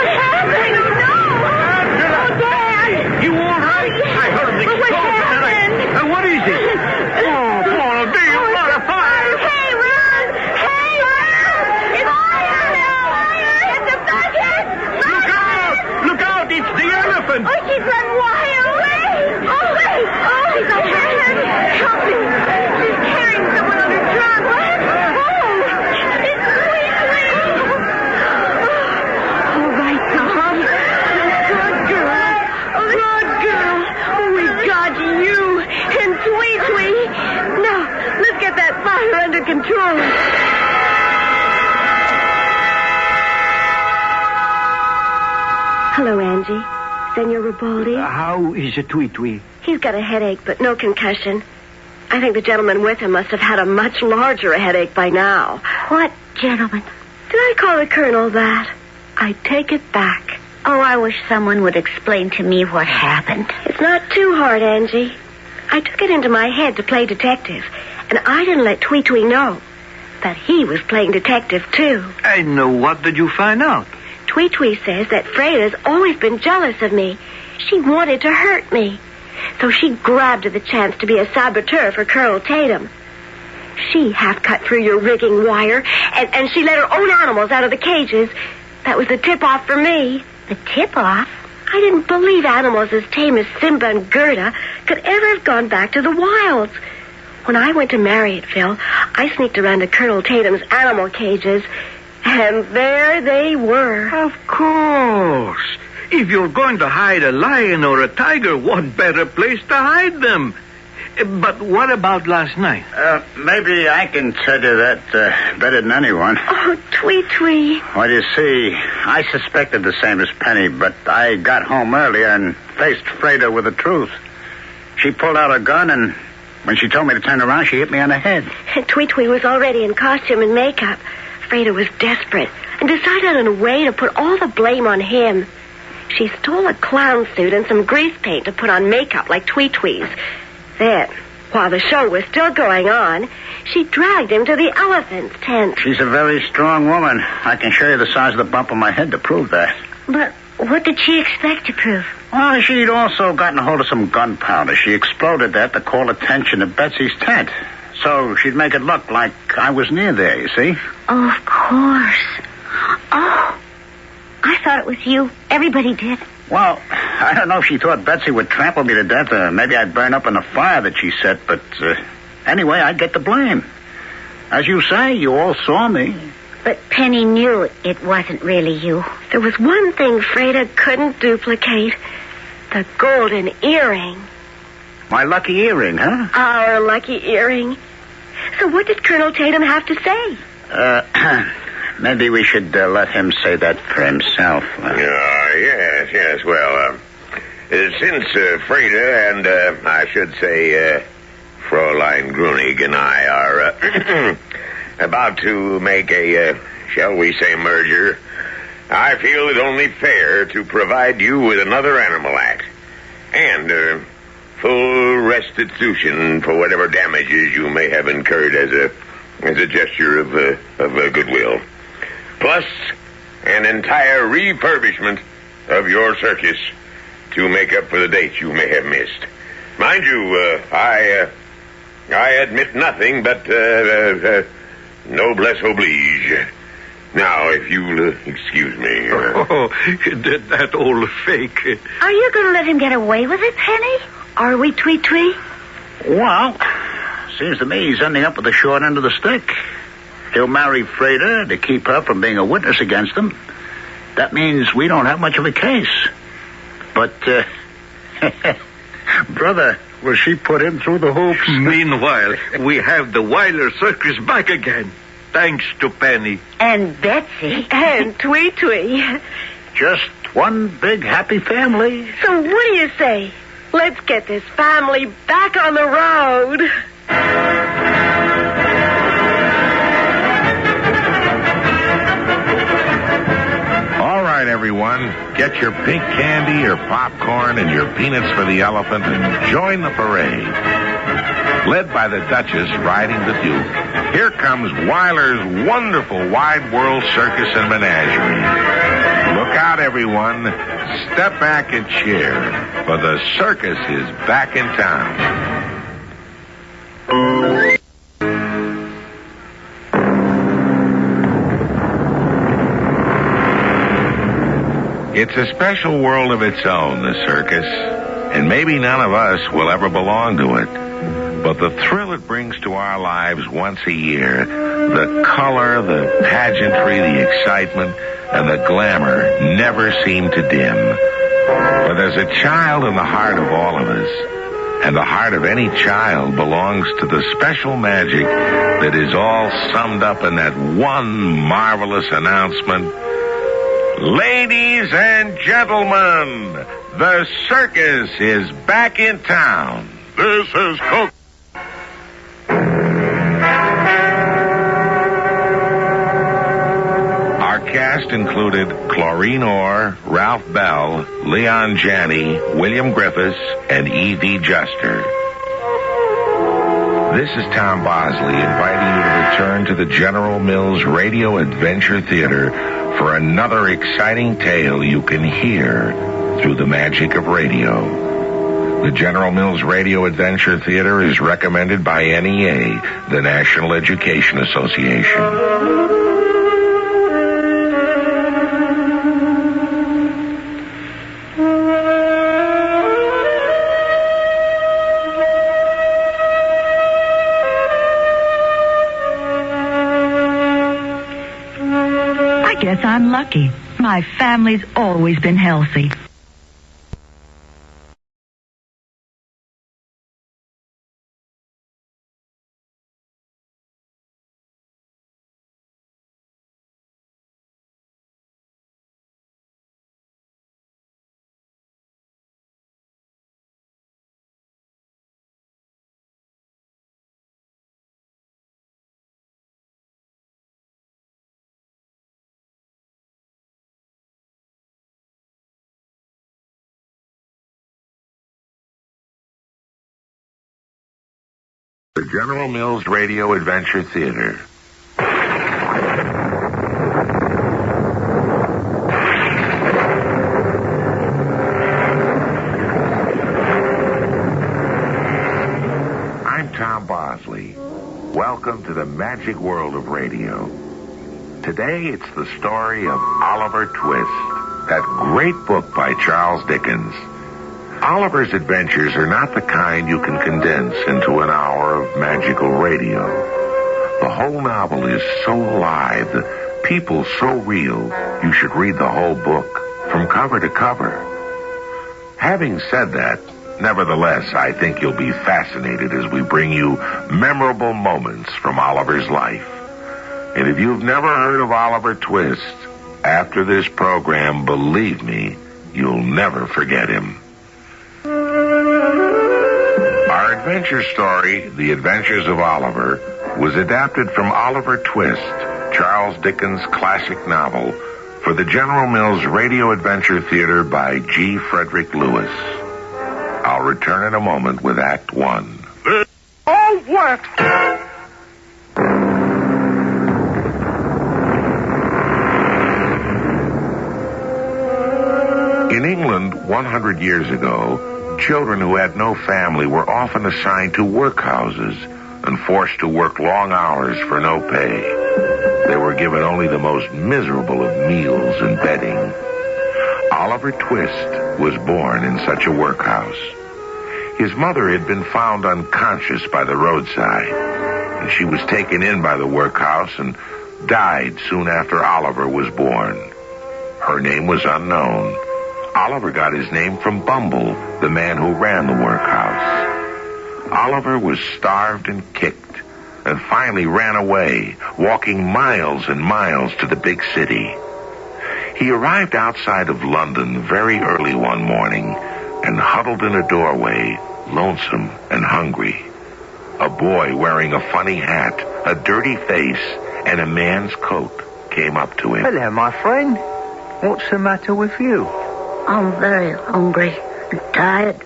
happened? No! Oh, Dad! You all right? I heard the What happened? What is it? Oh, Paul, do you want a fire? Hey, run! Hey, run! It's fire! It's a bucket! Look out! It's the elephant! Oh, she's run wild! Wait! Oh, wait! Oh, he's overhead! Help me! She's carrying someone on her trunk! What? Oh! It's Tweet-Twee! All right, Tom. Good girl. Good girl. Oh, we got you and Tweet-Twee. Now, let's get that fire under control. Hello, Angie. Senor Ribaldi. How is it, Tweet-Twee? He's got a headache, but no concussion. I think the gentleman with him must have had a much larger headache by now. What gentleman? Did I call the colonel that? I take it back. Oh, I wish someone would explain to me what happened. It's not too hard, Angie. I took it into my head to play detective, and I didn't let Tweet-Twee know that he was playing detective, too. And what did you find out? Tweet-Twee says that Freda's always been jealous of me. She wanted to hurt me. So she grabbed at the chance to be a saboteur for Colonel Tatum. She half cut through your rigging wire, and she let her own animals out of the cages. That was the tip-off for me. The tip-off? I didn't believe animals as tame as Simba and Gerda could ever have gone back to the wilds. When I went to Marriotville, I sneaked around to Colonel Tatum's animal cages, and there they were. Of course. If you're going to hide a lion or a tiger, what better place to hide them? But what about last night? Maybe I can tell you that better than anyone. Oh, Tweet-Twee. Well, you see, I suspected the same as Penny, but I got home earlier and faced Freda with the truth. She pulled out her gun, and when she told me to turn around, she hit me on the head. Tweet-Twee was already in costume and makeup. Freda was desperate and decided on a way to put all the blame on him. She stole a clown suit and some grease paint to put on makeup like Tweet-Twee's. Then, while the show was still going on, she dragged him to the elephant's tent. She's a very strong woman. I can show you the size of the bump on my head to prove that. But what did she expect to prove? Well, she'd also gotten hold of some gunpowder. She exploded that to call attention to Betsy's tent. So she'd make it look like I was near there, you see? Oh, of course. Oh, I thought it was you. Everybody did. Well, I don't know if she thought Betsy would trample me to death, or maybe I'd burn up in the fire that she set, but anyway, I'd get the blame. As you say, you all saw me. But Penny knew it wasn't really you. There was one thing Freda couldn't duplicate. The golden earring. My lucky earring, huh? Our lucky earring. So what did Colonel Tatum have to say? Maybe we should let him say that for himself. Yes. Well, since Freda and, I should say, Fräulein Grunig and I are about to make a shall we say merger, I feel it only fair to provide you with another animal act. And full restitution for whatever damages you may have incurred as a gesture of goodwill. Plus, an entire refurbishment of your circus to make up for the dates you may have missed. Mind you, I admit nothing but noblesse oblige. Now, if you'll excuse me. That old fake. Are you going to let him get away with it, Penny? Are we, Twee? Well, seems to me he's ending up with the short end of the stick. He'll marry Freda to keep her from being a witness against him. That means we don't have much of a case. But, brother, will she put him through the hoops? Meanwhile, we have the Weiler Circus back again. Thanks to Penny. And Betsy. And Twee. Just one big happy family. So what do you say? Let's get this family back on the road. All right, everyone. Get your pink candy, your popcorn, and your peanuts for the elephant and join the parade. Led by the Duchess riding the Duke, here comes Weiler's wonderful Wide World Circus and Menagerie. Look out, everyone. Step back and cheer, for the circus is back in town. It's a special world of its own, the circus, and maybe none of us will ever belong to it. But the thrill it brings to our lives once a year, the color, the pageantry, the excitement, and the glamour never seem to dim. For there's a child in the heart of all of us, and the heart of any child belongs to the special magic that is all summed up in that one marvelous announcement. Ladies and gentlemen, the circus is back in town. This is Coke. Our cast included Chlorine Orr, Ralph Bell, Leon Janney, William Griffiths, and E.V. Juster. This is Tom Bosley inviting you to return to the General Mills Radio Adventure Theater for another exciting tale you can hear through the magic of radio. The General Mills Radio Adventure Theater is recommended by NEA, the National Education Association. I guess I'm lucky. My family's always been healthy. The General Mills Radio Adventure Theater. I'm Tom Bosley. Welcome to the magic world of radio. Today it's the story of Oliver Twist, that great book by Charles Dickens. Oliver's adventures are not the kind you can condense into an hour of magical radio. The whole novel is so alive, the people so real, you should read the whole book, from cover to cover. Having said that, nevertheless, I think you'll be fascinated as we bring you memorable moments from Oliver's life. And if you've never heard of Oliver Twist, after this program, believe me, you'll never forget him. Our adventure story, The Adventures of Oliver, was adapted from Oliver Twist Charles Dickens' classic novel, for the General Mills Radio Adventure Theater by G. Frederick Lewis. I'll return in a moment with Act One. Oh, what? In England, 100 years ago, children who had no family were often assigned to workhouses and forced to work long hours for no pay. They were given only the most miserable of meals and bedding. Oliver Twist was born in such a workhouse. His mother had been found unconscious by the roadside, and she was taken in by the workhouse and died soon after Oliver was born. Her name was unknown. Oliver got his name from Bumble, the man who ran the workhouse. Oliver was starved and kicked, and finally ran away, walking miles and miles to the big city. He arrived outside of London very early one morning and huddled in a doorway, lonesome and hungry. A boy wearing a funny hat, a dirty face, and a man's coat came up to him. Hello, my friend. What's the matter with you? I'm very hungry and tired.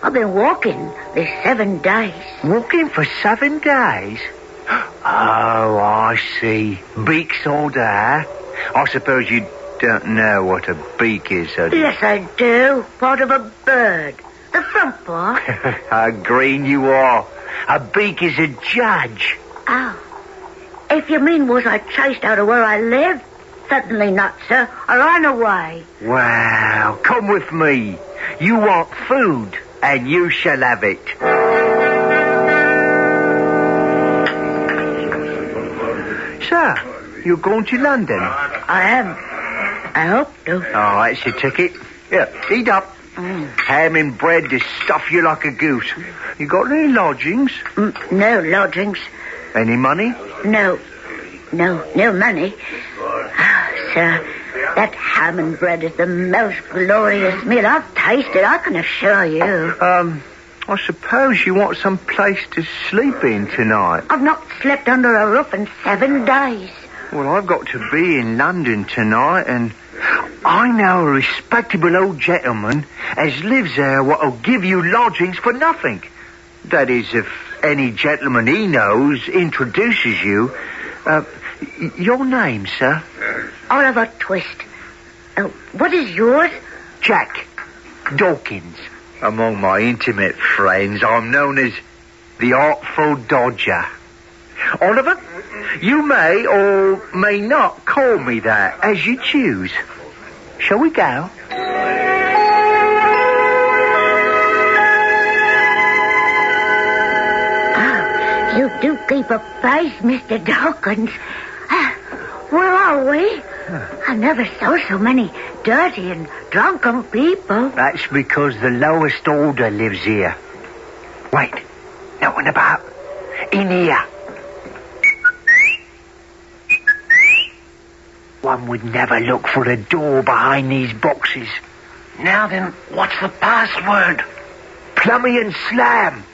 I've been walking these 7 days. Walking for 7 days? Oh, I see. Beak's order, huh? I suppose you don't know what a beak is, do you? Yes, I do. Part of a bird. The front part. How green you are. A beak is a judge. Oh. If you mean was I chased out of where I live? Certainly not, sir. I ran away. Wow. Come with me. You want food, and you shall have it. Sir, you're going to London? I am. I hope to. Oh, that's your ticket. Yeah, eat up. Ham and bread to stuff you like a goose. You got any lodgings? No lodgings. Any money? No money. Sir, that ham and bread is the most glorious meal I've tasted, I can assure you. I suppose you want some place to sleep in tonight. I've not slept under a roof in 7 days. Well, I've got to be in London tonight, and I know a respectable old gentleman as lives there what'll give you lodgings for nothing. That is, if any gentleman he knows introduces you. Your name, sir? Oliver Twist. What is yours? Jack Dawkins. Among my intimate friends, I'm known as the Artful Dodger. Oliver, you may or may not call me that, as you choose. Shall we go? Oh, you do keep a pace, Mr. Dawkins. Where are we? I never saw so many dirty and drunken people. That's because the lowest order lives here. Wait, no one about. In here. One would never look for a door behind these boxes. Now then, what's the password? Plummy and Slam.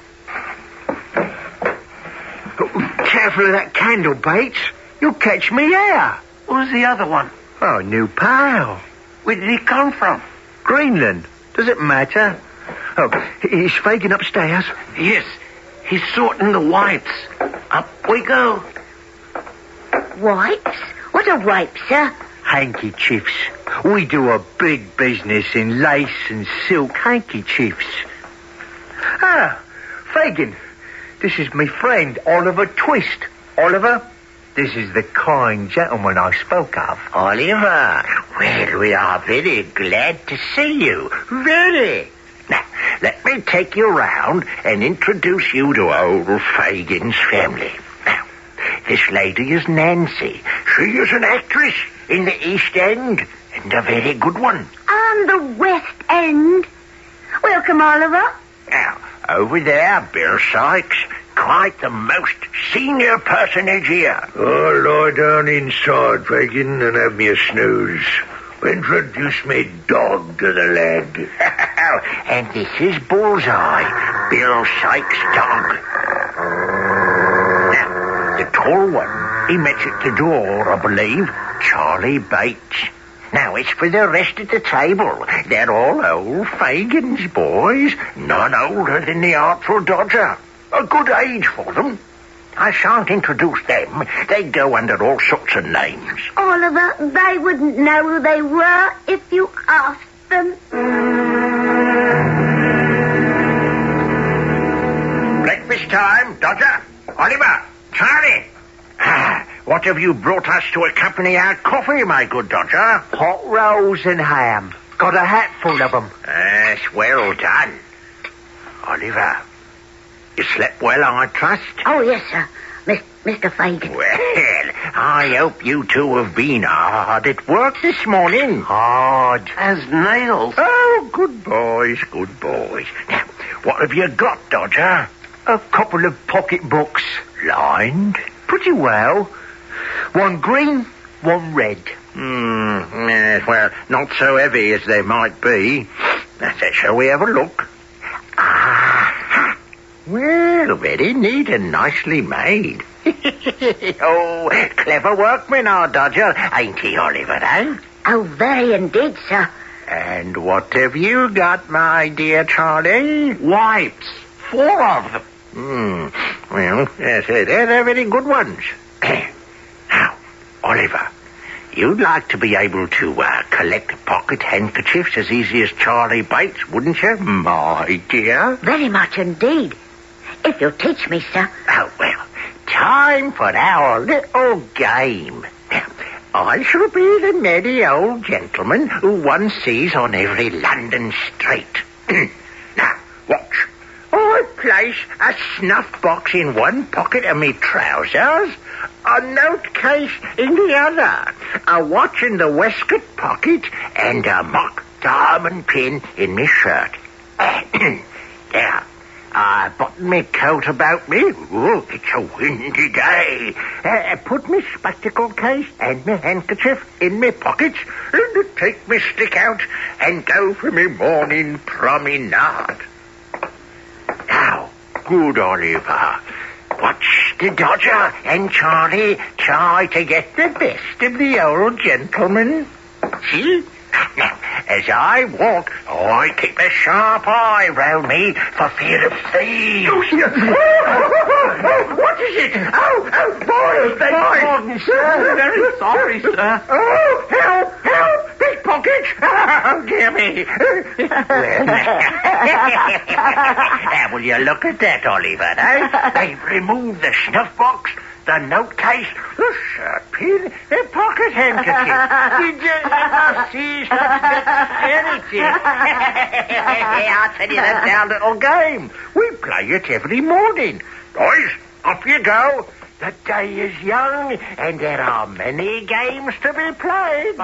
Careful of that candle, Bates. You'll catch me here. Who's the other one? Oh, new pal. Where did he come from? Greenland. Does it matter? Oh, he's Fagin upstairs. Yes, he's sorting the wipes. Up we go. Wipes? What are wipes, sir? Handkerchiefs. We do a big business in lace and silk handkerchiefs. Ah, Fagin. This is my friend, Oliver Twist. Oliver, this is the kind gentleman I spoke of. Oliver, well, we are very glad to see you. Very. Now, let me take you round and introduce you to old Fagin's family. Now, this lady is Nancy. She is an actress in the East End, and a very good one. On the West End. Welcome, Oliver. Now, over there, Bill Sykes, quite the most senior personage here. Oh, lie down inside, Fagin, and have me a snooze. Introduce me dog to the lad. And this is Bullseye, Bill Sykes' dog. Now, the tall one He met at the door, I believe. Charlie Bates. Now, it's for the rest of the table. They're all old Fagans, boys. None older than the Artful Dodger. A good age for them. I shan't introduce them. They go under all sorts of names. Oliver, they wouldn't know who they were if you asked them. Breakfast time, Dodger. Oliver, Charlie. What have you brought us to accompany our coffee, my good Dodger? Hot rolls and ham. Got a hat full of them. Yes, well done. Oliver, you slept well, I trust? Oh, yes, sir. Mr. Fagan. Well, I hope you two have been hard at work this morning. Hard as nails. Oh, good boys, good boys. Now, what have you got, Dodger? A couple of pocket books. Lined? Pretty well. One green, one red. Yes, well, not so heavy as they might be. Shall we have a look? Ah, well, very neat and nicely made. Oh, clever workman, our Dodger, ain't he, Oliver, eh? Oh, very indeed, sir. And what have you got, my dear Charlie? Wipes. 4 of them. Well, yes, they're very good ones. Now, Oliver, you'd like to be able to collect pocket handkerchiefs as easy as Charlie Bates, wouldn't you, my dear? Very much indeed. If you'll teach me, sir. Oh, well, time for our little game. Now, I shall be the merry old gentleman who one sees on every London street. Now, watch. I place a snuff box in one pocket of me trousers, a note case in the other, a watch in the waistcoat pocket, and a mock diamond pin in me shirt. There. I button me coat about me. Oh, it's a windy day. Put me spectacle case and me handkerchief in me pockets, and take me stick out and go for me morning promenade. Now, good Oliver, watch the Dodger and Charlie try to get the best of the old gentleman. See? Now, as I walk, I keep a sharp eye round me for fear of thieves. What is it? Oh, boy! Beg pardon, sir. Very sorry, sir. Oh, help! Pickpockets! Oh, dear me. Will you look at that, Oliver, eh? They've removed the snuff box, the note case, the shirt pin, the pocket handkerchief. You just never see anything. I'll tell you that our little game. We play it every morning. Boys, up you go. The day is young, and there are many games to be played.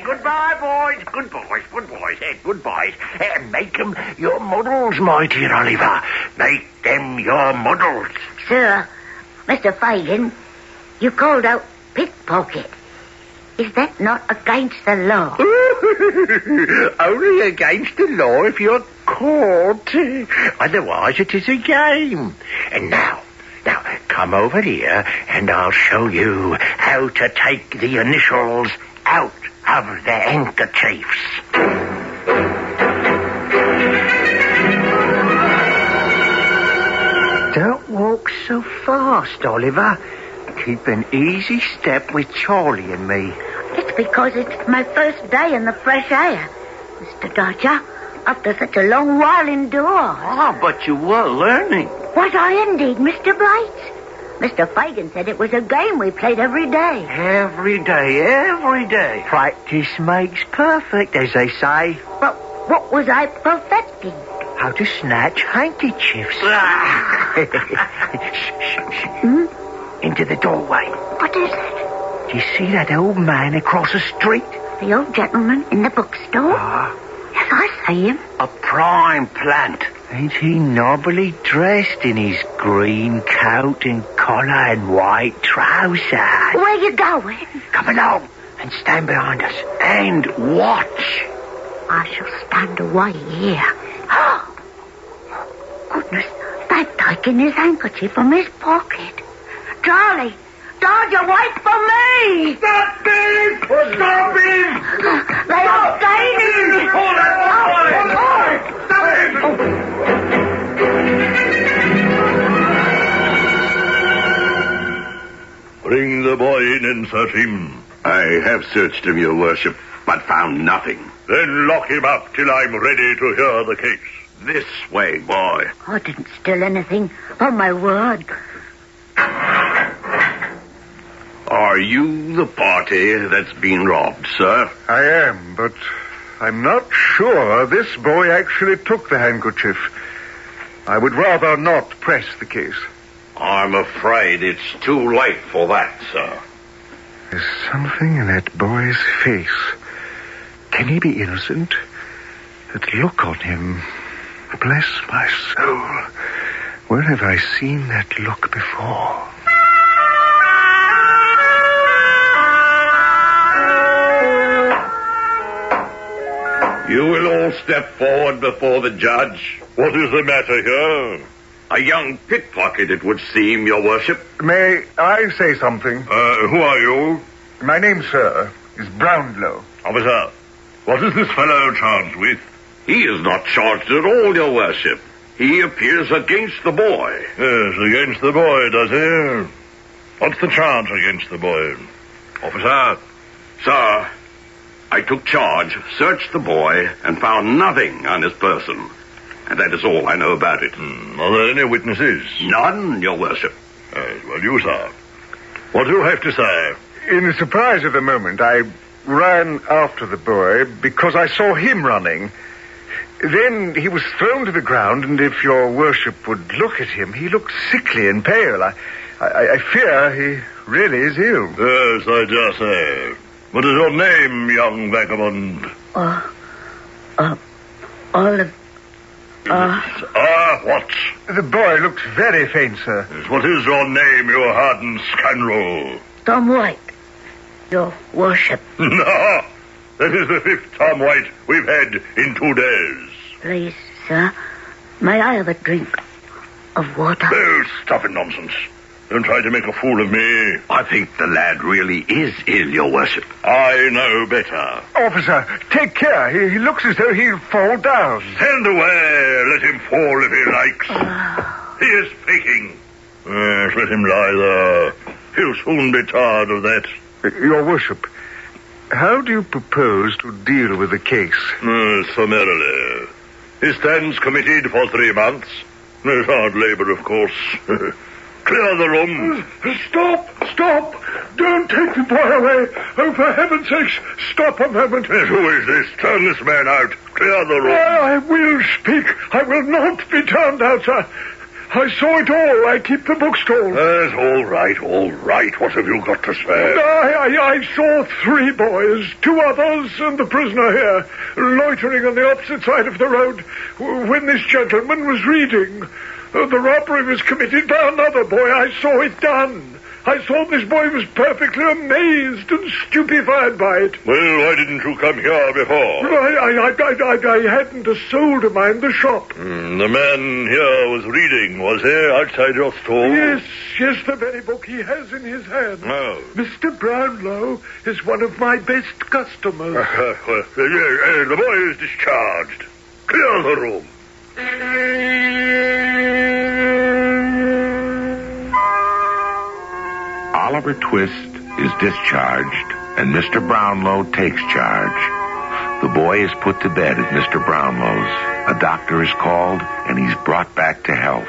Goodbye, boys. Good boys. Good boys. Make them your models, my dear Oliver. Make them your models. Sir, Mr. Fagin, you called out pickpocket. Is that not against the law? Only against the law if you're caught. Otherwise, it is a game. And now, come over here, and I'll show you how to take the initials out of the handkerchiefs. Don't walk so fast, Oliver. Keep an easy step with Charlie and me. It's because it's my first day in the fresh air, Mr. Dodger, after such a long while indoors. Ah, but you were learning. Was I indeed, Mr. Blight? Mr. Fagin said it was a game we played every day. Every day. Practice makes perfect, as they say. But what was I perfecting? How to snatch handkerchiefs. Into the doorway. What is it? Do you see that old man across the street? The old gentleman in the bookstore? Yes, I see him. A prime plant. Ain't he nobbly dressed in his green coat and collar and white trousers? Where you going? Come along and stand behind us and watch. I shall stand away here. Oh, goodness, they've taken his handkerchief from his pocket. Charlie. Dodger, wait for me! Stop me! Stop him! They are gaining! Hold it! Stop him! Bring the boy in and search him. I have searched him, your worship, but found nothing. Then lock him up till I'm ready to hear the case. This way, boy. I didn't steal anything. On my word. Are you the party that's been robbed, sir? I am, but I'm not sure this boy actually took the handkerchief. I would rather not press the case. I'm afraid it's too late for that, sir. There's something in that boy's face. Can he be innocent? That look on him. Bless my soul. Where have I seen that look before? You will all step forward before the judge. What is the matter here? A young pickpocket, it would seem, your worship. May I say something? Who are you? My name, sir, is Brownlow. Officer, what is this fellow charged with? He is not charged at all, your worship. He appears against the boy. Yes, against the boy, does he? What's the charge against the boy? Officer? Sir, I took charge, searched the boy, and found nothing on his person. And that is all I know about it. Are there any witnesses? None, your worship. Yes, well, you, sir. What do you have to say? In the surprise of the moment, I ran after the boy because I saw him running. Then he was thrown to the ground, and if your worship would look at him, he looked sickly and pale. I fear he really is ill. Yes, I dare say. What is your name, young vagabond? Olive. What? The boy looked very faint, sir. Yes, what is your name, you hardened scoundrel? Tom White. Your worship. No, that is the 5th Tom White we've had in 2 days. Please, sir, may I have a drink of water? Oh, stuff and nonsense. Don't try to make a fool of me. I think the lad really is ill, your worship. I know better. Officer, take care. He looks as though he'll fall down. Stand away. Let him fall if he likes. He is faking. Yes, let him lie there. He'll soon be tired of that. Your worship, how do you propose to deal with the case? Summarily. He stands committed for 3 months. It's hard labor, of course. Clear the room. Stop! Don't take the boy away. Oh, for heaven's sakes, stop a moment. Yes, who is this? Turn this man out. Clear the room. I will speak. I will not be turned out, sir. I saw it all. I keep the bookstall. Yes, all right. What have you got to say? I saw 3 boys, 2 others, and the prisoner here, loitering on the opposite side of the road when this gentleman was reading. The robbery was committed by another boy. I saw it done. I saw this boy was perfectly amazed and stupefied by it. Well, why didn't you come here before? I hadn't a soul to mind the shop. The man here was reading, was he, outside your store? Yes, the very book he has in his hand. Oh. Mr. Brownlow is one of my best customers. The boy is discharged. Clear the room. Oliver Twist is discharged, and Mr. Brownlow takes charge. The boy is put to bed at Mr. Brownlow's. A doctor is called, and he's brought back to health.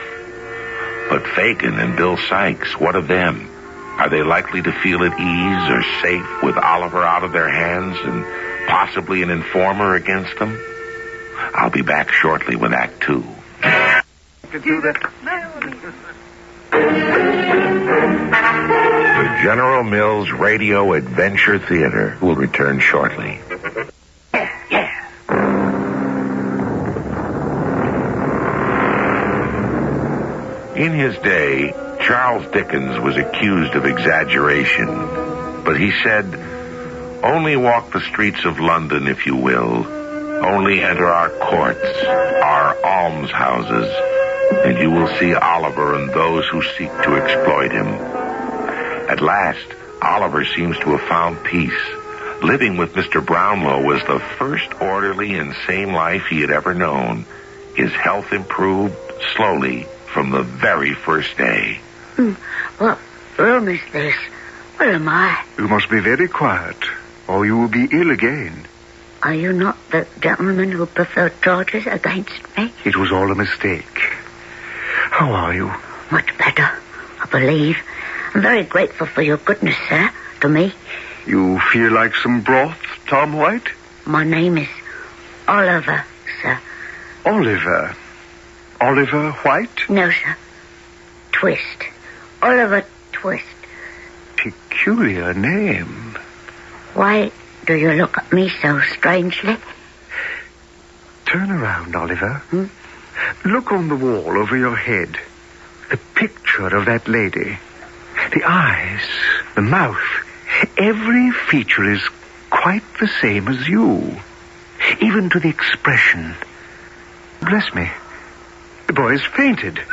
But Fagin and Bill Sykes, what of them? Are they likely to feel at ease or safe with Oliver out of their hands and possibly an informer against them? I'll be back shortly with Act 2. The General Mills Radio Adventure Theater will return shortly. In his day, Charles Dickens was accused of exaggeration, but he said, "Only walk the streets of London, if you will. Only enter our courts, our almshouses, and you will see Oliver and those who seek to exploit him. At last, Oliver seems to have found peace. Living with Mr. Brownlow was the first orderly and sane life he had ever known. His health improved slowly from the very first day. What room is this? Where am I? You must be very quiet, or you will be ill again. Are you not the gentleman who preferred tortures against me? It was all a mistake. How are you? Much better, I believe. I'm very grateful for your goodness, sir, to me. You feel like some broth, Tom White? My name is Oliver, sir. Oliver? Oliver White? No, sir. Twist. Oliver Twist. Peculiar name. Why do you look at me so strangely? Turn around, Oliver. Look on the wall over your head. The picture of that lady. The eyes, the mouth. Every feature is quite the same as you. Even to the expression. Bless me. The boy has fainted.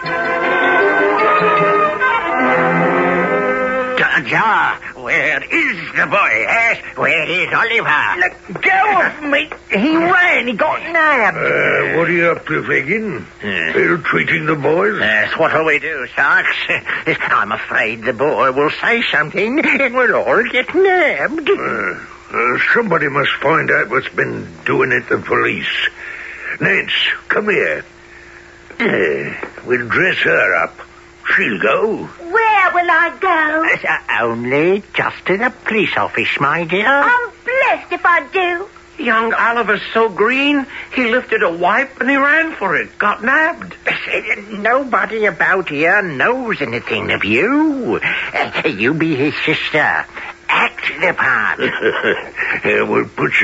Ja, where is the boy? Yes, where is Oliver? Let go of me! He ran. He got nabbed. What are you up to, Fagin? Ill-treating the boys? Yes, what'll we do, Sarks? I'm afraid the boy will say something and we'll all get nabbed. Somebody must find out what's been doing at the police. Nance, come here. We'll dress her up. She'll go. Where will I go? Only just to the police office, my dear. I'm blessed if I do. Young Oliver's so green, he lifted a wipe and he ran for it. Got nabbed. Nobody about here knows anything of you. You be his sister. Act the part. We'll put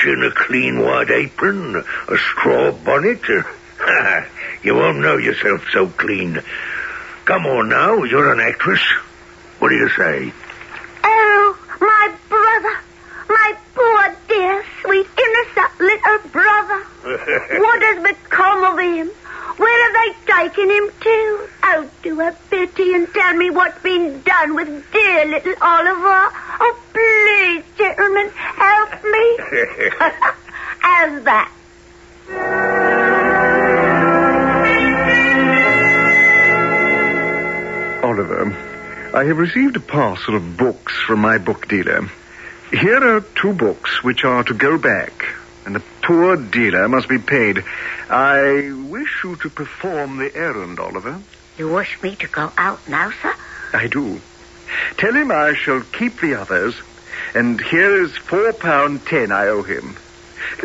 you in a clean white apron, a straw bonnet. You won't know yourself so clean. Come on now, you're an actress. What do you say? Oh, my brother. My poor, dear, sweet, innocent little brother. What has become of him? Where have they taken him to? Oh, do have pity and tell me what's been done with dear little Oliver. Oh, please, gentlemen, help me. How's that? Oliver, I have received a parcel of books from my book dealer. Here are 2 books which are to go back, and the poor dealer must be paid. I wish you to perform the errand, Oliver. You wish me to go out now, sir? I do. Tell him I shall keep the others, and here is £4.10 I owe him.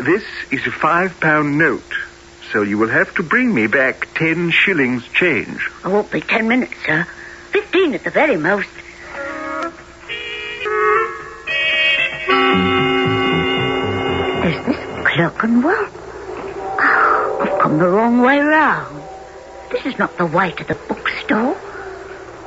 This is a £5 note, so you will have to bring me back 10 shillings change. I won't be 10 minutes, sir. 15 at the very most. Is this Clerkenwell? Oh, I've come the wrong way round. This is not the way to the bookstore.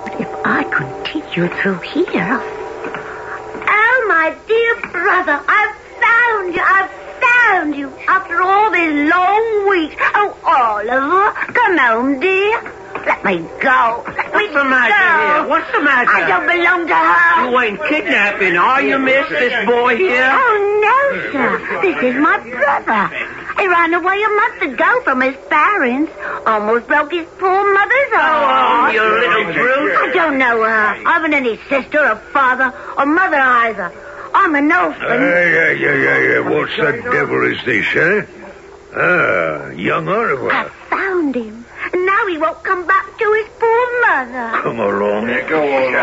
But if I continue through here... Oh, my dear brother, I've found you. I've found you after all these long weeks. Oh, Oliver, come home, dear. Let me go. What's the matter here? What's the matter? I don't belong to her. You ain't kidnapping, are you, miss, this boy here? Oh, no, sir. This is my brother. He ran away a month ago from his parents. Almost broke his poor mother's heart. Oh, you little brute. I don't know her. I haven't any sister or father or mother either. I'm an orphan. Yeah. What the devil is this, eh? Young Oliver. I found him. And now he won't come back to his poor mother. Come along. Go on.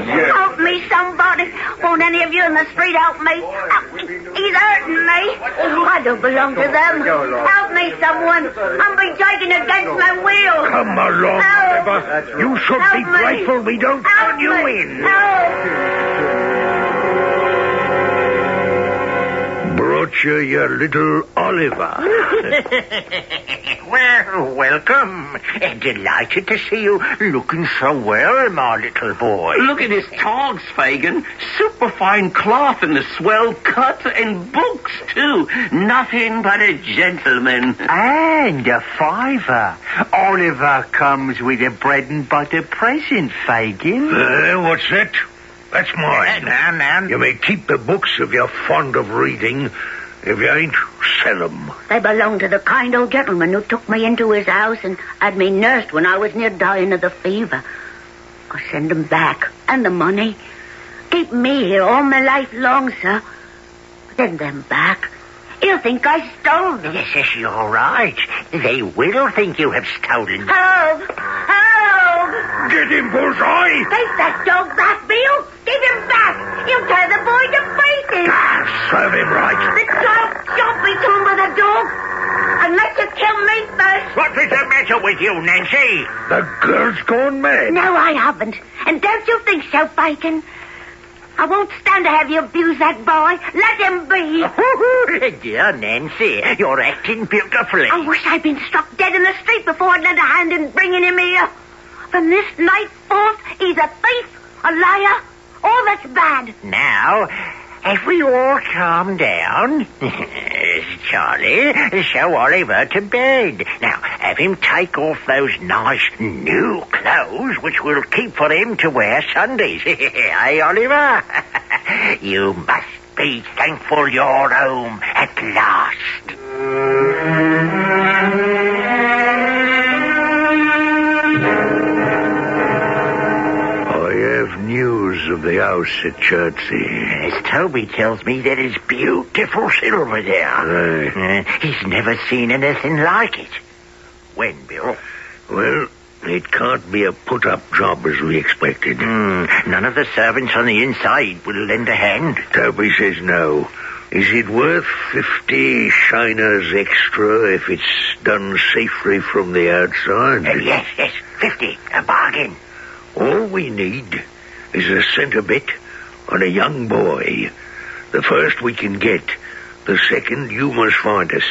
Help me, somebody. Won't any of you in the street help me? He's hurting me. I don't belong to them. Help me, someone. I'm being taken against my will. Come along, Oliver. You should be grateful we don't turn you in. Brought you your little Oliver. Well, welcome. Delighted to see you looking so well, my little boy. Look at his togs, Fagin. Superfine cloth and the swell cut and books, too. Nothing but a gentleman. And a $5. Oliver comes with a bread and butter present, Fagin. What's that? That's mine. Now. You may keep the books if you're fond of reading. If you ain't, sell them. They belong to the kind old gentleman who took me into his house and had me nursed when I was near dying of the fever. I'll send them back, and the money. Keep me here all my life long, sir. Send them back. He'll think I stole them. Yes, you're right. They will think you have stolen them. Help! Help! Get him, Bullseye! Take that dog back, Bill! Give him back! He'll tear the boy to pieces! Serve him right. The dog shan't be torn by the dog! Unless you kill me first! What is the matter with you, Nancy? The girl's gone mad. No, I haven't. And don't you think so, Bacon? I won't stand to have you abuse that boy. Let him be. Dear Nancy, you're acting beautifully. I wish I'd been struck dead in the street before I'd lent a hand in bringing him here. From this night forth, he's a thief, a liar, all that's bad. Now, if we all calm down, Charlie, show Oliver to bed. Now, have him take off those nice new clothes which we'll keep for him to wear Sundays. Hey, Oliver? You must be thankful you're home at last. News of the house at Chertsey. As Toby tells me, there is beautiful silver there. He's never seen anything like it. When, Bill? Well, it can't be a put-up job as we expected. None of the servants on the inside will lend a hand. Toby says no. Is it worth 50 shiners extra if it's done safely from the outside? Yes, 50. A bargain. All we need is a centre bit on a young boy. The first we can get. The second you must find us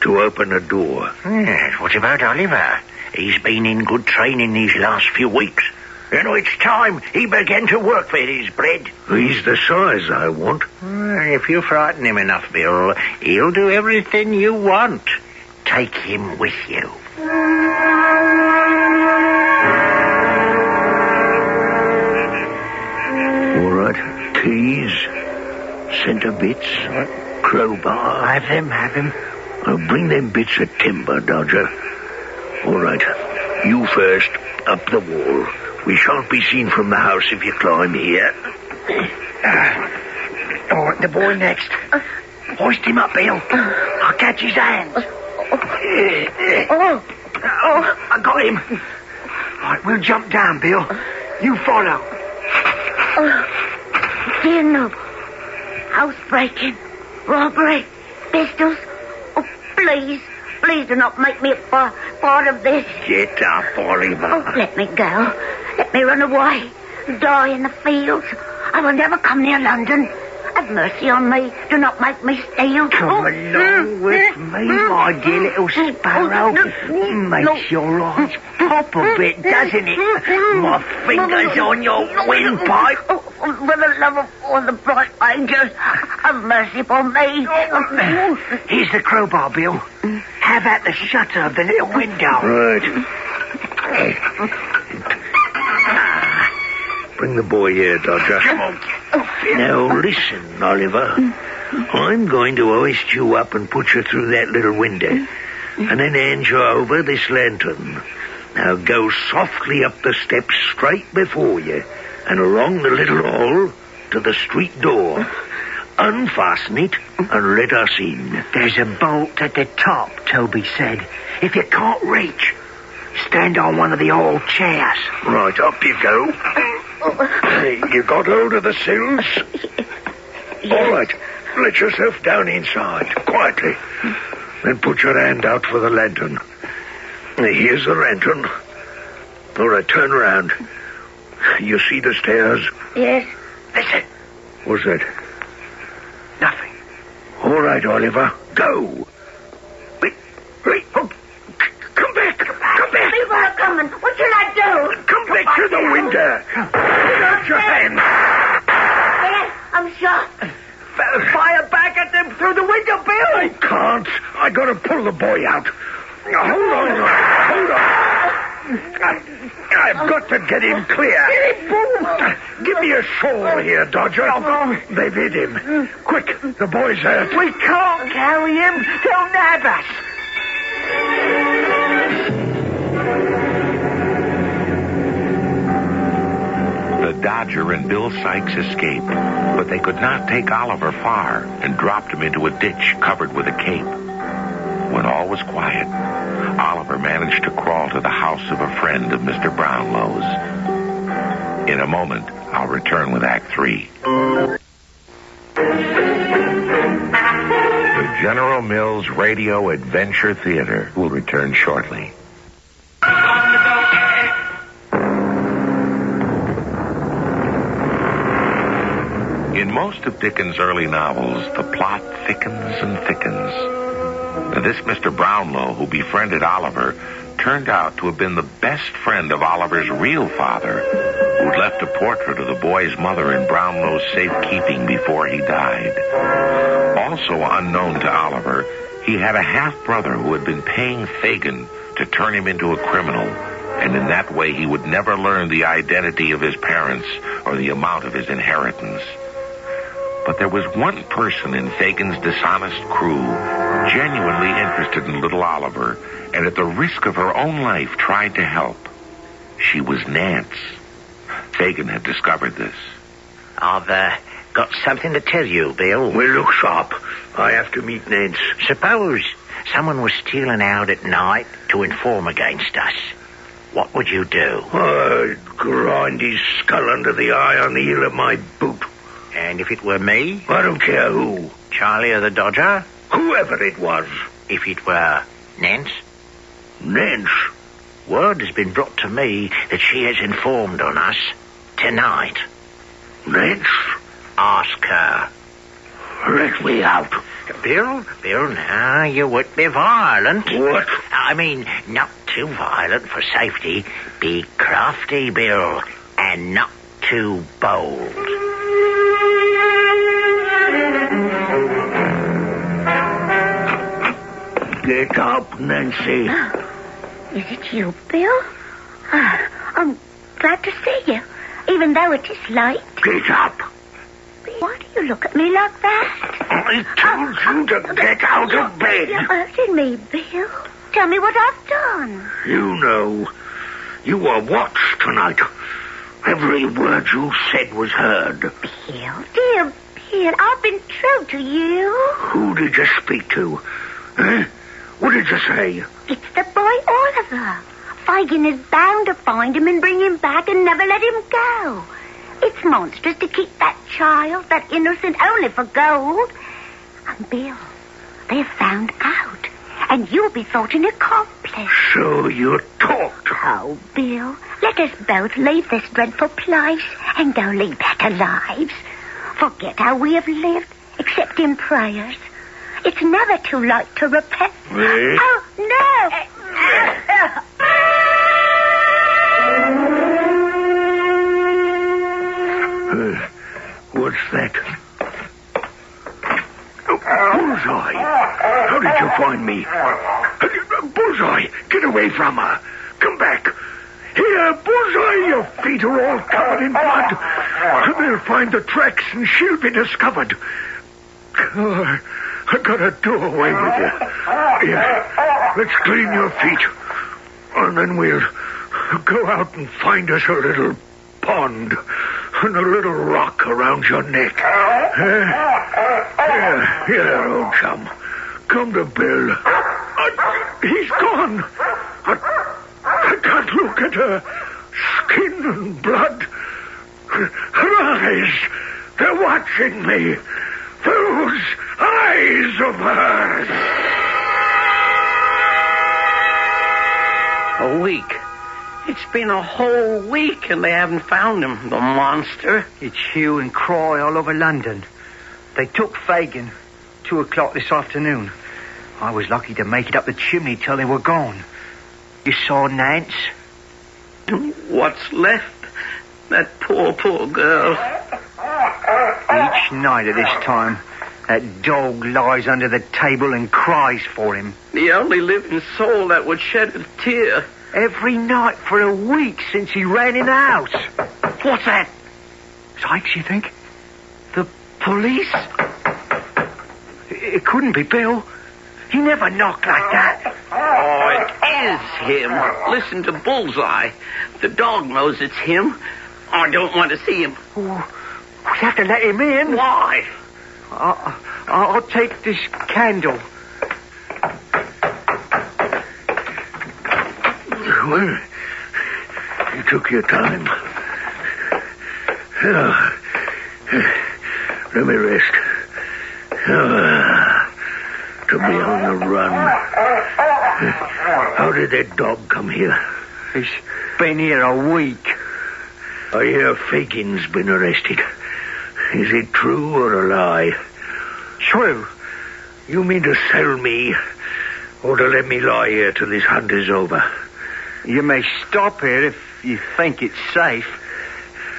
to open a door. Yes, what about Oliver? He's been in good training these last few weeks. It's time he began to work for his bread. He's the size I want. If you frighten him enough, Bill, he'll do everything you want. Take him with you. Keys, centre bits, crowbar. Have him. I'll bring them bits of timber, Dodger. All right, you first, up the wall. We shan't be seen from the house if you climb here. All right, the boy next. Hoist him up, Bill. I'll catch his hands. I got him. Right, we'll jump down, Bill. You follow. Dear no. Housebreaking, robbery, pistols. Oh, please do not make me a part of this. Get up, Oliver. Oh, let me go. Let me run away. Die in the fields. I will never come near London. Have mercy on me. Do not make me steal. Come along with me, my dear little sparrow. Makes your eyes pop a bit, doesn't it? My fingers on your windpipe. For the love of all the bright angels, have mercy upon me. Here's the crowbar, Bill. Have at the shutter of the little window. Right. Bring the boy here, Dodger. Come on. Now, listen, Oliver. I'm going to hoist you up and put you through that little window. And then hand you over this lantern. Now go softly up the steps straight before you and along the little hall to the street door. Unfasten it and let us in. There's a bolt at the top, Toby said. If you can't reach, stand on one of the old chairs. Right, up you go. You got hold of the sills? Yes. All right, let yourself down inside, quietly. Then put your hand out for the lantern. Here's the lantern. All right, turn around. You see the stairs? Yes. Listen. What's that? Nothing. All right, Oliver, go. Wait. Oh, come back. People are coming. What should I do? Come back to the window. Put out your hand. Yes, I'm shot. Fire back at them through the window, Bill. I can't. I gotta pull the boy out. Hold on. I've got to get him clear. Give me a shawl here, Dodger. They've hit him. Quick, the boy's hurt. We can't carry him. They'll nab us. The Dodger and Bill Sykes escaped, but they could not take Oliver far and dropped him into a ditch covered with a cape. When all was quiet, Oliver managed to crawl to the house of a friend of Mr. Brownlow's. In a moment, I'll return with Act 3. The General Mills Radio Adventure Theater will return shortly. In most of Dickens' early novels, the plot thickens and thickens. This Mr. Brownlow, who befriended Oliver, turned out to have been the best friend of Oliver's real father, who'd left a portrait of the boy's mother in Brownlow's safekeeping before he died. Also unknown to Oliver, he had a half-brother who had been paying Fagin to turn him into a criminal, and in that way he would never learn the identity of his parents or the amount of his inheritance. But there was one person in Fagin's dishonest crew genuinely interested in little Oliver, and at the risk of her own life tried to help. She was Nance. Fagin had discovered this. I've got something to tell you, Bill. Well, look sharp. I have to meet Nance. Suppose someone was stealing out at night to inform against us. What would you do? I'd grind his skull under the eye on the heel of my boot. And if it were me? I don't care who. Charlie or the Dodger? Whoever it was. If it were Nance? Nance? Word has been brought to me that she has informed on us tonight. Nance? Ask her. Let me out. Bill, now you would be violent. What? I mean, not too violent for safety. Be crafty, Bill, and not too bold. Get up, Nancy. Is it you, Bill? I'm glad to see you, even though it is late. Get up. Why do you look at me like that? I told you to get out of bed. You're hurting me, Bill. Tell me what I've done. You know. You were watched tonight. Every word you said was heard. Bill, dear Bill, I've been true to you. Who did you speak to? Eh? What did you say? It's the boy Oliver. Fagin is bound to find him and bring him back and never let him go. It's monstrous to keep that child, that innocent, only for gold. And Bill, they've found out, and you'll be thought an accomplice. So you talked. Oh, Bill, let us both leave this dreadful place and go lead better lives. Forget how we have lived, except in prayers. It's never too late to repent. Eh? Oh, no! What's that? Oh, Bullseye! How did you find me? Bullseye, get away from her. Come back. Here, Bullseye, your feet are all covered in blood. They'll find the tracks and she'll be discovered. Oh, I gotta do away with you. Here, let's clean your feet. And then we'll go out and find us a little pond and a little rock around your neck. Here, old chum. Come to Bill. He's gone. I can't look at her skin and blood. Her eyes, they're watching me. Those eyes of hers. A week. It's been a whole week and they haven't found him, the monster. It's hue and cry all over London. They took Fagin 2:00 this afternoon. I was lucky to make it up the chimney till they were gone. You saw Nance? What's left? That poor girl. Each night at this time, that dog lies under the table and cries for him. The only living soul that would shed a tear. Every night for a week since he ran in the house. What's that? Sykes, you think? The police? It couldn't be Bill. He never knocked like that. Oh, it is him. Listen to Bullseye. The dog knows it's him. I don't want to see him. Oh, we have to let him in. Why? I'll take this candle. Well, you took your time. Let me rest. To be on the run. How did that dog come here? He's been here a week. I hear Fagin's been arrested. Is it true or a lie? True. You mean to sell me, or to let me lie here till this hunt is over? You may stop here if you think it's safe.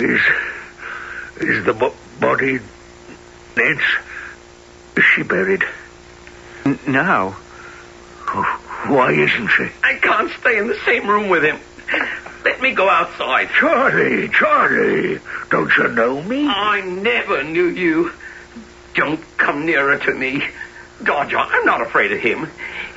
Is the body Ned's? Is she buried? No. Why isn't she? I can't stay in the same room with him. Let me go outside. Charlie, don't you know me? I never knew you. Don't come nearer to me. Dodger, I'm not afraid of him.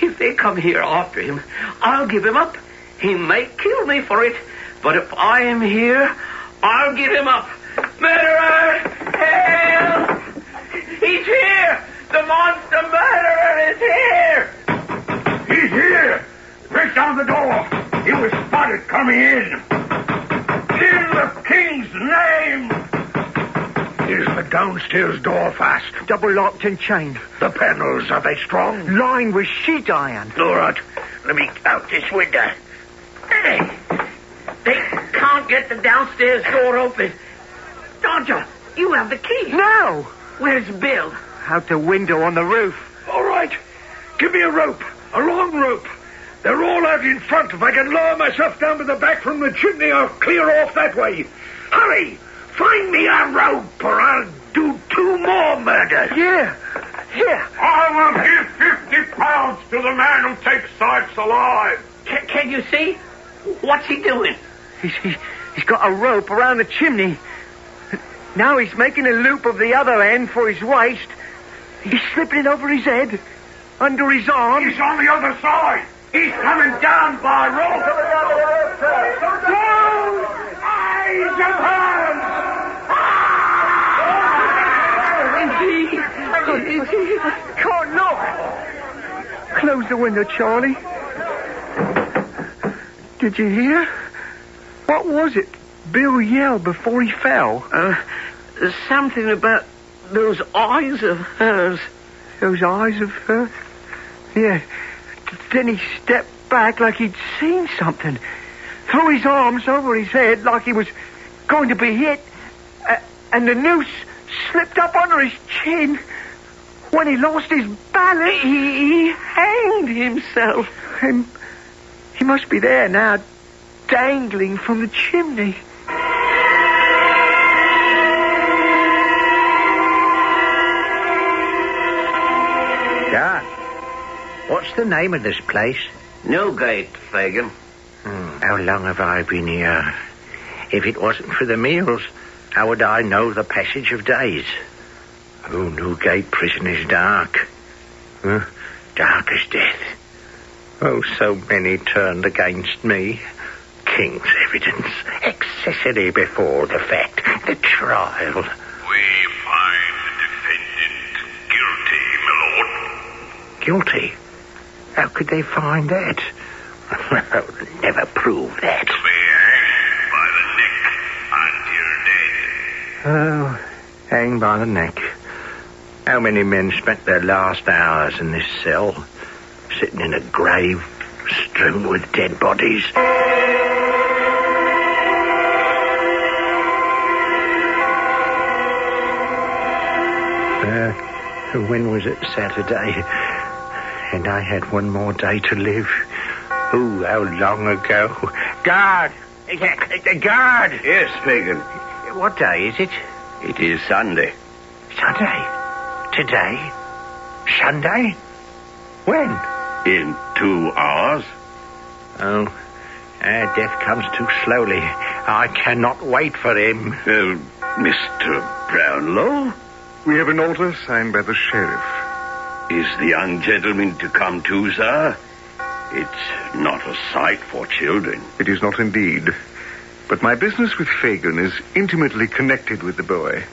If they come here after him, I'll give him up. He may kill me for it, but if I am here, I'll give him up. Murderer! Help! He's here! The monster murderer is here! He's here! Break down the door! He was spotted coming in! In the king's name! Is the downstairs door fast? Double locked and chained. The panels, are they strong? Lined with sheet iron. All right, let me out this window. Hey! They can't get the downstairs door open. Dodger, you have the key. No! Where's Bill? Out the window on the roof. All right, give me a rope. A long rope. They're all out in front. If I can lower myself down to the back from the chimney, I'll clear off that way. Hurry! Find me a rope, or I'll do 2 more murders. Yeah. Here. I will give £50 to the man who takes Sykes alive. Can you see? What's he doing? He's got a rope around the chimney. Now he's making a loop of the other end for his waist. He's slipping it over his head, under his arm. He's on the other side. He's coming down by rope. Eyes and hands! Is he? Can't look. Close the window, Charlie. Did you hear? What was it Bill yelled before he fell? Something about those eyes of hers. Those eyes of hers? Yeah. Then he stepped back like he'd seen something. Threw his arms over his head like he was going to be hit. And the noose slipped up under his chin. When he lost his balance, he hanged himself. And he must be there now, dangling from the chimney. Dad, what's the name of this place? Newgate, Fagin. How long have I been here? If it wasn't for the meals, how would I know the passage of days? Oh, Newgate prison is dark. Dark as death. Oh, so many turned against me. King's evidence, accessory before the fact, the trial. We find the defendant guilty, my lord. Guilty? How could they find that? I'll never prove that. To be hanged by the neck until dead. Oh, hanged by the neck. How many men spent their last hours in this cell, sitting in a grave strewn with dead bodies? When was it? Saturday. And I had one more day to live. Oh, how long ago. Guard! Guard! Yes, Fagin. What day is it? It is Sunday. Sunday? Today? Sunday? When? In 2 hours. Oh, Death comes too slowly. I cannot wait for him. Mr. Brownlow? We have an order signed by the sheriff. Is the young gentleman to come too, sir? It's not a sight for children. It is not indeed. But my business with Fagin is intimately connected with the boy.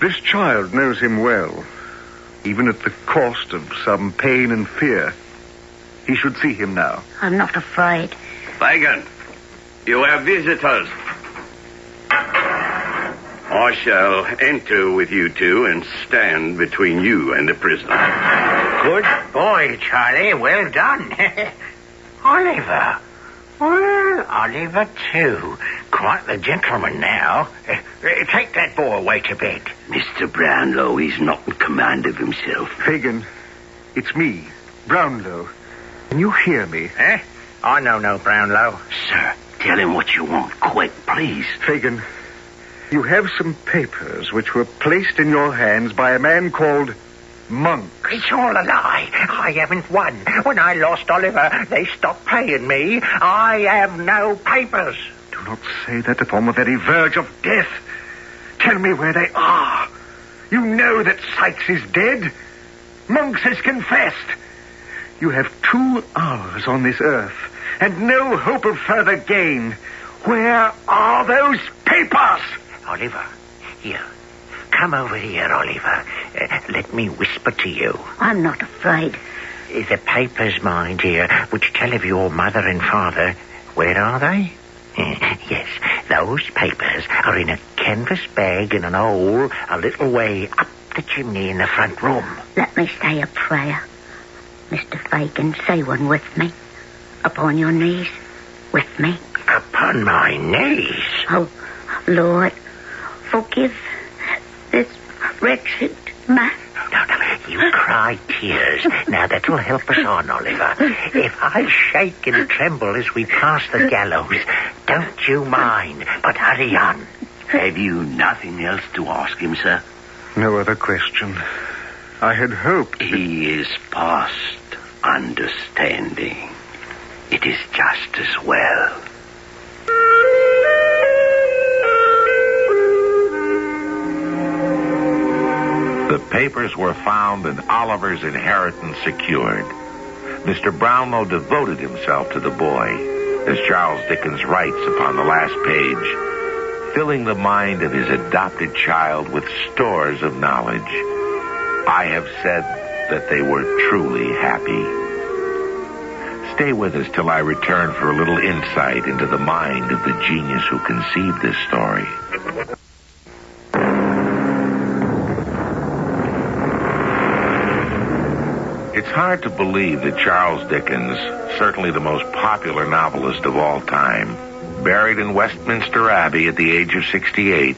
This child knows him well, even at the cost of some pain and fear. He should see him now. I'm not afraid. Fagin, you have visitors. I shall enter with you two and stand between you and the prisoner. Good boy, Charlie. Well done. Oliver. Well, Oliver, too. Quite the gentleman now. Take that boy away to bed. Mr. Brownlow is not in command of himself. Fagin, it's me, Brownlow. Can you hear me? I know no Brownlow. Sir, tell him what you want, quick, please. Fagin, you have some papers which were placed in your hands by a man called Monk. It's all a lie. I haven't won. When I lost Oliver, they stopped paying me. I have no papers. Do not say that upon the very verge of death. Tell me where they are. You know that Sykes is dead. Monks has confessed. You have 2 hours on this earth and no hope of further gain. Where are those papers? Oliver, here. Come over here, Oliver. Let me whisper to you. I'm not afraid. The papers, my dear, which tell of your mother and father, where are they? Yes, those papers are in a canvas bag in an hole a little way up the chimney in the front room. Let me say a prayer. Mr. Fagin, say one with me. Upon your knees, with me. Upon my knees? Oh, Lord, forgive this wretched man. No, you cry tears. Now, that'll help us on, Oliver. If I shake and tremble as we pass the gallows, don't you mind, but hurry on. Have you nothing else to ask him, sir? No other question. I had hoped... He is past understanding. It is just as well. The papers were found and Oliver's inheritance secured. Mr. Brownlow devoted himself to the boy, as Charles Dickens writes upon the last page, filling the mind of his adopted child with stores of knowledge. I have said that they were truly happy. Stay with us till I return for a little insight into the mind of the genius who conceived this story. It's hard to believe that Charles Dickens, certainly the most popular novelist of all time, buried in Westminster Abbey at the age of 68,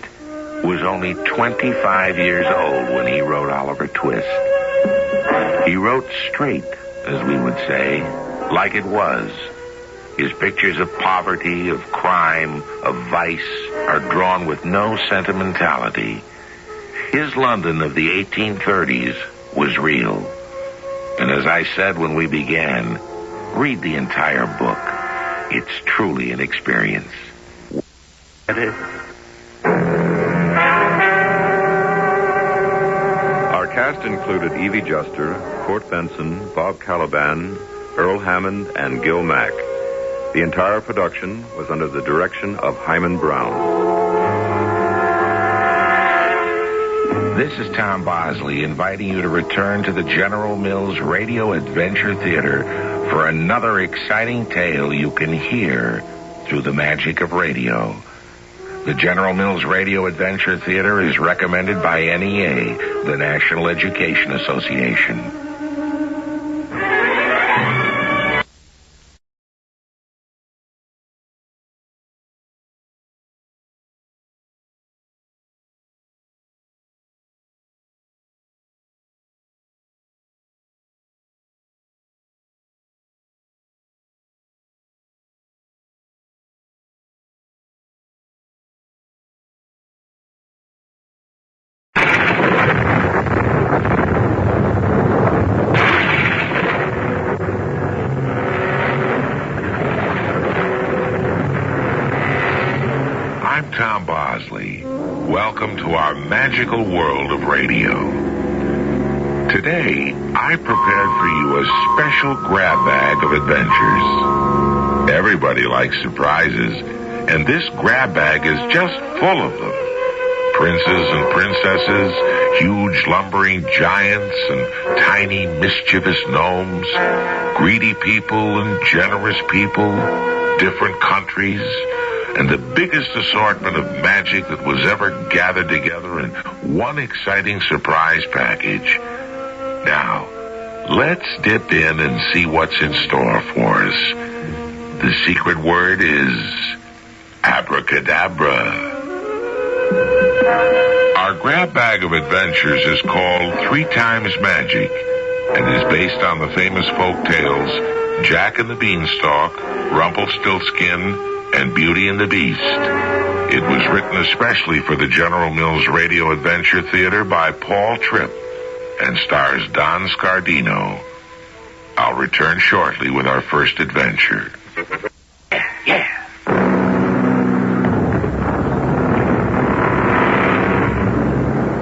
was only 25 years old when he wrote Oliver Twist. He wrote straight, as we would say, like it was. His pictures of poverty, of crime, of vice are drawn with no sentimentality. His London of the 1830s was real. And as I said when we began, read the entire book. It's truly an experience. Our cast included Evie Juster, Court Benson, Bob Caliban, Earl Hammond, and Gil Mack. The entire production was under the direction of Hyman Brown. This is Tom Bosley inviting you to return to the General Mills Radio Adventure Theater for another exciting tale you can hear through the magic of radio. The General Mills Radio Adventure Theater is recommended by NEA, the National Education Association. I'm Tom Bosley. Welcome to our magical world of radio. Today, I prepared for you a special grab bag of adventures. Everybody likes surprises, and this grab bag is just full of them. Princes and princesses, huge lumbering giants and tiny mischievous gnomes, greedy people and generous people, different countries, and the biggest assortment of magic that was ever gathered together in one exciting surprise package. Now, let's dip in and see what's in store for us. The secret word is abracadabra. Our grab bag of adventures is called 3 Times Magic and is based on the famous folk tales Jack and the Beanstalk, Rumpelstiltskin, and Beauty and the Beast. It was written especially for the General Mills Radio Adventure Theater by Paul Tripp and stars Don Scardino. I'll return shortly with our first adventure.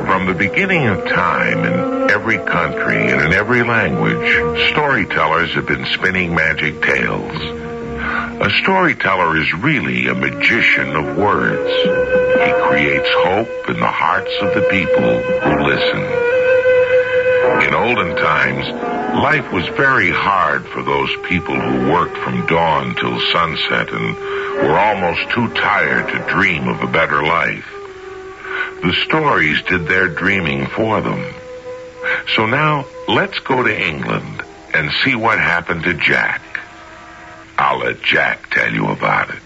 From the beginning of time, in every country and in every language, storytellers have been spinning magic tales. A storyteller is really a magician of words. He creates hope in the hearts of the people who listen. In olden times, life was very hard for those people who worked from dawn till sunset and were almost too tired to dream of a better life. The stories did their dreaming for them. So now, let's go to England and see what happened to Jack. I'll let Jack tell you about it.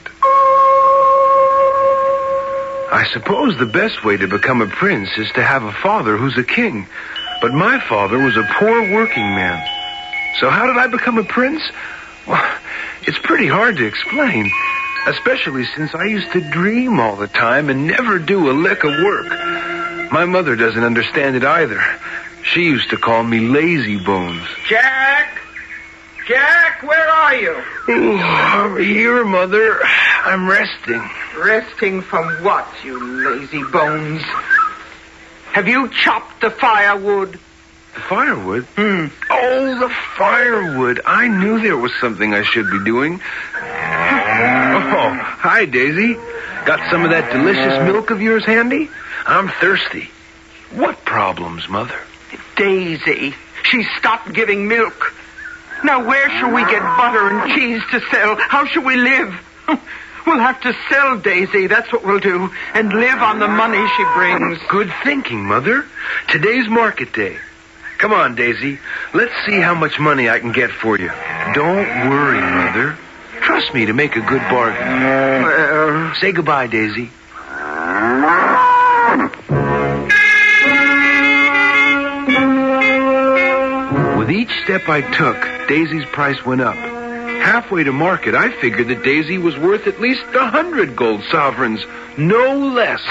I suppose the best way to become a prince is to have a father who's a king. But my father was a poor working man. So how did I become a prince? Well, it's pretty hard to explain, especially since I used to dream all the time and never do a lick of work. My mother doesn't understand it either. She used to call me lazy bones. Jack! Jack, where are you? Oh, I'm here, Mother. I'm resting. Resting from what, you lazy bones? Have you chopped the firewood? The firewood? Oh, the firewood. I knew there was something I should be doing. Oh, hi, Daisy. Got some of that delicious milk of yours handy? I'm thirsty. What problems, Mother? Daisy, she stopped giving milk. Now where shall we get butter and cheese to sell? How shall we live? We'll have to sell Daisy, that's what we'll do, and live on the money she brings. Good thinking, Mother. Today's market day. Come on, Daisy. Let's see how much money I can get for you. Don't worry, Mother. Trust me to make a good bargain. Well, say goodbye, Daisy. With each step I took, Daisy's price went up. Halfway to market, I figured that Daisy was worth at least 100 gold sovereigns, no less.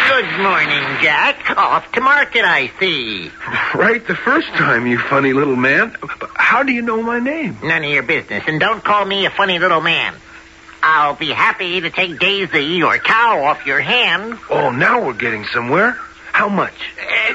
Good morning, Jack. Off to market, I see. Right the first time, you funny little man. How do you know my name? None of your business, and don't call me a funny little man. I'll be happy to take Daisy, your cow, off your hands. Oh, now we're getting somewhere. How much?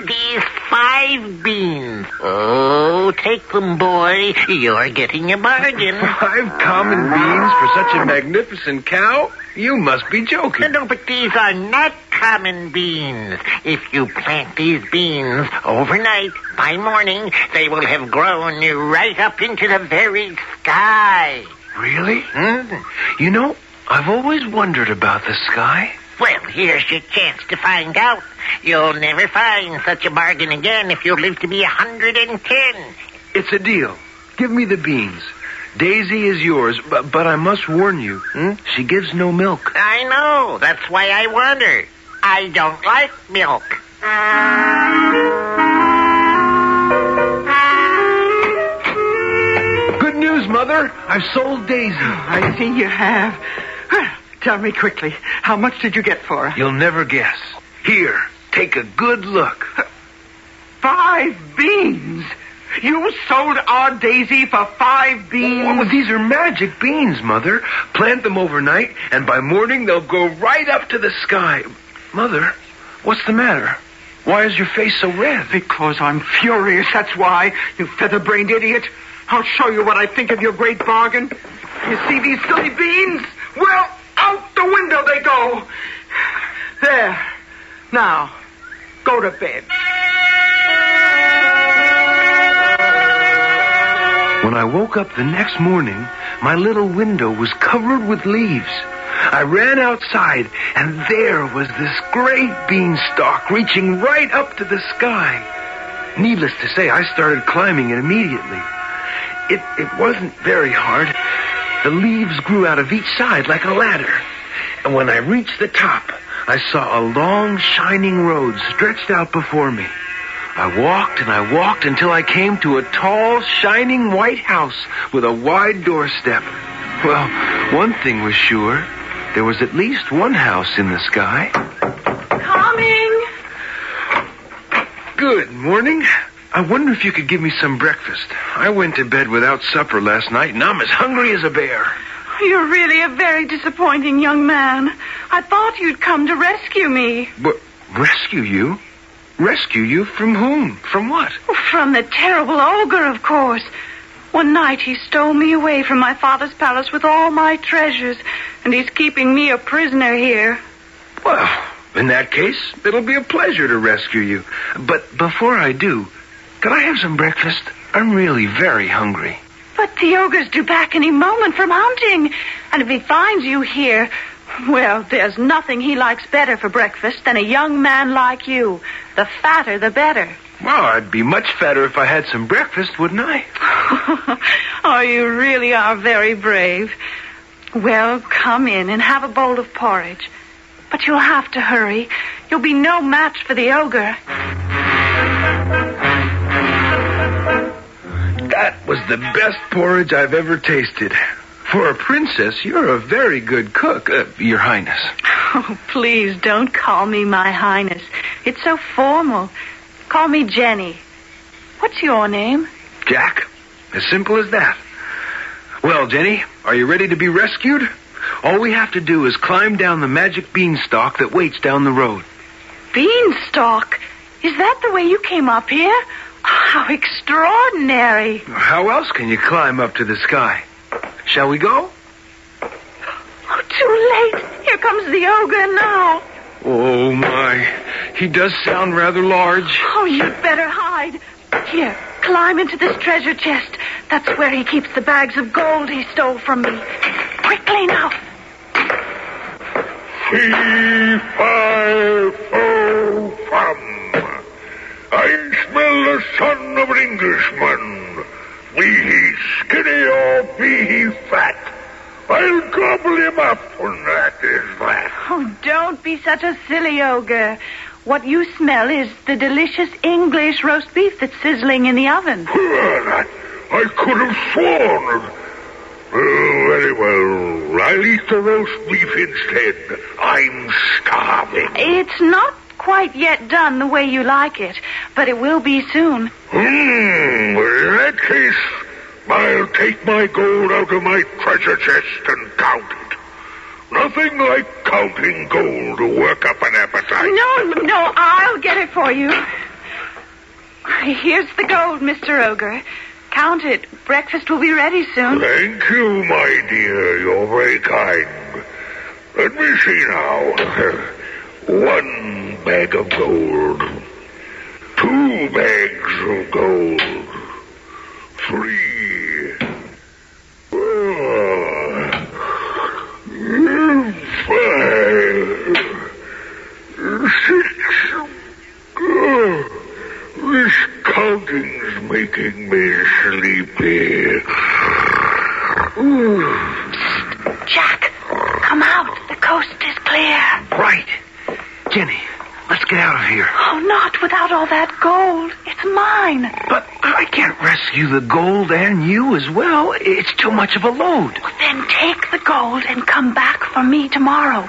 These 5 beans. Oh, take them, boy. You're getting a bargain. 5 common beans for such a magnificent cow? You must be joking. No, but these are not common beans. If you plant these beans overnight, by morning, they will have grown right up into the very sky. Really? You know, I've always wondered about the sky. Well, here's your chance to find out. You'll never find such a bargain again if you live to be 110. It's a deal. Give me the beans. Daisy is yours, but I must warn you, she gives no milk. I know. That's why I warned her. I don't like milk. Good news, Mother. I've sold Daisy. I see you have. Tell me quickly, how much did you get for her? You'll never guess. Here, take a good look. 5 beans? You sold our Daisy for 5 beans? Oh, these are magic beans, Mother. Plant them overnight, and by morning they'll go right up to the sky. Mother, what's the matter? Why is your face so red? Because I'm furious, that's why, you feather-brained idiot. I'll show you what I think of your great bargain. You see these silly beans? Well, out the window they go. There. Now, go to bed. When I woke up the next morning, my little window was covered with leaves. I ran outside, and there was this great beanstalk reaching right up to the sky. Needless to say, I started climbing it immediately. It wasn't very hard. The leaves grew out of each side like a ladder. And when I reached the top, I saw a long, shining road stretched out before me. I walked and I walked until I came to a tall, shining white house with a wide doorstep. Well, one thing was sure. There was at least one house in the sky. Coming! Good morning. I wonder if you could give me some breakfast. I went to bed without supper last night, and I'm as hungry as a bear. You're really a very disappointing young man. I thought you'd come to rescue me. But rescue you? Rescue you from whom? From what? From the terrible ogre, of course. One night he stole me away from my father's palace with all my treasures, and he's keeping me a prisoner here. Well, in that case, it'll be a pleasure to rescue you. But before I do, could I have some breakfast? I'm really very hungry. But the ogre's due back any moment from hunting, and if he finds you here, well, there's nothing he likes better for breakfast than a young man like you. The fatter, the better. Well, I'd be much fatter if I had some breakfast, wouldn't I? Oh, you really are very brave. Well, come in and have a bowl of porridge. But you'll have to hurry. You'll be no match for the ogre. That was the best porridge I've ever tasted. For a princess, you're a very good cook, Your Highness. Oh, please don't call me my Highness. It's so formal. Call me Jenny. What's your name? Jack. As simple as that. Well, Jenny, are you ready to be rescued? All we have to do is climb down the magic beanstalk that waits down the road. Beanstalk? Is that the way you came up here? How extraordinary. How else can you climb up to the sky? Shall we go? Oh, too late. Here comes the ogre now. Oh, my. He does sound rather large. Oh, you'd better hide. Here, climb into this treasure chest. That's where he keeps the bags of gold he stole from me. Quickly now. Fee, fi, fo, fum. I smell the son of an Englishman. Be he skinny or be he fat, I'll gobble him up when that is that. Oh, don't be such a silly ogre. What you smell is the delicious English roast beef that's sizzling in the oven. That I could have sworn. Very well. I'll eat the roast beef instead. I'm starving. It's not quite yet done the way you like it, but it will be soon. In that case, I'll take my gold out of my treasure chest and count it. Nothing like counting gold to work up an appetite. No, I'll get it for you. Here's the gold, Mr. Ogre. Count it. Breakfast will be ready soon. Thank you, my dear. You're very kind. Let me see now. 1 bag of gold. 2 bags of gold. 3. 4. 5. 6. This counting's making me sleepy. Jack, come out. The coast is clear. Right. Jenny, let's get out of here. Oh, not without all that gold. It's mine. But I can't rescue the gold and you as well. It's too much of a load. Well, then take the gold and come back for me tomorrow.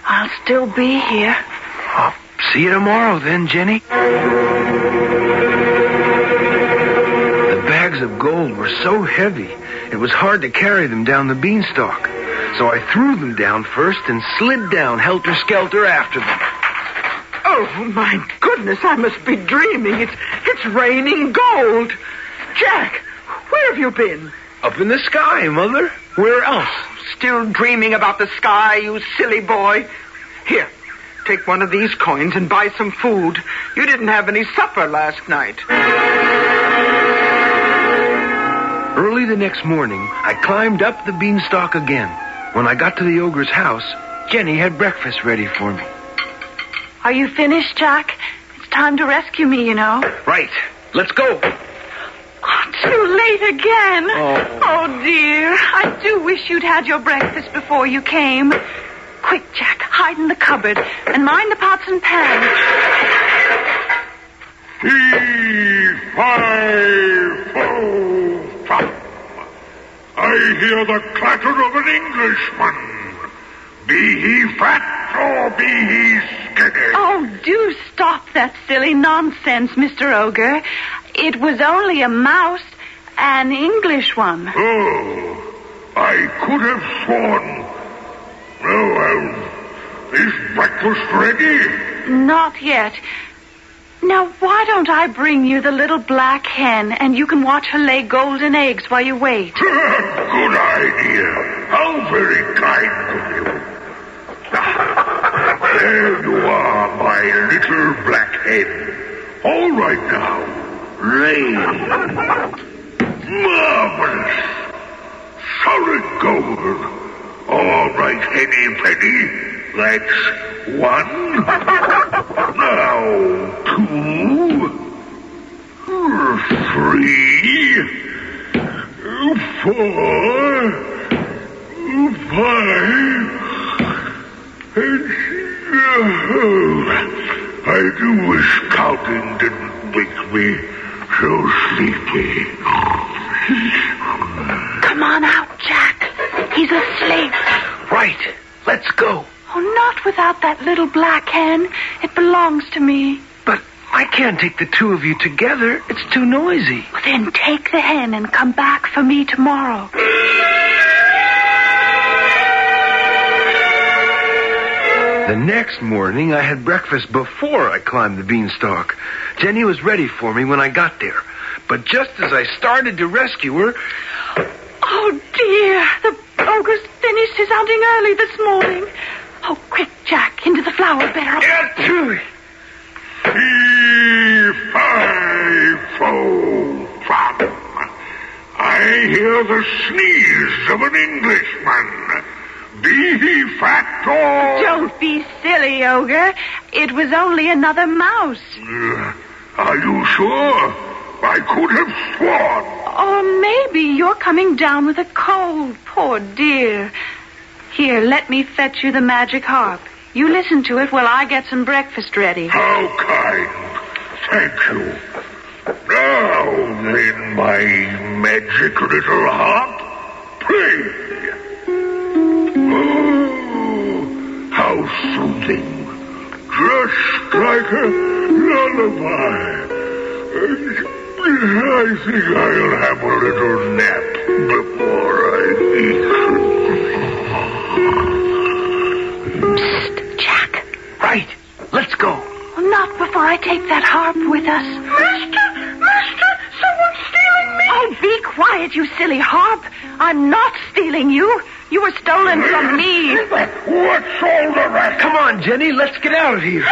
I'll still be here. I'll see you tomorrow then, Jenny. of gold were so heavy, it was hard to carry them down the beanstalk. So I threw them down first and slid down helter-skelter after them. Oh, my goodness, I must be dreaming. It's raining gold. Jack, where have you been? Up in the sky, Mother. Where else? Still dreaming about the sky, you silly boy. Here, take one of these coins and buy some food. You didn't have any supper last night. Early the next morning, I climbed up the beanstalk again. When I got to the ogre's house, Jenny had breakfast ready for me. Are you finished, Jack? It's time to rescue me, you know. Right. Let's go. Oh, too late again. Oh, dear. I do wish you'd had your breakfast before you came. Quick, Jack, hide in the cupboard and mind the pots and pans. Fee-fi-fo-fum. I hear the clatter of an Englishman. Be he fat or be he skinny. Oh, do stop that silly nonsense, Mr. Ogre. It was only a mouse, an English one. Oh, I could have sworn. Well, is breakfast ready? Not yet. Now, why don't I bring you the little black hen, and you can watch her lay golden eggs while you wait? Good idea. How very kind of you. There you are, my little black hen. All right now. Lay. Marvelous. Solid gold. All right, Henny Penny. That's one. Now, two. Three. 4. 5. I do wish counting didn't make me so sleepy. Come on out, Jack. He's asleep. Right. Let's go. Oh, not without that little black hen. It belongs to me. But I can't take the two of you together. It's too noisy. Well, then take the hen and come back for me tomorrow. The next morning, I had breakfast before I climbed the beanstalk. Jenny was ready for me when I got there. But just as I started to rescue her... Oh, dear. The ogre's finished his hunting early this morning. Oh, quick, Jack, into the flour barrel. Get to it. Fee-fi-fo-fum. I hear the sneeze of an Englishman. Be he fat or... Don't be silly, Ogre. It was only another mouse. Are you sure? I could have sworn. Or maybe you're coming down with a cold, poor dear. Here, let me fetch you the magic harp. You listen to it while I get some breakfast ready. How kind. Thank you. Now then, my magic little harp, play. Oh, how soothing. Just like a lullaby. I think I'll have a little nap before I eat. Psst, Jack. Right. Let's go. Well, not before I take that harp with us. Master, someone's stealing me. Oh, be quiet, you silly harp. I'm not stealing you. You were stolen from me. What's all the rest? Come on, Jenny. Let's get out of here.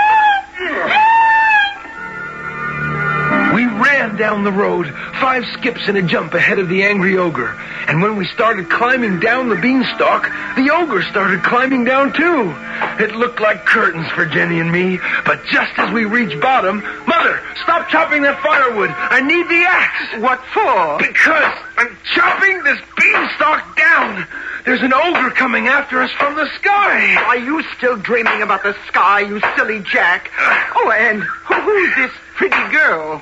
We ran down the road, 5 skips and a jump ahead of the angry ogre. And when we started climbing down the beanstalk, the ogre started climbing down too. It looked like curtains for Jenny and me, but just as we reached bottom, Mother, stop chopping that firewood. I need the axe. What for? Because I'm chopping this beanstalk down. There's an ogre coming after us from the sky. Are you still dreaming about the sky, you silly Jack? Oh, and who's this pretty girl?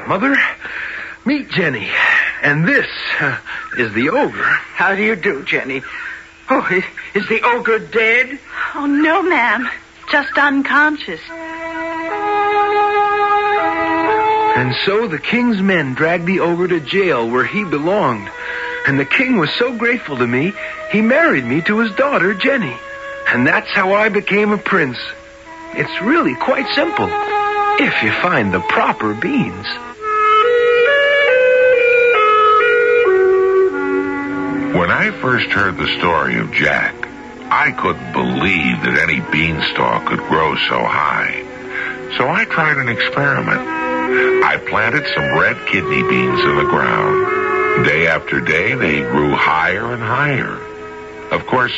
Mother, meet Jenny. And this is the ogre. How do you do, Jenny? Oh, is the ogre dead? Oh, no, ma'am. Just unconscious. And so the king's men dragged the ogre to jail where he belonged. And the king was so grateful to me, he married me to his daughter, Jenny. And that's how I became a prince. It's really quite simple, if you find the proper beans. When I first heard the story of Jack, I couldn't believe that any beanstalk could grow so high. So I tried an experiment. I planted some red kidney beans in the ground. Day after day, they grew higher and higher. Of course,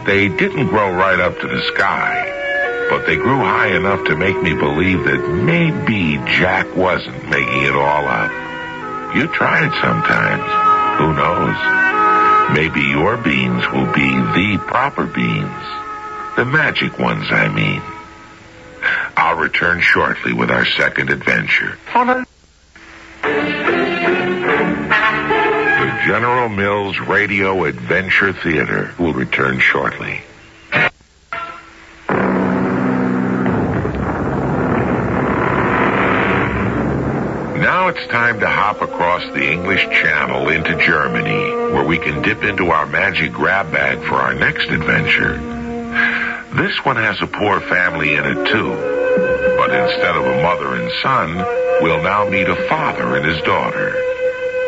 they didn't grow right up to the sky, but they grew high enough to make me believe that maybe Jack wasn't making it all up. You try it sometimes. Who knows? Maybe your beans will be the proper beans. The magic ones, I mean. I'll return shortly with our second adventure. The General Mills Radio Adventure Theater will return shortly. Now it's time to hop across the English Channel into Germany, where we can dip into our magic grab bag for our next adventure. This one has a poor family in it, too. But instead of a mother and son, we'll now meet a father and his daughter.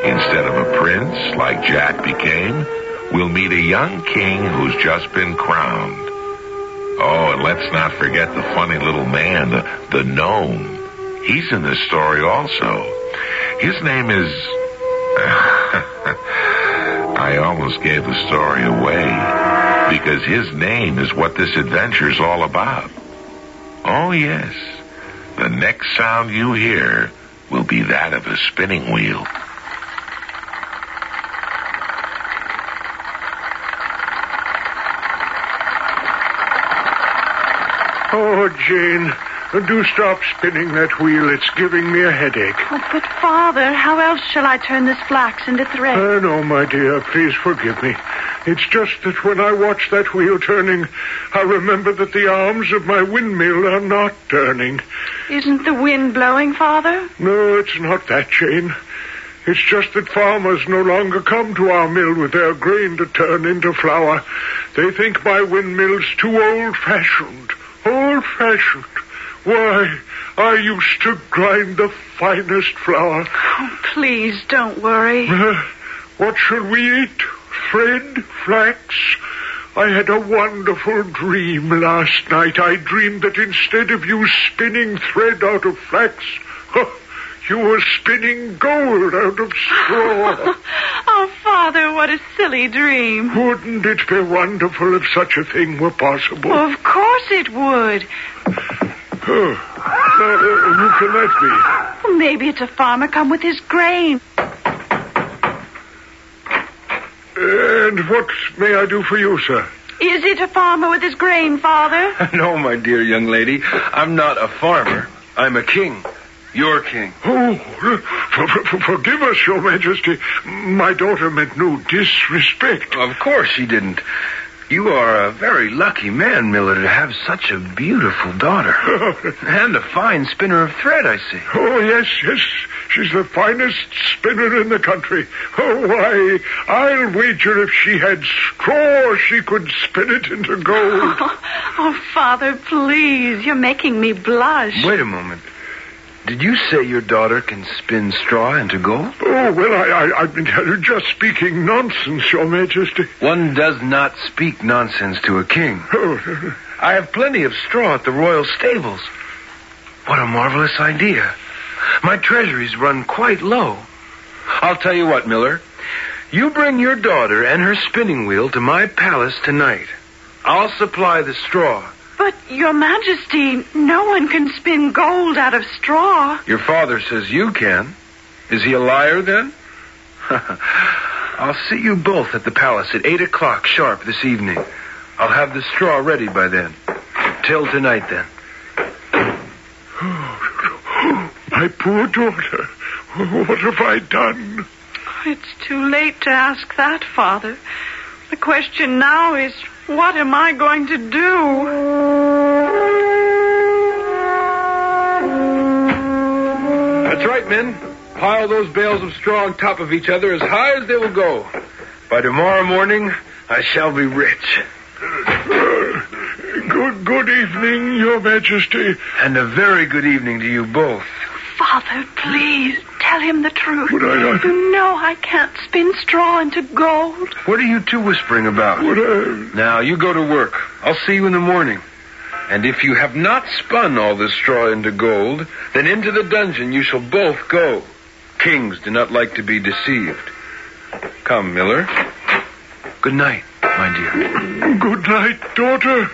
Instead of a prince, like Jack became, we'll meet a young king who's just been crowned. Oh, and let's not forget the funny little man, the gnome. He's in this story also. His name is... I almost gave the story away, because his name is what this adventure's all about. Oh, yes. The next sound you hear will be that of a spinning wheel. Oh, Jane, do stop spinning that wheel. It's giving me a headache. Oh, but, Father, how else shall I turn this flax into thread? No, my dear, please forgive me. It's just that when I watch that wheel turning, I remember that the arms of my windmill are not turning. Isn't the wind blowing, Father? No, it's not that, Jane. It's just that farmers no longer come to our mill with their grain to turn into flour. They think my windmill's too old-fashioned. Old-fashioned. Why, I used to grind the finest flour. Oh, please, don't worry. What shall we eat? Thread? Flax? I had a wonderful dream last night. I dreamed that instead of you spinning thread out of flax, you were spinning gold out of straw. Oh, Father, what a silly dream. Wouldn't it be wonderful if such a thing were possible? Well, of course it would. Who can that be? Well, maybe it's a farmer come with his grain. And what may I do for you, sir? Is it a farmer with his grain, Father? No, my dear young lady. I'm not a farmer. I'm a king. Your king. Oh, forgive us, Your Majesty. My daughter meant no disrespect. Of course she didn't. You are a very lucky man, Miller, to have such a beautiful daughter. And a fine spinner of thread, I see. Oh, yes. She's the finest spinner in the country. Oh, why, I'll wager if she had straw, she could spin it into gold. Oh, Father, please. You're making me blush. Wait a moment. Did you say your daughter can spin straw into gold? Oh, well, I've been just speaking nonsense, Your Majesty. One does not speak nonsense to a king. Oh. I have plenty of straw at the royal stables. What a marvelous idea. My treasuries run quite low. I'll tell you what, Miller. You bring your daughter and her spinning wheel to my palace tonight. I'll supply the straw. But, Your Majesty, no one can spin gold out of straw. Your father says you can. Is he a liar, then? I'll see you both at the palace at 8 o'clock sharp this evening. I'll have the straw ready by then. Till tonight, then. My poor daughter. What have I done? It's too late to ask that, Father. The question now is, what am I going to do? That's right, men. Pile those bales of straw on top of each other as high as they will go. By tomorrow morning, I shall be rich. Good evening, Your Majesty. And a very good evening to you both. Father, please, tell him the truth. But I... You know I can't spin straw into gold. What are you two whispering about? Now, you go to work. I'll see you in the morning. And if you have not spun all this straw into gold, then into the dungeon you shall both go. Kings do not like to be deceived. Come, Miller. Good night, my dear. Good night, daughter.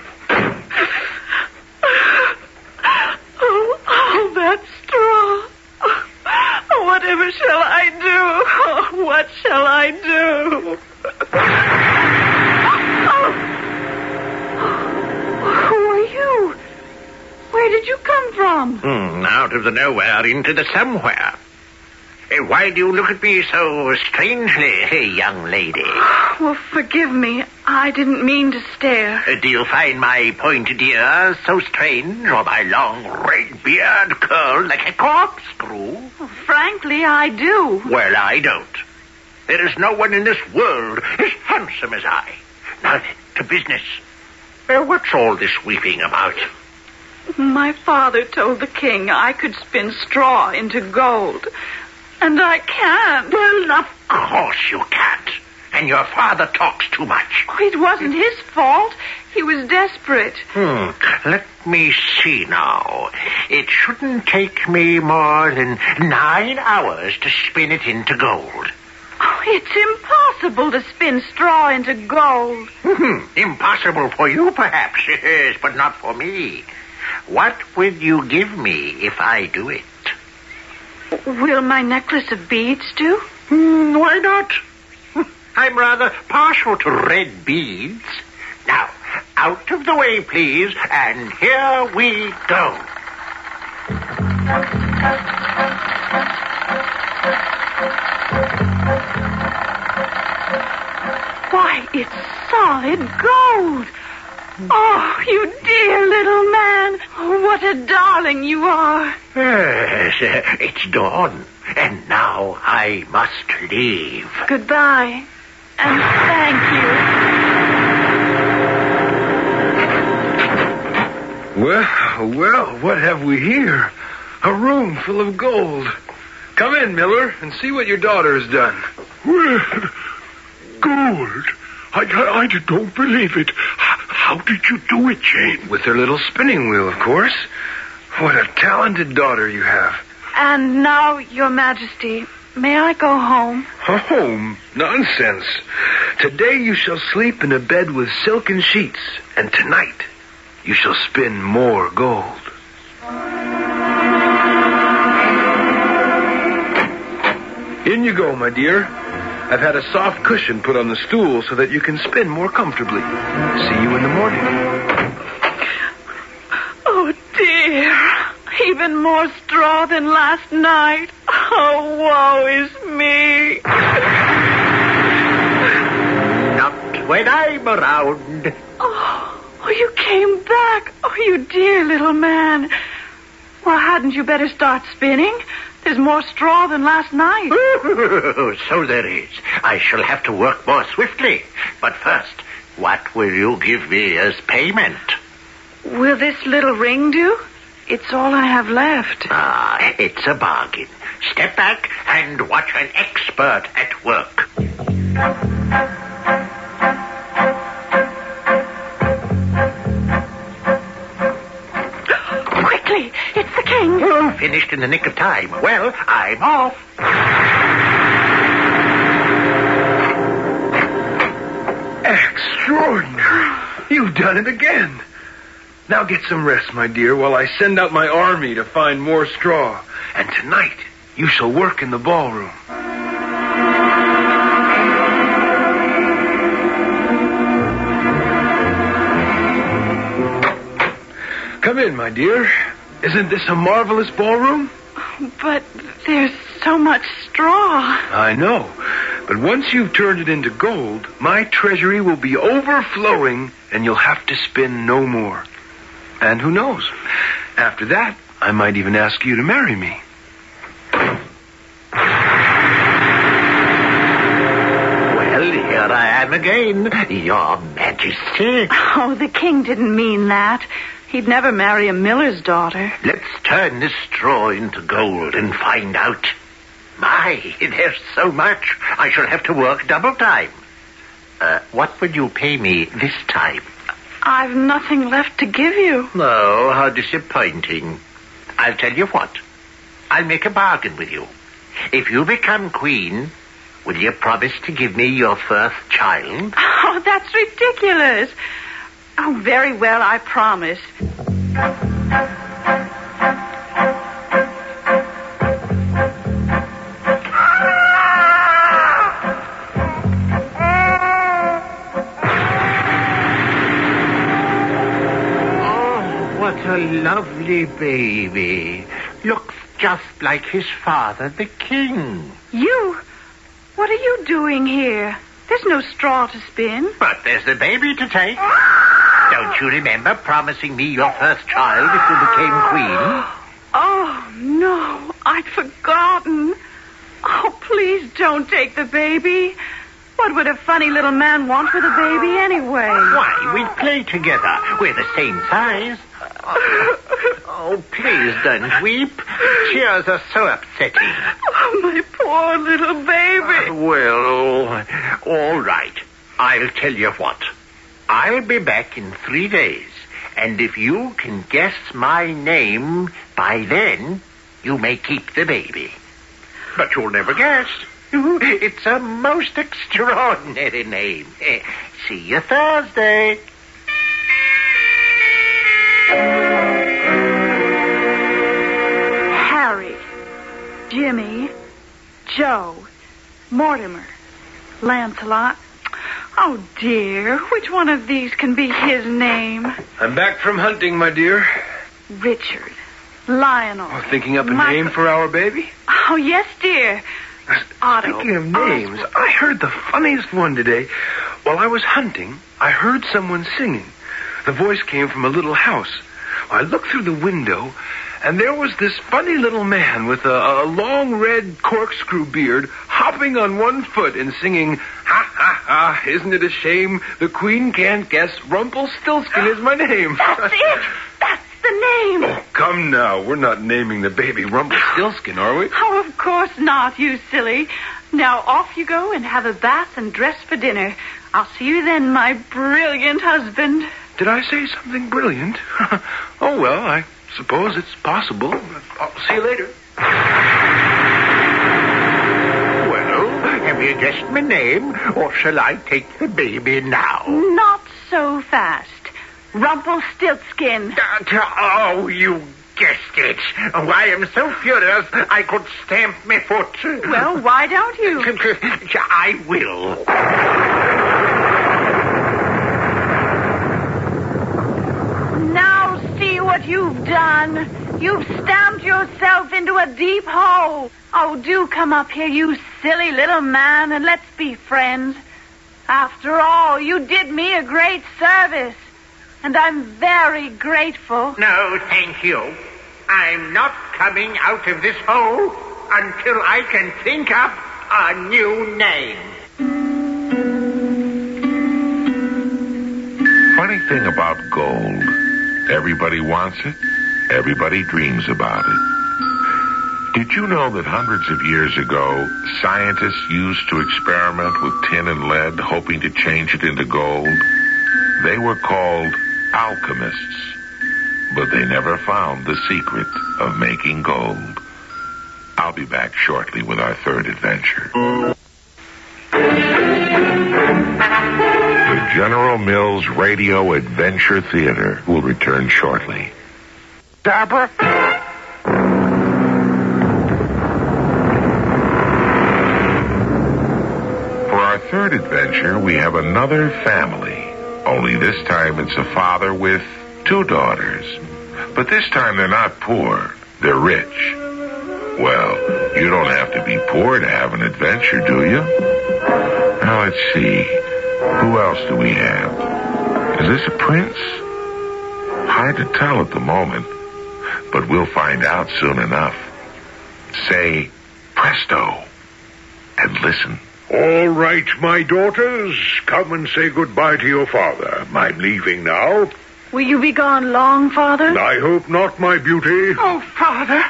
Oh, that straw. Whatever shall I do? Oh, what shall I do? Who are you? Where did you come from? Out of the nowhere into the somewhere. Why do you look at me so strangely, young lady? Well, forgive me. I didn't mean to stare. Do you find my pointed ears so strange, or my long red beard curled like a corkscrew? Well, frankly, I do. Well, I don't. There is no one in this world as handsome as I. Now then, to business. What's all this weeping about? My father told the king I could spin straw into gold. And I can't. Well, of course you can't. And your father talks too much. Oh, it wasn't his fault. He was desperate. Let me see now. It shouldn't take me more than 9 hours to spin it into gold. Oh, it's impossible to spin straw into gold. Impossible for you, perhaps, yes, but not for me. What will you give me if I do it? Will my necklace of beads do? Why not? I'm rather partial to red beads. Now, out of the way, please, and here we go. Why, it's solid gold. Oh, you dear little man. Oh, what a darling you are. Yes, it's dawn, and now I must leave. Goodbye, and thank you. Well, what have we here? A room full of gold. Come in, Miller, and see what your daughter has done. Well, gold? I don't believe it. How did you do it, Jane? With her little spinning wheel, of course. What a talented daughter you have. And now, Your Majesty, may I go home? Home? Nonsense. Today you shall sleep in a bed with silken sheets, and tonight you shall spin more gold. In you go, my dear. I've had a soft cushion put on the stool so that you can spin more comfortably. See you in the morning. Oh, dear. Even more straw than last night. Oh, woe is me. Not when I'm around. Oh, you came back. Oh, you dear little man. Well, hadn't you better start spinning? There's more straw than last night. So there is. I shall have to work more swiftly. But first, what will you give me as payment? Will this little ring do? It's all I have left. It's a bargain. Step back and watch an expert at work. Quickly, it's the king. Finished in the nick of time. Well, I'm off. Extraordinary. You've done it again. Now get some rest, my dear, while I send out my army to find more straw. And tonight, you shall work in the ballroom. Come in, my dear. Isn't this a marvelous ballroom? But there's so much straw. I know. But once you've turned it into gold, my treasury will be overflowing, and you'll have to spin no more. And who knows? After that, I might even ask you to marry me. Well, here I am again, Your Majesty. Oh, the king didn't mean that. He'd never marry a miller's daughter. Let's turn this straw into gold and find out. My, there's so much. I shall have to work double time. What will you pay me this time? I've nothing left to give you. Oh, how disappointing. I'll tell you what. I'll make a bargain with you. If you become queen, will you promise to give me your first child? Oh, that's ridiculous. Oh, very well, I promise. A lovely baby. Looks just like his father, the king. You? What are you doing here? There's no straw to spin. But there's the baby to take. Don't you remember promising me your first child if you became queen? Oh, no. I'd forgotten. Oh, please don't take the baby. What would a funny little man want with a baby anyway? Why, we'd play together. We're the same size. Oh, please don't weep. Tears are so upsetting. Oh, my poor little baby. Well, all right. I'll tell you what. I'll be back in 3 days. And if you can guess my name by then, you may keep the baby. But you'll never guess. It's a most extraordinary name. See you Thursday. Harry, Jimmy, Joe, Mortimer, Lancelot. Oh, dear. Which one of these can be his name? I'm back from hunting, my dear. Richard, Lionel. Oh, thinking up a name for our baby? Oh, yes, dear. Otto. Speaking of names, I heard the funniest one today. While I was hunting, I heard someone singing. The voice came from a little house. I looked through the window, and there was this funny little man with a long red corkscrew beard hopping on one foot and singing, "Ha, ha, ha, isn't it a shame the queen can't guess Rumpelstiltskin is my name." That's it! That's the name! Oh, come now. We're not naming the baby Rumpelstiltskin, are we? Oh, of course not, you silly. Now off you go and have a bath and dress for dinner. I'll see you then, my brilliant husband. Did I say something brilliant? Oh, well, I suppose it's possible. I'll see you later. Well, have you guessed my name, or shall I take the baby now? Not so fast. Rumpelstiltskin. Oh, you guessed it. Oh, I am so furious I could stamp my foot. Well, why don't you? I will. Now see what you've done. You've stamped yourself into a deep hole. Oh, do come up here, you silly little man, and let's be friends. After all, you did me a great service, and I'm very grateful. No, thank you. I'm not coming out of this hole until I can think up a new name. Funny thing about gold. Everybody wants it. Everybody dreams about it. Did you know that hundreds of years ago, scientists used to experiment with tin and lead, hoping to change it into gold? They were called alchemists, but they never found the secret of making gold. I'll be back shortly with our third adventure. The General Mills Radio Adventure Theater will return shortly. Deborah? For our third adventure, we have another family. Only this time it's a father with 2 daughters. But this time they're not poor. They're rich. Well, you don't have to be poor to have an adventure, do you? Now, let's see. Who else do we have? Is this a prince? Hard to tell at the moment, but we'll find out soon enough. Say, presto, and listen. All right, my daughters, come and say goodbye to your father. I'm leaving now. Will you be gone long, Father? I hope not, my beauty. Oh, Father,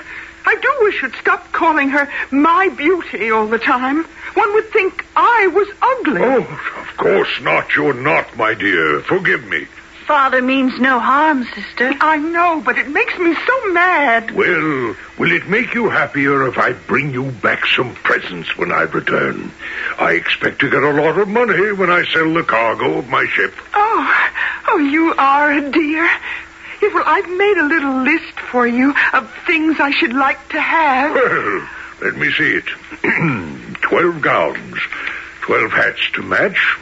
I do wish you'd stop calling her my beauty all the time. One would think I was ugly. Oh, of course not. You're not, my dear. Forgive me. Father means no harm, sister. I know, but it makes me so mad. Well, will it make you happier if I bring you back some presents when I return? I expect to get a lot of money when I sell the cargo of my ship. Oh, you are a dear. Yeah, well, I've made a little list for you of things I should like to have. Well, let me see it. 12 gowns. 12 hats to match,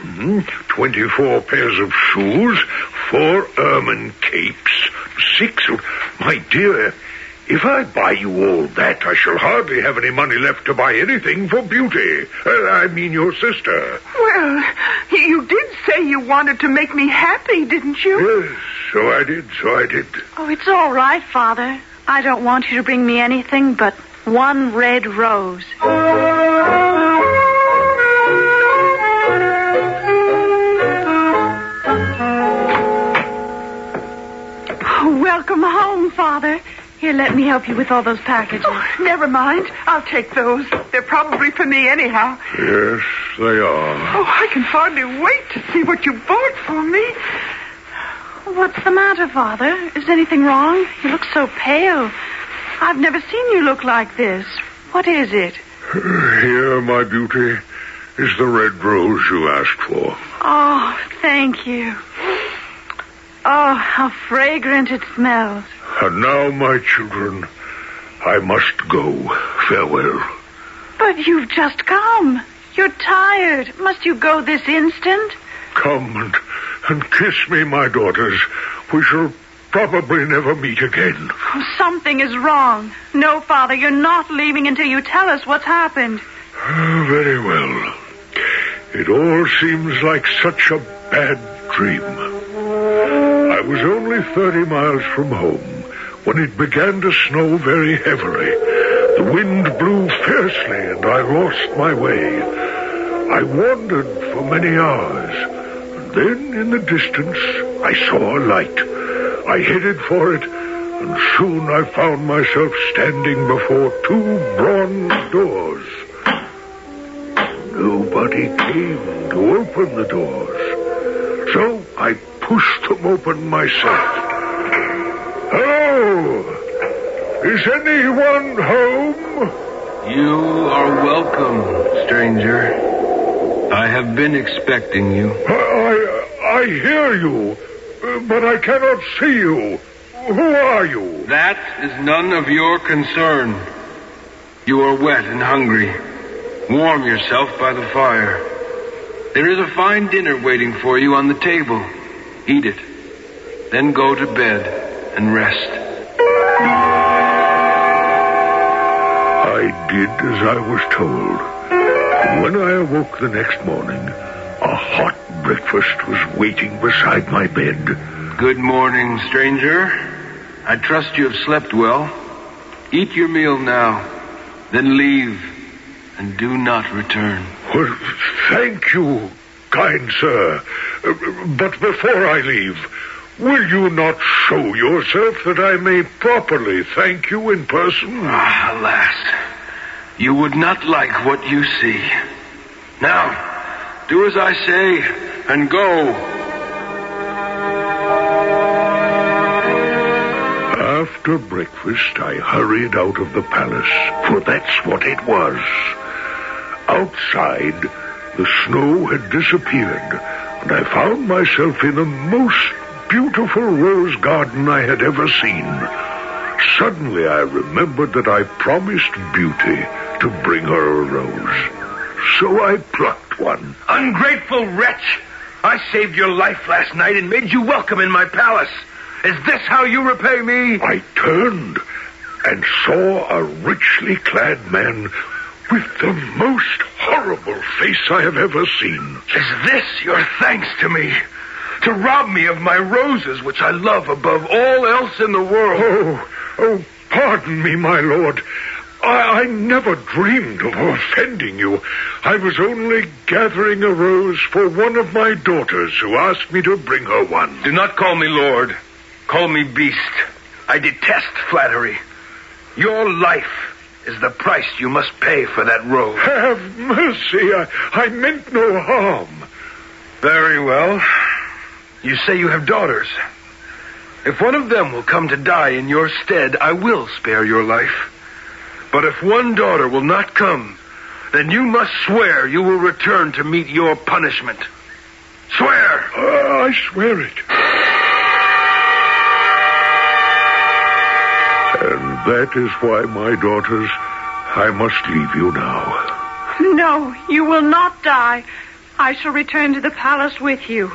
24 pairs of shoes, 4 ermine capes, 6... My dear, if I buy you all that, I shall hardly have any money left to buy anything for Beauty. I mean your sister. Well, you did say you wanted to make me happy, didn't you? Yes, so I did. Oh, it's all right, Father. I don't want you to bring me anything but one red rose. Welcome home, Father. Here, let me help you with all those packages. Oh, never mind. I'll take those. They're probably for me anyhow. Yes, they are. Oh, I can hardly wait to see what you bought for me. What's the matter, Father? Is anything wrong? You look so pale. I've never seen you look like this. What is it? Here, my beauty, is the red rose you asked for. Oh, thank you. Oh, how fragrant it smells. And now, my children, I must go. Farewell. But you've just come. You're tired. Must you go this instant? Come and kiss me, my daughters. We shall probably never meet again. Oh, something is wrong. No, Father, you're not leaving until you tell us what's happened. Very well. It all seems like such a bad dream. I was only 30 miles from home when it began to snow very heavily. The wind blew fiercely and I lost my way. I wandered for many hours. And then in the distance, I saw a light. I headed for it, and soon I found myself standing before 2 bronze doors. Nobody came to open the doors, so I pushed them open myself. Hello! Is anyone home? You are welcome, stranger. I have been expecting you. I hear you, but I cannot see you. Who are you? That is none of your concern. You are wet and hungry. Warm yourself by the fire. There is a fine dinner waiting for you on the table. Eat it. Then go to bed and rest. I did as I was told. And when I awoke the next morning, a hot breakfast was waiting beside my bed. Good morning, stranger. I trust you have slept well. Eat your meal now, then leave, and do not return. Well, thank you, kind sir. But before I leave, will you not show yourself that I may properly thank you in person? Alas, you would not like what you see. Now, do as I say, and go. After breakfast, I hurried out of the palace, for that's what it was. Outside, the snow had disappeared, and I found myself in the most beautiful rose garden I had ever seen. Suddenly, I remembered that I promised Beauty to bring her a rose. So I plucked one. Ungrateful wretch! I saved your life last night and made you welcome in my palace. Is this how you repay me? I turned and saw a richly clad man with the most horrible face I have ever seen. Is this your thanks to me? To rob me of my roses, which I love above all else in the world? Oh, pardon me, my lord. I never dreamed of offending you. I was only gathering a rose for one of my daughters who asked me to bring her one. Do not call me lord. Call me beast. I detest flattery. Your life is the price you must pay for that rose. Have mercy. I meant no harm. Very well. You say you have daughters. If one of them will come to die in your stead, I will spare your life. But if one daughter will not come, then you must swear you will return to meet your punishment. Swear! I swear it. And that is why, my daughters, I must leave you now. No, you will not die. I shall return to the palace with you.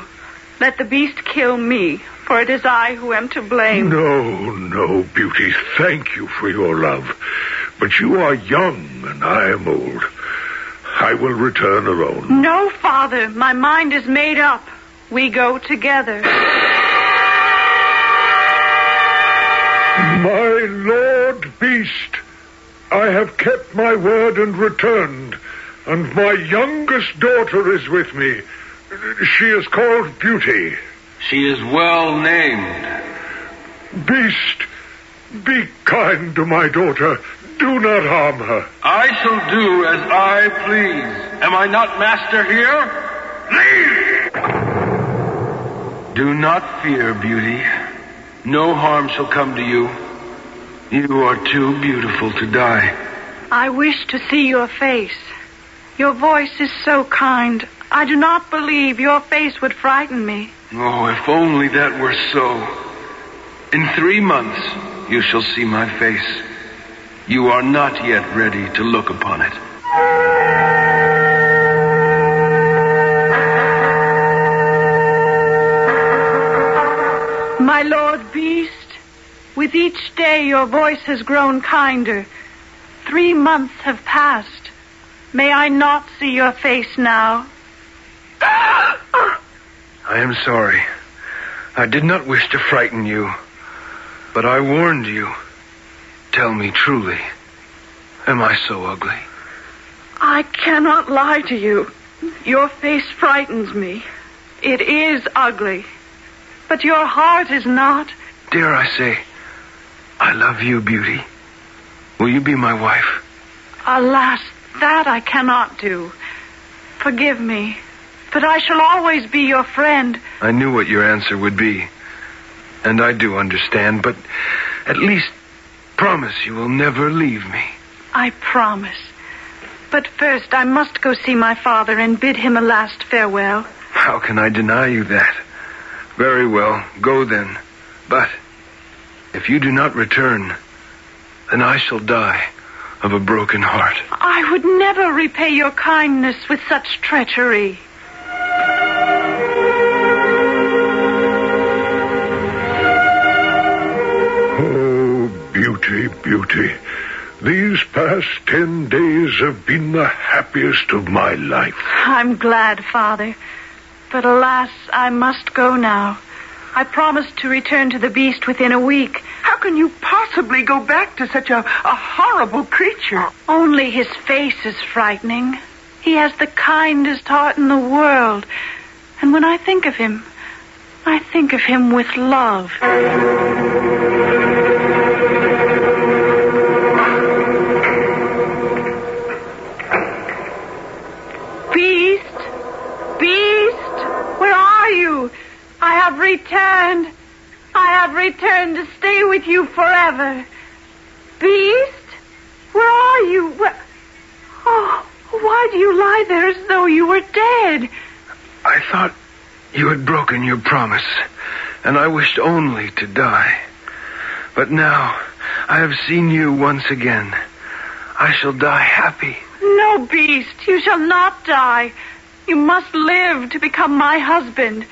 Let the beast kill me, for it is I who am to blame. No, Beauty. Thank you for your love. But you are young, and I am old. I will return alone. No, Father. My mind is made up. We go together. My Lord Beast, I have kept my word and returned, and my youngest daughter is with me. She is called Beauty. She is well named. Beast, be kind to my daughter. Do not harm her. I shall do as I please. Am I not master here? Leave! Do not fear, Beauty. No harm shall come to you. You are too beautiful to die. I wish to see your face. Your voice is so kind. I do not believe your face would frighten me. Oh, if only that were so. In 3 months, you shall see my face. You are not yet ready to look upon it. My Lord Beast, with each day your voice has grown kinder. 3 months have passed. May I not see your face now? I am sorry. I did not wish to frighten you, but I warned you. Tell me truly, am I so ugly? I cannot lie to you. Your face frightens me. It is ugly, but your heart is not. Dare I say, I love you, Beauty. Will you be my wife? Alas, that I cannot do. Forgive me, but I shall always be your friend. I knew what your answer would be, and I do understand, but at least promise you will never leave me. I promise. But first I must go see my father and bid him a last farewell. How can I deny you that? Very well, go then. But if you do not return, then I shall die of a broken heart. I would never repay your kindness with such treachery. Beauty, these past 10 days have been the happiest of my life. I'm glad, Father. But alas, I must go now. I promised to return to the beast within a week. How can you possibly go back to such a horrible creature? Only his face is frightening. He has the kindest heart in the world. And when I think of him, I think of him with love. I have returned to stay with you forever. Beast, where are you? Oh, why do you lie there as though you were dead? I thought you had broken your promise, and I wished only to die. But now I have seen you once again. I shall die happy. No, Beast, you shall not die. You must live to become my husband.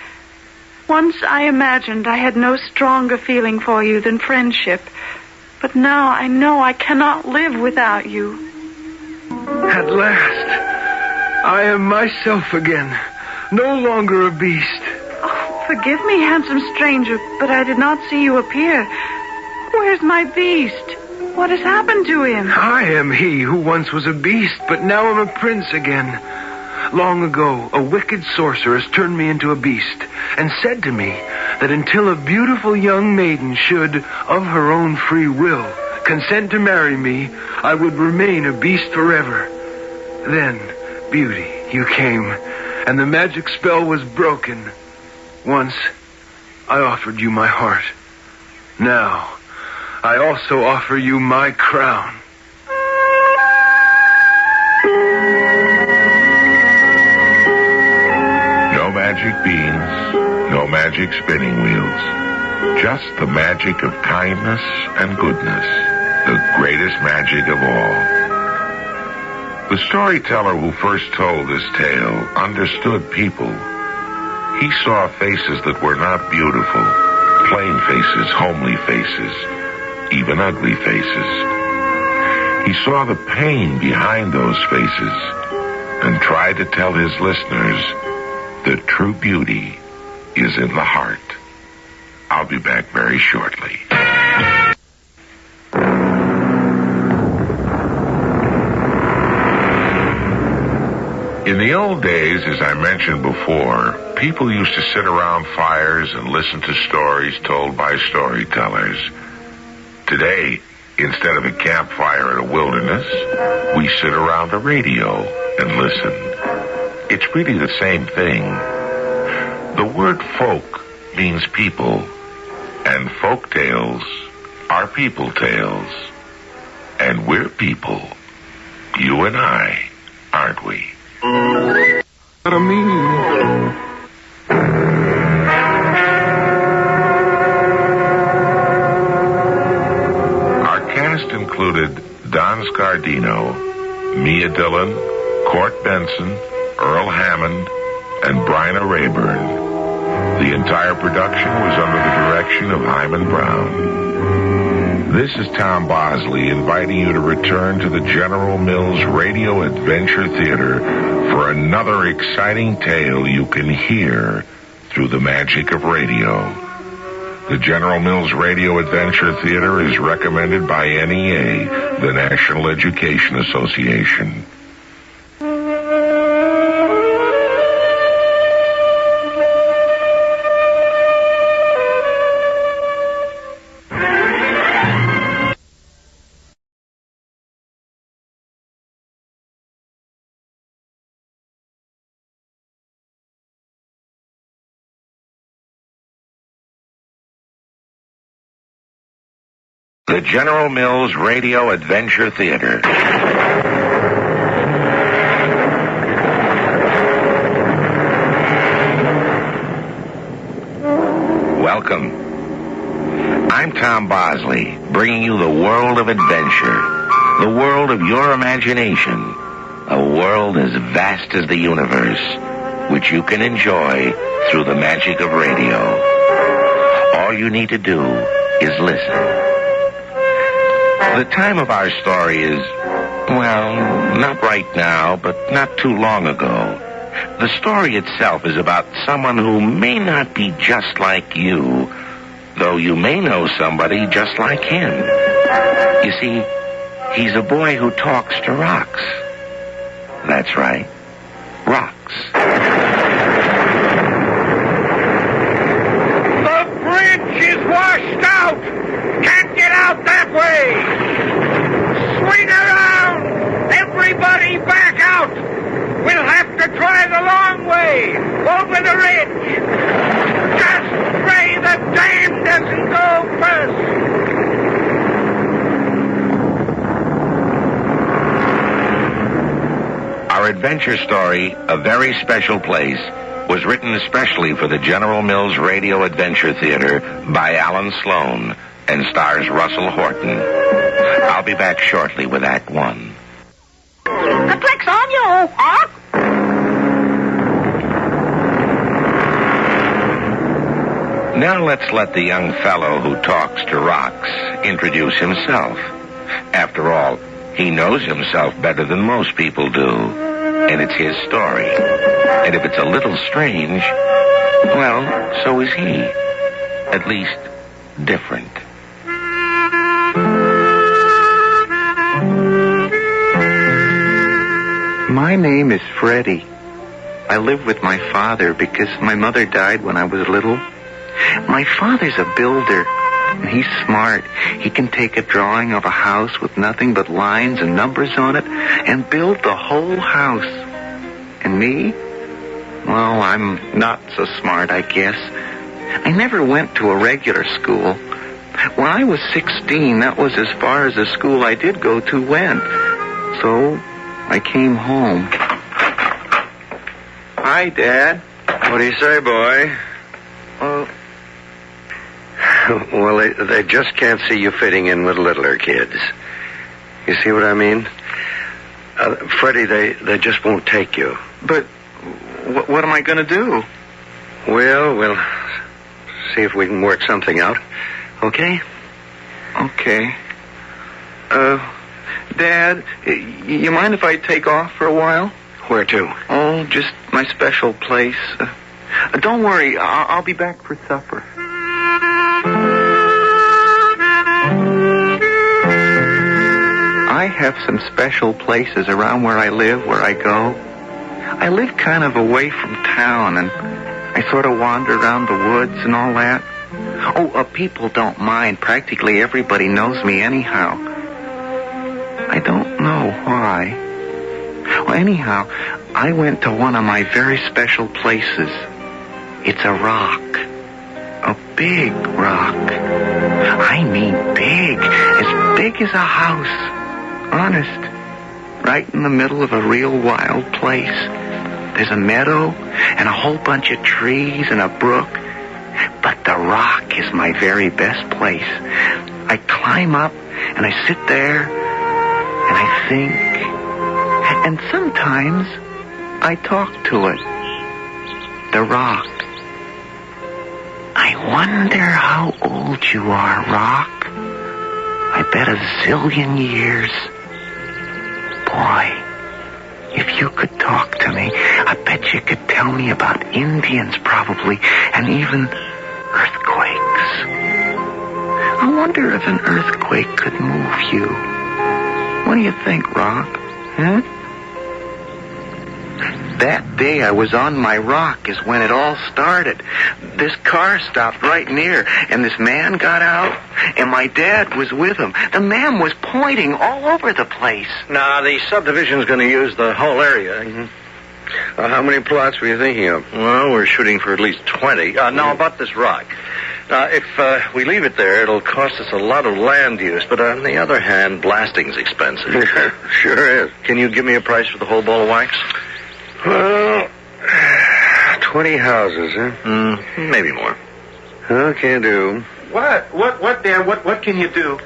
Once I imagined I had no stronger feeling for you than friendship. But now I know I cannot live without you. At last, I am myself again, no longer a beast. Oh, forgive me, handsome stranger, but I did not see you appear. Where's my beast? What has happened to him? I am he who once was a beast, but now am a prince again. Long ago, a wicked sorceress turned me into a beast and said to me that until a beautiful young maiden should, of her own free will, consent to marry me, I would remain a beast forever. Then, Beauty, you came, and the magic spell was broken. Once, I offered you my heart. Now, I also offer you my crown. No magic beans, no magic spinning wheels. Just the magic of kindness and goodness, the greatest magic of all. The storyteller who first told this tale understood people. He saw faces that were not beautiful, plain faces, homely faces, even ugly faces. He saw the pain behind those faces and tried to tell his listeners that true beauty is in the heart. I'll be back very shortly. In the old days, as I mentioned before, people used to sit around fires and listen to stories told by storytellers. Today, instead of a campfire in a wilderness, we sit around a radio and listen. It's really the same thing. The word folk means people, and folk tales are people tales. And we're people, you and I, aren't we? What I mean? Included Don Scardino, Mia Dillon, Court Benson, Earl Hammond, and Bryna Rayburn. The entire production was under the direction of Hyman Brown. This is Tom Bosley inviting you to return to the General Mills Radio Adventure Theater for another exciting tale you can hear through the magic of radio. The General Mills Radio Adventure Theater is recommended by NEA, the National Education Association. The General Mills Radio Adventure Theater. Welcome. I'm Tom Bosley, bringing you the world of adventure, the world of your imagination, a world as vast as the universe, which you can enjoy through the magic of radio. All you need to do is listen. The time of our story is, well, not right now, but not too long ago. The story itself is about someone who may not be just like you, though you may know somebody just like him. You see, he's a boy who talks to rocks. That's right, rocks. The bridge is washed out! Can't get out that way! Swing around! Everybody back out! We'll have to try the long way, over the ridge. Just pray the dam doesn't go first. Our adventure story, A Very Special Place, was written especially for the General Mills Radio Adventure Theater by Alan Sloan and stars Russell Horton. I'll be back shortly with Act One. The trick's on you, huh? Now let's let the young fellow who talks to rocks introduce himself. After all, he knows himself better than most people do. and it's his story. And if it's a little strange, well, so is he. At least, different. My name is Freddie. I live with my father because my mother died when I was little. My father's a builder, and he's smart. He can take a drawing of a house with nothing but lines and numbers on it and build the whole house. And me? Well, I'm not so smart, I guess. I never went to a regular school. When I was 16, that was as far as the school I did go to went. So I came home. Hi, Dad. What do you say, boy? Well, they just can't see you fitting in with littler kids. You see what I mean? Freddie, they just won't take you. But what am I going to do? Well, we'll see if we can work something out. Okay? Okay. Dad, you mind if I take off for a while? Where to? Oh, just my special place. Don't worry, I'll be back for supper. I have some special places around where I live, where I go. I live kind of away from town, and I sort of wander around the woods and all that. Oh, people don't mind. Practically everybody knows me anyhow. I don't know why. Well, anyhow, I went to one of my very special places. It's a rock. A big rock. I mean big. As big as a house. Honest. Right in the middle of a real wild place. There's a meadow and a whole bunch of trees and a brook. But the rock is my very best place. I climb up and I sit there and I think. And sometimes I talk to it. The rock. I wonder how old you are, Rock. I bet a zillion years. Boy, if you could talk to me, I bet you could tell me about Indians probably, and even earthquakes. I wonder if an earthquake could move you. What do you think, Rock? Huh? That day I was on my rock is when it all started. This car stopped right near, and this man got out, and my dad was with him. The man was pointing all over the place. Now, the subdivision's going to use the whole area. Mm-hmm. How many plots were you thinking of? Well, we're shooting for at least 20. Now, about this rock. Now, if we leave it there, it'll cost us a lot of land use. But on the other hand, blasting's expensive. Sure is. Can you give me a price for the whole ball of wax? Well, 20 houses, huh? Maybe more. Okay, do. What, Dad? What can you do?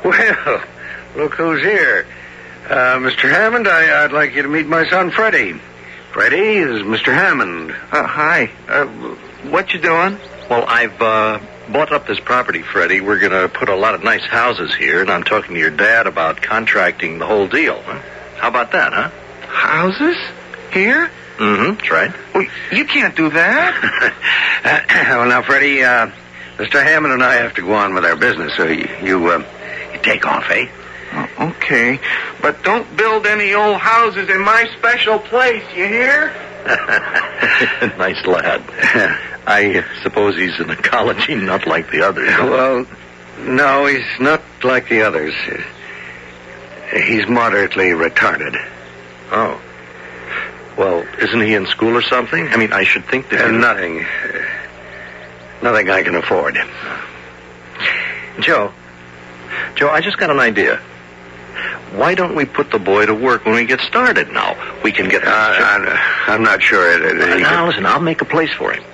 Well, look who's here. Mr. Hammond, I'd like you to meet my son, Freddie. Freddie is Mr. Hammond. Hi. What you doing? Well, I've bought up this property, Freddie. We're going to put a lot of nice houses here, and I'm talking to your dad about contracting the whole deal. Huh? How about that, huh? Houses? Here? Mm-hmm, that's right. Well, you can't do that. Well, now, Freddie, Mr. Hammond and I have to go on with our business, so you take off, eh? Okay, but don't build any old houses in my special place, you hear? Nice lad. I suppose he's an ecology nut like the others. Well, no, he's not like the others. He's moderately retarded. Oh. Well, isn't he in school or something? I mean, I should think that... Nothing. Nothing I can afford. Joe, I just got an idea. Why don't we put the boy to work when we get started now? We can get... I'm not sure. Now, listen, I'll make a place for him.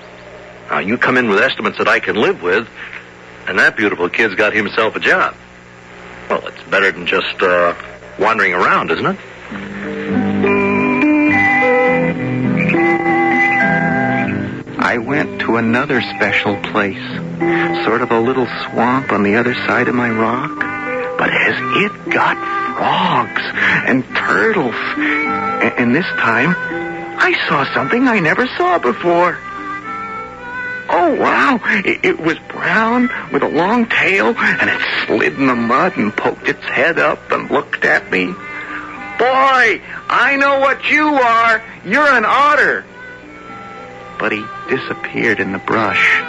Now, you come in with estimates that I can live with, and that beautiful kid's got himself a job. Well, it's better than just wandering around, isn't it? I went to another special place, sort of a little swamp on the other side of my rock. But as it got frogs and turtles. And this time, I saw something I never saw before. Oh, wow. It was brown with a long tail, and it slid in the mud and poked its head up and looked at me. Boy, I know what you are. You're an otter. But he disappeared in the brush.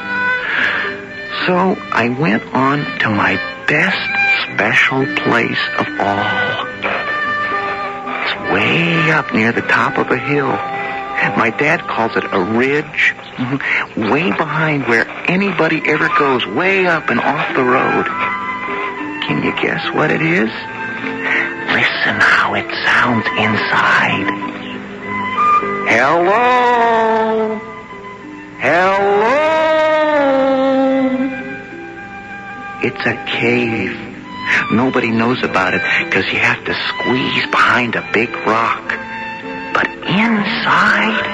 So I went on to my best special place of all. It's way up near the top of a hill. My dad calls it a ridge. Way behind where anybody ever goes, way up and off the road. Can you guess what it is? Listen how it sounds inside. Hello? Hello? It's a cave. Nobody knows about it because you have to squeeze behind a big rock. But inside,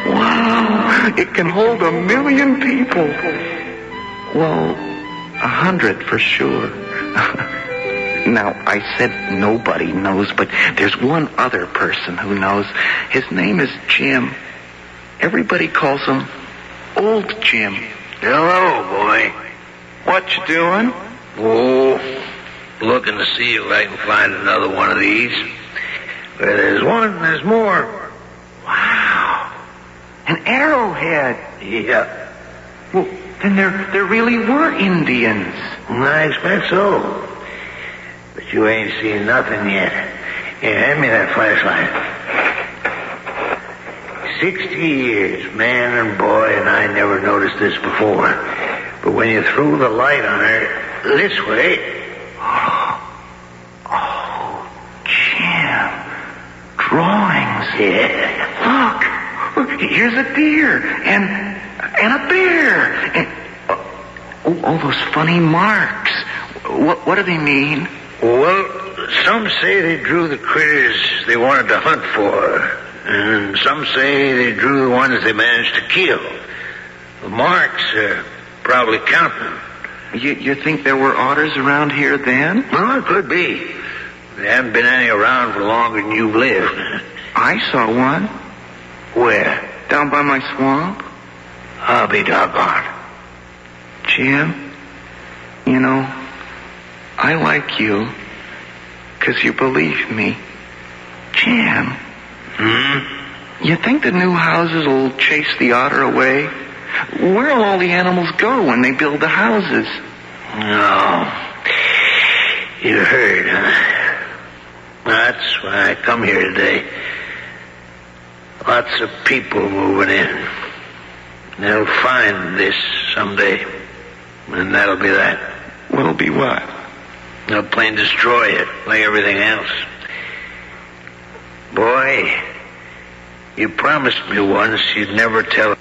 wow, it can hold 1 million people. Well, 100 for sure. Now, I said nobody knows, but there's one other person who knows. His name is Jim. Everybody calls him Old Jim. Hello, boy. What you doing? Oh, looking to see if I can find another one of these. Where there's one, there's more. Wow. An arrowhead. Yeah. Well, then there really were Indians. I expect so. But you ain't seen nothing yet. Here, hand me that flashlight. 60 years, man and boy, and I never noticed this before. But when you threw the light on her this way... Oh, Jim. Drawings. Yeah. Look, here's a deer and a bear. And all those funny marks. What do they mean? Well, some say they drew the critters they wanted to hunt for. And some say they drew the ones they managed to kill. The marks are probably counting. You think there were otters around here then? Well, it could be. There haven't been any around for longer than you've lived. I saw one. Where? Down by my swamp. I'll be doggone. Jim, you know, I like you because you believe me. Jim. You think the new houses will chase the otter away? Where'll all the animals go when they build the houses? No. You heard, huh? That's why I come here today. Lots of people moving in. They'll find this someday. And that'll be that. What'll be what? They'll plain destroy it, like everything else. Boy, you promised me once you'd never tell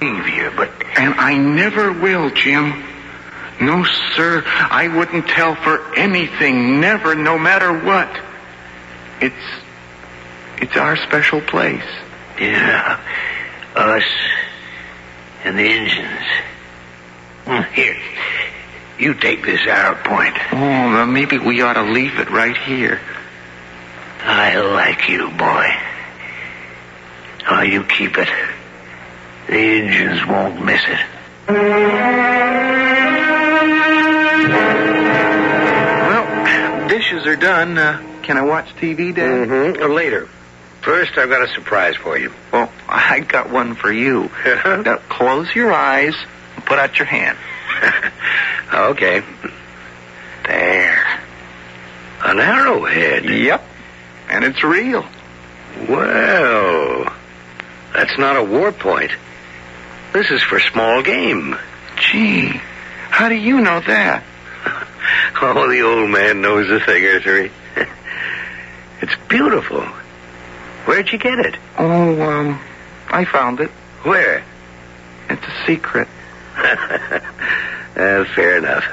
you, but... And I never will, Jim. No, sir, I wouldn't tell for anything, never, no matter what. It's our special place. Yeah, us and the Indians. Here, you take this arrow point. Oh, well, maybe we ought to leave it right here. I like you, boy. Oh, you keep it. The Indians won't miss it. Well, dishes are done. Can I watch TV, Dad? Later. First, I've got a surprise for you. Well, I got one for you. Now, close your eyes and put out your hand. Okay. There. An arrowhead? Yep. And it's real. Well, that's not a war point. This is for small game. Gee, how do you know that? Oh, the old man knows a thing or three. It's beautiful. Where'd you get it? Oh, I found it. Where? It's a secret. Fair enough.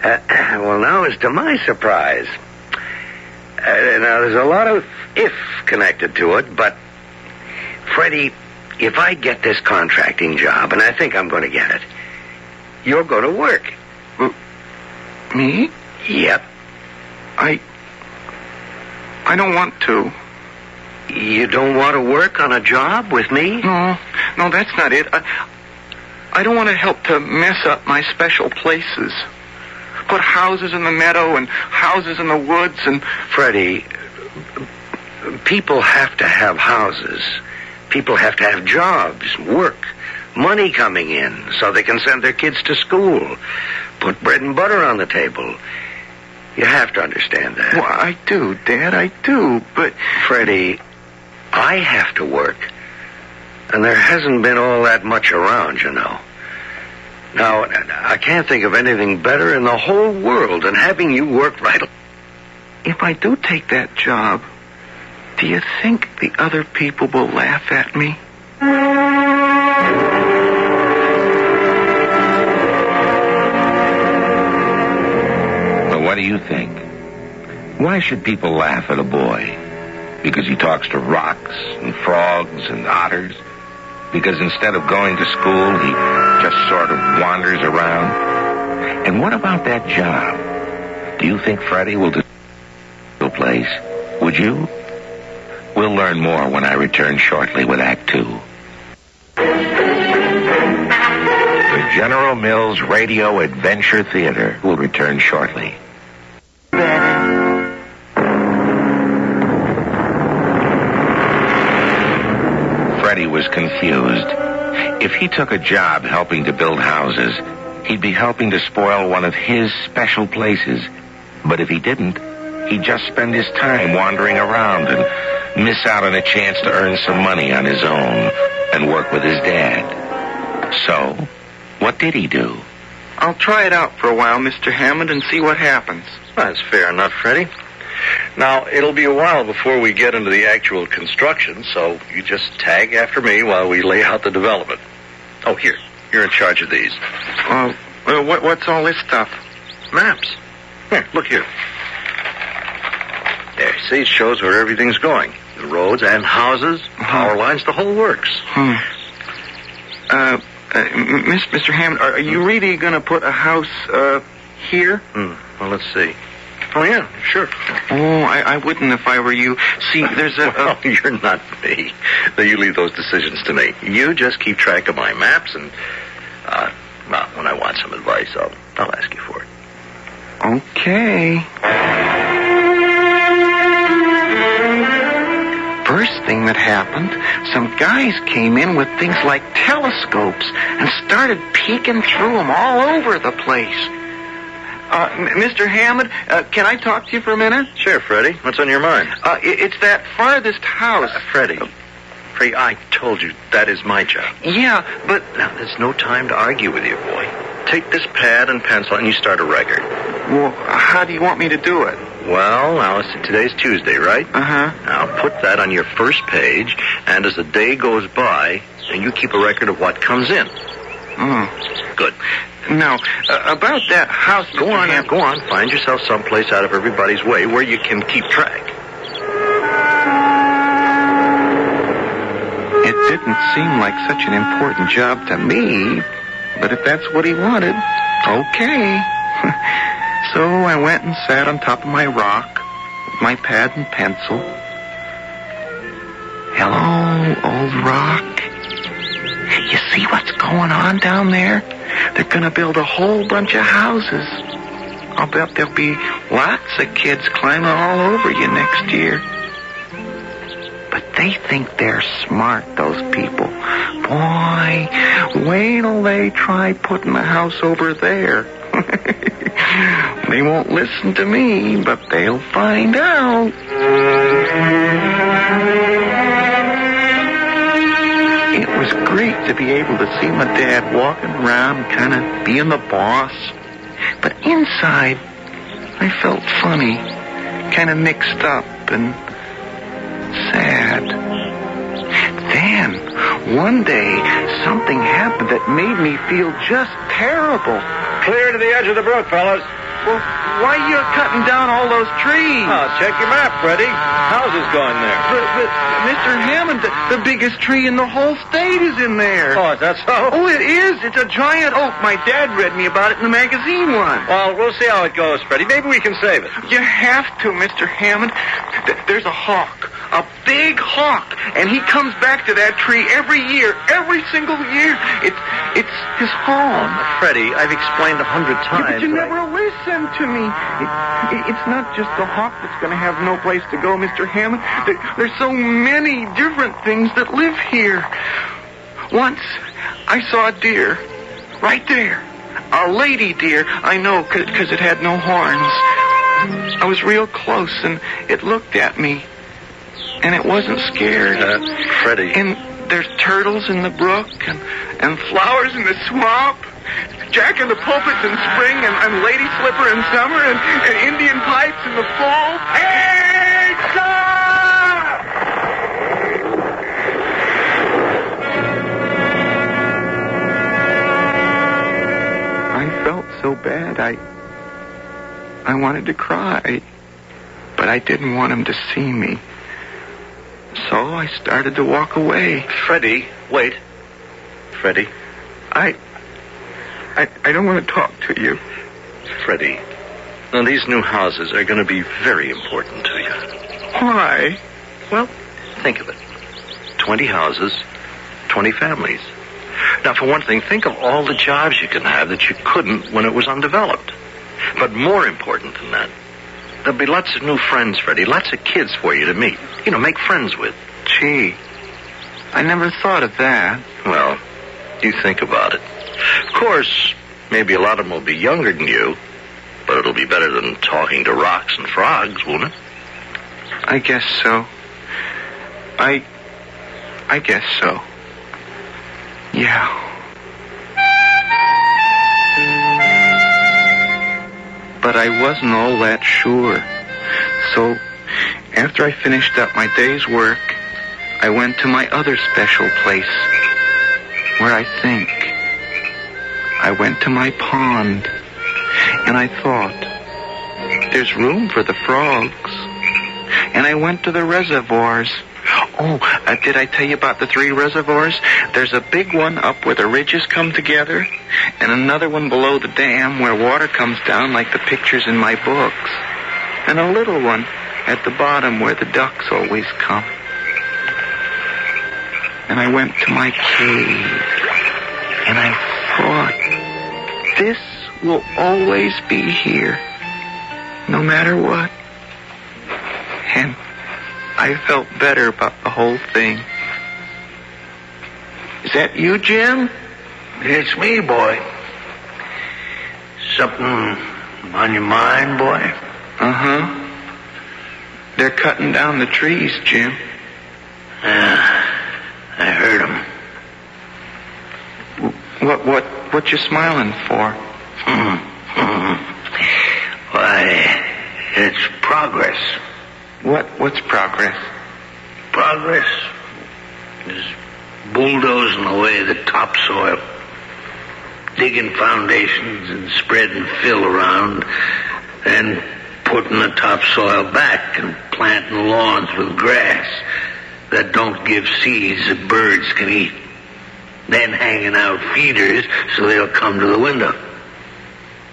Well, now as to my surprise. Now, there's a lot of if connected to it, but, Freddie, if I get this contracting job, and I think I'm going to get it, you're going to work. Me? Yep. I I don't want to. You don't want to work on a job with me? No, that's not it. I don't want to help to mess up my special places. Put houses in the meadow and houses in the woods and... Freddie, people have to have houses. People have to have jobs, work, money coming in so they can send their kids to school, put bread and butter on the table. You have to understand that. Well, I do, Dad, I do, but... Freddie, I have to work. And there hasn't been all that much around, you know. Now, I can't think of anything better in the whole world than having you work right. If I do take that job, do you think the other people will laugh at me? Well, what do you think? Why should people laugh at a boy? Because he talks to rocks and frogs and otters? Because instead of going to school, he just sort of wanders around? And what about that job? Do you think Freddie will do the place? Would you? We'll learn more when I return shortly with Act 2. The General Mills Radio Adventure Theater will return shortly. Freddie was confused. If he took a job helping to build houses, he'd be helping to spoil one of his special places. But if he didn't, he'd just spend his time wandering around and miss out on a chance to earn some money on his own and work with his dad. So, what did he do? I'll try it out for a while, Mr. Hammond, and see what happens. That's fair enough, Freddie. Now, it'll be a while before we get into the actual construction, so you just tag after me while we lay out the development. Oh, here. You're in charge of these. What's all this stuff? Maps. Here, look here. There, see, it shows where everything's going. The roads and houses, power lines, the whole works. Mr. Hammond, are you really going to put a house, here? Well, let's see. Oh, yeah, sure. Oh, I wouldn't if I were you. See, there's a... Well, you're not me. You leave those decisions to me. You just keep track of my maps, and, well, when I want some advice, I'll ask you for it. Okay. First thing that happened, some guys came in with things like telescopes and started peeking through them all over the place. Mr. Hammond, can I talk to you for a minute? Sure, Freddie. What's on your mind? It's that farthest house. Freddie, I told you that is my job. Yeah, but... Now, there's no time to argue with you, boy. Take this pad and pencil and you start a record. Well, how do you want me to do it? Well, now, today's Tuesday, right? Uh-huh. Now, put that on your first page, and as the day goes by, you keep a record of what comes in. Good. Now, about that house... Go on. Find yourself someplace out of everybody's way where you can keep track. It didn't seem like such an important job to me, but if that's what he wanted, okay. So I went and sat on top of my rock with my pad and pencil. Hello, old rock. You see what's going on down there? They're going to build a whole bunch of houses. I'll bet there'll be lots of kids climbing all over you next year. But they think they're smart, those people. Boy, wait till they try putting a house over there. They won't listen to me, but they'll find out. It was great to be able to see my dad walking around, kind of being the boss. But inside, I felt funny, kind of mixed up and sad. Then, one day, something happened that made me feel just terrible. Clear to the edge of the brook, fellas. Well, why you're cutting down all those trees? Oh, check your map, Freddie. Houses going there. But Mr. Hammond, the biggest tree in the whole state is in there. Oh, is that so? Oh, it is. It's a giant oak. My dad read me about it in the magazine once. Well, we'll see how it goes, Freddie. Maybe we can save it. You have to, Mr. Hammond. There's a hawk, a big hawk, and he comes back to that tree every year, every single year. It's his home. Freddie, I've explained 100 times. But you never listen to me. It's not just the hawk that's going to have no place to go, Mr. Hammond. There's so many different things that live here. Once, I saw a deer right there. A lady deer, I know, because it had no horns. I was real close, and it looked at me, and it wasn't scared. Freddie. And there's turtles in the brook, and flowers in the swamp, Jack in the pulpits in spring, and lady slipper in summer, and Indian pipes in the fall. Hey, stop! I felt so bad, I wanted to cry, but I didn't want him to see me. So I started to walk away. Freddie, wait. Freddie. I don't want to talk to you. Freddie, now these new houses are going to be very important to you. Why? Well, think of it. 20 houses, 20 families. Now, for one thing, think of all the jobs you can have that you couldn't when it was undeveloped. But more important than that, there'll be lots of new friends, Freddie, lots of kids for you to meet. You know, make friends with. Gee, I never thought of that. Well, you think about it. Of course, maybe a lot of them will be younger than you, but it'll be better than talking to rocks and frogs, won't it? I guess so. I guess so. Yeah. But I wasn't all that sure. So, after I finished up my day's work, I went to my other special place, where I think. I went to my pond, and I thought, there's room for the frogs. And I went to the reservoirs. Oh, did I tell you about the 3 reservoirs? There's a big one up where the ridges come together, and another one below the dam where water comes down like the pictures in my books, and a little one at the bottom where the ducks always come. And I went to my cave, and I thought, this will always be here, no matter what. And I felt better about the whole thing. Is that you, Jim? It's me, boy. Something on your mind, boy? Uh-huh. They're cutting down the trees, Jim. I heard them. What you smiling for? Why, it's progress. What's progress? Progress is bulldozing away the topsoil, digging foundations and spreading fill around, and putting the topsoil back and planting lawns with grass that don't give seeds that birds can eat. Then hanging out feeders so they'll come to the window.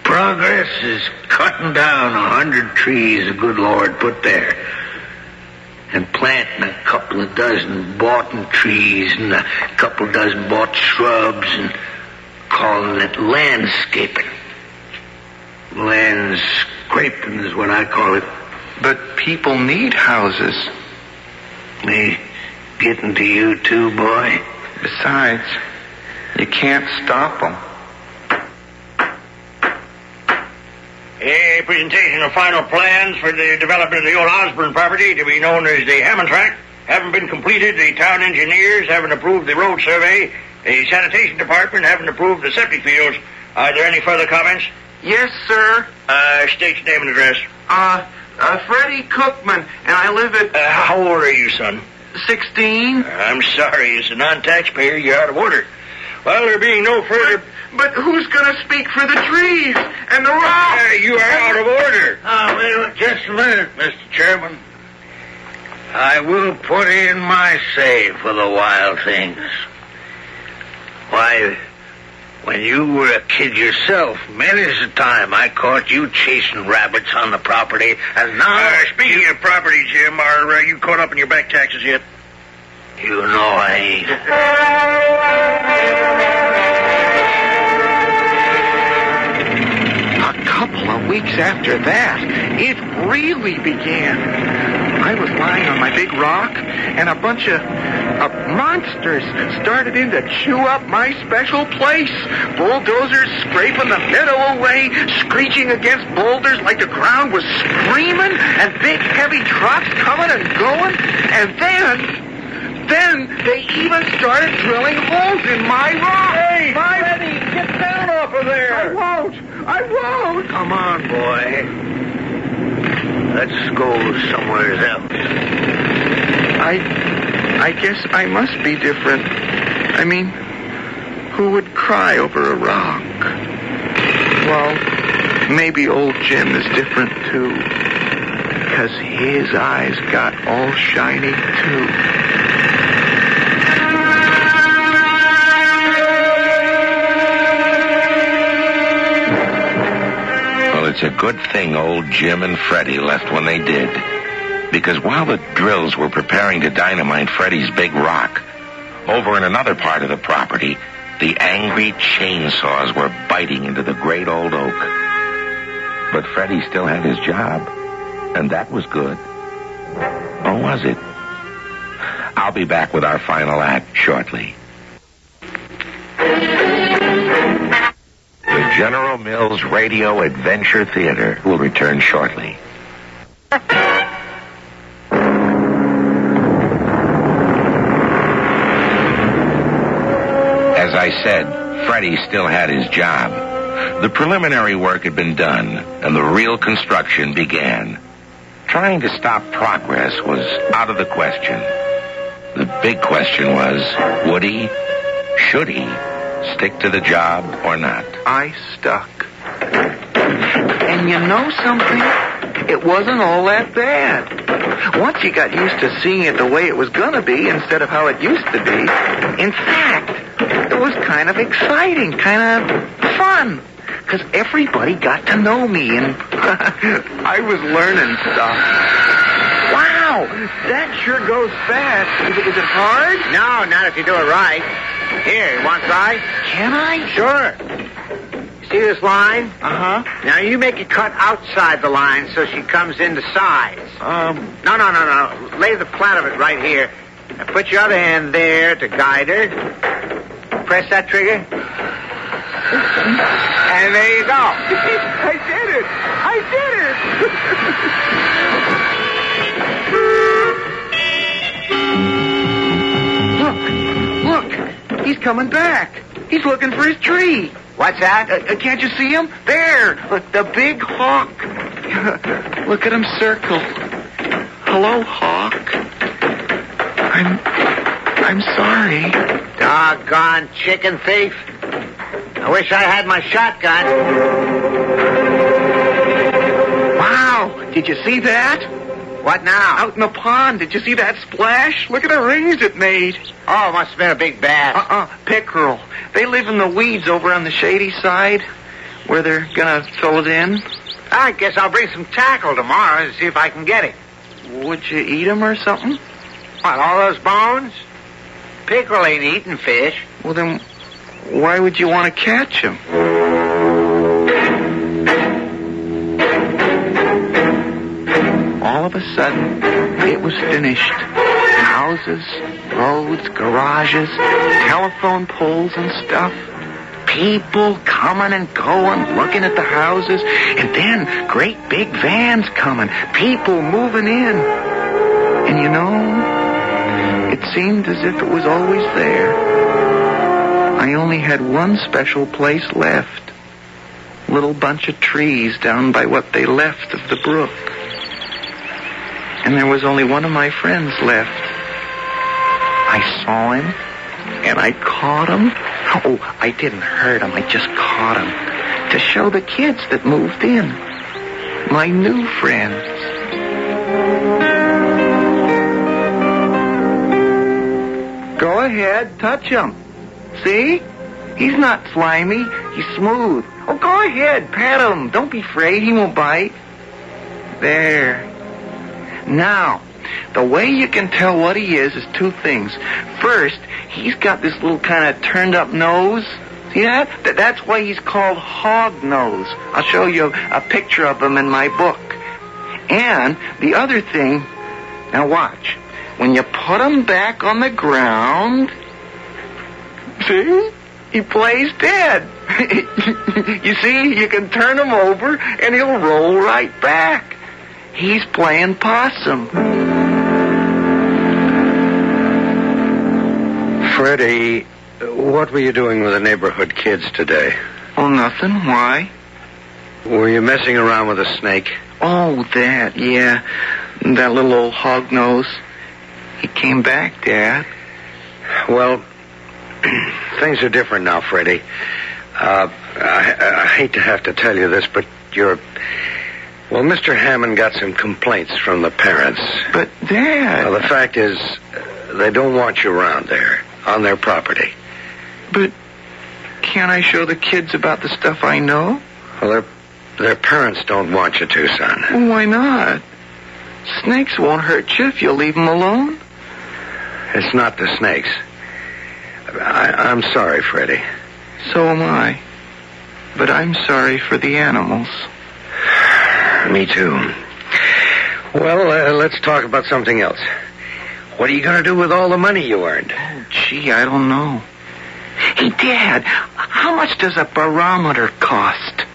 Progress is cutting down 100 trees the good Lord put there, and planting a couple of dozen boughten trees and a couple dozen bought shrubs, and calling it landscaping. Landscaping is what I call it. But people need houses. Me getting to you too, boy? Besides, you can't stop them. A presentation of final plans for the development of the old Osborne property, to be known as the Hammond Tract, haven't been completed. The town engineers haven't approved the road survey. The sanitation department haven't approved the septic fields. Are there any further comments? Yes, sir. State your name and address. Freddie Cookman, and I live at... how old are you, son? 16. I'm sorry, as a non-taxpayer, you're out of order. Well, there being no further... But who's going to speak for the trees and the rocks? You are out of order. Now, wait just a minute, Mr. Chairman. I will put in my say for the wild things. Why, when you were a kid yourself, many's the time I caught you chasing rabbits on the property, and now... Speaking of property, Jim, are you caught up in your back taxes yet? You know I ain't. A couple of weeks after that, it really began. I was lying on my big rock, and a bunch of monsters started in to chew up my special place. Bulldozers scraping the meadow away, screeching against boulders like the ground was screaming, and big heavy trucks coming and going. And then they even started drilling holes in my rock. Hey, Freddie, get down off of there. I won't. Come on, boy. Let's go somewhere else. I guess I must be different. I mean, who would cry over a rock? Well, maybe old Jim is different too. Because his eyes got all shiny too. It's a good thing old Jim and Freddie left when they did. Because while the drills were preparing to dynamite Freddie's big rock, over in another part of the property, the angry chainsaws were biting into the great old oak. But Freddie still had his job, and that was good. Or was it? I'll be back with our final act shortly. The General Mills Radio Adventure Theater will return shortly. As I said, Freddie still had his job. The preliminary work had been done, and the real construction began. Trying to stop progress was out of the question. The big question was, would he, should he, stick to the job or not? I stuck. And you know something? It wasn't all that bad. Once you got used to seeing it the way it was going to be instead of how it used to be, in fact, it was kind of exciting, kind of fun. Because everybody got to know me, and I was learning stuff. Wow, that sure goes fast. Is it hard? No, not if you do it right. Here, you want to try? Can I? Sure. See this line? Uh-huh. Now, you make it cut outside the line so she comes into size. No. Lay the flat of it right here. Now, put your other hand there to guide her. Press that trigger. And there you go. I did it! Look, he's coming back. He's looking for his tree. What's that? Can't you see him? There, look, the big hawk. Look at him circle. Hello, hawk. I'm sorry. Doggone chicken thief. I wish I had my shotgun. Wow, did you see that? What now? Out in the pond, did you see that splash? Look at the rings it made. Oh, must have been a big bass. Pickerel. They live in the weeds over on the shady side, where they're gonna fill it in. I guess I'll bring some tackle tomorrow and see if I can get it. Would you eat them or something? What, all those bones? Pickerel ain't eating fish. Well, then, why would you want to catch him? All of a sudden, it was finished. Houses, roads, garages, telephone poles and stuff. People coming and going, looking at the houses. And then great big vans coming. People moving in. And you know, it seemed as if it was always there. I only had one special place left. Little bunch of trees down by what they left of the brook. And there was only one of my friends left. I saw him, and I caught him. Oh, I didn't hurt him. I just caught him to show the kids that moved in. My new friends. Go ahead, touch him. See? He's not slimy. He's smooth. Oh, go ahead, pat him. Don't be afraid. He won't bite. There. Now, the way you can tell what he is two things. First, he's got this little kind of turned up nose. See that? That's why he's called hog nose. I'll show you a picture of him in my book. And the other thing, now watch. When you put him back on the ground, see? He plays dead. You see, you can turn him over and he'll roll right back. He's playing possum. Freddie, what were you doing with the neighborhood kids today? Oh, nothing. Why? Were you messing around with a snake? Oh, that, yeah. That little old hog nose. He came back, Dad. Well, things are different now, Freddie. I hate to have to tell you this, but well, Mr. Hammond got some complaints from the parents. But, Dad... Well, the fact is, they don't want you around there, on their property. But can't I show the kids about the stuff I know? Well, their parents don't want you to, son. Well, why not? Snakes won't hurt you if you leave them alone. It's not the snakes. I'm sorry, Freddie. So am I. But I'm sorry for the animals. Me too. Well, let's talk about something else. What are you going to do with all the money you earned? Oh, gee, I don't know. Hey, Dad, how much does a barometer cost?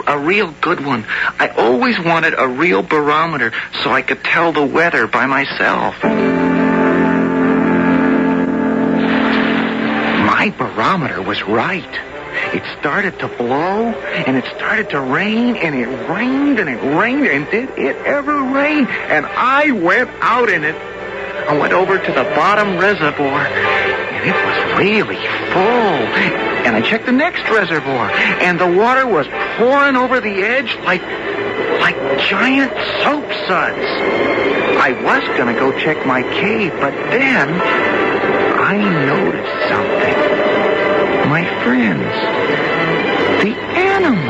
A real good one. I always wanted a real barometer so I could tell the weather by myself. My barometer was right. It started to blow, and it started to rain, and it rained, and it rained, and did it ever rain? And I went out in it. I went over to the bottom reservoir, and it was really full. And I checked the next reservoir, and the water was pouring over the edge like giant soap suds. I was going to go check my cave, but then I noticed something. My friends, the animals.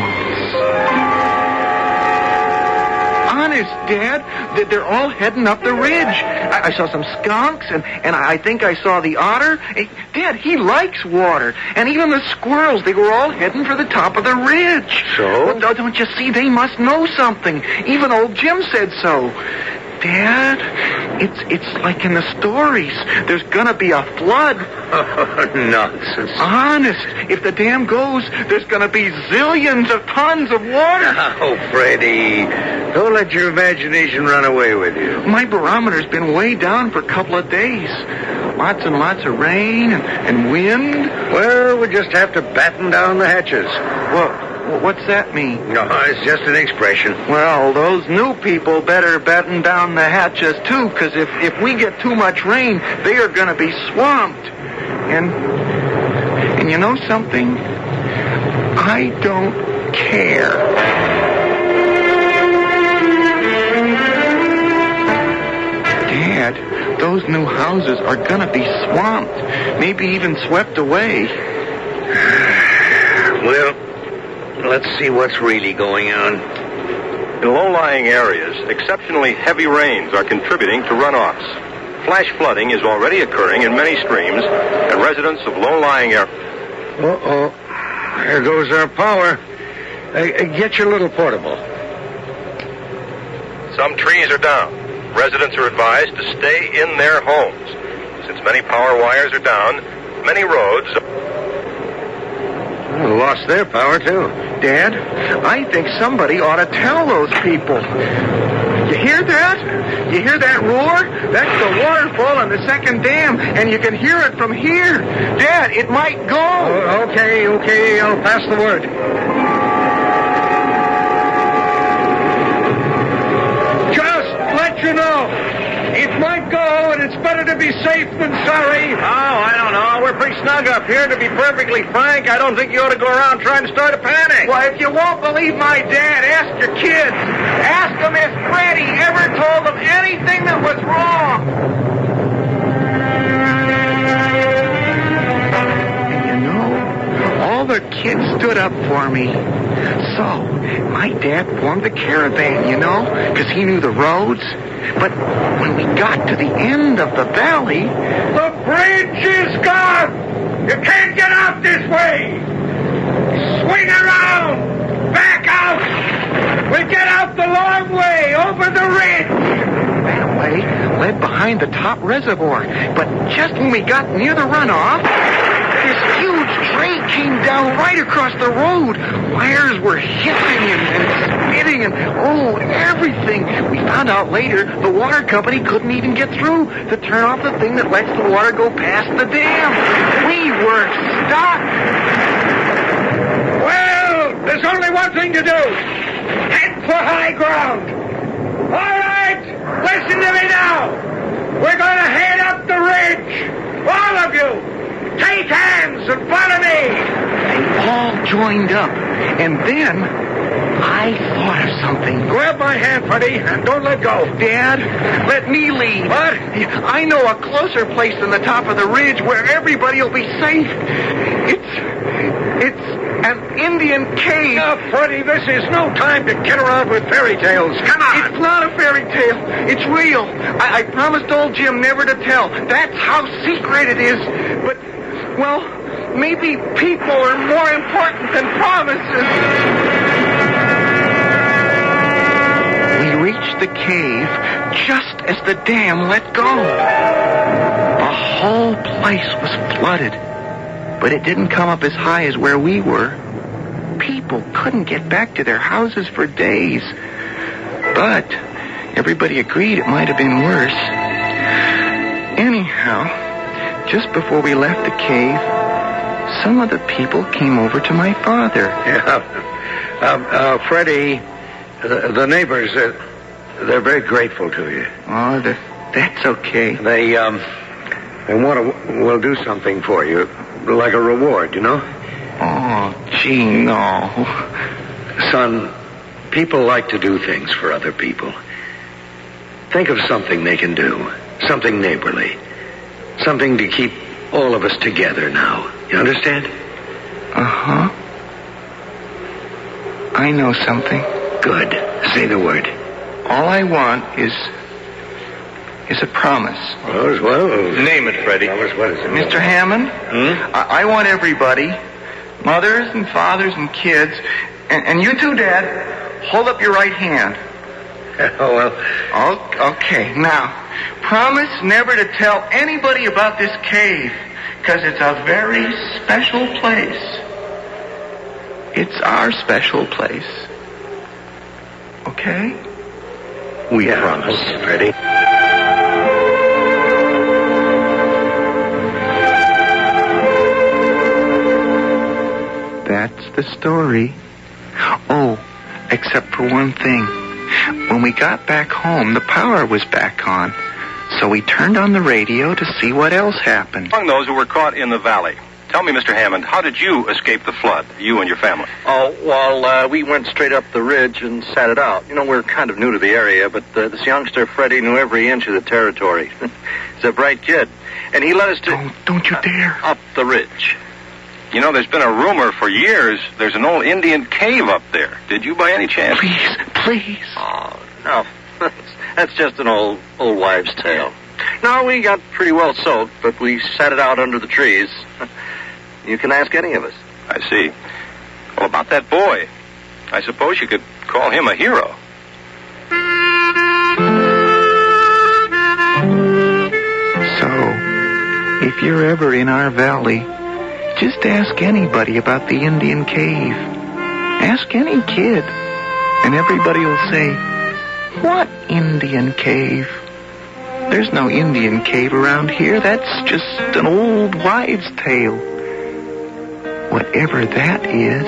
Honest, Dad, they're all heading up the ridge. I saw some skunks, and I think I saw the otter. Dad, he likes water. And even the squirrels, they were all heading for the top of the ridge. So? Well, don't you see? They must know something. Even old Jim said so. Dad, it's like in the stories. There's gonna be a flood. Nonsense. Honest, if the dam goes, there's gonna be zillions of tons of water. Oh, Freddie, don't let your imagination run away with you. My barometer's been way down for a couple of days. Lots and lots of rain and wind. Well, we just have to batten down the hatches. Well, what's that mean? No, it's just an expression. Well, those new people better batten down the hatches, too, because if we get too much rain, they are going to be swamped. And you know something? I don't care. Dad, those new houses are going to be swamped, maybe even swept away. Well, let's see what's really going on. In low-lying areas, exceptionally heavy rains are contributing to runoffs. Flash flooding is already occurring in many streams, and residents of low-lying areas... Uh-oh. There goes our power. Get your little portable. Some trees are down. Residents are advised to stay in their homes. Since many power wires are down, many roads... Lost their power, too. Dad, I think somebody ought to tell those people. You hear that? You hear that roar? That's the waterfall on the second dam, and you can hear it from here. Dad, it might go. Oh, okay, I'll pass the word. Just let you know, it might go, and it's better to be safe than sorry. Oh, I don't know. We're pretty very snug up here. To be perfectly frank, I don't think you ought to go around trying to start a panic. Well, if you won't believe my dad, ask your kids. Ask them if Freddie ever told them anything that was wrong. And you know, all the kids stood up for me. So, my dad formed the caravan, you know, because he knew the roads. But when we got to the end of the valley... The bridge is gone! You can't get out this way! Swing around! Back out! We'll get out the long way, over the ridge! That way led behind the top reservoir. But just when we got near the runoff, this huge train came down right across the road. Wires were hissing and spitting and, everything. We found out later the water company couldn't even get through to turn off the thing that lets the water go past the dam. We were stuck. Well, there's only one thing to do. Head for high ground. All right, listen to me now. We're going to head up the ridge. All of you. Take hands and follow me. They all joined up. And then I thought of something. Grab my hand, Freddie, and don't let go. Dad, let me lead. What? I know a closer place than the top of the ridge where everybody will be safe. It's an Indian cave. Now, Freddie, this is no time to kid around with fairy tales. Come on. It's not a fairy tale. It's real. I promised old Jim never to tell. That's how secret it is. But, well, maybe people are more important than promises. We reached the cave just as the dam let go. The whole place was flooded, but it didn't come up as high as where we were. People couldn't get back to their houses for days, but everybody agreed it might have been worse. Anyhow, just before we left the cave, some of the people came over to my father. Yeah. Freddie, the neighbors, they're very grateful to you. Oh, that's okay. They will do something for you, like a reward, you know? Oh, gee, no. Son, people like to do things for other people. Think of something they can do, something neighborly, something to keep all of us together now. You understand? Uh-huh. I know something. Good. Say the word. All I want is a promise. Well, name it, Freddie. What is it? Mr. Hammond, I want everybody, mothers and fathers and kids, and you too, Dad, hold up your right hand. Oh, well. Okay, now, promise never to tell anybody about this cave, because it's a very special place. It's our special place. Okay? We promise, Freddie. That's the story. Oh, except for one thing. When we got back home, the power was back on. So we turned on the radio to see what else happened. Among those who were caught in the valley, tell me, Mr. Hammond, how did you escape the flood, you and your family? Oh, well, we went straight up the ridge and sat it out. You know, we're kind of new to the area, but this youngster, Freddie, knew every inch of the territory. He's a bright kid. And he led us to... Don't you dare. Up the ridge. You know, there's been a rumor for years there's an old Indian cave up there. Did you by any chance? Please. Oh, no. That's just an old wives' tale. No, we got pretty well soaked, but we sat it out under the trees. You can ask any of us. I see. Well, about that boy, I suppose you could call him a hero. So, if you're ever in our valley, just ask anybody about the Indian cave. Ask any kid, and everybody will say, "What Indian cave?" There's no Indian cave around here. That's just an old wives' tale. Whatever that is.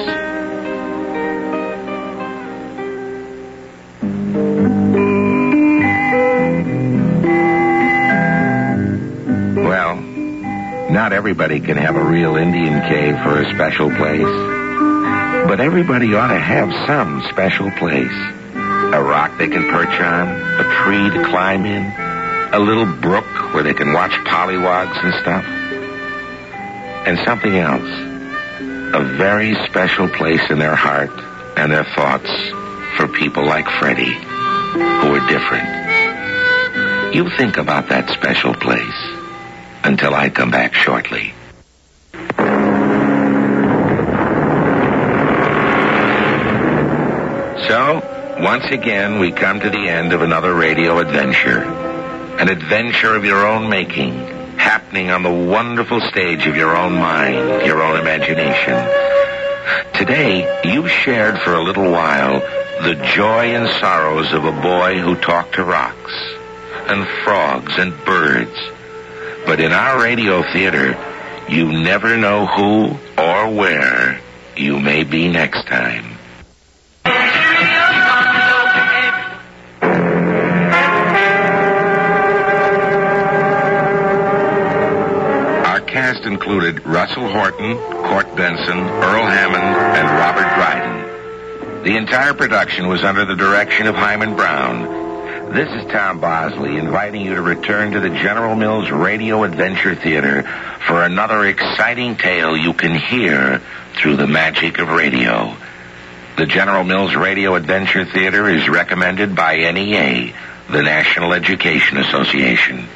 Well, not everybody can have a real Indian cave for a special place. But everybody ought to have some special place. A rock they can perch on, a tree to climb in, a little brook where they can watch pollywogs and stuff. And something else. A very special place in their heart and their thoughts for people like Freddie, who are different. You think about that special place until I come back shortly. So, once again, we come to the end of another radio adventure. An adventure of your own making, happening on the wonderful stage of your own mind, your own imagination. Today, you shared for a little while the joy and sorrows of a boy who talked to rocks and frogs and birds. But in our radio theater, you never know who or where you may be next time. Cast included Russell Horton, Court Benson, Earl Hammond, and Robert Dryden. The entire production was under the direction of Hyman Brown. This is Tom Bosley inviting you to return to the General Mills Radio Adventure Theater for another exciting tale you can hear through the magic of radio. The General Mills Radio Adventure Theater is recommended by NEA, the National Education Association.